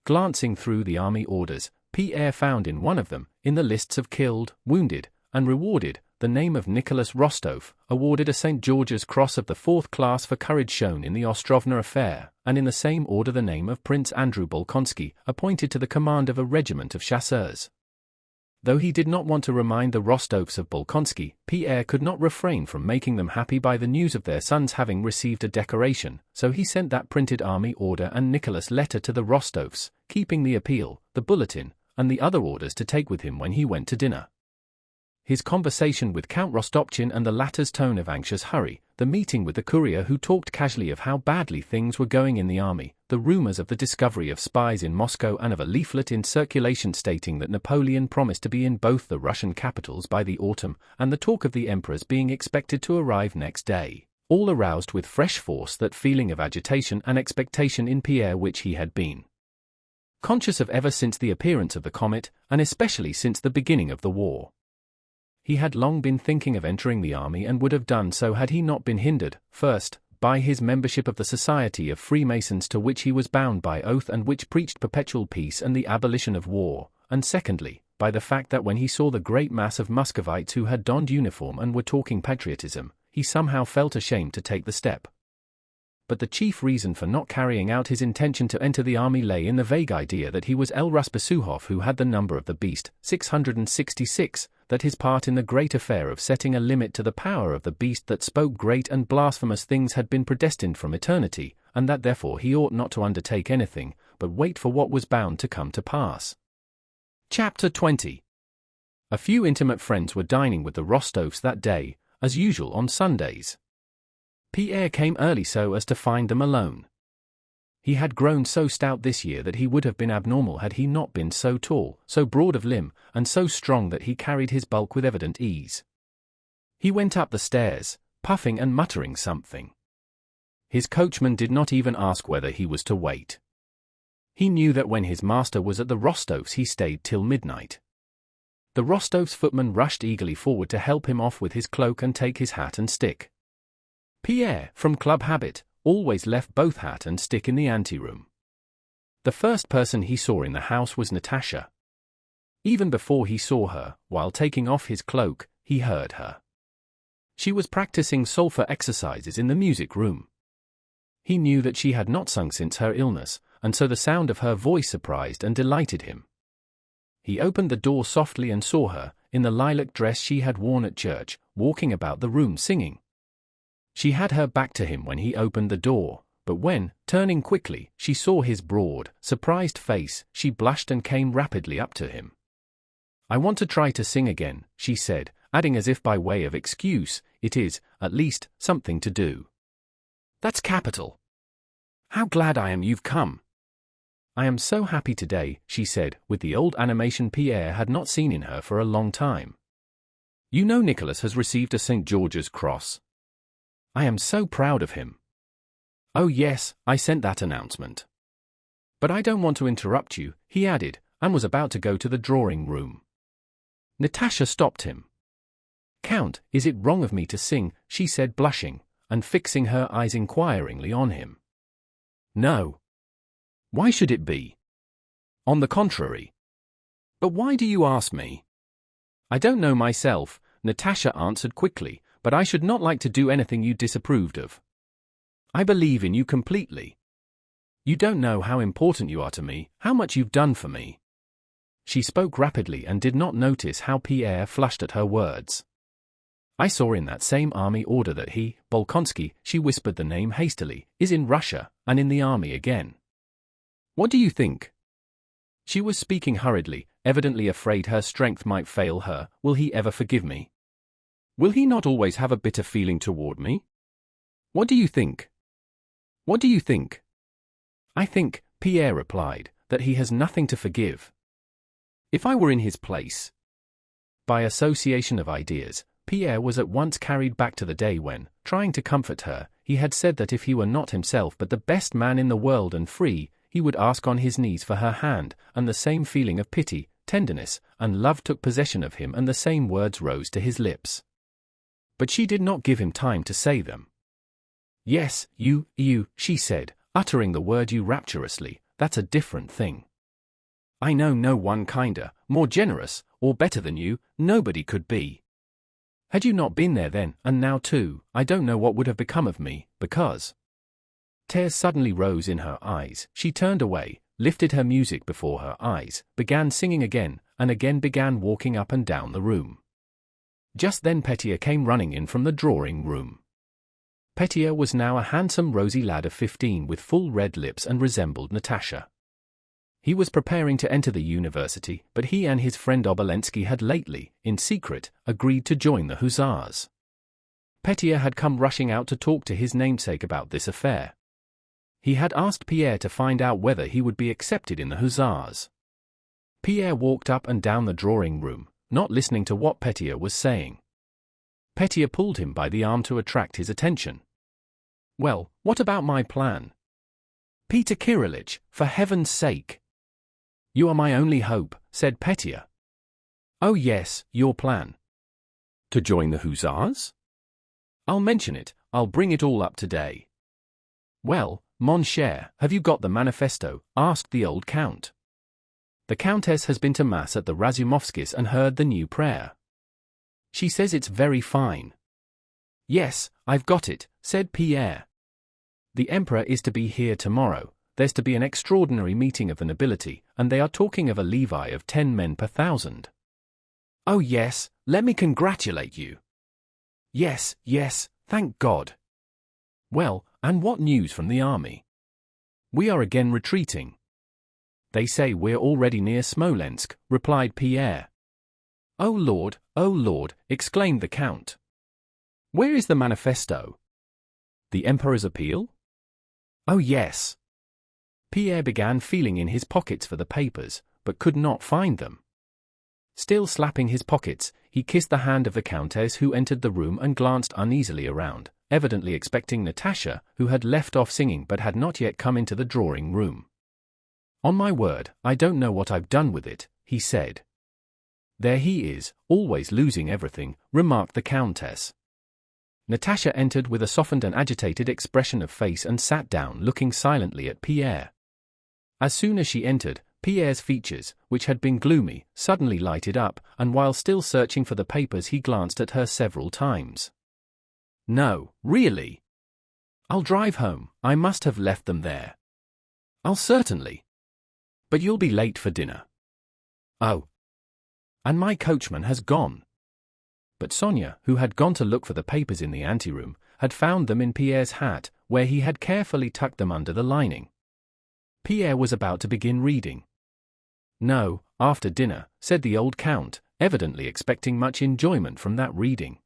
Glancing through the army orders, Pierre found in one of them, in the lists of killed, wounded, and rewarded, the name of Nicholas Rostov, awarded a St. George's Cross of the 4th class for courage shown in the Ostrovna affair, and in the same order the name of Prince Andrew Bolkonsky, appointed to the command of a regiment of chasseurs. Though he did not want to remind the Rostovs of Bolkonsky, Pierre could not refrain from making them happy by the news of their sons having received a decoration, so he sent that printed army order and Nicholas' letter to the Rostovs, keeping the appeal, the bulletin, and the other orders to take with him when he went to dinner. His conversation with Count Rostopchin and the latter's tone of anxious hurry, the meeting with the courier who talked casually of how badly things were going in the army, the rumors of the discovery of spies in Moscow and of a leaflet in circulation stating that Napoleon promised to be in both the Russian capitals by the autumn, and the talk of the emperors being expected to arrive next day, all aroused with fresh force that feeling of agitation and expectation in Pierre which he had been conscious of ever since the appearance of the comet, and especially since the beginning of the war. He had long been thinking of entering the army and would have done so had he not been hindered, first, by his membership of the Society of Freemasons to which he was bound by oath and which preached perpetual peace and the abolition of war, and secondly, by the fact that when he saw the great mass of Muscovites who had donned uniform and were talking patriotism, he somehow felt ashamed to take the step. But the chief reason for not carrying out his intention to enter the army lay in the vague idea that he was L. Russe Besuhoff who had the number of the beast, 666, that his part in the great affair of setting a limit to the power of the beast that spoke great and blasphemous things had been predestined from eternity, and that therefore he ought not to undertake anything, but wait for what was bound to come to pass. Chapter 20. A few intimate friends were dining with the Rostovs that day, as usual on Sundays. Pierre came early so as to find them alone. He had grown so stout this year that he would have been abnormal had he not been so tall, so broad of limb, and so strong that he carried his bulk with evident ease. He went up the stairs, puffing and muttering something. His coachman did not even ask whether he was to wait. He knew that when his master was at the Rostovs he stayed till midnight. The Rostov's footman rushed eagerly forward to help him off with his cloak and take his hat and stick. Pierre, from club habit, always left both hat and stick in the anteroom. The first person he saw in the house was Natasha. Even before he saw her, while taking off his cloak, he heard her. She was practicing solfa exercises in the music room. He knew that she had not sung since her illness, and so the sound of her voice surprised and delighted him. He opened the door softly and saw her, in the lilac dress she had worn at church, walking about the room singing. She had her back to him when he opened the door, but when, turning quickly, she saw his broad, surprised face, she blushed and came rapidly up to him. "I want to try to sing again," she said, adding as if by way of excuse, "It is, at least, something to do." "That's capital. How glad I am you've come." "I am so happy today," she said, with the old animation Pierre had not seen in her for a long time. "You know Nicholas has received a St. George's Cross. I am so proud of him." "Oh yes, I sent that announcement. But I don't want to interrupt you," he added, and was about to go to the drawing room. Natasha stopped him. "Count, is it wrong of me to sing?" she said, blushing, and fixing her eyes inquiringly on him. "No. Why should it be? On the contrary. But why do you ask me?" "I don't know myself," Natasha answered quickly, "but I should not like to do anything you disapproved of. I believe in you completely. You don't know how important you are to me, how much you've done for me." She spoke rapidly and did not notice how Pierre flushed at her words. "I saw in that same army order that he, Bolkonsky," she whispered the name hastily, "is in Russia, and in the army again. What do you think?" She was speaking hurriedly, evidently afraid her strength might fail her. "Will he ever forgive me? Will he not always have a bitter feeling toward me? What do you think? What do you think?" "I think," Pierre replied, "that he has nothing to forgive. If I were in his place." By association of ideas, Pierre was at once carried back to the day when, trying to comfort her, he had said that if he were not himself but the best man in the world and free, he would ask on his knees for her hand, and the same feeling of pity, tenderness, and love took possession of him and the same words rose to his lips. But she did not give him time to say them. "Yes, you, she said, uttering the word you rapturously, "that's a different thing. I know no one kinder, more generous, or better than you, nobody could be. Had you not been there then, and now too, I don't know what would have become of me, because—" Tears suddenly rose in her eyes, she turned away, lifted her music before her eyes, began singing again, and again began walking up and down the room. Just then Petier came running in from the drawing room. Petier was now a handsome rosy lad of 15 with full red lips and resembled Natasha. He was preparing to enter the university, but he and his friend Obolensky had lately, in secret, agreed to join the Hussars. Petier had come rushing out to talk to his namesake about this affair. He had asked Pierre to find out whether he would be accepted in the Hussars. Pierre walked up and down the drawing room, not listening to what Petier was saying. Petier pulled him by the arm to attract his attention. "Well, what about my plan?" "Peter Kirillich, for heaven's sake!" "You are my only hope," said Petier. "Oh yes, your plan. To join the Hussars? I'll mention it, I'll bring it all up today." "Well, mon cher, have you got the manifesto?" asked the old count. "The countess has been to mass at the Razumovskis and heard the new prayer. She says it's very fine." "Yes, I've got it," said Pierre. "The emperor is to be here tomorrow. There's to be an extraordinary meeting of the nobility, and they are talking of a levy of 10 men per 1,000. "Oh yes, let me congratulate you." "Yes, yes, thank God." "Well, and what news from the army?" "We are again retreating." "They say we're already near Smolensk," replied Pierre. Oh Lord," exclaimed the count. "Where is the manifesto?" "The emperor's appeal?" "Oh yes." Pierre began feeling in his pockets for the papers, but could not find them. Still slapping his pockets, he kissed the hand of the countess who entered the room and glanced uneasily around, evidently expecting Natasha, who had left off singing but had not yet come into the drawing room. "On my word, I don't know what I've done with it," he said. there he is, always losing everything, remarked the Countess. Natasha entered with a softened and agitated expression of face and sat down looking silently at Pierre. As soon as she entered, Pierre's features, which had been gloomy, suddenly lighted up, and while still searching for the papers he glanced at her several times. "No, really. I'll drive home, I must have left them there." "I'll certainly. But you'll be late for dinner." "Oh. And my coachman has gone." But Sonia, who had gone to look for the papers in the anteroom, had found them in Pierre's hat, where he had carefully tucked them under the lining. Pierre was about to begin reading. "No, after dinner," said the old count, evidently expecting much enjoyment from that reading.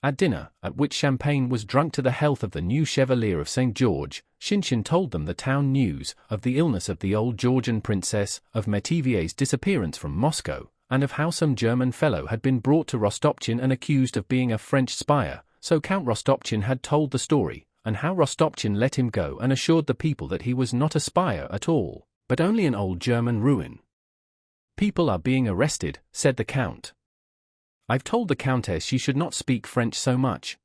At dinner, at which champagne was drunk to the health of the new Chevalier of St. George, Shinshin told them the town news, of the illness of the old Georgian princess, of Métivier's disappearance from Moscow, and of how some German fellow had been brought to Rostopchin and accused of being a French spy, so Count Rostopchin had told the story, and how Rostopchin let him go and assured the people that he was not a spy at all, but only an old German ruin. "People are being arrested," said the Count. "I've told the Countess she should not speak French so much.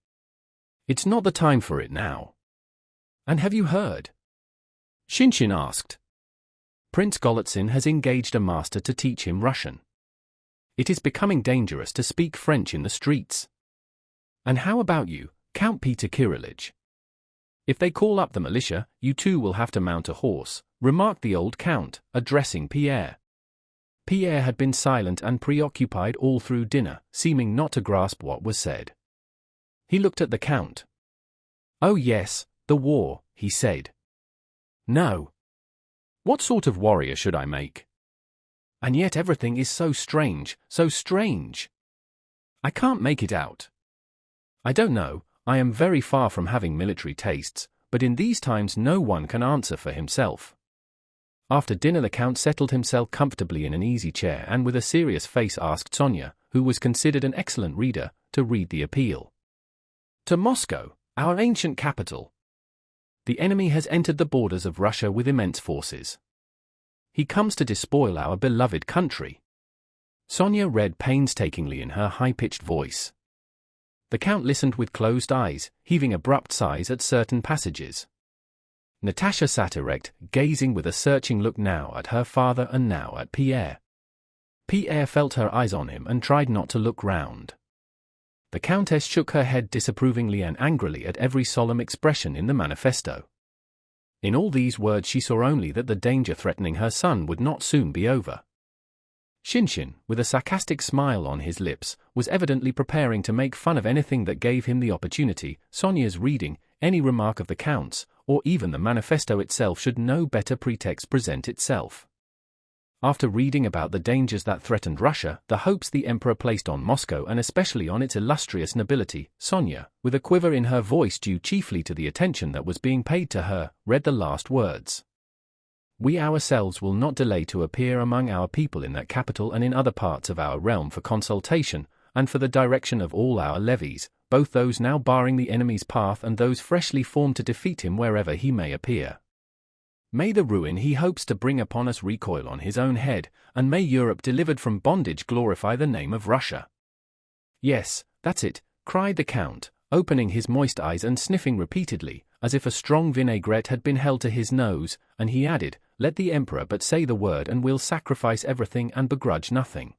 It's not the time for it now." "And have you heard?" Shinshin asked. "Prince Golitsyn has engaged a master to teach him Russian. It is becoming dangerous to speak French in the streets." "And how about you, Count Peter Kirillich? If they call up the militia, you too will have to mount a horse," remarked the old count, addressing Pierre. Pierre had been silent and preoccupied all through dinner, seeming not to grasp what was said. He looked at the count. "Oh yes, the war," he said. "No. What sort of warrior should I make? And yet everything is so strange, so strange. I can't make it out. I don't know, I am very far from having military tastes, but in these times no one can answer for himself." After dinner the Count settled himself comfortably in an easy chair and with a serious face asked Sonia, who was considered an excellent reader, to read the appeal. "To Moscow, our ancient capital. The enemy has entered the borders of Russia with immense forces. He comes to despoil our beloved country." Sonia read painstakingly in her high-pitched voice. The Count listened with closed eyes, heaving abrupt sighs at certain passages. Natasha sat erect, gazing with a searching look now at her father and now at Pierre. Pierre felt her eyes on him and tried not to look round. The Countess shook her head disapprovingly and angrily at every solemn expression in the manifesto. In all these words she saw only that the danger threatening her son would not soon be over. Shinshin, with a sarcastic smile on his lips, was evidently preparing to make fun of anything that gave him the opportunity. Sonia's reading, any remark of the Count's, or even the manifesto itself should no better pretext present itself. After reading about the dangers that threatened Russia, the hopes the Emperor placed on Moscow and especially on its illustrious nobility, Sonia, with a quiver in her voice due chiefly to the attention that was being paid to her, read the last words. "We ourselves will not delay to appear among our people in that capital and in other parts of our realm for consultation, and for the direction of all our levies, both those now barring the enemy's path and those freshly formed to defeat him wherever he may appear. May the ruin he hopes to bring upon us recoil on his own head, and may Europe delivered from bondage glorify the name of Russia." "Yes, that's it," cried the Count, opening his moist eyes and sniffing repeatedly, as if a strong vinaigrette had been held to his nose, and he added, "Let the Emperor but say the word and we'll sacrifice everything and begrudge nothing."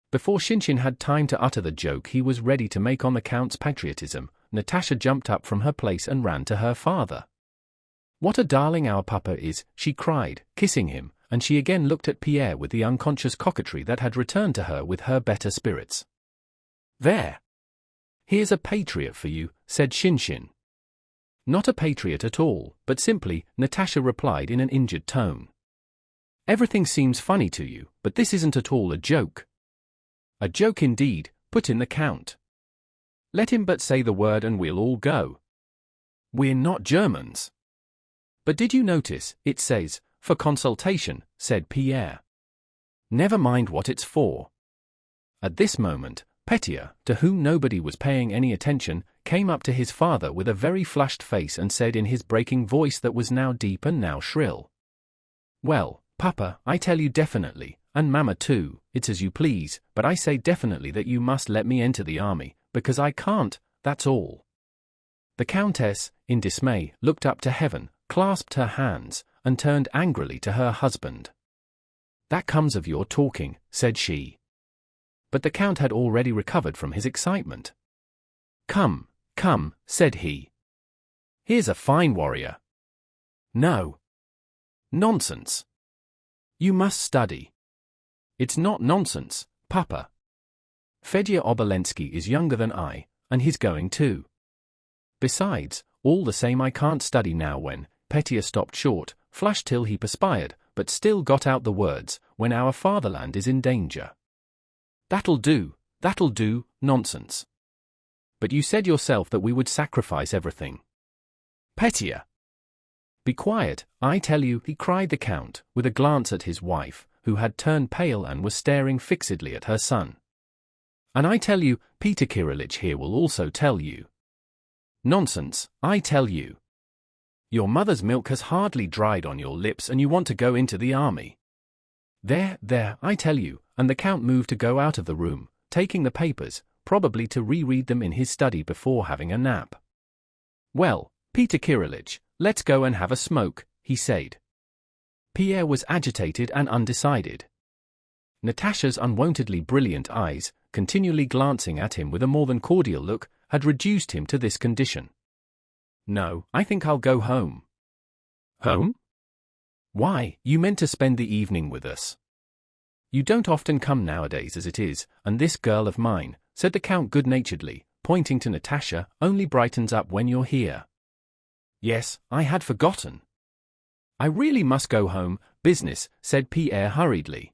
Before Shinshin had time to utter the joke he was ready to make on the Count's patriotism, Natasha jumped up from her place and ran to her father. "What a darling our papa is," she cried, kissing him, and she again looked at Pierre with the unconscious coquetry that had returned to her with her better spirits. "There! Here's a patriot for you," said Shinshin. "Not a patriot at all, but simply," Natasha replied in an injured tone. "Everything seems funny to you, but this isn't at all a joke." "A joke indeed," put in the Count. "Let him but say the word and we'll all go. We're not Germans." "But did you notice, it says, 'for consultation,'" said Pierre. "Never mind what it's for." At this moment, Petya, to whom nobody was paying any attention, came up to his father with a very flushed face and said in his breaking voice that was now deep and now shrill, "Well, Papa, I tell you definitely, and Mamma too, it's as you please, but I say definitely that you must let me enter the army, because I can't, that's all." The Countess, in dismay, looked up to heaven, clasped her hands, and turned angrily to her husband. "That comes of your talking," said she. But the Count had already recovered from his excitement. "Come, come," said he. "Here's a fine warrior." "No. Nonsense. You must study." "It's not nonsense, Papa. Fedya Obolensky is younger than I, and he's going too. Besides, all the same I can't study now when," Petya stopped short, flushed till he perspired, but still got out the words, "when our fatherland is in danger." That'll do, nonsense. But you said yourself that we would sacrifice everything." "Petya!" "Be quiet, I tell you," he cried the Count, with a glance at his wife, who had turned pale and was staring fixedly at her son. "And I tell you, Peter Kirillich here will also tell you." "Nonsense, I tell you. Your mother's milk has hardly dried on your lips and you want to go into the army. There, I tell you," and the Count moved to go out of the room, taking the papers, probably to reread them in his study before having a nap. "Well, Peter Kirillich, let's go and have a smoke," he said. Pierre was agitated and undecided. Natasha's unwontedly brilliant eyes, continually glancing at him with a more than cordial look, had reduced him to this condition. "No, I think I'll go home." "Home? Why, you meant to spend the evening with us. You don't often come nowadays as it is, and this girl of mine," said the Count good-naturedly, pointing to Natasha, "only brightens up when you're here." "Yes, I had forgotten." "I really must go home, business," said Pierre hurriedly.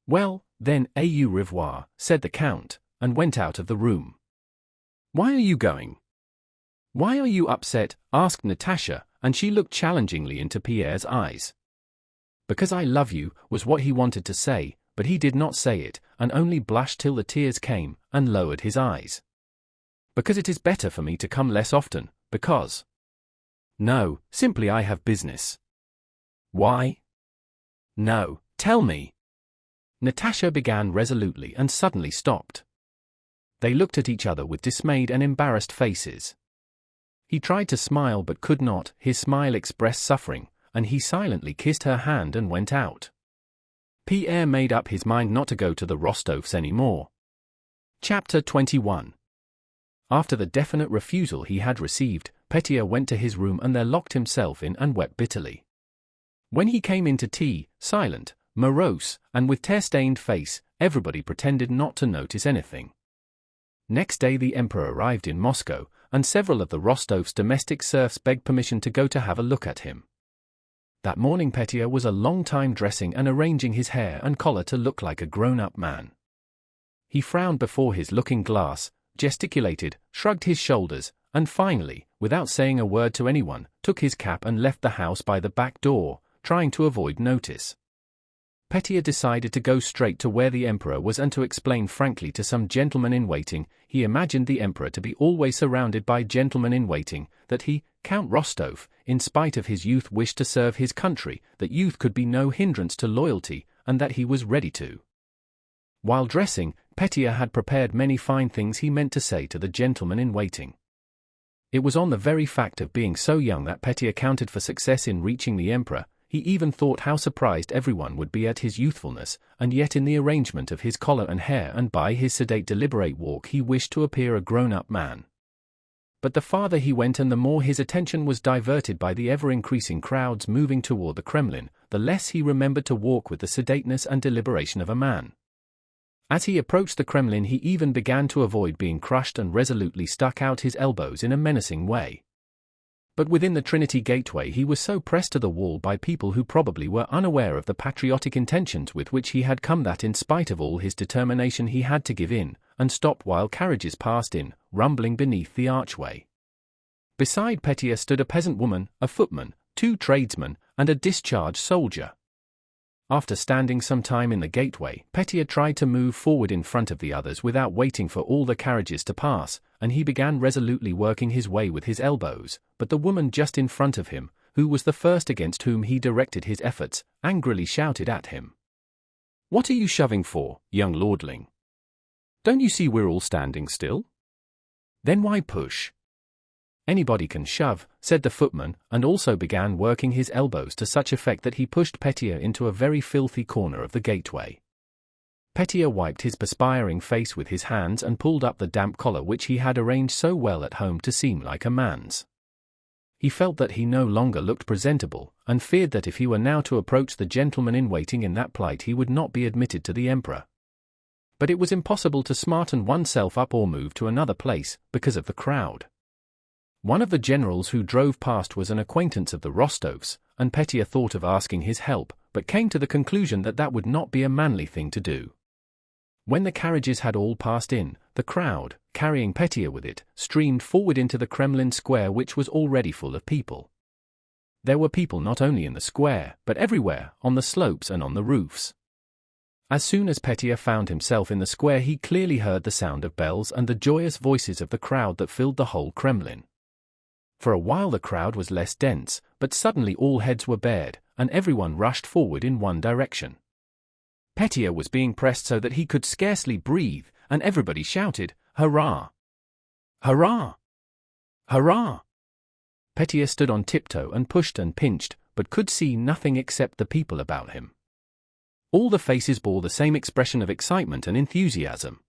"Well, then, au revoir," said the Count, and went out of the room. "Why are you going? Why are you upset?" asked Natasha, and she looked challengingly into Pierre's eyes. "Because I love you," was what he wanted to say, but he did not say it, and only blushed till the tears came, and lowered his eyes. "Because it is better for me to come less often, because—" "No, simply I have business." "Why?" "No, tell me." Natasha began resolutely and suddenly stopped. They looked at each other with dismayed and embarrassed faces. He tried to smile but could not, his smile expressed suffering, and he silently kissed her hand and went out. Pierre made up his mind not to go to the Rostovs any more. Chapter 21. After the definite refusal he had received, Petya went to his room and there locked himself in and wept bitterly. When he came in to tea, silent, morose, and with tear-stained face, everybody pretended not to notice anything. Next day the Emperor arrived in Moscow, and several of the Rostovs' domestic serfs begged permission to go to have a look at him. That morning Petya was a long time dressing and arranging his hair and collar to look like a grown-up man. He frowned before his looking-glass, gesticulated, shrugged his shoulders, and finally, without saying a word to anyone, took his cap and left the house by the back door, trying to avoid notice. Petya decided to go straight to where the Emperor was and to explain frankly to some gentleman-in-waiting. He imagined the Emperor to be always surrounded by gentlemen-in-waiting, that he, Count Rostov, in spite of his youth wished to serve his country, that youth could be no hindrance to loyalty, and that he was ready to. While dressing, Petya had prepared many fine things he meant to say to the gentleman-in-waiting. It was on the very fact of being so young that Petya counted for success in reaching the Emperor. He even thought how surprised everyone would be at his youthfulness, and yet in the arrangement of his collar and hair and by his sedate deliberate walk he wished to appear a grown-up man. But the farther he went and the more his attention was diverted by the ever-increasing crowds moving toward the Kremlin, the less he remembered to walk with the sedateness and deliberation of a man. As he approached the Kremlin he even began to avoid being crushed and resolutely stuck out his elbows in a menacing way. But within the Trinity Gateway he was so pressed to the wall by people who probably were unaware of the patriotic intentions with which he had come that in spite of all his determination he had to give in, and stopped while carriages passed in, rumbling beneath the archway. Beside Petya stood a peasant woman, a footman, 2 tradesmen, and a discharged soldier. After standing some time in the gateway, Petya tried to move forward in front of the others without waiting for all the carriages to pass, and he began resolutely working his way with his elbows, but the woman just in front of him, who was the first against whom he directed his efforts, angrily shouted at him. "What are you shoving for, young lordling? Don't you see we're all standing still? Then why push?" "Anybody can shove," said the footman, and also began working his elbows to such effect that he pushed Petier into a very filthy corner of the gateway. Petier wiped his perspiring face with his hands and pulled up the damp collar which he had arranged so well at home to seem like a man's. He felt that he no longer looked presentable, and feared that if he were now to approach the gentleman-in-waiting in that plight he would not be admitted to the emperor. But it was impossible to smarten oneself up or move to another place, because of the crowd. One of the generals who drove past was an acquaintance of the Rostovs, and Petier thought of asking his help, but came to the conclusion that that would not be a manly thing to do. When the carriages had all passed in, the crowd, carrying Petier with it, streamed forward into the Kremlin square, which was already full of people. There were people not only in the square, but everywhere, on the slopes and on the roofs. As soon as Petier found himself in the square he clearly heard the sound of bells and the joyous voices of the crowd that filled the whole Kremlin. For a while the crowd was less dense, but suddenly all heads were bared, and everyone rushed forward in one direction. Petier was being pressed so that he could scarcely breathe, and everybody shouted, "Hurrah! Hurrah! Hurrah!" Petier stood on tiptoe and pushed and pinched, but could see nothing except the people about him. All the faces bore the same expression of excitement and enthusiasm.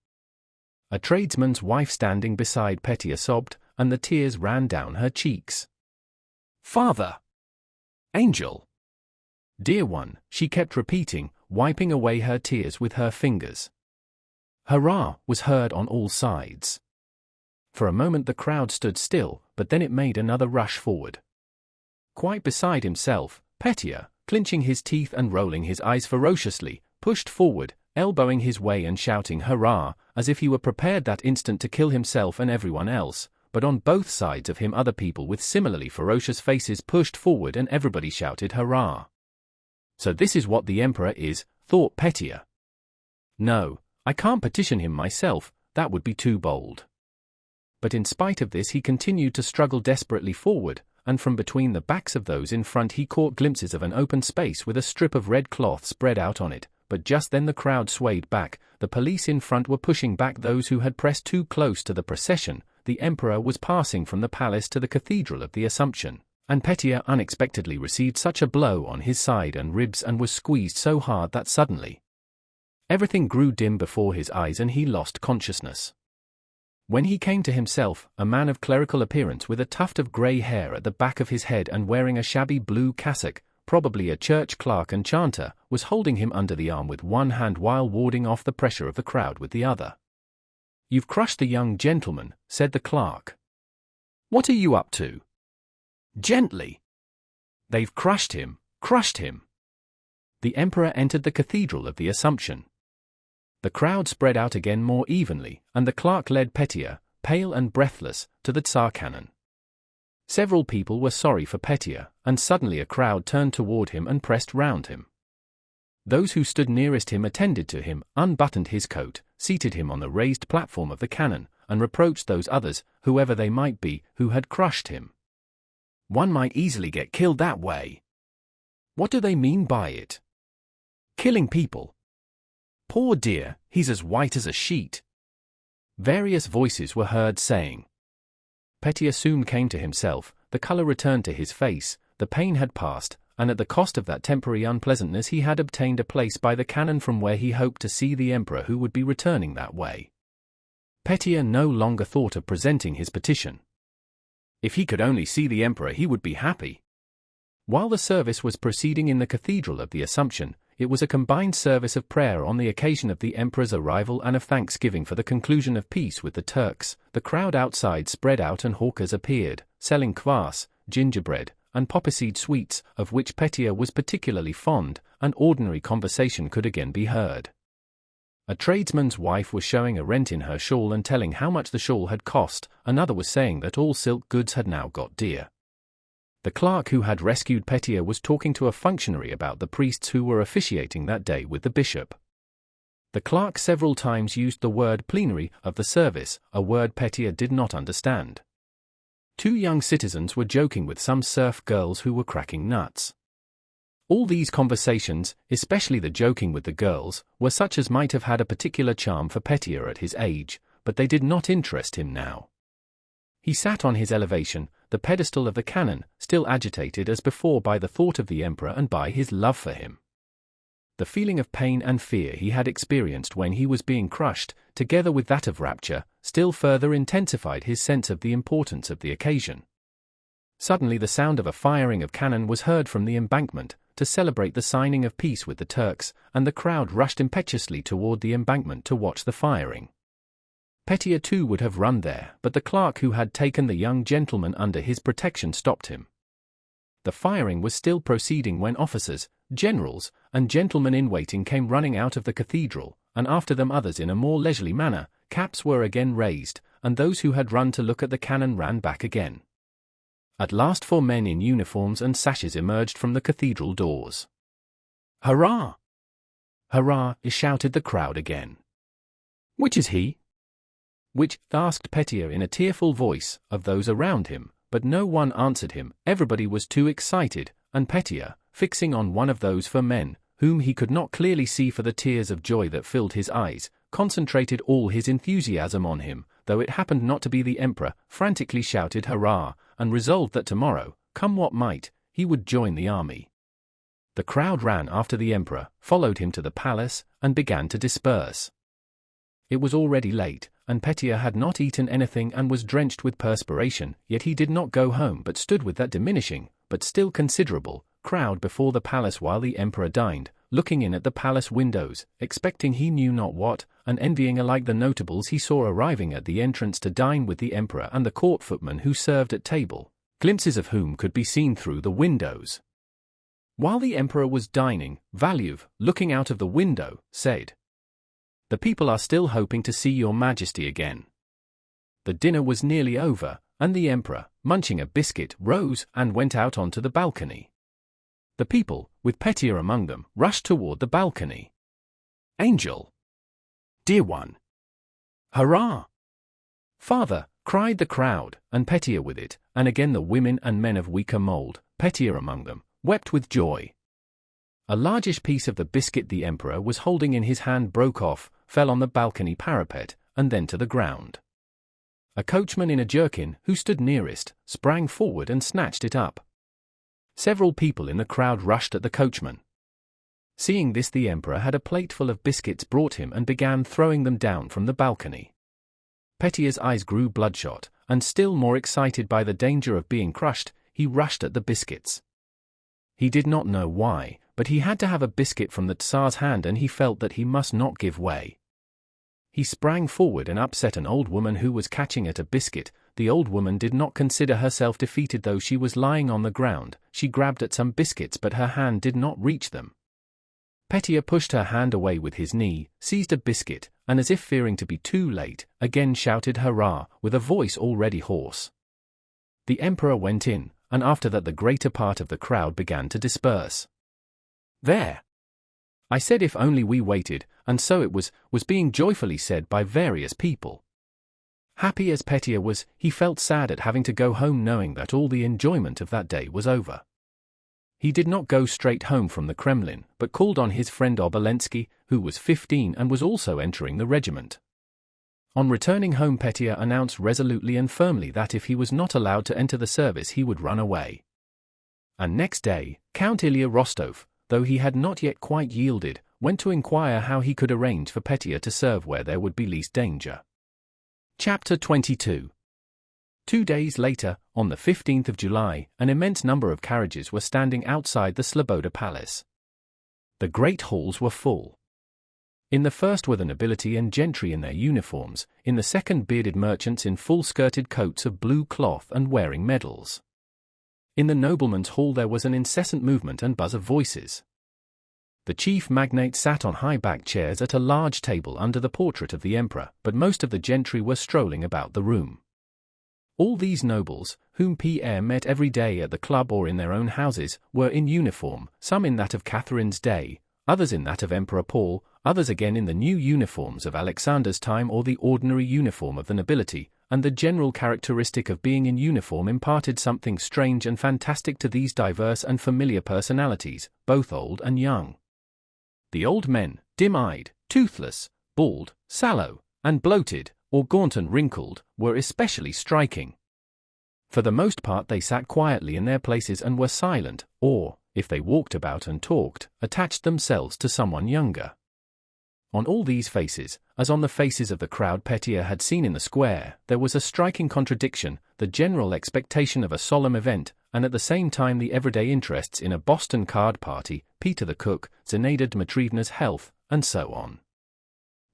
A tradesman's wife standing beside Petier sobbed, and the tears ran down her cheeks. "Father! Angel! Dear one," she kept repeating, wiping away her tears with her fingers. "Hurrah!" was heard on all sides. For a moment the crowd stood still, but then it made another rush forward. Quite beside himself, Petier, clenching his teeth and rolling his eyes ferociously, pushed forward, elbowing his way and shouting "Hurrah!" as if he were prepared that instant to kill himself and everyone else, but on both sides of him other people with similarly ferocious faces pushed forward and everybody shouted "Hurrah!" So this is what the emperor is, thought Petier. No, I can't petition him myself, that would be too bold. But in spite of this he continued to struggle desperately forward, and from between the backs of those in front he caught glimpses of an open space with a strip of red cloth spread out on it, but just then the crowd swayed back, the police in front were pushing back those who had pressed too close to the procession, the emperor was passing from the palace to the Cathedral of the Assumption, and Petier unexpectedly received such a blow on his side and ribs and was squeezed so hard that suddenly everything grew dim before his eyes and he lost consciousness. When he came to himself, a man of clerical appearance with a tuft of grey hair at the back of his head and wearing a shabby blue cassock, probably a church clerk and chanter, was holding him under the arm with one hand while warding off the pressure of the crowd with the other. "You've crushed the young gentleman," said the clerk. "What are you up to?" "Gently. They've crushed him, crushed him." The emperor entered the Cathedral of the Assumption. The crowd spread out again more evenly, and the clerk led Petier, pale and breathless, to the Tsar cannon. Several people were sorry for Petier, and suddenly a crowd turned toward him and pressed round him. Those who stood nearest him attended to him, unbuttoned his coat, seated him on the raised platform of the cannon, and reproached those others, whoever they might be, who had crushed him. "One might easily get killed that way. What do they mean by it? Killing people. Poor dear, he's as white as a sheet." Various voices were heard saying. Petier soon came to himself, the color returned to his face, the pain had passed, and at the cost of that temporary unpleasantness he had obtained a place by the cannon from where he hoped to see the emperor who would be returning that way. Petier no longer thought of presenting his petition. If he could only see the emperor he would be happy. While the service was proceeding in the Cathedral of the Assumption, it was a combined service of prayer on the occasion of the emperor's arrival and of thanksgiving for the conclusion of peace with the Turks. The crowd outside spread out and hawkers appeared, selling kvass, gingerbread, and poppyseed sweets, of which Petier was particularly fond, and ordinary conversation could again be heard. A tradesman's wife was showing a rent in her shawl and telling how much the shawl had cost, another was saying that all silk goods had now got dear. The clerk who had rescued Petier was talking to a functionary about the priests who were officiating that day with the bishop. The clerk several times used the word plenary of the service, a word Petier did not understand. Two young citizens were joking with some serf girls who were cracking nuts. All these conversations, especially the joking with the girls, were such as might have had a particular charm for Petier at his age, but they did not interest him now. He sat on his elevation, the pedestal of the cannon, still agitated as before by the thought of the emperor and by his love for him. The feeling of pain and fear he had experienced when he was being crushed, together with that of rapture, still further intensified his sense of the importance of the occasion. Suddenly the sound of a firing of cannon was heard from the embankment, to celebrate the signing of peace with the Turks, and the crowd rushed impetuously toward the embankment to watch the firing. Petier too would have run there, but the clerk who had taken the young gentleman under his protection stopped him. The firing was still proceeding when officers, generals, and gentlemen in waiting came running out of the cathedral, and after them others in a more leisurely manner. Caps were again raised, and those who had run to look at the cannon ran back again. At last 4 men in uniforms and sashes emerged from the cathedral doors. "Hurrah! Hurrah!" shouted the crowd again. "Which is he?" "Which?" asked Petier in a tearful voice of those around him, but no one answered him. Everybody was too excited, and Petier, fixing on one of those 4 men, whom he could not clearly see for the tears of joy that filled his eyes, concentrated all his enthusiasm on him, though it happened not to be the emperor, frantically shouted hurrah, and resolved that tomorrow, come what might, he would join the army. The crowd ran after the emperor, followed him to the palace, and began to disperse. It was already late, and Petier had not eaten anything and was drenched with perspiration, yet he did not go home but stood with that diminishing, but still considerable, crowd before the palace while the emperor dined, looking in at the palace windows, expecting he knew not what, and envying alike the notables he saw arriving at the entrance to dine with the emperor and the court footmen who served at table, glimpses of whom could be seen through the windows. While the emperor was dining, Valuve, looking out of the window, said, "The people are still hoping to see your majesty again." The dinner was nearly over, and the emperor, munching a biscuit, rose and went out onto the balcony. The people, with Petier among them, rushed toward the balcony. "Angel! Dear one! Hurrah! Father!" cried the crowd, and Petier with it, and again the women and men of weaker mold, Petier among them, wept with joy. A largish piece of the biscuit the emperor was holding in his hand broke off, fell on the balcony parapet, and then to the ground. A coachman in a jerkin, who stood nearest, sprang forward and snatched it up. Several people in the crowd rushed at the coachman. Seeing this, the emperor had a plateful of biscuits brought him and began throwing them down from the balcony. Petier's eyes grew bloodshot, and still more excited by the danger of being crushed, he rushed at the biscuits. He did not know why, but he had to have a biscuit from the Tsar's hand and he felt that he must not give way. He sprang forward and upset an old woman who was catching at a biscuit. The old woman did not consider herself defeated though she was lying on the ground. She grabbed at some biscuits but her hand did not reach them. Petier pushed her hand away with his knee, seized a biscuit, and as if fearing to be too late, again shouted hurrah, with a voice already hoarse. The emperor went in, and after that the greater part of the crowd began to disperse. "There! I said if only we waited," and so it was being joyfully said by various people. Happy as Petier was, he felt sad at having to go home knowing that all the enjoyment of that day was over. He did not go straight home from the Kremlin, but called on his friend Obolensky, who was 15 and was also entering the regiment. On returning home, Petier announced resolutely and firmly that if he was not allowed to enter the service he would run away. And next day, Count Ilya Rostov, though he had not yet quite yielded, went to inquire how he could arrange for Petier to serve where there would be least danger. Chapter 22. 2 days later, on the 15th of July, an immense number of carriages were standing outside the Sloboda Palace. The great halls were full. In the first were the nobility and gentry in their uniforms, in the second bearded merchants in full-skirted coats of blue cloth and wearing medals. In the noblemen's hall there was an incessant movement and buzz of voices. The chief magnate sat on high-backed chairs at a large table under the portrait of the emperor, but most of the gentry were strolling about the room. All these nobles, whom Pierre met every day at the club or in their own houses, were in uniform, some in that of Catherine's day, others in that of Emperor Paul, others again in the new uniforms of Alexander's time or the ordinary uniform of the nobility, and the general characteristic of being in uniform imparted something strange and fantastic to these diverse and familiar personalities, both old and young. The old men, dim-eyed, toothless, bald, sallow, and bloated, or gaunt and wrinkled, were especially striking. For the most part they sat quietly in their places and were silent, or, if they walked about and talked, attached themselves to someone younger. On all these faces, as on the faces of the crowd Petier had seen in the square, there was a striking contradiction, the general expectation of a solemn event, and at the same time the everyday interests in a Boston card party, Peter the cook, Zinaida Dmitrievna's health, and so on.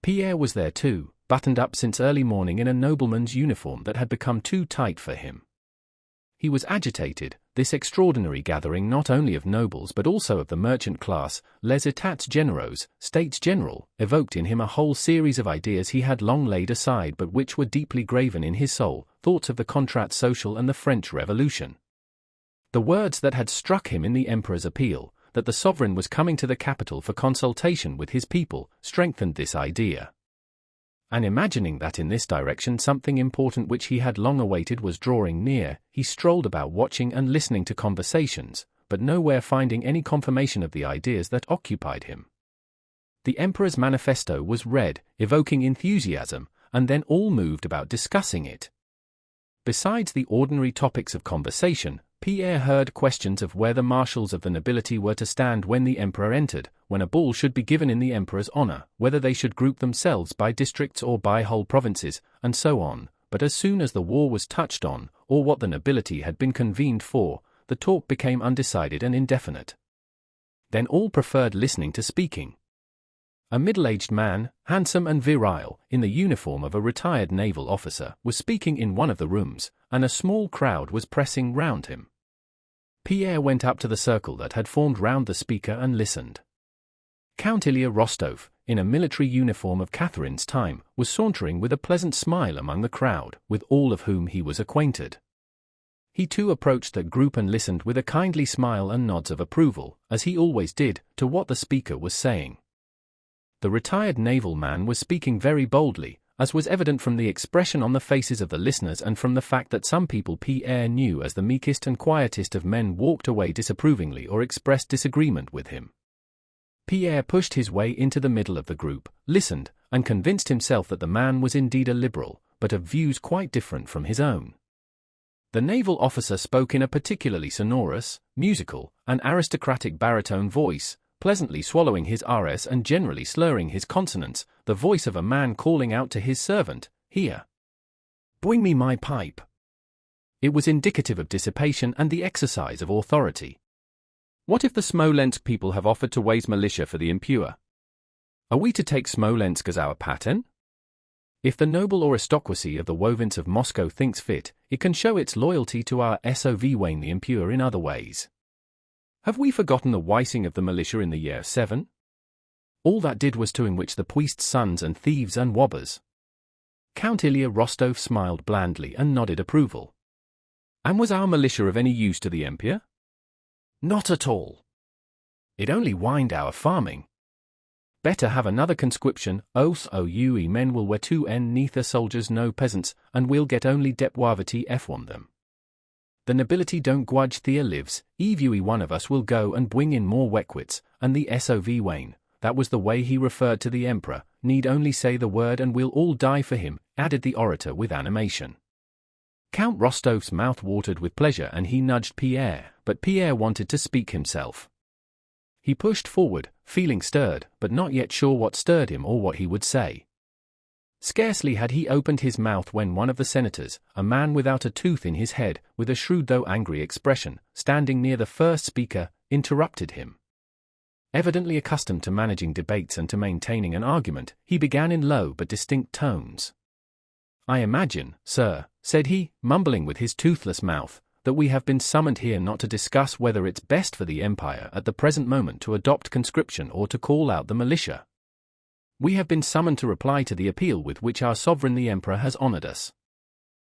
Pierre was there too, buttoned up since early morning in a nobleman's uniform that had become too tight for him. He was agitated, this extraordinary gathering not only of nobles but also of the merchant class, les états généraux, States General, evoked in him a whole series of ideas he had long laid aside but which were deeply graven in his soul, thoughts of the contrat social and the French Revolution. The words that had struck him in the Emperor's appeal, that the sovereign was coming to the capital for consultation with his people, strengthened this idea. And imagining that in this direction something important which he had long awaited was drawing near, he strolled about watching and listening to conversations, but nowhere finding any confirmation of the ideas that occupied him. The Emperor's manifesto was read, evoking enthusiasm, and then all moved about discussing it. Besides the ordinary topics of conversation, Pierre heard questions of where the marshals of the nobility were to stand when the Emperor entered, when a ball should be given in the Emperor's honor, whether they should group themselves by districts or by whole provinces, and so on, but as soon as the war was touched on, or what the nobility had been convened for, the talk became undecided and indefinite. Then all preferred listening to speaking. A middle-aged man, handsome and virile, in the uniform of a retired naval officer, was speaking in one of the rooms, and a small crowd was pressing round him. Pierre went up to the circle that had formed round the speaker and listened. Count Ilya Rostov, in a military uniform of Catherine's time, was sauntering with a pleasant smile among the crowd, with all of whom he was acquainted. He too approached that group and listened with a kindly smile and nods of approval, as he always did, to what the speaker was saying. The retired naval man was speaking very boldly, as was evident from the expression on the faces of the listeners and from the fact that some people Pierre knew as the meekest and quietest of men walked away disapprovingly or expressed disagreement with him. Pierre pushed his way into the middle of the group, listened, and convinced himself that the man was indeed a liberal, but of views quite different from his own. The naval officer spoke in a particularly sonorous, musical, and aristocratic baritone voice, pleasantly swallowing his Rs and generally slurring his consonants, the voice of a man calling out to his servant, "Here! Bring me my pipe." It was indicative of dissipation and the exercise of authority. What if the Smolensk people have offered to raise militia for the impure? Are we to take Smolensk as our pattern? If the noble aristocracy of the Wovins of Moscow thinks fit, it can show its loyalty to our Sovn the impure in other ways. Have we forgotten the weissing of the militia in the year 7? All that did was to enrich the priest's sons and thieves and robbers. Count Ilya Rostov smiled blandly and nodded approval. And was our militia of any use to the Emperor? Not at all. It only whined our farming. Better have another conscription, oath OUE men will wear 2N neither soldiers no peasants, and we'll get only depravity F1 them. The nobility don't grudge Thea lives, Evue one of us will go and bring in more Wekwits, and the SOV Wayne, that was the way he referred to the Emperor, need only say the word and we'll all die for him, added the orator with animation. Count Rostov's mouth watered with pleasure and he nudged Pierre, but Pierre wanted to speak himself. He pushed forward, feeling stirred, but not yet sure what stirred him or what he would say. Scarcely had he opened his mouth when one of the senators, a man without a tooth in his head, with a shrewd though angry expression, standing near the first speaker, interrupted him. Evidently accustomed to managing debates and to maintaining an argument, he began in low but distinct tones. "I imagine, sir," said he, mumbling with his toothless mouth, "that we have been summoned here not to discuss whether it's best for the Empire at the present moment to adopt conscription or to call out the militia. We have been summoned to reply to the appeal with which our sovereign the Emperor has honored us.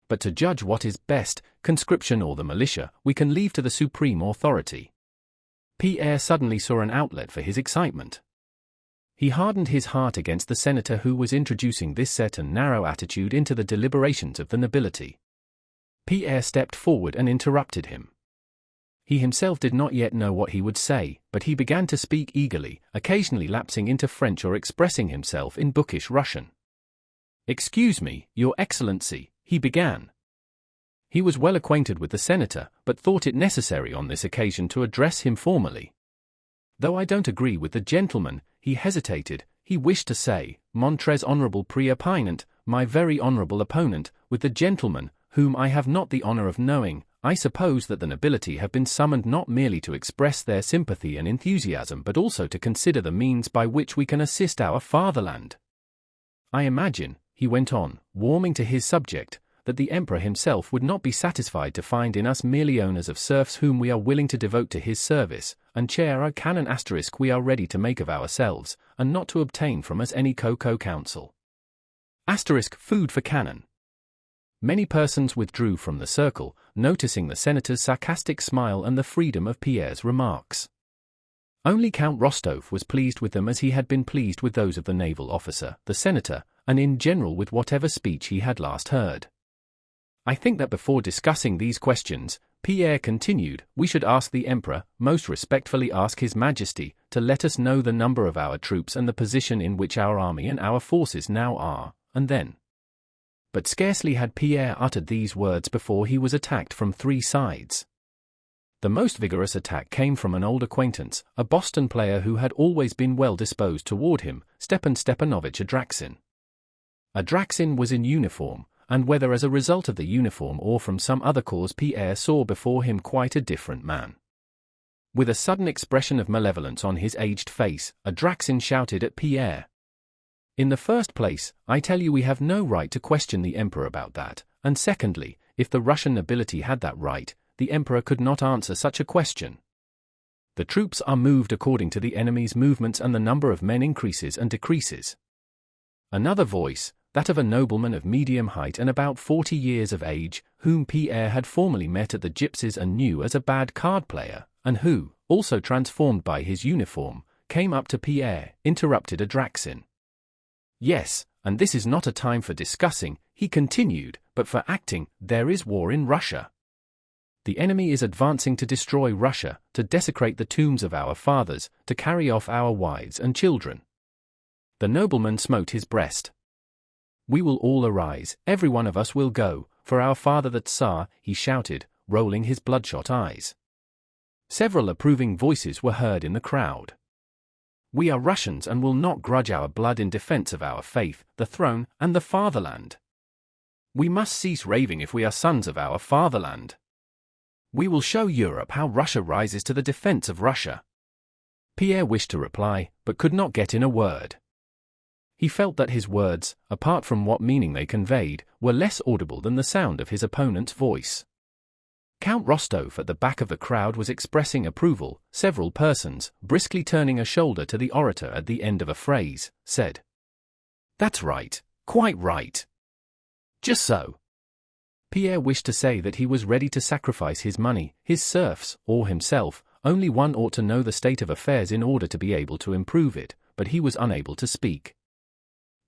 But to judge what is best, conscription or the militia, we can leave to the supreme authority." Pierre suddenly saw an outlet for his excitement. He hardened his heart against the senator who was introducing this set and narrow attitude into the deliberations of the nobility. Pierre stepped forward and interrupted him. He himself did not yet know what he would say, but he began to speak eagerly, occasionally lapsing into French or expressing himself in bookish Russian. "Excuse me, Your Excellency," he began. He was well acquainted with the senator, but thought it necessary on this occasion to address him formally. "Though I don't agree with the gentleman," he hesitated, he wished to say, "mon très honorable pre-opponent, my very honorable opponent, with the gentleman, whom I have not the honor of knowing, I suppose that the nobility have been summoned not merely to express their sympathy and enthusiasm but also to consider the means by which we can assist our fatherland. I imagine," he went on, warming to his subject, "that the emperor himself would not be satisfied to find in us merely owners of serfs whom we are willing to devote to his service, and chair a cannon asterisk we are ready to make of ourselves, and not to obtain from us any counsel. Asterisk food for cannon." Many persons withdrew from the circle, noticing the senator's sarcastic smile and the freedom of Pierre's remarks. Only Count Rostov was pleased with them as he had been pleased with those of the naval officer, the senator, and in general with whatever speech he had last heard. "I think that before discussing these questions," Pierre continued, "we should ask the emperor, most respectfully ask his majesty, to let us know the number of our troops and the position in which our army and our forces now are, and then—" But scarcely had Pierre uttered these words before he was attacked from three sides. The most vigorous attack came from an old acquaintance, a Boston player who had always been well disposed toward him, Stepan Stepanovich Adraxin. Adraxin was in uniform, and whether as a result of the uniform or from some other cause Pierre saw before him quite a different man. With a sudden expression of malevolence on his aged face, Adraxin shouted at Pierre. "In the first place, I tell you we have no right to question the emperor about that, and secondly, if the Russian nobility had that right, the emperor could not answer such a question. The troops are moved according to the enemy's movements and the number of men increases and decreases." Another voice, that of a nobleman of medium height and about 40 years of age, whom Pierre had formerly met at the gypsies and knew as a bad card player, and who, also transformed by his uniform, came up to Pierre, interrupted Adraxin. "Yes, and this is not a time for discussing," he continued, "but for acting. There is war in Russia. The enemy is advancing to destroy Russia, to desecrate the tombs of our fathers, to carry off our wives and children." The nobleman smote his breast. "We will all arise, every one of us will go, for our father the Tsar," he shouted, rolling his bloodshot eyes. Several approving voices were heard in the crowd. "We are Russians and will not grudge our blood in defense of our faith, the throne, and the fatherland. We must cease raving if we are sons of our fatherland. We will show Europe how Russia rises to the defense of Russia." Pierre wished to reply, but could not get in a word. He felt that his words, apart from what meaning they conveyed, were less audible than the sound of his opponent's voice. Count Rostov at the back of the crowd was expressing approval. Several persons, briskly turning a shoulder to the orator at the end of a phrase, said, "That's right, quite right. Just so." Pierre wished to say that he was ready to sacrifice his money, his serfs, or himself. Only one ought to know the state of affairs in order to be able to improve it, but he was unable to speak.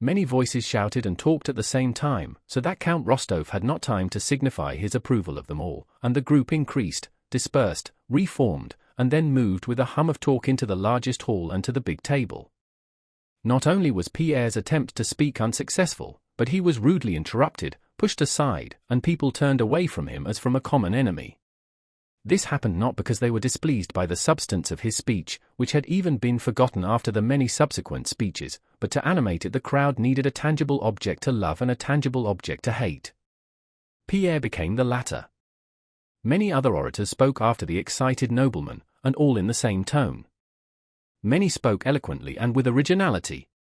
Many voices shouted and talked at the same time, so that Count Rostov had not time to signify his approval of them all, and the group increased, dispersed, reformed, and then moved with a hum of talk into the largest hall and to the big table. Not only was Pierre's attempt to speak unsuccessful, but he was rudely interrupted, pushed aside, and people turned away from him as from a common enemy. This happened not because they were displeased by the substance of his speech, which had even been forgotten after the many subsequent speeches, but to animate it the crowd needed a tangible object to love and a tangible object to hate. Pierre became the latter. Many other orators spoke after the excited nobleman, and all in the same tone. Many spoke eloquently and with originality.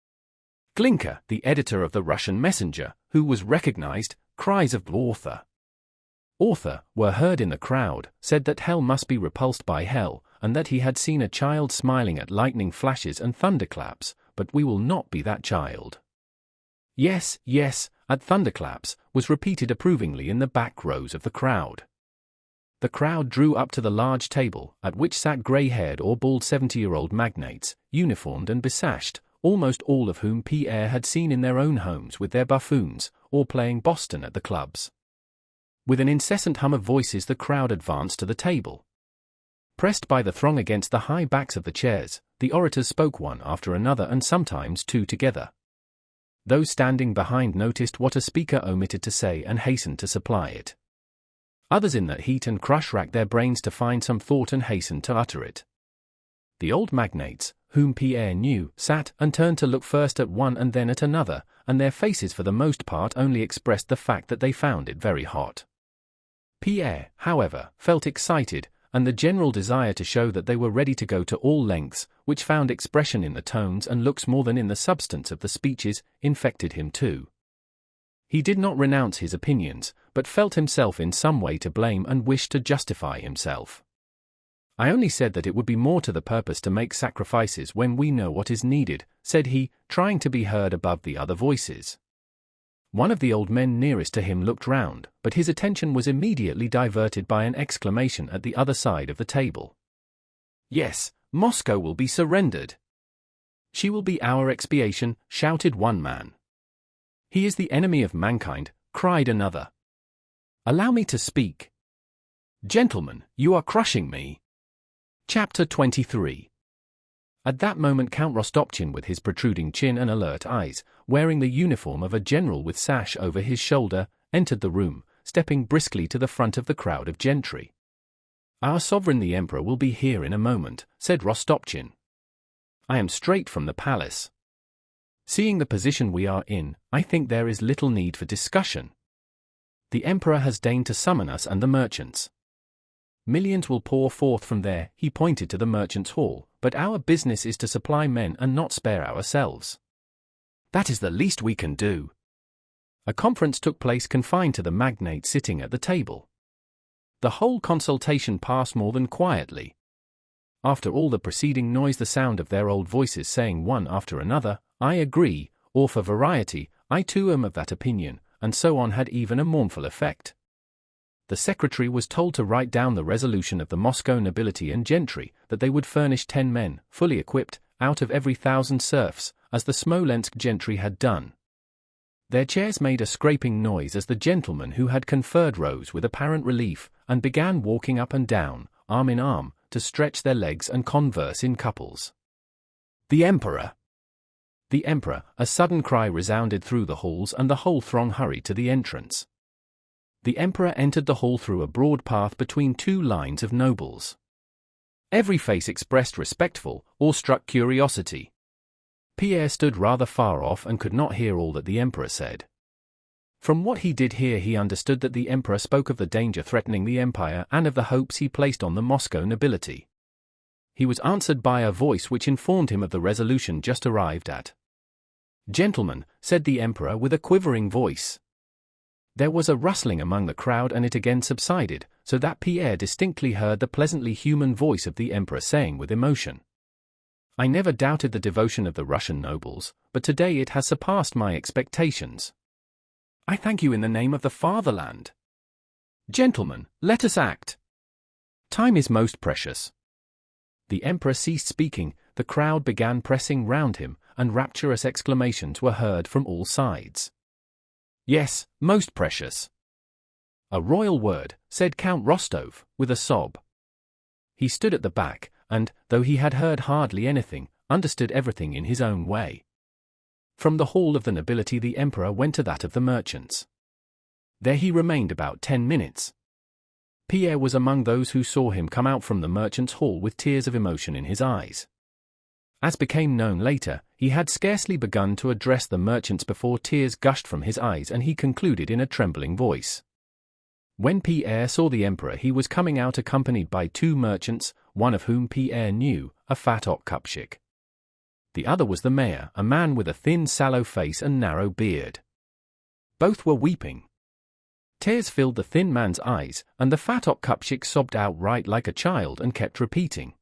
Glinka, the editor of the Russian Messenger, who was recognized, cries of "Author! Author!" were heard in the crowd, said that hell must be repulsed by hell, and that he had seen a child smiling at lightning flashes and thunderclaps, but we will not be that child. "Yes, yes," at thunderclaps, was repeated approvingly in the back rows of the crowd. The crowd drew up to the large table, at which sat grey-haired or bald 70-year-old magnates, uniformed and besashed, almost all of whom Pierre had seen in their own homes with their buffoons, or playing Boston at the clubs. With an incessant hum of voices the crowd advanced to the table. Pressed by the throng against the high backs of the chairs, the orators spoke one after another and sometimes two together. Those standing behind noticed what a speaker omitted to say and hastened to supply it. Others in that heat and crush racked their brains to find some thought and hastened to utter it. The old magnates, whom Pierre knew, sat and turned to look first at one and then at another, and their faces for the most part only expressed the fact that they found it very hot. Pierre, however, felt excited, and the general desire to show that they were ready to go to all lengths, which found expression in the tones and looks more than in the substance of the speeches, infected him too. He did not renounce his opinions, but felt himself in some way to blame and wished to justify himself. "I only said that it would be more to the purpose to make sacrifices when we know what is needed," said he, trying to be heard above the other voices. One of the old men nearest to him looked round, but his attention was immediately diverted by an exclamation at the other side of the table. "Yes, Moscow will be surrendered. She will be our expiation," shouted one man. "He is the enemy of mankind," cried another. "Allow me to speak." "Gentlemen, you are crushing me." Chapter 23. At that moment Count Rostopchin, with his protruding chin and alert eyes, wearing the uniform of a general with sash over his shoulder, entered the room, stepping briskly to the front of the crowd of gentry. "Our sovereign the Emperor will be here in a moment," said Rostopchin. "I am straight from the palace. Seeing the position we are in, I think there is little need for discussion. The Emperor has deigned to summon us and the merchants. Millions will pour forth from there," he pointed to the merchants' hall, "but our business is to supply men and not spare ourselves. That is the least we can do." A conference took place confined to the magnates sitting at the table. The whole consultation passed more than quietly. After all the preceding noise the sound of their old voices saying one after another, "I agree," or for variety, "I too am of that opinion," and so on had even a mournful effect. The secretary was told to write down the resolution of the Moscow nobility and gentry, that they would furnish 10 men, fully equipped, out of every 1,000 serfs, as the Smolensk gentry had done. Their chairs made a scraping noise as the gentlemen who had conferred rose with apparent relief, and began walking up and down, arm in arm, to stretch their legs and converse in couples. "The Emperor! The Emperor!" A sudden cry resounded through the halls and the whole throng hurried to the entrance. The Emperor entered the hall through a broad path between two lines of nobles. Every face expressed respectful, awe-struck curiosity. Pierre stood rather far off and could not hear all that the Emperor said. From what he did hear he understood that the Emperor spoke of the danger threatening the empire and of the hopes he placed on the Moscow nobility. He was answered by a voice which informed him of the resolution just arrived at. "Gentlemen," said the Emperor with a quivering voice. There was a rustling among the crowd and it again subsided, so that Pierre distinctly heard the pleasantly human voice of the Emperor saying with emotion, "I never doubted the devotion of the Russian nobles, but today it has surpassed my expectations. I thank you in the name of the fatherland. Gentlemen, let us act. Time is most precious." The Emperor ceased speaking, the crowd began pressing round him, and rapturous exclamations were heard from all sides. "Yes, most precious." "A royal word," said Count Rostov, with a sob. He stood at the back, and, though he had heard hardly anything, understood everything in his own way. From the hall of the nobility the Emperor went to that of the merchants. There he remained about 10 minutes. Pierre was among those who saw him come out from the merchants' hall with tears of emotion in his eyes. As became known later, he had scarcely begun to address the merchants before tears gushed from his eyes and he concluded in a trembling voice. When Pierre saw the Emperor he was coming out accompanied by 2 merchants, one of whom Pierre knew, a fat okupshik. The other was the mayor, a man with a thin sallow face and narrow beard. Both were weeping. Tears filled the thin man's eyes, and the fat okupshik sobbed outright like a child and kept repeating,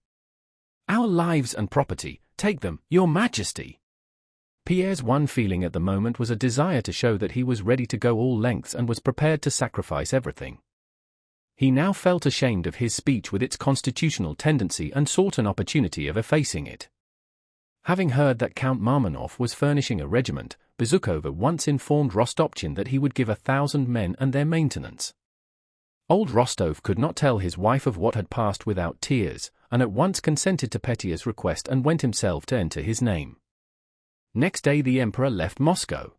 "Our lives and property, take them, your majesty." Pierre's one feeling at the moment was a desire to show that he was ready to go all lengths and was prepared to sacrifice everything. He now felt ashamed of his speech with its constitutional tendency and sought an opportunity of effacing it. Having heard that Count Marmanov was furnishing a regiment, Bezukhov once informed Rostopchin that he would give 1,000 men and their maintenance. Old Rostov could not tell his wife of what had passed without tears, and at once consented to Petya's request and went himself to enter his name. Next day the emperor left Moscow.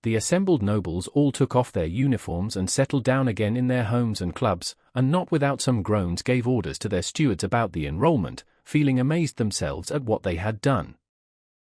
The assembled nobles all took off their uniforms and settled down again in their homes and clubs, and not without some groans gave orders to their stewards about the enrollment, feeling amazed themselves at what they had done.